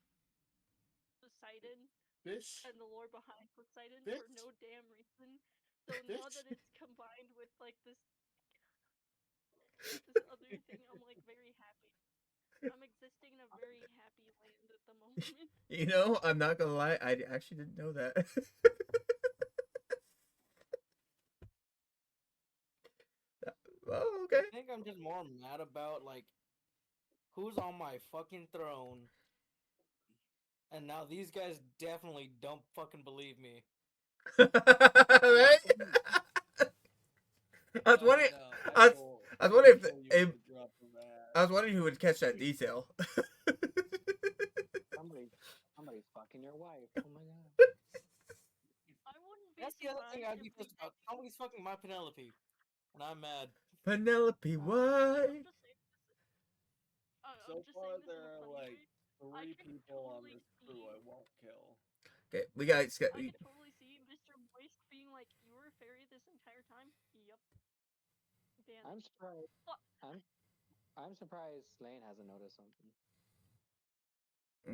Poseidon and the lore behind Poseidon for no damn reason. So now that it's combined with like this other thing, I'm like very happy. I'm existing in a very happy land at the moment. You know, I'm not gonna lie, I actually didn't know that. Oh, okay. I think I'm just more mad about like who's on my fucking throne. And now these guys definitely don't fucking believe me. Right? I was wondering. I was wondering if I was wondering who would catch that detail. Somebody's fucking your wife. Oh my god. That's the other thing I'd be pissed about. Somebody's fucking my Penelope, and I'm mad. Penelope, why? So far, there are like 3 people on this crew I won't kill. Okay, we got. I can totally see Mr. Moist being like, "You were a fairy this entire time." Yep. I'm surprised. I'm surprised Lane hasn't noticed something.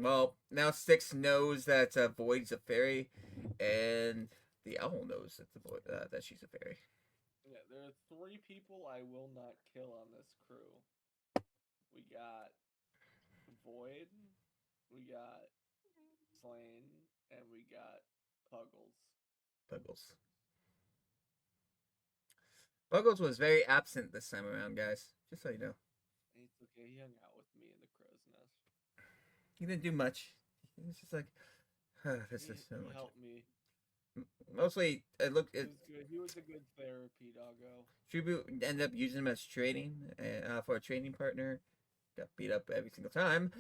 Well, now Styx knows that Void's a fairy, and the owl knows that that she's a fairy. Yeah, there are 3 people I will not kill on this crew. We got Void, we got Slain, and we got Puggles. Puggles was very absent this time around, guys. Just so you know. It's okay. He hung out with me in the crow's nest. He didn't do much. He was just like, this is so much. Helped me. Mostly, it looked. He was good. He was a good therapy doggo. Tribute ended up using him as training for a training partner. Got beat up every single time.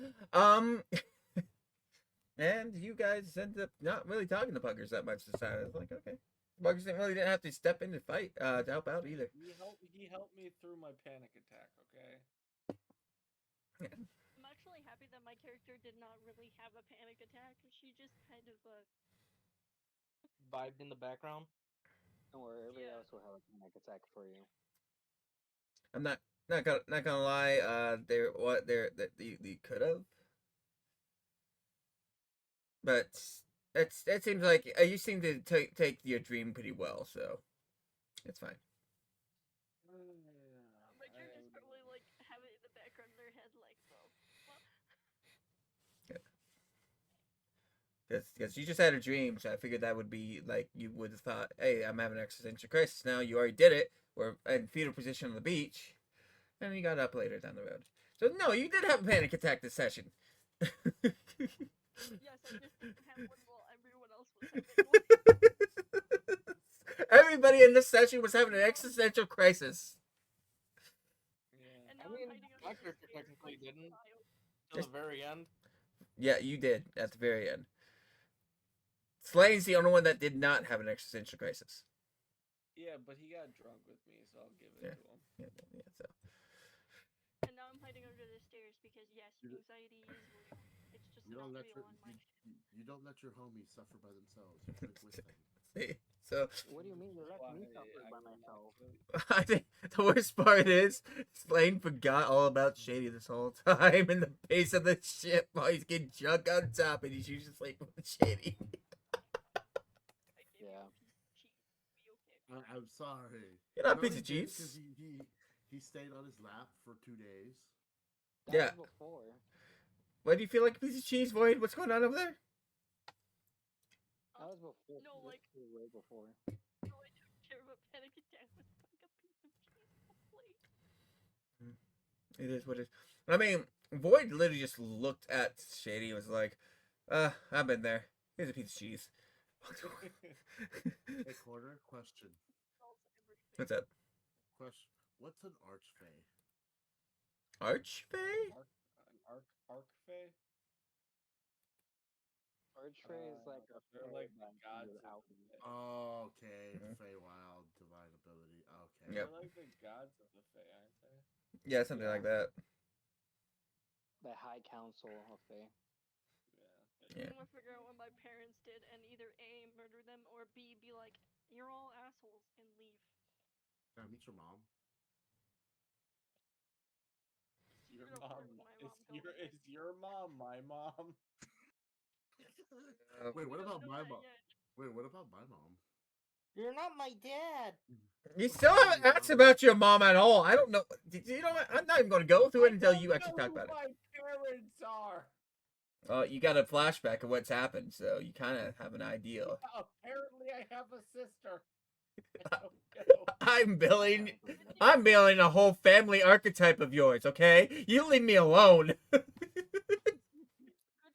And you guys ended up not really talking to Puggers that much this time. I was like, okay. Puggers didn't have to step in to fight to help out either. He helped me through my panic attack. Okay. Yeah. I'm actually happy that my character did not really have a panic attack. She just kind of Vibed in the background. Don't worry, everybody Yeah. else will have a panic attack for you. I'm not gonna lie. You could have, but it seems like you seem to take your dream pretty well, so it's fine. my character's probably like have it in the background of their head, like, well. Because you just had a dream, so I figured that would be like you would have thought, hey, I'm having an existential crisis now. You already did it. We're in fetal position on the beach, and you got up later down the road. So no, you did have a panic attack this session. Yes, I just didn't have one while everyone else was having one. Everybody in this session was having an existential crisis. Yeah. And I now mean, I'm hiding under my the character stairs technically like a didn't. child. Till the very end. Yeah, you did at the very end. Slane's the only one that did not have an existential crisis. Yeah, but he got drunk with me, so I'll give it to him. Yeah, so. And now I'm hiding under the stairs because yes, anxiety is real. It's just You not don't let real your on my you don't let your homies suffer by themselves. You drink with them. See? So What do you mean? You let me suffer by myself? I think the worst part is Slane forgot all about Shady this whole time in the base of the ship while he's getting drunk on top and he's usually sleeping with Shady. Yeah. I'm sorry. You're not a You know piece what of he did? cheese. 'Cause he stayed on his lap for 2 days. That Yeah. was before. Why do you feel like a piece of cheese, Void? What's going on over there? That was before. No, this like- was way before. No, I don't care about panic attack with like a piece of cheese on a plate. It is what it is. I mean, Void literally just looked at Shady and was like, I've been there. Here's a piece of cheese. Hey, Corner, question. What's up? Question. What's an archfey? Archfey? Archfey? Archfey is like a They're fey like the that gods is of out. the Fae. Oh, okay. Mhm. Feywild, divine ability. Okay. Yep. They're like the gods of the Fae, aren't they? Yeah, something like that. The High Council of Fey. Yeah. I'm gonna figure out what my parents did and either A, murder them, or B, be like, you're all assholes and leave. Can I meet your mom? Your Secret mom, apart with my mom is your mom my mom? Wait, what We don't about know my that mom? yet. Wait, what about my mom? You're not my dad. You still haven't asked about your mom at all. I don't know. You know what? I'm not even going to go through it until you actually talk about it. My parents are. You got a flashback of what's happened, so you kind of have an idea. Apparently, I have a sister. I don't know. I'm building a whole family archetype of yours, okay? You leave me alone. Good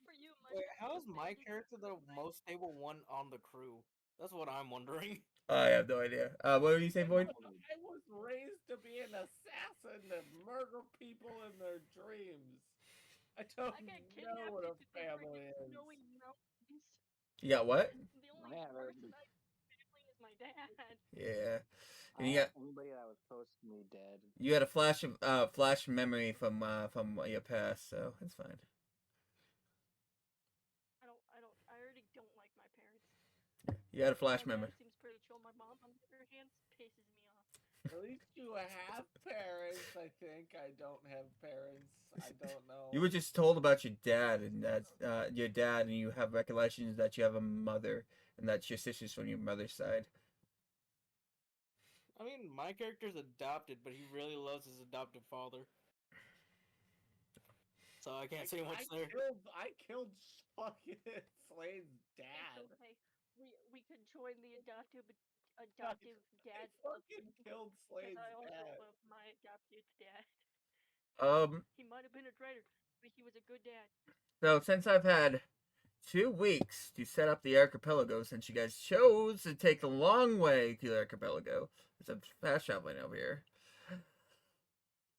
for you, my Wait, parents how is were my family character the friendly. most stable one on the crew? That's what I'm wondering. I have no idea. What were you saying, Void? I was raised to be an assassin that murder people in their dreams. I don't I got know kidnapped what a into the family freaking is. snowy mountains. You got what? The only I have person I family is my dad. Yeah. I And you got have anybody that was close to me dead. you had a flash memory from your past, so it's fine. I already don't like my parents. You had a flash My memory. dad seems pretty chill. My mom, on the other hand, pisses me off. At least you have parents. I think I don't have parents. I don't know. You were just told about your dad, and that's your dad, and you have recollections that you have a mother, and that's your sisters from your mother's side. I mean, my character's adopted, but he really loves his adoptive father. So I can't say much there. I killed fucking Slade's dad. It's okay. We could join the adoptive dad I club fucking killed because Slade's I also dad. love my adopted dad. He might have been a traitor, but he was a good dad. So since I've had 2 weeks to set up the archipelago since you guys chose to take the long way to the archipelago. It's a fast traveling over here.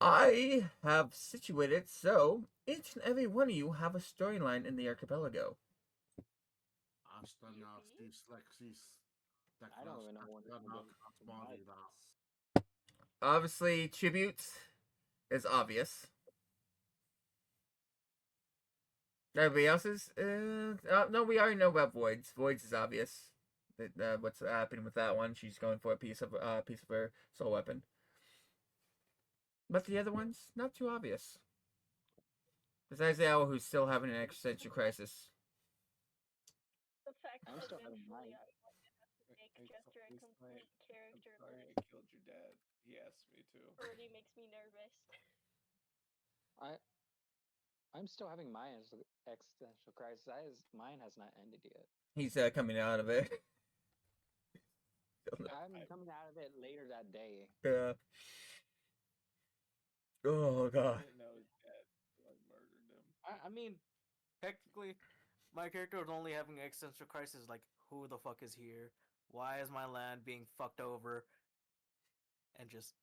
I have situated so each and every one of you have a storyline in the archipelago. I don't even know what Obviously, tributes is obvious. Everybody else's? No, we already know about Voids. Voids is obvious. What's happening with that one? She's going for a piece of her soul weapon. But the other ones, not too obvious. Besides the owl, who's still having an existential crisis. The fact I'm that still having eventually mine. I want to have to make Jester a complete character Sorry, I list killed your dad. He asked me to. already makes me nervous. I'm still having my existential crisis. Mine has not ended yet. He's coming out of it. I'm coming out of it later that day. Yeah. Oh god. I didn't know his dad murdered him. I mean, technically, my character was only having existential crisis like, who the fuck is here? Why is my land being fucked over? And just,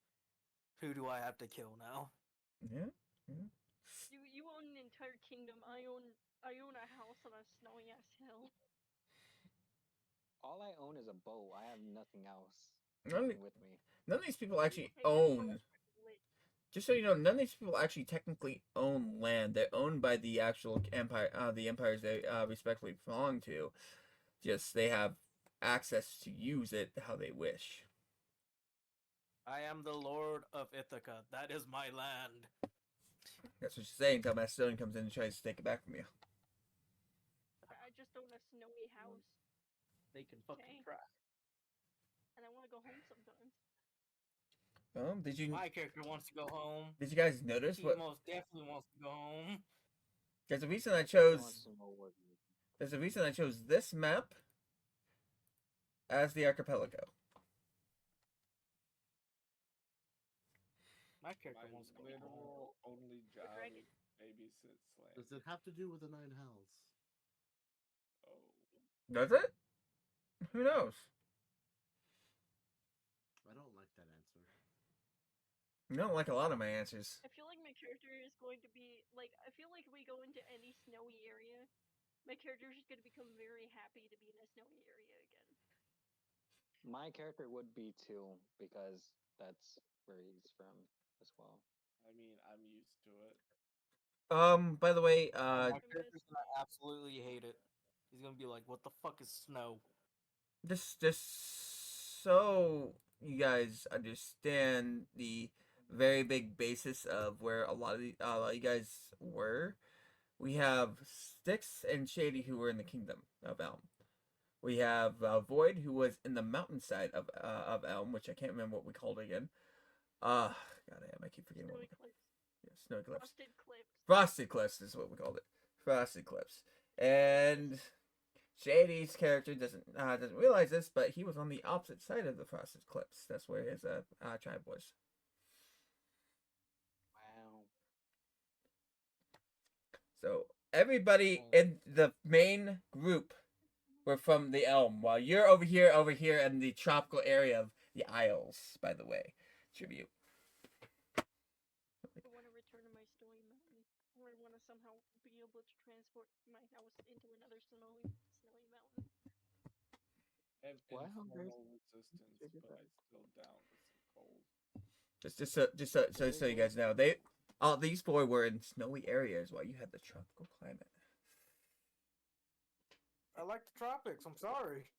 who do I have to kill now? Yeah. You own an entire kingdom. I own a house on a snowy ass hill. All I own is a bow. I have nothing else. None With me. of these people actually Hey, that's own. lit. Just so you know, none of these people actually technically own land. They're owned by the actual empire, the empires they respectively belong to. Just they have access to use it how they wish. I am the Lord of Ithaca. That is my land. That's what she's saying until Macedonian comes in and tries to take it back from you. I just own a snowy house. They can fucking try. And I want to go home sometimes. Did you? My character wants to go home. Did you guys notice He what? most definitely wants to go home. There's a reason I chose. There's a reason I chose this map as the archipelago. My character wants to My go home. literal only job is babysit Slam. Does it have to do with the 9 hells? Oh. Does it? Who knows? I don't like that answer. You don't like a lot of my answers. I feel like my character is going to be like. I feel like if we go into any snowy area, my character is just going to become very happy to be in a snowy area again. My character would be too, because that's where he's from as well. I mean, I'm used to it. By the way, my character's gonna absolutely hate it. He's gonna be like, "What the fuck is snow?" just so you guys understand the very big basis of where a lot of you guys were. We have Styx and Shady who were in the Kingdom of Elm. We have Void who was in the mountainside of Elm, which I can't remember what we called it again. God damn, I keep forgetting what we called it. Yeah, Snowy Cliffs. Frosted Cliffs. Frosted Cliffs is what we called it. Frosted Cliffs. And Shady's character doesn't realize this, but he was on the opposite side of the Frosted Cliffs. That's where his tribe was. Wow. So everybody in the main group were from the Elm, while you're over here in the tropical area of the Isles. By the way, tribute. I want to return to my snowy mountain. Or I want to somehow be able to transport my house into another snowy mountain. I have infernal resistance, but I still down with some cold. Just so you guys know, these 4 were in snowy areas while you had the tropical climate. I like the tropics. I'm sorry.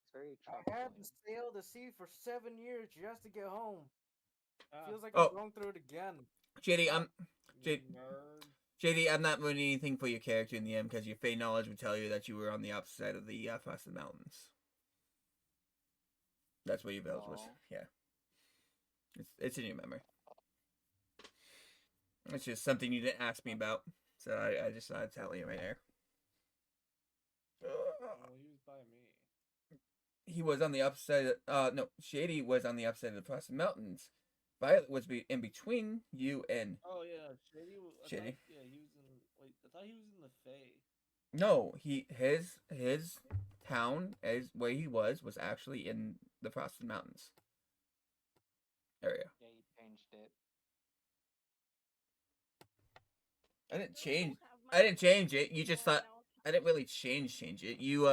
It's very I tropical. had to sail the sea for 7 years just to get home. Feels like Oh. I'm going through it again. JD, I'm not ruining anything for your character in the end because your Fey knowledge would tell you that you were on the opposite side of the Frosted Mountains. That's where your village was. Yeah. It's in your memory. It's just something you didn't ask me about, so I just thought I'd tell you right there. Well, he was by me. He was on the opposite side. No, Shady was on the opposite of the Frosted Mountains. Violet was in between you and. Oh yeah, Shady. Shady. Yeah, he was in. Wait, I thought he was in the Fae. No, his town as where he was actually in the Frosted Mountains area. Yeah, you changed it. I didn't No, change. have I didn't my change it. You just one thought now. I didn't really change it. You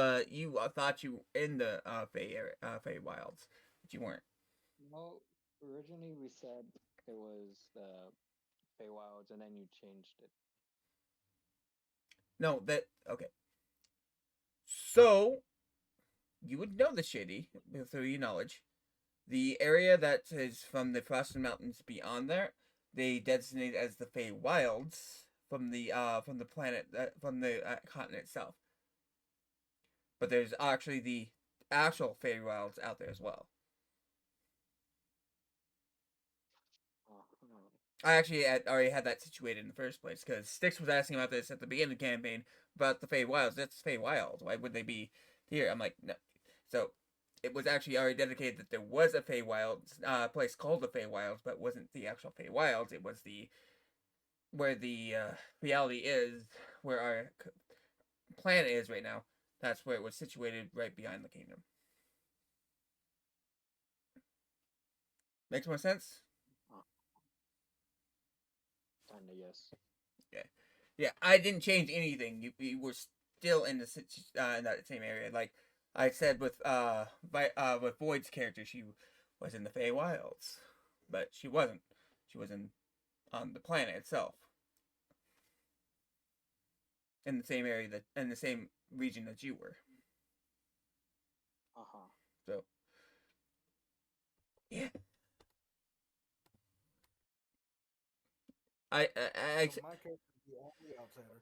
thought you were in the Fey area, Fey Wilds, but you weren't. No, originally we said it was the Feywilds, and then you changed it. No, that okay. So you would know the Shady through your knowledge. The area that is from the Frosted Mountains beyond there, they designate as the Fey Wilds from the planet from the continent itself. But there's actually the actual Fey Wilds out there as well. Oh, I actually already had that situated in the first place because Styx was asking about this at the beginning of the campaign about the Fey Wilds. That's Fey Wilds. Why would they be here? I'm like, no. So it was actually already dedicated that there was a Fey Wilds place called the Fey Wilds, but it wasn't the actual Fey Wilds. It was the where the reality is, where our planet is right now. That's where it was situated, right behind the kingdom. Makes more sense? kinda, yes. Yeah, I didn't change anything. You were still in the in that same area. Like I said with Void's character, she was in the Fey Wilds, but she wasn't. She was on the planet itself, in the same area in the same region that you were. Uh-huh. So yeah, I So my character is the only outsider.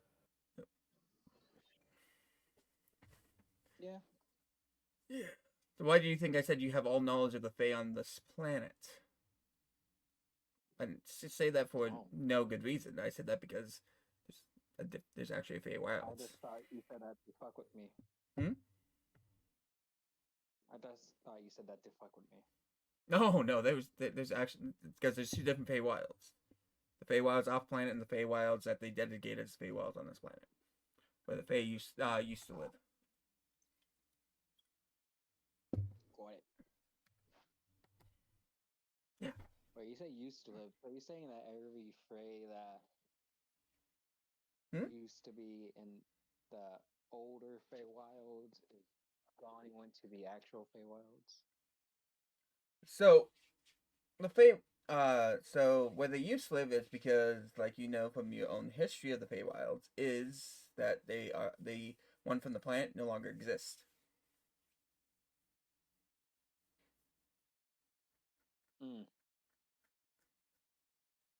Yeah. yeah. So why do you think I said you have all knowledge of the Fey on this planet? I didn't say that for Oh. no good reason. I said that because there's actually a Fey I Wilds. just thought you said that to fuck with me. I just thought you said that to fuck with me. No, there's actually because there's two different Fey Wilds. The Fey Wilds off planet and the Fey Wilds that they dedicate as Fey Wilds on this planet, where the Fey used to live. Got it. Yeah. But you say used to live. Are you saying that every Frey that used to be in the older Feywilds is gone and went to the actual Feywilds? So the Fey, so where they used to live is because, like you know from your own history of the Fey Wilds, is that the one from the planet no longer exists.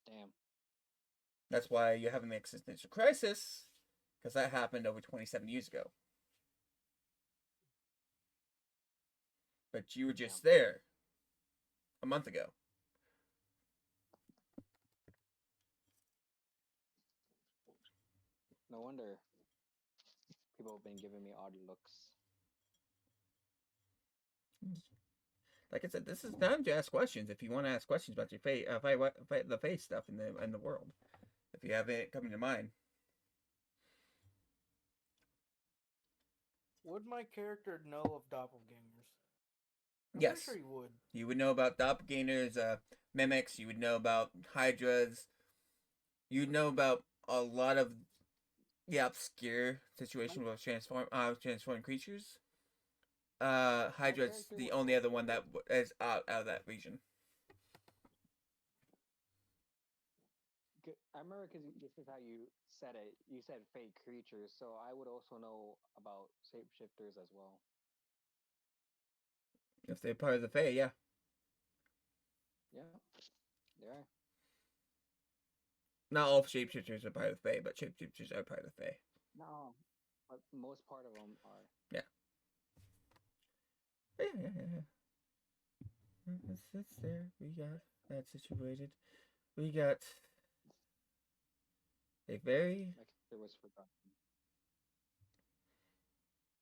Damn. That's why you're having the existential crisis, because that happened over 27 years ago. But you were just there a month ago. No wonder people have been giving me odd looks. Like I said, this is time to ask questions. If you want to ask questions about your the Fey stuff in the world, if you have it coming to mind. Would my character know of doppelgangers? I'm Yes. pretty sure he would. You would know about doppelgangers, mimics. You would know about hydras. You'd know about a lot of the obscure situation with transforming creatures. Hydra's the only other one that is out of that region. I remember because this is how you said it. You said fake creatures, so I would also know about shapeshifters as well. If they're part of the Fae, yeah. Yeah, they are. Not all shapeshifters are part of the Fae, but shapeshifters are part of the Fae. No, but most part of them are. Yeah. Yeah. It's there. We got that situated. We got a very. Like it was forgotten.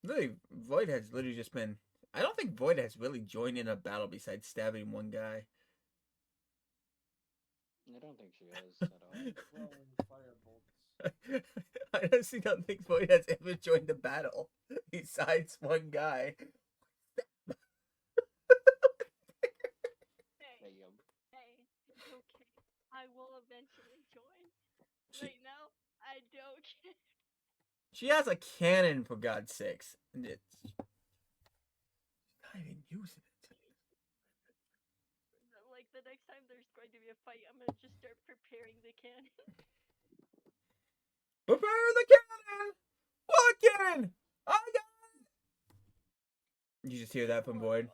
Literally, Void has literally just been. I don't think Void has really joined in a battle besides stabbing one guy. I don't think she is at all. Throwing firebolts. I honestly don't think Void has ever joined the battle besides one guy. Hey, hey, it's okay. I will eventually join. Right now, I don't care. She has a cannon, for God's sakes. And it's not even using it. Like, the next time there's going to be a fight, I'm gonna just start preparing the cannon. Prepare the cannon! What cannon? I got it! You just hear that from Void.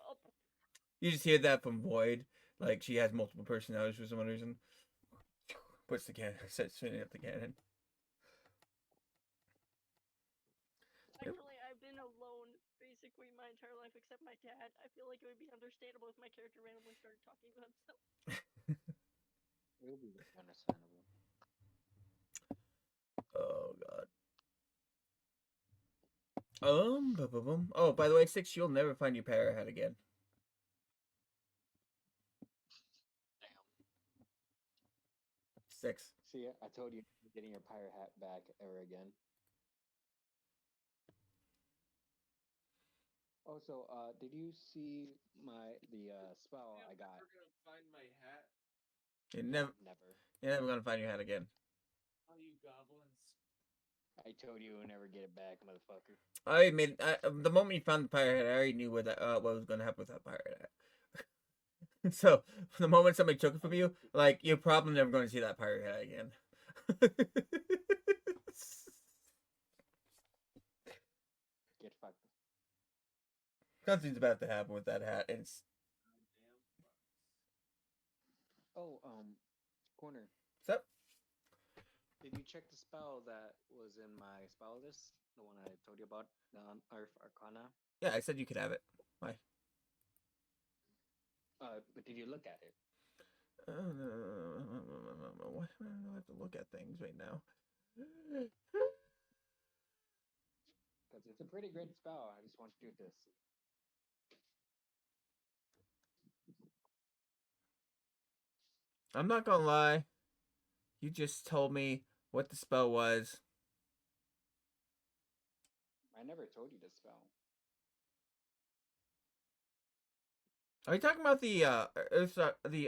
You just hear that from Void. Like, she has multiple personalities for some reason. Puts the cannon, starts spinning up the cannon. Actually, I've been alone basically my entire life except my dad. I feel like it would be understandable if my character randomly started talking about himself. It would be understandable. Oh God. Oh, by the way, Six, you'll never find your para hat again. Damn. 6. See, I told you you're getting your pirate hat back ever again. Also, did you see the spell I got? Never gonna find my hat. You're Never. never gonna find your hat again. All you goblins. I told you you'll never get it back, motherfucker. The moment you found the pirate hat, I already knew what was gonna happen with that pirate hat. So the moment somebody took it from you, like, you're probably never going to see that pirate hat again. Get fucked. Something's about to happen with that hat, and it's... Oh, Corner. What's up? Did you check the spell that was in my spell list? The one I told you about, the Unearth Arcana? Yeah, I said you could have it. Why? But did you look at it? Why do I have to look at things right now? Because it's a pretty great spell. I just want you to do this. I'm not gonna lie. You just told me what the spell was. I never told you the spell. Are you talking about the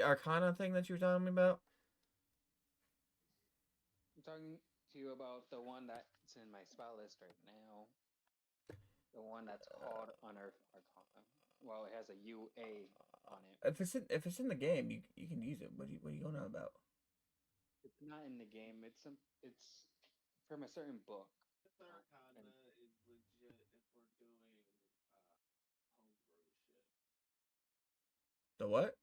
Arcana thing that you were telling me about? I'm talking to you about the one that's in my spell list right now. The one that's called Unearth Arcana. Well, it has a UA on it. If it's in the game, you can use it. What are you going on about? It's not in the game. It's from a certain book. Arcana is legit if we're doing homebrew shit. The what?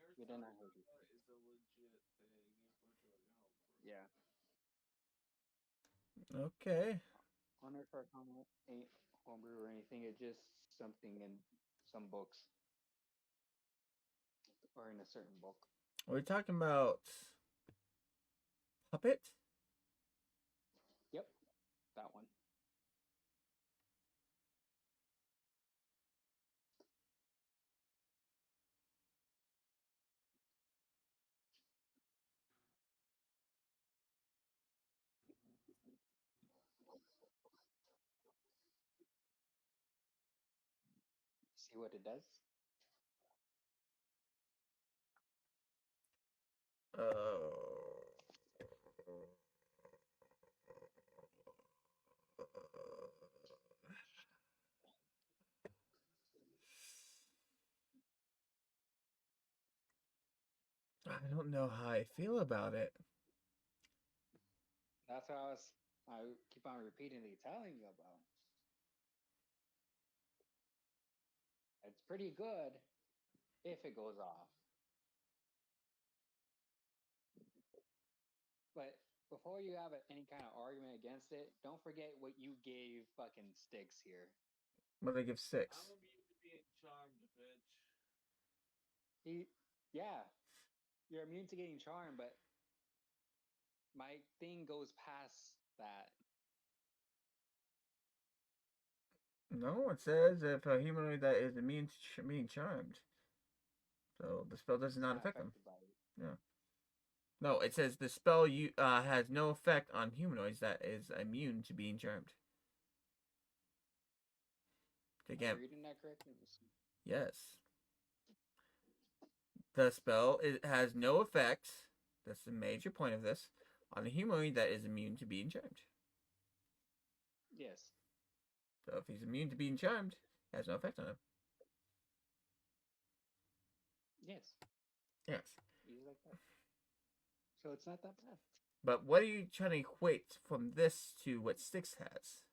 We did not heard you. Is a legit thing if we're doing homebrew. Yeah. Okay. Unearth Arcana ain't homebrew or anything. It's just something in some books. Or in a certain book. Are we talking about Puppet? Yep, that one. See what it does? I don't know how I feel about it. That's what I keep on repeatedly telling you about. It's pretty good if it goes off. But before you have any kind of argument against it, don't forget what you gave fucking Sticks here. What did I give 6? I'm immune to being charmed, bitch. Yeah, you're immune to getting charmed, but my thing goes past that. No, it says if a humanoid that is immune to being charmed. So the spell does not affect them. Yeah. No, it says the spell has no effect on humanoids that is immune to being charmed. Am Again, I reading that correctly? Let me see. yes. The spell has no effect. That's the major point of this on a humanoid that is immune to being charmed. Yes. So if he's immune to being charmed, it has no effect on him. Yes. Yes. Easy like that. So it's not that bad. But what are you trying to equate from this to what Styx has?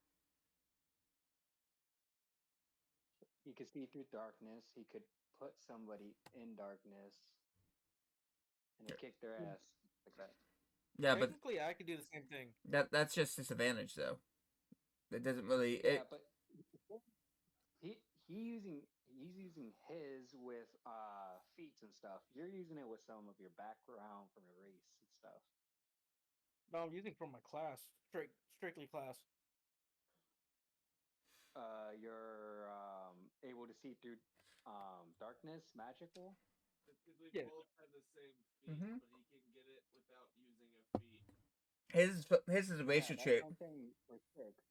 He could see through darkness. He could put somebody in darkness and Yeah. kick their ass like that. Yeah, but Technically, I could do the same thing. that's just disadvantage though. It doesn't really. Yeah, but he's using his with feats and stuff. You're using it with some of your background from your race and stuff. No, I'm using from my class, strictly class. You're able to see through darkness, magical. We Yeah. both have the same feat, Mhm. but he can get it without using a feat. His is a racial that's trait. something for Styx.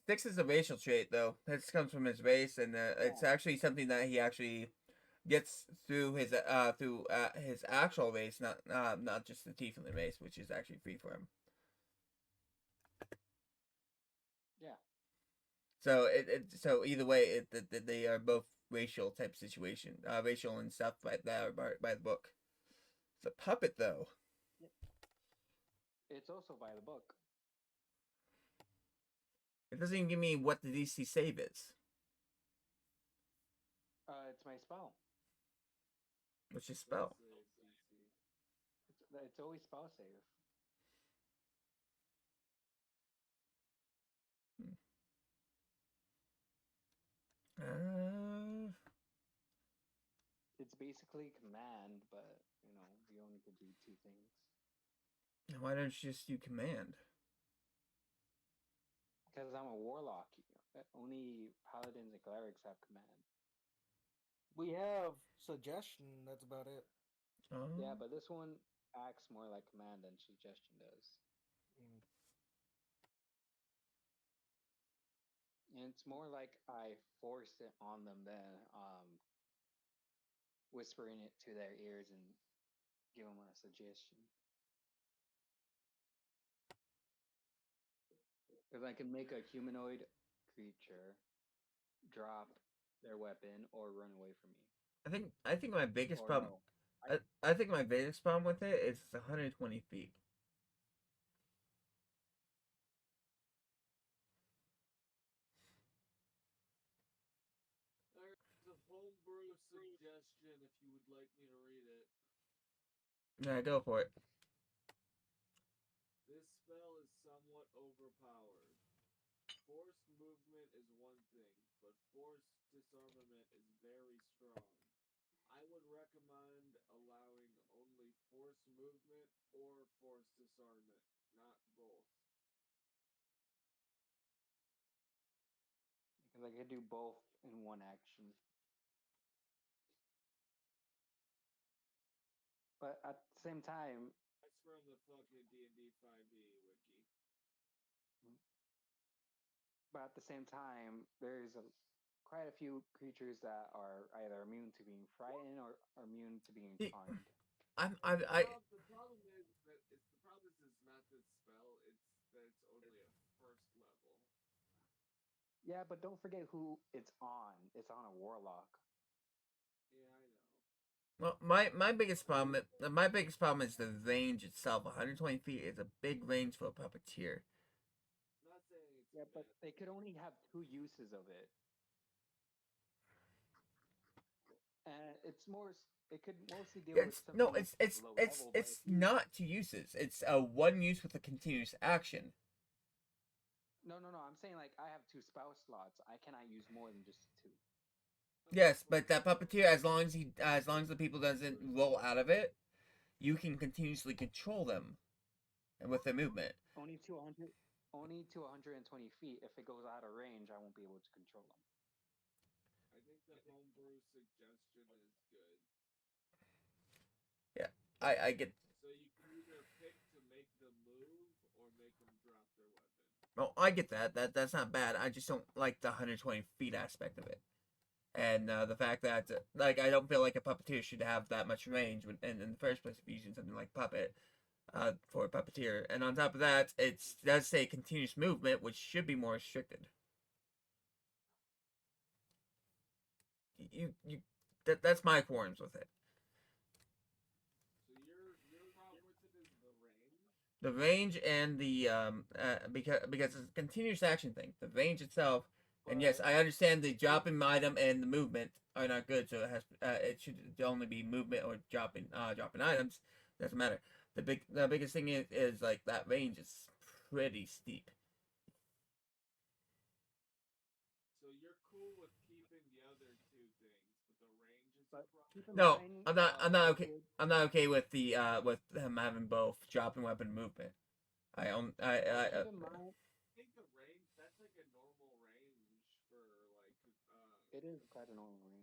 Styx is a racial trait though. This comes from his race, and it's actually something that he actually gets through his actual race, not just the tiefling race, which is actually free for him. Yeah. So so either way, they are both racial type situation, racial and stuff like that by the book. It's a puppet though. It's also by the book. It doesn't even give me what the DC save is. It's my spell. What's your spell? It's always spell save. It's basically command, but you only could do two things. Why don't you just do command? Because I'm a warlock. Only paladins and clerics have command. We have suggestion. That's about it. Oh. Yeah, but this one acts more like command than suggestion does. And it's more like I forced it on them than whispering it to their ears and give them a suggestion. Because I can make a humanoid creature drop their weapon or run away from me. I think my biggest Or problem. no. I think my biggest problem with it is it's 120 feet. There's a homebrew suggestion if you would like me to read it. Yeah, go for it. This spell is somewhat overpowered. Forced movement is one thing, but forced disarmament is very strong. I would recommend allowing only forced movement or forced disarmament, not both. Because I could do both in one action. But at the same time, That's from the fucking D&D 5e wiki. But at the same time, there's quite a few creatures that are either immune to being frightened or immune to being charmed. The problem is that it's not this spell. It's that it's only a first level. Yeah, but don't forget who it's on. It's on a warlock. Yeah, I know. Well, my biggest problem is the range itself. 120 feet is a big range for a puppeteer. Not saying it's Yeah, but they could only have two uses of it. And it's more. It could mostly deal with something No, that's low level, but it's not two uses. It's one use with a continuous action. No. I'm saying like I have two spell slots. I cannot use more than just two. Yes, but that puppeteer, as long as the people doesn't roll out of it, you can continuously control them, and with their movement. Only to 120 feet. If it goes out of range, I won't be able to control them. I think the homebrew suggestion is good. Yeah, I get. So you can either the move or make them drop their weapon. Oh, I get that. That's not bad. I just don't like the 120 feet aspect of it, and the fact that like I don't feel like a puppeteer should have that much range in the first place if you're using something like puppet for a puppeteer. And on top of that, it does say continuous movement, which should be more restricted. You that's my qualms with it. So your problem with it is the range. The range and the because it's a continuous action thing. The range itself, and yes, I understand the dropping item and the movement are not good, so it should only be movement or dropping items. Doesn't matter. The biggest thing is like that range is pretty steep. So you're cool with keeping the other two things, but the range is But your keep in No, mind, I'm not okay. Wicked, I'm not okay with the with him having both dropping weapon and movement. I own keep in mind, I think the range that's like a normal range for like it is quite a normal range.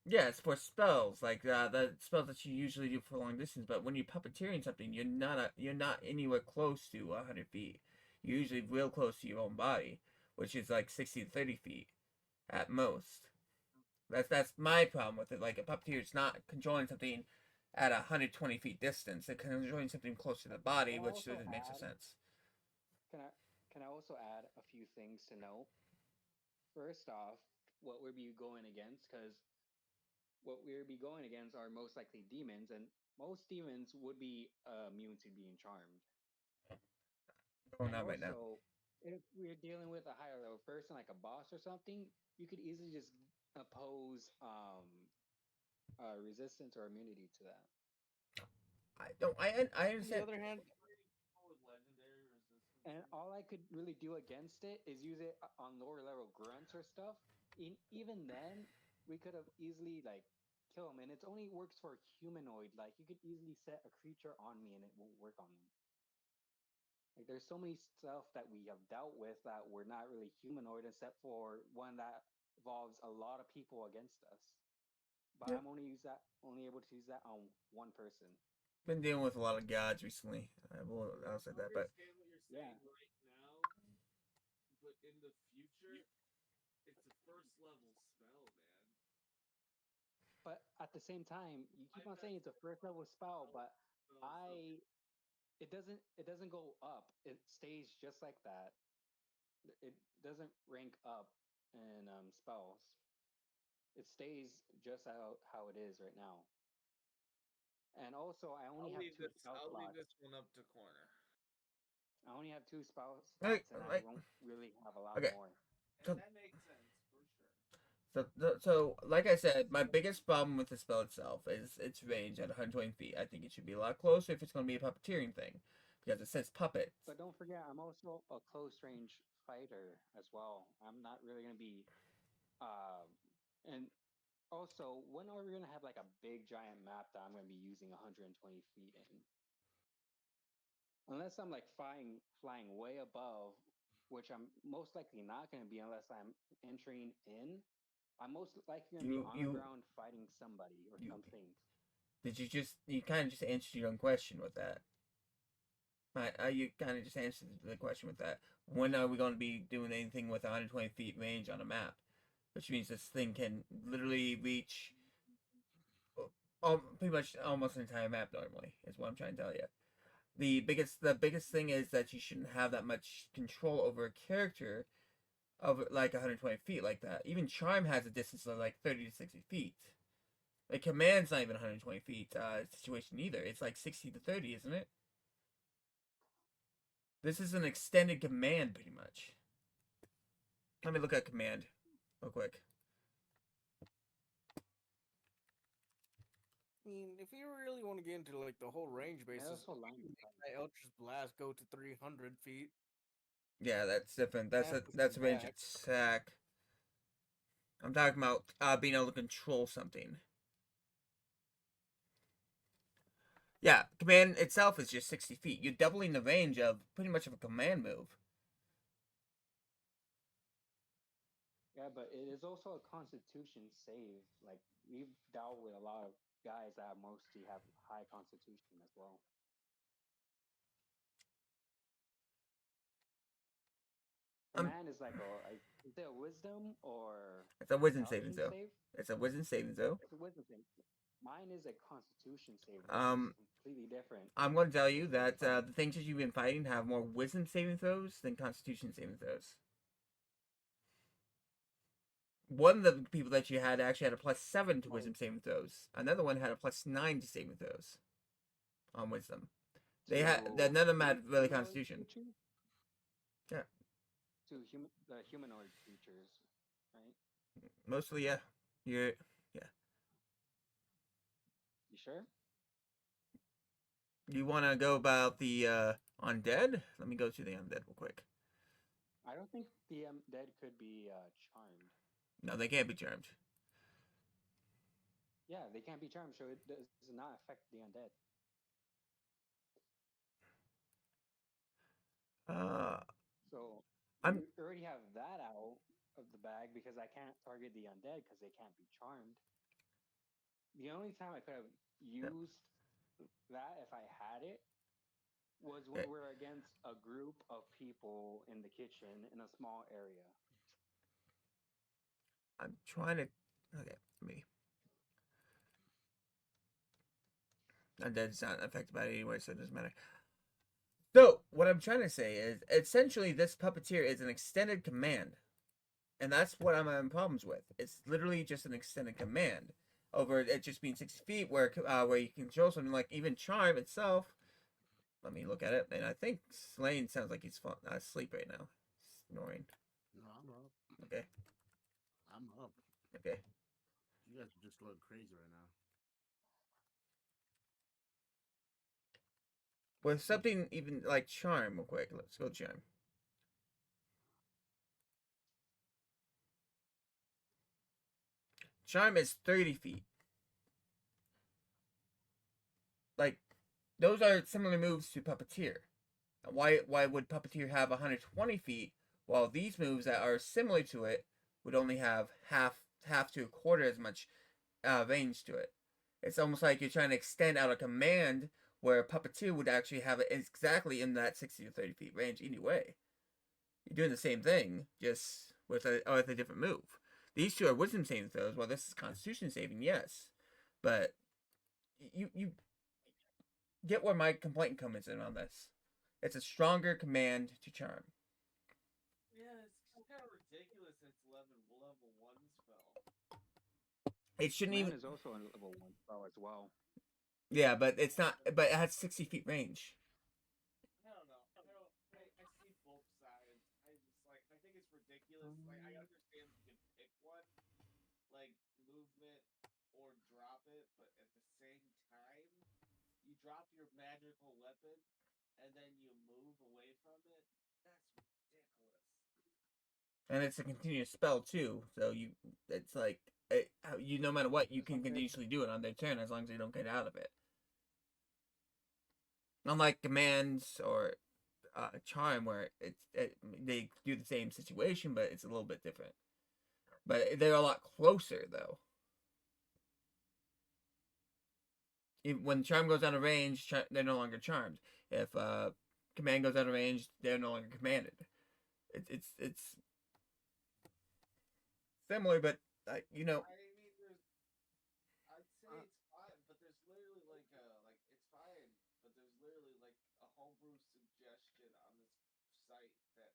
Yeah, it's for spells like the spells that you usually do for long distance. But when you're puppeteering something, you're not anywhere close to 100 feet. You're usually real close to your own body, which is like 60 to 30 feet at most. That's my problem with it. Like a puppeteer is not controlling something at 120 feet distance. They're controlling something close to the body, Can I which also doesn't make add? sense. Can I also add a few things to note? First off, what we'd be going against, because what we'd be going against are most likely demons, and most demons would be immune to being charmed. Going And on right now. also, if we're dealing with a higher level person, like a boss or something, you could easily just oppose resistance or immunity to that. I don't. I On the understand. other hand, with legendary resistance. And all I could really do against it is use it on lower level grunts or stuff. Even then, we could have easily like kill them, and it only works for humanoid. Like you could easily set a creature on me, and it won't work on them. Like there's so many stuff that we have dealt with that we're not really humanoid, except for one that involves a lot of people against us. But Yeah. I'm only able to use that on one person. Been dealing with a lot of gods recently. I'll say that, but Understand what you're Yeah. saying right now, but in the future, it's a first level spell, man. But at the same time, you keep on saying it's a first level spell, but it doesn't go up. It stays just like that. It doesn't rank up in spells. It stays just how it is right now. And also, I only have two spell I'll leave slots. this one up to corner. I only have two spell Like- slots, and I like- won't really have a lot Okay. more. So- And that makes sense for sure. So, like I said, my biggest problem with the spell itself is its range at 120 feet. I think it should be a lot closer if it's going to be a puppeteering thing, because it says puppet. But don't forget, I'm also a close range fighter as well. I'm not really gonna be, and also, when are we gonna have like a big giant map that I'm gonna be using 120 feet in? Unless I'm like flying way above, which I'm most likely not gonna be unless I'm entering in. I'm most likely gonna be on the ground fighting somebody or something. Did you kind of just answered your own question with that? You kind of just answered the question with that. When are we going to be doing anything with 120 feet range on a map? Which means this thing can literally reach pretty much almost an entire map normally, is what I'm trying to tell you. The biggest thing is that you shouldn't have that much control over a character of like 120 feet like that. Even Charm has a distance of like 30 to 60 feet. Like Command's not even 120 feet situation either. It's like 60 to 30, isn't it? This is an extended Command, pretty much. Let me look at Command real quick. I mean, if you really want to get into like the whole range basis, Eldritch Blast go to 300 feet. Yeah, that's different. That's a range attack. I'm talking about being able to control something. Yeah, Command itself is just 60 feet. You're doubling the range of pretty much of a Command move. Yeah, but it is also a Constitution save. Like we've dealt with a lot of guys that mostly have high Constitution as well. command is like is it a wisdom or It's a wisdom saving intelligence throw. save? It's a wisdom saving throw. It's a wisdom save. Mine is a constitution save, which Um, is completely different. I'm going to tell you that the things that you've been fighting have more wisdom saving throws than constitution saving throws. One of the people that you had actually had a +7 to wisdom saving throws. Another one had a +9 to saving throws on wisdom. They had none of them had really constitution. Yeah. To the humanoid creatures, right? Mostly, yeah. Yeah. You sure? You want to go about the undead? Let me go to the undead real quick. I don't think the dead could be charmed. No, they can't be charmed. Yeah, they can't be charmed, so it does not affect the undead. So you already have that out of the bag because I can't target the undead because they can't be charmed. The only time I could have used that if I had it was when we're against a group of people in the kitchen in a small area. I'm trying to. Okay, me. Undead's not affected by it anyway, so it doesn't matter. So, what I'm trying to say is, essentially, this puppeteer is an extended command. And that's what I'm having problems with. It's literally just an extended command. Over it just being 60 feet, where you can control something like even Charm itself. Let me look at it. And I think Slane sounds like he's asleep right now. Snoring. No, I'm up. Okay. I'm up. Okay. You guys are just going crazy right now. With something even like Charm, real quick. Let's go Charm. Charm is 30 feet. Like, those are similar moves to Puppeteer. Why would Puppeteer have 120 feet, while these moves that are similar to it would only have half to a quarter as much range to it? It's almost like you're trying to extend out a command where Puppeteer would actually have it exactly in that 60 to 30 feet range anyway. You're doing the same thing, just with a different move. These two are wisdom saving throws, while this is constitution saving, yes. But you get where my complaint comes in on this. It's a stronger command to charm. Yeah, it's kind of ridiculous. It's level 1 spell. It shouldn't even. Mine is also a level 1 spell as well. Yeah, but it's not. But it has 60 feet range. I don't know. I see both sides. I think it's ridiculous. Like, I understand you can pick one, like movement or drop it, but at the same time, you drop your magical weapon and then you move away from it. That's ridiculous. And it's a continuous spell too, so it's like no matter what, you can continuously do it on their turn as long as they don't get out of it. Unlike commands or charm, where they do the same situation, but it's a little bit different. But they're a lot closer though. When charm goes out of range, they're no longer charmed. If command goes out of range, they're no longer commanded. It's similar, but you know. I mean, I'd say it's fine, but there's literally it's fine, but there's literally like a homebrew suggestion on this site that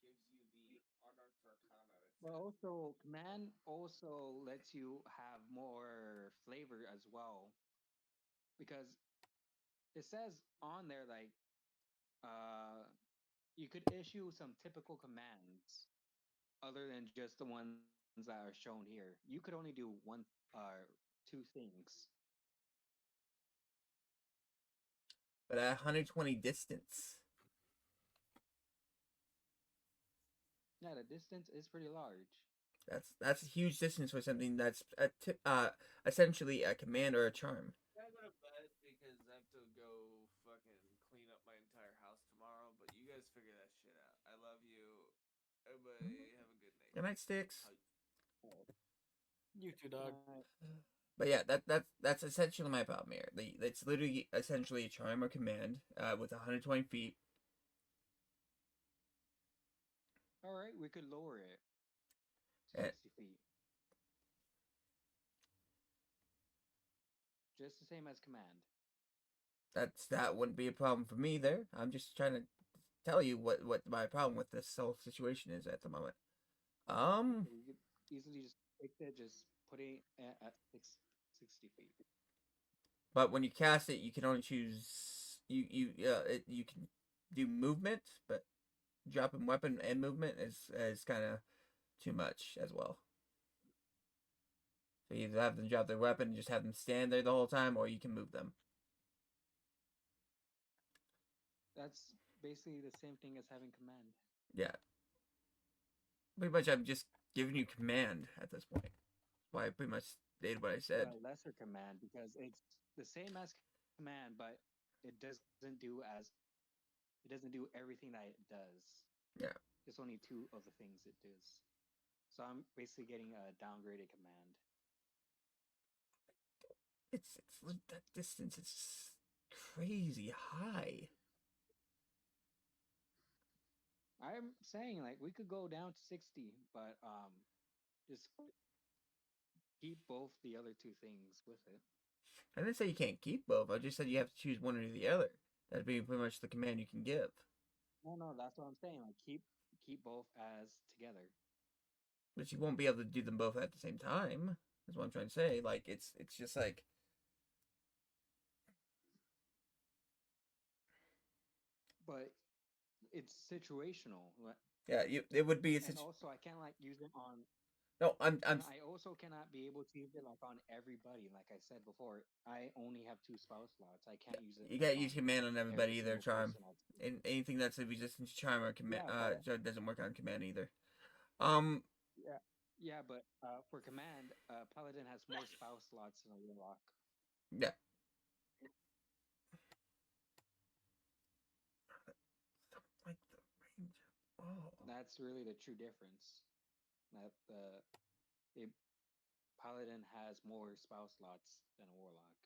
gives you the Unearthed Arcana. But also, command also lets you have more flavor as well, because it says on there like you could issue some typical commands other than just the ones that are shown here. You could only do two things. But at 120 distance. Yeah, the distance is pretty large. That's a huge distance for something that's essentially a command or a charm. I'm gonna bet because I have to go fucking clean up my entire house tomorrow. But you guys figure that shit out. I love you. Everybody have a good night. Good night, Sticks. You too, dog. But yeah, that's essentially my problem here. It's literally essentially a charm or command with 120 feet. All right, we could lower it to Eh. 60 feet. Just the same as command. That wouldn't be a problem for me there. I'm just trying to tell you what my problem with this whole situation is at the moment. We could easily just fix it, just put it at 60 feet. But when you cast it, you can only choose you can do movement, but dropping weapon and movement is kind of too much as well. So you either have them drop their weapon and just have them stand there the whole time, or you can move them. That's basically the same thing as having command. Yeah. Pretty much, I'm just giving you command at this point. Why I pretty much did what I said. A lesser command because it's the same as command, but it doesn't do everything that it does. Yeah. It's only two of the things it does. So I'm basically getting a downgraded command. It's that distance is crazy high. I'm saying like we could go down to 60, but just keep both the other two things with it. I didn't say you can't keep both. I just said you have to choose one or the other. That'd be pretty much the command you can give. No, that's what I'm saying. Like keep both as together. But you won't be able to do them both at the same time. That's what I'm trying to say. Like it's just like But it's situational. yeah, it would be a and also I can't like use it on. No, I'm. I also cannot be able to use it like on everybody. Like I said before, I only have 2 spell slots. I can't use it. You can't use command on everybody either. single Charm, person and anything that's a resistance to charm or command doesn't work on command either. Yeah, but for command, paladin has more spell slots than a warlock. Yeah. Like the range. Oh. That's really the true difference. That paladin has more spell slots than a warlock,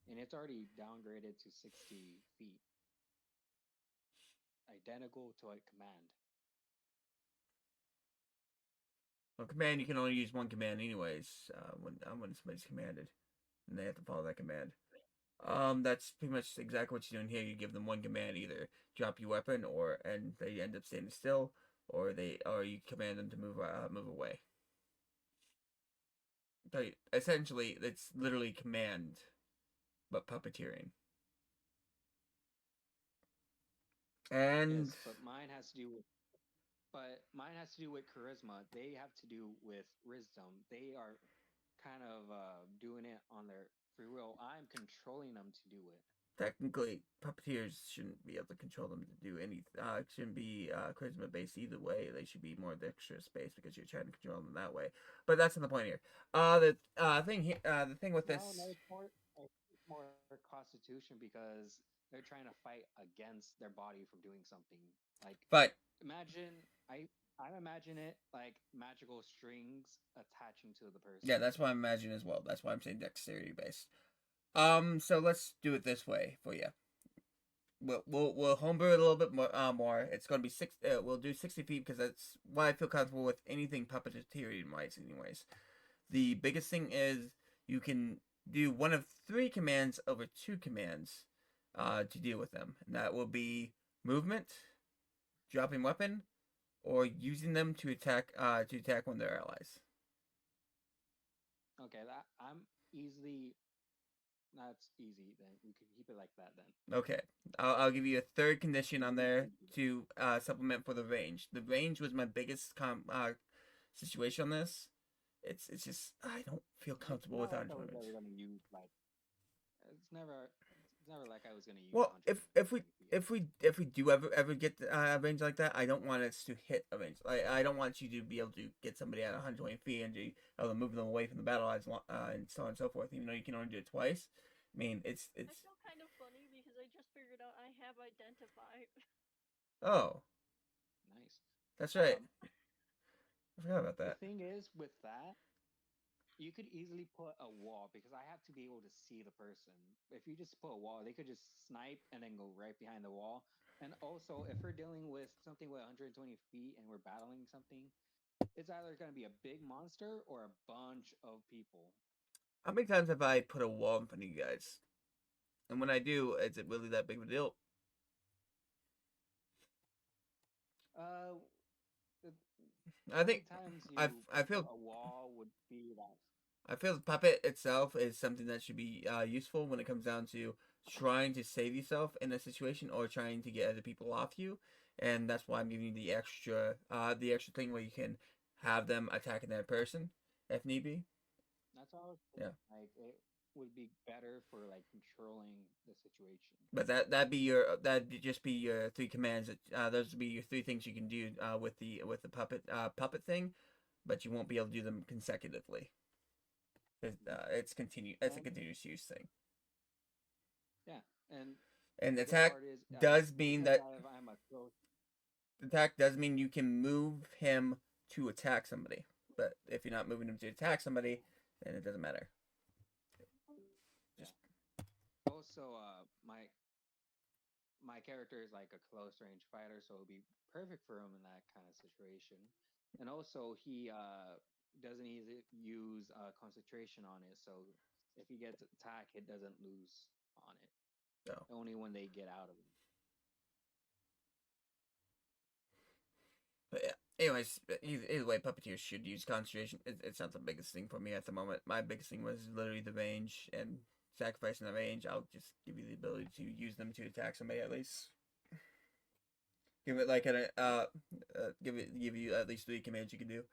and it's already downgraded to 60 feet, identical to a command. Well, command you can only use one command anyways. When somebody's commanded, and they have to follow that command. That's pretty much exactly what you're doing here. You give them one command, either drop your weapon, and they end up standing still, or you command them to move away. So essentially, it's literally command, but puppeteering. And yes, but mine has to do with charisma. They have to do with wisdom. They are kind of doing it on their free will. I'm controlling them to do it. Technically, puppeteers shouldn't be able to control them to do anything. Shouldn't be charisma based either way. They should be more dexterous based because you're trying to control them that way. But that's not the point here. The thing with this. No, it's more constitution because they're trying to fight against their body from doing something. Like, but imagine I imagine it like magical strings attaching to the person. Yeah, that's what I imagine as well. That's why I'm saying dexterity based. So let's do it this way for you. We'll homebrew it a little bit more. It's gonna be we'll do 60 feet because that's what I feel comfortable with anything puppeteering wise, anyways. The biggest thing is you can do one of 3 commands over 2 commands, to deal with them, and that will be movement, dropping weapon, or using them to attack one of their allies. Okay, that's easy. Then we can keep it like that. Then okay, I'll give you a third condition on there to supplement for the range. The range was my biggest situation on this. It's just I don't feel comfortable with 120 range. It's never like I was gonna use. Well, if we do ever get a range like that, I don't want us to hit a range. I don't want you to be able to get somebody at 120 feet and be able to move them away from the battle lines, and so on and so forth. Even though you can only do it twice. I mean, it's. I feel kind of funny because I just figured out I have identify. Oh. Nice. That's right. I forgot about that. The thing is, with that, you could easily put a wall because I have to be able to see the person. If you just put a wall, they could just snipe and then go right behind the wall. And also, if we're dealing with something with 120 feet and we're battling something, it's either going to be a big monster or a bunch of people. How many times have I put a wall in front of you guys? And when I do, is it really that big of a deal? Uh, I think times I feel a wall would be that. I feel the puppet itself is something that should be useful when it comes down to trying to save yourself in a situation or trying to get other people off you, and that's why I'm giving you the extra thing where you can have them attack another person if need be. That's all. Yeah. Like it would be better for like controlling the situation. But that'd just be your three commands. Those would be your three things you can do with the puppet thing, but you won't be able to do them consecutively. It's a continuous use thing. Yeah, and attack does mean that attack does mean you can move him to attack somebody, but if you're not moving him to attack somebody, then it doesn't matter. Also, my character is like a close range fighter, so it would be perfect for him in that kind of situation. And also, he doesn't use concentration on it, so if he gets attacked, it doesn't lose on it. No. Only when they get out of it. But yeah. Anyways, either way, puppeteers should use concentration. It's not the biggest thing for me at the moment. My biggest thing was literally the range and sacrificing the range. I'll just give you the ability to use them to attack somebody at least. Give it like give you at least 3 commands you can do.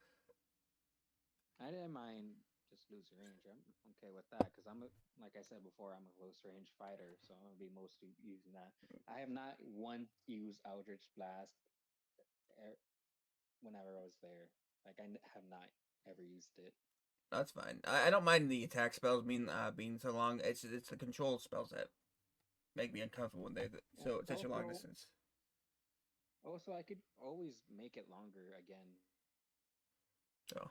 I didn't mind just losing range. I'm okay with that because like I said before, I'm a close range fighter, so I'm gonna be mostly using that. I have not once used Eldritch Blast whenever I was there. Like I have not ever used it. That's fine. I don't mind the attack spells being so long. It's the control spells that make me uncomfortable when they're such a long distance. Also, I could always make it longer again. So.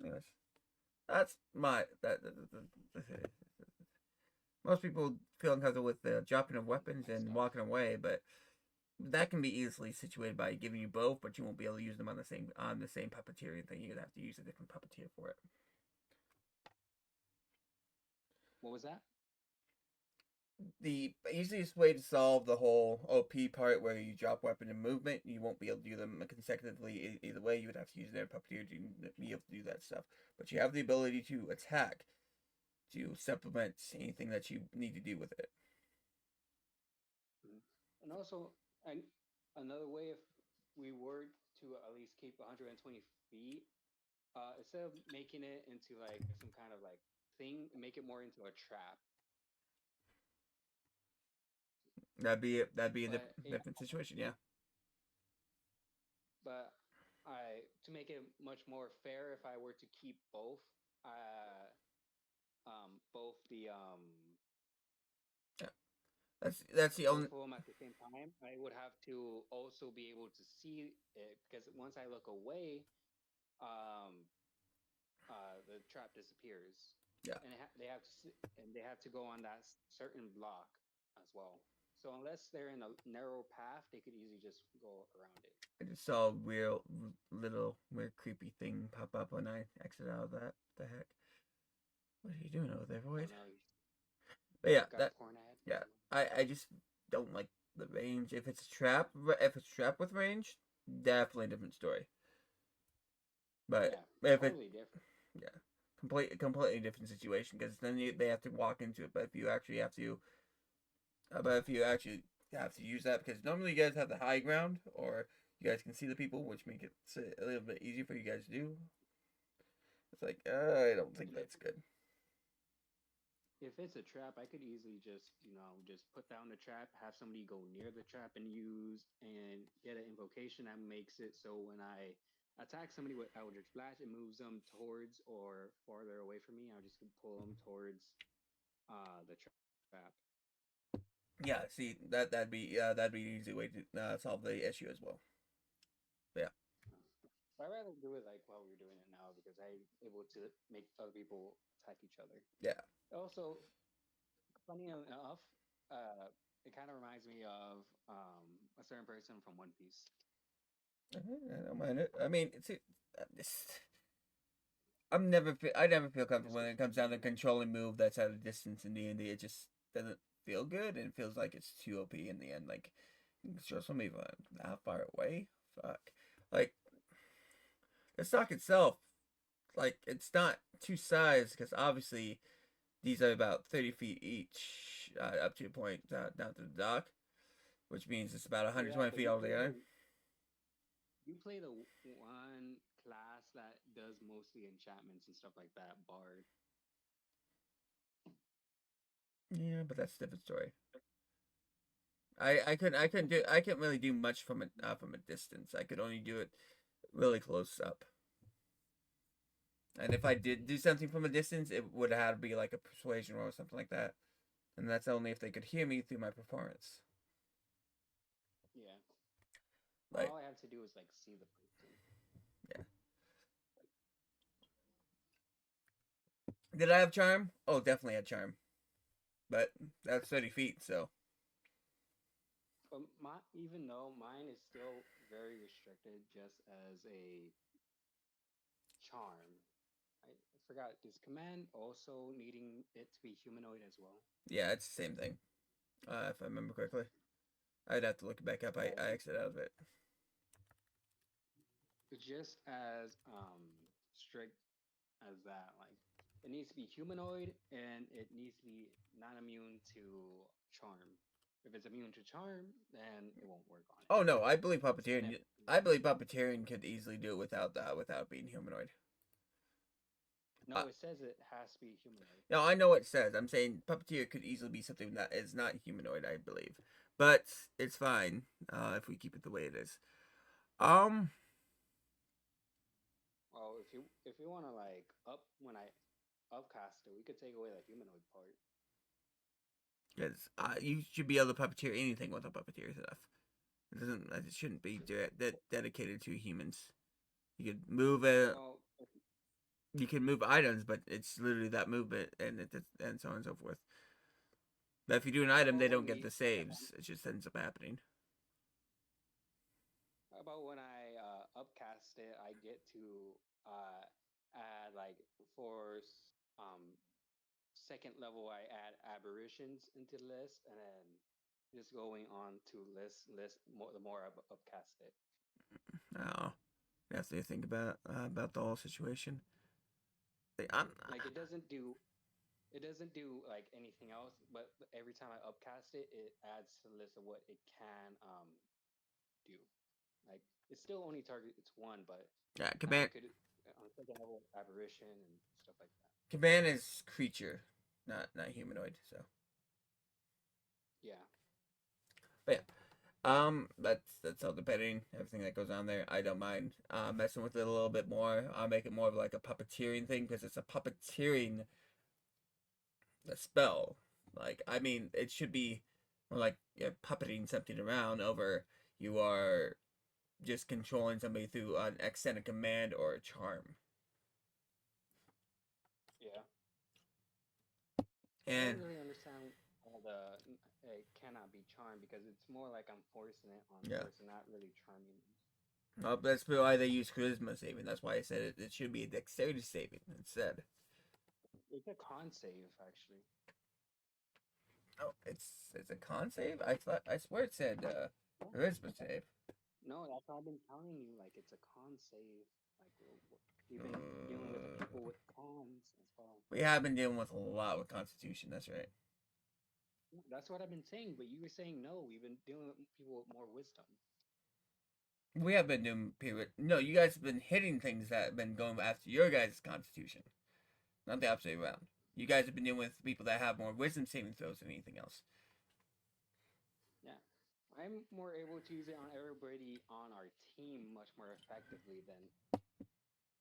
Anyways, that's most people feel uncomfortable with the dropping of weapons and walking away, but that can be easily situated by giving you both, but you won't be able to use them on the same puppeteering thing. You're gonna have to use a different puppeteer for it. What was that? The easiest way to solve the whole OP part where you drop weapon and movement, you won't be able to do them consecutively either way. You would have to use their puppeteer to be able to do that stuff. But you have the ability to attack to supplement anything that you need to do with it. And also, another way, if we were to at least keep 120 feet, instead of making it into like some kind of like thing, make it more into a trap. That'd be a different situation, yeah. But to make it much more fair, if I were to keep both the that's the only. Both of them at the same time, I would have to also be able to see it because once I look away, the trap disappears. Yeah. And they have to go on that certain block as well. So unless they're in a narrow path, they could easily just go around it. I just saw a little weird creepy thing pop up when I exited out of that. What the heck? What are you doing over there, Void? But yeah, I just don't like the range. If it's trap with range, definitely a different story. But if totally different. Yeah, completely different situation because then they have to walk into it. But if you actually have to use that, because normally you guys have the high ground or you guys can see the people, which make it a little bit easier for you guys to do. It's like I don't think that's good. If it's a trap, I could easily just put down the trap, have somebody go near the trap and get an invocation that makes it so when I attack somebody with Eldritch Blast, it moves them towards or farther away from me. I'll just pull them towards the trap. Yeah, see that'd be an easy way to solve the issue as well. Yeah. I'd rather do it like while we're doing it now because I'm able to make other people attack each other. Yeah. Also, funny enough, it kind of reminds me of a certain person from One Piece. I don't mind it. I mean, I never feel comfortable when it comes down to controlling move that's at a distance in D&D. It just doesn't feel good, and it feels like it's too OP in the end. Like, you can control somebody from that far away. Fuck. Like, the stock itself, like, it's not two sides, because obviously these are about 30 feet each, up to a point down to the dock, which means it's about 120 feet altogether. You play the one class that does mostly enchantments and stuff like that, Bard. Yeah, but that's a different story. I couldn't really do much from a distance. I could only do it really close up. And if I did do something from a distance, it would have to be like a persuasion roll or something like that. And that's only if they could hear me through my performance. Yeah. Like, all I have to do is like see the person. Yeah. Did I have charm? Oh, definitely had charm. But that's 30 feet, so. But even though mine is still very restricted, just as a charm. I forgot. Is command also needing it to be humanoid as well? Yeah, it's the same thing. If I remember correctly. I'd have to look it back up. I exited out of it. Just as strict as that. Like, it needs to be humanoid and it needs to be not immune to charm. If it's immune to charm, then it won't work on it. Oh no, I believe puppeteering. I believe puppeteering could easily do it without being humanoid. No, it says it has to be humanoid. No, I know what it says. I'm saying puppeteer could easily be something that is not humanoid. I believe, but it's fine if we keep it the way it is. Well, if you want to like when I upcast it, we could take away the humanoid part. Because you should be able to puppeteer anything with a puppeteer stuff. It shouldn't be dedicated to humans. You could move it. You can move items, but it's literally that movement, and so on and so forth. But if you do an item, they don't get the saves. It just ends up happening. How about when I upcast it, I get to add like for second level, I add aberrations into the list, and then just going on to list the more I upcast it. Oh, you have to think about the whole situation. Like it doesn't do like anything else, but every time I upcast it, it adds to the list of what it can do. Like it still only targets one, but yeah, command on second level aberration and stuff like that. Command is creature, not humanoid. So yeah, but yeah, that's all depending everything that goes on there. I don't mind messing with it a little bit more. I'll make it more of like a puppeteering thing because it's a puppeteering spell. Like, I mean, it should be more like you're puppeting something around over you are just controlling somebody through an extended command or a charm. Yeah. And I don't really understand all the it cannot be charmed because it's more like I'm forcing it on the person, not really charming them. Oh, that's why they use charisma saving. That's why I said it should be a dexterity saving instead. It's a con save, actually. Oh, it's a con save? I swear it said charisma save. No, that's what I've been telling you. Like it's a con save. Like we've been dealing with people with cons as well. We have been dealing with a lot with Constitution. That's right. That's what I've been saying, but you were saying no. We've been dealing with people with more wisdom. We have been doing period. No, you guys have been hitting things that have been going after your guys' Constitution, not the opposite way around. You guys have been dealing with people that have more wisdom saving throws than anything else. Yeah, I'm more able to use it on everybody on our team much more effectively than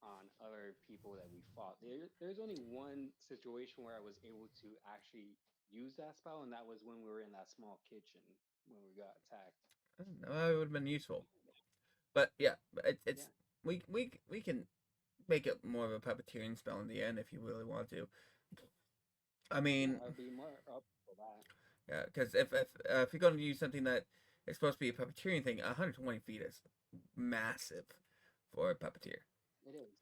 on other people that we fought. There's only one situation where I was able to actually use that spell, and that was when we were in that small kitchen when we got attacked. It would have been useful, but yeah, it's we can make it more of a puppeteering spell in the end if you really want to. I mean, I'd be more up for for that. Yeah, because if you're going to use something that is supposed to be a puppeteering thing, 120 feet is massive for a puppeteer. It is.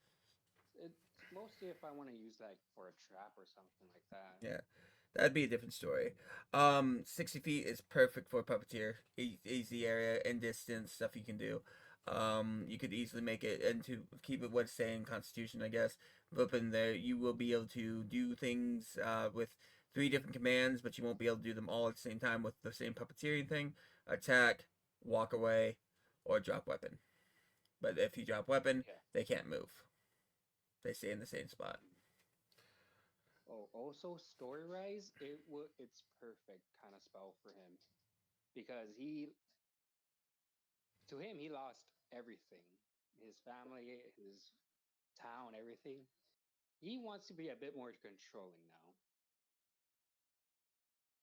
It's mostly if I want to use like for a trap or something like that. Yeah, that'd be a different story. 60 feet is perfect for a puppeteer. Easy area and distance stuff you can do. You could easily make it and to keep it what's saying Constitution, I guess. Up in there, you will be able to do things with 3 different commands, but you won't be able to do them all at the same time with the same puppeteering thing: attack, walk away, or drop weapon. But if you drop weapon, Okay. they can't move. They stay in the same spot. Oh, also story wise, it's perfect kind of spell for him because to him he lost everything, his family, his town, everything. He wants to be a bit more controlling now.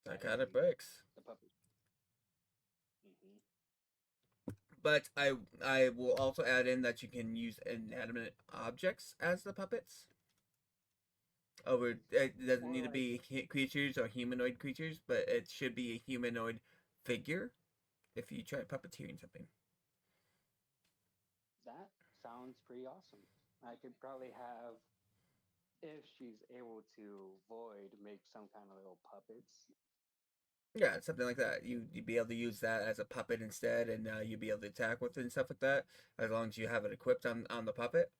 That kind of breaks. The puppet. Mm-hmm. But I will also add in that you can use inanimate objects as the puppets. It doesn't need to be creatures or humanoid creatures, but it should be a humanoid figure if you try puppeteering something. That sounds pretty awesome. I could probably have, if she's able to void, make some kind of little puppets. Yeah, something like that. You'd be able to use that as a puppet instead, and you'd be able to attack with it and stuff like that, as long as you have it equipped on the puppet.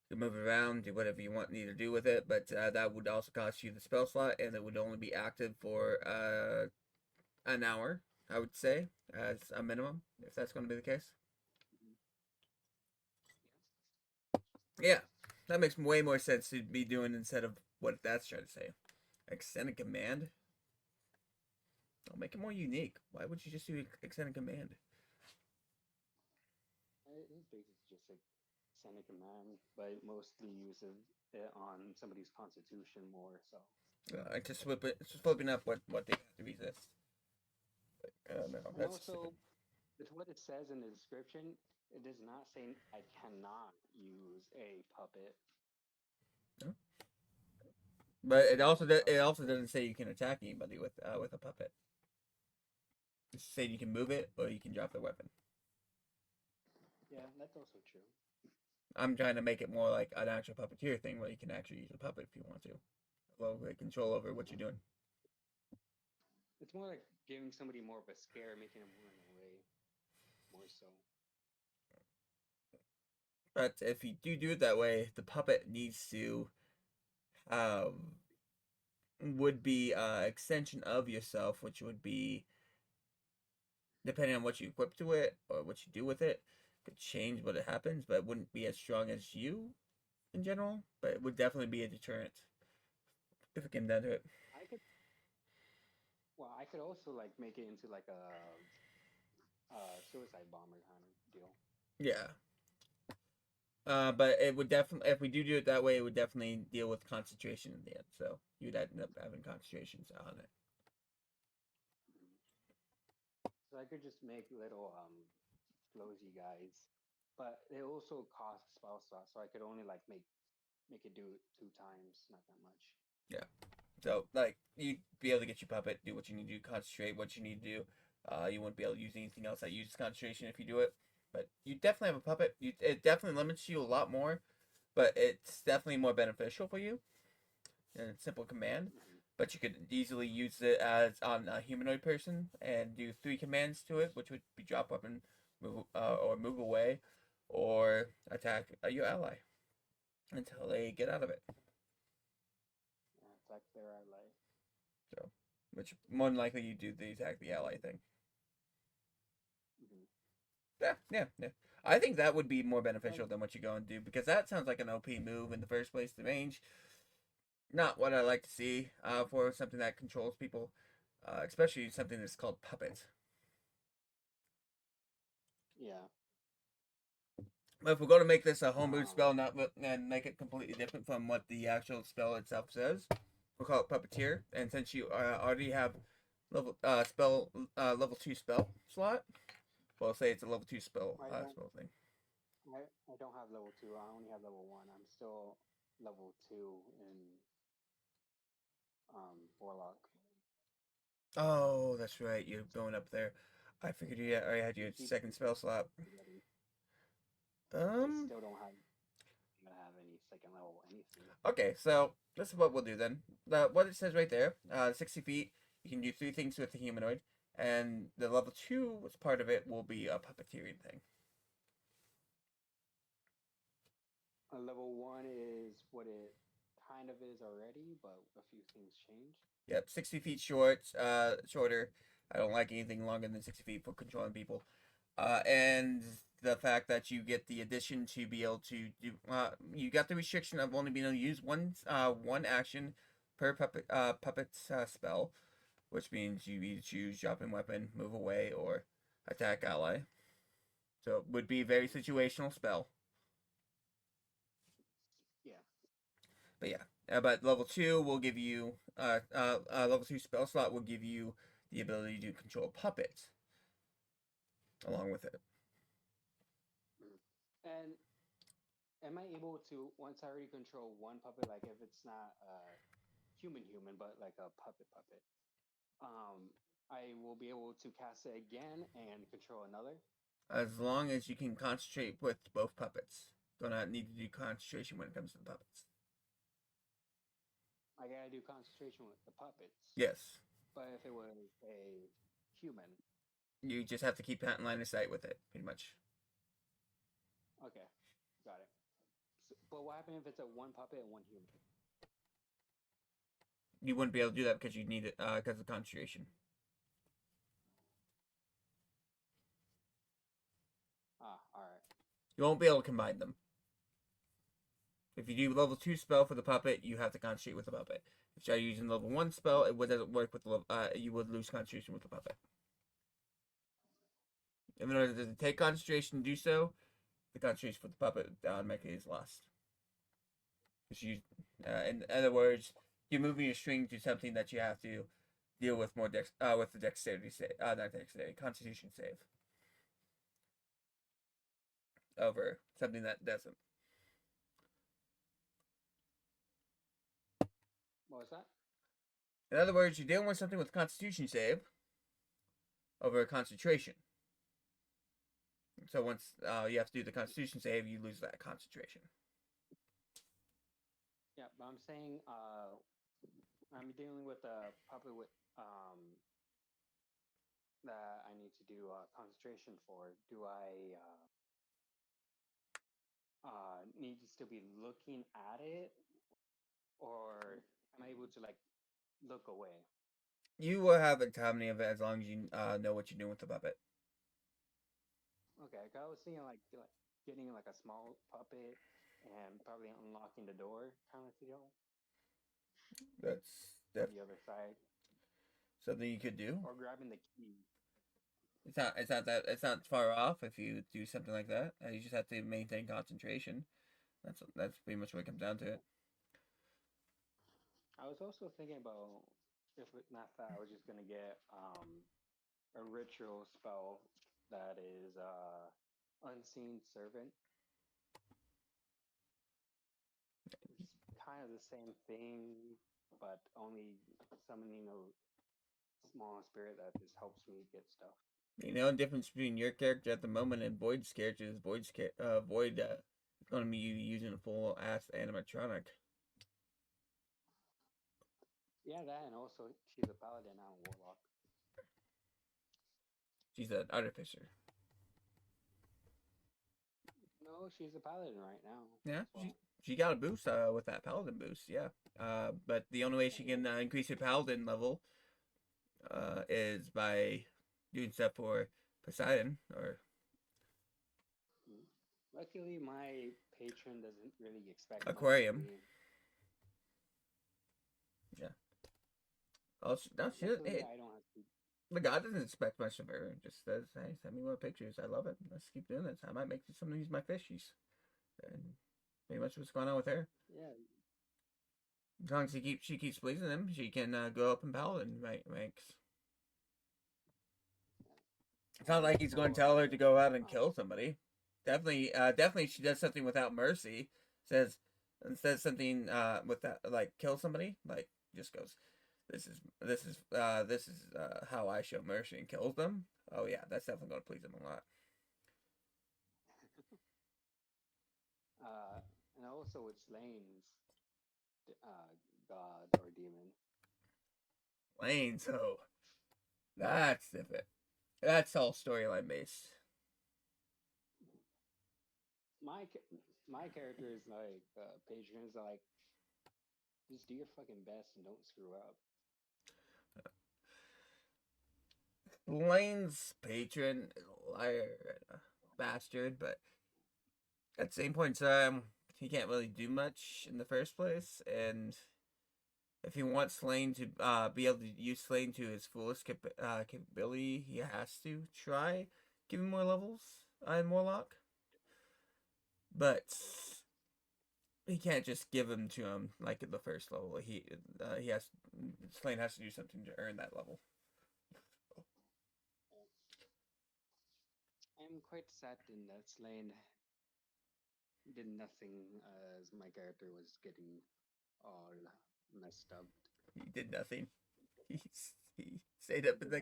You move it around, do whatever you need to do with it, but that would also cost you the spell slot, and it would only be active for an hour, I would say, as a minimum, if that's going to be the case. Yeah, that makes way more sense to be doing instead of what that's trying to say. Extended command? I'll make it more unique. Why would you just do extended command? It's basically just like send a command, but mostly uses it on somebody's constitution more so. Just flipping up what they have to resist. No, and also, with what it says in the description, it does not say I cannot use a puppet. No. But it also doesn't say you can attack anybody with a puppet. It says you can move it or you can drop the weapon. Yeah, that's also true. I'm trying to make it more like an actual puppeteer thing where you can actually use a puppet if you want to. A little bit of control over what you're doing. It's more like giving somebody more of a scare, making them run away. More so. But if you do it that way, the puppet needs to would be extension of yourself, which would be, depending on what you equip to it or what you do with it, could change what it happens, but it wouldn't be as strong as you in general. But it would definitely be a deterrent if it came down to it. I could also like make it into like a suicide bomber kind of deal. Yeah. But it would definitely, if we do it that way, it would definitely deal with concentration in the end. So you'd end up having concentrations on it. So I could just make little flowsy guys, but it also costs spell slots, so I could only like make it do it 2 times, not that much. Yeah. So like you'd be able to get your puppet, do what you need to do, concentrate what you need to do. You wouldn't be able to use anything else that uses concentration if you do it. But you definitely have a puppet. It definitely limits you a lot more, but it's definitely more beneficial for you than a simple command. But you could easily use it as on a humanoid person and do 3 commands to it, which would be drop weapon, move or move away, or attack your ally until they get out of it. Yeah, attack their ally. So, which more than likely you do the attack the ally thing. Yeah. I think that would be more beneficial than what you go and do, because that sounds like an OP move in the first place. The range, not what I like to see for something that controls people, especially something that's called puppet. Yeah. But if we're going to make this a homebrew spell, and make it completely different from what the actual spell itself says, we'll call it puppeteer. And since you already have level 2 spell slot, we'll say it's a level 2 spell spell thing. I don't have level 2. I only have level 1. I'm still level 2 in Warlock. Oh, that's right. You're going up there. I figured you already had your Keep second spell slot. ready. I Um. still don't have any second level anything. Okay, so this is what we'll do then. What it says right there, 60 feet, you can do 3 things with the humanoid, and the level 2 as part of it will be a puppeteering thing. Level 1 is what it kind of is already, but a few things change. Yep, 60 feet shorter. I don't like anything longer than 60 feet for controlling people. And the fact that you get the addition to be able to do, you got the restriction of only being able to use one action per puppet spell, which means you either choose drop in weapon, move away, or attack ally. So it would be a very situational spell. Yeah. But yeah, but level 2 will give you level 2 spell slot will give you the ability to control puppets along with it. And am I able to, once I already control one puppet, like if it's not human, but like a puppet, I will be able to cast it again and control another? As long as you can concentrate with both puppets. Do not need to do concentration when it comes to the puppets. I gotta do concentration with the puppets. Yes. But if it was a human, you just have to keep that in line of sight with it, pretty much. Okay, got it. So, but what happens if it's a one puppet and one human? You wouldn't be able to do that because you need it because of concentration. Ah, alright. You won't be able to combine them. If you do level 2 spell for the puppet, you have to concentrate with the puppet. If you try using level 1 spell, it doesn't work with the level, you would lose concentration with the puppet. In order to take concentration to do so, the concentration for the puppet automatically is lost. You, in other words, you're moving your string to something that you have to deal with more with the dexterity save, not dexterity, constitution save. Over something that doesn't. What was that? In other words, you're dealing with something with constitution save over concentration. So once you have to do the constitution save, you lose that concentration. Yeah, but I'm saying I'm dealing with a puppet with that I need to do concentration for. Do I need to still be looking at it, or am I able to like look away? You will have autonomy of it as long as you know what you're doing with the puppet. Okay, 'cause I was thinking like getting like a small puppet and probably unlocking the door kind of deal. That's on the other side. Something you could do. Or grabbing the key. It's not far off if you do something like that. You just have to maintain concentration. That's pretty much what it comes down to it. I was also thinking about if not that I was just gonna get a ritual spell that is Unseen Servant. It's kind of the same thing, but only summoning a small spirit that just helps me get stuff. You know the difference between your character at the moment and Void's character is Void is going to be using a full ass animatronic. Yeah, that, and also she's a paladin, not a warlock. She's an artificer. No, she's a paladin right now. Yeah, well. she got a boost with that paladin boost, yeah. But the only way she can increase her paladin level is by doing stuff for Poseidon or. Luckily, my patron doesn't really expect Aquarium. Yeah. Oh, no, she doesn't. I don't have to. The god doesn't expect much of her. Just says, "Hey, send me more pictures. I love it. Let's keep doing this. I might make some of these my fishies." And pretty much what's going on with her. Yeah. As long as she keeps pleasing him, she can go up in paladin ranks. It's not like he's going to tell her to go out and kill somebody. Definitely, she does something without mercy. Says something with that, like kill somebody. Like just goes, this is how I show mercy and kills them. Oh yeah, that's definitely gonna please them a lot. And also with Slane's god or demon. Lane, so that's different. That's all storyline based. My character is like patrons are like, just do your fucking best and don't screw up. Lane's patron, liar, bastard, but at the same point in time, he can't really do much in the first place, and if he wants Lane to be able to use Lane to his fullest capability, he has to try giving more levels and more luck. But he can't just give them to him like at the first level. Slane has to do something to earn that level. I'm quite saddened that Slane did nothing as my character was getting all messed up. He did nothing. He stayed up in the.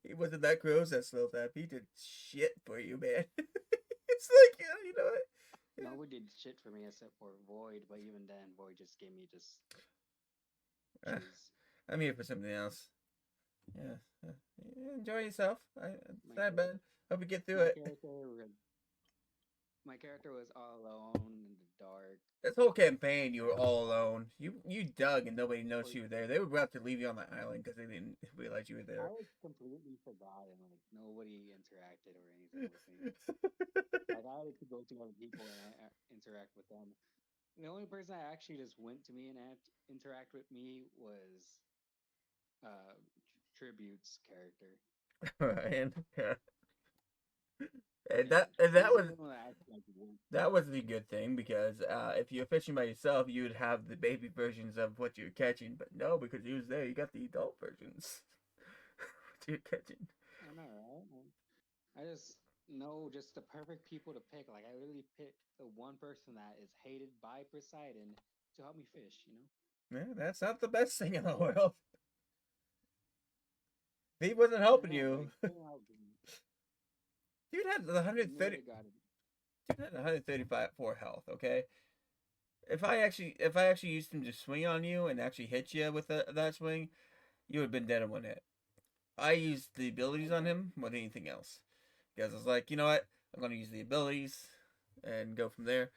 He wasn't that gross that slow tap. He did shit for you, man. It's like, you know what? Nobody did shit for me except for Void, but even then, Void just gave me just. I'm here for something else. Yeah. Enjoy yourself. It's not bad. Hope you get through it. My character was all alone in the dark. This whole campaign, you were all alone. You dug and nobody noticed you were there. They were about to leave you on the island because they didn't realize you were there. I was completely forgotten. Like nobody interacted or anything with me. Like I had to go to other people and interact with them. And the only person that actually just went to me and interact with me was Tribute's character. Ryan. Yeah. And that was the good thing, because if you're fishing by yourself, you would have the baby versions of what you're catching, but no, because he was there, you got the adult versions. What you're catching. I know, right? I just know just the perfect people to pick. Like I really picked the one person that is hated by Poseidon to help me fish. You know? Yeah, that's not the best thing in the world. He wasn't helping you. Dude had 130. Dude had 134 health. Okay, if I actually used him to swing on you and actually hit you with that swing, you would have been dead in one hit. I used the abilities on him more than anything else, because I was like, you know what, I'm gonna use the abilities and go from there.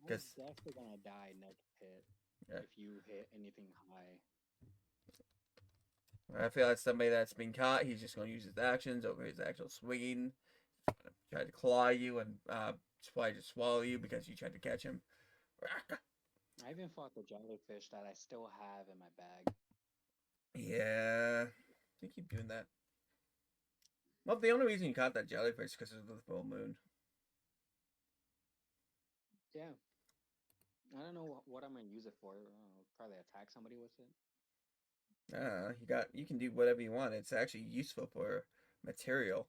Because definitely gonna die next hit if you hit anything high. I feel like somebody that's been caught, he's just gonna use his actions over his actual swinging. Try to claw you and try to swallow you because you tried to catch him. I even fought the jellyfish that I still have in my bag. Yeah, they keep doing that. Well, the only reason you caught that jellyfish is because of the full moon. Yeah. I don't know what I'm gonna use it for. Probably attack somebody with it. You can do whatever you want. It's actually useful for material.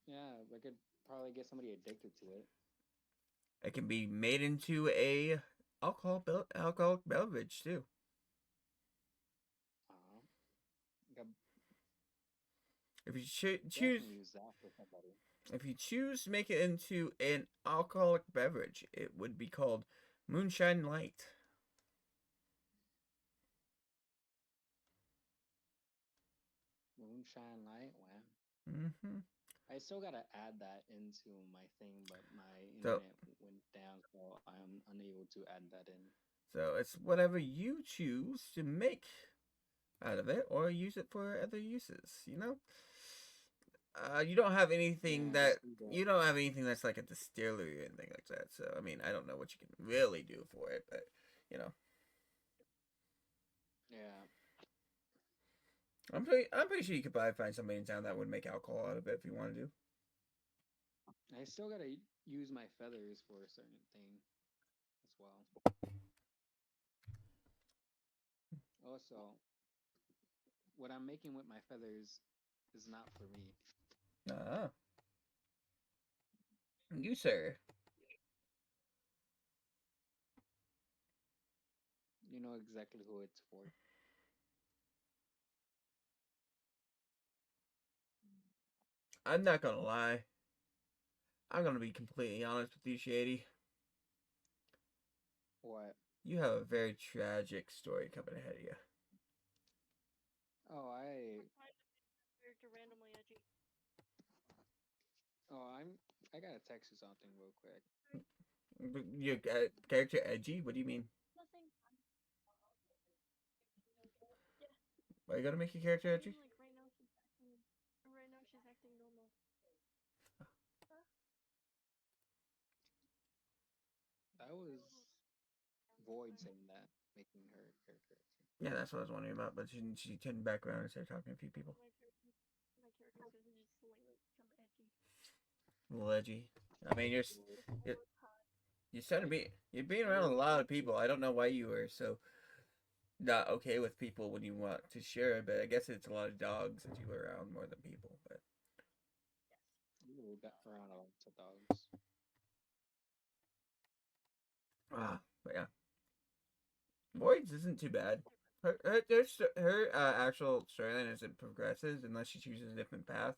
Yeah, I could probably get somebody addicted to it. It can be made into a alcoholic beverage too. If you choose, if you choose to make it into an alcoholic beverage, it would be called Moonshine Light. Moonshine Light, wow. Mm-hmm. I still gotta add that into my thing, but my internet went down, so I'm unable to add that in. So it's whatever you choose to make out of it, or use it for other uses. You know, you don't have anything that's like a distillery or anything like that. So I mean, I don't know what you can really do for it, but you know. Yeah. I'm pretty sure you could probably find somebody in town that would make alcohol out of it if you wanted to. I still gotta use my feathers for a certain thing as well. Also, what I'm making with my feathers is not for me. You, sir. You know exactly who it's for. I'm not gonna lie. I'm gonna be completely honest with you, Shady. What? You have a very tragic story coming ahead of you. Oh, Character randomly edgy. I gotta text you something real quick. Your character edgy? What do you mean? Nothing. Yeah. Why you gotta make your character edgy? Like right now she's acting normal. Huh? That was Void saying that, making her character. Yeah, that's what I was wondering about. But she turned back around and started talking to a few people. My character's gonna just slightly become edgy. A little edgy. I mean, you're starting to be you're being around a lot of people. I don't know why you were so not okay with people when you want to share, but I guess it's a lot of dogs that you were around more than people. But You got around lots of dogs. But yeah, Voids isn't too bad. Her actual storyline as it progresses, unless she chooses a different path,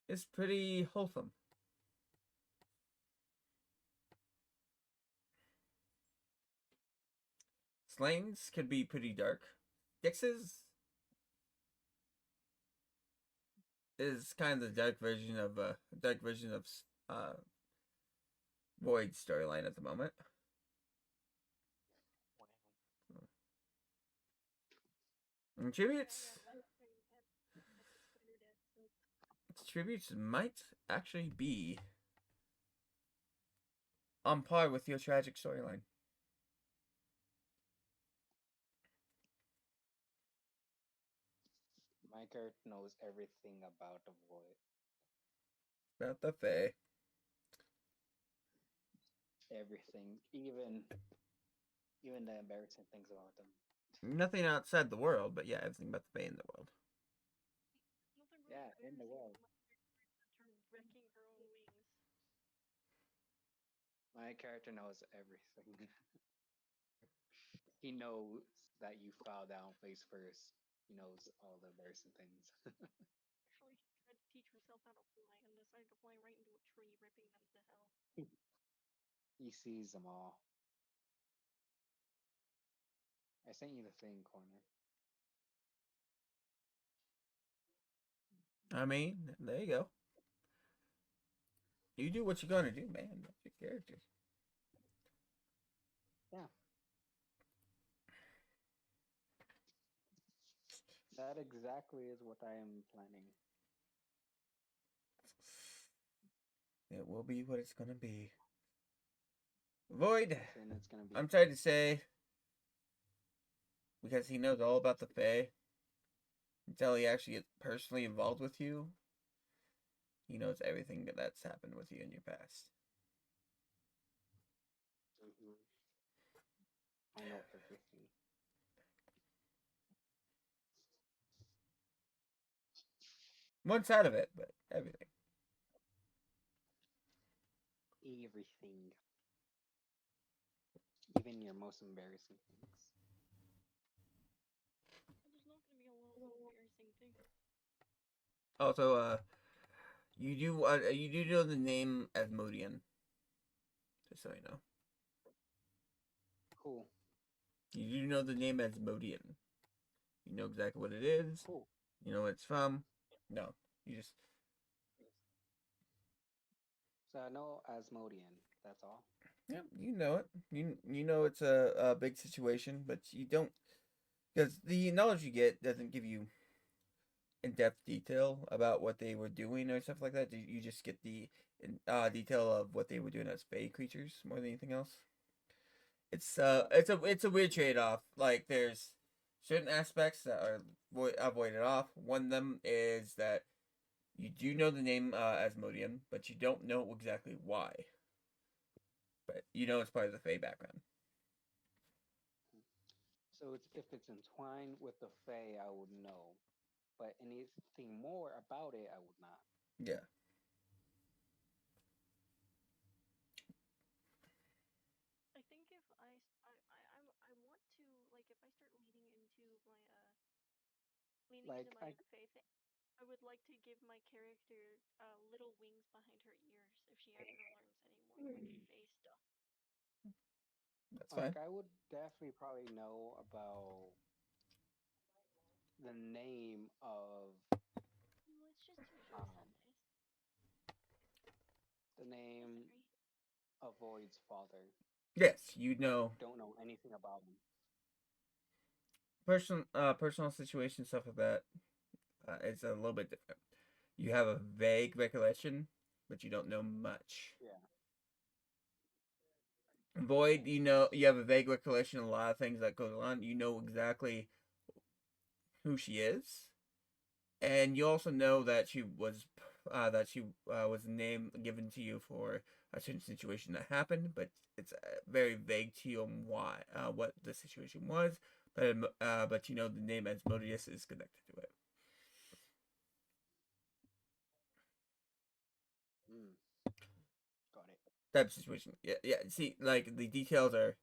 is pretty wholesome. Slane's could be pretty dark. Dix's is kind of the dark version of Void's storyline at the moment. And tributes might actually be on par with your tragic storyline. My character knows everything about the Void. About the Fae. Everything, even the embarrassing things about them. Nothing outside the world, but yeah, everything about the Fae in the world. Yeah, in the world. Wrecking her own wings. My character knows everything. He knows that you fell down face first. He knows all the embarrassing things. Actually, she tried to teach herself how to fly and decided to fly right into a tree, ripping them to hell. He sees them all. I sent you the thing, Corner. I mean, there you go. You do what you're gonna do, man. That's your character. Yeah. That exactly is what I am planning. It will be what it's gonna be. Void. It's gonna be... I'm sorry to say, because he knows all about the Fae, until he actually gets personally involved with you, he knows everything that's happened with you in your past. I know everything. One side of it, but everything. Everything. Even your most embarrassing things. There's not gonna be a lot of embarrassing things. Also, you do know the name Asmodean. Just so you know. Cool. You do know the name Asmodean. You know exactly what it is. Cool. You know what it's from. No, you just. So I know Asmodean. That's all. Yeah, you know it. You know it's a big situation, but you don't, because the knowledge you get doesn't give you in-depth detail about what they were doing or stuff like that. You just get the detail of what they were doing as Fae creatures more than anything else. It's a weird trade-off. Like, there's certain aspects that are avoided off. One of them is that you do know the name Asmodean, but you don't know exactly why. But you know it's part of the Fae background. So if it's entwined with the Fae, I would know. But anything more about it, I would not. Yeah. I think if I want to, like, if I start leaning into my Fae thing, I would like to give my character little wings behind her ears if she ever learns any more like Fae stuff. That's fine. Like, I would definitely probably know about the name of No, it's just usually um Sundays. the name Sorry. of Void's father. Yes, you but I know don't know anything about him. personal situation stuff like that. It's a little bit different. You have a vague recollection, but you don't know much. Yeah. Void, you know, you have a vague recollection of a lot of things that go on. You know exactly who she is, and you also know that she was a name given to you for a certain situation that happened, but it's very vague to you on why what the situation was. But you know the name Asmodeus is connected to it. Got it. Type of situation. Yeah. See, like the details are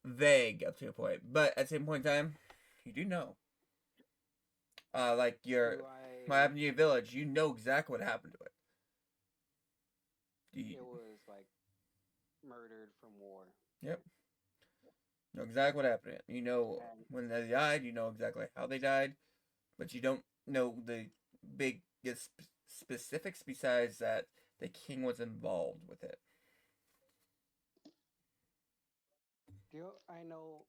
vague up to a point, but at the same point in time, you do know. Like what happened to your village, you know exactly what happened to it. It was like murdered from war. Yep. Know exactly what happened. You know when they died. You know exactly how they died, but you don't know the biggest specifics besides that the king was involved with it. I know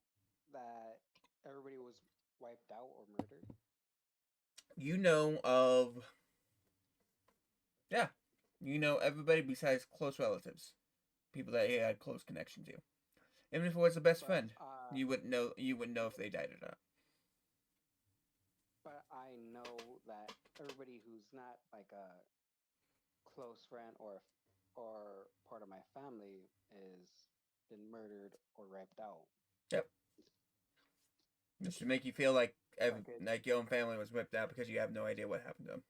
that everybody was wiped out or murdered? You know of... Yeah. You know everybody besides close relatives. People that he had close connection to. Even if it was a best friend, you wouldn't know if they died or not. But I know that everybody who's not like a close friend or part of my family is been murdered or raped out. Yep. Just to make you feel like your own family was ripped out because you have no idea what happened to them.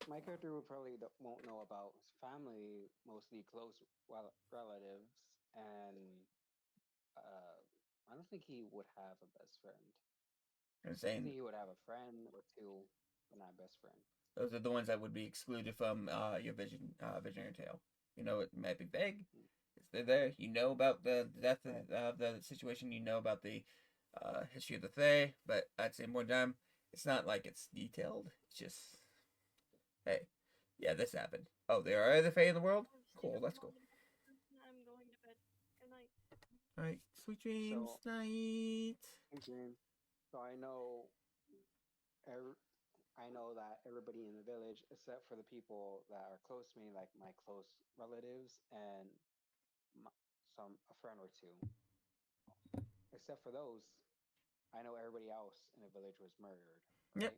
My character would probably won't know about his family, mostly close relatives, and I don't think he would have a best friend. I'm saying, I think he would have a friend or two, but not best friend. Those are the ones that would be excluded from your visionary tale. You know, it might be vague. They're there. You know about the death of the situation. You know about the history of the Fae, but at the same point in time, it's not like it's detailed. It's just, hey, yeah, this happened. Oh, there are other Fae in the world? Cool, that's cool. I'm going to bed. Good night. Alright, sweet dreams, night. Sweet dreams. So I know that everybody in the village, except for the people that are close to me, like my close relatives and a friend or two. Except for those, I know everybody else in the village was murdered. Right?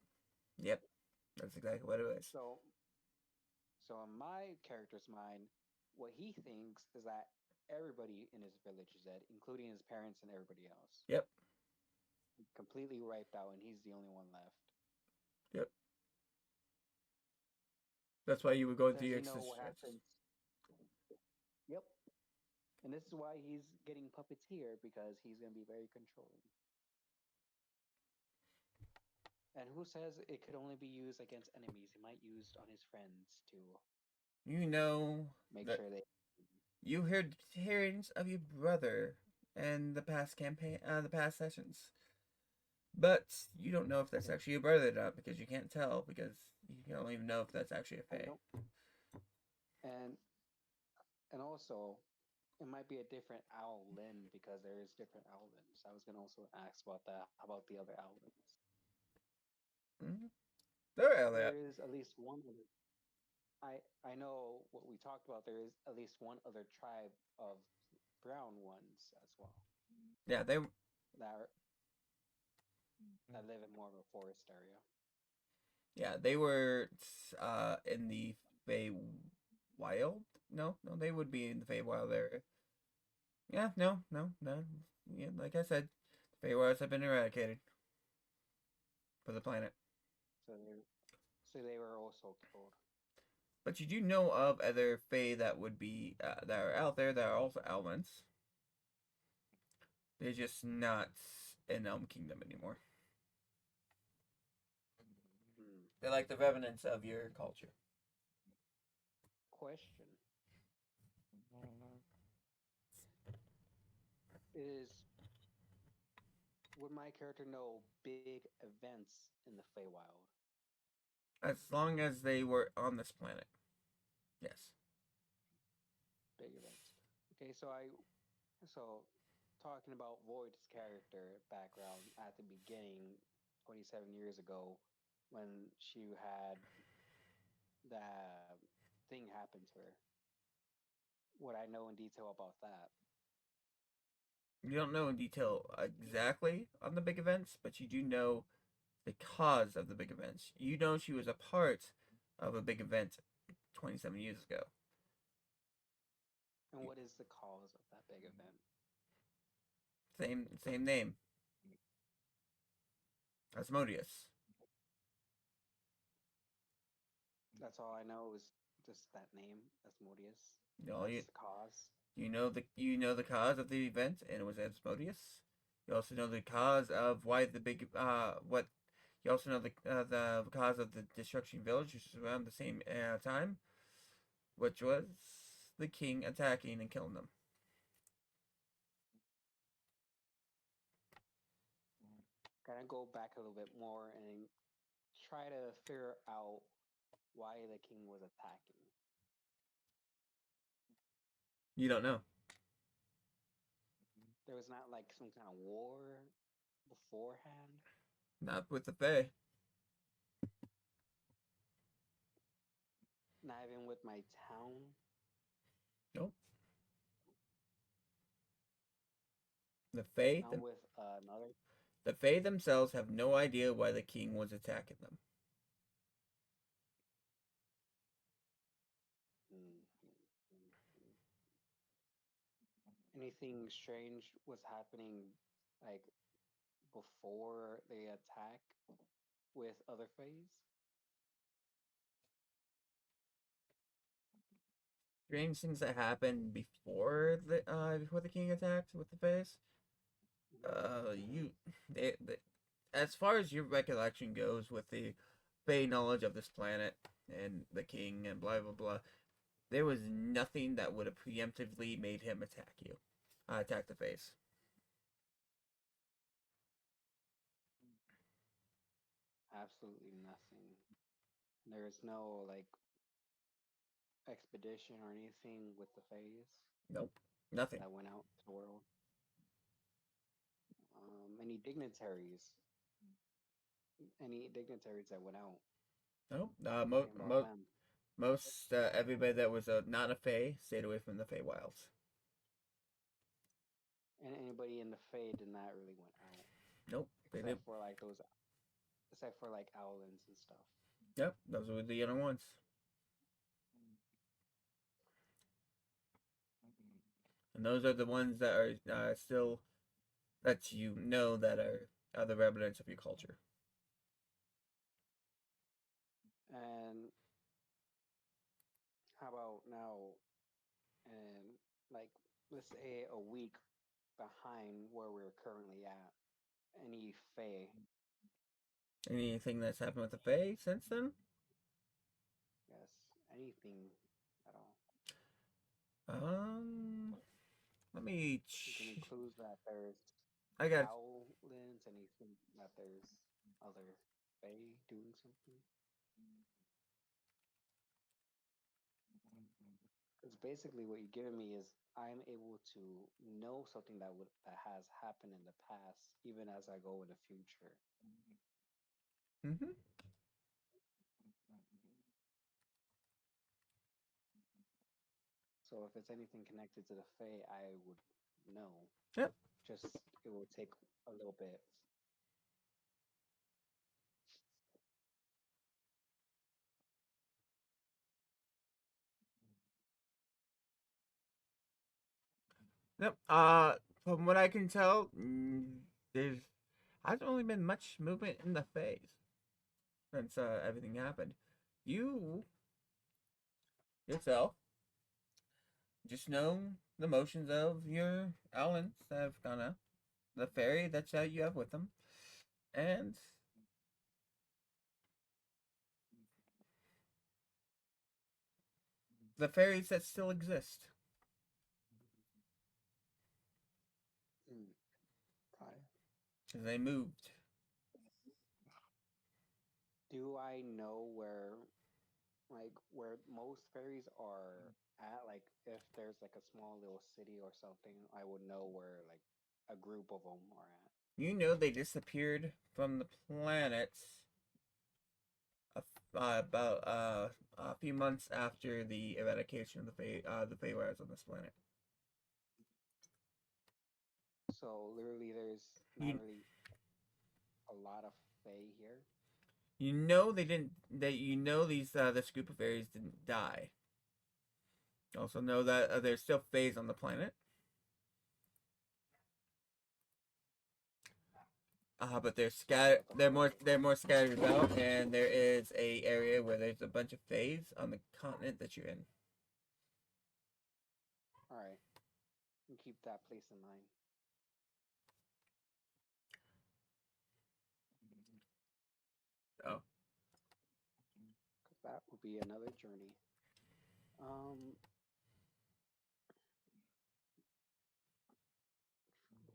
Yep. That's exactly what it was. So in my character's mind, what he thinks is that everybody in his village is dead, including his parents and everybody else. Yep. Completely wiped out, and he's the only one left. Yep. That's why you would go through your existence. Yep. And this is why he's getting puppeteer, because he's going to be very controlling. And who says it could only be used against enemies? He might use on his friends to make sure they... You heard hearings of your brother and the past campaign, the past sessions. But you don't know if that's actually your brother or not, because you can't tell, because you don't even know if that's actually a Fae. And also, it might be a different owl limb, because there is different owl limbs. I was going to also ask about that, about the other owl limbs. There is at least one other... I know what we talked about. There is at least one other tribe of brown ones as well. Yeah, that live in more of a forest area. Yeah, they were in the Feywild. No, they would be in the Feywild area. Yeah, no. Yeah, like I said, the Feywilds have been eradicated for the planet. So they were also killed. But you do know of other Fae that would be that are out there that are also elements. They're just not in Elm Kingdom anymore. They're like the revenants of your culture. Question is, would my character know big events in the Feywild? As long as they were on this planet. Yes. Big events. Okay, so talking about Void's character background at the beginning, 27 years ago, when she had that thing happen to her. Would I know in detail about that? You don't know in detail exactly on the big events, but you do know the cause of the big events. You know she was a part of a big event 27 years ago. And what is the cause of that big event? Same name. Asmodeus. That's all I know is just that name, Asmodeus. No, That's the cause. You know the cause of the event, and it was Asmodeus. You also know the cause of why the big what. You also know the cause of the destruction village, which is around the same time, which was the king attacking and killing them. Gotta go back a little bit more and try to figure out why the king was attacking. You don't know. There was not like some kind of war beforehand. Not with the Fae. Not even with my town. Nope. The Fae. Not with another. The Fae themselves have no idea why the king was attacking them. Anything strange was happening like before the attack with other Faes? Strange things that happened before the king attacked with the Faes. As far as your recollection goes with the Fae knowledge of this planet and the king and blah blah blah, there was nothing that would have preemptively made him attack the Faes. Absolutely nothing. There is no like expedition or anything with the Faes. Nope, nothing. That went out to the world. Any dignitaries that went out? Nope. Most everybody that was not a Fae stayed away from the Fae Wilds. And anybody in the Fae did not really went out. Nope. Except for like Owlins and stuff. Yep, those were the other ones. And those are the ones that are still, that you know, that are the remnants of your culture. And how about now, and like, let's say a week behind where we're currently at, any Fae? Anything that's happened with the Fae since then? Yes, anything at all. Let me. You can include that there's Owlins, and you think that there's other Fae doing something. Because basically, what you're giving me is I'm able to know something that has happened in the past, even as I go in the future. Mm-hmm. So if it's anything connected to the Fae, I would know. Yep. Just it will take a little bit. Yep. From what I can tell, there hasn't really been much movement in the Fae since everything happened. You yourself just know the motions of your Owlins that have gone out, the fairy that you have with them, and the fairies that still exist. Got it. 'Cause they moved. Do I know where, like, where most fairies are at? Like, if there's like a small little city or something, I would know where like a group of them are at. You know they disappeared from the planet about a few months after the eradication of the Feywild on this planet. So literally, there's You- not really a lot of fae here. You know they didn't. You know these this group of fairies didn't die. You also know that there's still fays on the planet. But they're scattered. They're more scattered about, and there is a area where there's a bunch of fays on the continent that you're in. All right, and keep that place in mind. Oh. 'Cause that would be another journey. I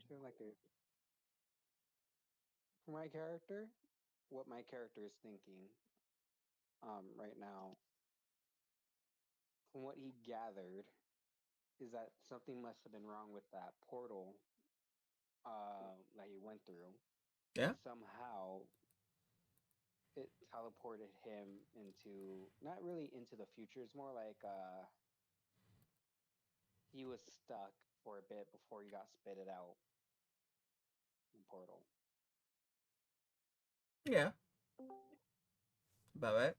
feel like there's for my character, what my character is thinking, right now, from what he gathered, is that something must have been wrong with that portal, that he went through. Yeah. Somehow, it teleported him into not really into the future. It's more like he was stuck for a bit before he got spitted out in the portal. Yeah. About right.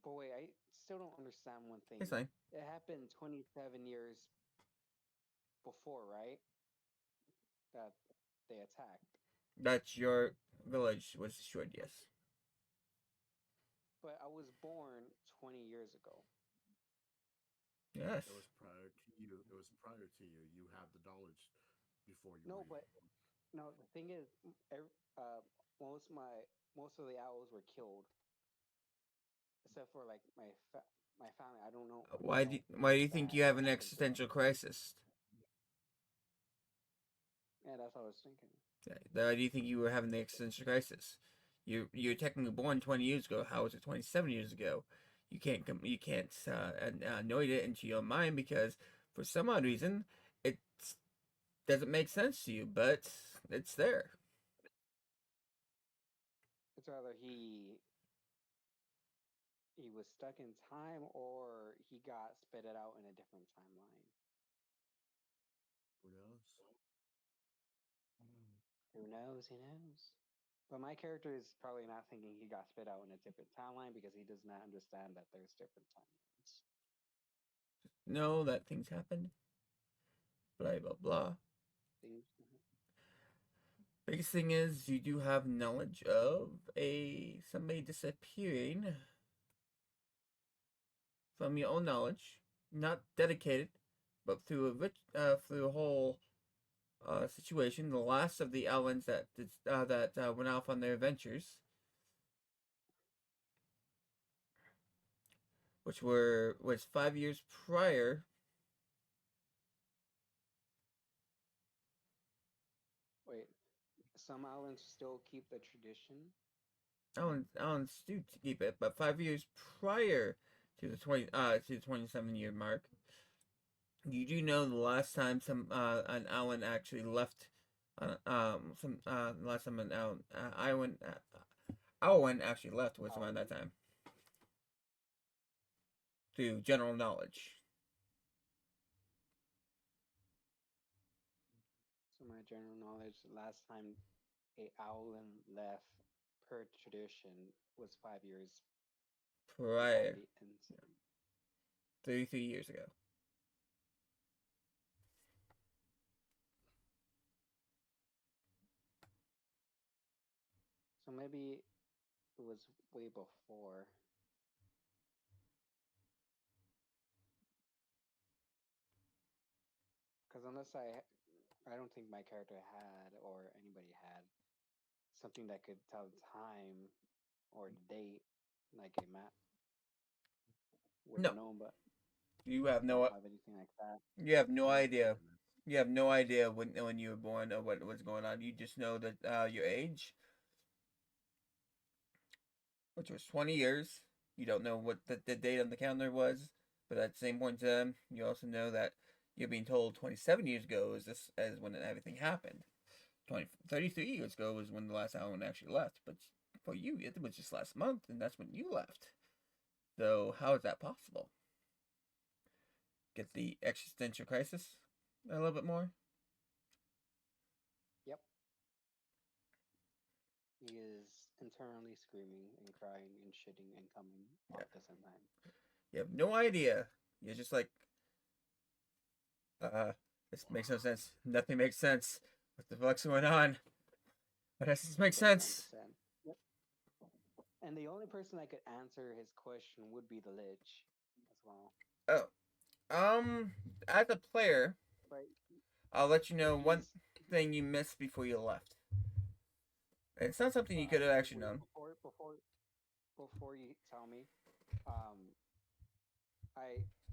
But wait, I still don't understand one thing. It's fine. It happened 27 years before, right? That they attacked. That your village was destroyed. Yes. But I was born 20 years ago. Yes. It was prior to you. It was prior to you. You have the knowledge before you. No, were but no. The thing is, most of the owls were killed, except for like my family. I don't know. Why do you think you have an existential crisis? Yeah, that's what I was thinking. Why do you think you were having the existential crisis? You're technically born 20 years ago. How was it 27 years ago? You can't annoy it into your mind because for some odd reason it doesn't make sense to you, but it's there. It's rather he was stuck in time or he got spitted out in a different timeline. Who knows? Who knows? Who knows? But my character is probably not thinking he got spit out in a different timeline because he does not understand that there's different timelines. Know that things happened. Blah blah blah. Biggest thing is you do have knowledge of somebody disappearing from your own knowledge, not dedicated, but through a whole situation. The last of the Allens that went off on their adventures, which was 5 years prior. Wait, some islands still keep the tradition? Allens do keep it, but 5 years prior to the 27-year mark, you do know the last time an Allen actually left. Last time an Allen actually left was around that time. Through general knowledge. So my general knowledge, the last time a Owlin left per tradition was 5 years Prior. the incident. 33 years ago. So maybe it was way before. Because unless I don't think my character had or anybody had something that could tell the time or the date, like a map. would No. know, but You have I no. don't have anything like that. You have no idea. You have no idea when you were born or what was going on. You just know that your age, which was 20 years. You don't know what the date on the calendar was, but at the same point in time, you also know that you're being told 27 years ago is this as when everything happened. 33 years ago was when the last Alan actually left, but for you, it was just last month, and that's when you left. So how is that possible? Get the existential crisis a little bit more? Yep. He is internally screaming and crying and shitting and coming all at the same time. You have no idea. You're just like, this makes no sense. Nothing makes sense. What the fuck's going on? What does this make sense? 100%. Yep. And the only person that could answer his question would be the Lich as well. Oh. As a player, But I'll let you know one he's- thing you missed before you left. It's not something you could have actually known. Before you tell me,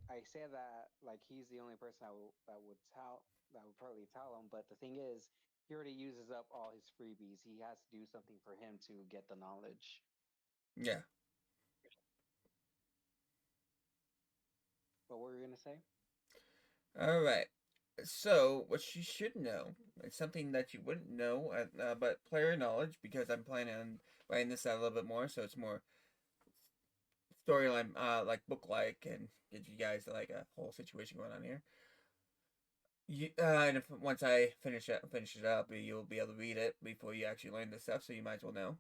I say that like he's the only person that would probably tell him. But the thing is, he already uses up all his freebies. He has to do something for him to get the knowledge. Yeah. What were you gonna say? Alright. So, what you should know, it's something that you wouldn't know, but player knowledge, because I'm planning on writing this out a little bit more, so it's more storyline, like book-like, and gives you guys like a whole situation going on here. And once I finish it up, you'll be able to read it before you actually learn this stuff, so you might as well know.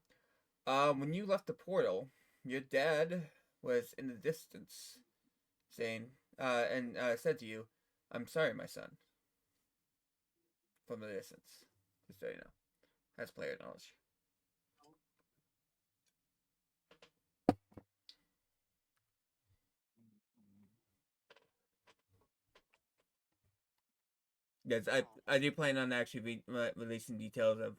When you left the portal, your dad was in the distance, saying, and said to you, "I'm sorry, my son." From the distance, just so you know, that's player knowledge. Yes, I do plan on actually releasing details of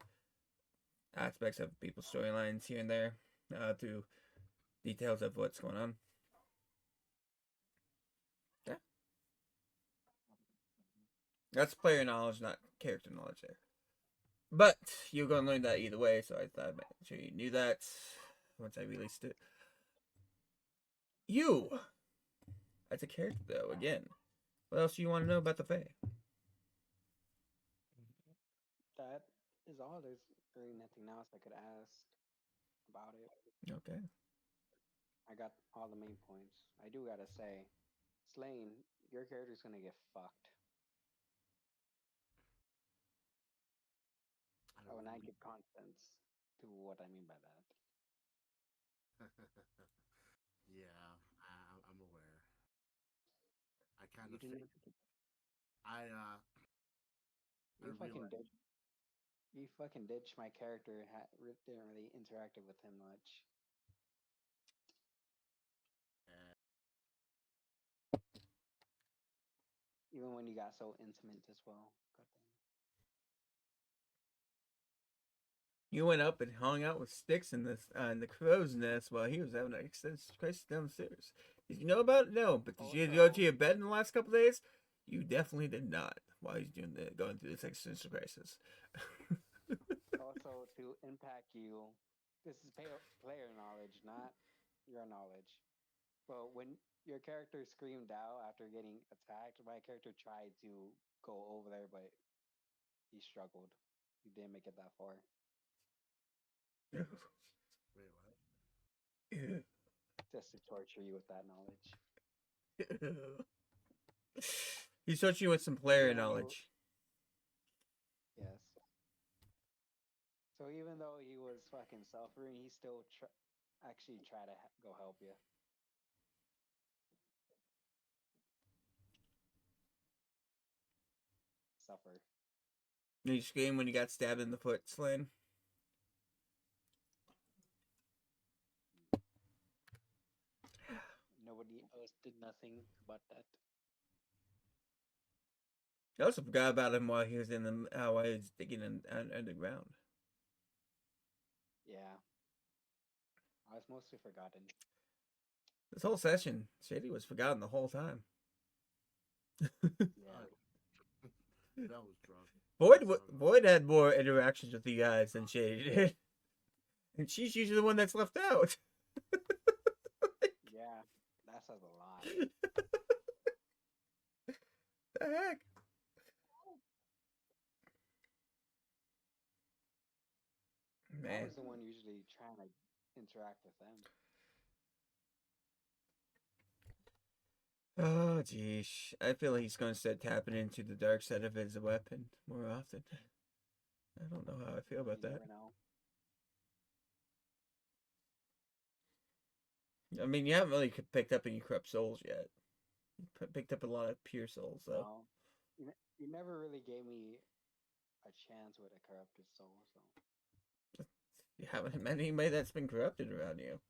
aspects of people's storylines here and there, through details of what's going on. Yeah, that's player knowledge, not character knowledge there. But you're gonna learn that either way, so I thought I'd make sure you knew that once I released it. You, as a character, though, again, what else do you want to know about the Fae? That is all. There's really nothing else I could ask about it. Okay. I got all the main points. I do gotta say, Slane, your character's gonna get fucked. Oh, and I give context to what I mean by that. Yeah, I'm aware. I kind You of didn't. I You fucking realized- ditched. You fucking ditched my character. Didn't really interact with him much. Even when you got so intimate as well. You went up and hung out with Sticks in the crow's nest while he was having an existential crisis downstairs. Did you know about it? No, but did you go to your bed in the last couple days? You definitely did not. While he's going through this existential crisis. Also, to impact you, this is player knowledge, not your knowledge. But when your character screamed out after getting attacked, my character tried to go over there, but he struggled. He didn't make it that far. Wait, what? Just to torture you with that knowledge. He's torturing you with some player knowledge. Yes. So even though he was fucking suffering, he still actually tried to go help you. Suffer. Did you scream when you got stabbed in the foot, Slane? Nobody else did nothing about that. I also forgot about him while he was while he was digging underground. Yeah. I was mostly forgotten. This whole session, Shady was forgotten the whole time. Yeah. That was drunk. Void had more interactions with you guys than Shady did. And she's usually the one that's left out. Yeah, that says a lot. The heck? I Man. was the one usually trying to interact with them. Oh, geez. I feel like he's going to start tapping into the dark side of his weapon more often. I don't know how I feel about You that. never know. I mean, you haven't really picked up any corrupt souls yet. You picked up a lot of pure souls, though. No, you never really gave me a chance with a corrupted soul, so. You haven't met anybody that's been corrupted around you.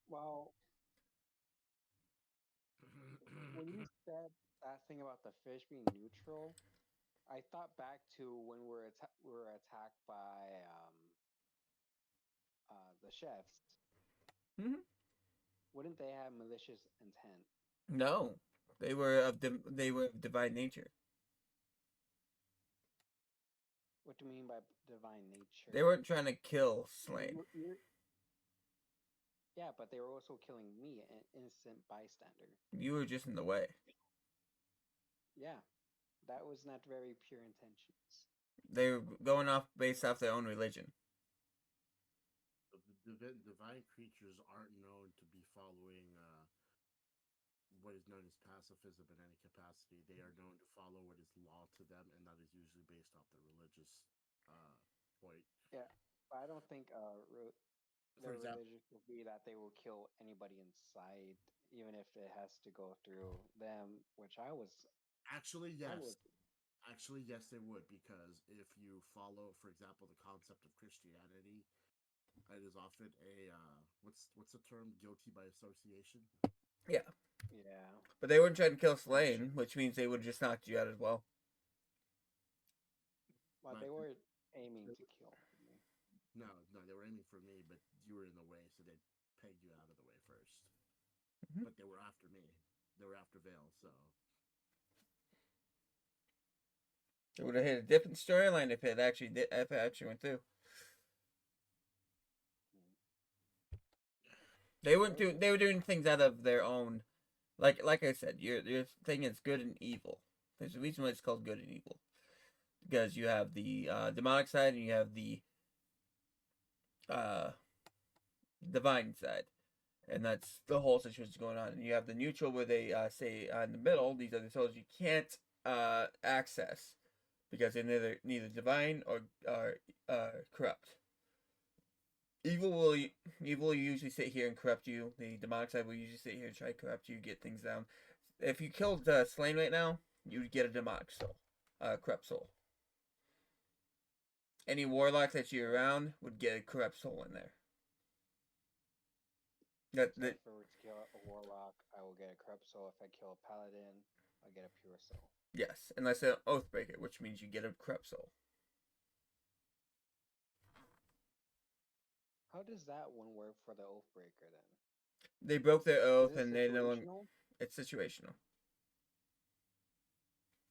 Well, when you said that thing about the fish being neutral, I thought back to when we were attacked by the chefs. Mhm. Wouldn't they have malicious intent? No, they were of divine nature. What do you mean by divine nature? They weren't trying to kill Slain. Yeah, but they were also killing me, an innocent bystander. You were just in the way. Yeah, that was not very pure intentions. They were going off based off their own religion. Divine creatures aren't known to be following what is known as pacifism in any capacity. They are known to follow what is law to them, and that is usually based off their religious point. Yeah, but I don't think their religion will be that they will kill anybody in sight, even if it has to go through them, which I was... Actually, yes. Actually, yes, they would, because if you follow, for example, the concept of Christianity, it is often a what's the term? Guilty by association. Yeah. Yeah. But they weren't trying to kill Slain, which means they would have just knocked you out as well. Well, they were aiming to kill me. No, they were aiming for me, but you were in the way, so they pegged you out of the way 1st. Mm-hmm. But they were after me. They were after Vale, so. It would have hit a different storyline if it actually went through. They were doing things out of their own, like I said, your thing is good and evil. There's a reason why it's called good and evil, because you have the demonic side and you have the divine side, and that's the whole situation going on. And you have the neutral where they say in the middle, these are the souls you can't access because they're neither divine or corrupt. Evil will usually sit here and corrupt you. The demonic side will usually sit here and try to corrupt you, get things down. If you killed Slain right now, you would get a demonic soul, corrupt soul. Any warlock that you're around would get a corrupt soul in there. So if I were to kill a warlock, I will get a corrupt soul. If I kill a paladin, I'll get a pure soul. Yes, unless an Oathbreaker, which means you get a corrupt soul. How does that one work for the Oathbreaker then? They broke their oath and they no longer. It's situational.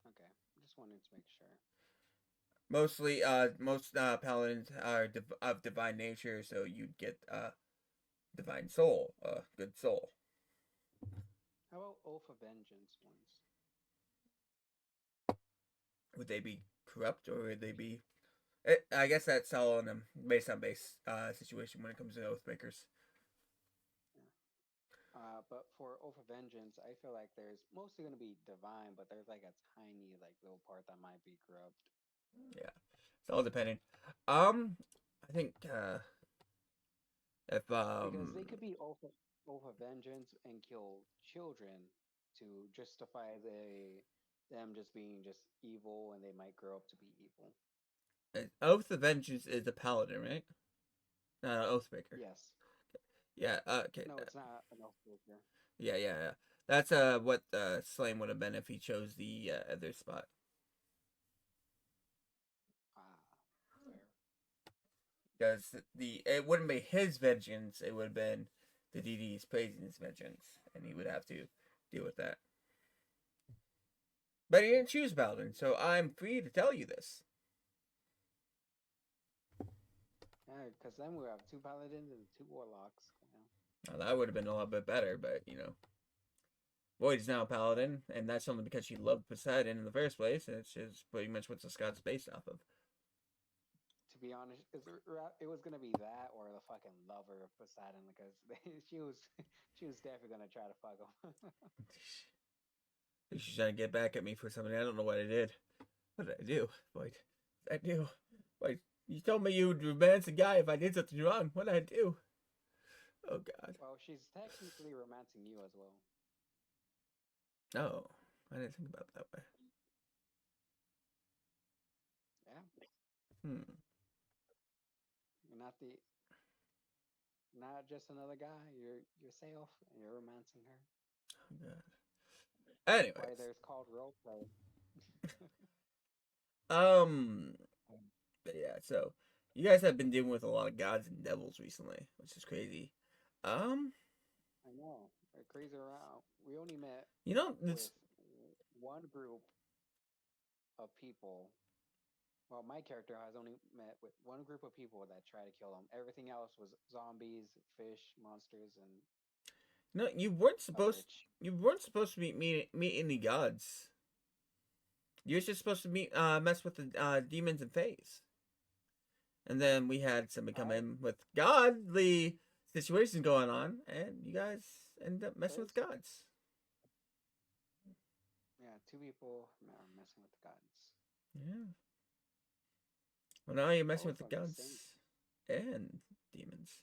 Okay, just wanted to make sure. Mostly, most paladins are of divine nature, so you'd get divine soul, good soul. How about Oath of Vengeance ones? Would they be corrupt or would they be? I guess that's all on them based on situation when it comes to Oathbreakers. But for Oath of Vengeance, I feel like there's mostly going to be divine, but there's like a tiny little part that might be corrupt. Yeah, it's all depending. I think if because they could be Oath of Vengeance and kill children to justify them just being just evil, and they might grow up to be evil. Oath of Vengeance is a paladin, right? Not an Oathbreaker. Yes. Yeah. Okay. No, it's not an Oathbreaker. Yeah. That's what Slain would have been if he chose the other spot. Because it wouldn't be his vengeance; it would have been the DD's praising his vengeance, and he would have to deal with that. But he didn't choose Paladin, so I'm free to tell you this. Yeah, because then we have 2 paladins and 2 warlocks. Now, that would have been a little bit better, but you know, Void's now a Paladin, and that's only because she loved Poseidon in the first place, and it's just pretty much what the Scott's based off of. To be honest, it was gonna be that or the fucking lover of Poseidon because she was definitely gonna try to fuck him. She's trying to get back at me for something. I don't know what I did. What did I do? Void? What did I do? Wait, you told me you would romance a guy if I did something wrong. What did I do? Oh God. Well, she's technically romancing you as well. No, I didn't think about it that way. Yeah. You're not just another guy. You're yourself, and you're romancing her. Oh God. Anyways. Why there's called role play. But yeah, so you guys have been dealing with a lot of gods and devils recently, which is crazy. I know. They're crazy around. We only met with one group of people. Well, my character has only met with one group of people that try to kill him. Everything else was zombies, fish, monsters, and no, you weren't supposed to meet any gods. You were just supposed to mess with the demons and fays. And then we had somebody come in with godly situations going on, and you guys end up messing with gods. Yeah, 2 people are messing with the gods. Yeah. Well, now you're messing with the gods and demons.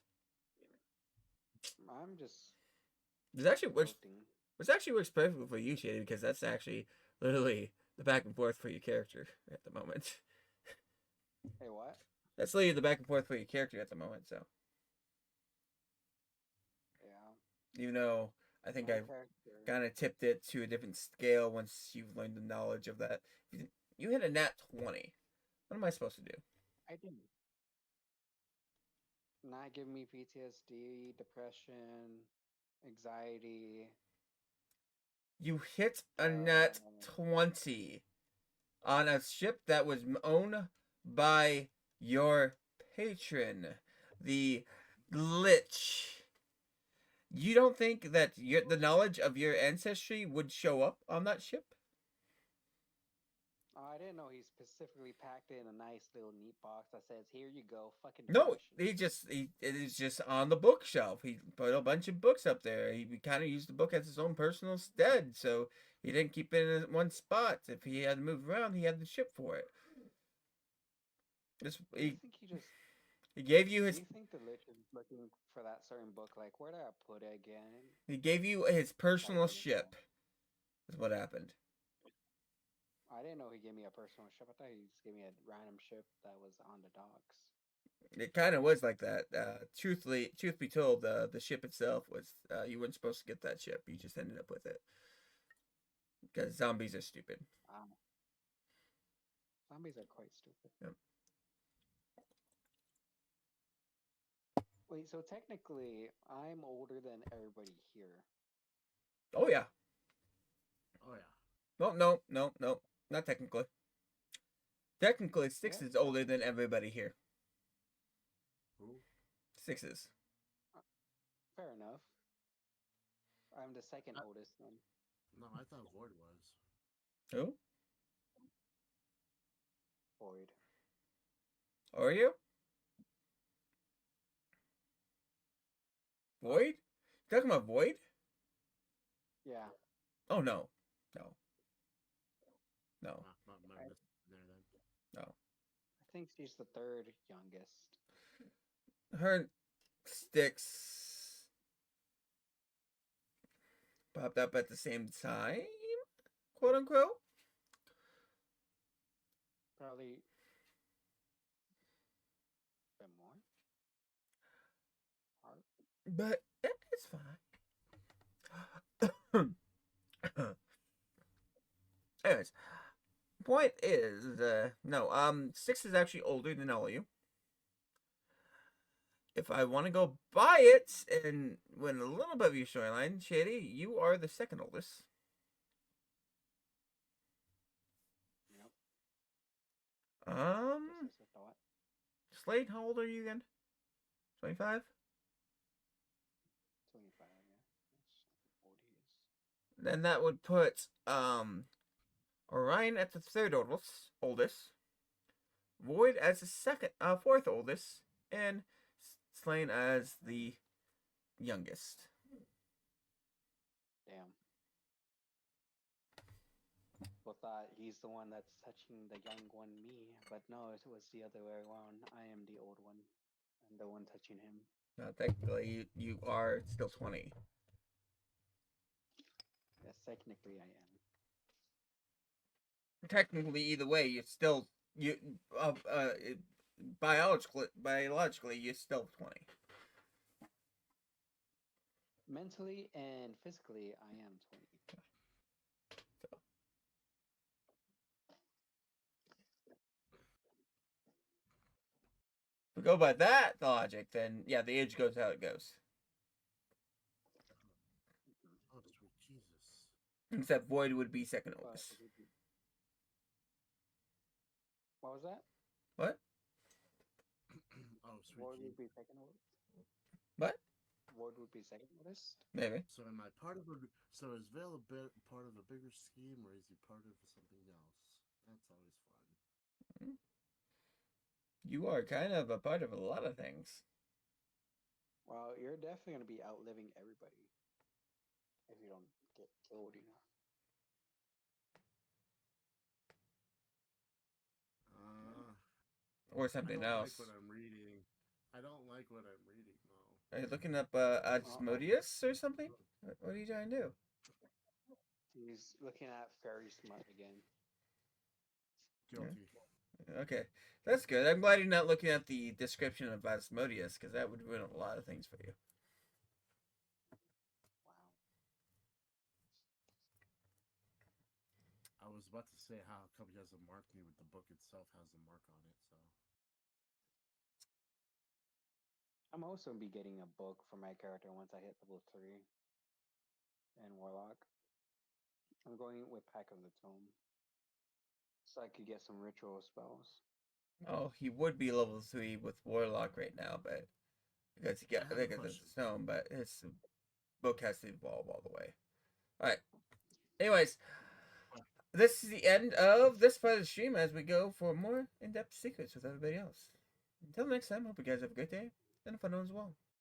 I'm just. Which actually works perfectly for you, Shady, because that's actually literally the back and forth for your character at the moment. Hey, what? That's literally the back and forth for your character at the moment, so. Yeah. Even though I think I kind of tipped it to a different scale once you've learned the knowledge of that. You hit a nat 20. What am I supposed to do? I didn't. Not give me PTSD, depression, anxiety. You hit a nat 20 on a ship that was owned by your patron, the Lich. You don't think that the knowledge of your ancestry would show up on that ship? I didn't know he specifically packed it in a nice little neat box that says, "Here you go, fucking." No, it is just on the bookshelf. He put a bunch of books up there. He kind of used the book as his own personal stead, so he didn't keep it in one spot. If he had to move around, he had the ship for it. He gave you his. Do you think the Lich is looking for that certain book? Like, where did I put it again? He gave you his personal ship. Is what happened. I didn't know he gave me a personal ship. I thought he just gave me a random ship that was on the docks. It kind of was like that. Truth be told, the ship itself was you weren't supposed to get that ship. You just ended up with it because zombies are stupid. Zombies are quite stupid. Yep. Wait, so technically, I'm older than everybody here. Oh yeah. Oh yeah. No, not technically. Technically, Six is older than everybody here. Who? Six is. Fair enough. I'm the second oldest then. No, I thought Void was. Who? Void. Are you? Void? You talking about Void? Yeah. Oh no. Not there then. No. I think she's the third youngest. Her and Sticks popped up at the same time, quote unquote. Probably a bit more. But it's fine. Anyways, point is, no, Six is actually older than all of you. if I want to go buy it and win a little bit of your storyline, Shady, you are the second oldest. Yep. Um, Just as a thought. Slade, how old are you again? 25? 25, yeah. That's 40s. Then that would put Orion at the third oldest, Void as the fourth oldest, and Slane as the youngest. Damn. People thought he's the one that's touching the young one, me, but no, it was the other way around. I am the old one, and the one touching him. Technically, you are still 20. Yes, technically I am. Technically, either way, you're still biologically, you're still 20. Mentally and physically, I am 20. So. If we go by that logic, then yeah, the age goes how it goes. Oh, sweet Jesus. Except Void would be second oldest. What was that? What? Oh, sweet Void Jesus. would be second oldest? What? Void would be second oldest? Maybe. So am I part of so is Vale part of a bigger scheme, or is he part of something else? That's always fun. You are kind of a part of a lot of things. Well, you're definitely going to be outliving everybody if you don't get killed, you know. Or something I don't else. like what I'm reading. I don't like what I'm reading, though. Are you looking up Asmodeus or something? What are you trying to do? He's looking at fairy smut again. Guilty. Okay, that's good. I'm glad you're not looking at the description of Asmodeus, because that would ruin a lot of things for you. Wow. I was about to say how come he has a mark me, but the book itself has a mark on it, so. I'm also going to be getting a book for my character once I hit level 3 in Warlock. I'm going with Pack of the Tome, so I could get some ritual spells. Oh, he would be level 3 with Warlock right now, but because he got the stone, but his book has to evolve all the way. Alright. Anyways, this is the end of this part of the stream as we go for more in-depth secrets with everybody else. Until next time, hope you guys have a great day and a fun one as well.